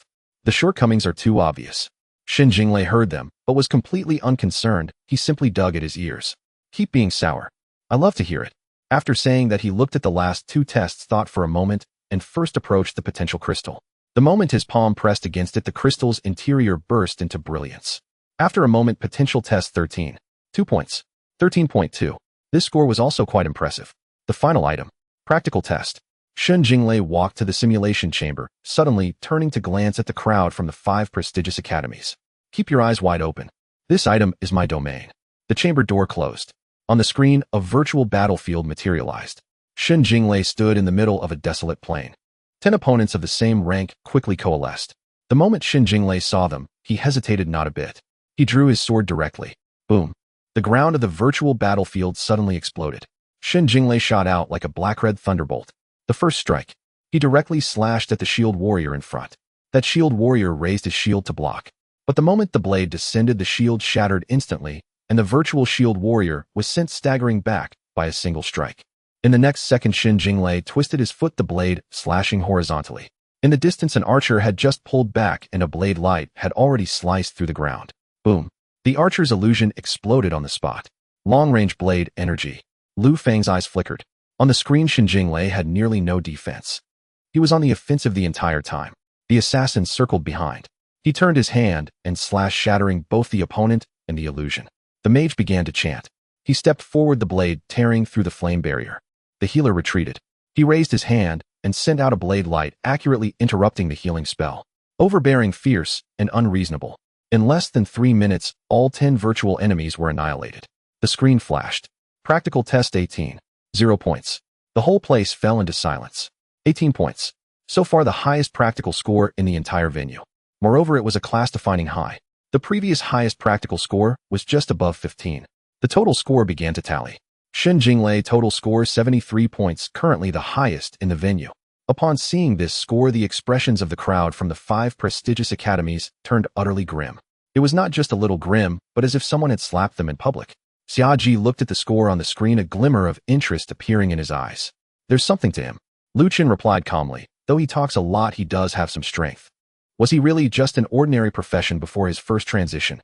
The shortcomings are too obvious. Xin Jinglei heard them, but was completely unconcerned. He simply dug at his ears. Keep being sour. I love to hear it. After saying that, he looked at the last 2 tests, thought for a moment, and first approached the potential crystal. The moment his palm pressed against it, the crystal's interior burst into brilliance. After a moment, potential test 13. 2 points. 13.2. This score was also quite impressive. The final item. Practical test. Xin Jinglei walked to the simulation chamber, suddenly turning to glance at the crowd from the 5 prestigious academies. Keep your eyes wide open. This item is my domain. The chamber door closed. On the screen, a virtual battlefield materialized. Xin Jinglei stood in the middle of a desolate plain. 10 opponents of the same rank quickly coalesced. The moment Xin Jinglei saw them, he hesitated not a bit. He drew his sword directly. Boom. The ground of the virtual battlefield suddenly exploded. Xin Jinglei shot out like a black-red thunderbolt. The first strike. He directly slashed at the shield warrior in front. That shield warrior raised his shield to block. But the moment the blade descended, the shield shattered instantly, and the virtual shield warrior was sent staggering back by a single strike. In the next second, Xin Jinglei twisted his foot, the blade slashing horizontally. In the distance, an archer had just pulled back and a blade light had already sliced through the ground. Boom. The archer's illusion exploded on the spot. Long-range blade energy. Lu Fang's eyes flickered. On the screen, Xin Jinglei had nearly no defense. He was on the offensive the entire time. The assassin circled behind. He turned his hand and slashed, shattering both the opponent and the illusion. The mage began to chant. He stepped forward, the blade tearing through the flame barrier. The healer retreated. He raised his hand and sent out a blade light, accurately interrupting the healing spell. Overbearing, fierce, and unreasonable. In less than 3 minutes, all 10 virtual enemies were annihilated. The screen flashed. Practical test 18. 0 points. The whole place fell into silence. 18 points. So far, the highest practical score in the entire venue. Moreover, it was a class-defining high. The previous highest practical score was just above 15. The total score began to tally. Xin Jinglei total score 73 points, currently the highest in the venue. Upon seeing this score, the expressions of the crowd from the 5 prestigious academies turned utterly grim. It was not just a little grim, but as if someone had slapped them in public. Xiaji looked at the score on the screen, a glimmer of interest appearing in his eyes. There's something to him. Lu Chen replied calmly. Though he talks a lot, he does have some strength. Was he really just an ordinary profession before his first transition?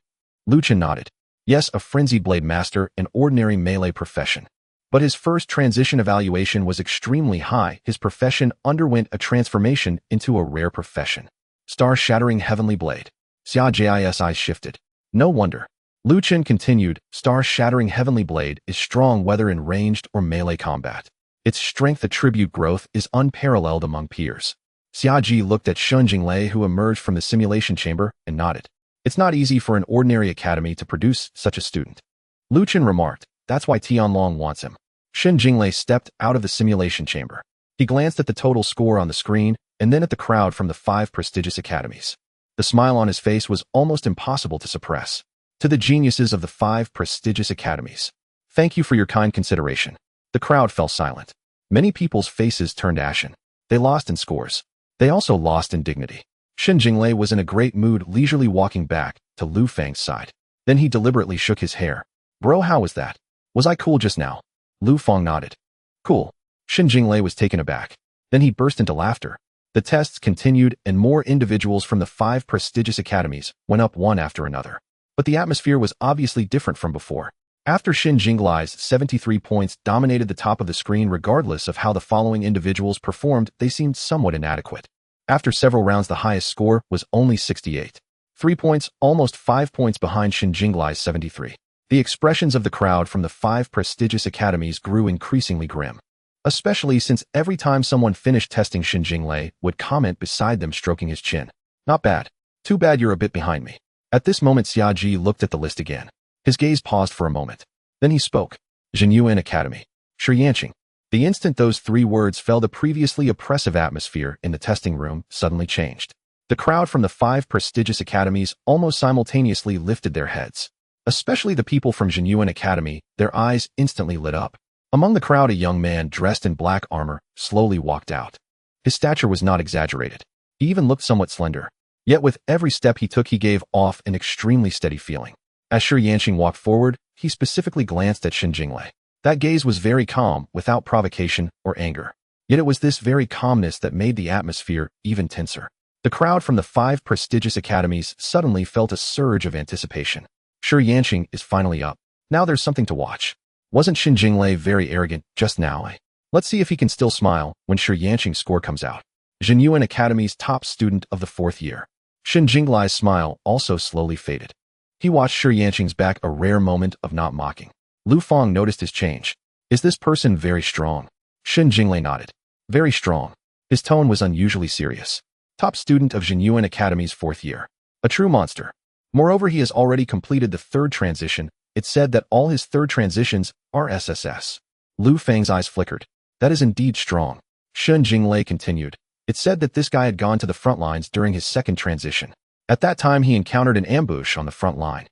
Lu Chen nodded. Yes, a frenzied blade master, an ordinary melee profession. But his first transition evaluation was extremely high. His profession underwent a transformation into a rare profession. Star-shattering heavenly blade. Xiaji's eyes shifted. No wonder. Lu Chen continued, Star-shattering heavenly blade is strong whether in ranged or melee combat. Its strength attribute growth is unparalleled among peers. Xiaji looked at Xin Jinglei, who emerged from the simulation chamber, and nodded. It's not easy for an ordinary academy to produce such a student. Lu Chen remarked, that's why Tianlong wants him. Xin Jinglei stepped out of the simulation chamber. He glanced at the total score on the screen, and then at the crowd from the 5 prestigious academies. The smile on his face was almost impossible to suppress. To the geniuses of the 5 prestigious academies, thank you for your kind consideration. The crowd fell silent. Many people's faces turned ashen. They lost in scores. They also lost in dignity. Xin Jinglei was in a great mood, leisurely walking back to Lu Fang's side. Then he deliberately shook his hair. Bro, how was that? Was I cool just now? Lu Fang nodded. Cool. Xin Jinglei was taken aback. Then he burst into laughter. The tests continued and more individuals from the 5 prestigious academies went up one after another. But the atmosphere was obviously different from before. After Xin Jinglei's 73 points dominated the top of the screen regardless of how the following individuals performed, they seemed somewhat inadequate. After several rounds, the highest score was only 68. 3 points, almost 5 points behind Xin Jinglei's 73. The expressions of the crowd from the 5 prestigious academies grew increasingly grim. Especially since every time someone finished testing, Xin Jinglei would comment beside them, stroking his chin. Not bad. Too bad you're a bit behind me. At this moment, Xiaji looked at the list again. His gaze paused for a moment. Then he spoke. Jinyuan Academy. Shi Yanqing. The instant those 3 words fell, the previously oppressive atmosphere in the testing room suddenly changed. The crowd from the 5 prestigious academies almost simultaneously lifted their heads. Especially the people from Jinyuan Academy, their eyes instantly lit up. Among the crowd, a young man dressed in black armor slowly walked out. His stature was not exaggerated. He even looked somewhat slender. Yet with every step he took, he gave off an extremely steady feeling. As Shi Yanqing walked forward, he specifically glanced at Xin Jinglei. That gaze was very calm, without provocation or anger. Yet it was this very calmness that made the atmosphere even tenser. The crowd from the 5 prestigious academies suddenly felt a surge of anticipation. Shi Yanqing is finally up. Now there's something to watch. Wasn't Xin Jinglei very arrogant just now? Let's see if he can still smile when Shi Yanqing's score comes out. Jinyuan Academy's top student of the 4th year. Xin Jinglei's smile also slowly faded. He watched Shi Yanqing's back, a rare moment of not mocking. Lu Fang noticed his change. Is this person very strong? Xin Jinglei nodded. Very strong. His tone was unusually serious. Top student of Jinyuan Academy's 4th year. A true monster. Moreover, he has already completed the 3rd transition. It's said that all his 3rd transitions are SSS. Lu Fang's eyes flickered. That is indeed strong. Xin Jinglei continued. It's said that this guy had gone to the front lines during his 2nd transition. At that time, he encountered an ambush on the front line.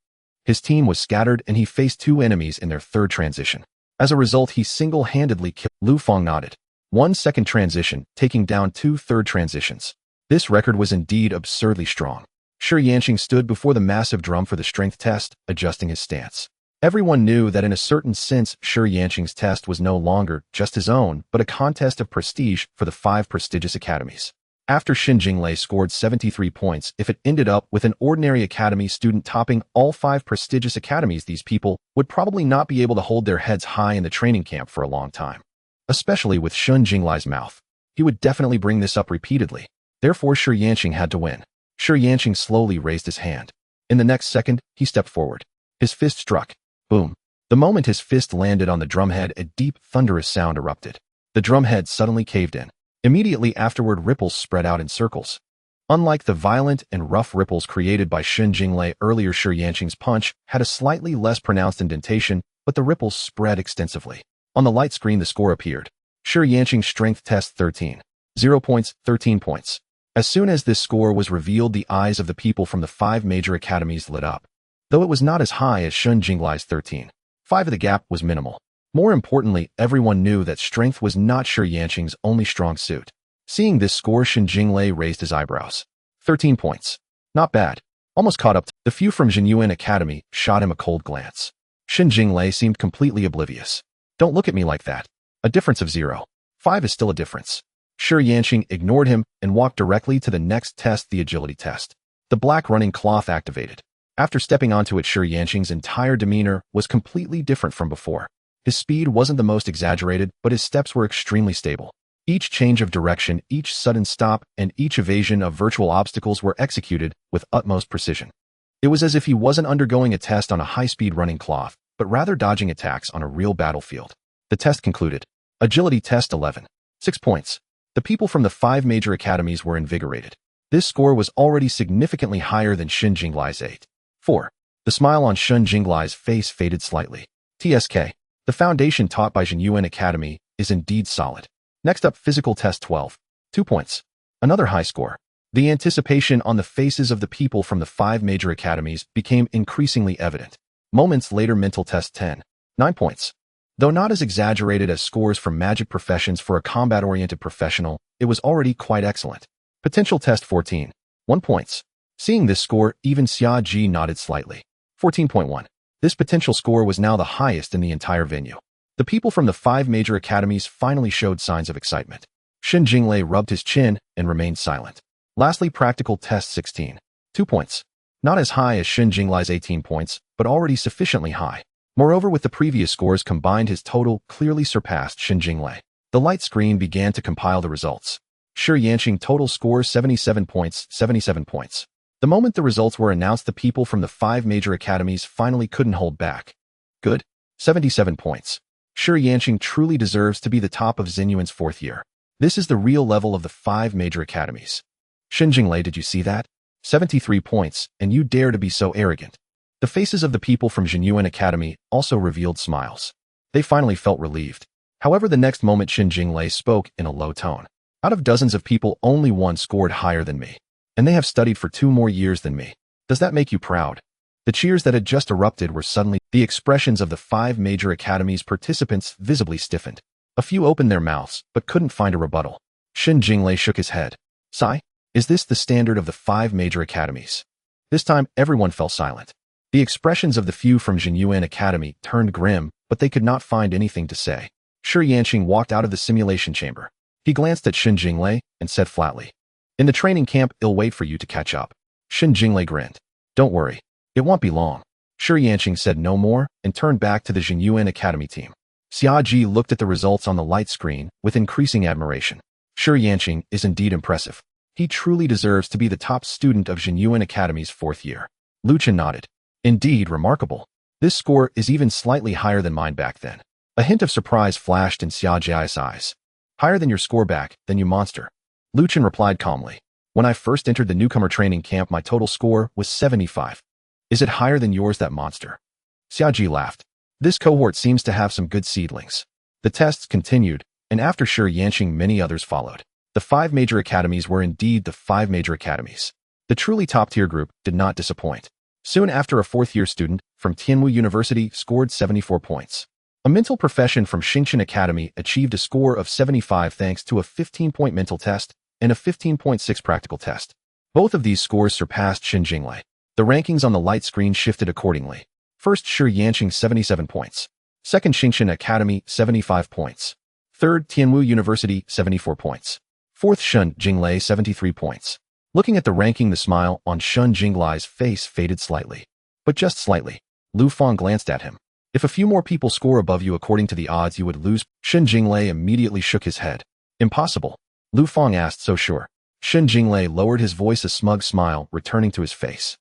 His team was scattered and he faced 2 enemies in their 3rd transition. As a result, he single-handedly killed. Lu Fang nodded. 1 2nd transition, taking down 2 3rd transitions. This record was indeed absurdly strong. Shi Yanqing stood before the massive drum for the strength test, adjusting his stance. Everyone knew that in a certain sense, Shi Yanqing's test was no longer just his own, but a contest of prestige for the 5 prestigious academies. After Xin Jinglei scored 73 points, if it ended up with an ordinary academy student topping all 5 prestigious academies, these people would probably not be able to hold their heads high in the training camp for a long time. Especially with Xin Jinglei's mouth. He would definitely bring this up repeatedly. Therefore, Shi Yanqing had to win. Shi Yanqing slowly raised his hand. In the next second, he stepped forward. His fist struck. Boom. The moment his fist landed on the drumhead, a deep, thunderous sound erupted. The drumhead suddenly caved in. Immediately afterward, ripples spread out in circles. Unlike the violent and rough ripples created by Xin Jinglei earlier, Shi Yanqing's punch had a slightly less pronounced indentation, but the ripples spread extensively. On the light screen, the score appeared. Shi Yanqing's strength test 13. 0 points, 13 points. As soon as this score was revealed, the eyes of the people from the 5 major academies lit up. Though it was not as high as Xin Jinglei's 13. 5 of the gap was minimal. More importantly, everyone knew that strength was not Shi Yanqing's only strong suit. Seeing this score, Xin Jinglei raised his eyebrows. 13 points. Not bad. Almost caught up. The few from Jinyuan Academy shot him a cold glance. Xin Jinglei seemed completely oblivious. Don't look at me like that. A difference of 0. 5 is still a difference. Shi Yanqing ignored him and walked directly to the next test, the agility test. The black running cloth activated. After stepping onto it, Shi Yanqing's entire demeanor was completely different from before. His speed wasn't the most exaggerated, but his steps were extremely stable. Each change of direction, each sudden stop, and each evasion of virtual obstacles were executed with utmost precision. It was as if he wasn't undergoing a test on a high-speed running cloth, but rather dodging attacks on a real battlefield. The test concluded. Agility test 11. 6 points. The people from the 5 major academies were invigorated. This score was already significantly higher than Xin Jinglei's 8. 4. The smile on Xin Jinglei's face faded slightly. TSK. The foundation taught by Jinyuan Academy is indeed solid. Next up, physical test 12. 2 points. Another high score. The anticipation on the faces of the people from the 5 major academies became increasingly evident. Moments later, mental test 10. 9 points. Though not as exaggerated as scores from magic professions for a combat-oriented professional, it was already quite excellent. Potential test 14. 1 points. Seeing this score, even Xia Ji nodded slightly. 14.1. This potential score was now the highest in the entire venue. The people from the 5 major academies finally showed signs of excitement. Xin Jinglei rubbed his chin and remained silent. Lastly, practical test 16. 2 points. Not as high as Xin Jinglei's 18 points, but already sufficiently high. Moreover, with the previous scores combined, his total clearly surpassed Xin Jinglei. The light screen began to compile the results. Shi Yanqing total score 77 points, 77 points. The moment the results were announced, the people from the 5 major academies finally couldn't hold back. Good. 77 points. Shi Yanqing truly deserves to be the top of Xinyuan's 4th year. This is the real level of the 5 major academies. Xin Jinglei, did you see that? 73 points, and you dare to be so arrogant. The faces of the people from Xinyuan Academy also revealed smiles. They finally felt relieved. However, the next moment Xin Jinglei spoke in a low tone. Out of dozens of people, only one scored higher than me. And they have studied for 2 more years than me. Does that make you proud? The cheers that had just erupted were suddenly the expressions of the 5 major academies participants visibly stiffened. A few opened their mouths, but couldn't find a rebuttal. Xin Jinglei shook his head. Sigh? Is this the standard of the 5 major academies? This time, everyone fell silent. The expressions of the few from Xinyuan Academy turned grim, but they could not find anything to say. Shi Yanqing walked out of the simulation chamber. He glanced at Xin Jinglei and said flatly, "In the training camp, I'll wait for you to catch up." Xin Jinglei grinned. "Don't worry. It won't be long." Shi Yanqing said no more and turned back to the Xinyuan Academy team. Xiaji looked at the results on the light screen with increasing admiration. Shi Yanqing is indeed impressive. He truly deserves to be the top student of Xinyuan Academy's 4th year. Lu Chen nodded. Indeed, remarkable. This score is even slightly higher than mine back then. A hint of surprise flashed in Xiaji's eyes. Higher than your score back, then, you monster. Lu Chen replied calmly. When I first entered the newcomer training camp, my total score was 75. Is it higher than yours, that monster? Xiaji laughed. This cohort seems to have some good seedlings. The tests continued, and after Shi Yanqing, many others followed. The 5 major academies were indeed the 5 major academies. The truly top-tier group did not disappoint. Soon after, a 4th-year student from Tianwu University scored 74 points. A mental profession from Xingqian Academy achieved a score of 75 thanks to a 15-point mental test and a 15.6 practical test. Both of these scores surpassed Xin Jinglei. The rankings on the light screen shifted accordingly. First, Shi Yanqing 77 points. Second, Xingqian Academy 75 points. Third, Tianwu University 74 points. Fourth, Xin Jinglei 73 points. Looking at the ranking, the smile on Xin Jinglei's face faded slightly. But just slightly. Lu Fang glanced at him. If a few more people score above you according to the odds, you would lose. Xin Jinglei immediately shook his head. Impossible. Lu Fang asked, so sure. Xin Jinglei lowered his voice, a smug smile returning to his face.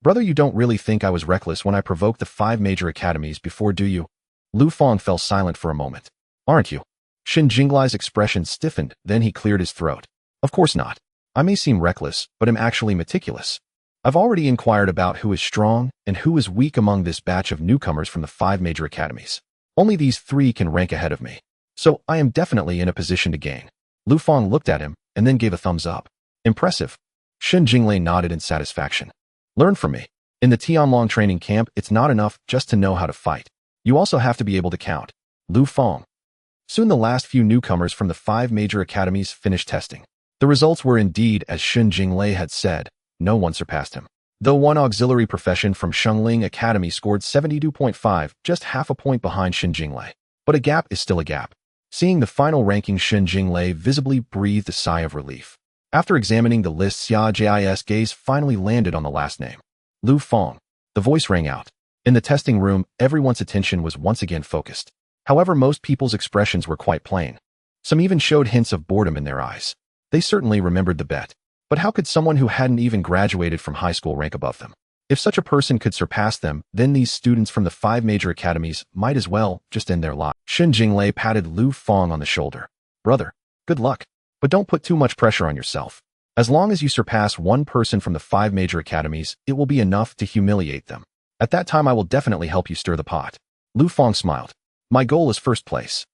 Brother, you don't really think I was reckless when I provoked the 5 major academies before, do you? Lu Fang fell silent for a moment. Aren't you? Xin Jinglei's expression stiffened, then he cleared his throat. Of course not. I may seem reckless, but am actually meticulous. I've already inquired about who is strong and who is weak among this batch of newcomers from the 5 major academies. Only these 3 can rank ahead of me. So I am definitely in a position to gain. Lu Fang looked at him and then gave a thumbs up. Impressive. Xin Jinglei nodded in satisfaction. Learn from me. In the Tianlong training camp, it's not enough just to know how to fight. You also have to be able to count. Lu Fang. Soon the last few newcomers from the 5 major academies finished testing. The results were indeed as Xin Jinglei had said. No one surpassed him. Though one auxiliary profession from Shengling Academy scored 72.5, just half a point behind Xin Jinglei. But a gap is still a gap. Seeing the final ranking, Xin Jinglei visibly breathed a sigh of relief. After examining the list, Xiaji's gaze finally landed on the last name. Lu Fang. The voice rang out. In the testing room, everyone's attention was once again focused. However, most people's expressions were quite plain. Some even showed hints of boredom in their eyes. They certainly remembered the bet. But how could someone who hadn't even graduated from high school rank above them? If such a person could surpass them, then these students from the 5 major academies might as well just end their lives. Xin Jinglei patted Lu Fang on the shoulder. Brother, good luck. But don't put too much pressure on yourself. As long as you surpass one person from the 5 major academies, it will be enough to humiliate them. At that time, I will definitely help you stir the pot. Lu Fang smiled. My goal is 1st place.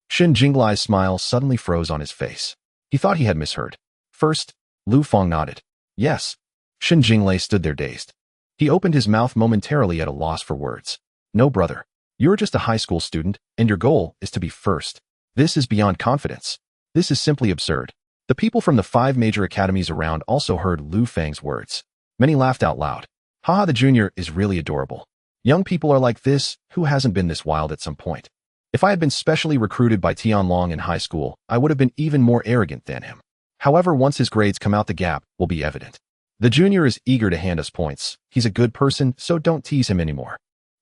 Xin Jinglei's smile suddenly froze on his face. He thought he had misheard. First? Lu Fang nodded. Yes. Xin Jinglei stood there dazed. He opened his mouth momentarily at a loss for words. No, brother. You're just a high school student, and your goal is to be 1st. This is beyond confidence. This is simply absurd. The people from the 5 major academies around also heard Lu Fang's words. Many laughed out loud. Haha, the junior is really adorable. Young people are like this. Who hasn't been this wild at some point? If I had been specially recruited by Tianlong in high school, I would have been even more arrogant than him. However, once his grades come out, the gap will be evident. The junior is eager to hand us points. He's a good person, so don't tease him anymore.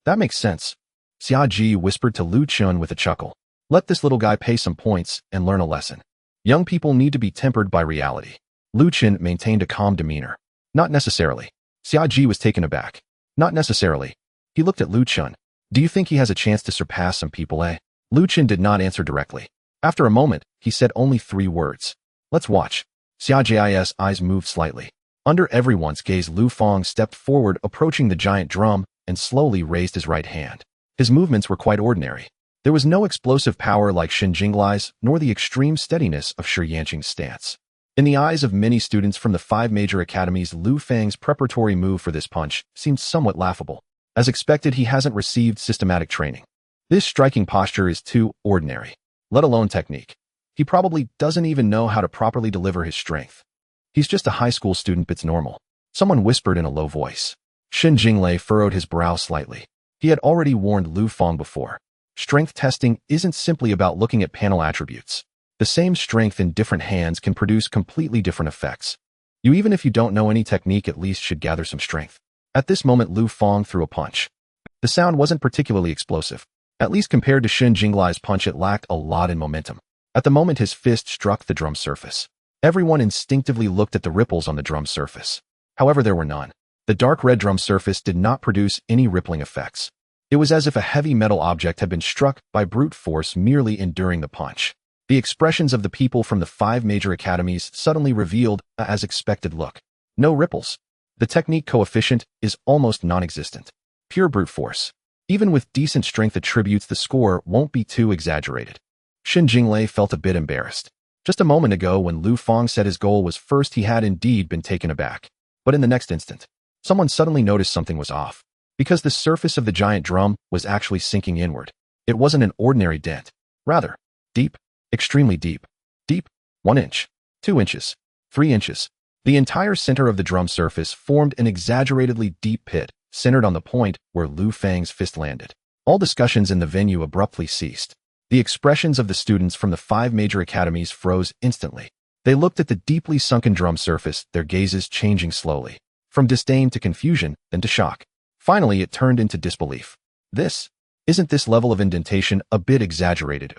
That makes sense. Xia Ji whispered to Lu Chun with a chuckle. Let this little guy pay some points and learn a lesson. Young people need to be tempered by reality. Lu Chun maintained a calm demeanor. Not necessarily. Xia Ji was taken aback. Not necessarily. He looked at Lu Chun. Do you think he has a chance to surpass some people, eh? Lu Chun did not answer directly. After a moment, he said only 3 words. Let's watch. Xia Ji's eyes moved slightly. Under everyone's gaze, Lu Fang stepped forward, approaching the giant drum, and slowly raised his right hand. His movements were quite ordinary. There was no explosive power like Shen Jinglai's, nor the extreme steadiness of Shi Yanqing's stance. In the eyes of many students from the 5 major academies, Lu Fang's preparatory move for this punch seemed somewhat laughable. As expected, he hasn't received systematic training. This striking posture is too ordinary, let alone technique. He probably doesn't even know how to properly deliver his strength. He's just a high school student, it's normal. Someone whispered in a low voice. Shen Jinglai furrowed his brow slightly. He had already warned Lu Fang before. Strength testing isn't simply about looking at panel attributes. The same strength in different hands can produce completely different effects. Even if you don't know any technique, at least should gather some strength. At this moment, Lu Fang threw a punch. The sound wasn't particularly explosive. At least compared to Shen Jinglai's punch, it lacked a lot in momentum. At the moment his fist struck the drum surface, everyone instinctively looked at the ripples on the drum surface. However, there were none. The dark red drum surface did not produce any rippling effects. It was as if a heavy metal object had been struck by brute force, merely enduring the punch. The expressions of the people from the 5 major academies suddenly revealed a as expected look. No ripples. The technique coefficient is almost non-existent. Pure brute force. Even with decent strength attributes, the score won't be too exaggerated. Shen Jinglai felt a bit embarrassed. Just a moment ago, when Lu Fang said his goal was first, he had indeed been taken aback. But in the next instant, someone suddenly noticed something was off. Because the surface of the giant drum was actually sinking inward. It wasn't an ordinary dent. Rather, deep, extremely deep. Deep, 1 inch, 2 inches, 3 inches. The entire center of the drum surface formed an exaggeratedly deep pit, centered on the point where Lu Fang's fist landed. All discussions in the venue abruptly ceased. The expressions of the students from the 5 major academies froze instantly. They looked at the deeply sunken drum surface, their gazes changing slowly, from disdain to confusion, then to shock. Finally, it turned into disbelief. Isn't this level of indentation a bit exaggerated?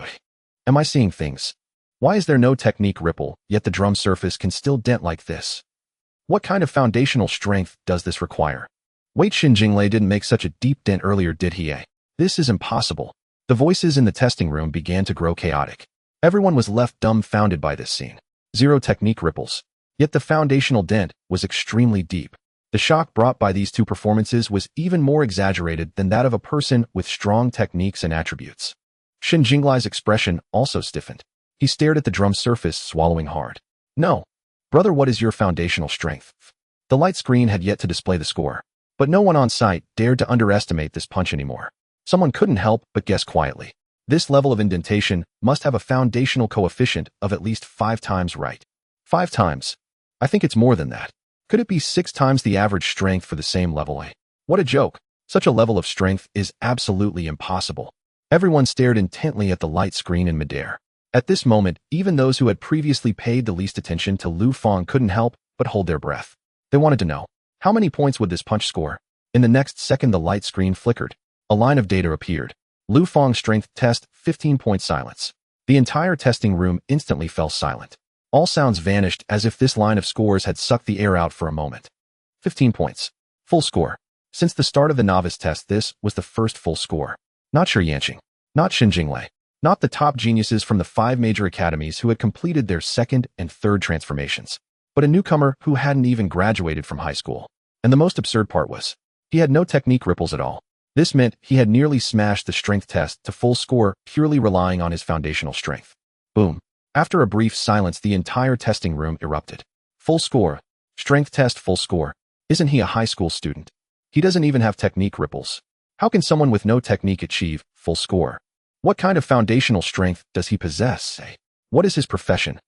Am I seeing things? Why is there no technique ripple, yet the drum surface can still dent like this? What kind of foundational strength does this require? Wait, Shen Jinglai didn't make such a deep dent earlier, did he? This is impossible. The voices in the testing room began to grow chaotic. Everyone was left dumbfounded by this scene. 0 technique ripples. Yet the foundational dent was extremely deep. The shock brought by these 2 performances was even more exaggerated than that of a person with strong techniques and attributes. Shen Jinglai's expression also stiffened. He stared at the drum surface, swallowing hard. No. Brother, what is your foundational strength? The light screen had yet to display the score. But no one on site dared to underestimate this punch anymore. Someone couldn't help but guess quietly. This level of indentation must have a foundational coefficient of at least 5 times, right? 5 times. I think it's more than that. Could it be 6 times the average strength for the same level? What a joke. Such a level of strength is absolutely impossible. Everyone stared intently at the light screen in midair. At this moment, even those who had previously paid the least attention to Lu Fang couldn't help but hold their breath. They wanted to know, how many points would this punch score? In the next second, the light screen flickered. A line of data appeared. Lu Fang strength test, 15-point silence. The entire testing room instantly fell silent. All sounds vanished as if this line of scores had sucked the air out for a moment. 15 points. Full score. Since the start of the novice test, this was the first full score. Not Shi Yanqing. Not Shen Jinglai. Not the top geniuses from the 5 major academies who had completed their 2nd and 3rd transformations. But a newcomer who hadn't even graduated from high school. And the most absurd part was, he had no technique ripples at all. This meant he had nearly smashed the strength test to full score, purely relying on his foundational strength. Boom. After a brief silence, the entire testing room erupted. Full score. Strength test full score. Isn't he a high school student? He doesn't even have technique ripples. How can someone with no technique achieve full score? What kind of foundational strength does he possess? What is his profession?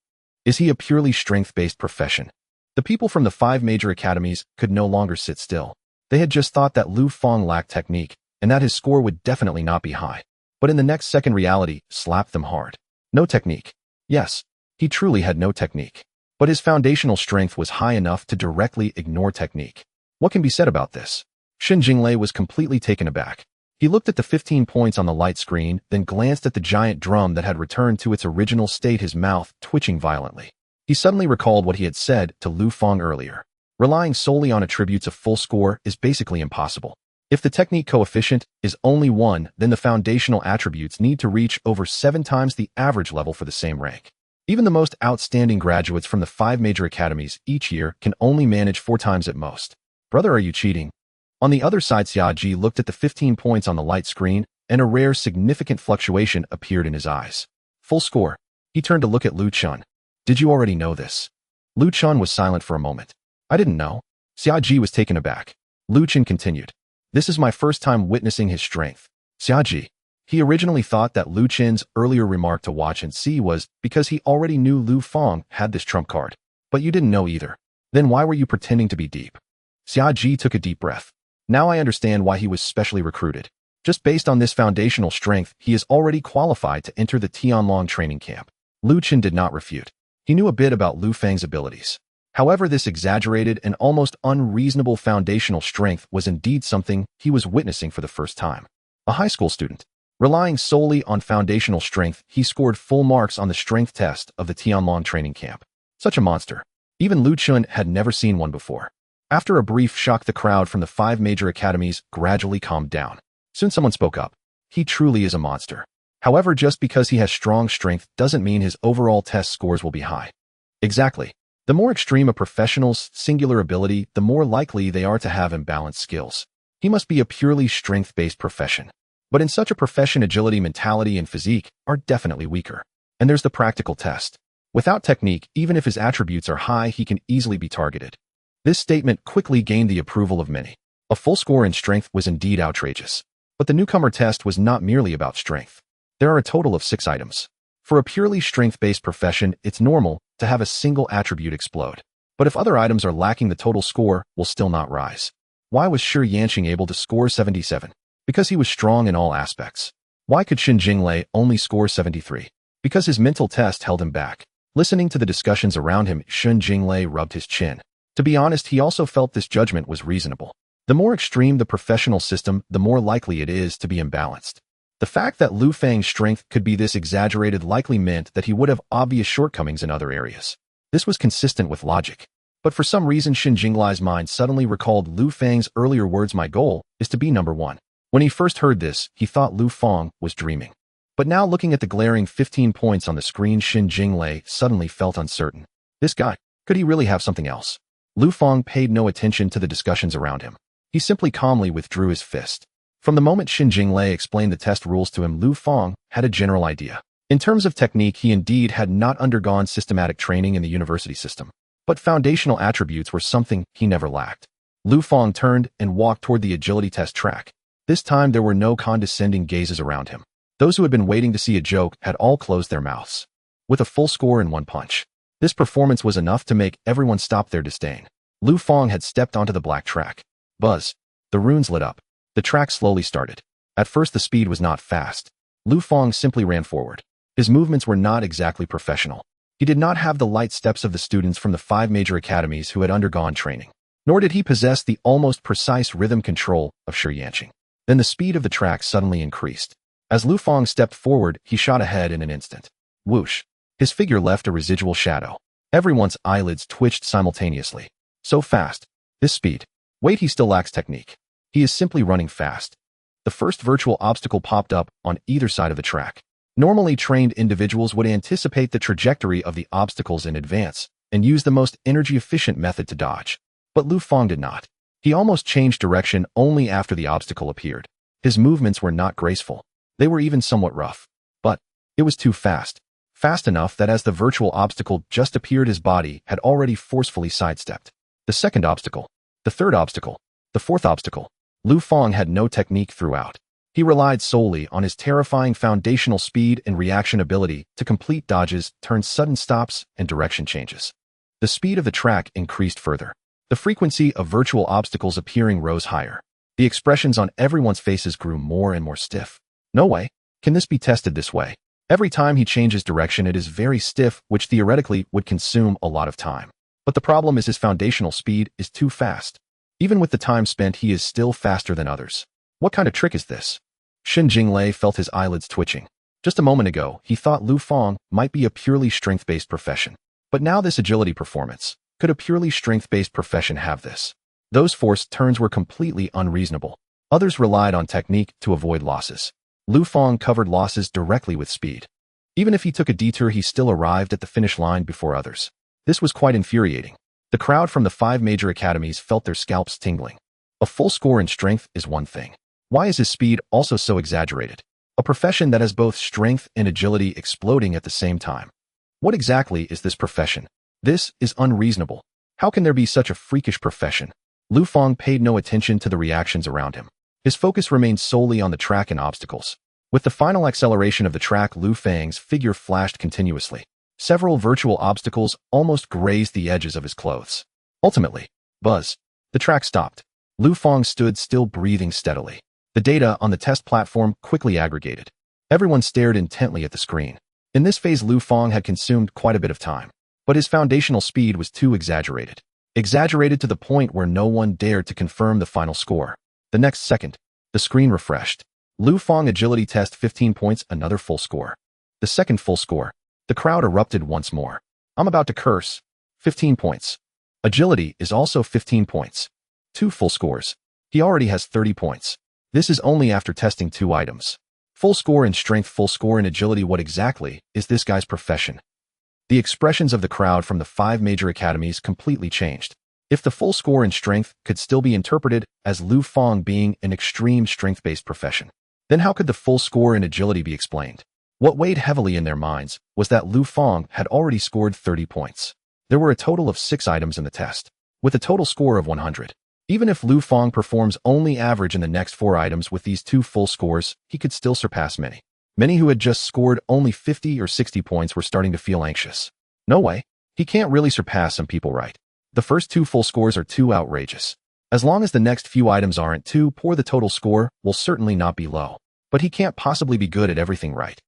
Is he a purely strength-based profession? The people from the 5 major academies could no longer sit still. They had just thought that Lu Fang lacked technique, and that his score would definitely not be high. But in the next second reality slapped them hard. No technique. Yes, he truly had no technique. But his foundational strength was high enough to directly ignore technique. What can be said about this? Shen Jinglei was completely taken aback. He looked at the 15 points on the light screen, then glanced at the giant drum that had returned to its original state, his mouth twitching violently. He suddenly recalled what he had said to Lu Fang earlier. Relying solely on attributes of full score is basically impossible. If the technique coefficient is only 1, then the foundational attributes need to reach over 7 times the average level for the same rank. Even the most outstanding graduates from the 5 major academies each year can only manage 4 times at most. Brother, are you cheating? On the other side, Xiaji looked at the 15 points on the light screen, and a rare significant fluctuation appeared in his eyes. Full score. He turned to look at Lu Chun. Did you already know this? Lu Chun was silent for a moment. I didn't know. Xiaji was taken aback. Lu Chun continued. This is my first time witnessing his strength. Xiaji. He originally thought that Lu Chin's earlier remark to watch and see was because he already knew Lu Fang had this trump card. But you didn't know either. Then why were you pretending to be deep? Xiaji took a deep breath. Now I understand why he was specially recruited. Just based on this foundational strength, he is already qualified to enter the Tianlong training camp. Lu Chen did not refute. He knew a bit about Lu Fang's abilities. However, this exaggerated and almost unreasonable foundational strength was indeed something he was witnessing for the first time. A high school student. Relying solely on foundational strength, he scored full marks on the strength test of the Tianlong training camp. Such a monster. Even Lu Chun had never seen one before. After a brief shock, the crowd from the 5 major academies gradually calmed down. Soon someone spoke up. He truly is a monster. However, just because he has strong strength doesn't mean his overall test scores will be high. Exactly. The more extreme a professional's singular ability, the more likely they are to have imbalanced skills. He must be a purely strength-based profession. But in such a profession, agility, mentality, and physique are definitely weaker. And there's the practical test. Without technique, even if his attributes are high, he can easily be targeted. This statement quickly gained the approval of many. A full score in strength was indeed outrageous. But the newcomer test was not merely about strength. There are a total of 6 items. For a purely strength-based profession, it's normal to have a single attribute explode. But if other items are lacking, the total score will still not rise. Why was Shi Yanqing able to score 77? Because he was strong in all aspects. Why could Shen Jinglei only score 73? Because his mental test held him back. Listening to the discussions around him, Shen Jinglei rubbed his chin. To be honest, he also felt this judgment was reasonable. The more extreme the professional system, the more likely it is to be imbalanced. The fact that Lu Fang's strength could be this exaggerated likely meant that he would have obvious shortcomings in other areas. This was consistent with logic. But for some reason, Shen Jinglei's mind suddenly recalled Lu Fang's earlier words, "My goal is to be number 1. When he first heard this, he thought Lu Fang was dreaming. But now, looking at the glaring 15 points on the screen, Shen Jinglei suddenly felt uncertain. This guy, could he really have something else? Lu Fang paid no attention to the discussions around him. He simply calmly withdrew his fist. From the moment Shen Jinglei explained the test rules to him, Lu Fang had a general idea. In terms of technique, he indeed had not undergone systematic training in the university system. But foundational attributes were something he never lacked. Lu Fang turned and walked toward the agility test track. This time there were no condescending gazes around him. Those who had been waiting to see a joke had all closed their mouths. With a full score in 1 punch. This performance was enough to make everyone stop their disdain. Lu Fang had stepped onto the black track. Buzz. The runes lit up. The track slowly started. At first the speed was not fast. Lu Fang simply ran forward. His movements were not exactly professional. He did not have the light steps of the students from the 5 major academies who had undergone training. Nor did he possess the almost precise rhythm control of Shi Yanqing. Then the speed of the track suddenly increased. As Lu Fang stepped forward, he shot ahead in an instant. Whoosh. His figure left a residual shadow. Everyone's eyelids twitched simultaneously. So fast. This speed. Wait, he still lacks technique. He is simply running fast. The first virtual obstacle popped up on either side of the track. Normally trained individuals would anticipate the trajectory of the obstacles in advance and use the most energy-efficient method to dodge. But Lu Fang did not. He almost changed direction only after the obstacle appeared. His movements were not graceful. They were even somewhat rough. But it was too fast. Fast enough that as the virtual obstacle just appeared, his body had already forcefully sidestepped. The second obstacle. The third obstacle. The fourth obstacle. Lu Fang had no technique throughout. He relied solely on his terrifying foundational speed and reaction ability to complete dodges, turns, sudden stops, and direction changes. The speed of the track increased further. The frequency of virtual obstacles appearing rose higher. The expressions on everyone's faces grew more and more stiff. No way. Can this be tested this way? Every time he changes direction, it is very stiff, which theoretically would consume a lot of time. But the problem is his foundational speed is too fast. Even with the time spent, he is still faster than others. What kind of trick is this? Shen Jinglei felt his eyelids twitching. Just a moment ago, he thought Lu Fang might be a purely strength-based profession. But now this agility performance. Could a purely strength-based profession have this? Those forced turns were completely unreasonable. Others relied on technique to avoid losses. Lu Fang covered losses directly with speed. Even if he took a detour, he still arrived at the finish line before others. This was quite infuriating. The crowd from the 5 major academies felt their scalps tingling. A full score in strength is one thing. Why is his speed also so exaggerated? A profession that has both strength and agility exploding at the same time. What exactly is this profession? This is unreasonable. How can there be such a freakish profession? Lu Fang paid no attention to the reactions around him. His focus remained solely on the track and obstacles. With the final acceleration of the track, Lu Fang's figure flashed continuously. Several virtual obstacles almost grazed the edges of his clothes. Ultimately, buzz. The track stopped. Lu Fang stood still, breathing steadily. The data on the test platform quickly aggregated. Everyone stared intently at the screen. In this phase, Lu Fang had consumed quite a bit of time. But his foundational speed was too exaggerated. Exaggerated to the point where no one dared to confirm the final score. The next second, the screen refreshed. Lu Fang agility test 15 points, another full score. The second full score. The crowd erupted once more. I'm about to curse. 15 points. Agility is also 15 points. 2 full scores. He already has 30 points. This is only after testing 2 items. Full score in strength, full score in agility. What exactly is this guy's profession? The expressions of the crowd from the 5 major academies completely changed. If the full score in strength could still be interpreted as Lu Fang being an extreme strength-based profession, then how could the full score in agility be explained? What weighed heavily in their minds was that Lu Fang had already scored 30 points. There were a total of 6 items in the test, with a total score of 100. Even if Lu Fang performs only average in the next 4 items with these 2 full scores, he could still surpass many. Many who had just scored only 50 or 60 points were starting to feel anxious. No way. He can't really surpass some people, right? The first 2 full scores are too outrageous. As long as the next few items aren't too poor, the total score will certainly not be low. But he can't possibly be good at everything, right?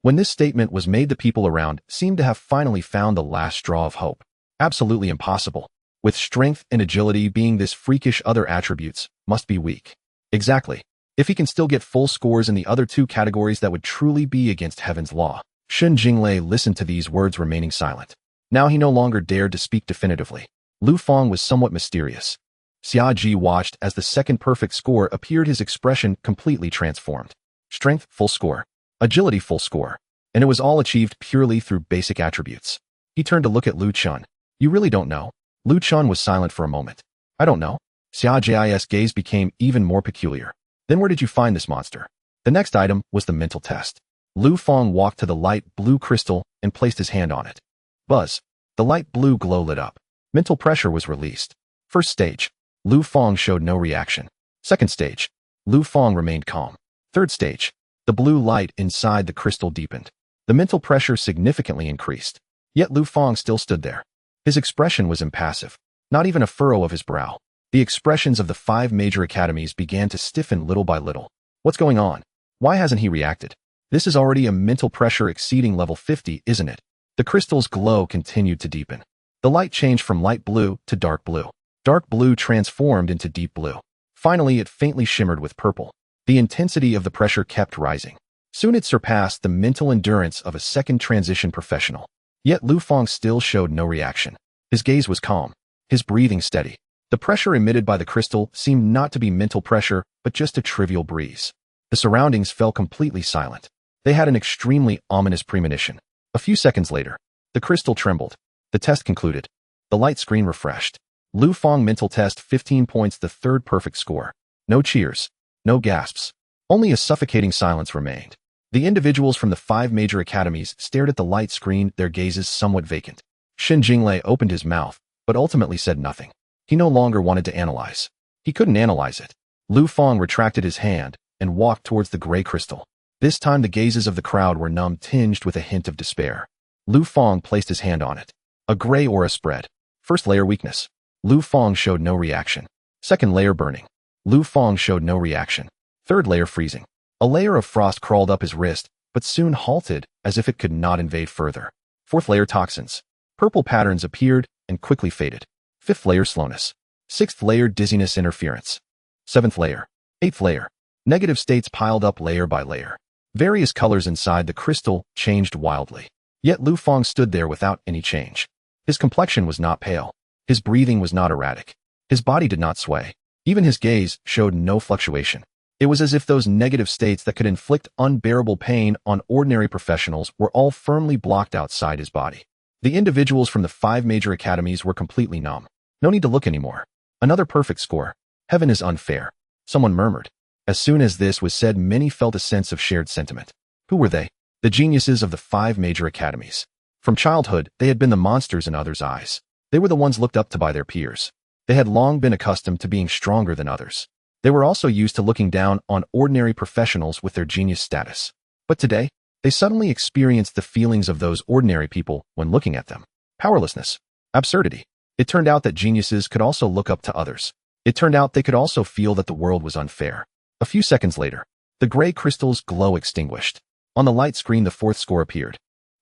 When this statement was made, the people around seemed to have finally found the last straw of hope. Absolutely impossible. With strength and agility being this freakish, other attributes must be weak. Exactly. If he can still get full scores in the other 2 categories, that would truly be against heaven's law. Shen Jinglei listened to these words, remaining silent. Now he no longer dared to speak definitively. Lu Fang was somewhat mysterious. Xia Ji watched as the second perfect score appeared, his expression completely transformed. Strength, full score. Agility, full score. And it was all achieved purely through basic attributes. He turned to look at Lu Chun. You really don't know? Lu Chun was silent for a moment. I don't know. Xia Ji's gaze became even more peculiar. Then where did you find this monster? The next item was the mental test. Lu Fang walked to the light blue crystal and placed his hand on it. Buzz. The light blue glow lit up. Mental pressure was released. First stage. Lu Fang showed no reaction. Second stage. Lu Fang remained calm. Third stage. The blue light inside the crystal deepened. The mental pressure significantly increased. Yet Lu Fang still stood there. His expression was impassive. Not even a furrow of his brow. The expressions of the 5 major academies began to stiffen little by little. What's going on? Why hasn't he reacted? This is already a mental pressure exceeding level 50, isn't it? The crystal's glow continued to deepen. The light changed from light blue to dark blue. Dark blue transformed into deep blue. Finally, it faintly shimmered with purple. The intensity of the pressure kept rising. Soon it surpassed the mental endurance of a second transition professional. Yet Lu Fang still showed no reaction. His gaze was calm, his breathing steady. The pressure emitted by the crystal seemed not to be mental pressure, but just a trivial breeze. The surroundings fell completely silent. They had an extremely ominous premonition. A few seconds later, the crystal trembled. The test concluded. The light screen refreshed. Lu Fang mental test 15 points, the third perfect score. No cheers. No gasps. Only a suffocating silence remained. The individuals from the 5 major academies stared at the light screen, their gazes somewhat vacant. Shen Jinglei opened his mouth, but ultimately said nothing. He no longer wanted to analyze. He couldn't analyze it. Lu Fang retracted his hand and walked towards the gray crystal. This time the gazes of the crowd were numb, tinged with a hint of despair. Lu Fang placed his hand on it. A gray aura spread. First layer, weakness. Lu Fang showed no reaction. Second layer, burning. Lu Fang showed no reaction. Third layer, freezing. A layer of frost crawled up his wrist, but soon halted as if it could not invade further. Fourth layer toxins. Purple patterns appeared and quickly faded. Fifth layer slowness. Sixth layer dizziness interference. Seventh layer. Eighth layer. Negative states piled up layer by layer. Various colors inside the crystal changed wildly. Yet Lu Fang stood there without any change. His complexion was not pale. His breathing was not erratic. His body did not sway. Even his gaze showed no fluctuation. It was as if those negative states that could inflict unbearable pain on ordinary professionals were all firmly blocked outside his body. The individuals from the 5 major academies were completely numb. No need to look anymore. Another perfect score. Heaven is unfair. Someone murmured. As soon as this was said, many felt a sense of shared sentiment. Who were they? The geniuses of the 5 major academies. From childhood, they had been the monsters in others' eyes. They were the ones looked up to by their peers. They had long been accustomed to being stronger than others. They were also used to looking down on ordinary professionals with their genius status. But today, they suddenly experienced the feelings of those ordinary people when looking at them. Powerlessness. Absurdity. It turned out that geniuses could also look up to others. It turned out they could also feel that the world was unfair. A few seconds later, the gray crystal's glow extinguished. On the light screen, the 4th score appeared.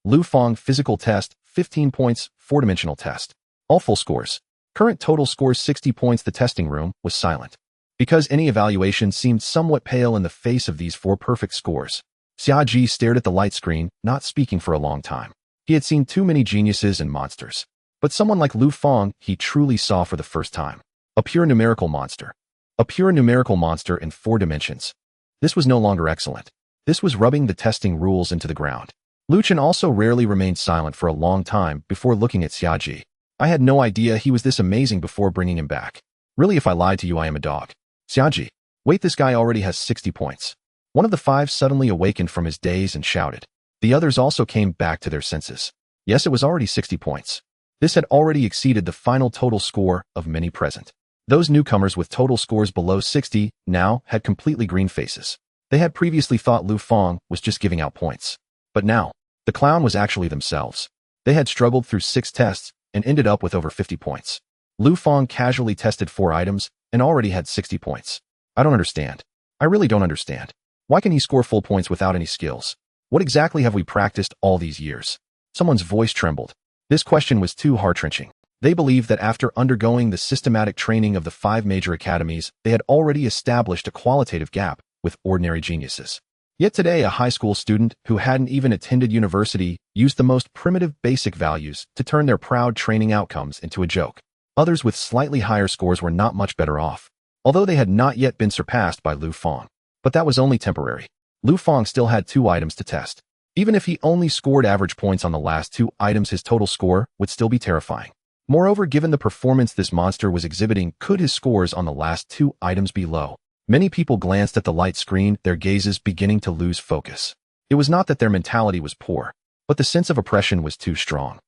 Lu Fang physical test, 15 points, 4-dimensional test. All full scores. Current total scores 60 points. The testing room was silent. Because any evaluation seemed somewhat pale in the face of these 4 perfect scores. Xiaji stared at the light screen, not speaking for a long time. He had seen too many geniuses and monsters. But someone like Lu Fang he truly saw for the first time. A pure numerical monster. A pure numerical monster in 4 dimensions. This was no longer excellent. This was rubbing the testing rules into the ground. Lu Chen also rarely remained silent for a long time before looking at Xiaji. I had no idea he was this amazing before bringing him back. Really, if I lied to you, I am a dog. Xiaji, wait, this guy already has 60 points. One of the 5 suddenly awakened from his daze and shouted. The others also came back to their senses. Yes, it was already 60 points. This had already exceeded the final total score of many present. Those newcomers with total scores below 60 now had completely green faces. They had previously thought Lu Fang was just giving out points. But now, the clown was actually themselves. They had struggled through 6 tests and ended up with over 50 points. Lu Fang casually tested 4 items and already had 60 points. I don't understand. I really don't understand. Why can he score full points without any skills? What exactly have we practiced all these years? Someone's voice trembled. This question was too heart-wrenching. They believed that after undergoing the systematic training of the 5 major academies, they had already established a qualitative gap with ordinary geniuses. Yet today, a high school student who hadn't even attended university used the most primitive basic values to turn their proud training outcomes into a joke. Others with slightly higher scores were not much better off, although they had not yet been surpassed by Lu Fang. But that was only temporary. Lu Fang still had 2 items to test. Even if he only scored average points on the last 2 items, his total score would still be terrifying. Moreover, given the performance this monster was exhibiting, could his scores on the last 2 items be low? Many people glanced at the light screen, their gazes beginning to lose focus. It was not that their mentality was poor, but the sense of oppression was too strong.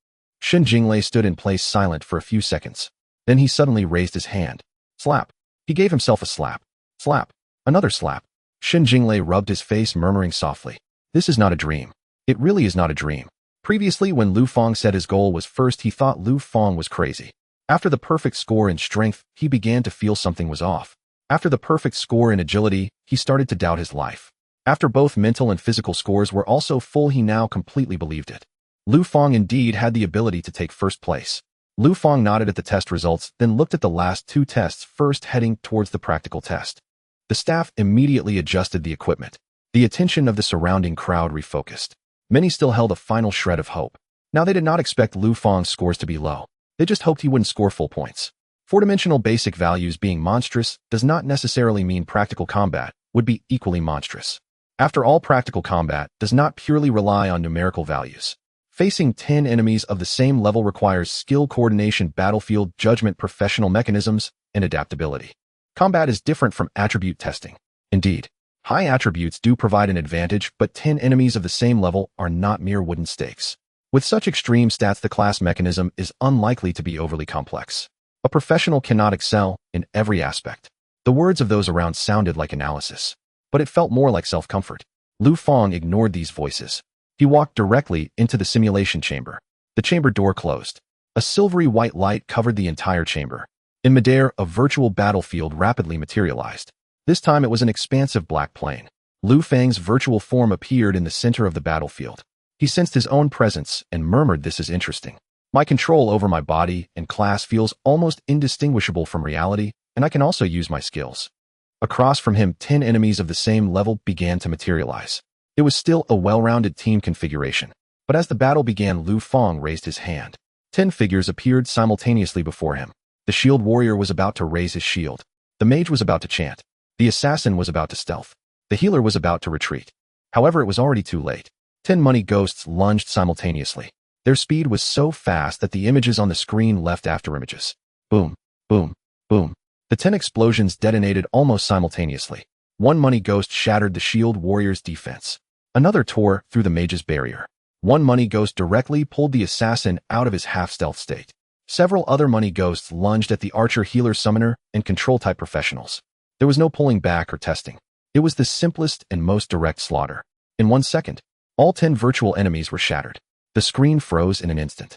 Shen Jinglei stood in place silent for a few seconds. Then he suddenly raised his hand. Slap. He gave himself a slap. Slap. Another slap. Shen Jinglei rubbed his face, murmuring softly. This is not a dream. It really is not a dream. Previously, when Lu Fang said his goal was first, he thought Lu Fang was crazy. After the perfect score in strength, he began to feel something was off. After the perfect score in agility, he started to doubt his life. After both mental and physical scores were also full, he now completely believed it. Lu Fang indeed had the ability to take first place. Lu Fang nodded at the test results, then looked at the last 2 tests, first heading towards the practical test. The staff immediately adjusted the equipment. The attention of the surrounding crowd refocused. Many still held a final shred of hope. Now they did not expect Lu Fang's scores to be low. They just hoped he wouldn't score full points. 4-dimensional basic values being monstrous does not necessarily mean practical combat would be equally monstrous. After all, practical combat does not purely rely on numerical values. Facing 10 enemies of the same level requires skill, coordination, battlefield judgment, professional mechanisms, and adaptability. Combat is different from attribute testing. Indeed, high attributes do provide an advantage, but 10 enemies of the same level are not mere wooden stakes. With such extreme stats, the class mechanism is unlikely to be overly complex. A professional cannot excel in every aspect. The words of those around sounded like analysis, but it felt more like self-comfort. Lu Fang ignored these voices. He walked directly into the simulation chamber. The chamber door closed. A silvery white light covered the entire chamber. In midair, a virtual battlefield rapidly materialized. This time it was an expansive black plain. Lu Fang's virtual form appeared in the center of the battlefield. He sensed his own presence and murmured, "This is interesting. My control over my body and class feels almost indistinguishable from reality, and I can also use my skills." Across from him, 10 enemies of the same level began to materialize. It was still a well-rounded team configuration, but as the battle began, Lu Fang raised his hand. 10 figures appeared simultaneously before him. The shield warrior was about to raise his shield. The mage was about to chant. The assassin was about to stealth. The healer was about to retreat. However, it was already too late. 10 money ghosts lunged simultaneously. Their speed was so fast that the images on the screen left after images. Boom, boom, boom. The 10 explosions detonated almost simultaneously. One money ghost shattered the shield warrior's defense. Another tore through the mage's barrier. One money ghost directly pulled the assassin out of his half-stealth state. Several other money ghosts lunged at the archer, healer, summoner, and control-type professionals. There was no pulling back or testing. It was the simplest and most direct slaughter. In 1 second, all 10 virtual enemies were shattered. The screen froze in an instant.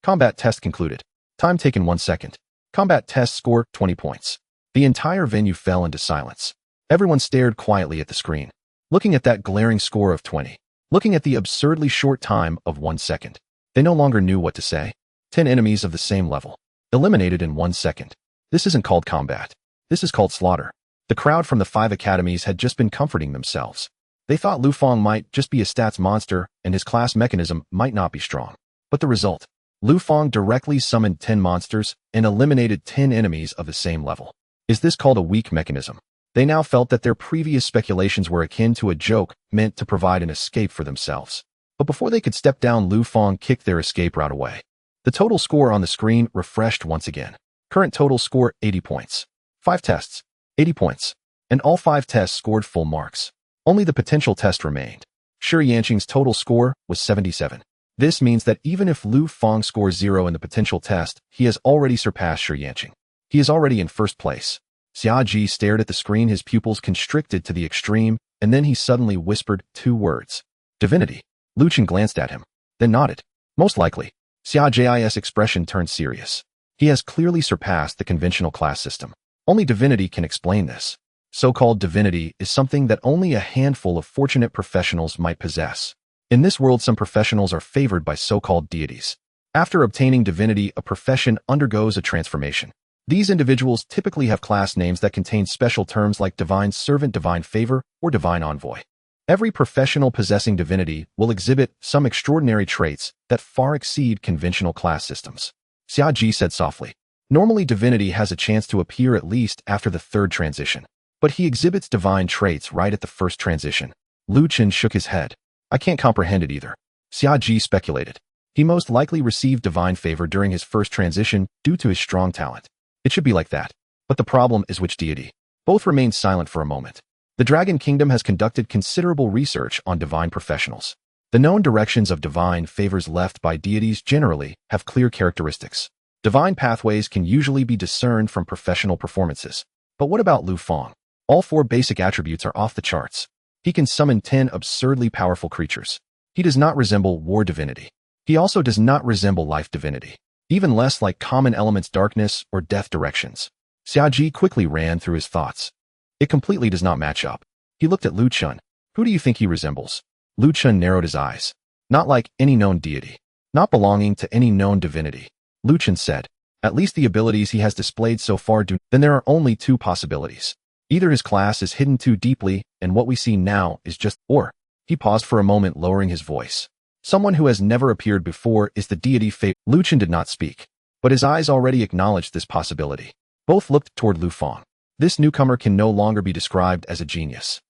Combat test concluded. Time taken 1 second. Combat test score 20 points. The entire venue fell into silence. Everyone stared quietly at the screen, looking at that glaring score of 20, looking at the absurdly short time of 1 second. They no longer knew what to say. 10 enemies of the same level, eliminated in 1 second. This isn't called combat. This is called slaughter. The crowd from the 5 academies had just been comforting themselves. They thought Lu Fang might just be a stats monster and his class mechanism might not be strong. But the result? Lu Fang directly summoned 10 monsters and eliminated 10 enemies of the same level. Is this called a weak mechanism? They now felt that their previous speculations were akin to a joke meant to provide an escape for themselves. But before they could step down, Lu Fang kicked their escape route away. The total score on the screen refreshed once again. Current total score 80 points. 5 tests, 80 points. And all 5 tests scored full marks. Only the potential test remained. Shi Yanqing's total score was 77. This means that even if Lu Fang scores 0 in the potential test, he has already surpassed Shi Yanqing. He is already in first place. Xia Ji stared at the screen, his pupils constricted to the extreme, and then he suddenly whispered 2 words. Divinity. Lu Chen glanced at him, then nodded. Most likely. Xia Ji's expression turned serious. He has clearly surpassed the conventional class system. Only divinity can explain this. So-called divinity is something that only a handful of fortunate professionals might possess. In this world, some professionals are favored by so-called deities. After obtaining divinity, a profession undergoes a transformation. These individuals typically have class names that contain special terms like divine servant, divine favor, or divine envoy. Every professional possessing divinity will exhibit some extraordinary traits that far exceed conventional class systems. Xia Ji said softly. Normally, divinity has a chance to appear at least after the 3rd transition. But he exhibits divine traits right at the 1st transition. Lu Chen shook his head. I can't comprehend it either. Xia Ji speculated. He most likely received divine favor during his 1st transition due to his strong talent. It should be like that. But the problem is which deity? Both remained silent for a moment. The Dragon Kingdom has conducted considerable research on divine professionals. The known directions of divine favors left by deities generally have clear characteristics. Divine pathways can usually be discerned from professional performances. But what about Lu Fang? All 4 basic attributes are off the charts. He can summon 10 absurdly powerful creatures. He does not resemble war divinity. He also does not resemble life divinity, even less like common elements, darkness, or death directions. Xia Ji quickly ran through his thoughts. It completely does not match up. He looked at Lu Chen. Who do you think he resembles? Lu Chen narrowed his eyes. Not like any known deity. Not belonging to any known divinity. Lu Chen said. At least the abilities he has displayed so far do. Then there are only 2 possibilities. Either his class is hidden too deeply, and what we see now is just, or. He paused for a moment, lowering his voice. Someone who has never appeared before is the deity fate. Lu Chen did not speak, but his eyes already acknowledged this possibility. Both looked toward Lu Fang. This newcomer can no longer be described as a genius.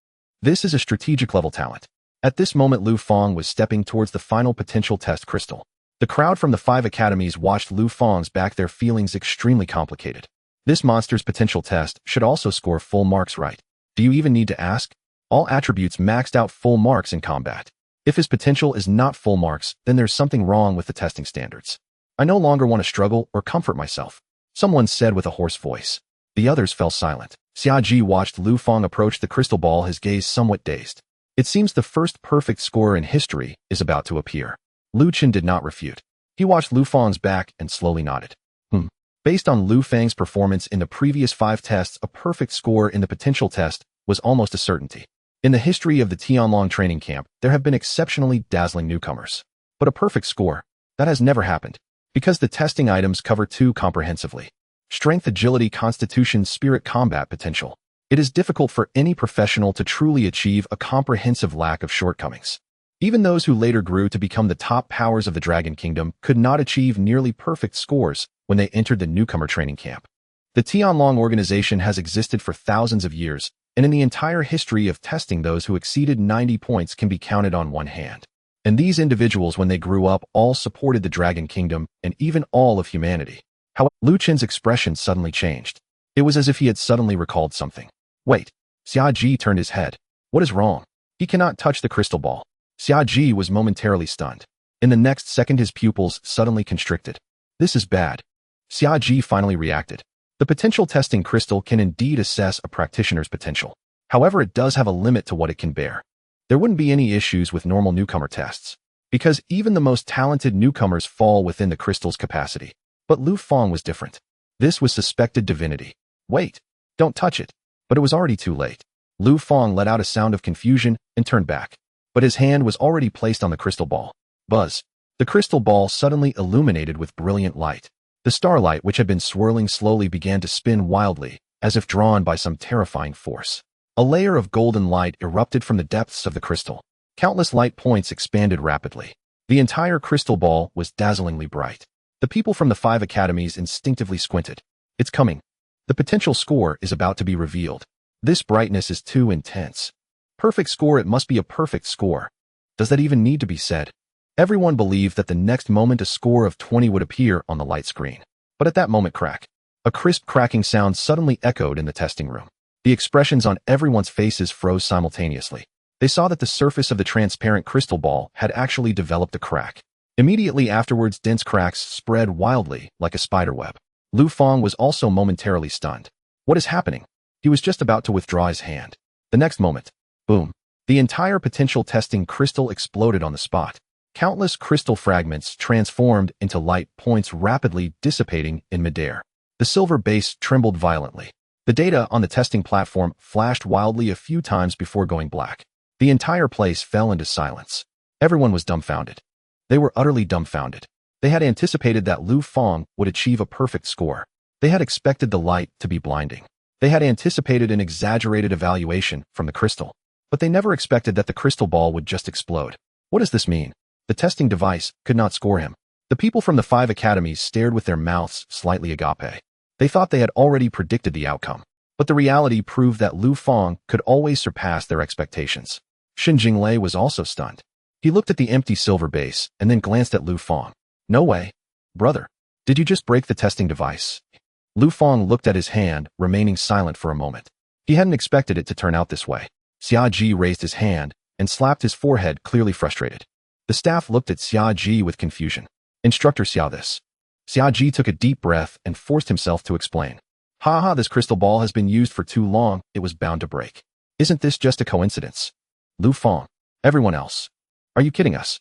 This is a strategic level talent. At this moment, Lu Fang was stepping towards the final potential test crystal. The crowd from the 5 academies watched Lu Fang's back, their feelings extremely complicated. This monster's potential test should also score full marks, right? Do you even need to ask? All attributes maxed out full marks in combat. If his potential is not full marks, then there's something wrong with the testing standards. I no longer want to struggle or comfort myself, someone said with a hoarse voice. The others fell silent. Xia Ji watched Lu Fang approach the crystal ball, his gaze somewhat dazed. It seems the first perfect scorer in history is about to appear. Lu Chen did not refute. He watched Lu Fang's back and slowly nodded. Based on Lu Fang's performance in the previous 5 tests, a perfect score in the potential test was almost a certainty. In the history of the Tianlong training camp, there have been exceptionally dazzling newcomers. But a perfect score, that has never happened. Because the testing items cover two comprehensively: strength, agility, constitution, spirit, combat potential. It is difficult for any professional to truly achieve a comprehensive lack of shortcomings. Even those who later grew to become the top powers of the Dragon Kingdom could not achieve nearly perfect scores when they entered the newcomer training camp. The Tianlong organization has existed for thousands of years, and in the entire history of testing, those who exceeded 90 points can be counted on one hand. And these individuals, when they grew up, all supported the Dragon Kingdom and even all of humanity. However, Lu Chen's expression suddenly changed. It was as if he had suddenly recalled something. Wait. Xia Ji turned his head. What is wrong? He cannot touch the crystal ball. Xia Ji was momentarily stunned. In the next second, his pupils suddenly constricted. This is bad. Xia Ji finally reacted. The potential testing crystal can indeed assess a practitioner's potential. However, it does have a limit to what it can bear. There wouldn't be any issues with normal newcomer tests, because even the most talented newcomers fall within the crystal's capacity. But Lu Fang was different. This was suspected divinity. Wait, don't touch it. But it was already too late. Lu Fang let out a sound of confusion and turned back. But his hand was already placed on the crystal ball. Buzz. The crystal ball suddenly illuminated with brilliant light. The starlight, which had been swirling slowly, began to spin wildly, as if drawn by some terrifying force. A layer of golden light erupted from the depths of the crystal. Countless light points expanded rapidly. The entire crystal ball was dazzlingly bright. The people from the 5 academies instinctively squinted. It's coming. The potential score is about to be revealed. This brightness is too intense. Perfect score, it must be a perfect score. Does that even need to be said? Everyone believed that the next moment a score of 20 would appear on the light screen. But at that moment, crack. A crisp cracking sound suddenly echoed in the testing room. The expressions on everyone's faces froze simultaneously. They saw that the surface of the transparent crystal ball had actually developed a crack. Immediately afterwards, dense cracks spread wildly like a spiderweb. Lu Fang was also momentarily stunned. What is happening? He was just about to withdraw his hand. The next moment, boom. The entire potential testing crystal exploded on the spot. Countless crystal fragments transformed into light points, rapidly dissipating in midair. The silver base trembled violently. The data on the testing platform flashed wildly a few times before going black. The entire place fell into silence. Everyone was dumbfounded. They were utterly dumbfounded. They had anticipated that Lu Fang would achieve a perfect score. They had expected the light to be blinding. They had anticipated an exaggerated evaluation from the crystal. But they never expected that the crystal ball would just explode. What does this mean? The testing device could not score him. The people from the 5 academies stared with their mouths slightly agape. They thought they had already predicted the outcome. But the reality proved that Lu Fang could always surpass their expectations. Xin Jinglei was also stunned. He looked at the empty silver base and then glanced at Lu Fang. No way. Brother, did you just break the testing device? Lu Fang looked at his hand, remaining silent for a moment. He hadn't expected it to turn out this way. Xia Ji raised his hand and slapped his forehead, clearly frustrated. The staff looked at Xia Ji with confusion. Instructor Xia, this. Xia Ji took a deep breath and forced himself to explain. Haha, this crystal ball has been used for too long, it was bound to break. Isn't this just a coincidence? Lu Fang. Everyone else. Are you kidding us?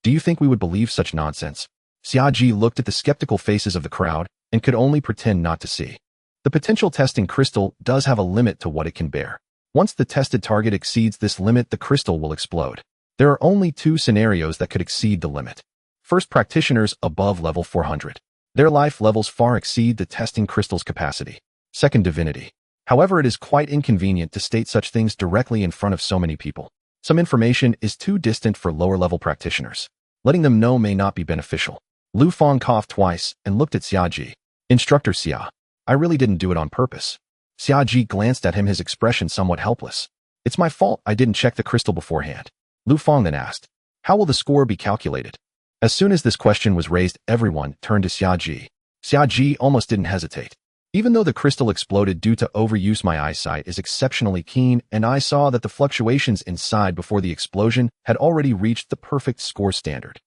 Do you think we would believe such nonsense? Xia Ji looked at the skeptical faces of the crowd and could only pretend not to see. The potential testing crystal does have a limit to what it can bear. Once the tested target exceeds this limit, the crystal will explode. There are only 2 scenarios that could exceed the limit. First, practitioners above level 400. Their life levels far exceed the testing crystal's capacity. Second, divinity. However, it is quite inconvenient to state such things directly in front of so many people. Some information is too distant for lower-level practitioners. Letting them know may not be beneficial. Lu Fang coughed twice and looked at Xia Ji. Instructor Xia, I really didn't do it on purpose. Xia Ji glanced at him, his expression somewhat helpless. It's my fault, I didn't check the crystal beforehand. Lu Fang then asked, how will the score be calculated? As soon as this question was raised, everyone turned to Xia Ji. Xia Ji almost didn't hesitate. Even though the crystal exploded due to overuse, my eyesight is exceptionally keen, and I saw that the fluctuations inside before the explosion had already reached the perfect score standard.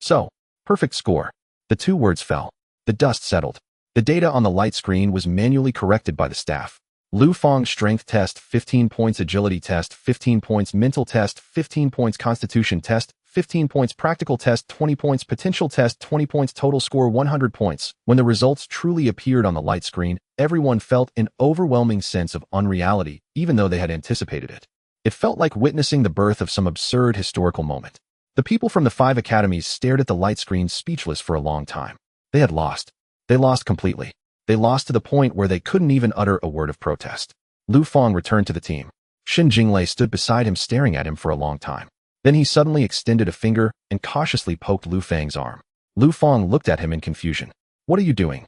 So, perfect score. The 2 words fell. The dust settled. The data on the light screen was manually corrected by the staff. Lu Fang strength test 15 points, agility test 15 points, mental test 15 points, constitution test 15 points, practical test 20 points, potential test 20 points, total score 100 points. When the results truly appeared on the light screen, everyone felt an overwhelming sense of unreality, even though they had anticipated it. It felt like witnessing the birth of some absurd historical moment. The people from the 5 academies stared at the light screen speechless for a long time. They had lost. They lost completely. They lost to the point where they couldn't even utter a word of protest. Lu Fang returned to the team. Xin Jinglei stood beside him staring at him for a long time. Then he suddenly extended a finger and cautiously poked Lu Fang's arm. Lu Fang looked at him in confusion. What are you doing?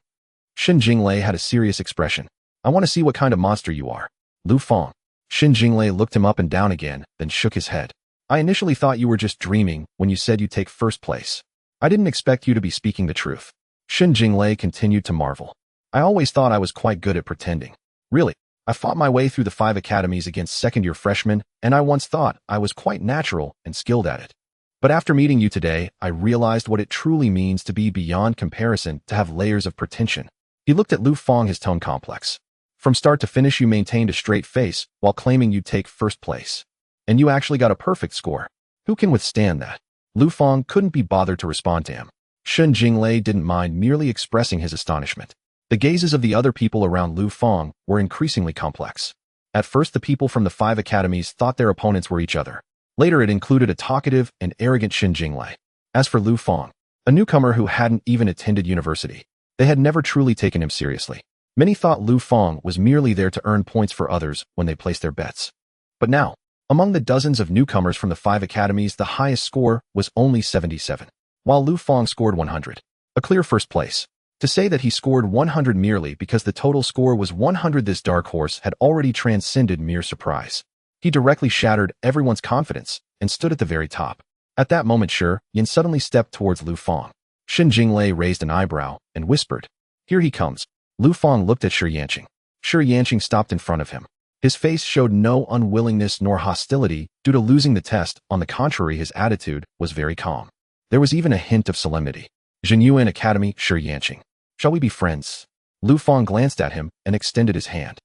Xin Jinglei had a serious expression. I want to see what kind of monster you are. Lu Fang. Xin Jinglei looked him up and down again, then shook his head. I initially thought you were just dreaming when you said you'd take first place. I didn't expect you to be speaking the truth. Xin Jinglei continued to marvel. I always thought I was quite good at pretending. Really, I fought my way through the 5 academies against second-year freshmen, and I once thought I was quite natural and skilled at it. But after meeting you today, I realized what it truly means to be beyond comparison, to have layers of pretension. He looked at Lu Fang, his tone complex. From start to finish you maintained a straight face while claiming you'd take first place. And you actually got a perfect score. Who can withstand that? Lu Fang couldn't be bothered to respond to him. Xin Jinglei didn't mind merely expressing his astonishment. The gazes of the other people around Lu Fang were increasingly complex. At first the people from the 5 academies thought their opponents were each other. Later it included a talkative and arrogant Xin Jinglei. As for Lu Fang, a newcomer who hadn't even attended university, they had never truly taken him seriously. Many thought Lu Fang was merely there to earn points for others when they placed their bets. But now, among the dozens of newcomers from the 5 academies, the highest score was only 77, while Lu Fang scored 100. A clear first place. To say that he scored 100 merely because the total score was 100, this dark horse had already transcended mere surprise. He directly shattered everyone's confidence and stood at the very top. At that moment, Shi Yan suddenly stepped towards Lu Fang. Xin Jinglei raised an eyebrow and whispered, "Here he comes." Lu Fang looked at Shi Yanqing. Shi Yanqing stopped in front of him. His face showed no unwillingness nor hostility due to losing the test. On the contrary, his attitude was very calm. There was even a hint of solemnity. Jinyuan Academy, Shi Yanqing. Shall we be friends? Lu Fang glanced at him and extended his hand.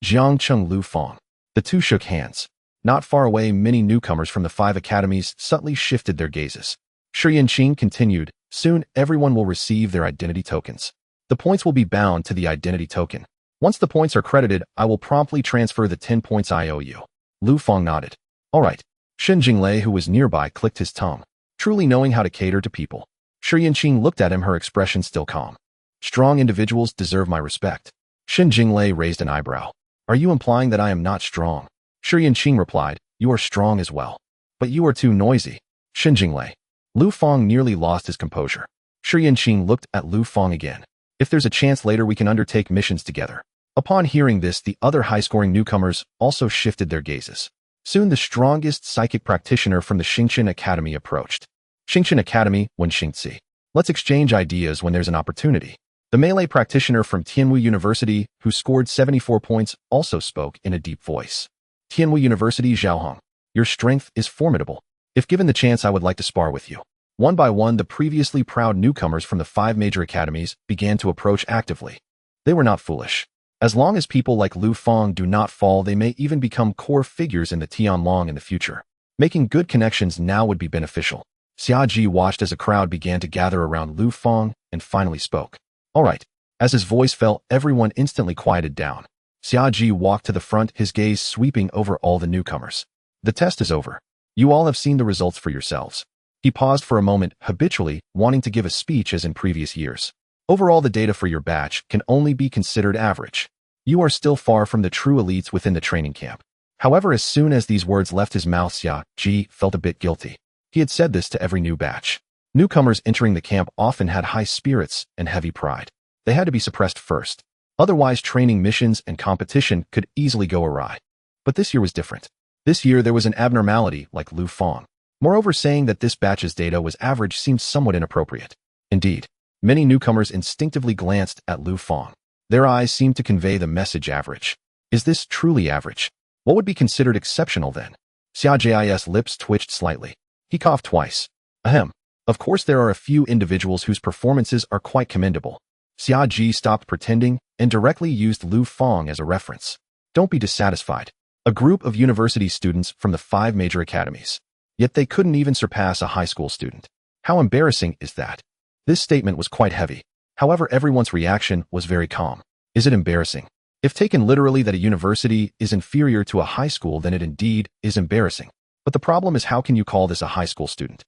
Jiangcheng Lu Fang. The two shook hands. Not far away, many newcomers from the 5 academies subtly shifted their gazes. Shi Yanqing continued, soon everyone will receive their identity tokens. The points will be bound to the identity token. Once the points are credited, I will promptly transfer the 10 points I owe you. Lu Fang nodded. All right. Xin Jinglei, who was nearby, clicked his tongue, truly knowing how to cater to people. Shi Yanqing looked at him, her expression still calm. Strong individuals deserve my respect. Xin Jinglei raised an eyebrow. Are you implying that I am not strong? Shi Yanqing replied, you are strong as well. But you are too noisy. Xin Jinglei. Lu Fang nearly lost his composure. Shi Yanqing looked at Lu Fang again. If there's a chance later we can undertake missions together. Upon hearing this, the other high-scoring newcomers also shifted their gazes. Soon the strongest psychic practitioner from the Xingqian Academy approached. Xingqian Academy, Wen Xingzi. Let's exchange ideas when there's an opportunity. The melee practitioner from Tianwu University, who scored 74 points, also spoke in a deep voice. Tianwu University, Zhaohong. Your strength is formidable. If given the chance, I would like to spar with you. One by one, the previously proud newcomers from the 5 major academies began to approach actively. They were not foolish. As long as people like Lu Fang do not fall, they may even become core figures in the Tianlong in the future. Making good connections now would be beneficial. Xia Ji watched as a crowd began to gather around Lu Fang and finally spoke. All right. As his voice fell, everyone instantly quieted down. Xia Ji walked to the front, his gaze sweeping over all the newcomers. The test is over. You all have seen the results for yourselves. He paused for a moment, habitually wanting to give a speech as in previous years. Overall, the data for your batch can only be considered average. You are still far from the true elites within the training camp. However, as soon as these words left his mouth, Xia Ji felt a bit guilty. He had said this to every new batch. Newcomers entering the camp often had high spirits and heavy pride. They had to be suppressed first. Otherwise, training missions and competition could easily go awry. But this year was different. This year there was an abnormality like Lu Fang. Moreover, saying that this batch's data was average seemed somewhat inappropriate. Indeed, many newcomers instinctively glanced at Lu Fang. Their eyes seemed to convey the message average. Is this truly average? What would be considered exceptional then? Xia Ji's lips twitched slightly. He coughed twice. Ahem. Of course there are a few individuals whose performances are quite commendable. Xia Ji stopped pretending and directly used Lu Fang as a reference. Don't be dissatisfied. A group of university students from the 5 major academies. Yet they couldn't even surpass a high school student. How embarrassing is that? This statement was quite heavy. However, everyone's reaction was very calm. Is it embarrassing? If taken literally that a university is inferior to a high school, then it indeed is embarrassing. But the problem is, how can you call this a high school student?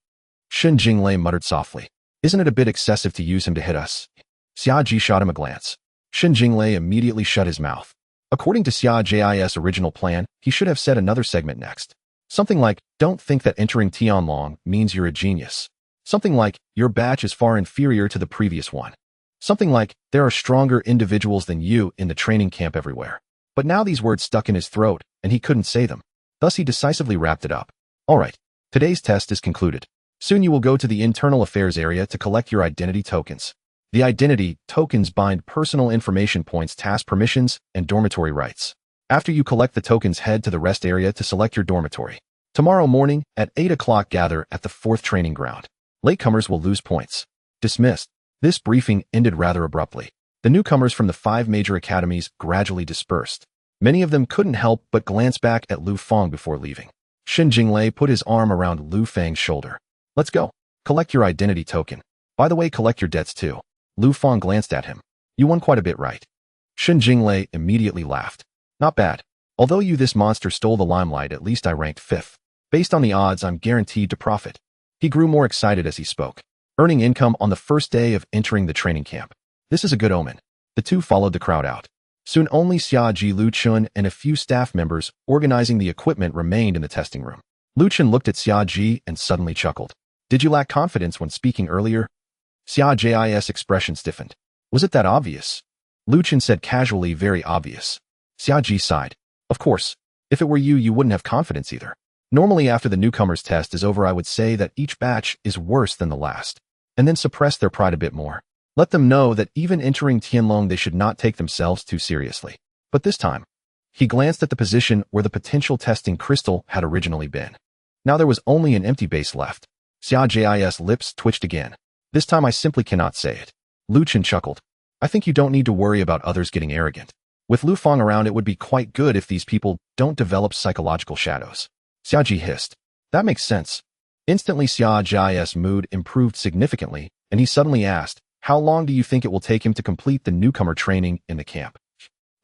Shen Jinglei muttered softly. Isn't it a bit excessive to use him to hit us? Xia Ji shot him a glance. Shen Jinglei immediately shut his mouth. According to Xia Ji's original plan, he should have said another segment next. Something like, don't think that entering Tianlong means you're a genius. Something like, your batch is far inferior to the previous one. Something like, there are stronger individuals than you in the training camp everywhere. But now these words stuck in his throat, and he couldn't say them. Thus he decisively wrapped it up. All right, today's test is concluded. Soon you will go to the internal affairs area to collect your identity tokens. The identity tokens bind personal information points, task permissions, and dormitory rights. After you collect the tokens, head to the rest area to select your dormitory. Tomorrow morning at 8 o'clock, gather at the 4th training ground. Latecomers will lose points. Dismissed. This briefing ended rather abruptly. The newcomers from the 5 major academies gradually dispersed. Many of them couldn't help but glance back at Lu Fang before leaving. Shen Jinglei put his arm around Lu Fang's shoulder. Let's go. Collect your identity token. By the way, collect your debts too. Lu Fang glanced at him. You won quite a bit, right? Shen Jinglei immediately laughed. Not bad. Although this monster stole the limelight, at least I ranked 5th. Based on the odds, I'm guaranteed to profit. He grew more excited as he spoke. Earning income on the first day of entering the training camp. This is a good omen. The two followed the crowd out. Soon only Xia Ji, Lu Chun, and a few staff members organizing the equipment remained in the testing room. Lu Chun looked at Xia Ji and suddenly chuckled. Did you lack confidence when speaking earlier? Xia Ji's expression stiffened. Was it that obvious? Lu Chun said casually, very obvious. Xia Ji sighed. Of course. If it were you, you wouldn't have confidence either. Normally after the newcomer's test is over, I would say that each batch is worse than the last, and then suppress their pride a bit more. Let them know that even entering Tianlong, they should not take themselves too seriously. But this time, he glanced at the position where the potential testing crystal had originally been. Now there was only an empty base left. Xia Ji's lips twitched again. This time I simply cannot say it. Lu Chun chuckled. I think you don't need to worry about others getting arrogant. With Lu Fang around, it would be quite good if these people don't develop psychological shadows. Xia Ji hissed. That makes sense. Instantly Xia Ji's mood improved significantly, and he suddenly asked, how long do you think it will take him to complete the newcomer training in the camp?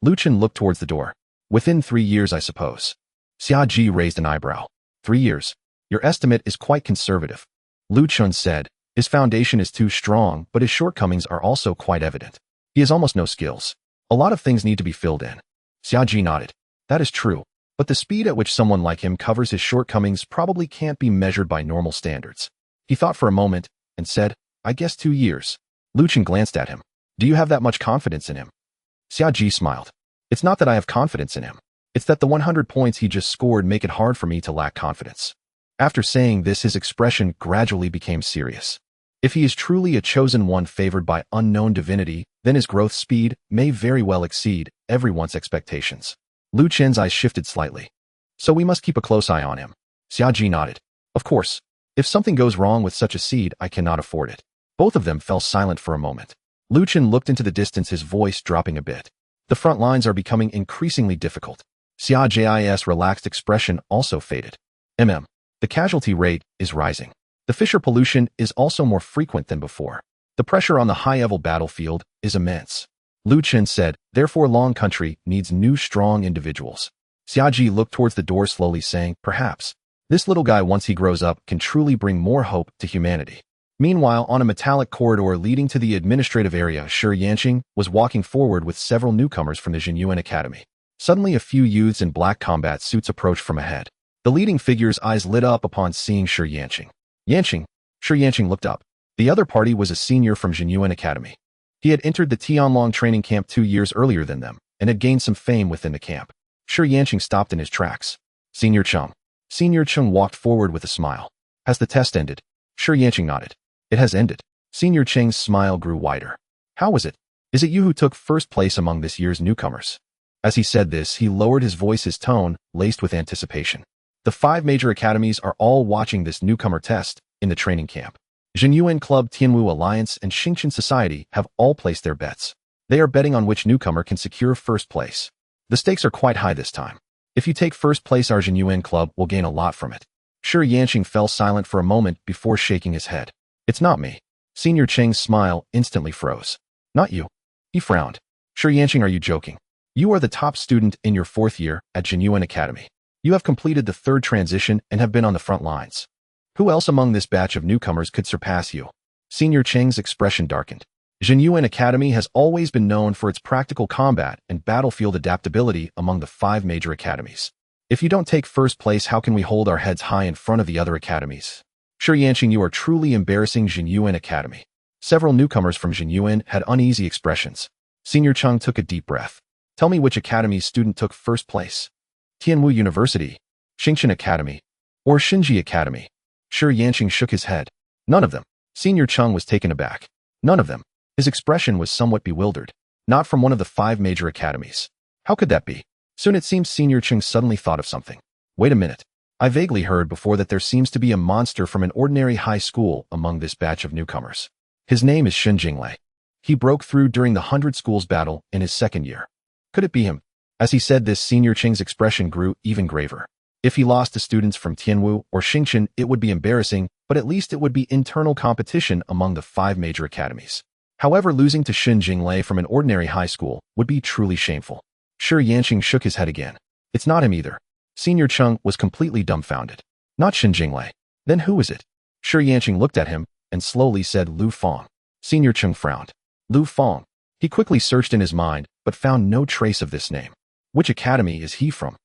Lu Chun looked towards the door. Within 3 years, I suppose. Xia Ji raised an eyebrow. 3 years. Your estimate is quite conservative. Lu Chun said, his foundation is too strong, but his shortcomings are also quite evident. He has almost no skills. A lot of things need to be filled in. Xia Ji nodded. That is true. But the speed at which someone like him covers his shortcomings probably can't be measured by normal standards. He thought for a moment and said, I guess 2 years. Lu Chun glanced at him. Do you have that much confidence in him? Xia Ji smiled. It's not that I have confidence in him. It's that the 100 points he just scored make it hard for me to lack confidence. After saying this, his expression gradually became serious. If he is truly a chosen one favored by unknown divinity, then his growth speed may very well exceed everyone's expectations. Lu Chun's eyes shifted slightly. So we must keep a close eye on him. Xia Ji nodded. Of course. If something goes wrong with such a seed, I cannot afford it. Both of them fell silent for a moment. Lu Chun looked into the distance, his voice dropping a bit. The front lines are becoming increasingly difficult. Xia Ji's relaxed expression also faded. The casualty rate is rising. The fissure pollution is also more frequent than before. The pressure on the high-level battlefield is immense. Lu Chun said, therefore Long Country needs new strong individuals. Xia Ji looked towards the door slowly, saying, perhaps. This little guy, once he grows up, can truly bring more hope to humanity. Meanwhile, on a metallic corridor leading to the administrative area, Shi Yanqing was walking forward with several newcomers from the Jinyuan Academy. Suddenly a few youths in black combat suits approached from ahead. The leading figure's eyes lit up upon seeing Shi Yanqing. Yanqing. Shi Yanqing looked up. The other party was a senior from Jinyuan Academy. He had entered the Tianlong training camp 2 years earlier than them, and had gained some fame within the camp. Shi Yanqing stopped in his tracks. Senior Chung. Senior Chung walked forward with a smile. Has the test ended? Shi Yanqing nodded. It has ended. Senior Cheng's smile grew wider. How was it? Is it you who took first place among this year's newcomers? As he said this, he lowered his voice, his tone laced with anticipation. The 5 major academies are all watching this newcomer test in the training camp. Jinyuan Club, Tianwu Alliance, and Xingqian Society have all placed their bets. They are betting on which newcomer can secure first place. The stakes are quite high this time. If you take first place, our Jinyuan Club will gain a lot from it. Shi Yanqing fell silent for a moment before shaking his head. It's not me. Senior Cheng's smile instantly froze. Not you. He frowned. Shi Yanqing, are you joking? You are the top student in your 4th year at Jinyuan Academy. You have completed the 3rd transition and have been on the front lines. Who else among this batch of newcomers could surpass you? Senior Cheng's expression darkened. Jinyuan Academy has always been known for its practical combat and battlefield adaptability among the 5 major academies. If you don't take first place, how can we hold our heads high in front of the other academies? Sure Yanqing, you are truly embarrassing Jinyuan Academy. Several newcomers from Jinyuan had uneasy expressions. Senior Cheng took a deep breath. Tell me which academy's student took first place. Tianwu University, Xingqian Academy, or Xinji Academy? Sure Yanqing shook his head. None of them. Senior Cheng was taken aback. None of them. His expression was somewhat bewildered. Not from one of the 5 major academies. How could that be? Soon it seems Senior Cheng suddenly thought of something. Wait a minute. I vaguely heard before that there seems to be a monster from an ordinary high school among this batch of newcomers. His name is Shen Jinglei. He broke through during the 100 Schools battle in his 2nd year. Could it be him? As he said this, Senior Cheng's expression grew even graver. If he lost to students from Tianwu or Xingqian, it would be embarrassing, but at least it would be internal competition among the 5 major academies. However, losing to Shen Jinglei from an ordinary high school would be truly shameful. Sure Yanqing shook his head again. It's not him either. Senior Cheng was completely dumbfounded. Not Shen Jinglei. Then who is it? Sure Yanqing looked at him and slowly said Lu Fang. Senior Cheng frowned. Lu Fang. He quickly searched in his mind, but found no trace of this name. Which academy is he from?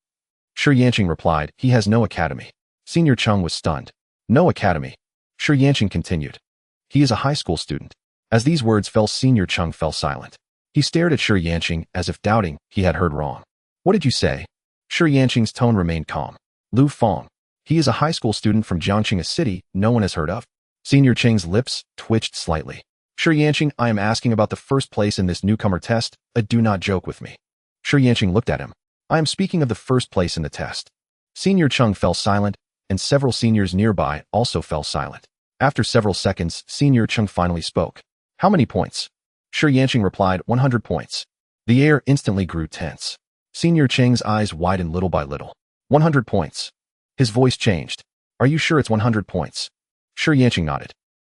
Sure Yanqing replied, he has no academy. Senior Cheng was stunned. No academy. Sure Yanqing continued. He is a high school student. As these words fell, Senior Cheng fell silent. He stared at Sure Yanqing as if doubting he had heard wrong. What did you say? Sure Yanqing's tone remained calm. Lu Fang. He is a high school student from Jiangqing, a city no one has heard of. Senior Cheng's lips twitched slightly. Sure Yanqing, I am asking about the first place in this newcomer test. Do not joke with me. Sure Yanqing looked at him. I am speaking of the first place in the test. Senior Cheng fell silent, and several seniors nearby also fell silent. After several seconds, Senior Cheng finally spoke. How many points? Sure Yanqing replied, 100 points. The air instantly grew tense. Senior Cheng's eyes widened little by little. 100 points. His voice changed. Are you sure it's 100 points? Sure Yanqing nodded.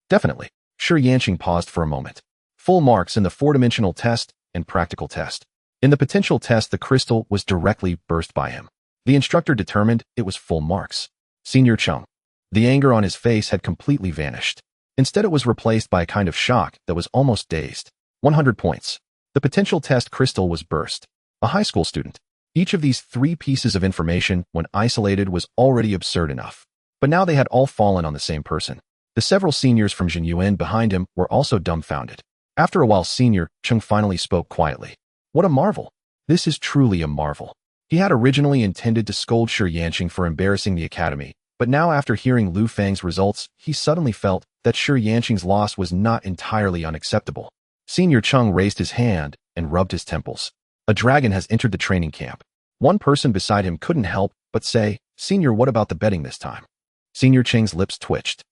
Definitely. Sure Yanqing paused for a moment. Full marks in the 4-dimensional test and practical test. In the potential test, the crystal was directly burst by him. The instructor determined it was full marks. Senior Cheng. The anger on his face had completely vanished. Instead, it was replaced by a kind of shock that was almost dazed. 100 points. The potential test crystal was burst. A high school student. Each of these 3 pieces of information, when isolated, was already absurd enough. But now they had all fallen on the same person. The several seniors from Jinyuan behind him were also dumbfounded. After a while, Senior Cheng finally spoke quietly. What a marvel. This is truly a marvel. He had originally intended to scold Sure Yanqing for embarrassing the academy, but now after hearing Lu Fang's results, he suddenly felt that Sure Yanqing's loss was not entirely unacceptable. Senior Cheng raised his hand and rubbed his temples. A dragon has entered the training camp. One person beside him couldn't help but say, Senior, what about the betting this time? Senior Cheng's lips twitched.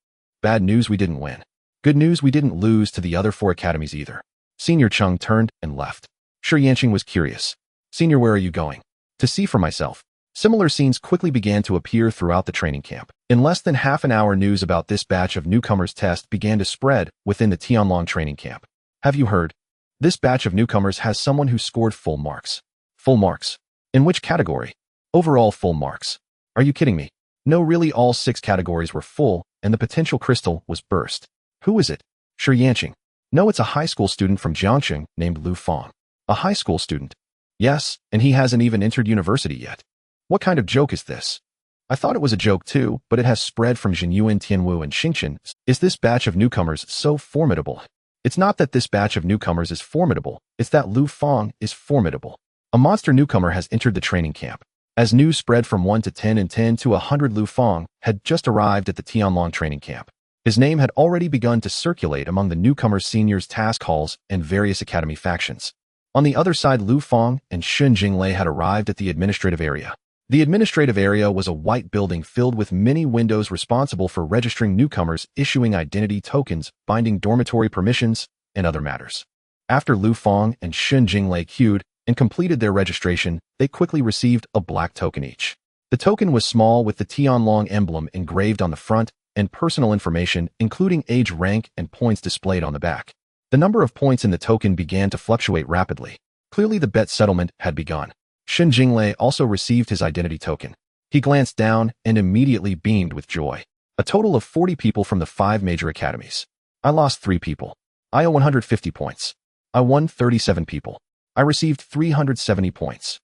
Bad news, we didn't win. Good news, we didn't lose to the other 4 academies either. Senior Cheng turned and left. Sure Yanqing was curious. Senior, where are you going? To see for myself. Similar scenes quickly began to appear throughout the training camp. In less than half an hour, news about this batch of newcomers test began to spread within the Tianlong training camp. Have you heard? This batch of newcomers has someone who scored full marks. Full marks? In which category? Overall full marks. Are you kidding me? No, really, all 6 categories were full, and the potential crystal was burst. Who is it? Sure Yanqing. No, it's a high school student from Jiangqing named Lu Fang. A high school student? Yes, and he hasn't even entered university yet. What kind of joke is this? I thought it was a joke too, but it has spread from Jinyuan, Tianwu, and Xingqian. Is this batch of newcomers so formidable? It's not that this batch of newcomers is formidable, it's that Lu Fang is formidable. A monster newcomer has entered the training camp. As news spread from 1 to 10 and 10 to 100, Lu Fang had just arrived at the Tianlong training camp. His name had already begun to circulate among the newcomers' seniors' task halls and various academy factions. On the other side, Lu Fang and Shen Jinglei had arrived at the administrative area. The administrative area was a white building filled with many windows responsible for registering newcomers, issuing identity tokens, binding dormitory permissions, and other matters. After Lu Fang and Shen Jinglei queued and completed their registration, they quickly received a black token each. The token was small with the Tianlong emblem engraved on the front and personal information, including age, rank, and points displayed on the back. The number of points in the token began to fluctuate rapidly. Clearly the bet settlement had begun. Shen Jinglei also received his identity token. He glanced down and immediately beamed with joy. A total of 40 people from the 5 major academies. I lost 3 people. I owe 150 points. I won 37 people. I received 370 points.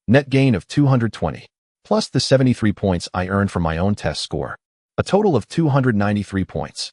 Net gain of 220. Plus the 73 points I earned from my own test score. A total of 293 points.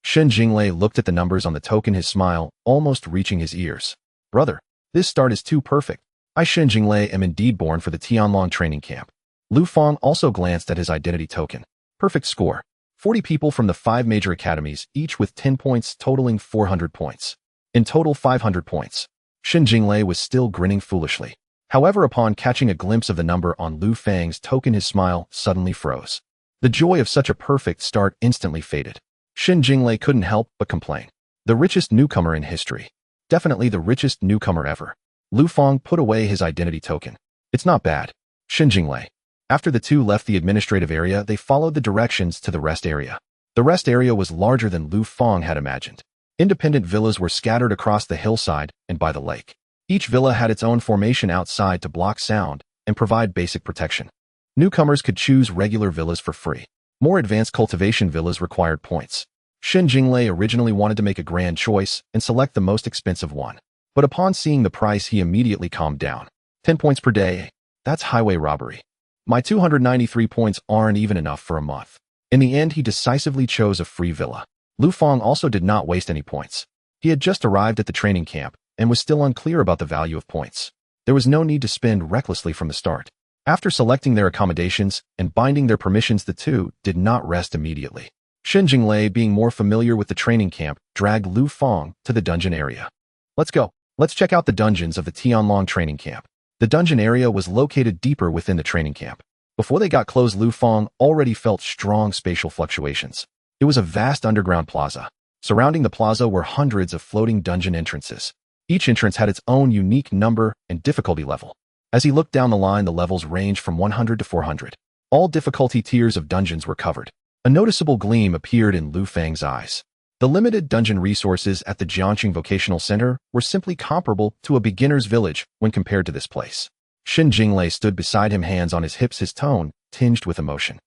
Shen Jinglei looked at the numbers on the token, his smile almost reaching his ears. Brother, this start is too perfect. I, Shen Jinglei, am indeed born for the Tianlong training camp. Lu Fang also glanced at his identity token. Perfect score. 40 people from the 5 major academies, each with 10 points, totaling 400 points. In total, 500 points. Shen Jinglei was still grinning foolishly. However, upon catching a glimpse of the number on Lu Fang's token, his smile suddenly froze. The joy of such a perfect start instantly faded. Shen Jinglei couldn't help but complain. The richest newcomer in history. Definitely the richest newcomer ever. Lu Fang put away his identity token. It's not bad. Shen Jinglei. After the two left the administrative area, they followed the directions to the rest area. The rest area was larger than Lu Fang had imagined. Independent villas were scattered across the hillside and by the lake. Each villa had its own formation outside to block sound and provide basic protection. Newcomers could choose regular villas for free. More advanced cultivation villas required points. Shen Jinglei originally wanted to make a grand choice and select the most expensive one. But upon seeing the price, he immediately calmed down. 10 points per day. That's highway robbery. My 293 points aren't even enough for a month. In the end, he decisively chose a free villa. Lu Fang also did not waste any points. He had just arrived at the training camp and was still unclear about the value of points. There was no need to spend recklessly from the start. After selecting their accommodations and binding their permissions, the two did not rest immediately. Shen Jinglei, being more familiar with the training camp, dragged Lu Fang to the dungeon area. Let's go. Let's check out the dungeons of the Tianlong training camp. The dungeon area was located deeper within the training camp. Before they got close, Lu Fang already felt strong spatial fluctuations. It was a vast underground plaza. Surrounding the plaza were hundreds of floating dungeon entrances. Each entrance had its own unique number and difficulty level. As he looked down the line, the levels ranged from 100 to 400. All difficulty tiers of dungeons were covered. A noticeable gleam appeared in Lu Fang's eyes. The limited dungeon resources at the Jiangqing Vocational Center were simply comparable to a beginner's village when compared to this place. Shen Jinglei stood beside him, hands on his hips, his tone tinged with emotion.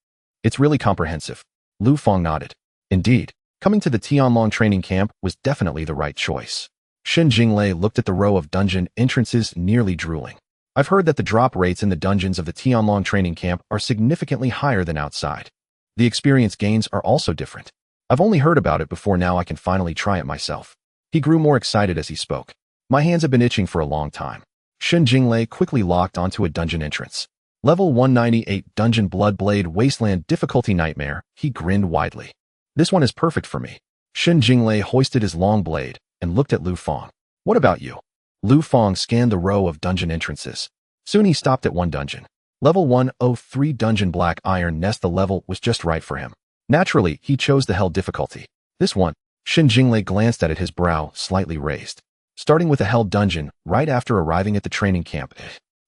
It's really comprehensive. Lu Fang nodded. Indeed, coming to the Tianlong training camp was definitely the right choice. Shen Jinglei looked at the row of dungeon entrances, nearly drooling. I've heard that the drop rates in the dungeons of the Tianlong training camp are significantly higher than outside. The experience gains are also different. I've only heard about it before, now I can finally try it myself. He grew more excited as he spoke. My hands have been itching for a long time. Shen Jinglei quickly locked onto a dungeon entrance. Level 198 Dungeon Bloodblade Wasteland Difficulty Nightmare. He grinned widely. This one is perfect for me. Shen Jinglei hoisted his long blade and looked at Lu Fang. What about you? Lu Fang scanned the row of dungeon entrances. Soon he stopped at one dungeon. Level 103 Dungeon Black Iron Nest. The level was just right for him. Naturally, he chose the hell difficulty. This one. Shen Jinglei glanced at it, his brow slightly raised. Starting with a hell dungeon, right after arriving at the training camp.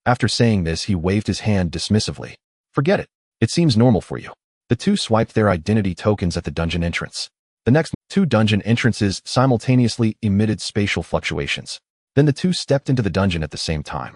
After saying this, he waved his hand dismissively. Forget it. It seems normal for you. The two swiped their identity tokens at the dungeon entrance. The next 2 dungeon entrances simultaneously emitted spatial fluctuations. Then the two stepped into the dungeon at the same time.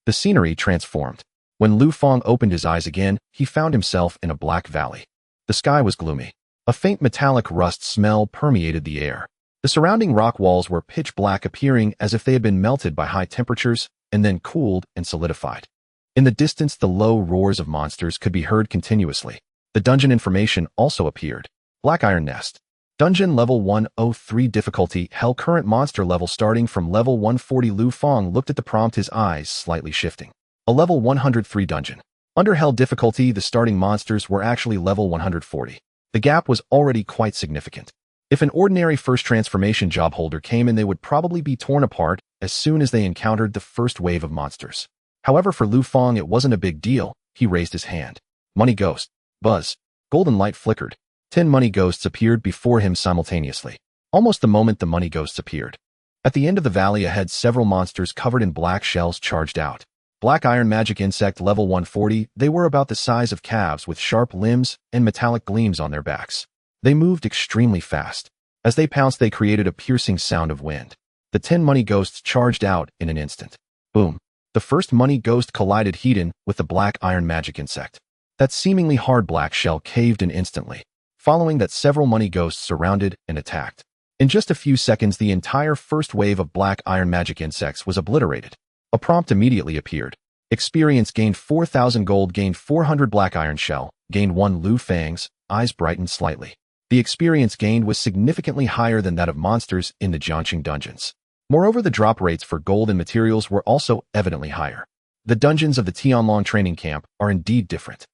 The scenery transformed. When Lu Fang opened his eyes again, he found himself in a black valley. The sky was gloomy. A faint metallic rust smell permeated the air. The surrounding rock walls were pitch black, appearing as if they had been melted by high temperatures and then cooled and solidified. In the distance, the low roars of monsters could be heard continuously. The dungeon information also appeared. Black Iron Nest. Dungeon level 103 difficulty, hell, current monster level starting from level 140. Lu Fang looked at the prompt, his eyes slightly shifting. A level 103 dungeon. Under hell difficulty, the starting monsters were actually level 140. The gap was already quite significant. If an ordinary first transformation job holder came in, they would probably be torn apart as soon as they encountered the first wave of monsters. However, for Lu Fang, it wasn't a big deal. He raised his hand. Money ghost. Buzz. Golden light flickered. 10 money ghosts appeared before him simultaneously. Almost the moment the money ghosts appeared. At the end of the valley ahead, several monsters covered in black shells charged out. Black Iron Magic Insect level 140, they were about the size of calves with sharp limbs and metallic gleams on their backs. They moved extremely fast. As they pounced, they created a piercing sound of wind. The 10 money ghosts charged out in an instant. Boom. The first money ghost collided head-on with the black iron magic insect. That seemingly hard black shell caved in instantly. Following that, several money ghosts surrounded and attacked. In just a few seconds, the entire first wave of black iron magic insects was obliterated. A prompt immediately appeared. Experience gained 4,000 gold, gained 400 black iron shell, gained 1 Lu Fang's, eyes brightened slightly. The experience gained was significantly higher than that of monsters in the Jiangqing dungeons. Moreover, the drop rates for gold and materials were also evidently higher. The dungeons of the Tianlong training camp are indeed different.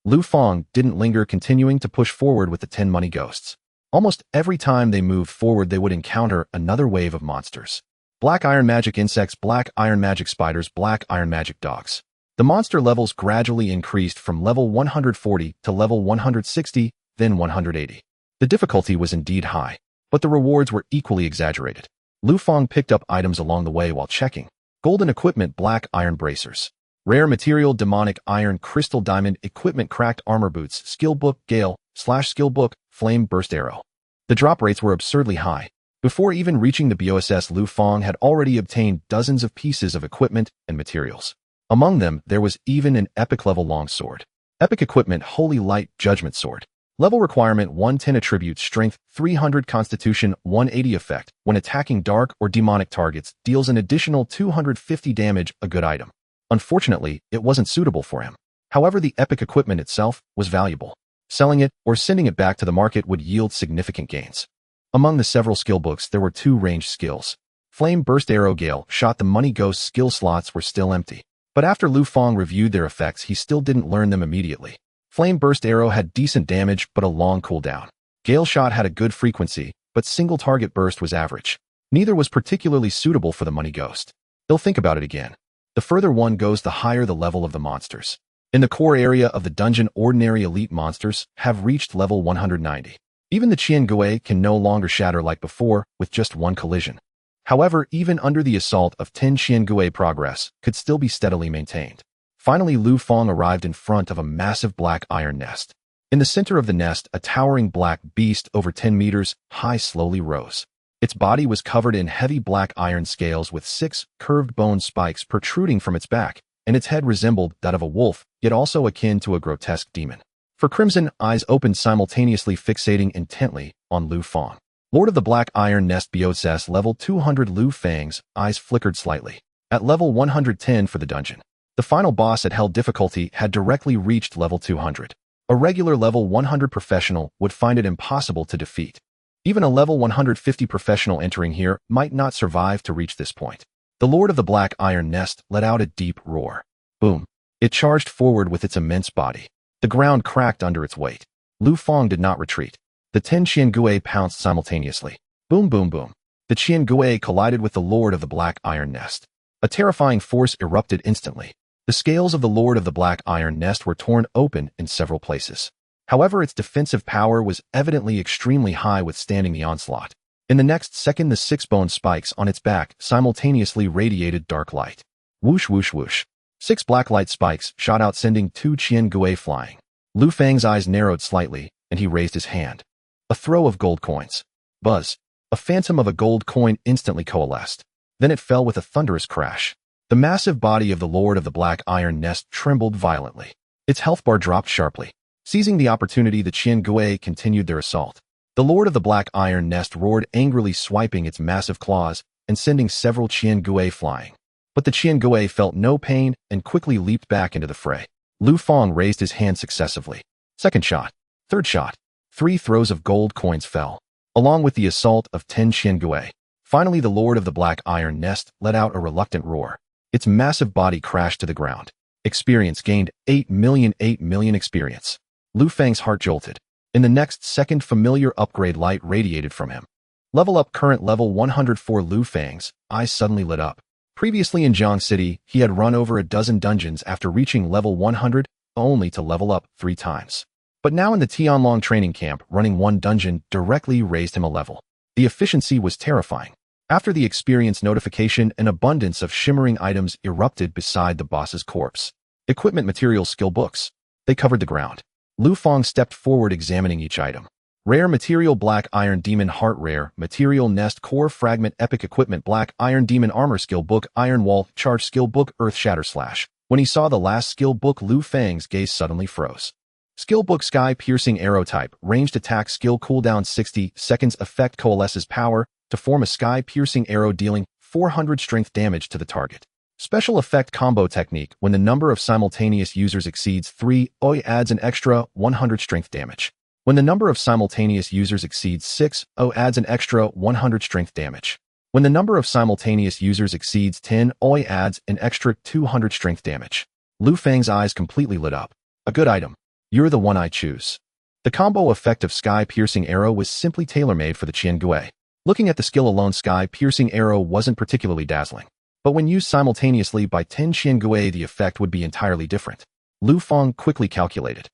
Lu Fang didn't linger, continuing to push forward with the 10 money ghosts. Almost every time they moved forward, they would encounter another wave of monsters. Black iron magic insects, black iron magic spiders, black iron magic dogs. The monster levels gradually increased from level 140 to level 160, then 180. The difficulty was indeed high, but the rewards were equally exaggerated. Lu Fang picked up items along the way while checking. Golden equipment, black iron bracers. Rare material, demonic iron, crystal diamond, equipment, cracked armor boots, skill book, gale, /skill book, flame burst arrow. The drop rates were absurdly high. Before even reaching the BOSS, Lu Fang had already obtained dozens of pieces of equipment and materials. Among them, there was even an epic level long sword. Epic equipment, holy light judgment sword. Level requirement 110, attribute strength 300, constitution 180, effect when attacking dark or demonic targets, deals an additional 250 damage, a good item. Unfortunately, it wasn't suitable for him. However, the epic equipment itself was valuable. Selling it or sending it back to the market would yield significant gains. Among the several skill books, there were 2 ranged skills. Flame burst arrow, gale shot. The money ghost skill slots were still empty. But after Lu Fang reviewed their effects, he still didn't learn them immediately. Flame burst arrow had decent damage but a long cooldown. Gale shot had a good frequency, but single target burst was average. Neither was particularly suitable for the money ghost. He'll think about it again. The further one goes, the higher the level of the monsters. In the core area of the dungeon, ordinary elite monsters have reached level 190. Even the Qian Gui can no longer shatter like before with just one collision. However, even under the assault of 10 Qian Gui, progress could still be steadily maintained. Finally, Lu Fang arrived in front of a massive black iron nest. In the center of the nest, a towering black beast over 10 meters high slowly rose. Its body was covered in heavy black iron scales with 6 curved bone spikes protruding from its back, and its head resembled that of a wolf, yet also akin to a grotesque demon. For crimson, eyes opened simultaneously, fixating intently on Lu Fang. Lord of the Black Iron Nest, BOSS level 200. Lu Fang's eyes flickered slightly. At level 110 for the dungeon. The final boss at hell difficulty had directly reached level 200. A regular level 100 professional would find it impossible to defeat. Even a level 150 professional entering here might not survive to reach this point. The Lord of the Black Iron Nest let out a deep roar. Boom. It charged forward with its immense body. The ground cracked under its weight. Lu Fang did not retreat. The 10 Qian Gui pounced simultaneously. Boom, boom, boom. The Qian Gui collided with the Lord of the Black Iron Nest. A terrifying force erupted instantly. The scales of the Lord of the Black Iron Nest were torn open in several places. However, its defensive power was evidently extremely high, withstanding the onslaught. In the next second, the 6 bone spikes on its back simultaneously radiated dark light. Whoosh, whoosh, whoosh. 6 black light spikes shot out, sending 2 Qian Gui flying. Lu Fang's eyes narrowed slightly, and he raised his hand. A throw of gold coins. Buzz. A phantom of a gold coin instantly coalesced. Then it fell with a thunderous crash. The massive body of the Lord of the Black Iron Nest trembled violently. Its health bar dropped sharply. Seizing the opportunity, the Qian Gui continued their assault. The Lord of the Black Iron Nest roared angrily, swiping its massive claws and sending several Qian Gui flying. But the Qian Gui felt no pain and quickly leaped back into the fray. Lu Fang raised his hand successively. Second shot. Third shot. 3 throws of gold coins fell, along with the assault of 10 Qian Gui. Finally, the Lord of the Black Iron Nest let out a reluctant roar. Its massive body crashed to the ground. Experience gained 8 million experience. Lu Fang's heart jolted. In the next second, familiar upgrade light radiated from him. Level up, current level 104. Lu Fang's eyes suddenly lit up. Previously in Jiang City, he had run over a dozen dungeons after reaching level 100, only to level up 3 times. But now in the Tianlong training camp, running 1 dungeon directly raised him a level. The efficiency was terrifying. After the experience notification, an abundance of shimmering items erupted beside the boss's corpse. Equipment, materials, skill books. They covered the ground. Lu Fang stepped forward, examining each item. Rare material Black Iron Demon Heart Rare material Nest Core Fragment Epic Equipment Black Iron Demon Armor Skill Book Iron Wall Charge Skill Book Earth Shatter Slash. When he saw the last skill book, Lu Fang's gaze suddenly froze. Skill book Sky Piercing Arrow Type Ranged Attack Skill Cooldown 60 seconds Effect Coalesces Power to form a Sky Piercing Arrow dealing 400 strength damage to the target. Special Effect Combo Technique When the number of simultaneous users exceeds 3, OI adds an extra 100 strength damage. When the number of simultaneous users exceeds 6, O adds an extra 100 strength damage. When the number of simultaneous users exceeds 10, OI adds an extra 200 strength damage. Lu Fang's eyes completely lit up. A good item. You're the one I choose. The combo effect of Sky Piercing Arrow was simply tailor-made for the Qian Gui. Looking at the skill alone, Sky Piercing Arrow wasn't particularly dazzling. But when used simultaneously by 10 Qian Gui, the effect would be entirely different. Lu Fang quickly calculated.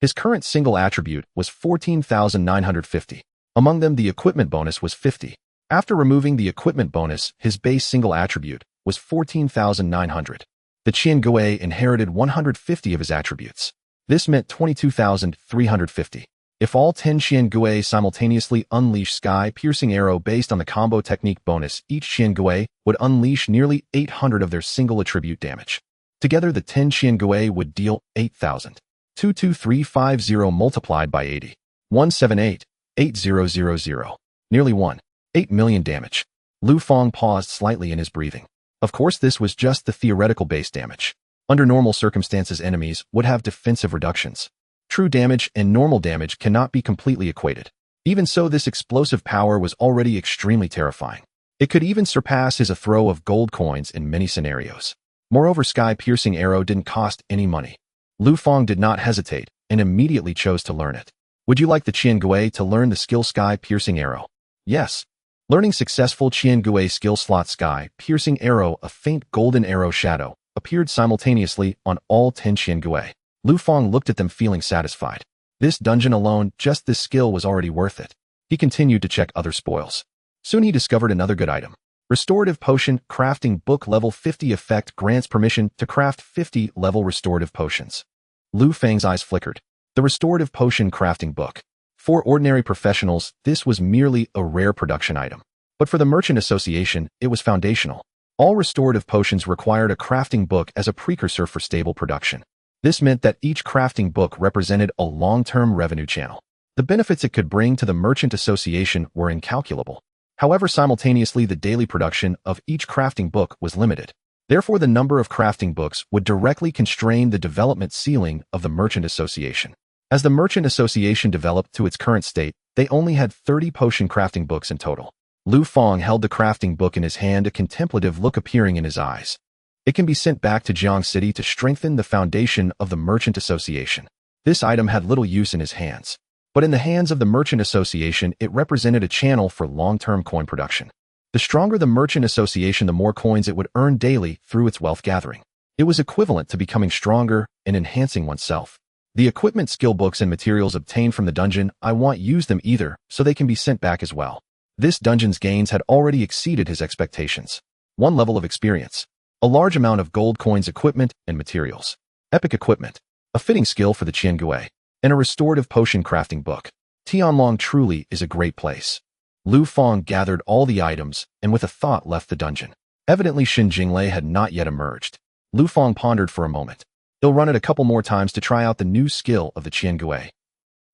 His current single attribute was 14,950. Among them, the equipment bonus was 50. After removing the equipment bonus, his base single attribute was 14,900. The Qian Gui inherited 150 of his attributes. This meant 22,350. If all 10 Qian Gui simultaneously unleash Sky Piercing Arrow based on the combo technique bonus, each Qian Gui would unleash nearly 800 of their single attribute damage. Together, the 10 Qian Gui would deal 8,000. 22350 multiplied by 80. 178,8000. Nearly 1.8 million damage. Lu Fang paused slightly in his breathing. Of course, this was just the theoretical base damage. Under normal circumstances, enemies would have defensive reductions. True damage and normal damage cannot be completely equated. Even so, this explosive power was already extremely terrifying. It could even surpass his throw of gold coins in many scenarios. Moreover, Sky Piercing Arrow didn't cost any money. Lu Fang did not hesitate and immediately chose to learn it. Would you like the Qian Gui to learn the skill Sky Piercing Arrow? Yes. Learning successful Qian Gui skill slot Sky Piercing Arrow, a faint golden arrow shadow, appeared simultaneously on all 10 Qian Gui. Lu Fang looked at them feeling satisfied. This dungeon alone, just this skill was already worth it. He continued to check other spoils. Soon he discovered another good item. Restorative Potion Crafting Book Level 50 Effect grants permission to craft 50 level restorative potions. Lu Fang's eyes flickered. The Restorative Potion Crafting Book. For ordinary professionals, this was merely a rare production item. But for the Merchant Association, it was foundational. All restorative potions required a crafting book as a precursor for stable production. This meant that each crafting book represented a long-term revenue channel. The benefits it could bring to the Merchant Association were incalculable. However, simultaneously, the daily production of each crafting book was limited. Therefore, the number of crafting books would directly constrain the development ceiling of the Merchant Association. As the Merchant Association developed to its current state, they only had 30 potion crafting books in total. Lu Fang held the crafting book in his hand, a contemplative look appearing in his eyes. It can be sent back to Jiang City to strengthen the foundation of the Merchant Association. This item had little use in his hands. But in the hands of the Merchant Association, it represented a channel for long-term coin production. The stronger the Merchant Association, the more coins it would earn daily through its wealth gathering. It was equivalent to becoming stronger and enhancing oneself. The equipment, skill books, and materials obtained from the dungeon, I want use them either, so they can be sent back as well. This dungeon's gains had already exceeded his expectations. 1 level of experience. A large amount of gold coins, equipment, and materials. Epic equipment. A fitting skill for the Qian Gui. And a restorative potion crafting book. Tianlong truly is a great place. Lu Fang gathered all the items and with a thought left the dungeon. Evidently Xin Jinglei had not yet emerged. Lu Fang pondered for a moment. He'll run it a couple more times to try out the new skill of the Qian Gui.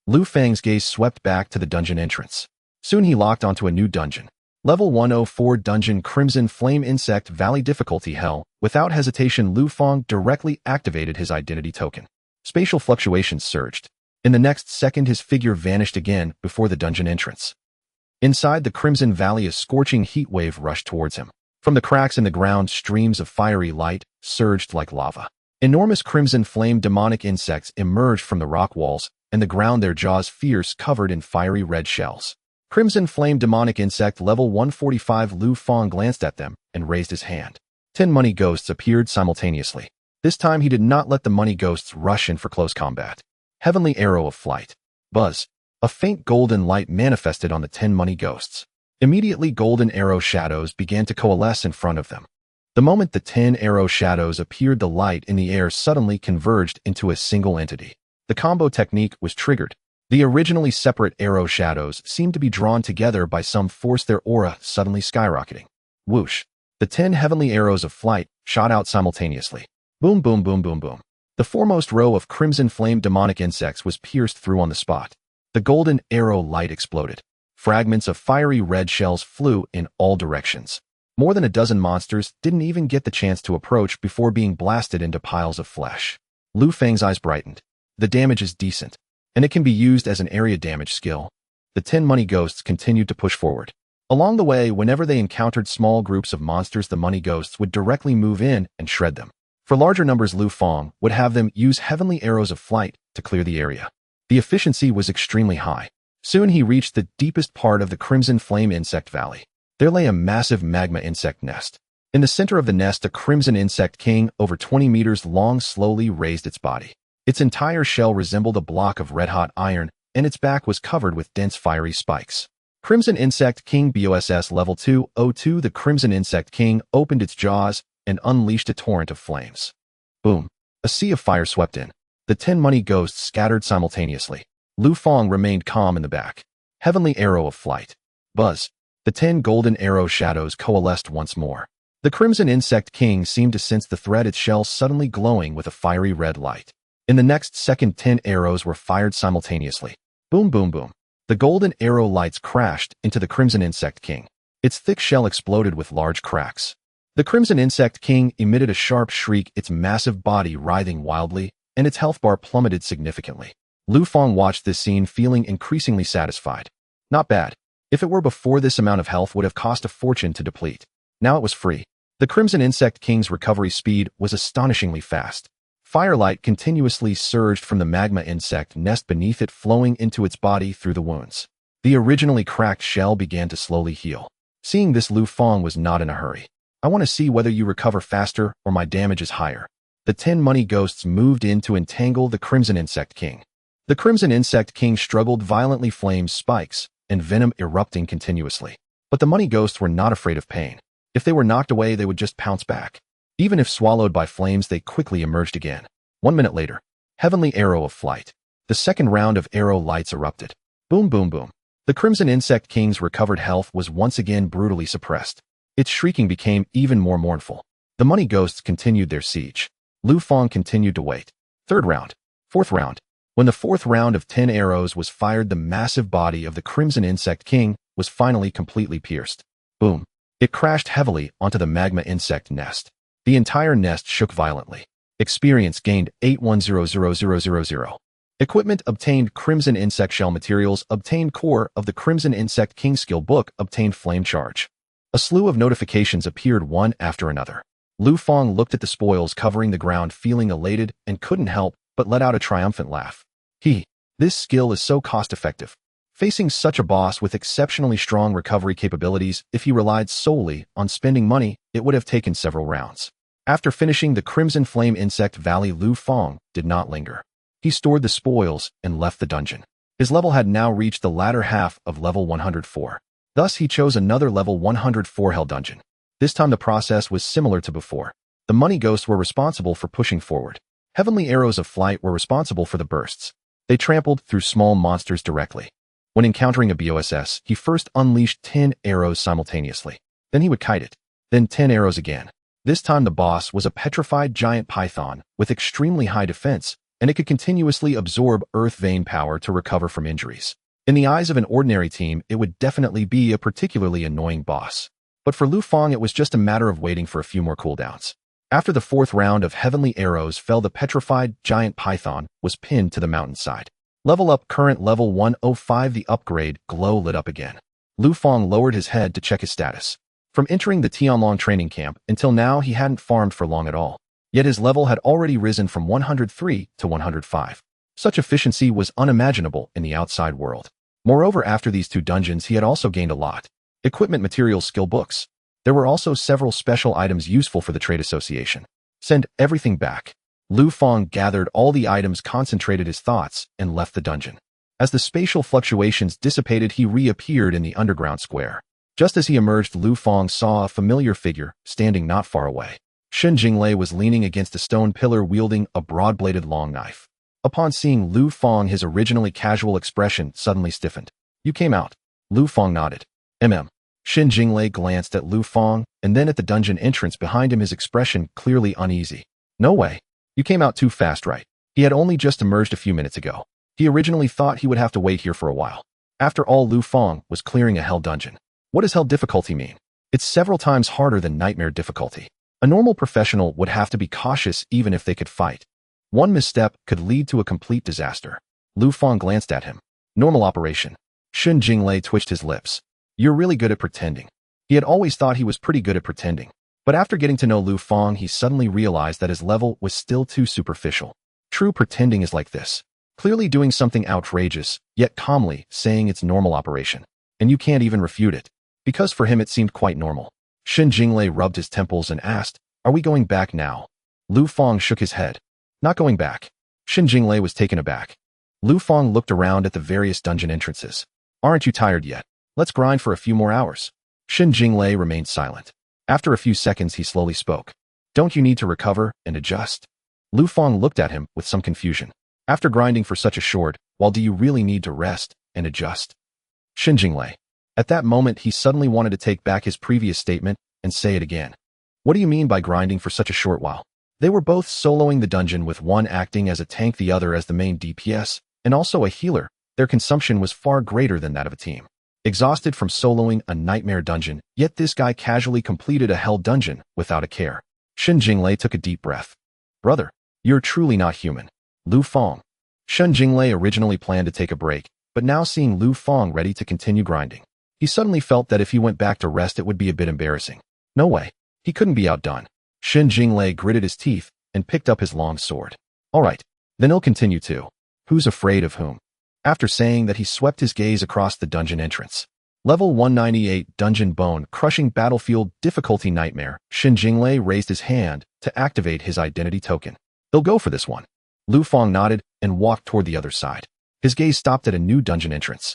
Lu Fang's gaze swept back to the dungeon entrance. Soon he locked onto a new dungeon. Level 104 Dungeon Crimson Flame Insect Valley Difficulty Hell. Without hesitation, Lu Fang directly activated his identity token. Spatial fluctuations surged. In the next second, his figure vanished again before the dungeon entrance. Inside the Crimson Valley, a scorching heat wave rushed towards him. From the cracks in the ground, streams of fiery light surged like lava. Enormous crimson flame demonic insects emerged from the rock walls, and the ground, their jaws fierce, covered in fiery red shells. Crimson Flame Demonic Insect Level 145. Lu Fang glanced at them and raised his hand. 10 money ghosts appeared simultaneously. This time he did not let the money ghosts rush in for close combat. Heavenly Arrow of Flight. Buzz. A faint golden light manifested on the 10 money ghosts. Immediately, golden arrow shadows began to coalesce in front of them. The moment the 10 arrow shadows appeared, the light in the air suddenly converged into a single entity. The combo technique was triggered. The originally separate arrow shadows seemed to be drawn together by some force, their aura suddenly skyrocketing. Whoosh! The 10 heavenly arrows of flight shot out simultaneously. Boom, boom, boom, boom, boom. The foremost row of crimson flame demonic insects was pierced through on the spot. The golden arrow light exploded. Fragments of fiery red shells flew in all directions. More than a dozen monsters didn't even get the chance to approach before being blasted into piles of flesh. Lu Fang's eyes brightened. The damage is decent, and it can be used as an area damage skill. The 10 money ghosts continued to push forward. Along the way, whenever they encountered small groups of monsters, the money ghosts would directly move in and shred them. For larger numbers, Lu Fang would have them use heavenly arrows of flight to clear the area. The efficiency was extremely high. Soon he reached the deepest part of the Crimson Flame Insect Valley. There lay a massive magma insect nest. In the center of the nest, a crimson insect king, over 20 meters long, slowly raised its body. Its entire shell resembled a block of red-hot iron, and its back was covered with dense fiery spikes. Crimson Insect King BOSS Level 202. The Crimson Insect King opened its jaws and unleashed a torrent of flames. Boom! A sea of fire swept in. The 10 money ghosts scattered simultaneously. Lu Fang remained calm in the back. Heavenly Arrow of Flight. Buzz! The 10 golden arrow shadows coalesced once more. The Crimson Insect King seemed to sense the threat, its shell suddenly glowing with a fiery red light. In the next second, 10 arrows were fired simultaneously. Boom, boom, boom. The golden arrow lights crashed into the Crimson Insect King. Its thick shell exploded with large cracks. The Crimson Insect King emitted a sharp shriek, its massive body writhing wildly, and its health bar plummeted significantly. Lu Fang watched this scene, feeling increasingly satisfied. Not bad. If it were before, this amount of health would have cost a fortune to deplete. Now it was free. The Crimson Insect King's recovery speed was astonishingly fast. Firelight continuously surged from the magma insect nest beneath it, flowing into its body through the wounds. The originally cracked shell began to slowly heal. Seeing this, Lu Fang was not in a hurry. I want to see whether you recover faster or my damage is higher. The 10 money ghosts moved in to entangle the Crimson Insect King. The Crimson Insect King struggled violently, flames, spikes, and venom erupting continuously. But the money ghosts were not afraid of pain. If they were knocked away, they would just pounce back. Even if swallowed by flames, they quickly emerged again. 1 minute later, Heavenly Arrow of Flight. The second round of arrow lights erupted. Boom, boom, boom. The Crimson Insect King's recovered health was once again brutally suppressed. Its shrieking became even more mournful. The money ghosts continued their siege. Lu Fang continued to wait. Third round. Fourth round. When the fourth round of 10 arrows was fired, the massive body of the Crimson Insect King was finally completely pierced. Boom. It crashed heavily onto the magma insect nest. The entire nest shook violently. Experience gained 810000. Equipment obtained: Crimson Insect Shell materials obtained, core of the Crimson Insect King skill book obtained, flame charge. A slew of notifications appeared one after another. Lu Fang looked at the spoils covering the ground, feeling elated, and couldn't help but let out a triumphant laugh. This skill is so cost-effective. Facing such a boss with exceptionally strong recovery capabilities, if he relied solely on spending money, it would have taken several rounds. After finishing the Crimson Flame Insect Valley, Lu Fang did not linger. He stored the spoils and left the dungeon. His level had now reached the latter half of level 104. Thus, he chose another level 104 hell dungeon. This time the process was similar to before. The money ghosts were responsible for pushing forward. Heavenly Arrows of Flight were responsible for the bursts. They trampled through small monsters directly. When encountering a BOSS, he first unleashed 10 arrows simultaneously. Then he would kite it. Then 10 arrows again. This time the boss was a petrified giant python with extremely high defense, and it could continuously absorb earth vein power to recover from injuries. In the eyes of an ordinary team, it would definitely be a particularly annoying boss. But for Lu Fang, it was just a matter of waiting for a few more cooldowns. After the fourth round of heavenly arrows fell, the petrified giant python was pinned to the mountainside. Level up, current level 105. The upgrade glow lit up again. Lu Fang lowered his head to check his status. From entering the Tianlong training camp until now, he hadn't farmed for long at all. Yet his level had already risen from 103 to 105. Such efficiency was unimaginable in the outside world. Moreover, after these 2 dungeons, he had also gained a lot. Equipment, materials, skill books. There were also several special items useful for the trade association. Send everything back. Lu Fang gathered all the items, concentrated his thoughts, and left the dungeon. As the spatial fluctuations dissipated, he reappeared in the underground square. Just as he emerged, Lu Fang saw a familiar figure standing not far away. Shen Jinglei was leaning against a stone pillar, wielding a broad-bladed long knife. Upon seeing Lu Fang, his originally casual expression suddenly stiffened. You came out. Lu Fang nodded. Xin Jinglei glanced at Lu Fang and then at the dungeon entrance behind him, his expression clearly uneasy. No way. You came out too fast, right? He had only just emerged a few minutes ago. He originally thought he would have to wait here for a while. After all, Lu Fang was clearing a hell dungeon. What does hell difficulty mean? It's several times harder than nightmare difficulty. A normal professional would have to be cautious even if they could fight. One misstep could lead to a complete disaster. Lu Fang glanced at him. Normal operation. Xin Jinglei twitched his lips. You're really good at pretending. He had always thought he was pretty good at pretending. But after getting to know Lu Fang, he suddenly realized that his level was still too superficial. True pretending is like this. Clearly doing something outrageous, yet calmly saying it's normal operation. And you can't even refute it. Because for him it seemed quite normal. Xin Jinglei rubbed his temples and asked, Are we going back now? Lu Fang shook his head. Not going back. Xin Jinglei was taken aback. Lu Fang looked around at the various dungeon entrances. Aren't you tired yet? Let's grind for a few more hours. Xin Jinglei remained silent. After a few seconds he slowly spoke. Don't you need to recover and adjust? Lu Fang looked at him with some confusion. After grinding for such a short while, do you really need to rest and adjust? Xin Jinglei. At that moment he suddenly wanted to take back his previous statement and say it again. What do you mean by grinding for such a short while? They were both soloing the dungeon, with one acting as a tank, the other as the main DPS, and also a healer. Their consumption was far greater than that of a team. Exhausted from soloing a nightmare dungeon, yet this guy casually completed a hell dungeon without a care. Xin Jinglei took a deep breath. Brother, you're truly not human. Lu Fang. Xin Jinglei originally planned to take a break, but now seeing Lu Fang ready to continue grinding, he suddenly felt that if he went back to rest it would be a bit embarrassing. No way. He couldn't be outdone. Xin Jinglei gritted his teeth and picked up his long sword. All right, then he'll continue too. Who's afraid of whom? After saying that, he swept his gaze across the dungeon entrance. Level 198 Dungeon Bone Crushing Battlefield Difficulty Nightmare. Xin Jinglei raised his hand to activate his identity token. He'll go for this one. Lu Fang nodded and walked toward the other side. His gaze stopped at a new dungeon entrance.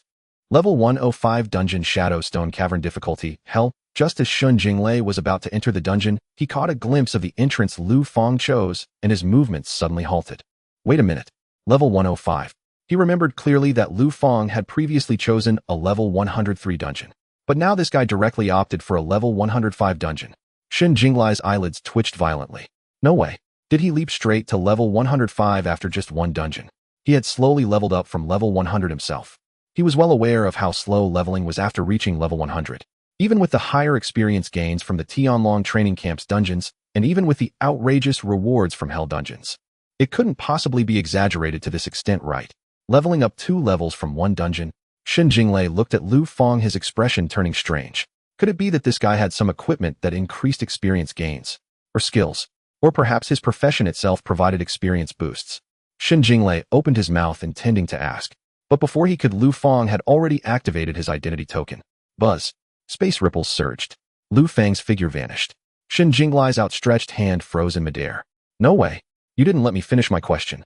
Level 105 Dungeon Shadow Stone Cavern Difficulty Hell. Just as Xin Jinglei was about to enter the dungeon, he caught a glimpse of the entrance Lu Fang chose, and his movements suddenly halted. Wait a minute. Level 105. He remembered clearly that Lu Fang had previously chosen a level 103 dungeon. But now this guy directly opted for a level 105 dungeon. Xin Jinglei's eyelids twitched violently. No way. Did he leap straight to level 105 after just one dungeon? He had slowly leveled up from level 100 himself. He was well aware of how slow leveling was after reaching level 100. Even with the higher experience gains from the Tianlong training camp's dungeons, and even with the outrageous rewards from hell dungeons, it couldn't possibly be exaggerated to this extent, right? Leveling up 2 levels from one dungeon. Xin Jinglei looked at Lu Fang, his expression turning strange. Could it be that this guy had some equipment that increased experience gains? Or skills? Or perhaps his profession itself provided experience boosts? Xin Jinglei opened his mouth intending to ask. But before he could, Lu Fang had already activated his identity token. Buzz. Space ripples surged. Lu Fang's figure vanished. Xin Jinglei's outstretched hand froze in midair. No way. You didn't let me finish my question.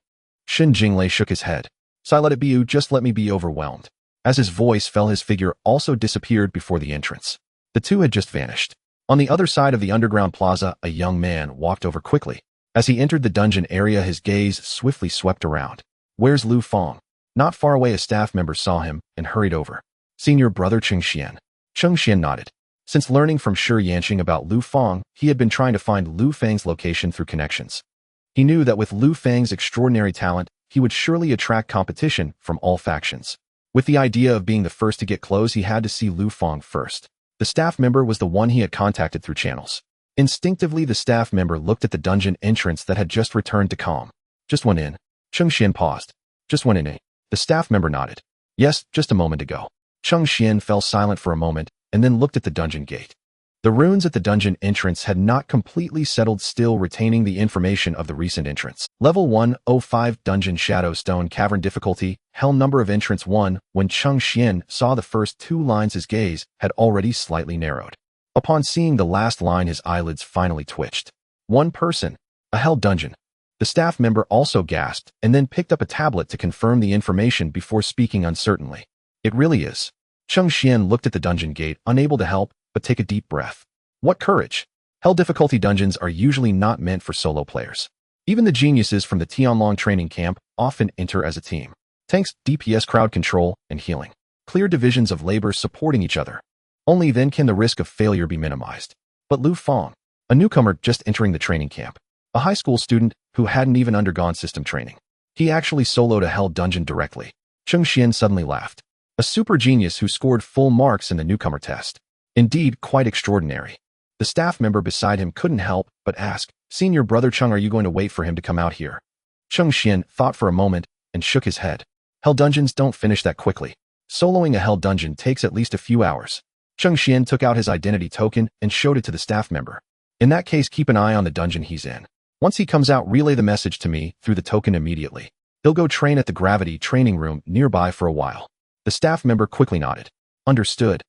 Xin Jinglei shook his head. So let it be, you just let me be overwhelmed. As his voice fell, his figure also disappeared before the entrance. The two had just vanished. On the other side of the underground plaza, a young man walked over quickly. As he entered the dungeon area, his gaze swiftly swept around. Where's Lu Fang? Not far away, a staff member saw him and hurried over. Senior brother Cheng Xian. Cheng Xian nodded. Since learning from Shi Yanqing about Lu Fang, he had been trying to find Lu Fang's location through connections. He knew that with Lu Fang's extraordinary talent, he would surely attract competition from all factions. With the idea of being the first to get close, he had to see Lu Fang first. The staff member was the one he had contacted through channels. Instinctively, the staff member looked at the dungeon entrance that had just returned to calm. Just went in. Cheng Xian paused. Just went in, eh? The staff member nodded. Yes, just a moment ago. Cheng Xian fell silent for a moment and then looked at the dungeon gate. The runes at the dungeon entrance had not completely settled, still retaining the information of the recent entrance. Level 105 Dungeon Shadow Stone Cavern Difficulty Hell. Number of entrance 1. When Cheng Xian saw the first 2 lines, his gaze had already slightly narrowed. Upon seeing the last line, his eyelids finally twitched. 1 person. A hell dungeon. The staff member also gasped and then picked up a tablet to confirm the information before speaking uncertainly. It really is. Cheng Xian looked at the dungeon gate, unable to help but take a deep breath. What courage! Hell difficulty dungeons are usually not meant for solo players. Even the geniuses from the Tianlong training camp often enter as a team. Tanks, DPS, crowd control, and healing. Clear divisions of labor supporting each other. Only then can the risk of failure be minimized. But Lu Fang, a newcomer just entering the training camp, a high school student who hadn't even undergone system training. He actually soloed a hell dungeon directly. Cheng Xian suddenly laughed. A super genius who scored full marks in the newcomer test. Indeed, quite extraordinary. The staff member beside him couldn't help but ask, "Senior brother Cheng, are you going to wait for him to come out here?" Cheng Xian thought for a moment and shook his head. Hell dungeons don't finish that quickly. Soloing a hell dungeon takes at least a few hours. Cheng Xian took out his identity token and showed it to the staff member. In that case, keep an eye on the dungeon he's in. Once he comes out, relay the message to me through the token immediately. He'll go train at the gravity training room nearby for a while. The staff member quickly nodded. Understood.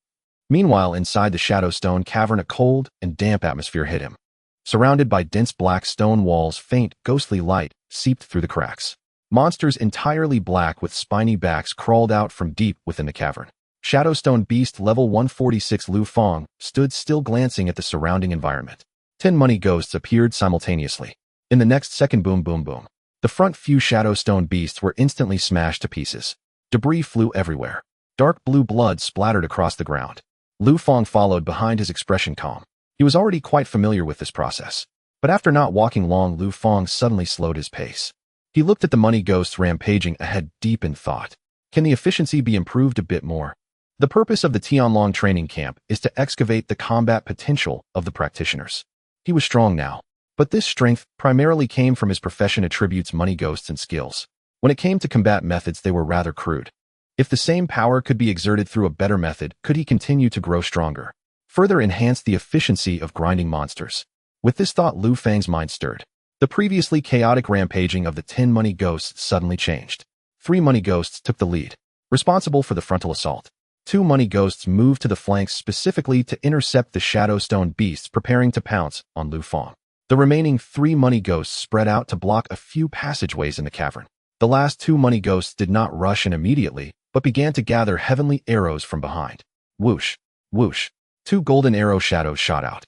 Meanwhile, inside the Shadow Stone cavern, a cold and damp atmosphere hit him. Surrounded by dense black stone walls, faint, ghostly light seeped through the cracks. Monsters entirely black with spiny backs crawled out from deep within the cavern. Shadowstone Beast level 146 Lu Fang stood still, glancing at the surrounding environment. 10 money ghosts appeared simultaneously. In the next second, boom, boom, boom. The front few Shadowstone Beasts were instantly smashed to pieces. Debris flew everywhere. Dark blue blood splattered across the ground. Lu Fang followed behind, his expression calm. He was already quite familiar with this process. But after not walking long, Lu Fang suddenly slowed his pace. He looked at the money ghosts rampaging ahead, deep in thought. Can the efficiency be improved a bit more? The purpose of the Tianlong training camp is to excavate the combat potential of the practitioners. He was strong now, but this strength primarily came from his profession attributes, money ghosts, and skills. When it came to combat methods, they were rather crude. If the same power could be exerted through a better method, could he continue to grow stronger, further enhance the efficiency of grinding monsters? With this thought, Lu Fang's mind stirred. The previously chaotic rampaging of the 10 money ghosts suddenly changed. 3 money ghosts took the lead, responsible for the frontal assault. 2 money ghosts moved to the flanks specifically to intercept the Shadowstone Beasts preparing to pounce on Lu Fang. The remaining 3 money ghosts spread out to block a few passageways in the cavern. The last 2 money ghosts did not rush in immediately, but began to gather heavenly arrows from behind. Whoosh, whoosh. 2 golden arrow shadows shot out.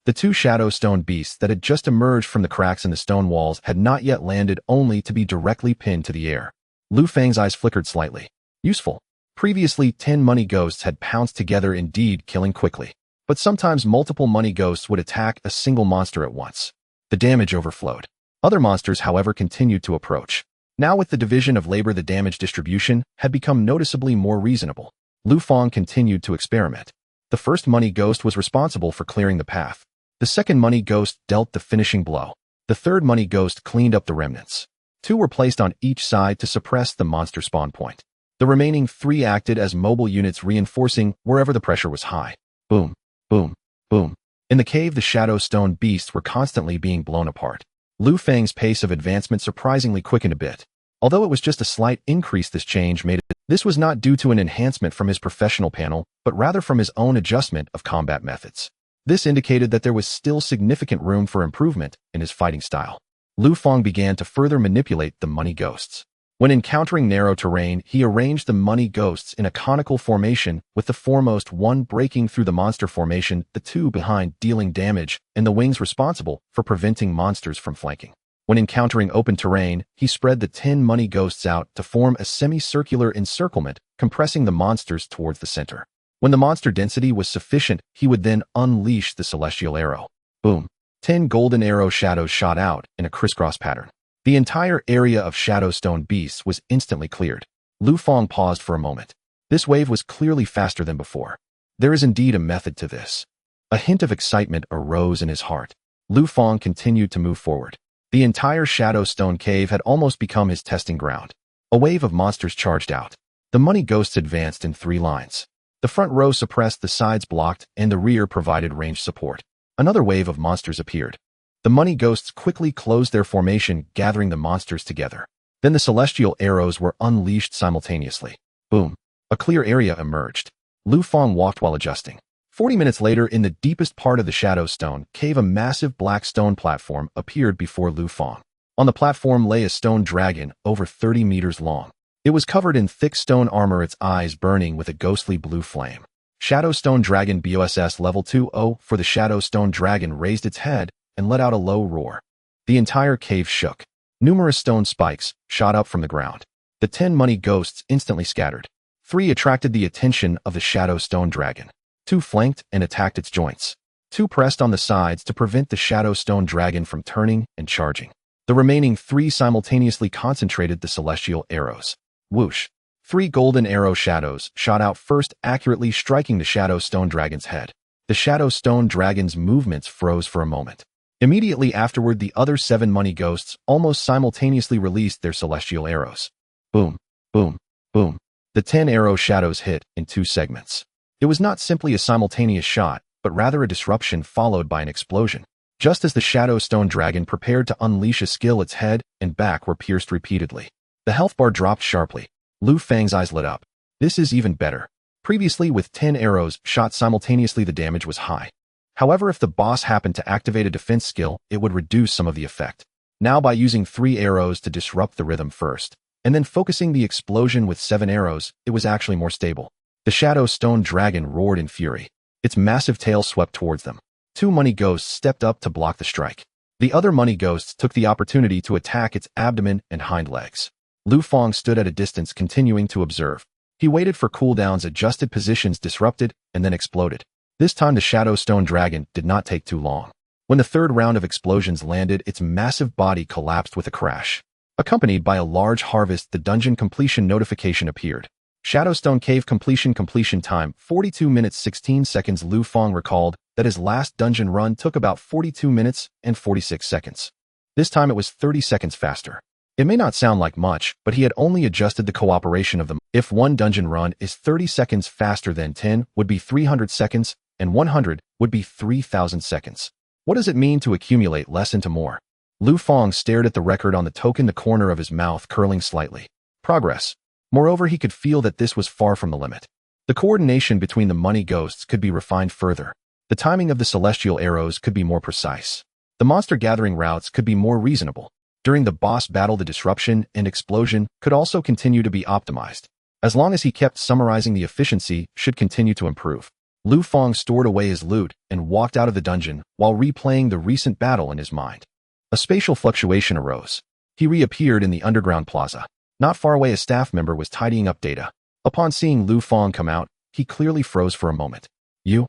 The 2 Shadowstone Beasts that had just emerged from the cracks in the stone walls had not yet landed, only to be directly pinned to the air. Lu Fang's eyes flickered slightly. Useful. Previously, 10 money ghosts had pounced together, indeed killing quickly. But sometimes multiple money ghosts would attack a single monster at once. The damage overflowed. Other monsters, however, continued to approach. Now, with the division of labor, the damage distribution had become noticeably more reasonable. Lu Fang continued to experiment. The first money ghost was responsible for clearing the path. The second money ghost dealt the finishing blow. The third money ghost cleaned up the remnants. 2 were placed on each side to suppress the monster spawn point. The remaining 3 acted as mobile units, reinforcing wherever the pressure was high. Boom, boom, boom. In the cave, the Shadowstone Beasts were constantly being blown apart. Lu Fang's pace of advancement surprisingly quickened a bit. Although it was just a slight increase, this change made it. This was not due to an enhancement from his professional panel, but rather from his own adjustment of combat methods. This indicated that there was still significant room for improvement in his fighting style. Lu Fang began to further manipulate the money ghosts. When encountering narrow terrain, he arranged the money ghosts in a conical formation, with the foremost one breaking through the monster formation, the 2 behind dealing damage, and the wings responsible for preventing monsters from flanking. When encountering open terrain, he spread the 10 money ghosts out to form a semicircular encirclement, compressing the monsters towards the center. When the monster density was sufficient, he would then unleash the celestial arrow. Boom. 10 golden arrow shadows shot out in a crisscross pattern. The entire area of Shadowstone Beasts was instantly cleared. Lu Fang paused for a moment. This wave was clearly faster than before. There is indeed a method to this. A hint of excitement arose in his heart. Lu Fang continued to move forward. The entire Shadowstone cave had almost become his testing ground. A wave of monsters charged out. The money ghosts advanced in 3 lines. The front row suppressed, the sides blocked, and the rear provided ranged support. Another wave of monsters appeared. The money ghosts quickly closed their formation, gathering the monsters together. Then the celestial arrows were unleashed simultaneously. Boom. A clear area emerged. Lu Fang walked while adjusting. 40 minutes later, in the deepest part of the Shadowstone cave, a massive black stone platform appeared before Lu Fang. On the platform lay a stone dragon, over 30 meters long. It was covered in thick stone armor, its eyes burning with a ghostly blue flame. Shadowstone Dragon BOSS level 2-0 for the Shadowstone Dragon raised its head and let out a low roar. The entire cave shook. Numerous stone spikes shot up from the ground. The 10 money ghosts instantly scattered. 3 attracted the attention of the shadow stone dragon. 2 flanked and attacked its joints. 2 pressed on the sides to prevent the shadow stone dragon from turning and charging. The remaining 3 simultaneously concentrated the celestial arrows. Whoosh! 3 golden arrow shadows shot out first, accurately striking the shadow stone dragon's head. The shadow stone dragon's movements froze for a moment. Immediately afterward, the other 7 money ghosts almost simultaneously released their celestial arrows. Boom, boom, boom. The 10 arrow shadows hit in 2 segments. It was not simply a simultaneous shot, but rather a disruption followed by an explosion. Just as the shadow stone dragon prepared to unleash a skill, its head and back were pierced repeatedly. The health bar dropped sharply. Lu Fang's eyes lit up. This is even better. Previously, with 10 arrows shot simultaneously, the damage was high. However, if the boss happened to activate a defense skill, it would reduce some of the effect. Now, by using 3 arrows to disrupt the rhythm first, and then focusing the explosion with 7 arrows, it was actually more stable. The shadow stone dragon roared in fury. Its massive tail swept towards them. 2 money ghosts stepped up to block the strike. The other money ghosts took the opportunity to attack its abdomen and hind legs. Lu Fang stood at a distance, continuing to observe. He waited for cooldowns, adjusted positions, disrupted, and then exploded. This time the shadow stone dragon did not take too long. When the 3rd round of explosions landed, its massive body collapsed with a crash. Accompanied by a large harvest, the dungeon completion notification appeared. Shadowstone Cave completion time 42 minutes 16 seconds. Lu Fang recalled that his last dungeon run took about 42 minutes and 46 seconds. This time it was 30 seconds faster. It may not sound like much, but he had only adjusted the cooperation of them. If one dungeon run is 30 seconds faster, then 10 would be 300 seconds, and 100 would be 3,000 seconds. What does it mean to accumulate less into more? Lu Fang stared at the record on the token, the corner of his mouth curling slightly. Progress. Moreover, he could feel that this was far from the limit. The coordination between the money ghosts could be refined further. The timing of the celestial arrows could be more precise. The monster gathering routes could be more reasonable. During the boss battle, the disruption and explosion could also continue to be optimized. As long as he kept summarizing, the efficiency should continue to improve. Lu Fang stored away his loot and walked out of the dungeon while replaying the recent battle in his mind. A spatial fluctuation arose. He reappeared in the underground plaza. Not far away, a staff member was tidying up data. Upon seeing Lu Fang come out, he clearly froze for a moment. You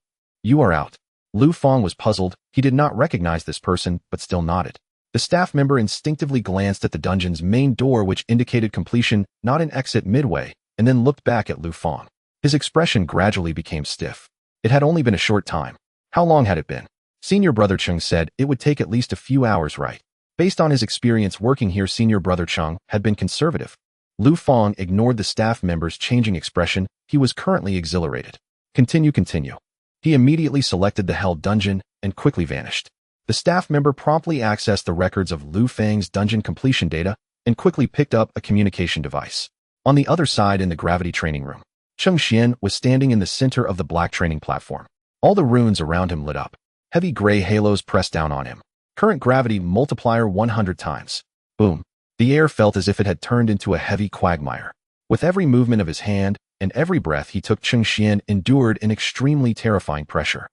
are out. Lu Fang was puzzled. He did not recognize this person, but still nodded. The staff member instinctively glanced at the dungeon's main door, which indicated completion, not an exit midway, and then looked back at Lu Fang. His expression gradually became stiff. It had only been a short time. How long had it been? Senior Brother Chung said it would take at least a few hours, right? Based on his experience working here, Senior Brother Chung had been conservative. Lu Fang ignored the staff member's changing expression. He was currently exhilarated. Continue. He immediately selected the hell dungeon and quickly vanished. The staff member promptly accessed the records of Lu Fang's dungeon completion data and quickly picked up a communication device. On the other side, in the gravity training room, Cheng Xian was standing in the center of the black training platform. All the runes around him lit up. Heavy gray halos pressed down on him. Current gravity multiplier 100 times. Boom. The air felt as if it had turned into a heavy quagmire. With every movement of his hand and every breath he took, Cheng Xian endured an extremely terrifying pressure.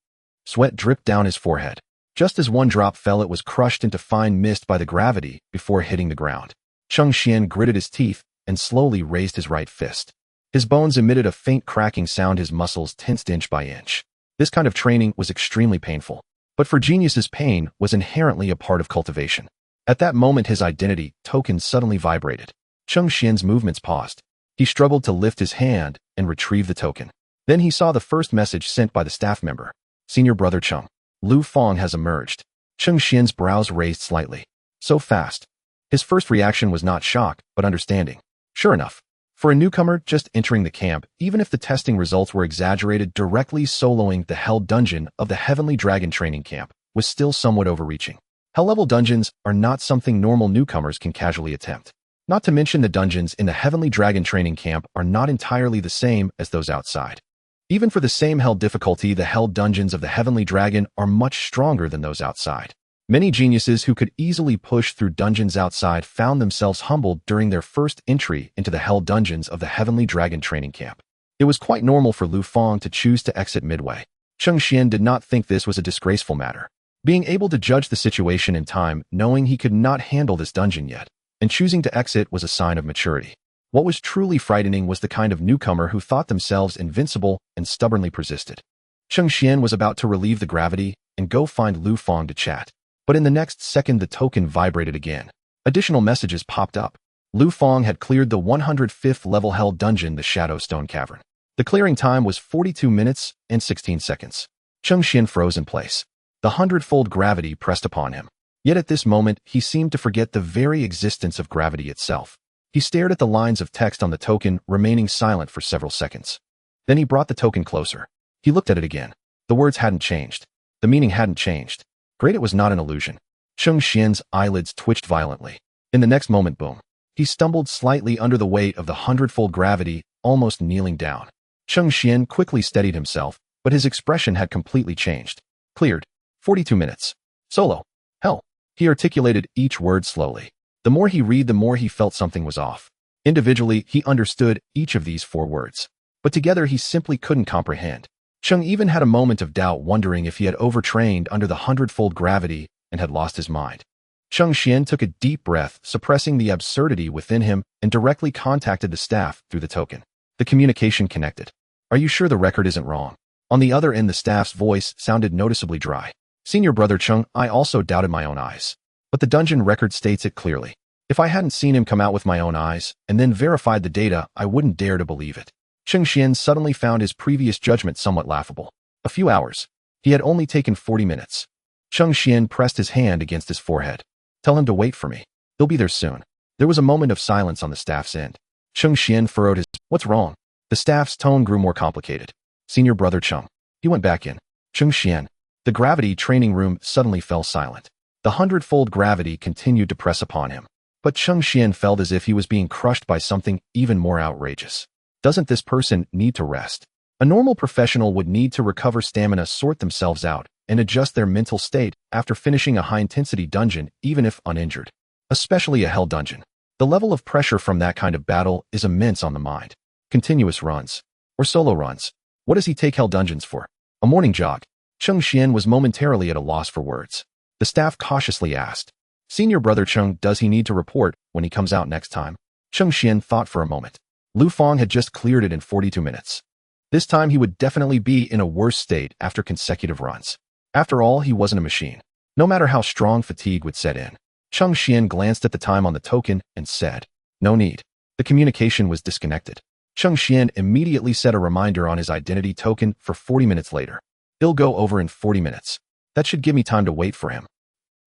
Sweat dripped down his forehead. Just as one drop fell, it was crushed into fine mist by the gravity before hitting the ground. Cheng Xian gritted his teeth and slowly raised his right fist. His bones emitted a faint cracking sound, his muscles tensed inch by inch. This kind of training was extremely painful. But for geniuses, pain was inherently a part of cultivation. At that moment, his identity token suddenly vibrated. Cheng Xian's movements paused. He struggled to lift his hand and retrieve the token. Then he saw the first message sent by the staff member. Senior Brother Chung, Lu Fang has emerged. Cheng Xian's brows raised slightly. So fast. His first reaction was not shock, but understanding. Sure enough. For a newcomer just entering the camp, even if the testing results were exaggerated, directly soloing the Hell Dungeon of the Heavenly Dragon Training Camp was still somewhat overreaching. Hell-level dungeons are not something normal newcomers can casually attempt. Not to mention, the dungeons in the Heavenly Dragon Training Camp are not entirely the same as those outside. Even for the same hell difficulty, the Hell Dungeons of the Heavenly Dragon are much stronger than those outside. Many geniuses who could easily push through dungeons outside found themselves humbled during their first entry into the Hell Dungeons of the Heavenly Dragon Training Camp. It was quite normal for Lu Fang to choose to exit midway. Cheng Xian did not think this was a disgraceful matter. Being able to judge the situation in time, knowing he could not handle this dungeon yet, and choosing to exit was a sign of maturity. What was truly frightening was the kind of newcomer who thought themselves invincible and stubbornly persisted. Cheng Xian was about to relieve the gravity and go find Lu Fang to chat. But in the next second the token vibrated again. Additional messages popped up. Lu Fang had cleared the 105th level hell dungeon, the Shadowstone Cavern. The clearing time was 42 minutes and 16 seconds. Cheng Xian froze in place. The 100-fold gravity pressed upon him. Yet at this moment, he seemed to forget the very existence of gravity itself. He stared at the lines of text on the token, remaining silent for several seconds. Then he brought the token closer. He looked at it again. The words hadn't changed. The meaning hadn't changed. Great, it was not an illusion. Cheng Xian's eyelids twitched violently. In the next moment, boom. He stumbled slightly under the weight of the 100-fold gravity, almost kneeling down. Cheng Xian quickly steadied himself, but his expression had completely changed. Cleared. 42 minutes. Solo. Hell. He articulated each word slowly. The more he read, the more he felt something was off. Individually, he understood each of these 4 words. But together, he simply couldn't comprehend. Cheng even had a moment of doubt, wondering if he had overtrained under the 100-fold gravity and had lost his mind. Cheng Xian took a deep breath, suppressing the absurdity within him, and directly contacted the staff through the token. The communication connected. Are you sure the record isn't wrong? On the other end, the staff's voice sounded noticeably dry. Senior Brother Cheng, I also doubted my own eyes. But the dungeon record states it clearly. If I hadn't seen him come out with my own eyes, and then verified the data, I wouldn't dare to believe it. Cheng Xian suddenly found his previous judgment somewhat laughable. A few hours. He had only taken 40 minutes. Cheng Xian pressed his hand against his forehead. Tell him to wait for me. He'll be there soon. There was a moment of silence on the staff's end. Cheng Xian furrowed his... What's wrong? The staff's tone grew more complicated. Senior Brother Cheng. He went back in. Cheng Xian. The gravity training room suddenly fell silent. The 100-fold gravity continued to press upon him. But Cheng Xian felt as if he was being crushed by something even more outrageous. Doesn't this person need to rest? A normal professional would need to recover stamina, sort themselves out, and adjust their mental state after finishing a high-intensity dungeon, even if uninjured. Especially a hell dungeon. The level of pressure from that kind of battle is immense on the mind. Continuous runs. Or solo runs. What does he take hell dungeons for? A morning jog. Cheng Xian was momentarily at a loss for words. The staff cautiously asked, Senior Brother Cheng, does he need to report when he comes out next time? Cheng Xian thought for a moment. Lu Fang had just cleared it in 42 minutes. This time he would definitely be in a worse state after consecutive runs. After all, he wasn't a machine. No matter how strong fatigue would set in. Cheng Xian glanced at the time on the token and said, No need. The communication was disconnected. Cheng Xian immediately set a reminder on his identity token for 40 minutes later. He'll go over in 40 minutes. That should give me time to wait for him.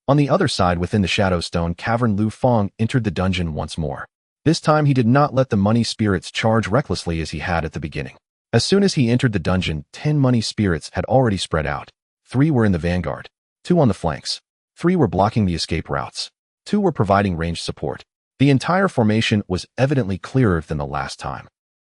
On the other side within the Shadowstone Cavern, Lu Fang entered the dungeon once more. This time he did not let the money spirits charge recklessly as he had at the beginning. As soon as he entered the dungeon, 10 money spirits had already spread out. 3 were in the vanguard, 2 on the flanks. 3 were blocking the escape routes. 2 were providing ranged support. The entire formation was evidently clearer than the last time.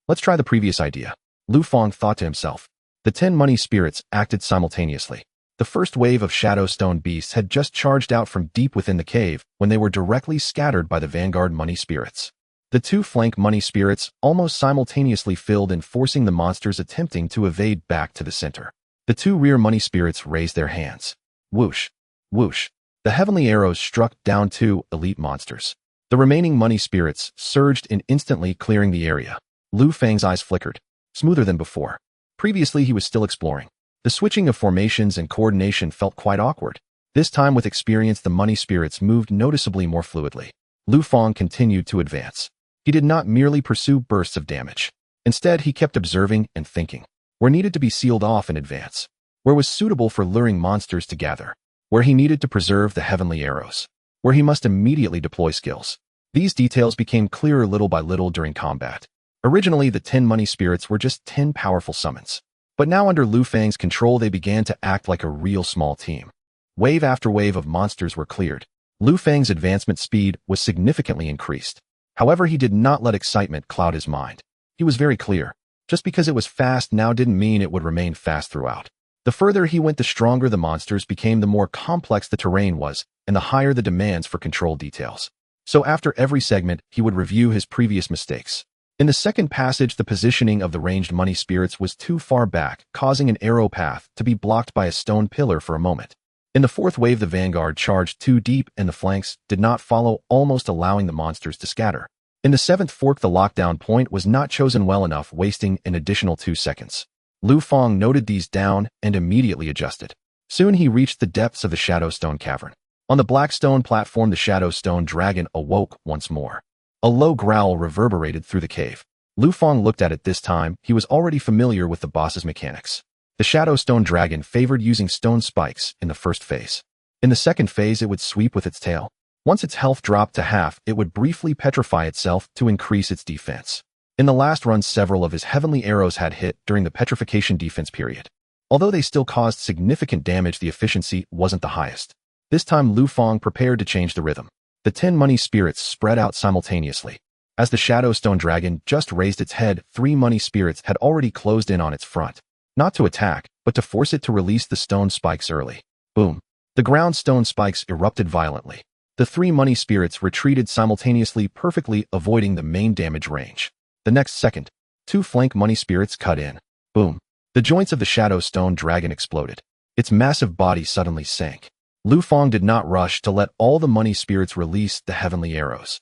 Let's try the previous idea. Lu Fang thought to himself. The 10 money spirits acted simultaneously. The first wave of Shadowstone beasts had just charged out from deep within the cave when they were directly scattered by the vanguard money spirits. The 2 flank money spirits almost simultaneously filled in, forcing the monsters attempting to evade back to the center. The 2 rear money spirits raised their hands. Whoosh! Whoosh! The heavenly arrows struck down 2 elite monsters. The remaining money spirits surged in, instantly clearing the area. Lu Fang's eyes flickered. Smoother than before. Previously he was still exploring. The switching of formations and coordination felt quite awkward. This time with experience the money spirits moved noticeably more fluidly. Lu Fang continued to advance. He did not merely pursue bursts of damage. Instead, he kept observing and thinking. Where needed to be sealed off in advance. Where was suitable for luring monsters to gather. Where he needed to preserve the heavenly arrows. Where he must immediately deploy skills. These details became clearer little by little during combat. Originally, the 10 money spirits were just 10 powerful summons. But now under Lu Fang's control, they began to act like a real small team. Wave after wave of monsters were cleared. Lu Fang's advancement speed was significantly increased. However, he did not let excitement cloud his mind. He was very clear. Just because it was fast now didn't mean it would remain fast throughout. The further he went, the stronger the monsters became, the more complex the terrain was, and the higher the demands for control details. So after every segment, he would review his previous mistakes. In the second passage, the positioning of the ranged money spirits was too far back, causing an arrow path to be blocked by a stone pillar for a moment. In the fourth wave, the vanguard charged too deep and the flanks did not follow, almost allowing the monsters to scatter. In the seventh fork, the lockdown point was not chosen well enough, wasting an additional 2 seconds. Lu Fang noted these down and immediately adjusted. Soon he reached the depths of the Shadow Stone cavern. On the black stone platform, the Shadow Stone dragon awoke once more. A low growl reverberated through the cave. Lu Fang looked at it this time. He was already familiar with the boss's mechanics. The Shadow Stone dragon favored using stone spikes in the first phase. In the second phase, it would sweep with its tail. Once its health dropped to half, it would briefly petrify itself to increase its defense. In the last run, several of his heavenly arrows had hit during the petrification defense period. Although they still caused significant damage, the efficiency wasn't the highest. This time, Lu Fang prepared to change the rhythm. The 10 money spirits spread out simultaneously. As the Shadow Stone dragon just raised its head, 3 money spirits had already closed in on its front. Not to attack, but to force it to release the stone spikes early. Boom. The ground stone spikes erupted violently. The 3 money spirits retreated simultaneously, perfectly avoiding the main damage range. The next second, 2 flank money spirits cut in. Boom. The joints of the Shadow Stone dragon exploded. Its massive body suddenly sank. Lu Fang did not rush to let all the money spirits release the heavenly arrows.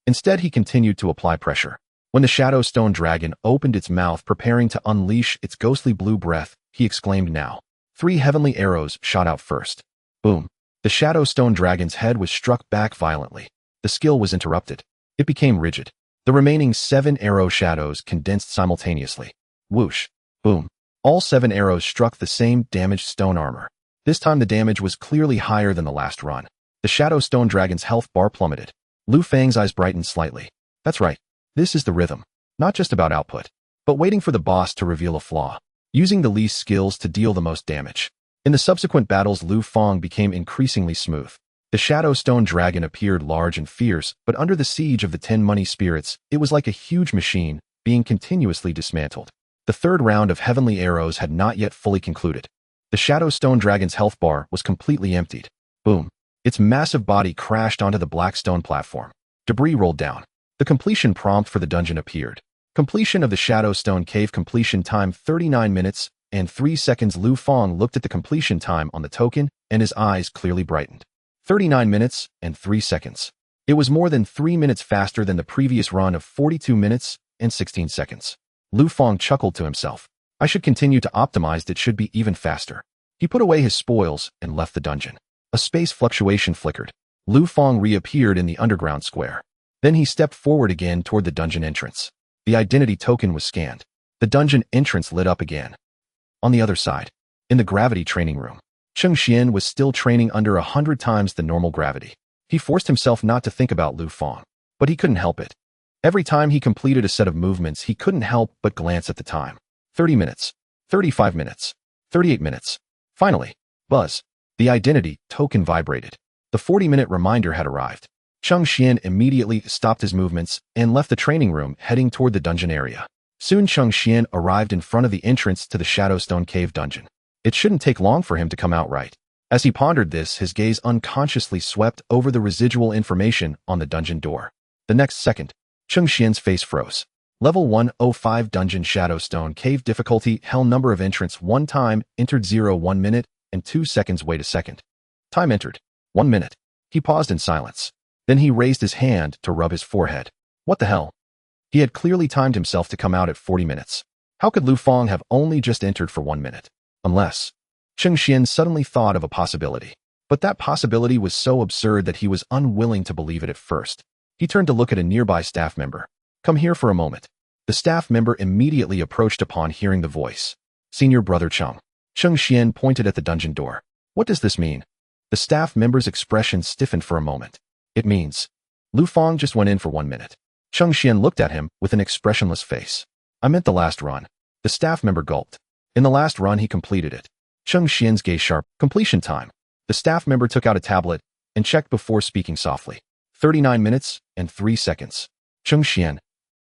Instead, he continued to apply pressure. When the Shadow Stone dragon opened its mouth, preparing to unleash its ghostly blue breath, he exclaimed now. 3 heavenly arrows shot out first. Boom. The Shadow Stone dragon's head was struck back violently. The skill was interrupted. It became rigid. The remaining 7 arrow shadows condensed simultaneously. Whoosh. Boom. All 7 arrows struck the same damaged stone armor. This time the damage was clearly higher than the last run. The Shadow Stone dragon's health bar plummeted. Lu Fang's eyes brightened slightly. That's right. This is the rhythm. Not just about output, but waiting for the boss to reveal a flaw. Using the least skills to deal the most damage. In the subsequent battles, Lu Fang became increasingly smooth. The Shadow Stone dragon appeared large and fierce, but under the siege of the 10 money spirits, it was like a huge machine, being continuously dismantled. The third round of heavenly arrows had not yet fully concluded. The Shadow Stone dragon's health bar was completely emptied. Boom. Its massive body crashed onto the black stone platform. Debris rolled down. The completion prompt for the dungeon appeared. Completion of the Shadow Stone cave. Completion time 39 minutes and 3 seconds. Lu Fang looked at the completion time on the token, and his eyes clearly brightened. 39 minutes and 3 seconds. It was more than 3 minutes faster than the previous run of 42 minutes and 16 seconds. Lu Fang chuckled to himself. I should continue to optimize. It should be even faster. He put away his spoils and left the dungeon. A space fluctuation flickered. Lu Fang reappeared in the underground square. Then he stepped forward again toward the dungeon entrance. The identity token was scanned. The dungeon entrance lit up again. On the other side, in the gravity training room, Cheng Xian was still training under 100 times the normal gravity. He forced himself not to think about Lu Fang, but he couldn't help it. Every time he completed a set of movements, he couldn't help but glance at the time. 30 minutes, 35 minutes, 38 minutes. Finally, buzz. The identity token vibrated. The 40-minute reminder had arrived. Cheng Xian immediately stopped his movements and left the training room, heading toward the dungeon area. Soon Cheng Xian arrived in front of the entrance to the Shadow Stone cave dungeon. It shouldn't take long for him to come out right. As he pondered this, his gaze unconsciously swept over the residual information on the dungeon door. The next second, Cheng Xian's face froze. Level 105 Dungeon Shadow Stone Cave Difficulty Hell Number of Entrance 1 Time entered 0 1 minute and 2 seconds. Wait a second. Time entered 1 minute. He paused in silence. Then he raised his hand to rub his forehead. What the hell? He had clearly timed himself to come out at 40 minutes. How could Lu Fang have only just entered for 1 minute? Unless... Cheng Xian suddenly thought of a possibility. But that possibility was so absurd that he was unwilling to believe it at first. He turned to look at a nearby staff member. Come here for a moment. The staff member immediately approached upon hearing the voice. Senior Brother Cheng. Cheng Xian pointed at the dungeon door. What does this mean? The staff member's expression stiffened for a moment. It means Lu Fang just went in for 1 minute. Cheng Xian looked at him with an expressionless face. I meant the last run. The staff member gulped. In the last run, he completed it. Cheng Xian's gaze sharp. Completion time. The staff member took out a tablet and checked before speaking softly. 39 minutes and 3 seconds. Cheng Xian.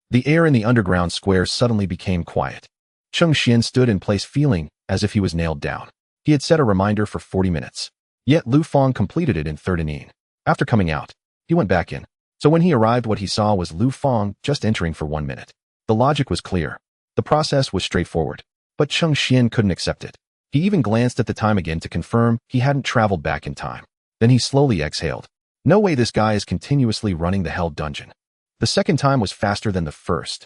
The air in the underground square suddenly became quiet. Cheng Xian stood in place, feeling as if he was nailed down. He had set a reminder for 40 minutes. Yet Lu Fang completed it in 39. After coming out, he went back in. So when he arrived, what he saw was Lu Fang just entering for 1 minute. The logic was clear. The process was straightforward. But Cheng Xian couldn't accept it. He even glanced at the time again to confirm he hadn't traveled back in time. Then he slowly exhaled. No way this guy is continuously running the hell dungeon. The second time was faster than the first.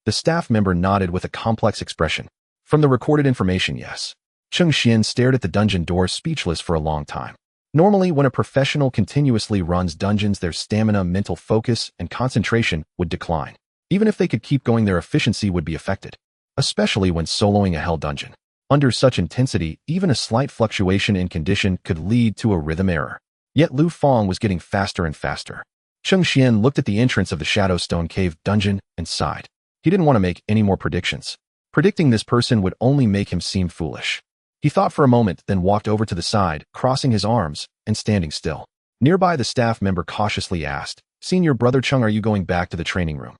The staff member nodded with a complex expression. From the recorded information, yes. Cheng Xian stared at the dungeon door speechless for a long time. Normally, when a professional continuously runs dungeons, their stamina, mental focus, and concentration would decline. Even if they could keep going, their efficiency would be affected. Especially when soloing a hell dungeon. Under such intensity, even a slight fluctuation in condition could lead to a rhythm error. Yet Lu Fang was getting faster and faster. Cheng Xian looked at the entrance of the Shadowstone Cave dungeon and sighed. He didn't want to make any more predictions. Predicting this person would only make him seem foolish. He thought for a moment, then walked over to the side, crossing his arms and standing still. Nearby, the staff member cautiously asked, "Senior Brother Cheng, are you going back to the training room?"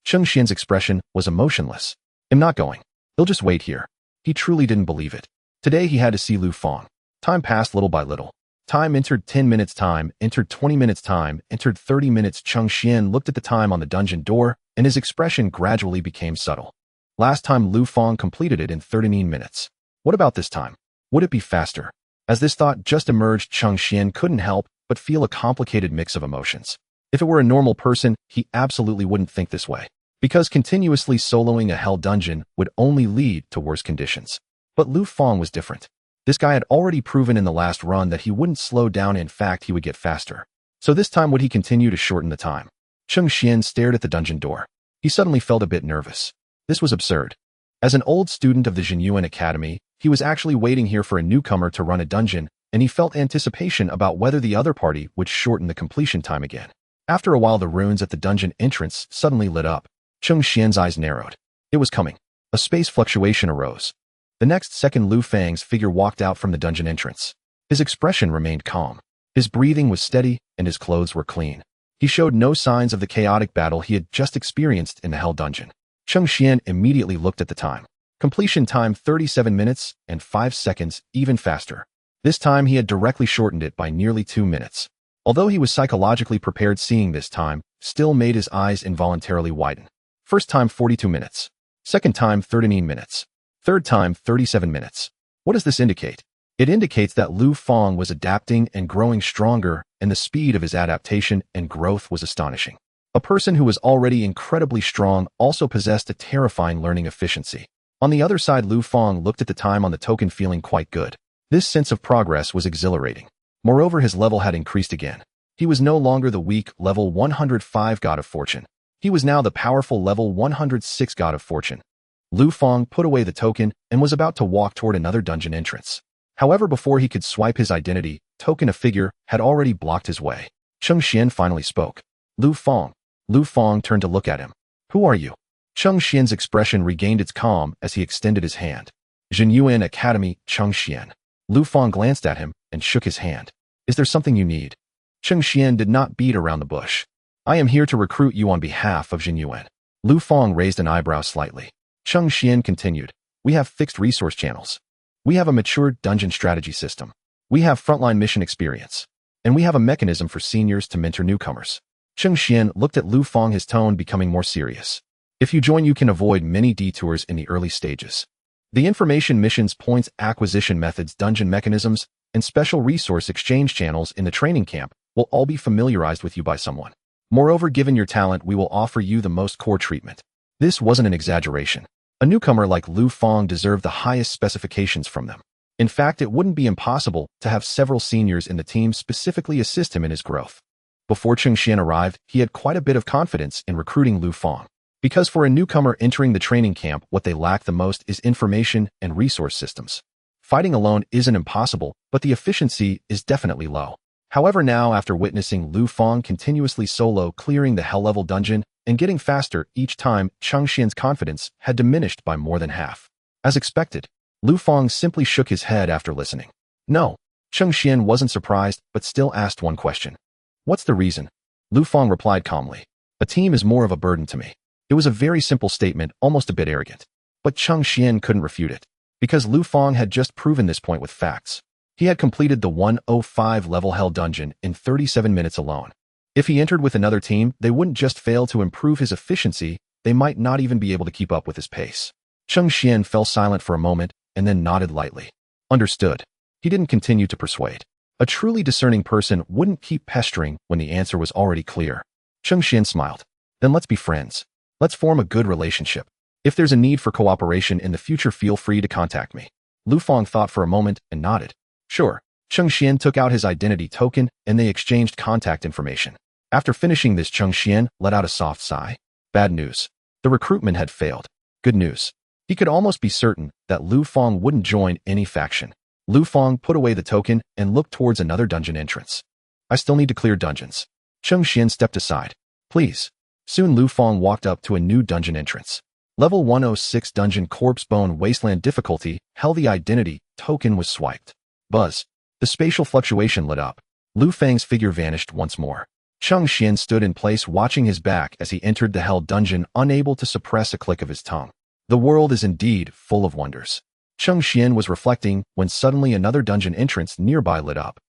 Cheng Xian's expression was emotionless. "I'm not going. He'll just wait here." He truly didn't believe it. Today he had to see Lu Fang. Time passed little by little. Time entered 10 minutes, time entered 20 minutes, time entered 30 minutes. Cheng Xian looked at the time on the dungeon door, and his expression gradually became subtle. Last time Lu Fang completed it in 39 minutes. What about this time? Would it be faster? As this thought just emerged, Cheng Xian couldn't help but feel a complicated mix of emotions. If it were a normal person, he absolutely wouldn't think this way, because continuously soloing a hell dungeon would only lead to worse conditions. But Lu Fang was different. This guy had already proven in the last run that he wouldn't slow down, in fact he would get faster. So this time would he continue to shorten the time? Cheng Xian stared at the dungeon door. He suddenly felt a bit nervous. This was absurd. As an old student of the Jinyuan Academy, he was actually waiting here for a newcomer to run a dungeon, and he felt anticipation about whether the other party would shorten the completion time again. After a while, the runes at the dungeon entrance suddenly lit up. Cheng Xian's eyes narrowed. It was coming. A space fluctuation arose. The next second, Lu Fang's figure walked out from the dungeon entrance. His expression remained calm. His breathing was steady, and his clothes were clean. He showed no signs of the chaotic battle he had just experienced in the hell dungeon. Cheng Xian immediately looked at the time. Completion time 37 minutes and 5 seconds, even faster. This time he had directly shortened it by nearly 2 minutes. Although he was psychologically prepared, seeing this time still made his eyes involuntarily widen. First time 42 minutes. Second time 39 minutes. Third time 37 minutes. What does this indicate? It indicates that Lu Fang was adapting and growing stronger, and the speed of his adaptation and growth was astonishing. A person who was already incredibly strong also possessed a terrifying learning efficiency. On the other side, Lu Fang looked at the time on the token feeling quite good. This sense of progress was exhilarating. Moreover, his level had increased again. He was no longer the weak level 105 God of Fortune. He was now the powerful level 106 God of Fortune. Lu Fang put away the token and was about to walk toward another dungeon entrance. However, before he could swipe his identity token, a figure had already blocked his way. Cheng Xian finally spoke. "Lu Fang." Lu Fang turned to look at him. "Who are you?" Cheng Xian's expression regained its calm as he extended his hand. "Jinyuan Academy, Cheng Xian." Lu Fang glanced at him and shook his hand. "Is there something you need?" Cheng Xian did not beat around the bush. "I am here to recruit you on behalf of Jinyuan." Lu Fang raised an eyebrow slightly. Cheng Xian continued. "We have fixed resource channels. We have a mature dungeon strategy system. We have frontline mission experience. And we have a mechanism for seniors to mentor newcomers." Cheng Xian looked at Lu Fang, his tone becoming more serious. "If you join, you can avoid many detours in the early stages. The information missions, points, acquisition methods, dungeon mechanisms, and special resource exchange channels in the training camp will all be familiarized with you by someone. Moreover, given your talent, we will offer you the most core treatment." This wasn't an exaggeration. A newcomer like Lu Fang deserved the highest specifications from them. In fact, it wouldn't be impossible to have several seniors in the team specifically assist him in his growth. Before Cheng Xian arrived, he had quite a bit of confidence in recruiting Lu Fang. Because for a newcomer entering the training camp, what they lack the most is information and resource systems. Fighting alone isn't impossible, but the efficiency is definitely low. However, now after witnessing Lu Fang continuously solo clearing the hell-level dungeon and getting faster each time, Cheng Xian's confidence had diminished by more than half. As expected, Lu Fang simply shook his head after listening. "No." Cheng Xian wasn't surprised, but still asked one question. "What's the reason?" Lu Fang replied calmly. "A team is more of a burden to me." It was a very simple statement, almost a bit arrogant. But Cheng Xian couldn't refute it, because Lu Fang had just proven this point with facts. He had completed the 105 level hell dungeon in 37 minutes alone. If he entered with another team, they wouldn't just fail to improve his efficiency, they might not even be able to keep up with his pace. Cheng Xian fell silent for a moment and then nodded lightly. Understood. He didn't continue to persuade. A truly discerning person wouldn't keep pestering when the answer was already clear. Cheng Xian smiled. Then let's be friends. Let's form a good relationship. If there's a need for cooperation in the future, feel free to contact me. Lu Fang thought for a moment and nodded. Sure. Cheng Xian took out his identity token and they exchanged contact information. After finishing this, Cheng Xian let out a soft sigh. Bad news. The recruitment had failed. Good news. He could almost be certain that Lu Fang wouldn't join any faction. Lu Fang put away the token and looked towards another dungeon entrance. I still need to clear dungeons. Cheng Xian stepped aside. Please. Soon Lu Fang walked up to a new dungeon entrance. Level 106 Dungeon Corpse Bone Wasteland difficulty, hell the identity token was swiped. Buzz. The spatial fluctuation lit up. Lu Fang's figure vanished once more. Cheng Xian stood in place watching his back as he entered the hell dungeon, unable to suppress a click of his tongue. The world is indeed full of wonders. Cheng Xian was reflecting when suddenly another dungeon entrance nearby lit up.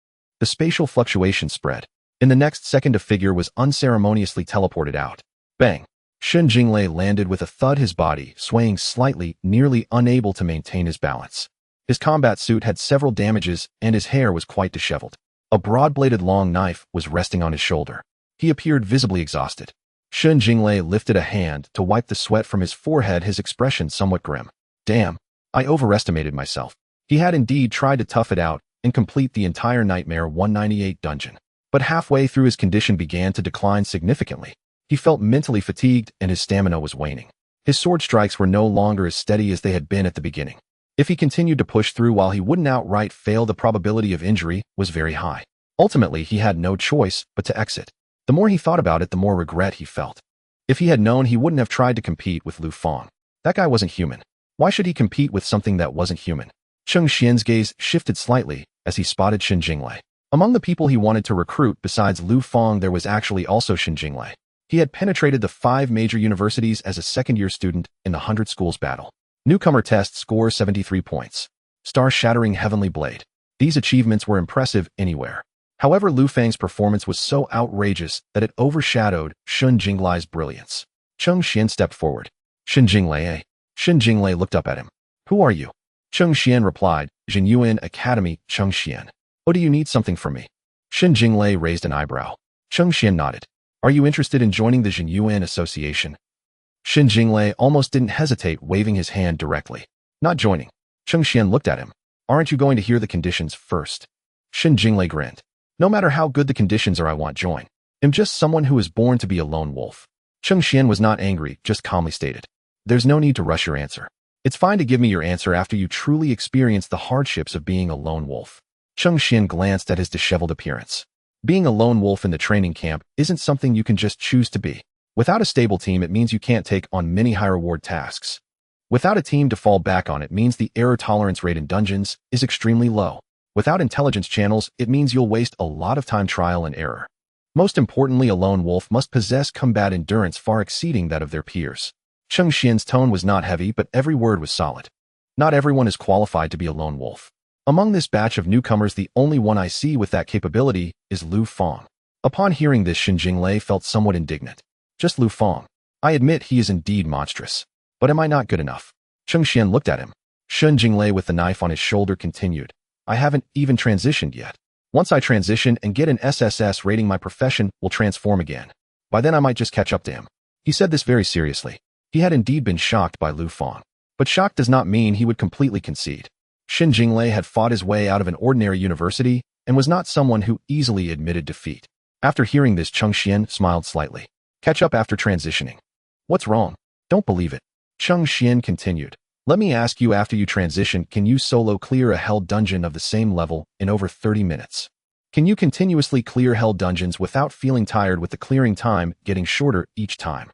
The spatial fluctuation spread. In the next second, a figure was unceremoniously teleported out. Bang! Shen Jinglei landed with a thud, his body swaying slightly, nearly unable to maintain his balance. His combat suit had several damages and his hair was quite disheveled. A broad-bladed long knife was resting on his shoulder. He appeared visibly exhausted. Shen Jinglei lifted a hand to wipe the sweat from his forehead, his expression somewhat grim. Damn, I overestimated myself. He had indeed tried to tough it out and complete the entire Nightmare 198 dungeon. But halfway through his condition began to decline significantly. He felt mentally fatigued and his stamina was waning. His sword strikes were no longer as steady as they had been at the beginning. If he continued to push through while he wouldn't outright fail, the probability of injury was very high. Ultimately, he had no choice but to exit. The more he thought about it, the more regret he felt. If he had known, he wouldn't have tried to compete with Lu Fang. That guy wasn't human. Why should he compete with something that wasn't human? Cheng Xian's gaze shifted slightly as he spotted Shen Jinglei. Among the people he wanted to recruit besides Lu Fang, there was actually also Shen Jinglei. He had penetrated the 5 major universities as a second-year student in the 100 Schools battle. Newcomer test score 73 points. Star-shattering heavenly blade. These achievements were impressive anywhere. However, Lu Fang's performance was so outrageous that it overshadowed Shen Jinglei's brilliance. Cheng Xian stepped forward. Shen Jinglei, eh? Shen Jinglei looked up at him. Who are you? Cheng Xian replied, Jinyuan Academy, Cheng Xian. Oh, do you need something from me? Shen Jinglei raised an eyebrow. Cheng Xian nodded. Are you interested in joining the Jinyuan Association? Shen Jinglei almost didn't hesitate, waving his hand directly. Not joining. Cheng Xian looked at him. Aren't you going to hear the conditions first? Shen Jinglei grinned. No matter how good the conditions are, I won't join. I'm just someone who is born to be a lone wolf. Cheng Xian was not angry, just calmly stated. There's no need to rush your answer. It's fine to give me your answer after you truly experience the hardships of being a lone wolf. Cheng Xian glanced at his disheveled appearance. Being a lone wolf in the training camp isn't something you can just choose to be. Without a stable team, it means you can't take on many high-reward tasks. Without a team to fall back on, it means the error tolerance rate in dungeons is extremely low. Without intelligence channels, it means you'll waste a lot of time trial and error. Most importantly, a lone wolf must possess combat endurance far exceeding that of their peers. Cheng Xian's tone was not heavy, but every word was solid. Not everyone is qualified to be a lone wolf. Among this batch of newcomers, the only one I see with that capability is Lu Fang. Upon hearing this, Shen Jinglei felt somewhat indignant. Just Lu Fang. I admit he is indeed monstrous. But am I not good enough? Cheng Xian looked at him. Shen Jinglei with the knife on his shoulder continued. I haven't even transitioned yet. Once I transition and get an SSS rating, my profession will transform again. By then I might just catch up to him. He said this very seriously. He had indeed been shocked by Lu Fang. But shock does not mean he would completely concede. Shen Jinglei had fought his way out of an ordinary university and was not someone who easily admitted defeat. After hearing this, Cheng Xian smiled slightly. Catch up after transitioning. What's wrong? Don't believe it. Cheng Xian continued. Let me ask you, after you transition, can you solo clear a hell dungeon of the same level in over 30 minutes? Can you continuously clear hell dungeons without feeling tired, with the clearing time getting shorter each time?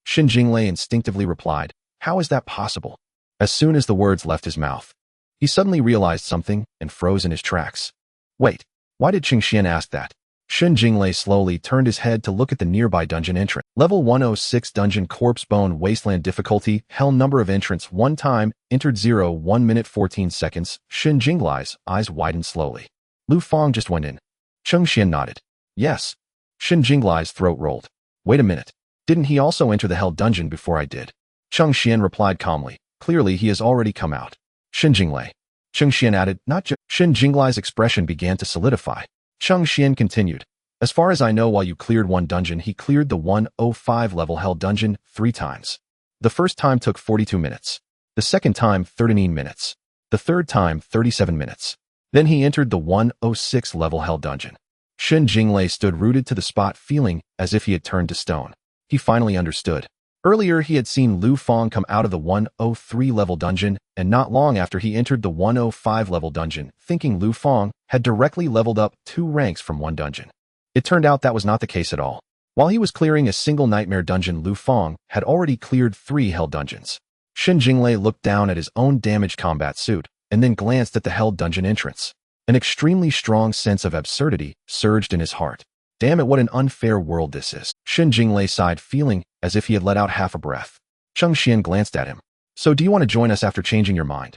Shen Jinglei instinctively replied, how is that possible? As soon as the words left his mouth, he suddenly realized something and froze in his tracks. Wait, why did Cheng Xian ask that? Shen Jinglei slowly turned his head to look at the nearby dungeon entrance. Level 106 Dungeon Corpse Bone Wasteland difficulty, hell, number of entrants 1 time, entered 0, 1 minute 14 seconds. Shen Jinglei's eyes widened slowly. Lu Fang just went in. Cheng Xian nodded. Yes. Shen Jinglei's throat rolled. Wait a minute. Didn't he also enter the hell dungeon before I did? Cheng Xian replied calmly. Clearly he has already come out. Shen Jinglei. Cheng Xian added, not just. Shen Jinglai's expression began to solidify. Cheng Xian continued. As far as I know, while you cleared one dungeon, he cleared the 105 level hell dungeon 3 times. The first time took 42 minutes. The second time, 39 minutes. The third time, 37 minutes. Then he entered the 106 level hell dungeon. Shen Jinglai stood rooted to the spot, feeling as if he had turned to stone. He finally understood. Earlier, he had seen Lu Fang come out of the 103 level dungeon, and not long after he entered the 105 level dungeon, thinking Lu Fang had directly leveled up 2 ranks from one dungeon. It turned out that was not the case at all. While he was clearing a single nightmare dungeon, Lu Fang had already cleared 3 hell dungeons. Shen Jinglai looked down at his own damaged combat suit, and then glanced at the hell dungeon entrance. An extremely strong sense of absurdity surged in his heart. Damn it, what an unfair world this is. Shen Jinglai sighed, feeling as if he had let out half a breath. Cheng Xian glanced at him. So do you want to join us after changing your mind?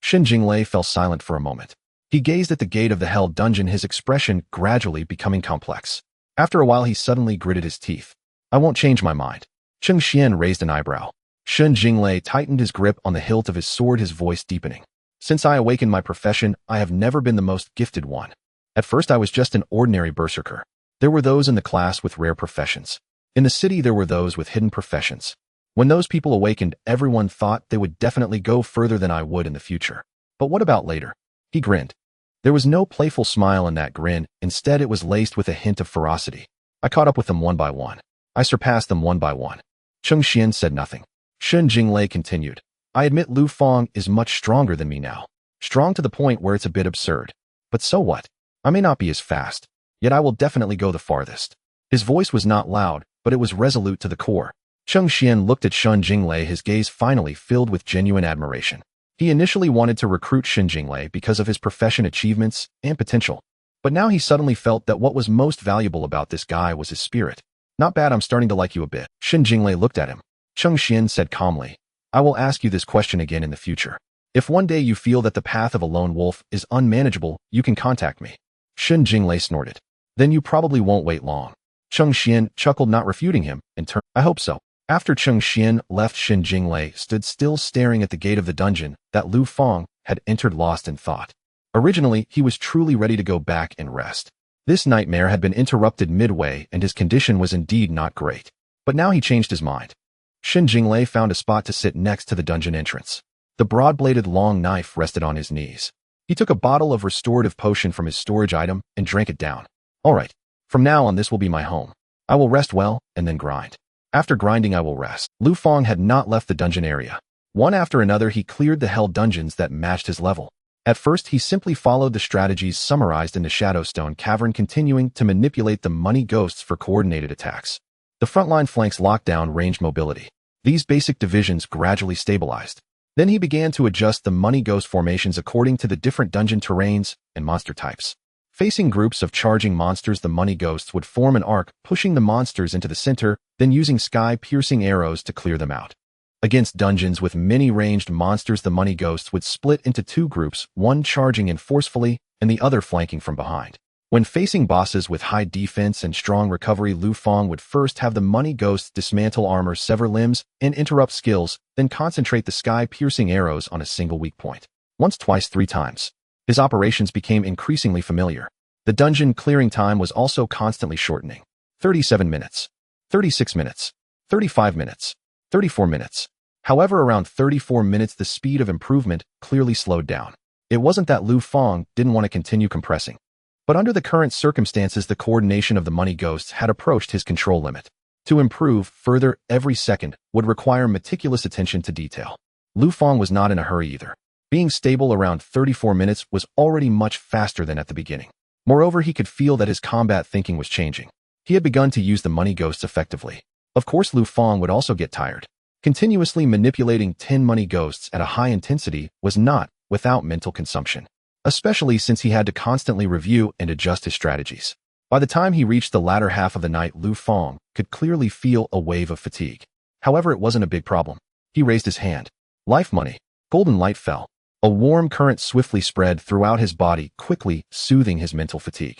Shen Jinglai fell silent for a moment. He gazed at the gate of the hell dungeon, his expression gradually becoming complex. After a while, he suddenly gritted his teeth. I won't change my mind. Cheng Xian raised an eyebrow. Shen Jinglai tightened his grip on the hilt of his sword, his voice deepening. Since I awakened my profession, I have never been the most gifted one. At first, I was just an ordinary berserker. There were those in the class with rare professions. In the city, there were those with hidden professions. When those people awakened, everyone thought they would definitely go further than I would in the future. But what about later? He grinned. There was no playful smile in that grin. Instead, it was laced with a hint of ferocity. I caught up with them one by one. I surpassed them one by one. Cheng Xian said nothing. Shen Jinglai continued. I admit Lu Fang is much stronger than me now. Strong to the point where it's a bit absurd. But so what? I may not be as fast, yet I will definitely go the farthest. His voice was not loud, but it was resolute to the core. Cheng Xian looked at Shen Jinglai, his gaze finally filled with genuine admiration. He initially wanted to recruit Shen Jinglai because of his profession achievements and potential. But now he suddenly felt that what was most valuable about this guy was his spirit. Not bad, I'm starting to like you a bit. Shen Jinglai looked at him. Cheng Xian said calmly, I will ask you this question again in the future. If one day you feel that the path of a lone wolf is unmanageable, you can contact me. Shen Jinglai snorted. Then you probably won't wait long. Cheng Xian chuckled, not refuting him, and turned. I hope so. After Cheng Xian left, Shen Jinglai stood still, staring at the gate of the dungeon that Lu Fang had entered, lost in thought. Originally, he was truly ready to go back and rest. This nightmare had been interrupted midway, and his condition was indeed not great. But now he changed his mind. Shen Jinglai found a spot to sit next to the dungeon entrance. The broad-bladed long knife rested on his knees. He took a bottle of restorative potion from his storage item and drank it down. All right, from now on this will be my home. I will rest well, and then grind. After grinding, I will rest. Lu Fang had not left the dungeon area. One after another, he cleared the hell dungeons that matched his level. At first, he simply followed the strategies summarized in the Shadowstone Cavern, continuing to manipulate the money ghosts for coordinated attacks. The frontline flanks locked down ranged mobility. These basic divisions gradually stabilized. Then he began to adjust the money ghost formations according to the different dungeon terrains and monster types. Facing groups of charging monsters, the money ghosts would form an arc, pushing the monsters into the center, then using sky-piercing arrows to clear them out. Against dungeons with many ranged monsters, the money ghosts would split into 2 groups, one charging in forcefully and the other flanking from behind. When facing bosses with high defense and strong recovery, Lu Fang would first have the money ghosts dismantle armor, sever limbs, and interrupt skills, then concentrate the sky-piercing arrows on a single weak point. Once, twice, 3 times. His operations became increasingly familiar. The dungeon clearing time was also constantly shortening. 37 minutes. 36 minutes. 35 minutes. 34 minutes. However, around 34 minutes, the speed of improvement clearly slowed down. It wasn't that Lu Fang didn't want to continue compressing. But under the current circumstances, the coordination of the money ghosts had approached his control limit. To improve further, every second would require meticulous attention to detail. Lu Fang was not in a hurry either. Being stable around 34 minutes was already much faster than at the beginning. Moreover, he could feel that his combat thinking was changing. He had begun to use the money ghosts effectively. Of course, Lu Fang would also get tired. Continuously manipulating 10 money ghosts at a high intensity was not without mental consumption, especially since he had to constantly review and adjust his strategies. By the time he reached the latter half of the night, Lu Fang could clearly feel a wave of fatigue. However, it wasn't a big problem. He raised his hand. Life money. Golden light fell. A warm current swiftly spread throughout his body, quickly soothing his mental fatigue.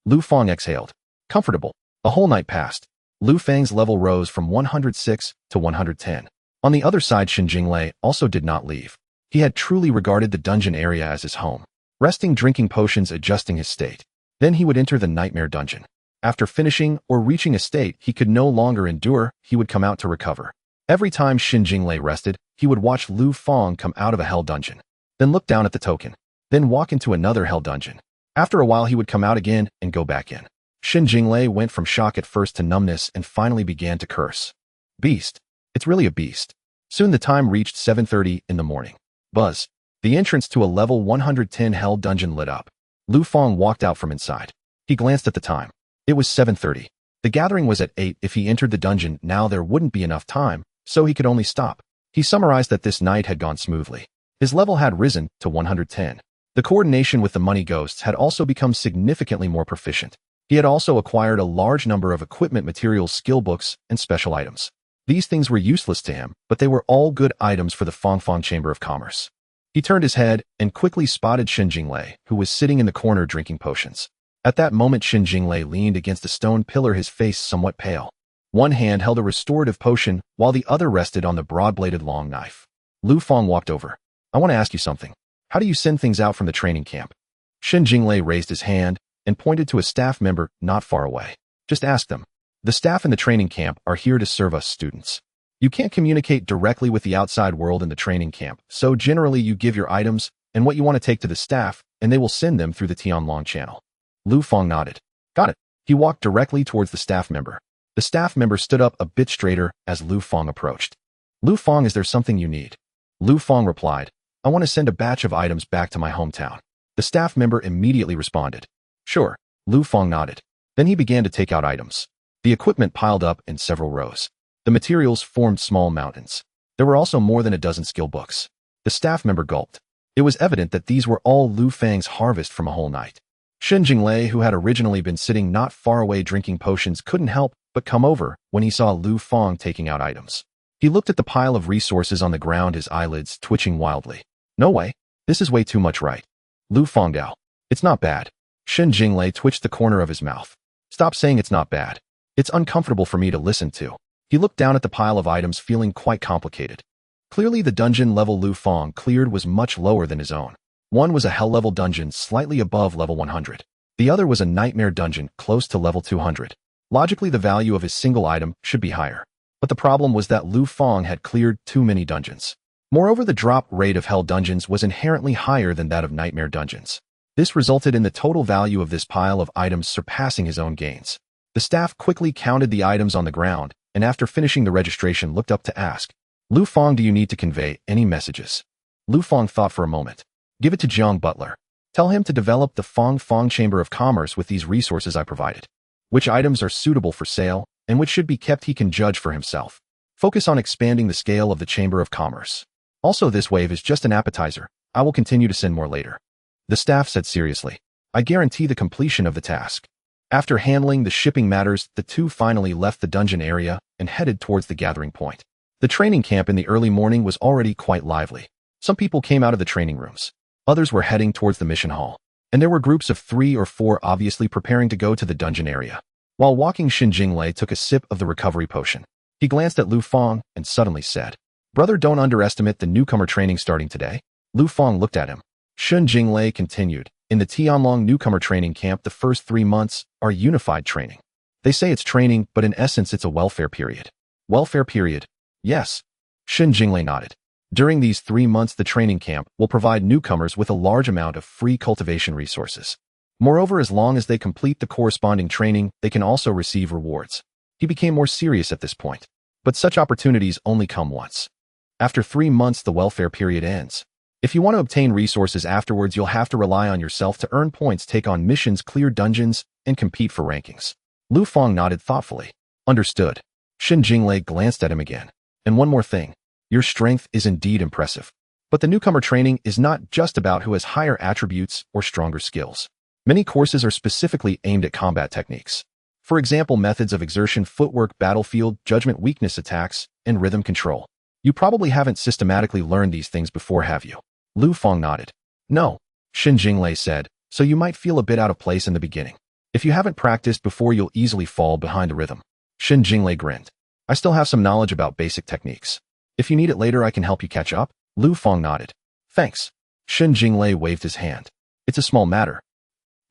Lu Fang exhaled. Comfortable. A whole night passed. Lu Fang's level rose from 106 to 110. On the other side, Shen Jinglai also did not leave. He had truly regarded the dungeon area as his home. Resting, drinking potions, adjusting his state. Then he would enter the nightmare dungeon. After finishing or reaching a state he could no longer endure, he would come out to recover. Every time Xin Jinglei rested, he would watch Lu Fang come out of a hell dungeon, then look down at the token, then walk into another hell dungeon. After a while he would come out again and go back in. Xin Jinglei went from shock at first to numbness and finally began to curse. Beast. It's really a beast. Soon the time reached 7:30 in the morning. Buzz. The entrance to a level 110 hell dungeon lit up. Lu Fang walked out from inside. He glanced at the time. It was 7:30. The gathering was at 8. If he entered the dungeon now there wouldn't be enough time, so he could only stop. He summarized that this night had gone smoothly. His level had risen to 110. The coordination with the money ghosts had also become significantly more proficient. He had also acquired a large number of equipment materials, skill books, and special items. These things were useless to him, but they were all good items for the Fang Chamber of Commerce. He turned his head and quickly spotted Xin Jinglei, who was sitting in the corner drinking potions. At that moment Xin Jinglei leaned against a stone pillar, his face somewhat pale. One hand held a restorative potion, while the other rested on the broad-bladed long knife. Lu Fang walked over. I want to ask you something. How do you send things out from the training camp? Xin Jinglei raised his hand and pointed to a staff member not far away. Just ask them. The staff in the training camp are here to serve us students. You can't communicate directly with the outside world in the training camp, so generally you give your items and what you want to take to the staff, and they will send them through the Tianlong channel. Lu Fang nodded. Got it. He walked directly towards the staff member. The staff member stood up a bit straighter as Lu Fang approached. Lu Fang, is there something you need? Lu Fang replied, I want to send a batch of items back to my hometown. The staff member immediately responded. Sure. Lu Fang nodded. Then he began to take out items. The equipment piled up in several rows. The materials formed small mountains. There were also more than a dozen skill books. The staff member gulped. It was evident that these were all Lu Fang's harvest from a whole night. Xin Jinglei, who had originally been sitting not far away drinking potions, couldn't help but come over when he saw Lu Fang taking out items. He looked at the pile of resources on the ground, his eyelids twitching wildly. No way. This is way too much, right? Lu Fang Dao. It's not bad. Xin Jinglei twitched the corner of his mouth. Stop saying it's not bad. It's uncomfortable for me to listen to. He looked down at the pile of items, feeling quite complicated. Clearly the dungeon level Lu Fang cleared was much lower than his own. One was a hell level dungeon slightly above level 100. The other was a nightmare dungeon close to level 200. Logically the value of his single item should be higher. But the problem was that Lu Fang had cleared too many dungeons. Moreover, the drop rate of hell dungeons was inherently higher than that of nightmare dungeons. This resulted in the total value of this pile of items surpassing his own gains. The staff quickly counted the items on the ground, and after finishing the registration looked up to ask, Lu Fang, do you need to convey any messages? Lu Fang thought for a moment. Give it to Jiang Butler. Tell him to develop the Fang Chamber of Commerce with these resources I provided. Which items are suitable for sale, and which should be kept he can judge for himself. Focus on expanding the scale of the Chamber of Commerce. Also, this wave is just an appetizer. I will continue to send more later. The staff said seriously. I guarantee the completion of the task. After handling the shipping matters, the two finally left the dungeon area and headed towards the gathering point. The training camp in the early morning was already quite lively. Some people came out of the training rooms. Others were heading towards the mission hall. And there were groups of 3 or 4 obviously preparing to go to the dungeon area. While walking, Xin Jinglei took a sip of the recovery potion. He glanced at Lu Fang and suddenly said, Brother, don't underestimate the newcomer training starting today. Lu Fang looked at him. Xin Jinglei continued, in the Tianlong newcomer training camp the first 3 months are unified training. They say it's training, but in essence it's a welfare period. Welfare period? Yes. Xin Jinglei nodded. During these 3 months the training camp will provide newcomers with a large amount of free cultivation resources. Moreover, as long as they complete the corresponding training, they can also receive rewards. He became more serious at this point. But such opportunities only come once. After 3 months the welfare period ends. If you want to obtain resources afterwards, you'll have to rely on yourself to earn points, take on missions, clear dungeons, and compete for rankings. Lu Fang nodded thoughtfully. Understood. Xin Jinglei glanced at him again. And one more thing. Your strength is indeed impressive. But the newcomer training is not just about who has higher attributes or stronger skills. Many courses are specifically aimed at combat techniques. For example, methods of exertion, footwork, battlefield, judgment, weakness attacks, and rhythm control. You probably haven't systematically learned these things before, have you? Lu Fang nodded. No, Xin Jinglei said, so you might feel a bit out of place in the beginning. If you haven't practiced before, you'll easily fall behind the rhythm. Xin Jinglei grinned. I still have some knowledge about basic techniques. If you need it later, I can help you catch up. Lu Fang nodded. Thanks. Shen Jinglei waved his hand. It's a small matter.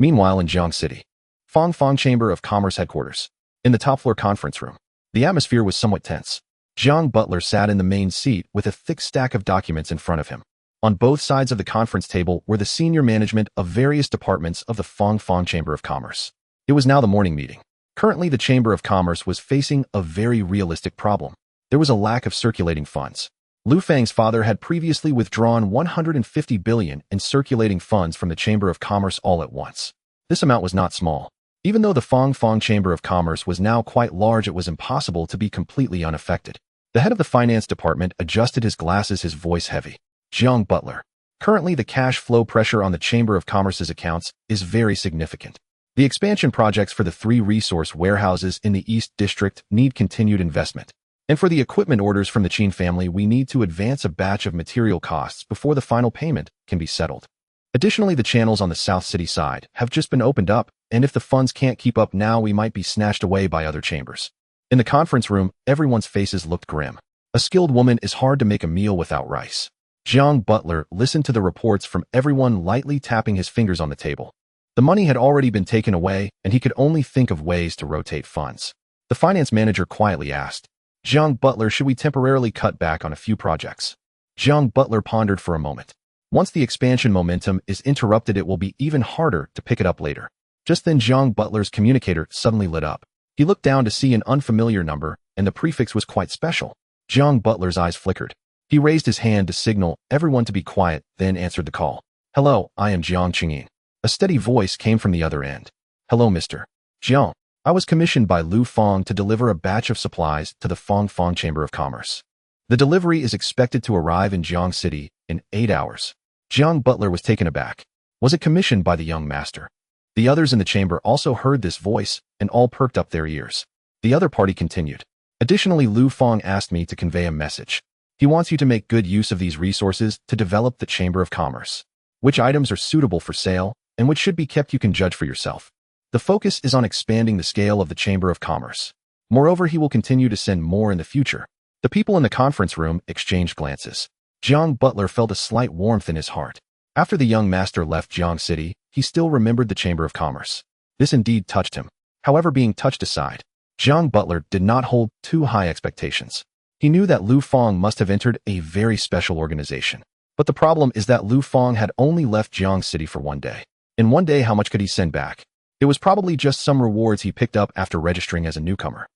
Meanwhile in Jiang City, Fang Chamber of Commerce headquarters. In the top-floor conference room, the atmosphere was somewhat tense. Jiang Butler sat in the main seat with a thick stack of documents in front of him. On both sides of the conference table were the senior management of various departments of the Fang Chamber of Commerce. It was now the morning meeting. Currently, the Chamber of Commerce was facing a very realistic problem. There was a lack of circulating funds. Lu Fang's father had previously withdrawn 150 billion in circulating funds from the Chamber of Commerce all at once. This amount was not small. Even though the Fang Chamber of Commerce was now quite large, it was impossible to be completely unaffected. The head of the finance department adjusted his glasses, his voice heavy. Jiang Butler. Currently, the cash flow pressure on the Chamber of Commerce's accounts is very significant. The expansion projects for the 3 resource warehouses in the East District need continued investment. And for the equipment orders from the Qin family, we need to advance a batch of material costs before the final payment can be settled. Additionally, the channels on the South City side have just been opened up, and if the funds can't keep up now, we might be snatched away by other chambers. In the conference room, everyone's faces looked grim. A skilled woman is hard to make a meal without rice. Jiang Butler listened to the reports from everyone, lightly tapping his fingers on the table. The money had already been taken away, and he could only think of ways to rotate funds. The finance manager quietly asked, Jiang Butler, should we temporarily cut back on a few projects? Jiang Butler pondered for a moment. Once the expansion momentum is interrupted, it will be even harder to pick it up later. Just then, Jiang Butler's communicator suddenly lit up. He looked down to see an unfamiliar number, and the prefix was quite special. Jiang Butler's eyes flickered. He raised his hand to signal everyone to be quiet, then answered the call. Hello, I am Jiang Qingyin. A steady voice came from the other end. Hello, Mr. Jiang. I was commissioned by Lu Fang to deliver a batch of supplies to the Fang Chamber of Commerce. The delivery is expected to arrive in Jiang City in 8 hours. Jiang Butler was taken aback. Was it commissioned by the young master? The others in the chamber also heard this voice, and all perked up their ears. The other party continued. Additionally, Lu Fang asked me to convey a message. He wants you to make good use of these resources to develop the Chamber of Commerce. Which items are suitable for sale, and which should be kept, you can judge for yourself. The focus is on expanding the scale of the Chamber of Commerce. Moreover, he will continue to send more in the future. The people in the conference room exchanged glances. Jiang Butler felt a slight warmth in his heart. After the young master left Jiang City, he still remembered the Chamber of Commerce. This indeed touched him. However, being touched aside, Jiang Butler did not hold too high expectations. He knew that Lu Fang must have entered a very special organization. But the problem is that Lu Fang had only left Jiang City for 1 day. In 1 day, how much could he send back? It was probably just some rewards he picked up after registering as a newcomer.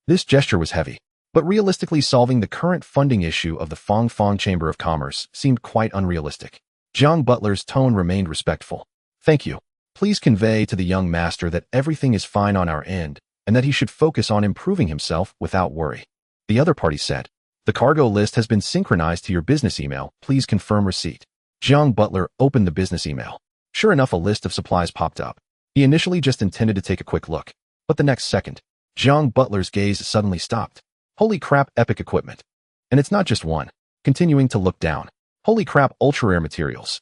This gesture was heavy, but realistically, solving the current funding issue of the Fang Chamber of Commerce seemed quite unrealistic. Jiang Butler's tone remained respectful. Thank you. Please convey to the young master that everything is fine on our end, and that he should focus on improving himself without worry. The other party said, the cargo list has been synchronized to your business email. Please confirm receipt. Jiang Butler opened the business email. Sure enough, a list of supplies popped up. He initially just intended to take a quick look, but the next second, Jiang Butler's gaze suddenly stopped. Holy crap, epic equipment. And it's not just one. Continuing to look down. Holy crap, ultra-rare materials.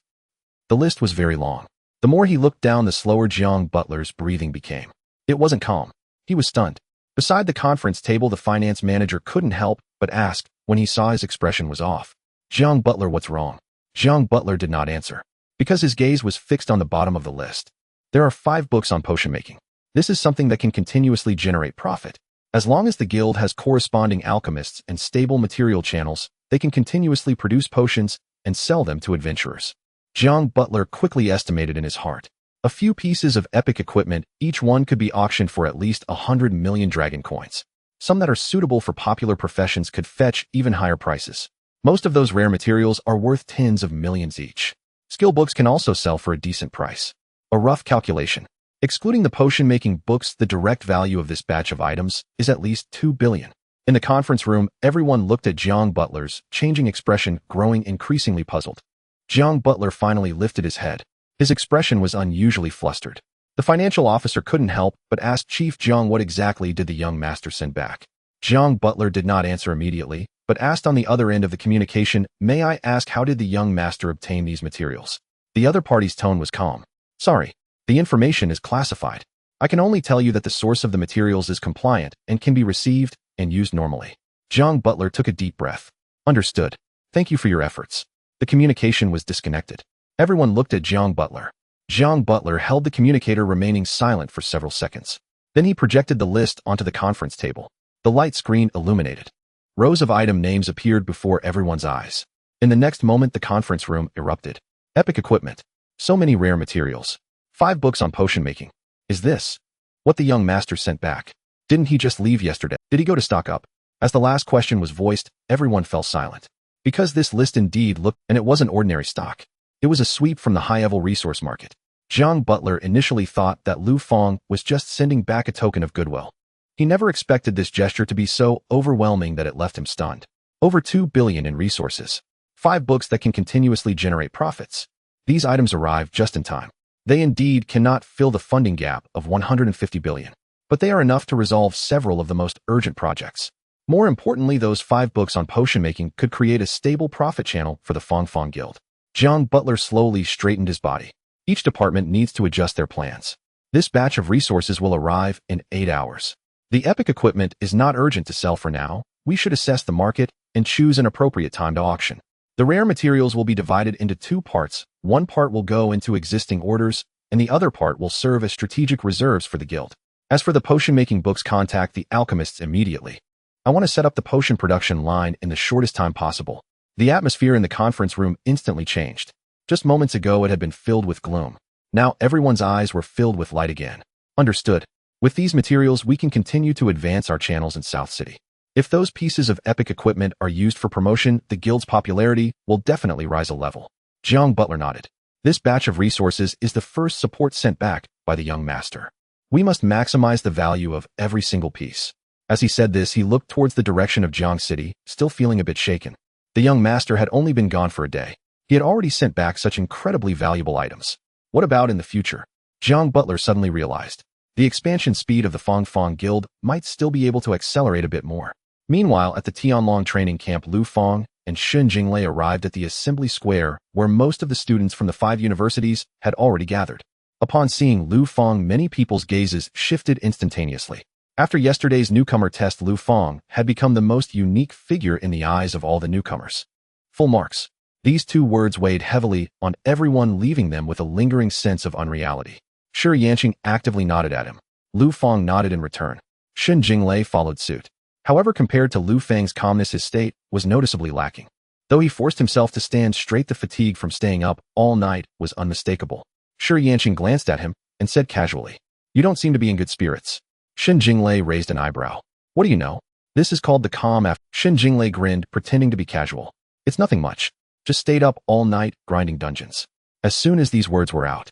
The list was very long. The more he looked down, the slower Jiang Butler's breathing became. It wasn't calm. He was stunned. Beside the conference table, the finance manager couldn't help but ask when he saw his expression was off. Jiang Butler, what's wrong? Jiang Butler did not answer, because his gaze was fixed on the bottom of the list. There are 5 books on potion making. This is something that can continuously generate profit. As long as the guild has corresponding alchemists and stable material channels, they can continuously produce potions and sell them to adventurers. Jiang Butler quickly estimated in his heart. A few pieces of epic equipment, each one could be auctioned for at least 100 million dragon coins. Some that are suitable for popular professions could fetch even higher prices. Most of those rare materials are worth tens of millions each. Skill books can also sell for a decent price. A rough calculation. Excluding the potion-making books, the direct value of this batch of items is at least 2 billion. In the conference room, everyone looked at Jiang Butler's changing expression, growing increasingly puzzled. Jiang Butler finally lifted his head. His expression was unusually flustered. The financial officer couldn't help but ask Chief Jiang, what exactly did the young master send back? Jiang Butler did not answer immediately, but asked on the other end of the communication, may I ask, how did the young master obtain these materials? The other party's tone was calm. Sorry, the information is classified. I can only tell you that the source of the materials is compliant and can be received and used normally. Jiang Butler took a deep breath. Understood. Thank you for your efforts. The communication was disconnected. Everyone looked at Jiang Butler. Jiang Butler held the communicator, remaining silent for several seconds. Then he projected the list onto the conference table. The light screen illuminated. Rows of item names appeared before everyone's eyes. In the next moment, the conference room erupted. Epic equipment. So many rare materials. 5 books on potion making. Is this what the young master sent back? Didn't he just leave yesterday? Did he go to stock up? As the last question was voiced, everyone fell silent. Because this list indeed looked, and it wasn't ordinary stock. It was a sweep from the high-level resource market. Jiang Butler initially thought that Lu Fang was just sending back a token of goodwill. He never expected this gesture to be so overwhelming that it left him stunned. Over 2 billion in resources. 5 books that can continuously generate profits. These items arrive just in time. They indeed cannot fill the funding gap of 150 billion. But they are enough to resolve several of the most urgent projects. More importantly, those 5 books on potion making could create a stable profit channel for the Fang Guild. Jiang Butler slowly straightened his body. Each department needs to adjust their plans. This batch of resources will arrive in 8 hours. The epic equipment is not urgent to sell for now. We should assess the market and choose an appropriate time to auction. The rare materials will be divided into 2 parts. One part will go into existing orders, and the other part will serve as strategic reserves for the guild. As for the potion-making books, contact the alchemists immediately. I want to set up the potion production line in the shortest time possible. The atmosphere in the conference room instantly changed. Just moments ago, it had been filled with gloom. Now everyone's eyes were filled with light again. Understood. With these materials, we can continue to advance our channels in South City. If those pieces of epic equipment are used for promotion, the guild's popularity will definitely rise a level. Jiang Butler nodded. This batch of resources is the first support sent back by the young master. We must maximize the value of every single piece. As he said this, he looked towards the direction of Jiang City, still feeling a bit shaken. The young master had only been gone for a day. He had already sent back such incredibly valuable items. What about in the future? Jiang Butler suddenly realized. The expansion speed of the Fang Guild might still be able to accelerate a bit more. Meanwhile, at the Tianlong training camp, Lu Fang and Shun Jinglei arrived at the assembly square where most of the students from the 5 universities had already gathered. Upon seeing Lu Fang, many people's gazes shifted instantaneously. After yesterday's newcomer test, Lu Fang had become the most unique figure in the eyes of all the newcomers. Full marks. These 2 words weighed heavily on everyone, leaving them with a lingering sense of unreality. Shi Yanqing actively nodded at him. Lu Fang nodded in return. Shun Jinglei followed suit. However, compared to Lu Fang's calmness, his state was noticeably lacking. Though he forced himself to stand straight, the fatigue from staying up all night was unmistakable. Shi Yanqing glanced at him and said casually, "You don't seem to be in good spirits." Shun Jinglei raised an eyebrow. "What do you know? This is called the calm after." Shun Jinglei grinned, pretending to be casual. "It's nothing much. Just stayed up all night grinding dungeons." As soon as these words were out,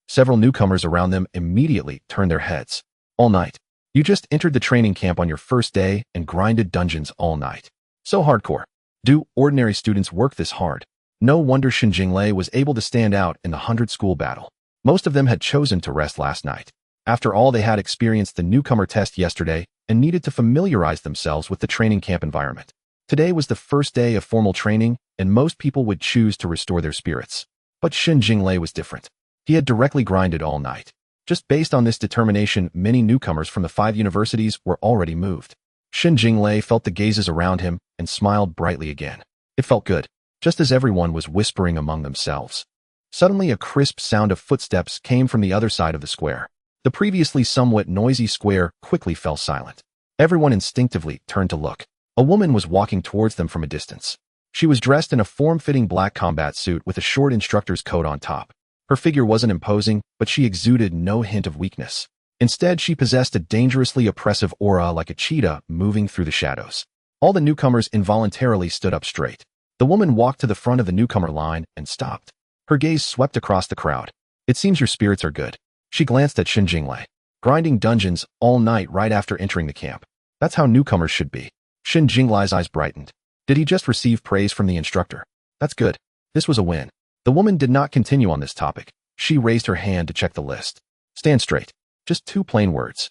several newcomers around them immediately turned their heads. "All night? You just entered the training camp on your first day and grinded dungeons all night. So hardcore. Do ordinary students work this hard?" No wonder Shun Jinglei was able to stand out in the 100-school battle. Most of them had chosen to rest last night. After all, they had experienced the newcomer test yesterday and needed to familiarize themselves with the training camp environment. Today was the first day of formal training, and most people would choose to restore their spirits. But Shun Jinglei was different. He had directly grinded all night. Just based on this determination, many newcomers from the 5 universities were already moved. Shun Jinglei felt the gazes around him and smiled brightly again. It felt good, just as everyone was whispering among themselves. Suddenly, a crisp sound of footsteps came from the other side of the square. The previously somewhat noisy square quickly fell silent. Everyone instinctively turned to look. A woman was walking towards them from a distance. She was dressed in a form-fitting black combat suit with a short instructor's coat on top. Her figure wasn't imposing, but she exuded no hint of weakness. Instead, she possessed a dangerously oppressive aura, like a cheetah moving through the shadows. All the newcomers involuntarily stood up straight. The woman walked to the front of the newcomer line and stopped. Her gaze swept across the crowd. "It seems your spirits are good." She glanced at Shun Jinglei. "Grinding dungeons all night right after entering the camp. That's how newcomers should be." Shun Jinglei's eyes brightened. Did he just receive praise from the instructor? That's good. This was a win. The woman did not continue on this topic. She raised her hand to check the list. "Stand straight." Just 2 plain words.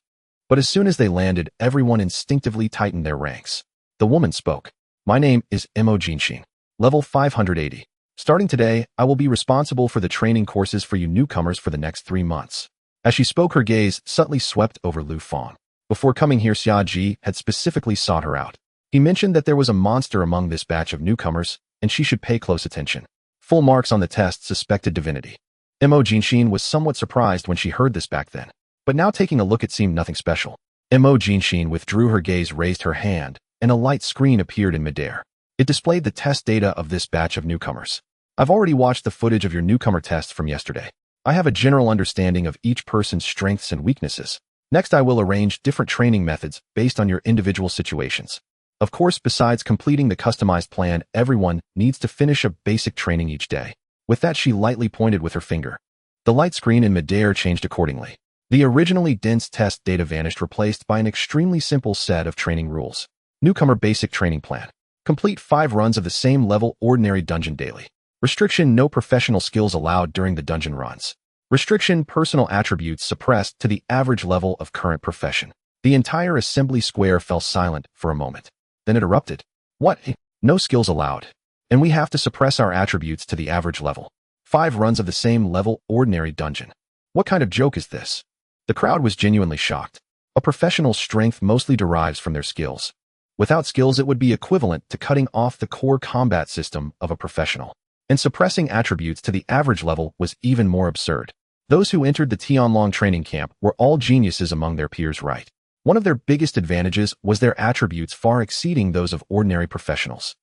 But as soon as they landed, everyone instinctively tightened their ranks. The woman spoke. "My name is Mo Jinxin, level 580. Starting today, I will be responsible for the training courses for you newcomers for the next 3 months." As she spoke, her gaze subtly swept over Lu Fang. Before coming here, Xia Ji had specifically sought her out. He mentioned that there was a monster among this batch of newcomers, and she should pay close attention. Full marks on the test, suspected divinity. Mo Jinshin was somewhat surprised when she heard this back then. But now taking a look, it seemed nothing special. Mo Jinshin withdrew her gaze, raised her hand, and a light screen appeared in midair. It displayed the test data of this batch of newcomers. I've already watched the footage of your newcomer test from yesterday. I have a general understanding of each person's strengths and weaknesses. Next, I will arrange different training methods based on your individual situations. Of course, besides completing the customized plan, everyone needs to finish a basic training each day. With that, she lightly pointed with her finger. The light screen in midair changed accordingly. The originally dense test data vanished, replaced by an extremely simple set of training rules. Newcomer basic training plan. Complete 5 runs of the same level ordinary dungeon daily. Restriction: no professional skills allowed during the dungeon runs. Restriction: personal attributes suppressed to the average level of current profession. The entire assembly square fell silent for a moment. Then it erupted. What? No skills allowed. And we have to suppress our attributes to the average level. 5 runs of the same level ordinary dungeon. What kind of joke is this? The crowd was genuinely shocked. A professional's strength mostly derives from their skills. Without skills, it would be equivalent to cutting off the core combat system of a professional. And suppressing attributes to the average level was even more absurd. Those who entered the Tianlong training camp were all geniuses among their peers, right? One of their biggest advantages was their attributes far exceeding those of ordinary professionals.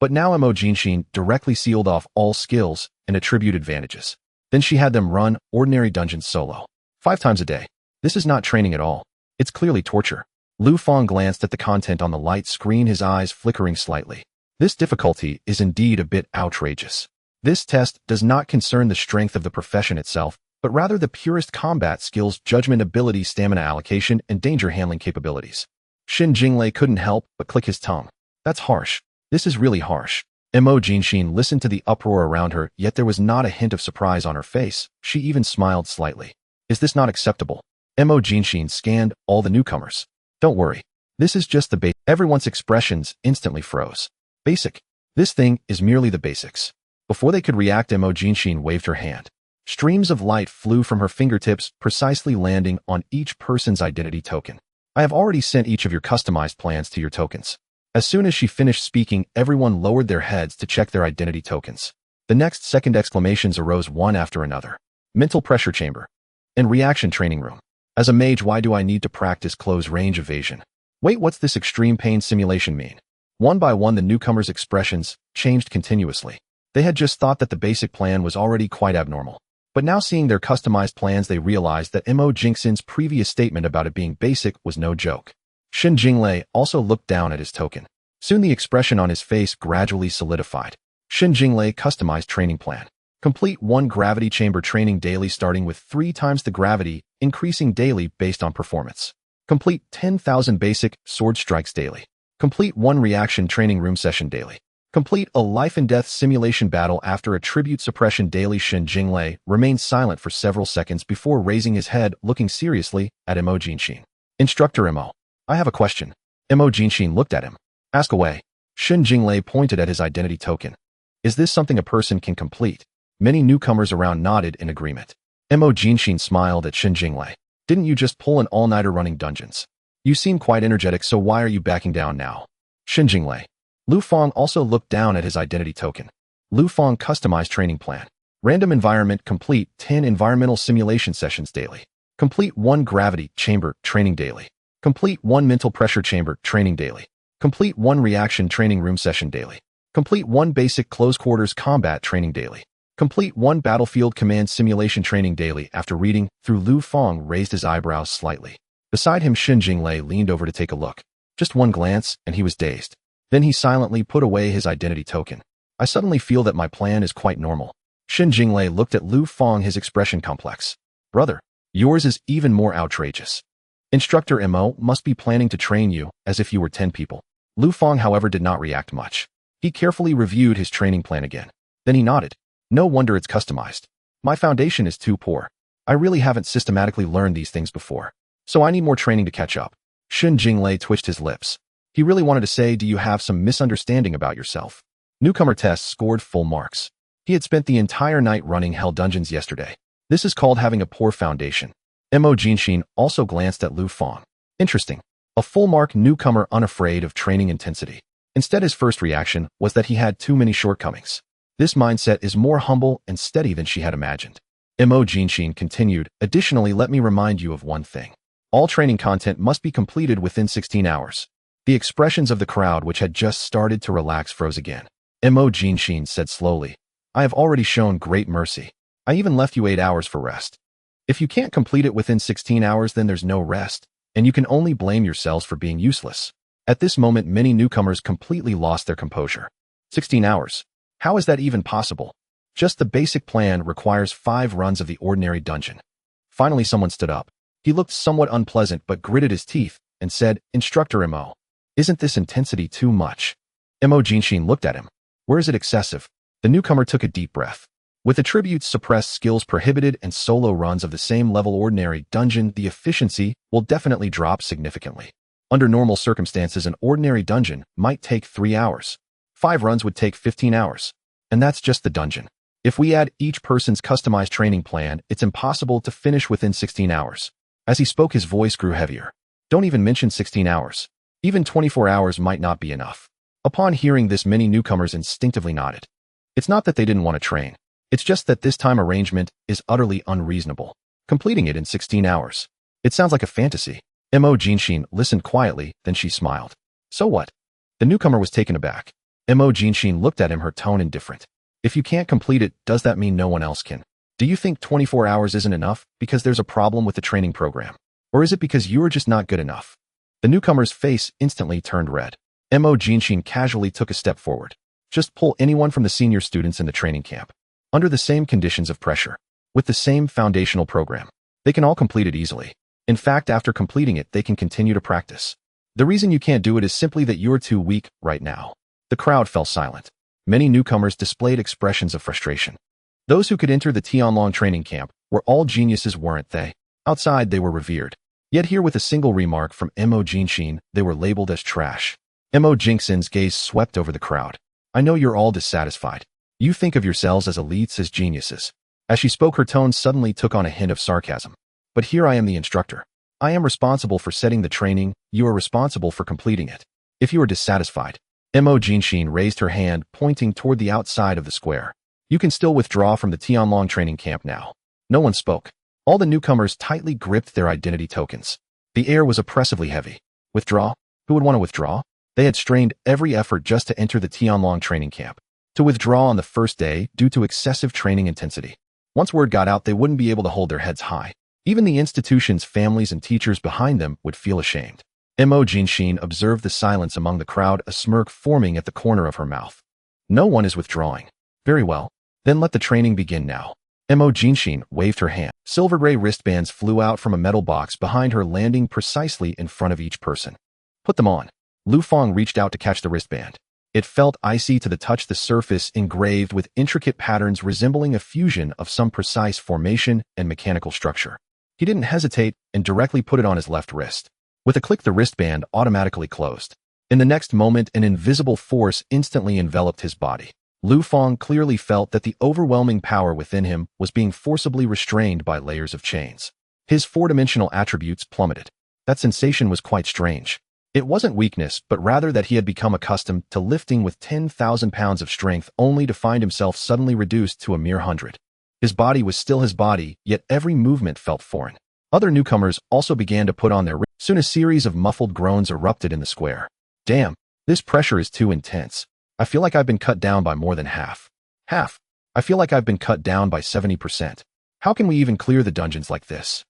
But now Mo Jinshin directly sealed off all skills and attribute advantages. Then she had them run ordinary dungeons solo. 5 times a day. This is not training at all. It's clearly torture. Lu Fang glanced at the content on the light screen, his eyes flickering slightly. This difficulty is indeed a bit outrageous. This test does not concern the strength of the profession itself, but rather the purest combat skills, judgment ability, stamina allocation, and danger handling capabilities. Xin Jinglei couldn't help but click his tongue. That's harsh. This is really harsh. Mo Jinshin listened to the uproar around her, yet there was not a hint of surprise on her face. She even smiled slightly. Is this not acceptable? Mo Jinshin scanned all the newcomers. Don't worry. This is just the basic. Everyone's expressions instantly froze. Basic. This thing is merely the basics. Before they could react, Mo Jinshin waved her hand. Streams of light flew from her fingertips, precisely landing on each person's identity token. I have already sent each of your customized plans to your tokens. As soon as she finished speaking, everyone lowered their heads to check their identity tokens. The next second, exclamations arose one after another. Mental pressure chamber. And reaction training room. As a mage, why do I need to practice close-range evasion? Wait, what's this extreme pain simulation mean? One by one, the newcomers' expressions changed continuously. They had just thought that the basic plan was already quite abnormal. But now, seeing their customized plans, they realized that Mo Jinshin's previous statement about it being basic was no joke. Xin Jinglei also looked down at his token. Soon the expression on his face gradually solidified. Xin Jinglei customized training plan. Complete 1 gravity chamber training daily, starting with 3 times the gravity, increasing daily based on performance. Complete 10,000 basic sword strikes daily. Complete 1 reaction training room session daily. Complete a life and death simulation battle after attribute suppression daily. Xin Jinglei remained silent for several seconds before raising his head, looking seriously at Mo Jinshin. Instructor Mo, I have a question. Mo Jinshin looked at him. Ask away. Xin Jinglei pointed at his identity token. Is this something a person can complete? Many newcomers around nodded in agreement. Mo Jinshin smiled at Xin Jinglei. Didn't you just pull an all-nighter running dungeons? You seem quite energetic, so why are you backing down now? Xin Jinglei. Lu Fang also looked down at his identity token. Lu Fang customized training plan. Random environment, complete 10 environmental simulation sessions daily. Complete 1 gravity chamber training daily. Complete 1 mental pressure chamber training daily. Complete 1 reaction training room session daily. Complete 1 basic close quarters combat training daily. Complete 1 battlefield command simulation training daily. After reading through, Lu Fang raised his eyebrows slightly. Beside him, Xin Jinglei leaned over to take a look. Just one glance, and he was dazed. Then he silently put away his identity token. I suddenly feel that my plan is quite normal. Xin Jinglei looked at Lu Fang, his expression complex. Brother, yours is even more outrageous. Instructor Mo must be planning to train you as if you were 10 people. Lu Fang, however, did not react much. He carefully reviewed his training plan again. Then he nodded. No wonder it's customized. My foundation is too poor. I really haven't systematically learned these things before. So I need more training to catch up. Xin Jinglei twitched his lips. He really wanted to say, do you have some misunderstanding about yourself? Newcomer test scored full marks. He had spent the entire night running hell dungeons yesterday. This is called having a poor foundation. Mo Jinshin also glanced at Lu Fang. Interesting. A full mark newcomer unafraid of training intensity. Instead, his first reaction was that he had too many shortcomings. This mindset is more humble and steady than she had imagined. Mo Jinshin continued, additionally, let me remind you of one thing. All training content must be completed within 16 hours. The expressions of the crowd, which had just started to relax, froze again. Mo Jinshin said slowly, I have already shown great mercy. I even left you 8 hours for rest. If you can't complete it within 16 hours, then there's no rest, and you can only blame yourselves for being useless. At this moment, many newcomers completely lost their composure. 16 hours. How is that even possible? Just the basic plan requires 5 runs of the ordinary dungeon. Finally, someone stood up. He looked somewhat unpleasant but gritted his teeth and said, Instructor Mo, isn't this intensity too much? Mo Jinshin looked at him. Where is it excessive? The newcomer took a deep breath. With attributes suppressed, skills prohibited, and solo runs of the same level ordinary dungeon, the efficiency will definitely drop significantly. Under normal circumstances, an ordinary dungeon might take 3 hours. 5 runs would take 15 hours. And that's just the dungeon. If we add each person's customized training plan, it's impossible to finish within 16 hours. As he spoke, his voice grew heavier. Don't even mention 16 hours. Even 24 hours might not be enough. Upon hearing this, many newcomers instinctively nodded. It's not that they didn't want to train. It's just that this time arrangement is utterly unreasonable. Completing it in 16 hours. It sounds like a fantasy. Mo Jinshin listened quietly, then she smiled. So what? The newcomer was taken aback. Mo Jinshin looked at him, her tone indifferent. If you can't complete it, does that mean no one else can? Do you think 24 hours isn't enough because there's a problem with the training program? Or is it because you are just not good enough? The newcomer's face instantly turned red. Mo Jinshin casually took a step forward. Just pull anyone from the senior students in the training camp. Under the same conditions of pressure, with the same foundational program, they can all complete it easily. In fact, after completing it, they can continue to practice. The reason you can't do it is simply that you're too weak right now. The crowd fell silent. Many newcomers displayed expressions of frustration. Those who could enter the Tianlong training camp were all geniuses, weren't they? Outside, they were revered. Yet here, with a single remark from Mo Jinshin, they were labeled as trash. Mo Jinshin's gaze swept over the crowd. I know you're all dissatisfied. You think of yourselves as elites, as geniuses. As she spoke, her tone suddenly took on a hint of sarcasm. But here I am, the instructor. I am responsible for setting the training. You are responsible for completing it. If you are dissatisfied, Mo Jinshin raised her hand, pointing toward the outside of the square. You can still withdraw from the Tianlong training camp now. No one spoke. All the newcomers tightly gripped their identity tokens. The air was oppressively heavy. Withdraw? Who would want to withdraw? They had strained every effort just to enter the Tianlong training camp. To withdraw on the first day due to excessive training intensity. Once word got out, they wouldn't be able to hold their heads high. Even the institution's families and teachers behind them would feel ashamed. Mo Jinshin observed the silence among the crowd, a smirk forming at the corner of her mouth. No one is withdrawing. Very well. Then let the training begin now. Mo Jinshin waved her hand. Silver gray wristbands flew out from a metal box behind her, landing precisely in front of each person. Put them on. Lu Fang reached out to catch the wristband. It felt icy to the touch, the surface engraved with intricate patterns resembling a fusion of some precise formation and mechanical structure. He didn't hesitate and directly put it on his left wrist. With a click, the wristband automatically closed. In the next moment, an invisible force instantly enveloped his body. Lu Fang clearly felt that the overwhelming power within him was being forcibly restrained by layers of chains. His four-dimensional attributes plummeted. That sensation was quite strange. It wasn't weakness, but rather that he had become accustomed to lifting with 10,000 pounds of strength only to find himself suddenly reduced to a mere 100. His body was still his body, yet every movement felt foreign. Other newcomers also began to put on their wrists. Soon a series of muffled groans erupted in the square. Damn, this pressure is too intense. I feel like I've been cut down by more than half. Half. I feel like I've been cut down by 70%. How can we even clear the dungeons like this?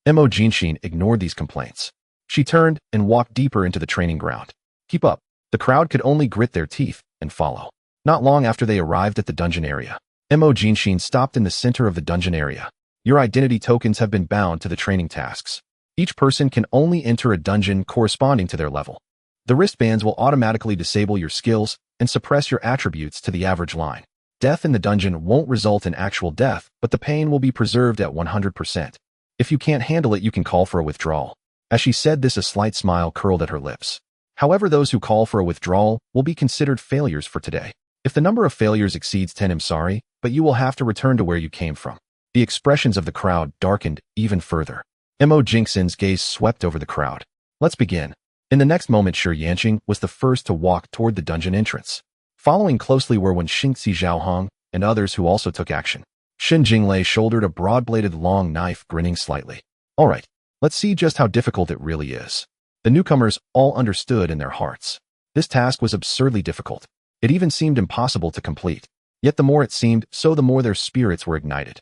Mo Jinshin ignored these complaints. She turned and walked deeper into the training ground. Keep up. The crowd could only grit their teeth and follow. Not long after they arrived at the dungeon area, Mo Jinshin stopped in the center of the dungeon area. Your identity tokens have been bound to the training tasks. Each person can only enter a dungeon corresponding to their level. The wristbands will automatically disable your skills and suppress your attributes to the average line. Death in the dungeon won't result in actual death, but the pain will be preserved at 100%. If you can't handle it, you can call for a withdrawal. As she said this, a slight smile curled at her lips. However, those who call for a withdrawal will be considered failures for today. If the number of failures exceeds 10, I'm sorry, but you will have to return to where you came from. The expressions of the crowd darkened even further. Mo Jinshin's gaze swept over the crowd. Let's begin. In the next moment, Shi Yanqing was the first to walk toward the dungeon entrance. Following closely were Wen Xingxi Zhaohong, and others who also took action. Xin Jinglei shouldered a broad-bladed long knife, grinning slightly. All right, let's see just how difficult it really is. The newcomers all understood in their hearts. This task was absurdly difficult. It even seemed impossible to complete. Yet the more it seemed, so the more their spirits were ignited.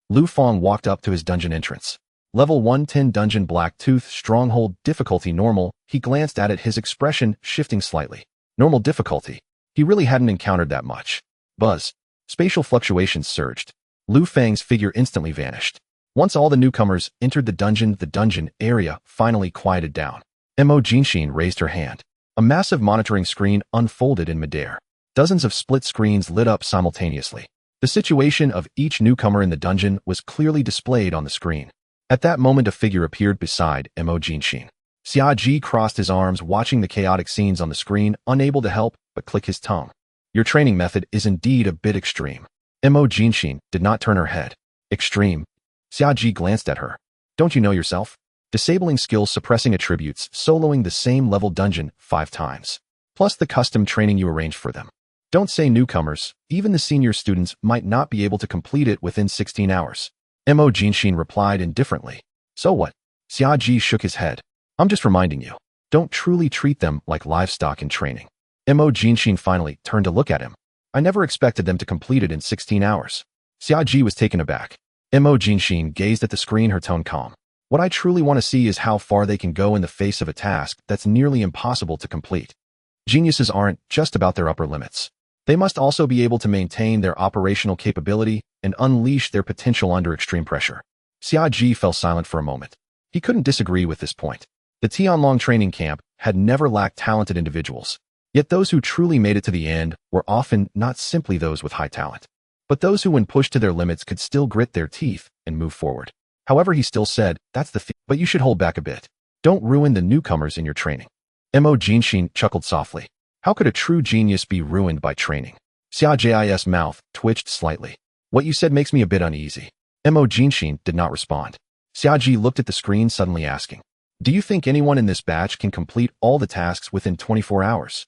Lu Fang walked up to his dungeon entrance. Level 110 Dungeon Black Tooth Stronghold Difficulty Normal. He glanced at it, his expression shifting slightly. Normal difficulty. He really hadn't encountered that much. Buzz. Spatial fluctuations surged. Lu Fang's figure instantly vanished. Once all the newcomers entered the dungeon area finally quieted down. Mo Jinxin raised her hand. A massive monitoring screen unfolded in midair. Dozens of split screens lit up simultaneously. The situation of each newcomer in the dungeon was clearly displayed on the screen. At that moment, a figure appeared beside Mo Jinxin. Xia Ji crossed his arms, watching the chaotic scenes on the screen, unable to help but click his tongue. Your training method is indeed a bit extreme. Mo Jinxin did not turn her head. Extreme? Xia Ji glanced at her. Don't you know yourself? Disabling skills, suppressing attributes, soloing the same level dungeon 5 times. Plus the custom training you arranged for them. Don't say newcomers, even the senior students might not be able to complete it within 16 hours. Mo Jinxin replied indifferently. So what? Xia Ji shook his head. I'm just reminding you. Don't truly treat them like livestock in training. Mo Jinxin finally turned to look at him. I never expected them to complete it in 16 hours. Xia Ji was taken aback. Mo Jinxin gazed at the screen, her tone calm. What I truly want to see is how far they can go in the face of a task that's nearly impossible to complete. Geniuses aren't just about their upper limits. They must also be able to maintain their operational capability and unleash their potential under extreme pressure. Xia Ji fell silent for a moment. He couldn't disagree with this point. The Tianlong training camp had never lacked talented individuals. Yet those who truly made it to the end were often not simply those with high talent, but those who, when pushed to their limits, could still grit their teeth and move forward. However, he still said, but you should hold back a bit. Don't ruin the newcomers in your training. Mo Jinxin chuckled softly. How could a true genius be ruined by training? Xia Ji's mouth twitched slightly. What you said makes me a bit uneasy. Mo Jinxin did not respond. Xia Ji looked at the screen, suddenly asking, do you think anyone in this batch can complete all the tasks within 24 hours?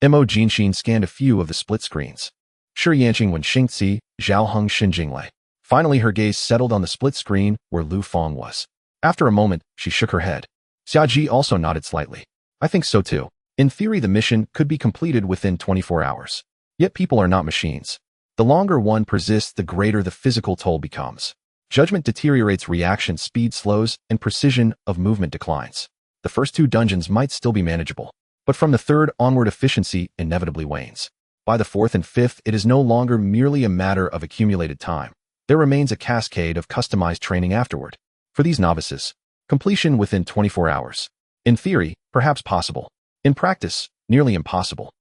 Mo Jinxin scanned a few of the split screens. Shi Yanqing, Wen Xingzi, Zhao Heng, Xin Jinglei. Finally, her gaze settled on the split screen where Lu Fang was. After a moment, she shook her head. Xia Ji also nodded slightly. I think so too. In theory, the mission could be completed within 24 hours. Yet people are not machines. The longer one persists, the greater the physical toll becomes. Judgment deteriorates, reaction speed slows, and precision of movement declines. The first 2 dungeons might still be manageable, but from the 3rd onward, efficiency inevitably wanes. By the 4th and 5th, it is no longer merely a matter of accumulated time. There remains a cascade of customized training afterward. For these novices, completion within 24 hours. In theory, perhaps possible. In practice, nearly impossible.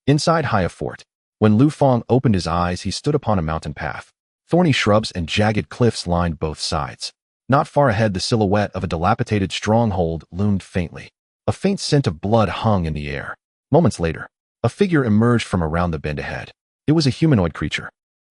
Inside Haya Fort, when Lu Fang opened his eyes, he stood upon a mountain path. Thorny shrubs and jagged cliffs lined both sides. Not far ahead, the silhouette of a dilapidated stronghold loomed faintly. A faint scent of blood hung in the air. Moments later, a figure emerged from around the bend ahead. It was a humanoid creature.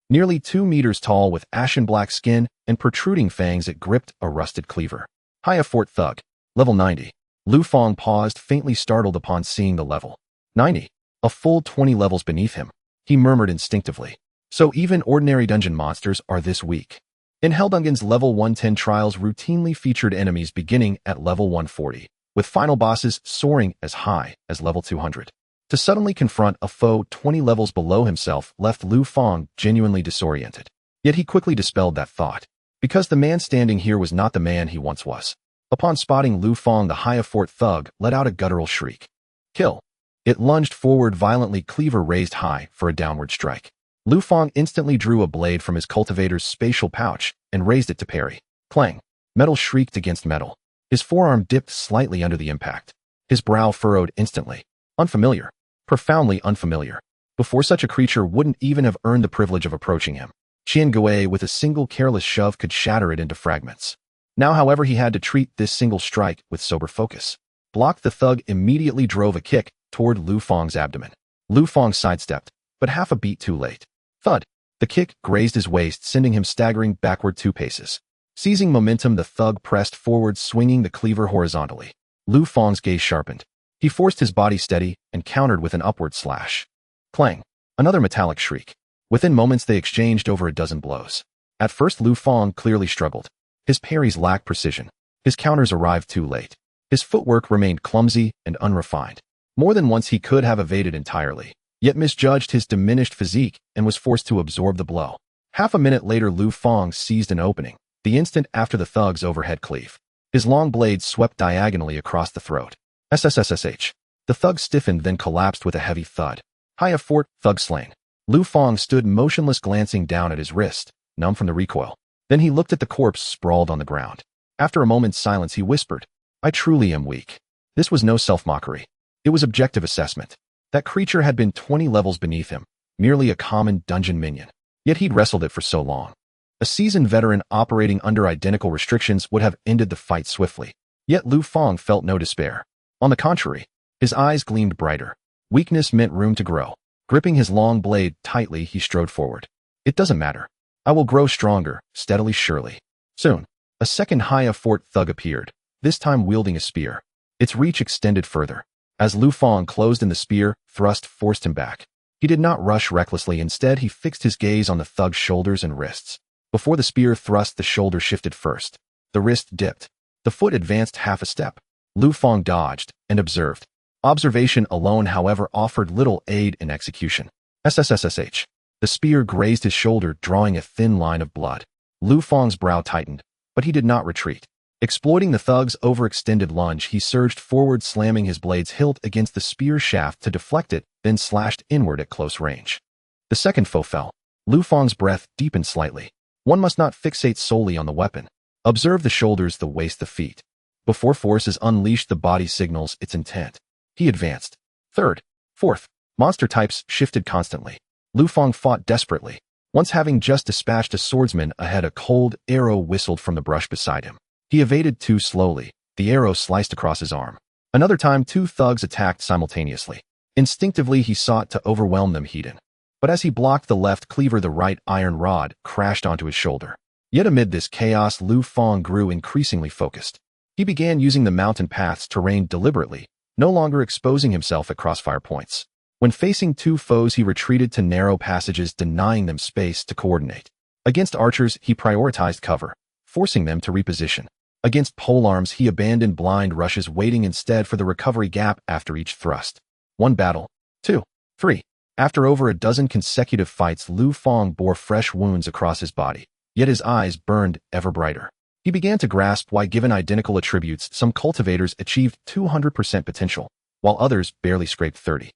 Nearly 2 meters tall, with ashen black skin and protruding fangs, it gripped a rusted cleaver. Haya Fort Thug. Level 90. Lu Fang paused, faintly startled upon seeing the level. 90. A full 20 levels beneath him. He murmured instinctively. So even ordinary dungeon monsters are this weak. In Helldungeon's level 110 trials routinely featured enemies beginning at level 140, with final bosses soaring as high as level 200. To suddenly confront a foe 20 levels below himself left Lu Fang genuinely disoriented. Yet he quickly dispelled that thought, because the man standing here was not the man he once was. Upon spotting Lu Fang, the Haya Fort Thug let out a guttural shriek. Kill. It lunged forward violently, cleaver raised high for a downward strike. Lu Fang instantly drew a blade from his cultivator's spatial pouch and raised it to parry. Clang. Metal shrieked against metal. His forearm dipped slightly under the impact. His brow furrowed instantly. Unfamiliar. Profoundly unfamiliar. Before, such a creature wouldn't even have earned the privilege of approaching him. Qian Gui, with a single careless shove, could shatter it into fragments. Now, however, he had to treat this single strike with sober focus. Blocked. The thug immediately drove a kick toward Lu Fang's abdomen. Lu Fang sidestepped, but half a beat too late. Thud. The kick grazed his waist, sending him staggering backward 2 paces. Seizing momentum, the thug pressed forward, swinging the cleaver horizontally. Lu Fang's gaze sharpened. He forced his body steady and countered with an upward slash. Clang. Another metallic shriek. Within moments they exchanged over a dozen blows. At first Lu Fang clearly struggled. His parries lacked precision. His counters arrived too late. His footwork remained clumsy and unrefined. More than once he could have evaded entirely, yet misjudged his diminished physique and was forced to absorb the blow. Half a minute later Lu Fang seized an opening, the instant after the thug's overhead cleave. His long blade swept diagonally across the throat. SSSSH. The thug stiffened then collapsed with a heavy thud. Hiya fort, thug slain. Lu Fang stood motionless, glancing down at his wrist, numb from the recoil. Then he looked at the corpse sprawled on the ground. After a moment's silence he whispered, I truly am weak. This was no self-mockery. It was objective assessment. That creature had been 20 levels beneath him, merely a common dungeon minion. Yet he'd wrestled it for so long. A seasoned veteran operating under identical restrictions would have ended the fight swiftly. Yet Lu Fang felt no despair. On the contrary, his eyes gleamed brighter. Weakness meant room to grow. Gripping his long blade tightly, he strode forward. It doesn't matter. I will grow stronger, steadily, surely. Soon, a second Hiya fort thug appeared, this time wielding a spear. Its reach extended further. As Lu Fang closed in, the spear thrust forced him back. He did not rush recklessly. Instead, he fixed his gaze on the thug's shoulders and wrists. Before the spear thrust, the shoulder shifted first. The wrist dipped. The foot advanced half a step. Lu Fang dodged and observed. Observation alone, however, offered little aid in execution. SSSSH. The spear grazed his shoulder, drawing a thin line of blood. Lu Fang's brow tightened, but he did not retreat. Exploiting the thug's overextended lunge, he surged forward, slamming his blade's hilt against the spear shaft to deflect it, then slashed inward at close range. The second foe fell. Lu Fang's breath deepened slightly. One must not fixate solely on the weapon. Observe the shoulders, the waist, the feet. Before force is unleashed, the body signals its intent. He advanced. Third, fourth. Monster types shifted constantly. Lu Fang fought desperately. Once, having just dispatched a swordsman ahead, a cold arrow whistled from the brush beside him. He evaded too slowly. The arrow sliced across his arm. Another time, two thugs attacked simultaneously. Instinctively, he sought to overwhelm them head-on. But as he blocked the left cleaver, the right iron rod crashed onto his shoulder. Yet amid this chaos, Lu Fang grew increasingly focused. He began using the mountain path's terrain deliberately, no longer exposing himself at crossfire points. When facing two foes, he retreated to narrow passages, denying them space to coordinate. Against archers, he prioritized cover, forcing them to reposition. Against polearms, he abandoned blind rushes, waiting instead for the recovery gap after each thrust. One battle, two, three. After over a dozen consecutive fights, Lu Fang bore fresh wounds across his body, yet his eyes burned ever brighter. He began to grasp why, given identical attributes, some cultivators achieved 200% potential, while others barely scraped 30.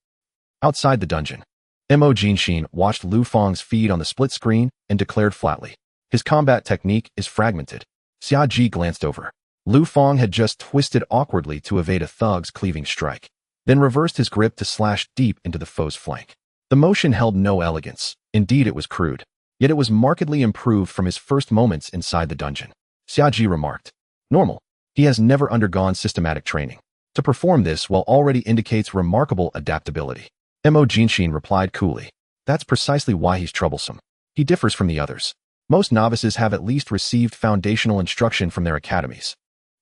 Outside the dungeon, Mo Jinshin watched Lu Fang's feed on the split screen and declared flatly, his combat technique is fragmented. Xia Ji glanced over. Lu Fang had just twisted awkwardly to evade a thug's cleaving strike, then reversed his grip to slash deep into the foe's flank. The motion held no elegance. Indeed, it was crude. Yet it was markedly improved from his first moments inside the dungeon. Xia Ji remarked, normal. He has never undergone systematic training. To perform this well already indicates remarkable adaptability. Mo Jinshin replied coolly, that's precisely why he's troublesome. He differs from the others. Most novices have at least received foundational instruction from their academies.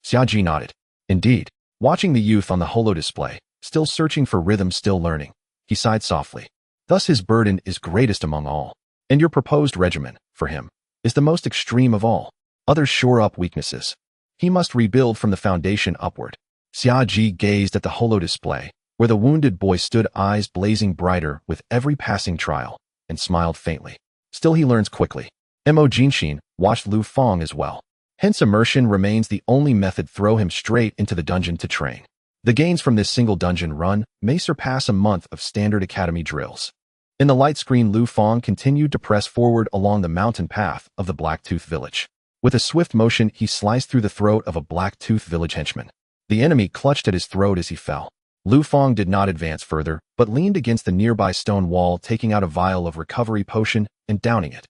Xia Ji nodded. Indeed. Watching the youth on the holo display, still searching for rhythm, still learning, he sighed softly. Thus his burden is greatest among all. And your proposed regimen, for him, is the most extreme of all. Others shore up weaknesses. He must rebuild from the foundation upward. Xia Ji gazed at the holo display, where the wounded boy stood, eyes blazing brighter with every passing trial, and smiled faintly. Still he learns quickly. Mo Jinshin watched Lu Fang as well. Hence immersion remains the only method. Throw him straight into the dungeon to train. The gains from this single dungeon run may surpass a month of standard academy drills. In the light screen, Lu Fang continued to press forward along the mountain path of the Blacktooth village. With a swift motion, he sliced through the throat of a Blacktooth village henchman. The enemy clutched at his throat as he fell. Lu Fang did not advance further, but leaned against the nearby stone wall, taking out a vial of recovery potion and downing it.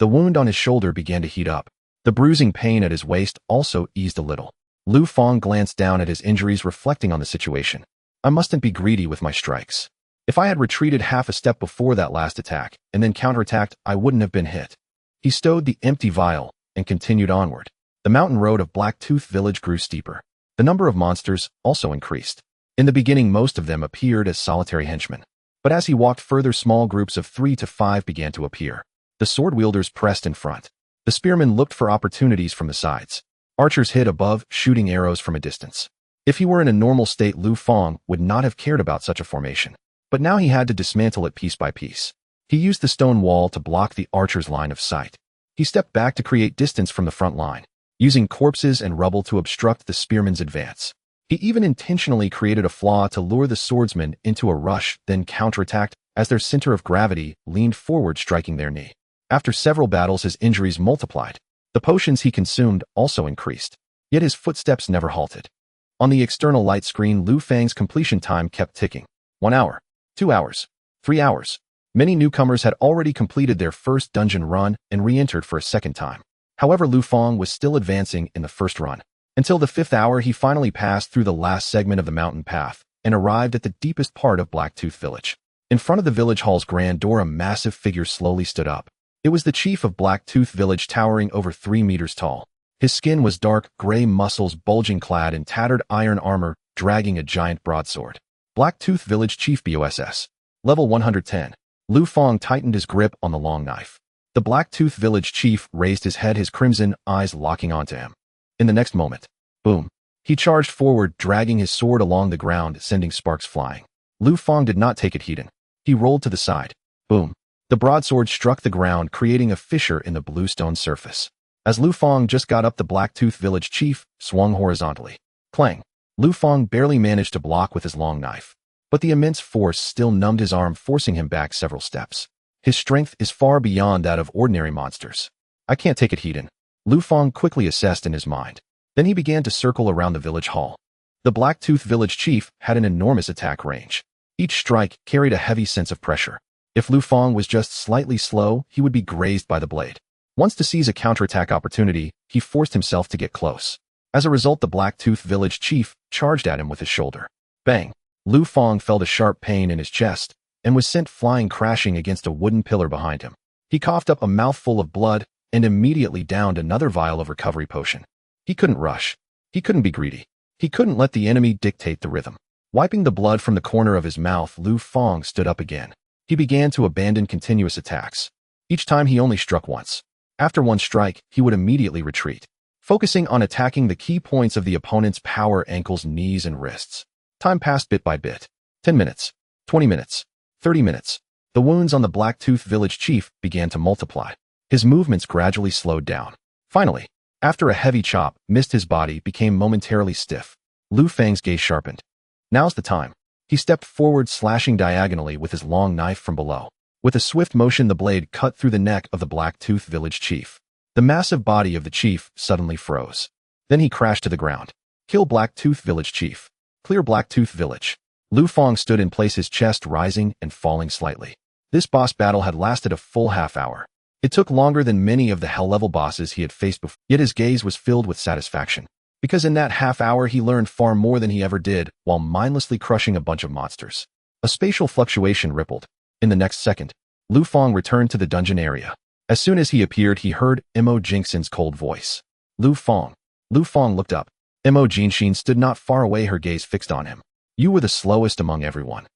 The wound on his shoulder began to heat up. The bruising pain at his waist also eased a little. Lu Fang glanced down at his injuries, reflecting on the situation. I mustn't be greedy with my strikes. If I had retreated half a step before that last attack, and then counterattacked, I wouldn't have been hit. He stowed the empty vial and continued onward. The mountain road of Blacktooth village grew steeper. The number of monsters also increased. In the beginning, most of them appeared as solitary henchmen. But as he walked further, small groups of 3 to 5 began to appear. The sword wielders pressed in front. The spearmen looked for opportunities from the sides. Archers hid above, shooting arrows from a distance. If he were in a normal state, Lu Fang would not have cared about such a formation. But now he had to dismantle it piece by piece. He used the stone wall to block the archers' line of sight. He stepped back to create distance from the front line, using corpses and rubble to obstruct the spearmen's advance. He even intentionally created a flaw to lure the swordsmen into a rush, then counterattacked as their center of gravity leaned forward, striking their knee. After several battles, his injuries multiplied. The potions he consumed also increased, yet his footsteps never halted. On the external light screen, Lu Fang's completion time kept ticking. 1 hour, 2 hours, 3 hours. Many newcomers had already completed their first dungeon run and re-entered for a second time. However, Lu Fang was still advancing in the first run. Until the 5th hour, he finally passed through the last segment of the mountain path and arrived at the deepest part of Blacktooth Village. In front of the village hall's grand door, a massive figure slowly stood up. It was the chief of Blacktooth Village, towering over 3 meters tall. His skin was dark gray, muscles bulging, clad in tattered iron armor, dragging a giant broadsword. Blacktooth Village Chief BOSS. Level 110. Lu Fang tightened his grip on the long knife. The Blacktooth Village Chief raised his head, his crimson eyes locking onto him. In the next moment, boom, he charged forward, dragging his sword along the ground, sending sparks flying. Lu Fang did not take it heeding. He rolled to the side. Boom. The broadsword struck the ground, creating a fissure in the blue stone surface. As Lu Fang just got up, the Blacktooth Village Chief swung horizontally. Clang. Lu Fang barely managed to block with his long knife. But the immense force still numbed his arm, forcing him back several steps. His strength is far beyond that of ordinary monsters. I can't take it heeding. Lu Fang quickly assessed in his mind. Then he began to circle around the village hall. The Blacktooth Village Chief had an enormous attack range. Each strike carried a heavy sense of pressure. If Lu Fang was just slightly slow, he would be grazed by the blade. Once to seize a counterattack opportunity, he forced himself to get close. As a result, the Blacktooth Village Chief charged at him with his shoulder. Bang! Lu Fang felt a sharp pain in his chest and was sent flying, crashing against a wooden pillar behind him. He coughed up a mouthful of blood and immediately downed another vial of recovery potion. He couldn't rush. He couldn't be greedy. He couldn't let the enemy dictate the rhythm. Wiping the blood from the corner of his mouth, Lu Fang stood up again. He began to abandon continuous attacks. Each time he only struck once. After one strike, he would immediately retreat, focusing on attacking the key points of the opponent's power: ankles, knees, and wrists. Time passed bit by bit. 10 minutes, 20 minutes, 30 minutes. The wounds on the Blacktooth Village Chief began to multiply. His movements gradually slowed down. Finally, after a heavy chop missed, his body became momentarily stiff. Lu Fang's gaze sharpened. Now's the time. He stepped forward, slashing diagonally with his long knife from below. With a swift motion, the blade cut through the neck of the Blacktooth Village Chief. The massive body of the chief suddenly froze. Then he crashed to the ground. Kill Blacktooth Village Chief. Clear Blacktooth Village. Lu Fang stood in place, his chest rising and falling slightly. This boss battle had lasted a full half hour. It took longer than many of the hell-level bosses he had faced before, yet his gaze was filled with satisfaction. Because in that half hour he learned far more than he ever did while mindlessly crushing a bunch of monsters. A spatial fluctuation rippled. In the next second, Lu Fang returned to the dungeon area. As soon as he appeared, he heard Mo Jinxin's cold voice. Lu Fang. Lu Fang looked up. Mo Jinxin stood not far away, her gaze fixed on him. You were the slowest among everyone.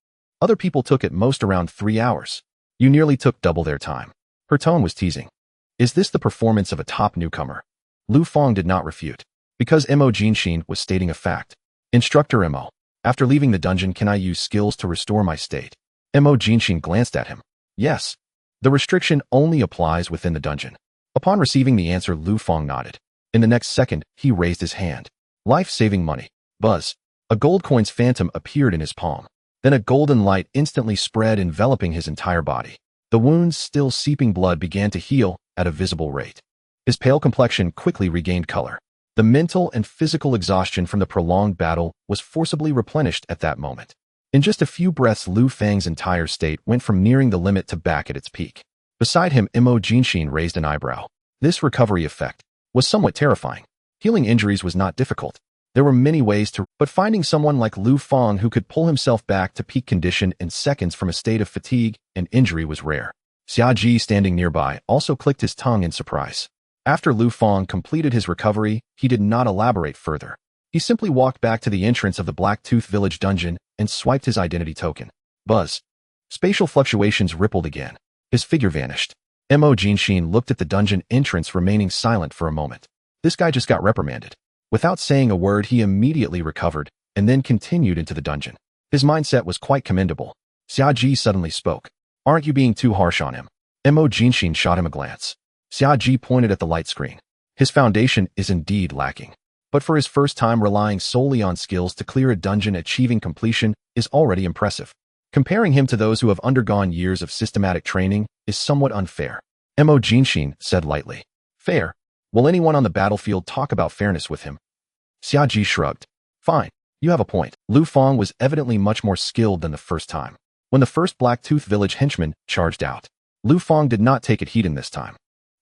Other people took at most around 3 hours. You nearly took double their time. Her tone was teasing. Is this the performance of a top newcomer? Lu Fang did not refute, because Mo Jinxin was stating a fact. Instructor Mo, after leaving the dungeon, can I use skills to restore my state? Mo Jinxin glanced at him. Yes. The restriction only applies within the dungeon. Upon receiving the answer, Lu Fang nodded. In the next second, he raised his hand. Life-saving money. Buzz. A gold coin's phantom appeared in his palm. Then a golden light instantly spread, enveloping his entire body. The wounds, still seeping blood, began to heal at a visible rate. His pale complexion quickly regained color. The mental and physical exhaustion from the prolonged battle was forcibly replenished at that moment. In just a few breaths, Lu Fang's entire state went from nearing the limit to back at its peak. Beside him, Mo Jinxin raised an eyebrow. This recovery effect was somewhat terrifying. Healing injuries was not difficult. There were many ways to, but finding someone like Lu Fang who could pull himself back to peak condition in seconds from a state of fatigue and injury was rare. Xia Ji, standing nearby, also clicked his tongue in surprise. After Lu Fang completed his recovery, he did not elaborate further. He simply walked back to the entrance of the Blacktooth Village dungeon and swiped his identity token. Buzz. Spatial fluctuations rippled again. His figure vanished. Mo Jinshin looked at the dungeon entrance, remaining silent for a moment. This guy just got reprimanded. Without saying a word, he immediately recovered and then continued into the dungeon. His mindset was quite commendable. Xiaji suddenly spoke. Aren't you being too harsh on him? Mo Jinshin shot him a glance. Xiaji pointed at the light screen. His foundation is indeed lacking. But for his first time relying solely on skills to clear a dungeon, achieving completion is already impressive. Comparing him to those who have undergone years of systematic training is somewhat unfair. Mo Jinshin said lightly. Fair? Will anyone on the battlefield talk about fairness with him? Xiaji shrugged. Fine, you have a point. Lu Fang was evidently much more skilled than the first time. When the first Blacktooth village henchman charged out, Lu Fang did not take it heat in this time.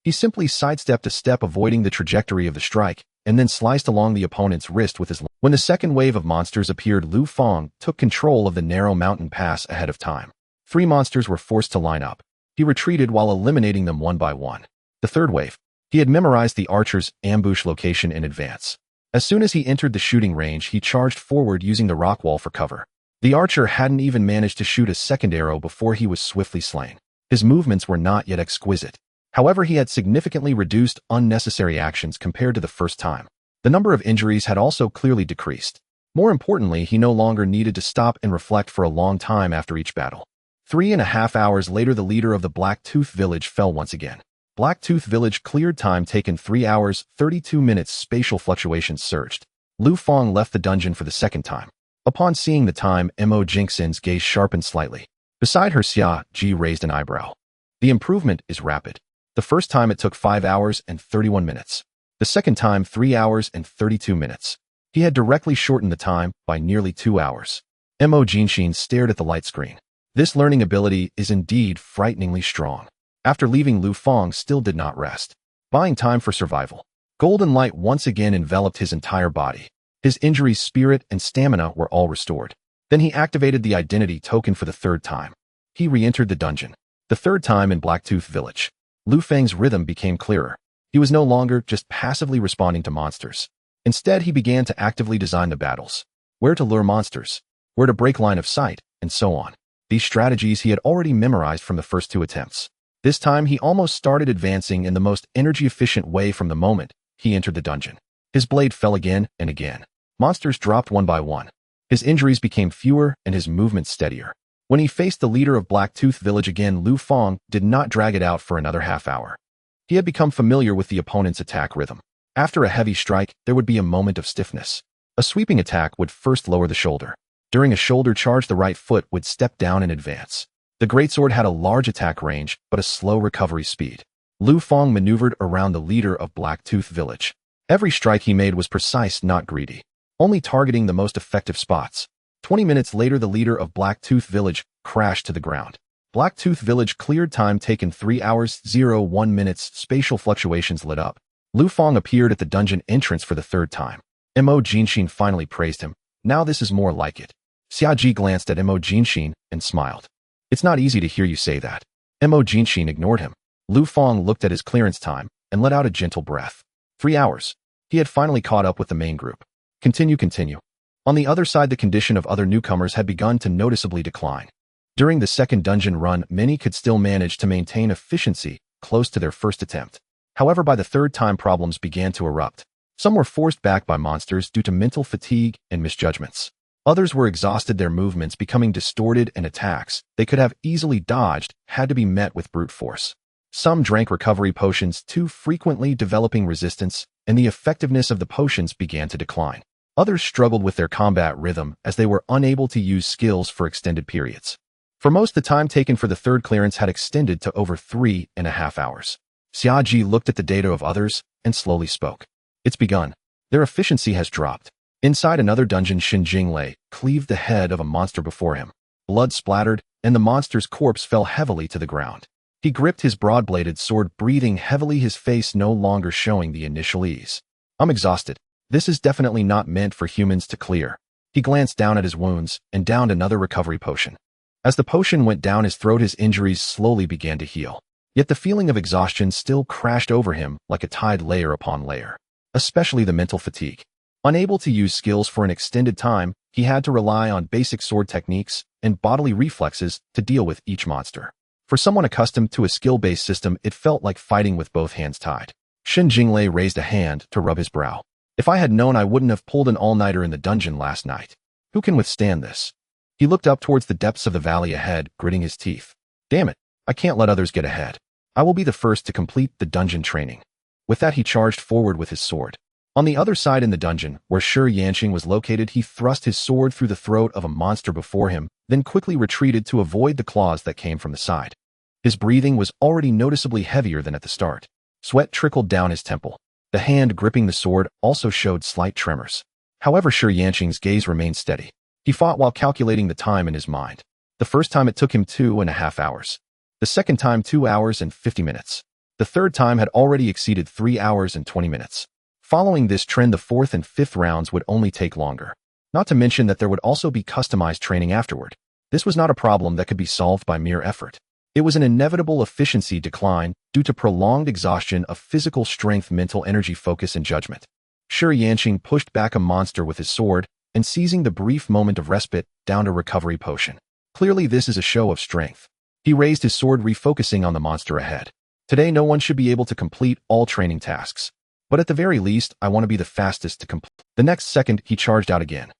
He simply sidestepped a step, avoiding the trajectory of the strike, and then sliced along the opponent's wrist with his... When the second wave of monsters appeared, Lu Fang took control of the narrow mountain pass ahead of time. 3 monsters were forced to line up. He retreated while eliminating them one by one. The third wave. He had memorized the archer's ambush location in advance. As soon as he entered the shooting range, he charged forward using the rock wall for cover. The archer hadn't even managed to shoot a second arrow before he was swiftly slain. His movements were not yet exquisite. However, he had significantly reduced unnecessary actions compared to the first time. The number of injuries had also clearly decreased. More importantly, he no longer needed to stop and reflect for a long time after each battle. 3.5 hours later, the leader of the Blacktooth village fell once again. Blacktooth village cleared, time taken 3 hours, 32 minutes. Spatial fluctuations surged. Lu Fang left the dungeon for the second time. Upon seeing the time, Mo Jinxin's gaze sharpened slightly. Beside her, Xia Ji raised an eyebrow. The improvement is rapid. The first time it took 5 hours and 31 minutes. The second time 3 hours and 32 minutes. He had directly shortened the time by nearly 2 hours. Mo Jinshin stared at the light screen. This learning ability is indeed frighteningly strong. After leaving, Lu Fang still did not rest. Buying time for survival. Golden light once again enveloped his entire body. His injuries, spirit, and stamina were all restored. Then he activated the identity token for the third time. He re-entered the dungeon. The third time in Blacktooth village. Lu Fang's rhythm became clearer. He was no longer just passively responding to monsters. Instead, he began to actively design the battles. Where to lure monsters, where to break line of sight, and so on. These strategies he had already memorized from the first 2 attempts. This time, he almost started advancing in the most energy-efficient way from the moment he entered the dungeon. His blade fell again and again. Monsters dropped one by one. His injuries became fewer and his movement steadier. When he faced the leader of Blacktooth village again, Lu Fang did not drag it out for another half hour. He had become familiar with the opponent's attack rhythm. After a heavy strike, there would be a moment of stiffness. A sweeping attack would first lower the shoulder. During a shoulder charge, the right foot would step down and advance. The greatsword had a large attack range, but a slow recovery speed. Lu Fang maneuvered around the leader of Blacktooth village. Every strike he made was precise, not greedy, only targeting the most effective spots. 20 minutes later, the leader of Blacktooth village crashed to the ground. Blacktooth village cleared, time taken 3 hours, 01 minutes. Spatial fluctuations lit up. Lu Fang appeared at the dungeon entrance for the third time. Mo Jinshin finally praised him. Now this is more like it. Xiaji glanced at Mo Jinshin and smiled. It's not easy to hear you say that. Mo Jinshin ignored him. Lu Fang looked at his clearance time and let out a gentle breath. 3 hours. He had finally caught up with the main group. Continue. On the other side, the condition of other newcomers had begun to noticeably decline. During the second dungeon run, many could still manage to maintain efficiency close to their first attempt. However, by the third time, problems began to erupt. Some were forced back by monsters due to mental fatigue and misjudgments. Others were exhausted, their movements becoming distorted, and attacks they could have easily dodged had to be met with brute force. Some drank recovery potions too frequently, developing resistance, and the effectiveness of the potions began to decline. Others struggled with their combat rhythm as they were unable to use skills for extended periods. For most, the time taken for the third clearance had extended to over 3.5 hours. Xiaji looked at the data of others and slowly spoke. It's begun. Their efficiency has dropped. Inside another dungeon, Xin Jinglei cleaved the head of a monster before him. Blood splattered, and the monster's corpse fell heavily to the ground. He gripped his broad-bladed sword, breathing heavily, his face no longer showing the initial ease. I'm exhausted. This is definitely not meant for humans to clear. He glanced down at his wounds and downed another recovery potion. As the potion went down his throat, his injuries slowly began to heal. Yet the feeling of exhaustion still crashed over him like a tide, layer upon layer. Especially the mental fatigue. Unable to use skills for an extended time, he had to rely on basic sword techniques and bodily reflexes to deal with each monster. For someone accustomed to a skill-based system, it felt like fighting with both hands tied. Shen Jinglei raised a hand to rub his brow. If I had known, I wouldn't have pulled an all-nighter in the dungeon last night. Who can withstand this? He looked up towards the depths of the valley ahead, gritting his teeth. Damn it, I can't let others get ahead. I will be the first to complete the dungeon training. With that, he charged forward with his sword. On the other side in the dungeon, where Shi Yanqing was located, he thrust his sword through the throat of a monster before him, then quickly retreated to avoid the claws that came from the side. His breathing was already noticeably heavier than at the start. Sweat trickled down his temple. The hand gripping the sword also showed slight tremors. However, Shi Yanqing's gaze remained steady. He fought while calculating the time in his mind. The first time it took him 2.5 hours. The second time 2 hours and 50 minutes. The third time had already exceeded 3 hours and 20 minutes. Following this trend, the fourth and fifth rounds would only take longer. Not to mention that there would also be customized training afterward. This was not a problem that could be solved by mere effort. It was an inevitable efficiency decline due to prolonged exhaustion of physical strength, mental energy, focus, and judgment. Shi Yanqing pushed back a monster with his sword and, seizing the brief moment of respite, downed a recovery potion. Clearly, this is a show of strength. He raised his sword, refocusing on the monster ahead. Today, no one should be able to complete all training tasks. But at the very least, I want to be the fastest to complete. The next second, he charged out again.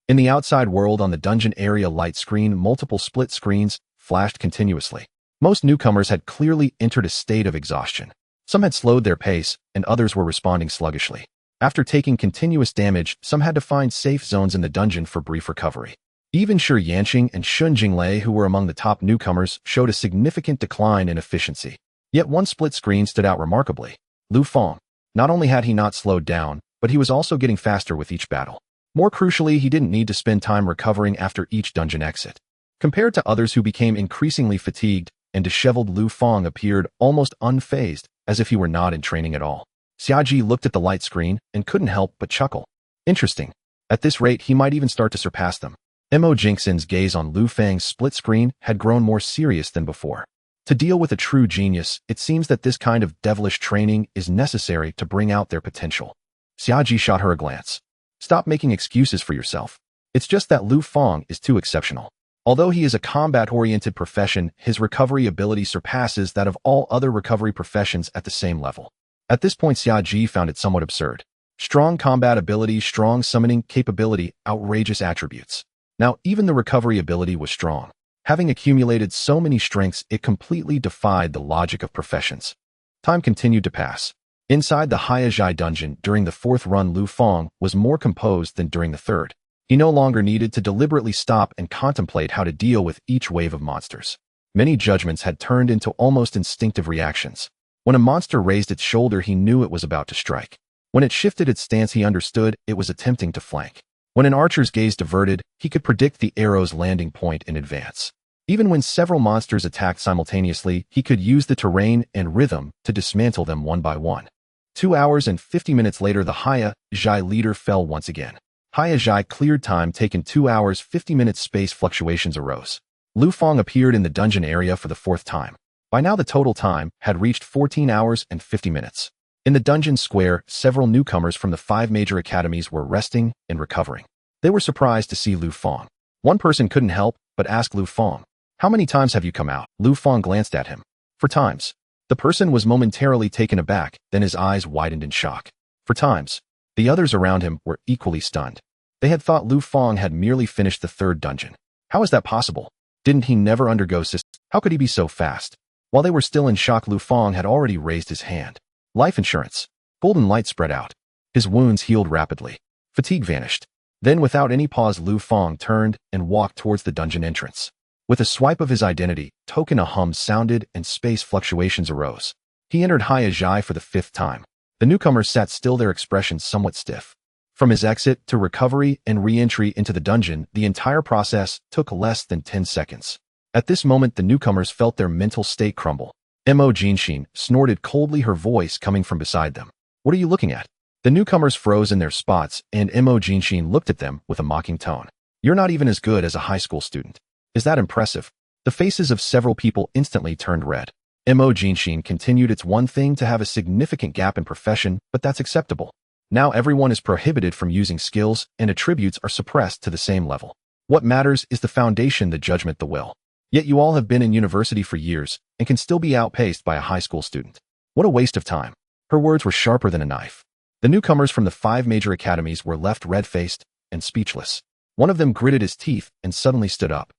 In the outside world, on the dungeon area light screen, multiple split screens flashed continuously. Most newcomers had clearly entered a state of exhaustion. Some had slowed their pace, and others were responding sluggishly. After taking continuous damage, some had to find safe zones in the dungeon for brief recovery. Even Shi Yanqing and Shen Jinglei, who were among the top newcomers, showed a significant decline in efficiency. Yet one split screen stood out remarkably. Lu Fang. Not only had he not slowed down, but he was also getting faster with each battle. More crucially, he didn't need to spend time recovering after each dungeon exit. Compared to others who became increasingly fatigued, and disheveled, Lu Fang appeared almost unfazed, as if he were not in training at all. Xiaji looked at the light screen and couldn't help but chuckle. Interesting. At this rate, he might even start to surpass them. Mo Jingxin's gaze on Lu Fang's split screen had grown more serious than before. To deal with a true genius, it seems that this kind of devilish training is necessary to bring out their potential. Xiaji shot her a glance. Stop making excuses for yourself. It's just that Lu Fang is too exceptional. Although he is a combat-oriented profession, his recovery ability surpasses that of all other recovery professions at the same level. At this point, Xiaji found it somewhat absurd. Strong combat ability, strong summoning capability, outrageous attributes. Now, even the recovery ability was strong. Having accumulated so many strengths, it completely defied the logic of professions. Time continued to pass. Inside the Haiyazhai dungeon, during the fourth run, Lu Fang was more composed than during the third. He no longer needed to deliberately stop and contemplate how to deal with each wave of monsters. Many judgments had turned into almost instinctive reactions. When a monster raised its shoulder, he knew it was about to strike. When it shifted its stance, he understood it was attempting to flank. When an archer's gaze diverted, he could predict the arrow's landing point in advance. Even when several monsters attacked simultaneously, he could use the terrain and rhythm to dismantle them one by one. 2 hours and 50 minutes later, the Haiyazhai leader fell once again. Haiyazhai cleared time, taken 2 hours, 50 minutes. Space fluctuations arose. Lu Fang appeared in the dungeon area for the fourth time. By now, the total time had reached 14 hours and 50 minutes. In the dungeon square, several newcomers from the 5 major academies were resting and recovering. They were surprised to see Lu Fang. One person couldn't help but ask Lu Fang, "How many times have you come out?" Lu Fang glanced at him. "For times." The person was momentarily taken aback, then his eyes widened in shock. "For times." The others around him were equally stunned. They had thought Lu Fang had merely finished the third dungeon. How is that possible? Didn't he never undergo systems? How could he be so fast? While they were still in shock, Lu Fang had already raised his hand. Life insurance. Golden light spread out. His wounds healed rapidly. Fatigue vanished. Then, without any pause, Lu Fang turned and walked towards the dungeon entrance. With a swipe of his identity token, a hum sounded and space fluctuations arose. He entered Haiyazhai for the 5th time. The newcomers sat still, their expressions somewhat stiff. From his exit to recovery and re-entry into the dungeon, the entire process took less than 10 seconds. At this moment, the newcomers felt their mental state crumble. Mo Jingxin snorted coldly, her voice coming from beside them. "What are you looking at?" The newcomers froze in their spots, and Mo Jingxin looked at them with a mocking tone. "You're not even as good as a high school student. Is that impressive?" The faces of several people instantly turned red. Mo Jingxin continued, "It's one thing to have a significant gap in profession, but that's acceptable. Now everyone is prohibited from using skills, and attributes are suppressed to the same level. What matters is the foundation, the judgment, the will. Yet you all have been in university for years and can still be outpaced by a high school student. What a waste of time. Her words were sharper than a knife. The newcomers from the 5 major academies were left red-faced and speechless. One of them gritted his teeth and suddenly stood up.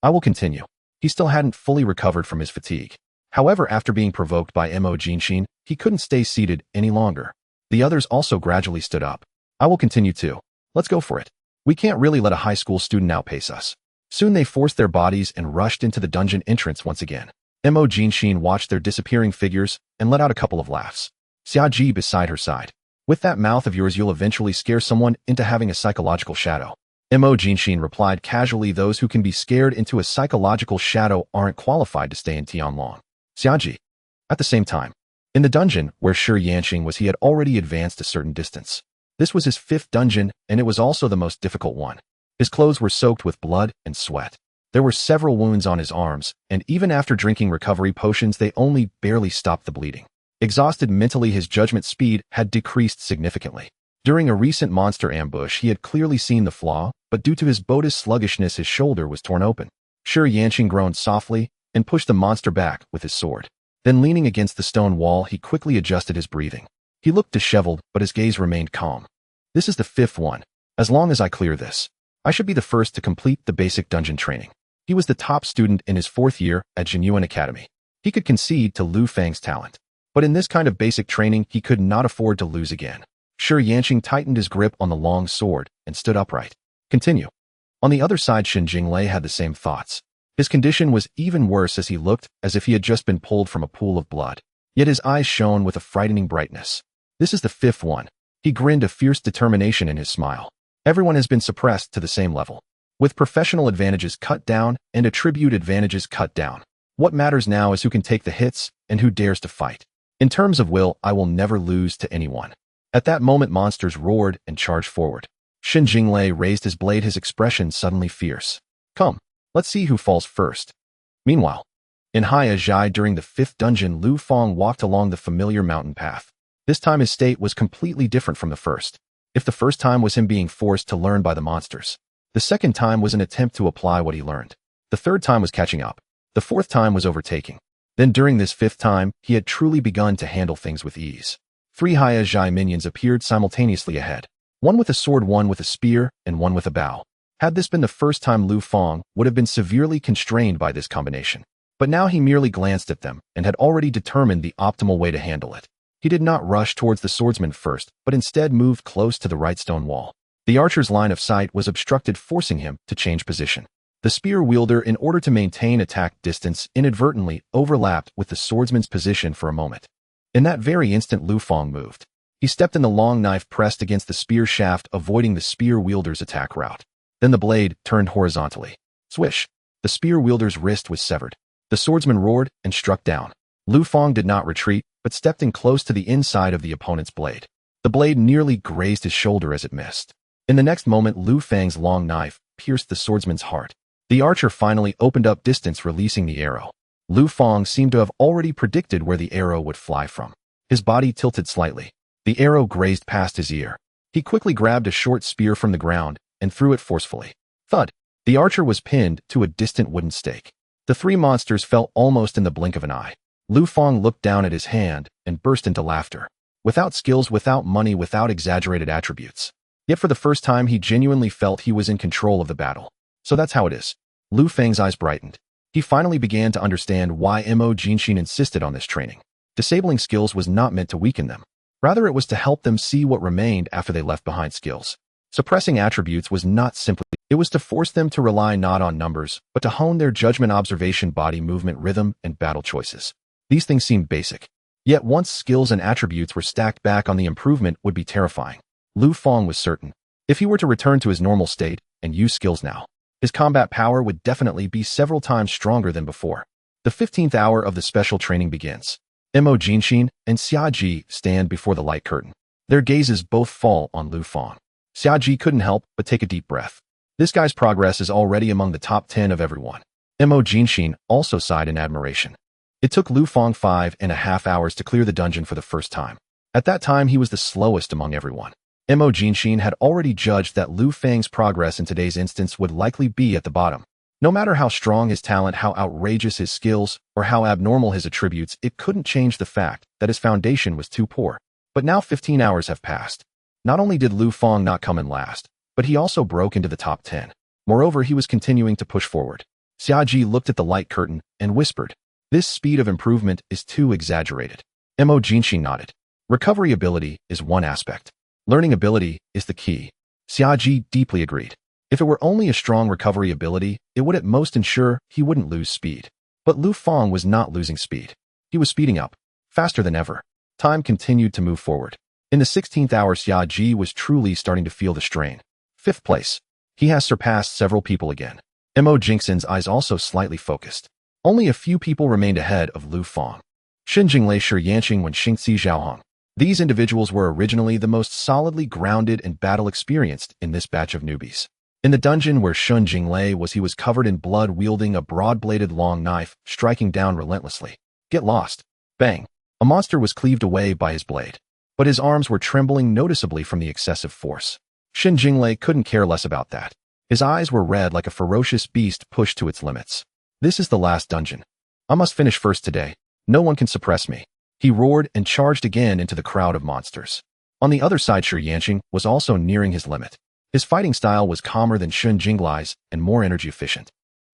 I will continue. He still hadn't fully recovered from his fatigue. However, after being provoked by Mo Jinshin, he couldn't stay seated any longer. The others also gradually stood up. I will continue too. Let's go for it. We can't really let a high school student outpace us. Soon they forced their bodies and rushed into the dungeon entrance once again. Mo Jinshin watched their disappearing figures and let out a couple of laughs. Xiaji beside her side. With that mouth of yours you'll eventually scare someone into having a psychological shadow. Mo Jinshin replied casually, those who can be scared into a psychological shadow aren't qualified to stay in Tianlong. Xiaji. At the same time, in the dungeon where Shi Yanqing was, he had already advanced a certain distance. This was his 5th dungeon, and it was also the most difficult one. His clothes were soaked with blood and sweat. There were several wounds on his arms, and even after drinking recovery potions, they only barely stopped the bleeding. Exhausted mentally, his judgment speed had decreased significantly. During a recent monster ambush, he had clearly seen the flaw, but due to his boda's sluggishness, his shoulder was torn open. Shi Yanqing groaned softly and pushed the monster back with his sword. Then, leaning against the stone wall, he quickly adjusted his breathing. He looked disheveled, but his gaze remained calm. This is the 5th one. As long as I clear this, I should be the first to complete the basic dungeon training. He was the top student in his 4th year at Jinyuan Academy. He could concede to Lu Fang's talent. But in this kind of basic training, he could not afford to lose again. Shi Yanqing tightened his grip on the long sword and stood upright. Continue. On the other side, Xin Jinglei had the same thoughts. His condition was even worse, as he looked as if he had just been pulled from a pool of blood. Yet his eyes shone with a frightening brightness. This is the 5th one. He grinned, a fierce determination in his smile. Everyone has been suppressed to the same level, with professional advantages cut down and attribute advantages cut down. What matters now is who can take the hits and who dares to fight. In terms of will, I will never lose to anyone. At that moment, monsters roared and charged forward. Xin Jinglei raised his blade, his expression suddenly fierce. Come, let's see who falls first. Meanwhile, in Haiyazhai, during the 5th dungeon, Lu Fang walked along the familiar mountain path. This time his state was completely different from the first. If the first time was him being forced to learn by the monsters, the second time was an attempt to apply what he learned. The 3rd time was catching up. The 4th time was overtaking. Then during this 5th time, he had truly begun to handle things with ease. 3 Haiyazhai minions appeared simultaneously ahead. One with a sword, one with a spear, and one with a bow. Had this been the first time, Lu Fang would have been severely constrained by this combination. But now he merely glanced at them and had already determined the optimal way to handle it. He did not rush towards the swordsman first, but instead moved close to the right stone wall. The archer's line of sight was obstructed, forcing him to change position. The spear wielder, in order to maintain attack distance, inadvertently overlapped with the swordsman's position for a moment. In that very instant, Lu Fang moved. He stepped in the long knife pressed against the spear shaft, avoiding the spear wielder's attack route. Then the blade turned horizontally. Swish! The spear wielder's wrist was severed. The swordsman roared and struck down. Lu Fang did not retreat, but stepped in close to the inside of the opponent's blade. The blade nearly grazed his shoulder as it missed. In the next moment, Lu Fang's long knife pierced the swordsman's heart. The archer finally opened up distance, releasing the arrow. Lu Fang seemed to have already predicted where the arrow would fly from. His body tilted slightly. The arrow grazed past his ear. He quickly grabbed a short spear from the ground and threw it forcefully. Thud! The archer was pinned to a distant wooden stake. The 3 monsters fell almost in the blink of an eye. Lu Fang looked down at his hand and burst into laughter. Without skills, without money, without exaggerated attributes. Yet for the first time, he genuinely felt he was in control of the battle. So that's how it is. Lu Fang's eyes brightened. He finally began to understand why Mo Jinshin insisted on this training. Disabling skills was not meant to weaken them. Rather, it was to help them see what remained after they left behind skills. Suppressing attributes was not simply, it was to force them to rely not on numbers, but to hone their judgment, observation, body movement, rhythm, and battle choices. These things seemed basic. Yet once skills and attributes were stacked back on, the improvement would be terrifying. Lu Fang was certain. If he were to return to his normal state and use skills now, his combat power would definitely be several times stronger than before. The 15th hour of the special training begins. Mo Jinshin and Xiaji stand before the light curtain. Their gazes both fall on Lu Fang. Xiaji couldn't help but take a deep breath. This guy's progress is already among the top 10 of everyone. Mo Jinshin also sighed in admiration. It took Lu Fang 5.5 hours to clear the dungeon for the first time. At that time, he was the slowest among everyone. Mo Jinshin had already judged that Lu Fang's progress in today's instance would likely be at the bottom. No matter how strong his talent, how outrageous his skills, or how abnormal his attributes, it couldn't change the fact that his foundation was too poor. But now 15 hours have passed. Not only did Lu Fang not come in last, but he also broke into the top 10. Moreover, he was continuing to push forward. Xiaji looked at the light curtain and whispered, "This speed of improvement is too exaggerated." Mo Jinshin nodded. Recovery ability is one aspect. Learning ability is the key. Xiaji deeply agreed. If it were only a strong recovery ability, it would at most ensure he wouldn't lose speed. But Lu Fang was not losing speed. He was speeding up, faster than ever. Time continued to move forward. In the 16th hour, Xiaji was truly starting to feel the strain. 5th place. He has surpassed several people again. Mo Jinshin's eyes also slightly focused. Only a few people remained ahead of Lu Fang. Shen Jinglei, Shi Yanqing, and Xingxi Zhaohong. These individuals were originally the most solidly grounded and battle-experienced in this batch of newbies. In the dungeon where Shen Jinglei was, he was covered in blood, wielding a broad-bladed long knife, striking down relentlessly. Get lost. Bang. A monster was cleaved away by his blade. But his arms were trembling noticeably from the excessive force. Shen Jinglei couldn't care less about that. His eyes were red like a ferocious beast pushed to its limits. This is the last dungeon. I must finish first today. No one can suppress me. He roared and charged again into the crowd of monsters. On the other side, Shi Yanqing was also nearing his limit. His fighting style was calmer than Shen Jinglei's and more energy efficient.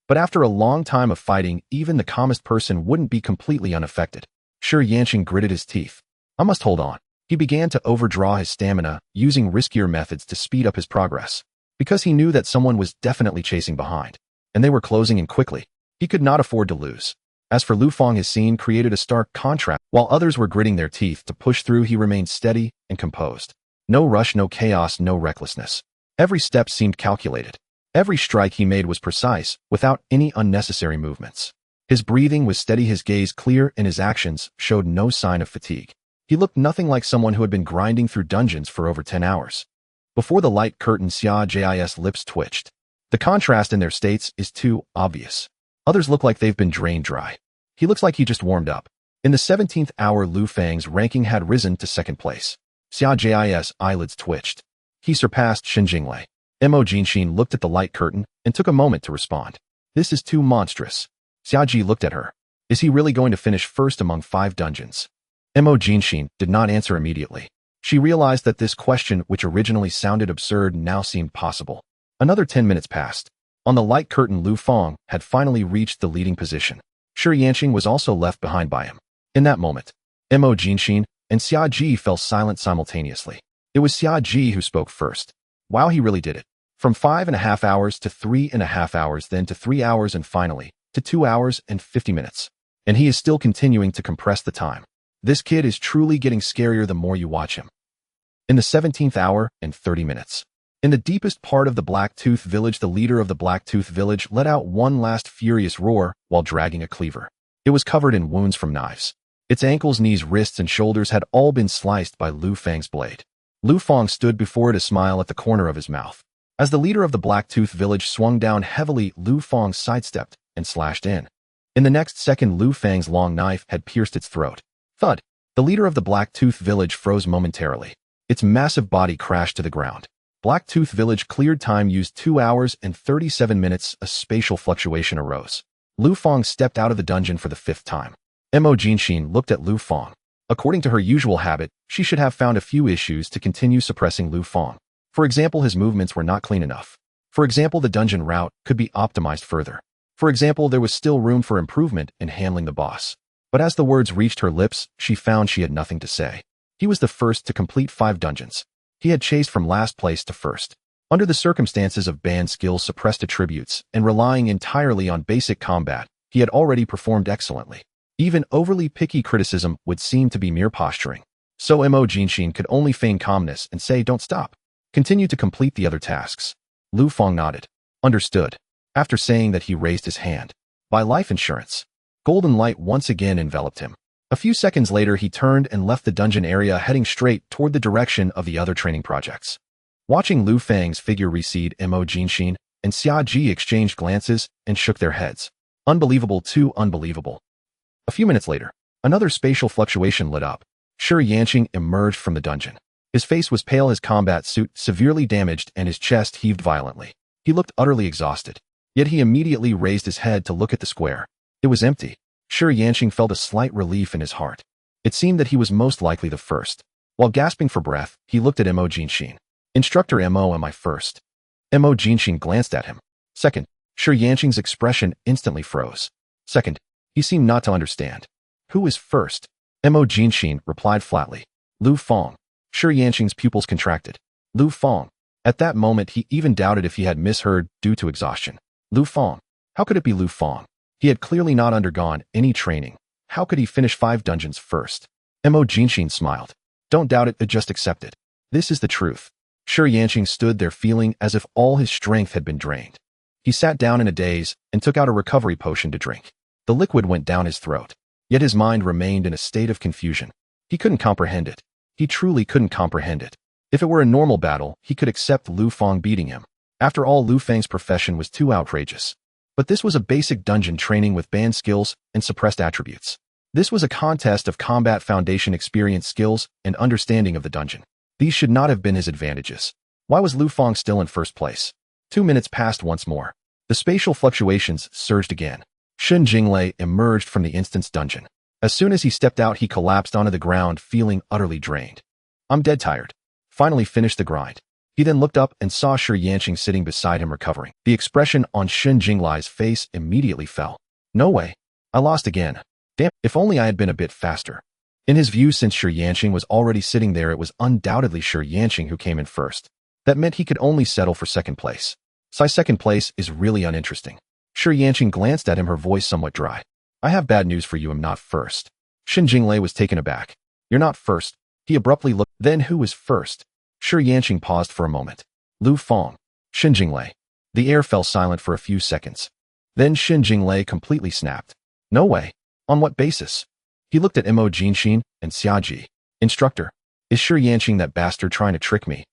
But after a long time of fighting, even the calmest person wouldn't be completely unaffected. Shi Yanqing gritted his teeth. I must hold on. He began to overdraw his stamina, using riskier methods to speed up his progress. Because he knew that someone was definitely chasing behind, and they were closing in quickly, he could not afford to lose. As for Lu Fang, his scene created a stark contrast. While others were gritting their teeth to push through, he remained steady and composed. No rush, no chaos, no recklessness. Every step seemed calculated. Every strike he made was precise, without any unnecessary movements. His breathing was steady, his gaze clear, and his actions showed no sign of fatigue. He looked nothing like someone who had been grinding through dungeons for over 10 hours. Before the light curtain, Xiaji's lips twitched. The contrast in their states is too obvious. Others look like they've been drained dry. He looks like he just warmed up. In the 17th hour, Lu Fang's ranking had risen to 2nd place. Xiaji's eyelids twitched. He surpassed Shen Jinglei. Mo Jinshin looked at the light curtain and took a moment to respond. This is too monstrous. Xiaji looked at her. Is he really going to finish first among 5 dungeons? Mo Jinshin did not answer immediately. She realized that this question, which originally sounded absurd, now seemed possible. Another 10 minutes passed. On the light curtain, Lu Fang had finally reached the leading position. Shi Yanqing was also left behind by him. In that moment, Mo Jinshin and Xiaji fell silent simultaneously. It was Xiaji who spoke first. Wow, he really did it. From 5.5 hours to 3.5 hours, then to 3 hours, and finally to 2 hours and 50 minutes. And he is still continuing to compress the time. This kid is truly getting scarier the more you watch him. In the 17th hour and 30 minutes. In the deepest part of the Blacktooth village, the leader of the Blacktooth village let out one last furious roar while dragging a cleaver. It was covered in wounds from knives. Its ankles, knees, wrists, and shoulders had all been sliced by Lu Fang's blade. Lu Fang stood before it, a smile at the corner of his mouth. As the leader of the Blacktooth village swung down heavily, Lu Fang sidestepped and slashed in. In the next second, Lu Fang's long knife had pierced its throat. Thud! The leader of the Blacktooth village froze momentarily. Its massive body crashed to the ground. Blacktooth village cleared time used 2 hours and 37 minutes. A spatial fluctuation arose. Lu Fang stepped out of the dungeon for the 5th time. Mo Jinshin looked at Lu Fang. According to her usual habit, she should have found a few issues to continue suppressing Lu Fang. For example, his movements were not clean enough. For example, the dungeon route could be optimized further. For example, there was still room for improvement in handling the boss. But as the words reached her lips, she found she had nothing to say. He was the first to complete 5 dungeons. He had chased from last place to first. Under the circumstances of banned skills, suppressed attributes, and relying entirely on basic combat, he had already performed excellently. Even overly picky criticism would seem to be mere posturing. So Mo Jinshin could only feign calmness and say, "Don't stop. Continue to complete the other tasks." Lu Fang nodded. Understood. After saying that, he raised his hand. Buy life insurance. Golden light once again enveloped him. A few seconds later, he turned and left the dungeon area, heading straight toward the direction of the other training projects. Watching Lu Fang's figure recede, Mo Jinshin and Xiaji exchanged glances and shook their heads. Unbelievable, too unbelievable. A few minutes later, another spatial fluctuation lit up. Shi Yanqing emerged from the dungeon. His face was pale, his combat suit severely damaged, and his chest heaved violently. He looked utterly exhausted. Yet he immediately raised his head to look at the square. It was empty. Shi Yanqing felt a slight relief in his heart. It seemed that he was most likely the first. While gasping for breath, he looked at Mo Jinxin. Instructor Mo, am I first? Mo Jinxin glanced at him. Second. Shi Yanqing's expression instantly froze. Second. He seemed not to understand. Who is first? Mo Jinxin replied flatly. Lu Fang. Shi Yanqing's pupils contracted. Lu Fang. At that moment he even doubted if he had misheard due to exhaustion. Lu Fang. How could it be Lu Fang? He had clearly not undergone any training. How could he finish 5 dungeons first? Mo Jinxin smiled. Don't doubt it, just accept it. This is the truth. Shi Yanqing stood there feeling as if all his strength had been drained. He sat down in a daze and took out a recovery potion to drink. The liquid went down his throat. Yet his mind remained in a state of confusion. He couldn't comprehend it. He truly couldn't comprehend it. If it were a normal battle, he could accept Lu Fang beating him. After all, Lu Fang's profession was too outrageous. But this was a basic dungeon training with banned skills and suppressed attributes. This was a contest of combat foundation experience, skills, and understanding of the dungeon. These should not have been his advantages. Why was Lu Fang still in first place? 2 minutes passed once more. The spatial fluctuations surged again. Shun Jinglei emerged from the instance dungeon. As soon as he stepped out, he collapsed onto the ground, feeling utterly drained. I'm dead tired. Finally finished the grind. He then looked up and saw Shi Yanqing sitting beside him recovering. The expression on Shun Jinglei's face immediately fell. No way. I lost again. Damn, if only I had been a bit faster. In his view, since Shi Yanqing was already sitting there, it was undoubtedly Shi Yanqing who came in first. That meant he could only settle for second place. Second place is really uninteresting. Shi Yanqing glanced at him, her voice somewhat dry. I have bad news for you, I'm not first. Shun Jinglei was taken aback. You're not first. He abruptly looked. Then who is first? Shi Yanqing paused for a moment. Lu Fang. Shun Jinglei. The air fell silent for a few seconds. Then Shun Jinglei completely snapped. No way. On what basis? He looked at Mo Jinxin and Xiaji. Instructor. Is Shi Yanqing that bastard trying to trick me?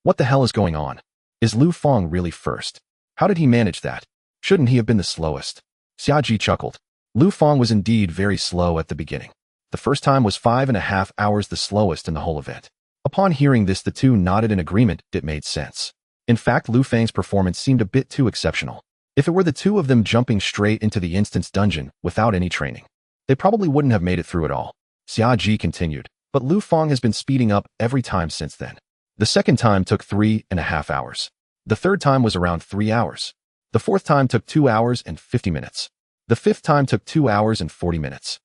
What the hell is going on? Is Lu Fang really first? How did he manage that? Shouldn't he have been the slowest? Xiaji chuckled. Lu Fang was indeed very slow at the beginning. The first time was 5.5 hours, the slowest in the whole event. Upon hearing this, the two nodded in agreement. It made sense. In fact, Lu Fang's performance seemed a bit too exceptional. If it were the two of them jumping straight into the instance dungeon without any training, they probably wouldn't have made it through at all. Xiaji continued, but Lu Fang has been speeding up every time since then. The second time took 3.5 hours. The third time was around 3 hours. The fourth time took 2 hours and 50 minutes. The fifth time took 2 hours and 40 minutes.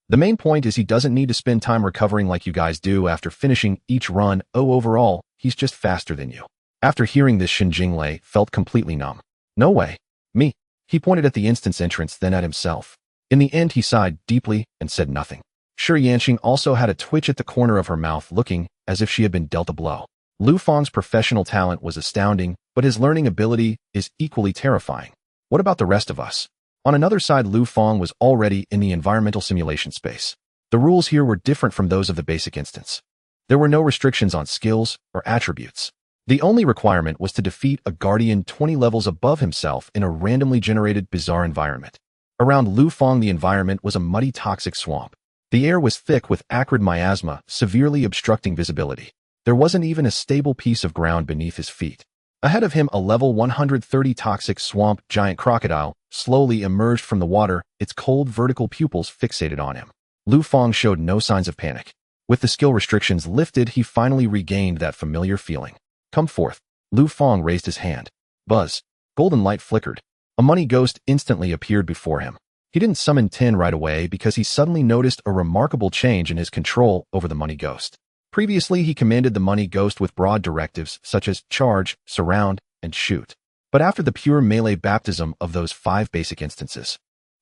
The main point is he doesn't need to spend time recovering like you guys do after finishing each run. Oh, overall, he's just faster than you. After hearing this, Shun Jinglei felt completely numb. No way. Me. He pointed at the instance entrance, then at himself. In the end, he sighed deeply and said nothing. Shi Yanqing also had a twitch at the corner of her mouth, looking as if she had been dealt a blow. Lu Fang's professional talent was astounding, but his learning ability is equally terrifying. What about the rest of us? On another side, Lu Fang was already in the environmental simulation space. The rules here were different from those of the basic instance. There were no restrictions on skills or attributes. The only requirement was to defeat a guardian 20 levels above himself in a randomly generated bizarre environment. Around Lu Fang, the environment was a muddy, toxic swamp. The air was thick with acrid miasma, severely obstructing visibility. There wasn't even a stable piece of ground beneath his feet. Ahead of him, a level 130 toxic swamp giant crocodile slowly emerged from the water, its cold vertical pupils fixated on him. Lu Fang showed no signs of panic. With the skill restrictions lifted, he finally regained that familiar feeling. Come forth. Lu Fang raised his hand. Buzz. Golden light flickered. A money ghost instantly appeared before him. He didn't summon Tin right away because he suddenly noticed a remarkable change in his control over the money ghost. Previously, he commanded the money ghost with broad directives such as charge, surround, and shoot. But after the pure melee baptism of those 5 basic instances,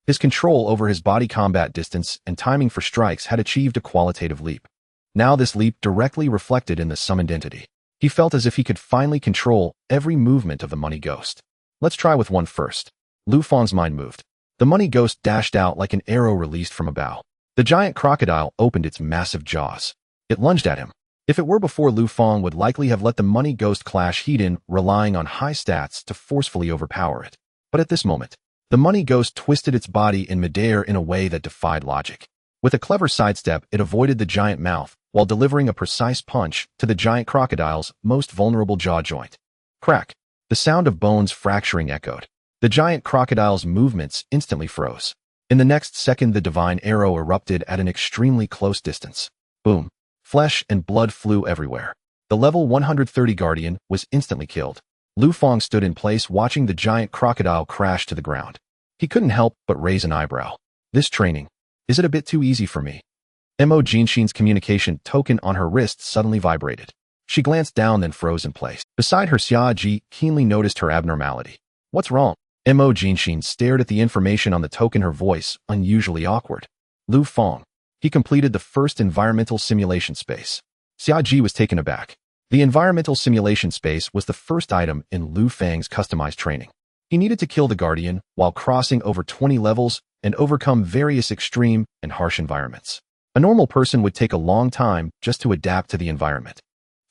his control over his body combat distance and timing for strikes had achieved a qualitative leap. Now this leap directly reflected in the summoned entity. He felt as if he could finally control every movement of the money ghost. Let's try with one first. Lu Fang's mind moved. The money ghost dashed out like an arrow released from a bow. The giant crocodile opened its massive jaws. It lunged at him. If it were before, Lu Fang would likely have let the money ghost clash head-in, relying on high stats to forcefully overpower it. But at this moment, the money ghost twisted its body in midair in a way that defied logic. With a clever sidestep, it avoided the giant mouth while delivering a precise punch to the giant crocodile's most vulnerable jaw joint. Crack! The sound of bones fracturing echoed. The giant crocodile's movements instantly froze. In the next second, the divine arrow erupted at an extremely close distance. Boom! Flesh and blood flew everywhere. The level 130 guardian was instantly killed. Lu Fang stood in place watching the giant crocodile crash to the ground. He couldn't help but raise an eyebrow. This training, is it a bit too easy for me? Mo Jinshin's communication token on her wrist suddenly vibrated. She glanced down, then froze in place. Beside her, Xia Ji keenly noticed her abnormality. What's wrong? Mo Jinshin stared at the information on the token, her voice unusually awkward. Lu Fang. He completed the first environmental simulation space. Xia Ji was taken aback. The environmental simulation space was the first item in Lu Fang's customized training. He needed to kill the Guardian while crossing over 20 levels and overcome various extreme and harsh environments. A normal person would take a long time just to adapt to the environment.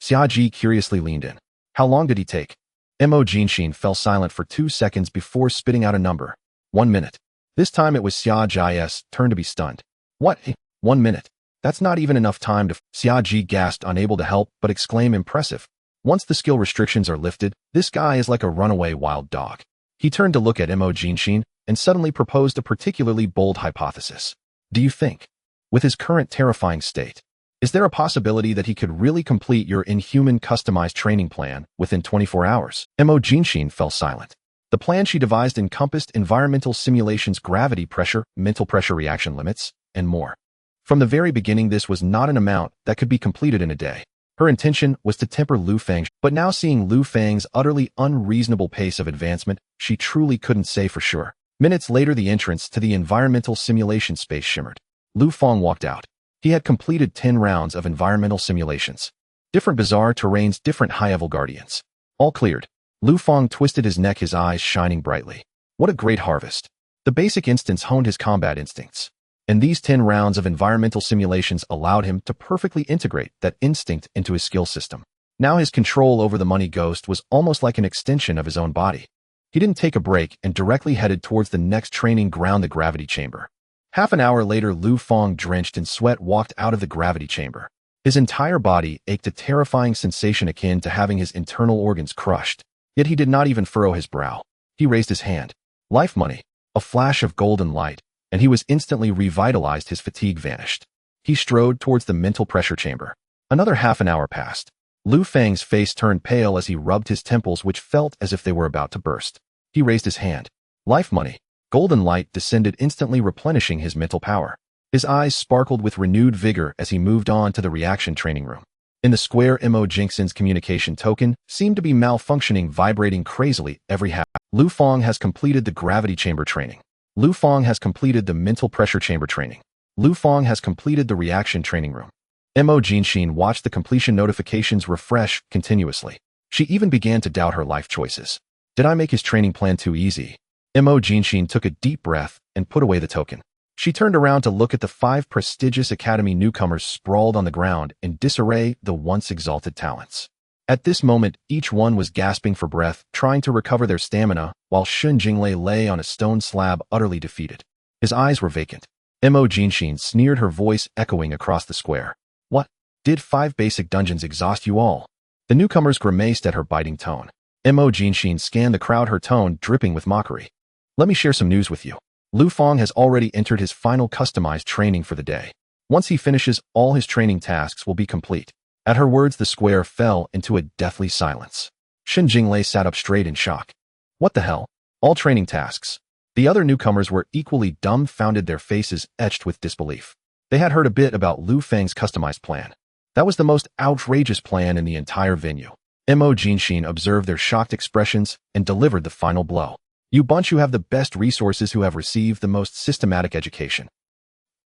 Xia Ji curiously leaned in. How long did he take? Mo Jinshin fell silent for 2 seconds before spitting out a number. 1 minute. This time it was Xia Ji's turn to be stunned. What? 1 minute? That's not even enough time to... Xia Ji gasped, unable to help but exclaim, impressive. Once the skill restrictions are lifted, this guy is like a runaway wild dog. He turned to look at Mo Jinshin and suddenly proposed a particularly bold hypothesis. Do you think, with his current terrifying state, is there a possibility that he could really complete your inhuman customized training plan within 24 hours? Mo Jinshin fell silent. The plan she devised encompassed environmental simulations, gravity pressure, mental pressure reaction limits, and more. From the very beginning, this was not an amount that could be completed in a day. Her intention was to temper Lu Fang, but now seeing Lu Fang's utterly unreasonable pace of advancement, she truly couldn't say for sure. Minutes later, the entrance to the environmental simulation space shimmered. Lu Fang walked out. He had completed 10 rounds of environmental simulations. Different bizarre terrains, different high-level guardians. All cleared. Lu Fang twisted his neck, his eyes shining brightly. What a great harvest. The basic instance honed his combat instincts. And these 10 rounds of environmental simulations allowed him to perfectly integrate that instinct into his skill system. Now his control over the money ghost was almost like an extension of his own body. He didn't take a break and directly headed towards the next training ground, the gravity chamber. Half an hour later, Lu Fang, drenched in sweat, walked out of the gravity chamber. His entire body ached, a terrifying sensation akin to having his internal organs crushed. Yet he did not even furrow his brow. He raised his hand. Life money. A flash of golden light, and he was instantly revitalized. His fatigue vanished. He strode towards the mental pressure chamber. Another half an hour passed. Lu Fang's face turned pale as he rubbed his temples, which felt as if they were about to burst. He raised his hand. Life money. Golden light descended, instantly replenishing his mental power. His eyes sparkled with renewed vigor as he moved on to the reaction training room. In the square, Mo Jinshin's communication token seemed to be malfunctioning, vibrating crazily every half. Lu Fang has completed the gravity chamber training. Lu Fang has completed the mental pressure chamber training. Lu Fang has completed the reaction training room. Mo Jinshin watched the completion notifications refresh continuously. She even began to doubt her life choices. Did I make his training plan too easy? Mo Jinshin took a deep breath and put away the token. She turned around to look at the 5 prestigious academy newcomers sprawled on the ground in disarray, the once exalted talents. At this moment, each one was gasping for breath, trying to recover their stamina, while Shun Jinglei lay on a stone slab, utterly defeated. His eyes were vacant. Mo Jinshin sneered, her voice echoing across the square. What? Did 5 basic dungeons exhaust you all? The newcomers grimaced at her biting tone. Mo Jinshin scanned the crowd, her tone dripping with mockery. Let me share some news with you. Lu Fang has already entered his final customized training for the day. Once he finishes, all his training tasks will be complete. At her words, the square fell into a deathly silence. Shun Jinglei sat up straight in shock. What the hell? All training tasks? The other newcomers were equally dumbfounded, their faces etched with disbelief. They had heard a bit about Lu Fang's customized plan. That was the most outrageous plan in the entire venue. Mo Jinshin observed their shocked expressions and delivered the final blow. You bunch who have the best resources, who have received the most systematic education,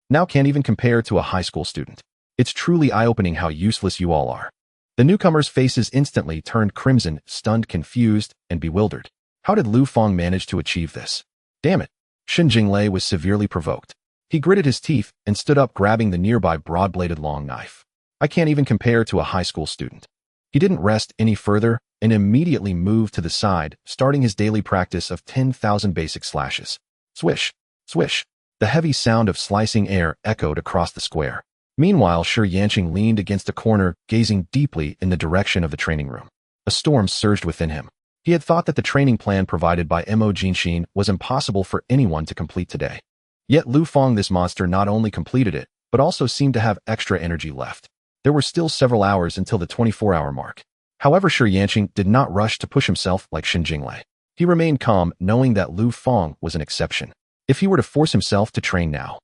now can't even compare to a high school student. It's truly eye-opening how useless you all are. The newcomers' faces instantly turned crimson, stunned, confused, and bewildered. How did Lu Fang manage to achieve this? Damn it. Shun Jinglei was severely provoked. He gritted his teeth and stood up, grabbing the nearby broad-bladed long knife. I can't even compare to a high school student. He didn't rest any further and immediately moved to the side, starting his daily practice of 10,000 basic slashes. Swish, swish. The heavy sound of slicing air echoed across the square. Meanwhile, Shi Yanqing leaned against a corner, gazing deeply in the direction of the training room. A storm surged within him. He had thought that the training plan provided by Mo Jinxin was impossible for anyone to complete today. Yet Lu Fang, this monster, not only completed it, but also seemed to have extra energy left. There were still several hours until the 24-hour mark. However, Shi Yanqing did not rush to push himself like Xin Jinglei. He remained calm, knowing that Lu Fang was an exception. If he were to force himself to train now,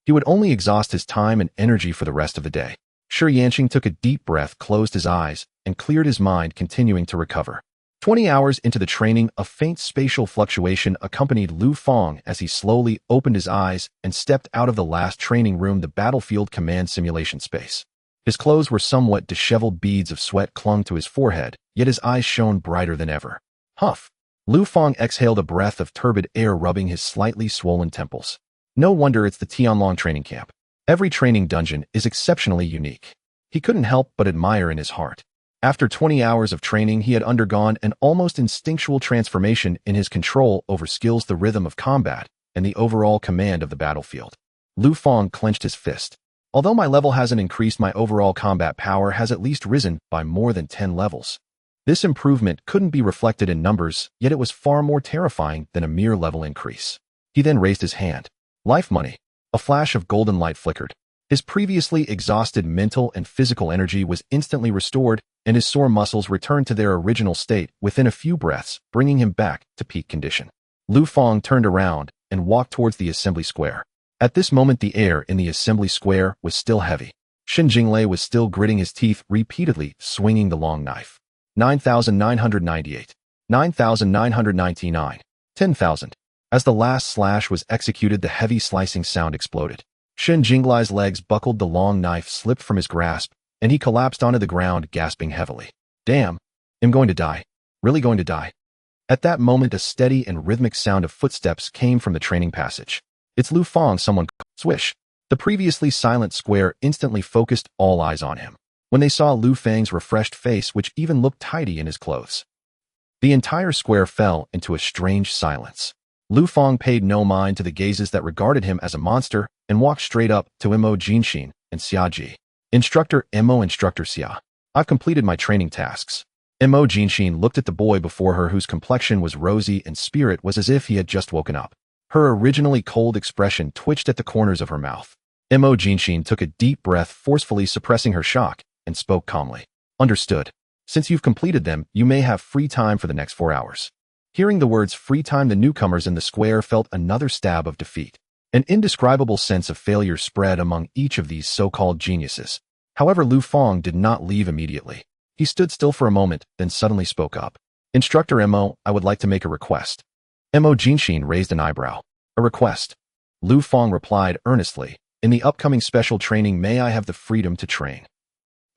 he would only exhaust his time and energy for the rest of the day. Shi Yanqing took a deep breath, closed his eyes, and cleared his mind, continuing to recover. 20 hours into the training, a faint spatial fluctuation accompanied Lu Fang as he slowly opened his eyes and stepped out of the last training room, the battlefield command simulation space. His clothes were somewhat disheveled, beads of sweat clung to his forehead, yet his eyes shone brighter than ever. Huff! Lu Fang exhaled a breath of turbid air, rubbing his slightly swollen temples. No wonder it's the Tianlong training camp. Every training dungeon is exceptionally unique. He couldn't help but admire in his heart. After 20 hours of training, he had undergone an almost instinctual transformation in his control over skills, the rhythm of combat, and the overall command of the battlefield. Lu Fang clenched his fist. Although my level hasn't increased, my overall combat power has at least risen by more than 10 levels. This improvement couldn't be reflected in numbers, yet it was far more terrifying than a mere level increase. He then raised his hand. Life money. A flash of golden light flickered. His previously exhausted mental and physical energy was instantly restored, and his sore muscles returned to their original state within a few breaths, bringing him back to peak condition. Lu Fang turned around and walked towards the assembly square. At this moment, the air in the assembly square was still heavy. Xin Jinglei was still gritting his teeth, repeatedly swinging the long knife. 9,998. 9,999. 10,000. As the last slash was executed, the heavy slicing sound exploded. Xin Jinglei's legs buckled, the long knife slipped from his grasp, and he collapsed onto the ground, gasping heavily. Damn! I'm going to die. Really going to die. At that moment, a steady and rhythmic sound of footsteps came from the training passage. It's Lu Fang, someone called. Swish. The previously silent square instantly focused all eyes on him. When they saw Lu Fang's refreshed face, which even looked tidy in his clothes, the entire square fell into a strange silence. Lu Fang paid no mind to the gazes that regarded him as a monster and walked straight up to Mo Jinxin and Xia Ji. Instructor Mo, Instructor Xia. I've completed my training tasks. Mo Jinxin looked at the boy before her, whose complexion was rosy and spirit was as if he had just woken up. Her originally cold expression twitched at the corners of her mouth. Mo Jinxin took a deep breath, forcefully suppressing her shock, and spoke calmly. Understood. Since you've completed them, you may have free time for the next 4 hours. Hearing the words free time, the newcomers in the square felt another stab of defeat. An indescribable sense of failure spread among each of these so-called geniuses. However, Lu Fang did not leave immediately. He stood still for a moment, then suddenly spoke up. Instructor Mo, I would like to make a request. Mo Jinxin raised an eyebrow. A request? Lu Fang replied earnestly. In the upcoming special training, may I have the freedom to train?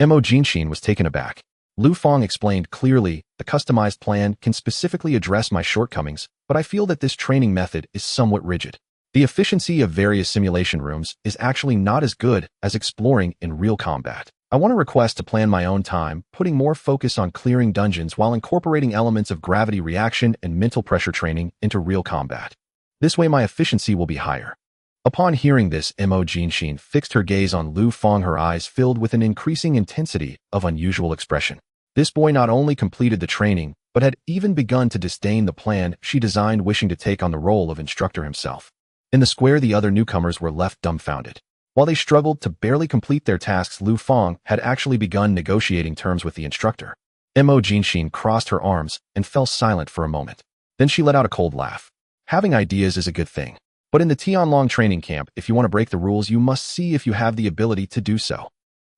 Mo Jinxin was taken aback. Lu Fang explained clearly, the customized plan can specifically address my shortcomings, but I feel that this training method is somewhat rigid. The efficiency of various simulation rooms is actually not as good as exploring in real combat. I want to request to plan my own time, putting more focus on clearing dungeons while incorporating elements of gravity reaction and mental pressure training into real combat. This way my efficiency will be higher. Upon hearing this, Mo Jinxin fixed her gaze on Lu Fang, her eyes filled with an increasing intensity of unusual expression. This boy not only completed the training, but had even begun to disdain the plan she designed, wishing to take on the role of instructor himself. In the square, the other newcomers were left dumbfounded. While they struggled to barely complete their tasks, Lu Fang had actually begun negotiating terms with the instructor. Mo Jinxin crossed her arms and fell silent for a moment. Then she let out a cold laugh. Having ideas is a good thing. But in the Tianlong training camp, if you want to break the rules, you must see if you have the ability to do so.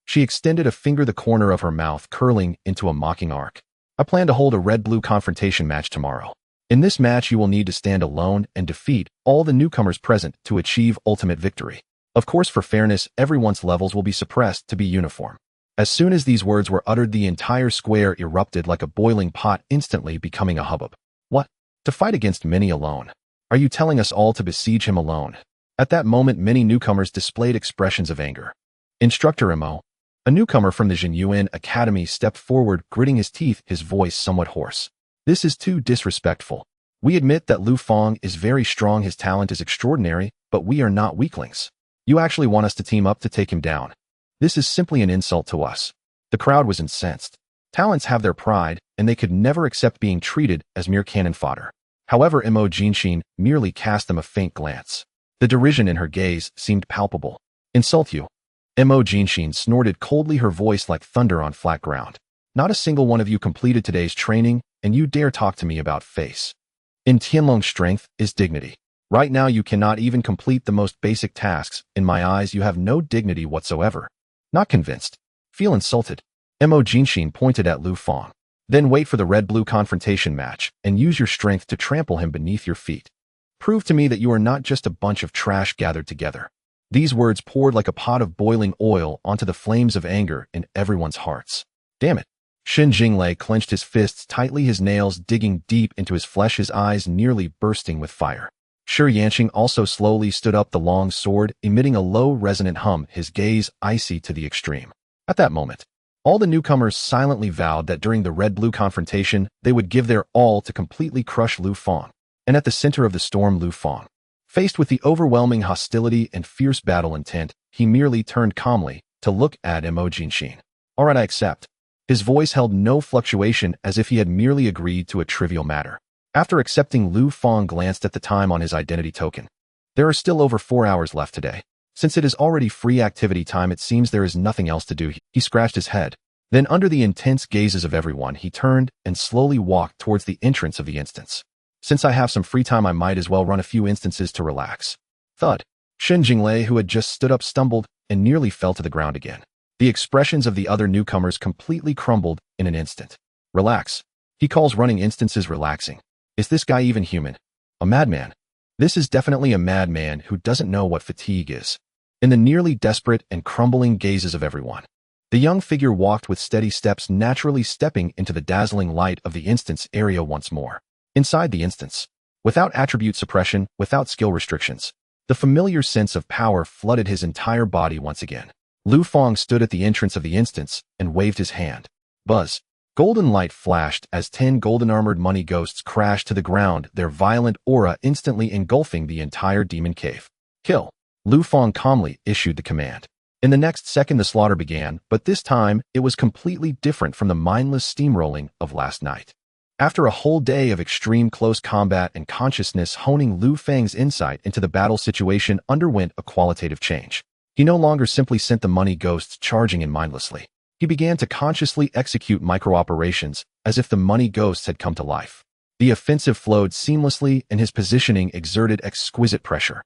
She extended a finger, the corner of her mouth curling into a mocking arc. I plan to hold a red-blue confrontation match tomorrow. In this match, you will need to stand alone and defeat all the newcomers present to achieve ultimate victory. Of course, for fairness, everyone's levels will be suppressed to be uniform. As soon as these words were uttered, the entire square erupted like a boiling pot, instantly becoming a hubbub. What? To fight against many alone? Are you telling us all to besiege him alone? At that moment, many newcomers displayed expressions of anger. Instructor Mo, a newcomer from the Jinyuan Academy, stepped forward, gritting his teeth, his voice somewhat hoarse. This is too disrespectful. We admit that Lu Fang is very strong, his talent is extraordinary, but we are not weaklings. You actually want us to team up to take him down. This is simply an insult to us." The crowd was incensed. Talents have their pride, and they could never accept being treated as mere cannon fodder. However, Mo Jinshin merely cast them a faint glance. The derision in her gaze seemed palpable. "Insult you?" Mo Jinshin snorted coldly, her voice like thunder on flat ground. "Not a single one of you completed today's training, and you dare talk to me about face. In Tianlong, strength is dignity. Right now you cannot even complete the most basic tasks. In my eyes, you have no dignity whatsoever." Not convinced? Feel insulted? Mo Jinshin pointed at Lu Fang. "Then wait for the red-blue confrontation match, and use your strength to trample him beneath your feet. Prove to me that you are not just a bunch of trash gathered together." These words poured like a pot of boiling oil onto the flames of anger in everyone's hearts. Damn it. Shen Jinglei clenched his fists tightly, his nails digging deep into his flesh, his eyes nearly bursting with fire. Shi Yanqing also slowly stood up, the long sword emitting a low resonant hum, his gaze icy to the extreme. At that moment, all the newcomers silently vowed that during the red-blue confrontation, they would give their all to completely crush Lu Fang. And at the center of the storm, Lu Fang, faced with the overwhelming hostility and fierce battle intent, he merely turned calmly to look at Mo Jinshin. "All right, I accept." His voice held no fluctuation, as if he had merely agreed to a trivial matter. After accepting, Lu Fang glanced at the time on his identity token. "There are still over 4 hours left today. Since it is already free activity time, it seems there is nothing else to do." He scratched his head. Then, under the intense gazes of everyone, he turned and slowly walked towards the entrance of the instance. "Since I have some free time, I might as well run a few instances to relax." Thud. Shen Jinglei, who had just stood up, stumbled and nearly fell to the ground again. The expressions of the other newcomers completely crumbled in an instant. "Relax. He calls running instances relaxing. Is this guy even human? A madman? This is definitely a madman who doesn't know what fatigue is." In the nearly desperate and crumbling gazes of everyone, the young figure walked with steady steps, naturally stepping into the dazzling light of the instance area once more. Inside the instance, without attribute suppression, without skill restrictions, the familiar sense of power flooded his entire body once again. Lu Fang stood at the entrance of the instance and waved his hand. Buzz. Golden light flashed as 10 golden-armored money ghosts crashed to the ground, their violent aura instantly engulfing the entire demon cave. "Kill." Lu Fang calmly issued the command. In the next second, the slaughter began, but this time it was completely different from the mindless steamrolling of last night. After a whole day of extreme close combat and consciousness honing, Lu Fang's insight into the battle situation underwent a qualitative change. He no longer simply sent the money ghosts charging in mindlessly. He began to consciously execute micro-operations as if the money ghosts had come to life. The offensive flowed seamlessly, and his positioning exerted exquisite pressure.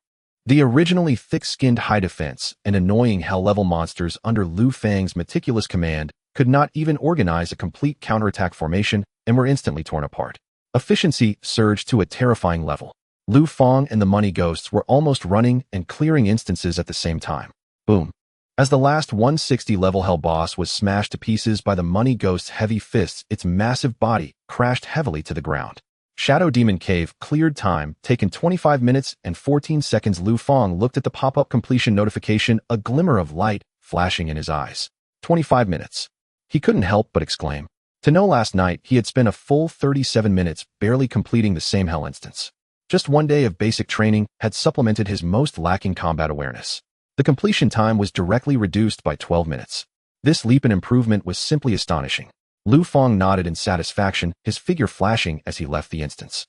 The originally thick-skinned high defense and annoying hell-level monsters under Lu Fang's meticulous command could not even organize a complete counterattack formation and were instantly torn apart. Efficiency surged to a terrifying level. Lu Fang and the money ghosts were almost running and clearing instances at the same time. Boom. As the last 160-level hell boss was smashed to pieces by the money ghost's heavy fists, its massive body crashed heavily to the ground. Shadow Demon Cave cleared time, taken 25 minutes and 14 seconds. Lu Fang looked at the pop-up completion notification, a glimmer of light flashing in his eyes. 25 minutes. He couldn't help but exclaim. To know last night he had spent a full 37 minutes barely completing the same hell instance. Just one day of basic training had supplemented his most lacking combat awareness. The completion time was directly reduced by 12 minutes. This leap in improvement was simply astonishing. Lu Fang nodded in satisfaction, his figure flashing as he left the instance.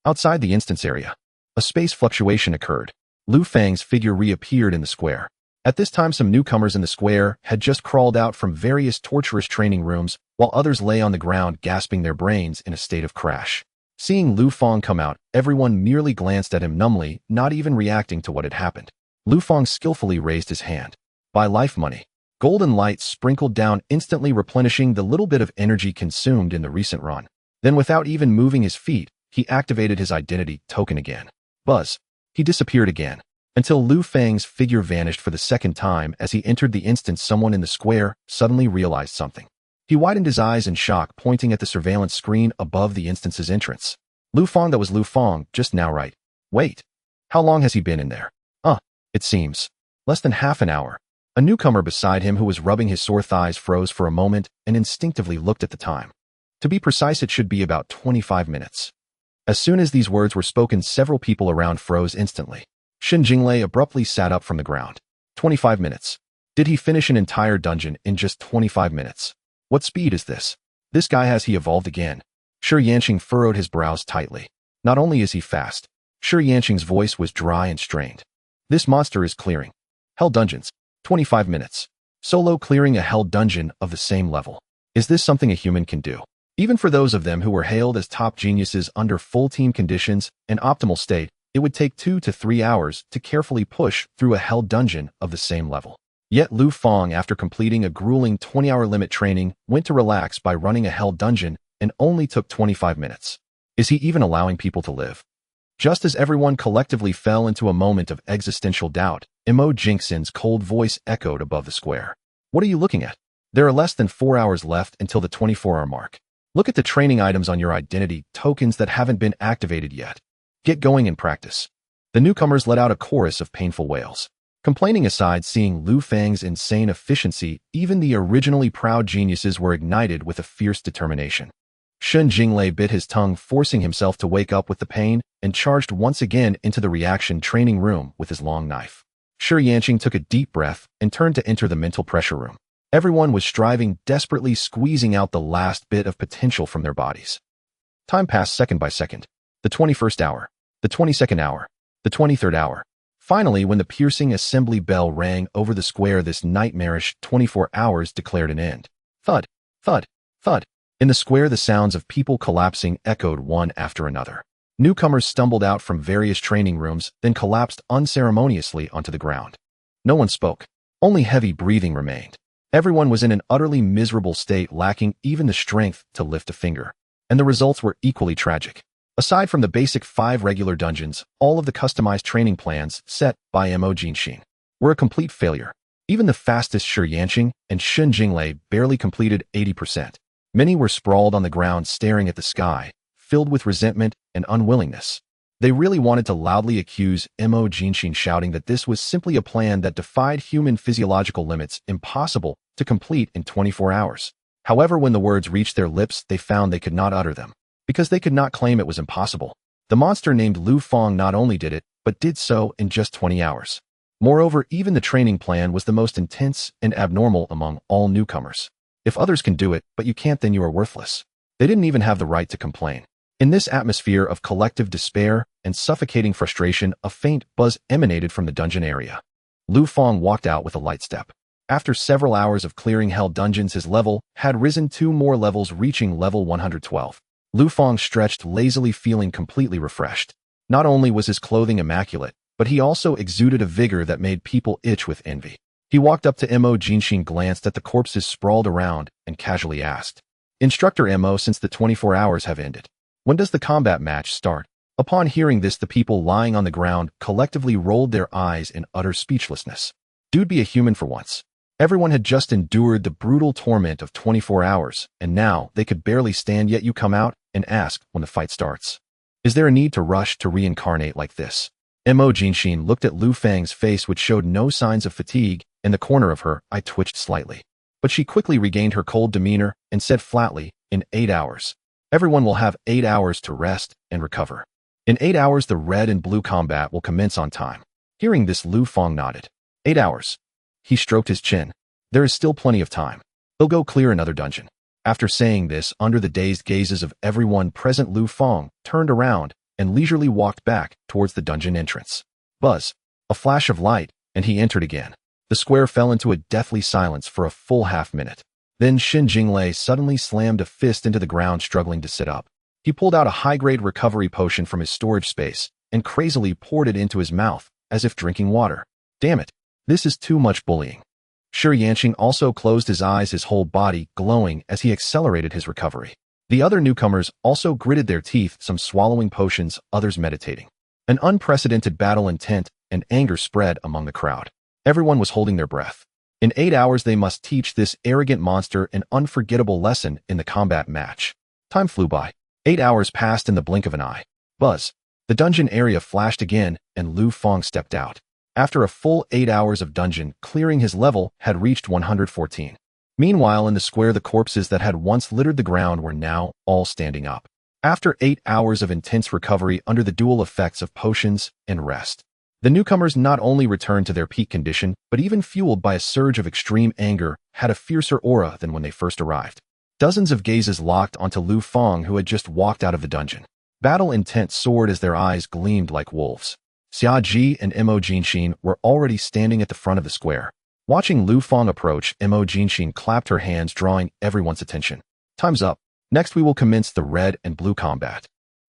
Outside the instance area, a space fluctuation occurred. Lu Fang's figure reappeared in the square. At this time, some newcomers in the square had just crawled out from various torturous training rooms, while others lay on the ground gasping their brains in a state of crash. Seeing Lu Fang come out, everyone merely glanced at him numbly, not even reacting to what had happened. Lu Fang skillfully raised his hand. "Buy life money." Golden light sprinkled down, instantly replenishing the little bit of energy consumed in the recent run. Then, without even moving his feet, he activated his identity token again. Buzz. He disappeared again, until Lu Fang's figure vanished for the second time. As he entered the instance, someone in the square suddenly realized something. He widened his eyes in shock, pointing at the surveillance screen above the instance's entrance. Lu Fang, that was Lu Fang, just now, right? Wait. How long has he been in there? It seems. Less than half an hour. A newcomer beside him who was rubbing his sore thighs froze for a moment and instinctively looked at the time. To be precise, it should be about 25 minutes. As soon as these words were spoken, several people around froze instantly. Shen Jinglei abruptly sat up from the ground. 25 minutes. Did he finish an entire dungeon in just 25 minutes? What speed is this? This guy, has he evolved again? Shi Yanqing furrowed his brows tightly. Not only is he fast, Shi Yanqing's voice was dry and strained. This monster is clearing hell dungeons. 25 minutes. Solo clearing a hell dungeon of the same level. Is this something a human can do? Even for those of them who were hailed as top geniuses under full team conditions and optimal state, it would take 2 to 3 hours to carefully push through a hell dungeon of the same level. Yet Lu Fang, after completing a grueling 20-hour limit training, went to relax by running a hell dungeon and only took 25 minutes. Is he even allowing people to live? Just as everyone collectively fell into a moment of existential doubt, Mo Jingxin's cold voice echoed above the square. What are you looking at? There are less than 4 hours left until the 24-hour mark. Look at the training items on your identity tokens that haven't been activated yet. Get going and practice. The newcomers let out a chorus of painful wails. Complaining aside, seeing Lu Fang's insane efficiency, even the originally proud geniuses were ignited with a fierce determination. Shen Jinglei bit his tongue, forcing himself to wake up with the pain, and charged once again into the reaction training room with his long knife. Shi Yanqing took a deep breath and turned to enter the mental pressure room. Everyone was striving, desperately squeezing out the last bit of potential from their bodies. Time passed second by second. The 21st hour, the 22nd hour, the 23rd hour. Finally, when the piercing assembly bell rang over the square, this nightmarish 24 hours declared an end. Thud, thud, thud. In the square, the sounds of people collapsing echoed one after another. Newcomers stumbled out from various training rooms, then collapsed unceremoniously onto the ground. No one spoke. Only heavy breathing remained. Everyone was in an utterly miserable state, lacking even the strength to lift a finger. And the results were equally tragic. Aside from the basic 5 regular dungeons, all of the customized training plans set by Mo Jingxin were a complete failure. Even the fastest Shi Yanqing and Shen Jinglei barely completed 80%. Many were sprawled on the ground, staring at the sky, filled with resentment and unwillingness. They really wanted to loudly accuse Mo Jingxin, shouting that this was simply a plan that defied human physiological limits, impossible to complete in 24 hours. However, when the words reached their lips, they found they could not utter them, because they could not claim it was impossible. The monster named Lu Fang not only did it, but did so in just 20 hours. Moreover, even the training plan was the most intense and abnormal among all newcomers. If others can do it, but you can't, then you are worthless. They didn't even have the right to complain. In this atmosphere of collective despair and suffocating frustration, a faint buzz emanated from the dungeon area. Lu Fang walked out with a light step. After several hours of clearing hell dungeons, his level had risen 2 more levels, reaching level 112. Lu Fang stretched lazily, feeling completely refreshed. Not only was his clothing immaculate, but he also exuded a vigor that made people itch with envy. He walked up to Mo Jingxin, glanced at the corpses sprawled around, and casually asked, "Instructor Mo, since the 24 hours have ended, when does the combat match start?" Upon hearing this, the people lying on the ground collectively rolled their eyes in utter speechlessness. Dude, be a human for once. Everyone had just endured the brutal torment of 24 hours, and now they could barely stand, yet you come out and ask when the fight starts. Is there a need to rush to reincarnate like this? Mo Jingxin looked at Lu Fang's face, which showed no signs of fatigue, and the corner of her eye twitched slightly. But she quickly regained her cold demeanor and said flatly, "In 8 hours. Everyone will have 8 hours to rest and recover. In 8 hours, the red and blue combat will commence on time." Hearing this, Lu Fang nodded. 8 hours. He stroked his chin. There is still plenty of time. They'll go clear another dungeon. After saying this, under the dazed gazes of everyone present, Lu Fang turned around and leisurely walked back towards the dungeon entrance. Buzz. A flash of light, and he entered again. The square fell into a deathly silence for a full half-minute. Then Shen Jinglei suddenly slammed a fist into the ground, struggling to sit up. He pulled out a high-grade recovery potion from his storage space and crazily poured it into his mouth, as if drinking water. Damn it. This is too much bullying. Shi Yanqing also closed his eyes, his whole body glowing as he accelerated his recovery. The other newcomers also gritted their teeth, some swallowing potions, others meditating. An unprecedented battle intent and anger spread among the crowd. Everyone was holding their breath. In 8 hours, they must teach this arrogant monster an unforgettable lesson in the combat match. Time flew by. 8 hours passed in the blink of an eye. Buzz. The dungeon area flashed again, and Lu Fang stepped out. After a full 8 hours of dungeon clearing, his level had reached 114. Meanwhile, in the square, the corpses that had once littered the ground were now all standing up. After 8 hours of intense recovery under the dual effects of potions and rest, The newcomers not only returned to their peak condition, but even fueled by a surge of extreme anger, had a fiercer aura than when they first arrived. Dozens of gazes locked onto Lu Fang, who had just walked out of the dungeon. Battle intent soared as their eyes gleamed like wolves. Xia Ji and Mo Jinxin were already standing at the front of the square. Watching Lu Fang approach, Mo Jinxin clapped her hands, drawing everyone's attention. Time's up. Next we will commence the red and blue combat.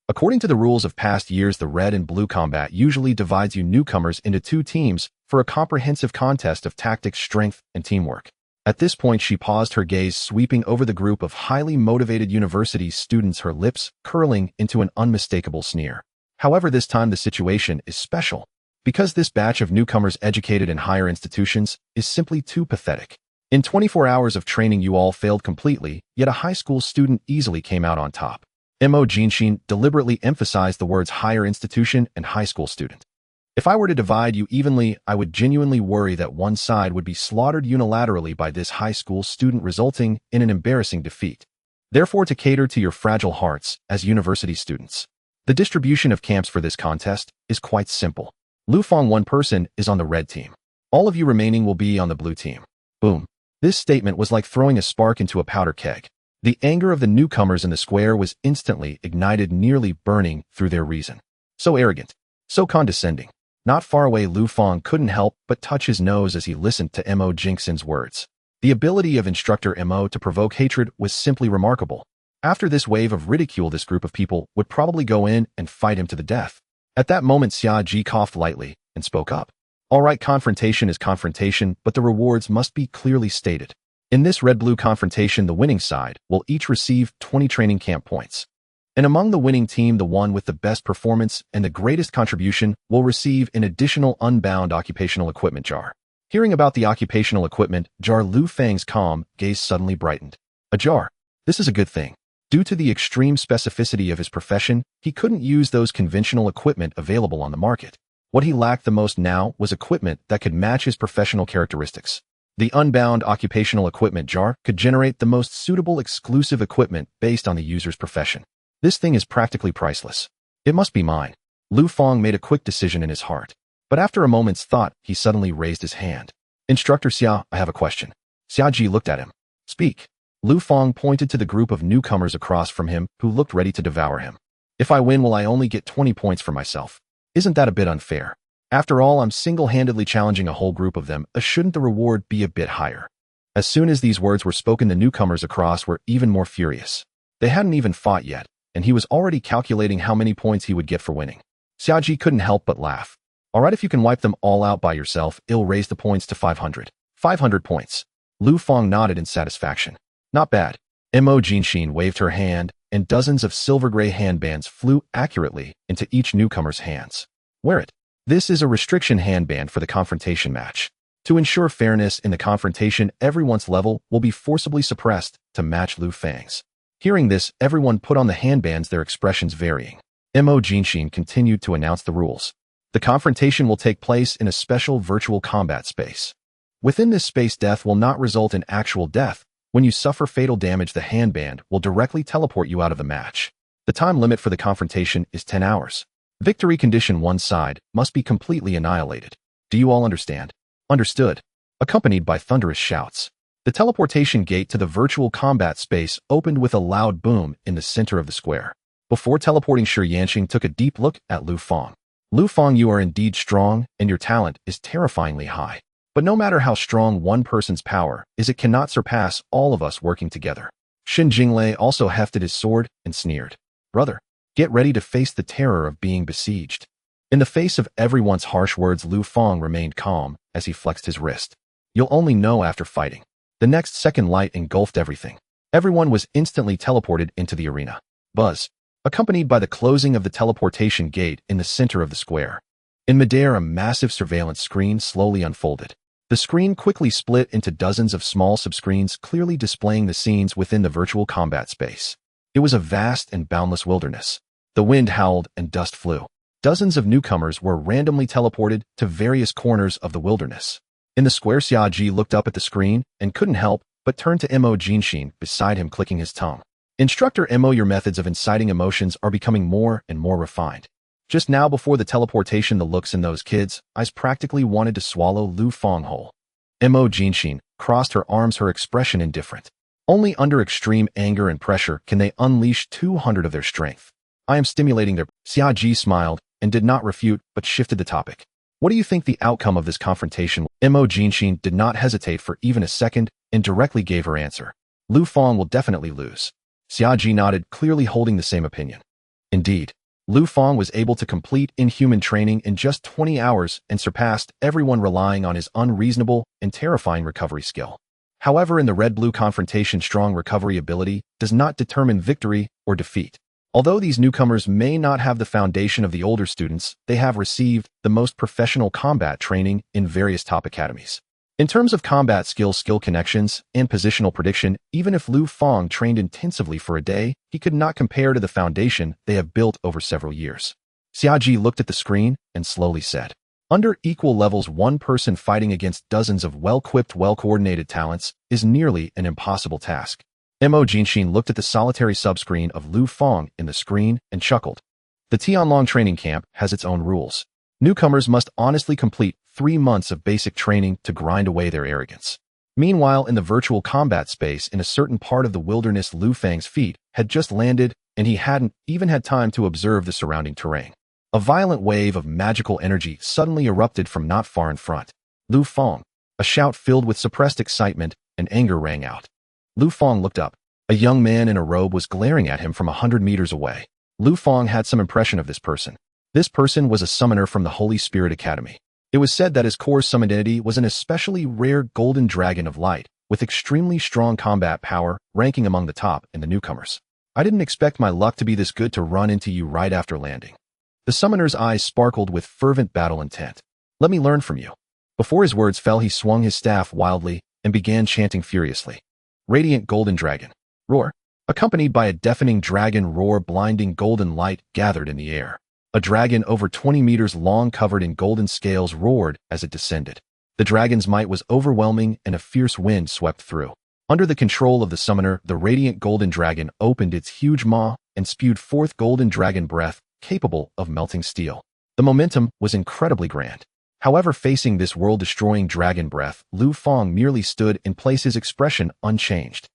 According to the rules of past years, the red and blue combat usually divides you newcomers into two teams for a comprehensive contest of tactics, strength, and teamwork. At this point, she paused, her gaze sweeping over the group of highly motivated university students, her lips curling into an unmistakable sneer. However, this time the situation is special, because this batch of newcomers educated in higher institutions is simply too pathetic. In 24 hours of training, you all failed completely, yet a high school student easily came out on top. Mo Jinxin deliberately emphasized the words higher institution and high school student. If I were to divide you evenly, I would genuinely worry that one side would be slaughtered unilaterally by this high school student, resulting in an embarrassing defeat. Therefore, to cater to your fragile hearts as university students, the distribution of camps for this contest is quite simple. Lu Fang, one person, is on the red team. All of you remaining will be on the blue team. Boom. This statement was like throwing a spark into a powder keg. The anger of the newcomers in the square was instantly ignited, nearly burning through their reason. So arrogant. So condescending. Not far away, Lu Fang couldn't help but touch his nose as he listened to Mo Jinxin's words. The ability of instructor Mo to provoke hatred was simply remarkable. After this wave of ridicule, this group of people would probably go in and fight him to the death. At that moment, Xia Ji coughed lightly and spoke up. All right, confrontation is confrontation, but the rewards must be clearly stated. In this red-blue confrontation, the winning side will each receive 20 training camp points. And among the winning team, the one with the best performance and the greatest contribution will receive an additional unbound occupational equipment jar. Hearing about the occupational equipment jar, Lu Fang's calm gaze suddenly brightened. A jar. This is a good thing. Due to the extreme specificity of his profession, he couldn't use those conventional equipment available on the market. What he lacked the most now was equipment that could match his professional characteristics. The unbound occupational equipment jar could generate the most suitable exclusive equipment based on the user's profession. This thing is practically priceless. It must be mine. Lu Fang made a quick decision in his heart. But after a moment's thought, he suddenly raised his hand. Instructor Xia, I have a question. Xia Ji looked at him. Speak. Lu Fang pointed to the group of newcomers across from him who looked ready to devour him. If I win, will I only get 20 points for myself? Isn't that a bit unfair? After all, I'm single-handedly challenging a whole group of them. Shouldn't the reward be a bit higher? As soon as these words were spoken, the newcomers across were even more furious. They hadn't even fought yet, and he was already calculating how many points he would get for winning. Xia Ji couldn't help but laugh. All right, if you can wipe them all out by yourself, it'll raise the points to 500. 500 points. Lu Fang nodded in satisfaction. Not bad. Mo Jinxin waved her hand, and dozens of silver-gray handbands flew accurately into each newcomer's hands. Wear it. This is a restriction handband for the confrontation match. To ensure fairness in the confrontation, everyone's level will be forcibly suppressed to match Lu Fang's. Hearing this, everyone put on the handbands, their expressions varying. Mo Jinxin continued to announce the rules. The confrontation will take place in a special virtual combat space. Within this space, death will not result in actual death. When you suffer fatal damage, the handband will directly teleport you out of the match. The time limit for the confrontation is 10 hours. Victory condition: one side must be completely annihilated. Do you all understand? Understood. Accompanied by thunderous shouts, the teleportation gate to the virtual combat space opened with a loud boom in the center of the square. Before teleporting, Shi Yanqing took a deep look at Lu Fang. Lu Fang, you are indeed strong, and your talent is terrifyingly high. But no matter how strong one person's power is, it cannot surpass all of us working together. Xin Jinglei also hefted his sword and sneered. Brother, get ready to face the terror of being besieged. In the face of everyone's harsh words, Lu Fang remained calm as he flexed his wrist. You'll only know after fighting. The next second, light engulfed everything. Everyone was instantly teleported into the arena. Buzz, accompanied by the closing of the teleportation gate in the center of the square. In midair, a massive surveillance screen slowly unfolded. The screen quickly split into dozens of small subscreens, clearly displaying the scenes within the virtual combat space. It was a vast and boundless wilderness. The wind howled and dust flew. Dozens of newcomers were randomly teleported to various corners of the wilderness. In the square, Xia Ji looked up at the screen and couldn't help but turn to Mo Jinxin beside him, clicking his tongue. Instructor Mo, your methods of inciting emotions are becoming more and more refined. Just now before the teleportation, the looks in those kids' eyes practically wanted to swallow Lu Fang whole. Mo Jinshin crossed her arms, her expression indifferent. Only under extreme anger and pressure can they unleash 200 of their strength. I am stimulating their... Xia Ji smiled and did not refute, but shifted the topic. What do you think the outcome of this confrontation was? Mo Jinshin did not hesitate for even a second and directly gave her answer. Lu Fang will definitely lose. Xia Ji nodded, clearly holding the same opinion. Indeed, Lu Fang was able to complete inhuman training in just 20 hours and surpassed everyone, relying on his unreasonable and terrifying recovery skill. However, in the red-blue confrontation, strong recovery ability does not determine victory or defeat. Although these newcomers may not have the foundation of the older students, they have received the most professional combat training in various top academies. In terms of combat skill connections, and positional prediction, even if Lu Fang trained intensively for a day, he could not compare to the foundation they have built over several years. Xia Ji looked at the screen and slowly said, under equal levels, one person fighting against dozens of well-equipped, well-coordinated talents is nearly an impossible task. Mo Jinshin looked at the solitary subscreen of Lu Fang in the screen and chuckled. The Tianlong training camp has its own rules. Newcomers must honestly complete 3 months of basic training to grind away their arrogance. Meanwhile, in the virtual combat space in a certain part of the wilderness, Lu Fang's feet had just landed, and he hadn't even had time to observe the surrounding terrain. A violent wave of magical energy suddenly erupted from not far in front. Lu Fang. A shout filled with suppressed excitement and anger rang out. Lu Fang looked up. A young man in a robe was glaring at him from 100 meters away. Lu Fang had some impression of this person. This person was a summoner from the Holy Spirit Academy. It was said that his core summoned entity was an especially rare golden dragon of light, with extremely strong combat power, ranking among the top in the newcomers. I didn't expect my luck to be this good to run into you right after landing. The summoner's eyes sparkled with fervent battle intent. Let me learn from you. Before his words fell, he swung his staff wildly and began chanting furiously. Radiant golden dragon. Roar. Accompanied by a deafening dragon roar, blinding golden light gathered in the air. A dragon over 20 meters long, covered in golden scales, roared as it descended. The dragon's might was overwhelming, and a fierce wind swept through. Under the control of the summoner, the radiant golden dragon opened its huge maw and spewed forth golden dragon breath, capable of melting steel. The momentum was incredibly grand. However, facing this world-destroying dragon breath, Lu Fang merely stood in place, his expression unchanged.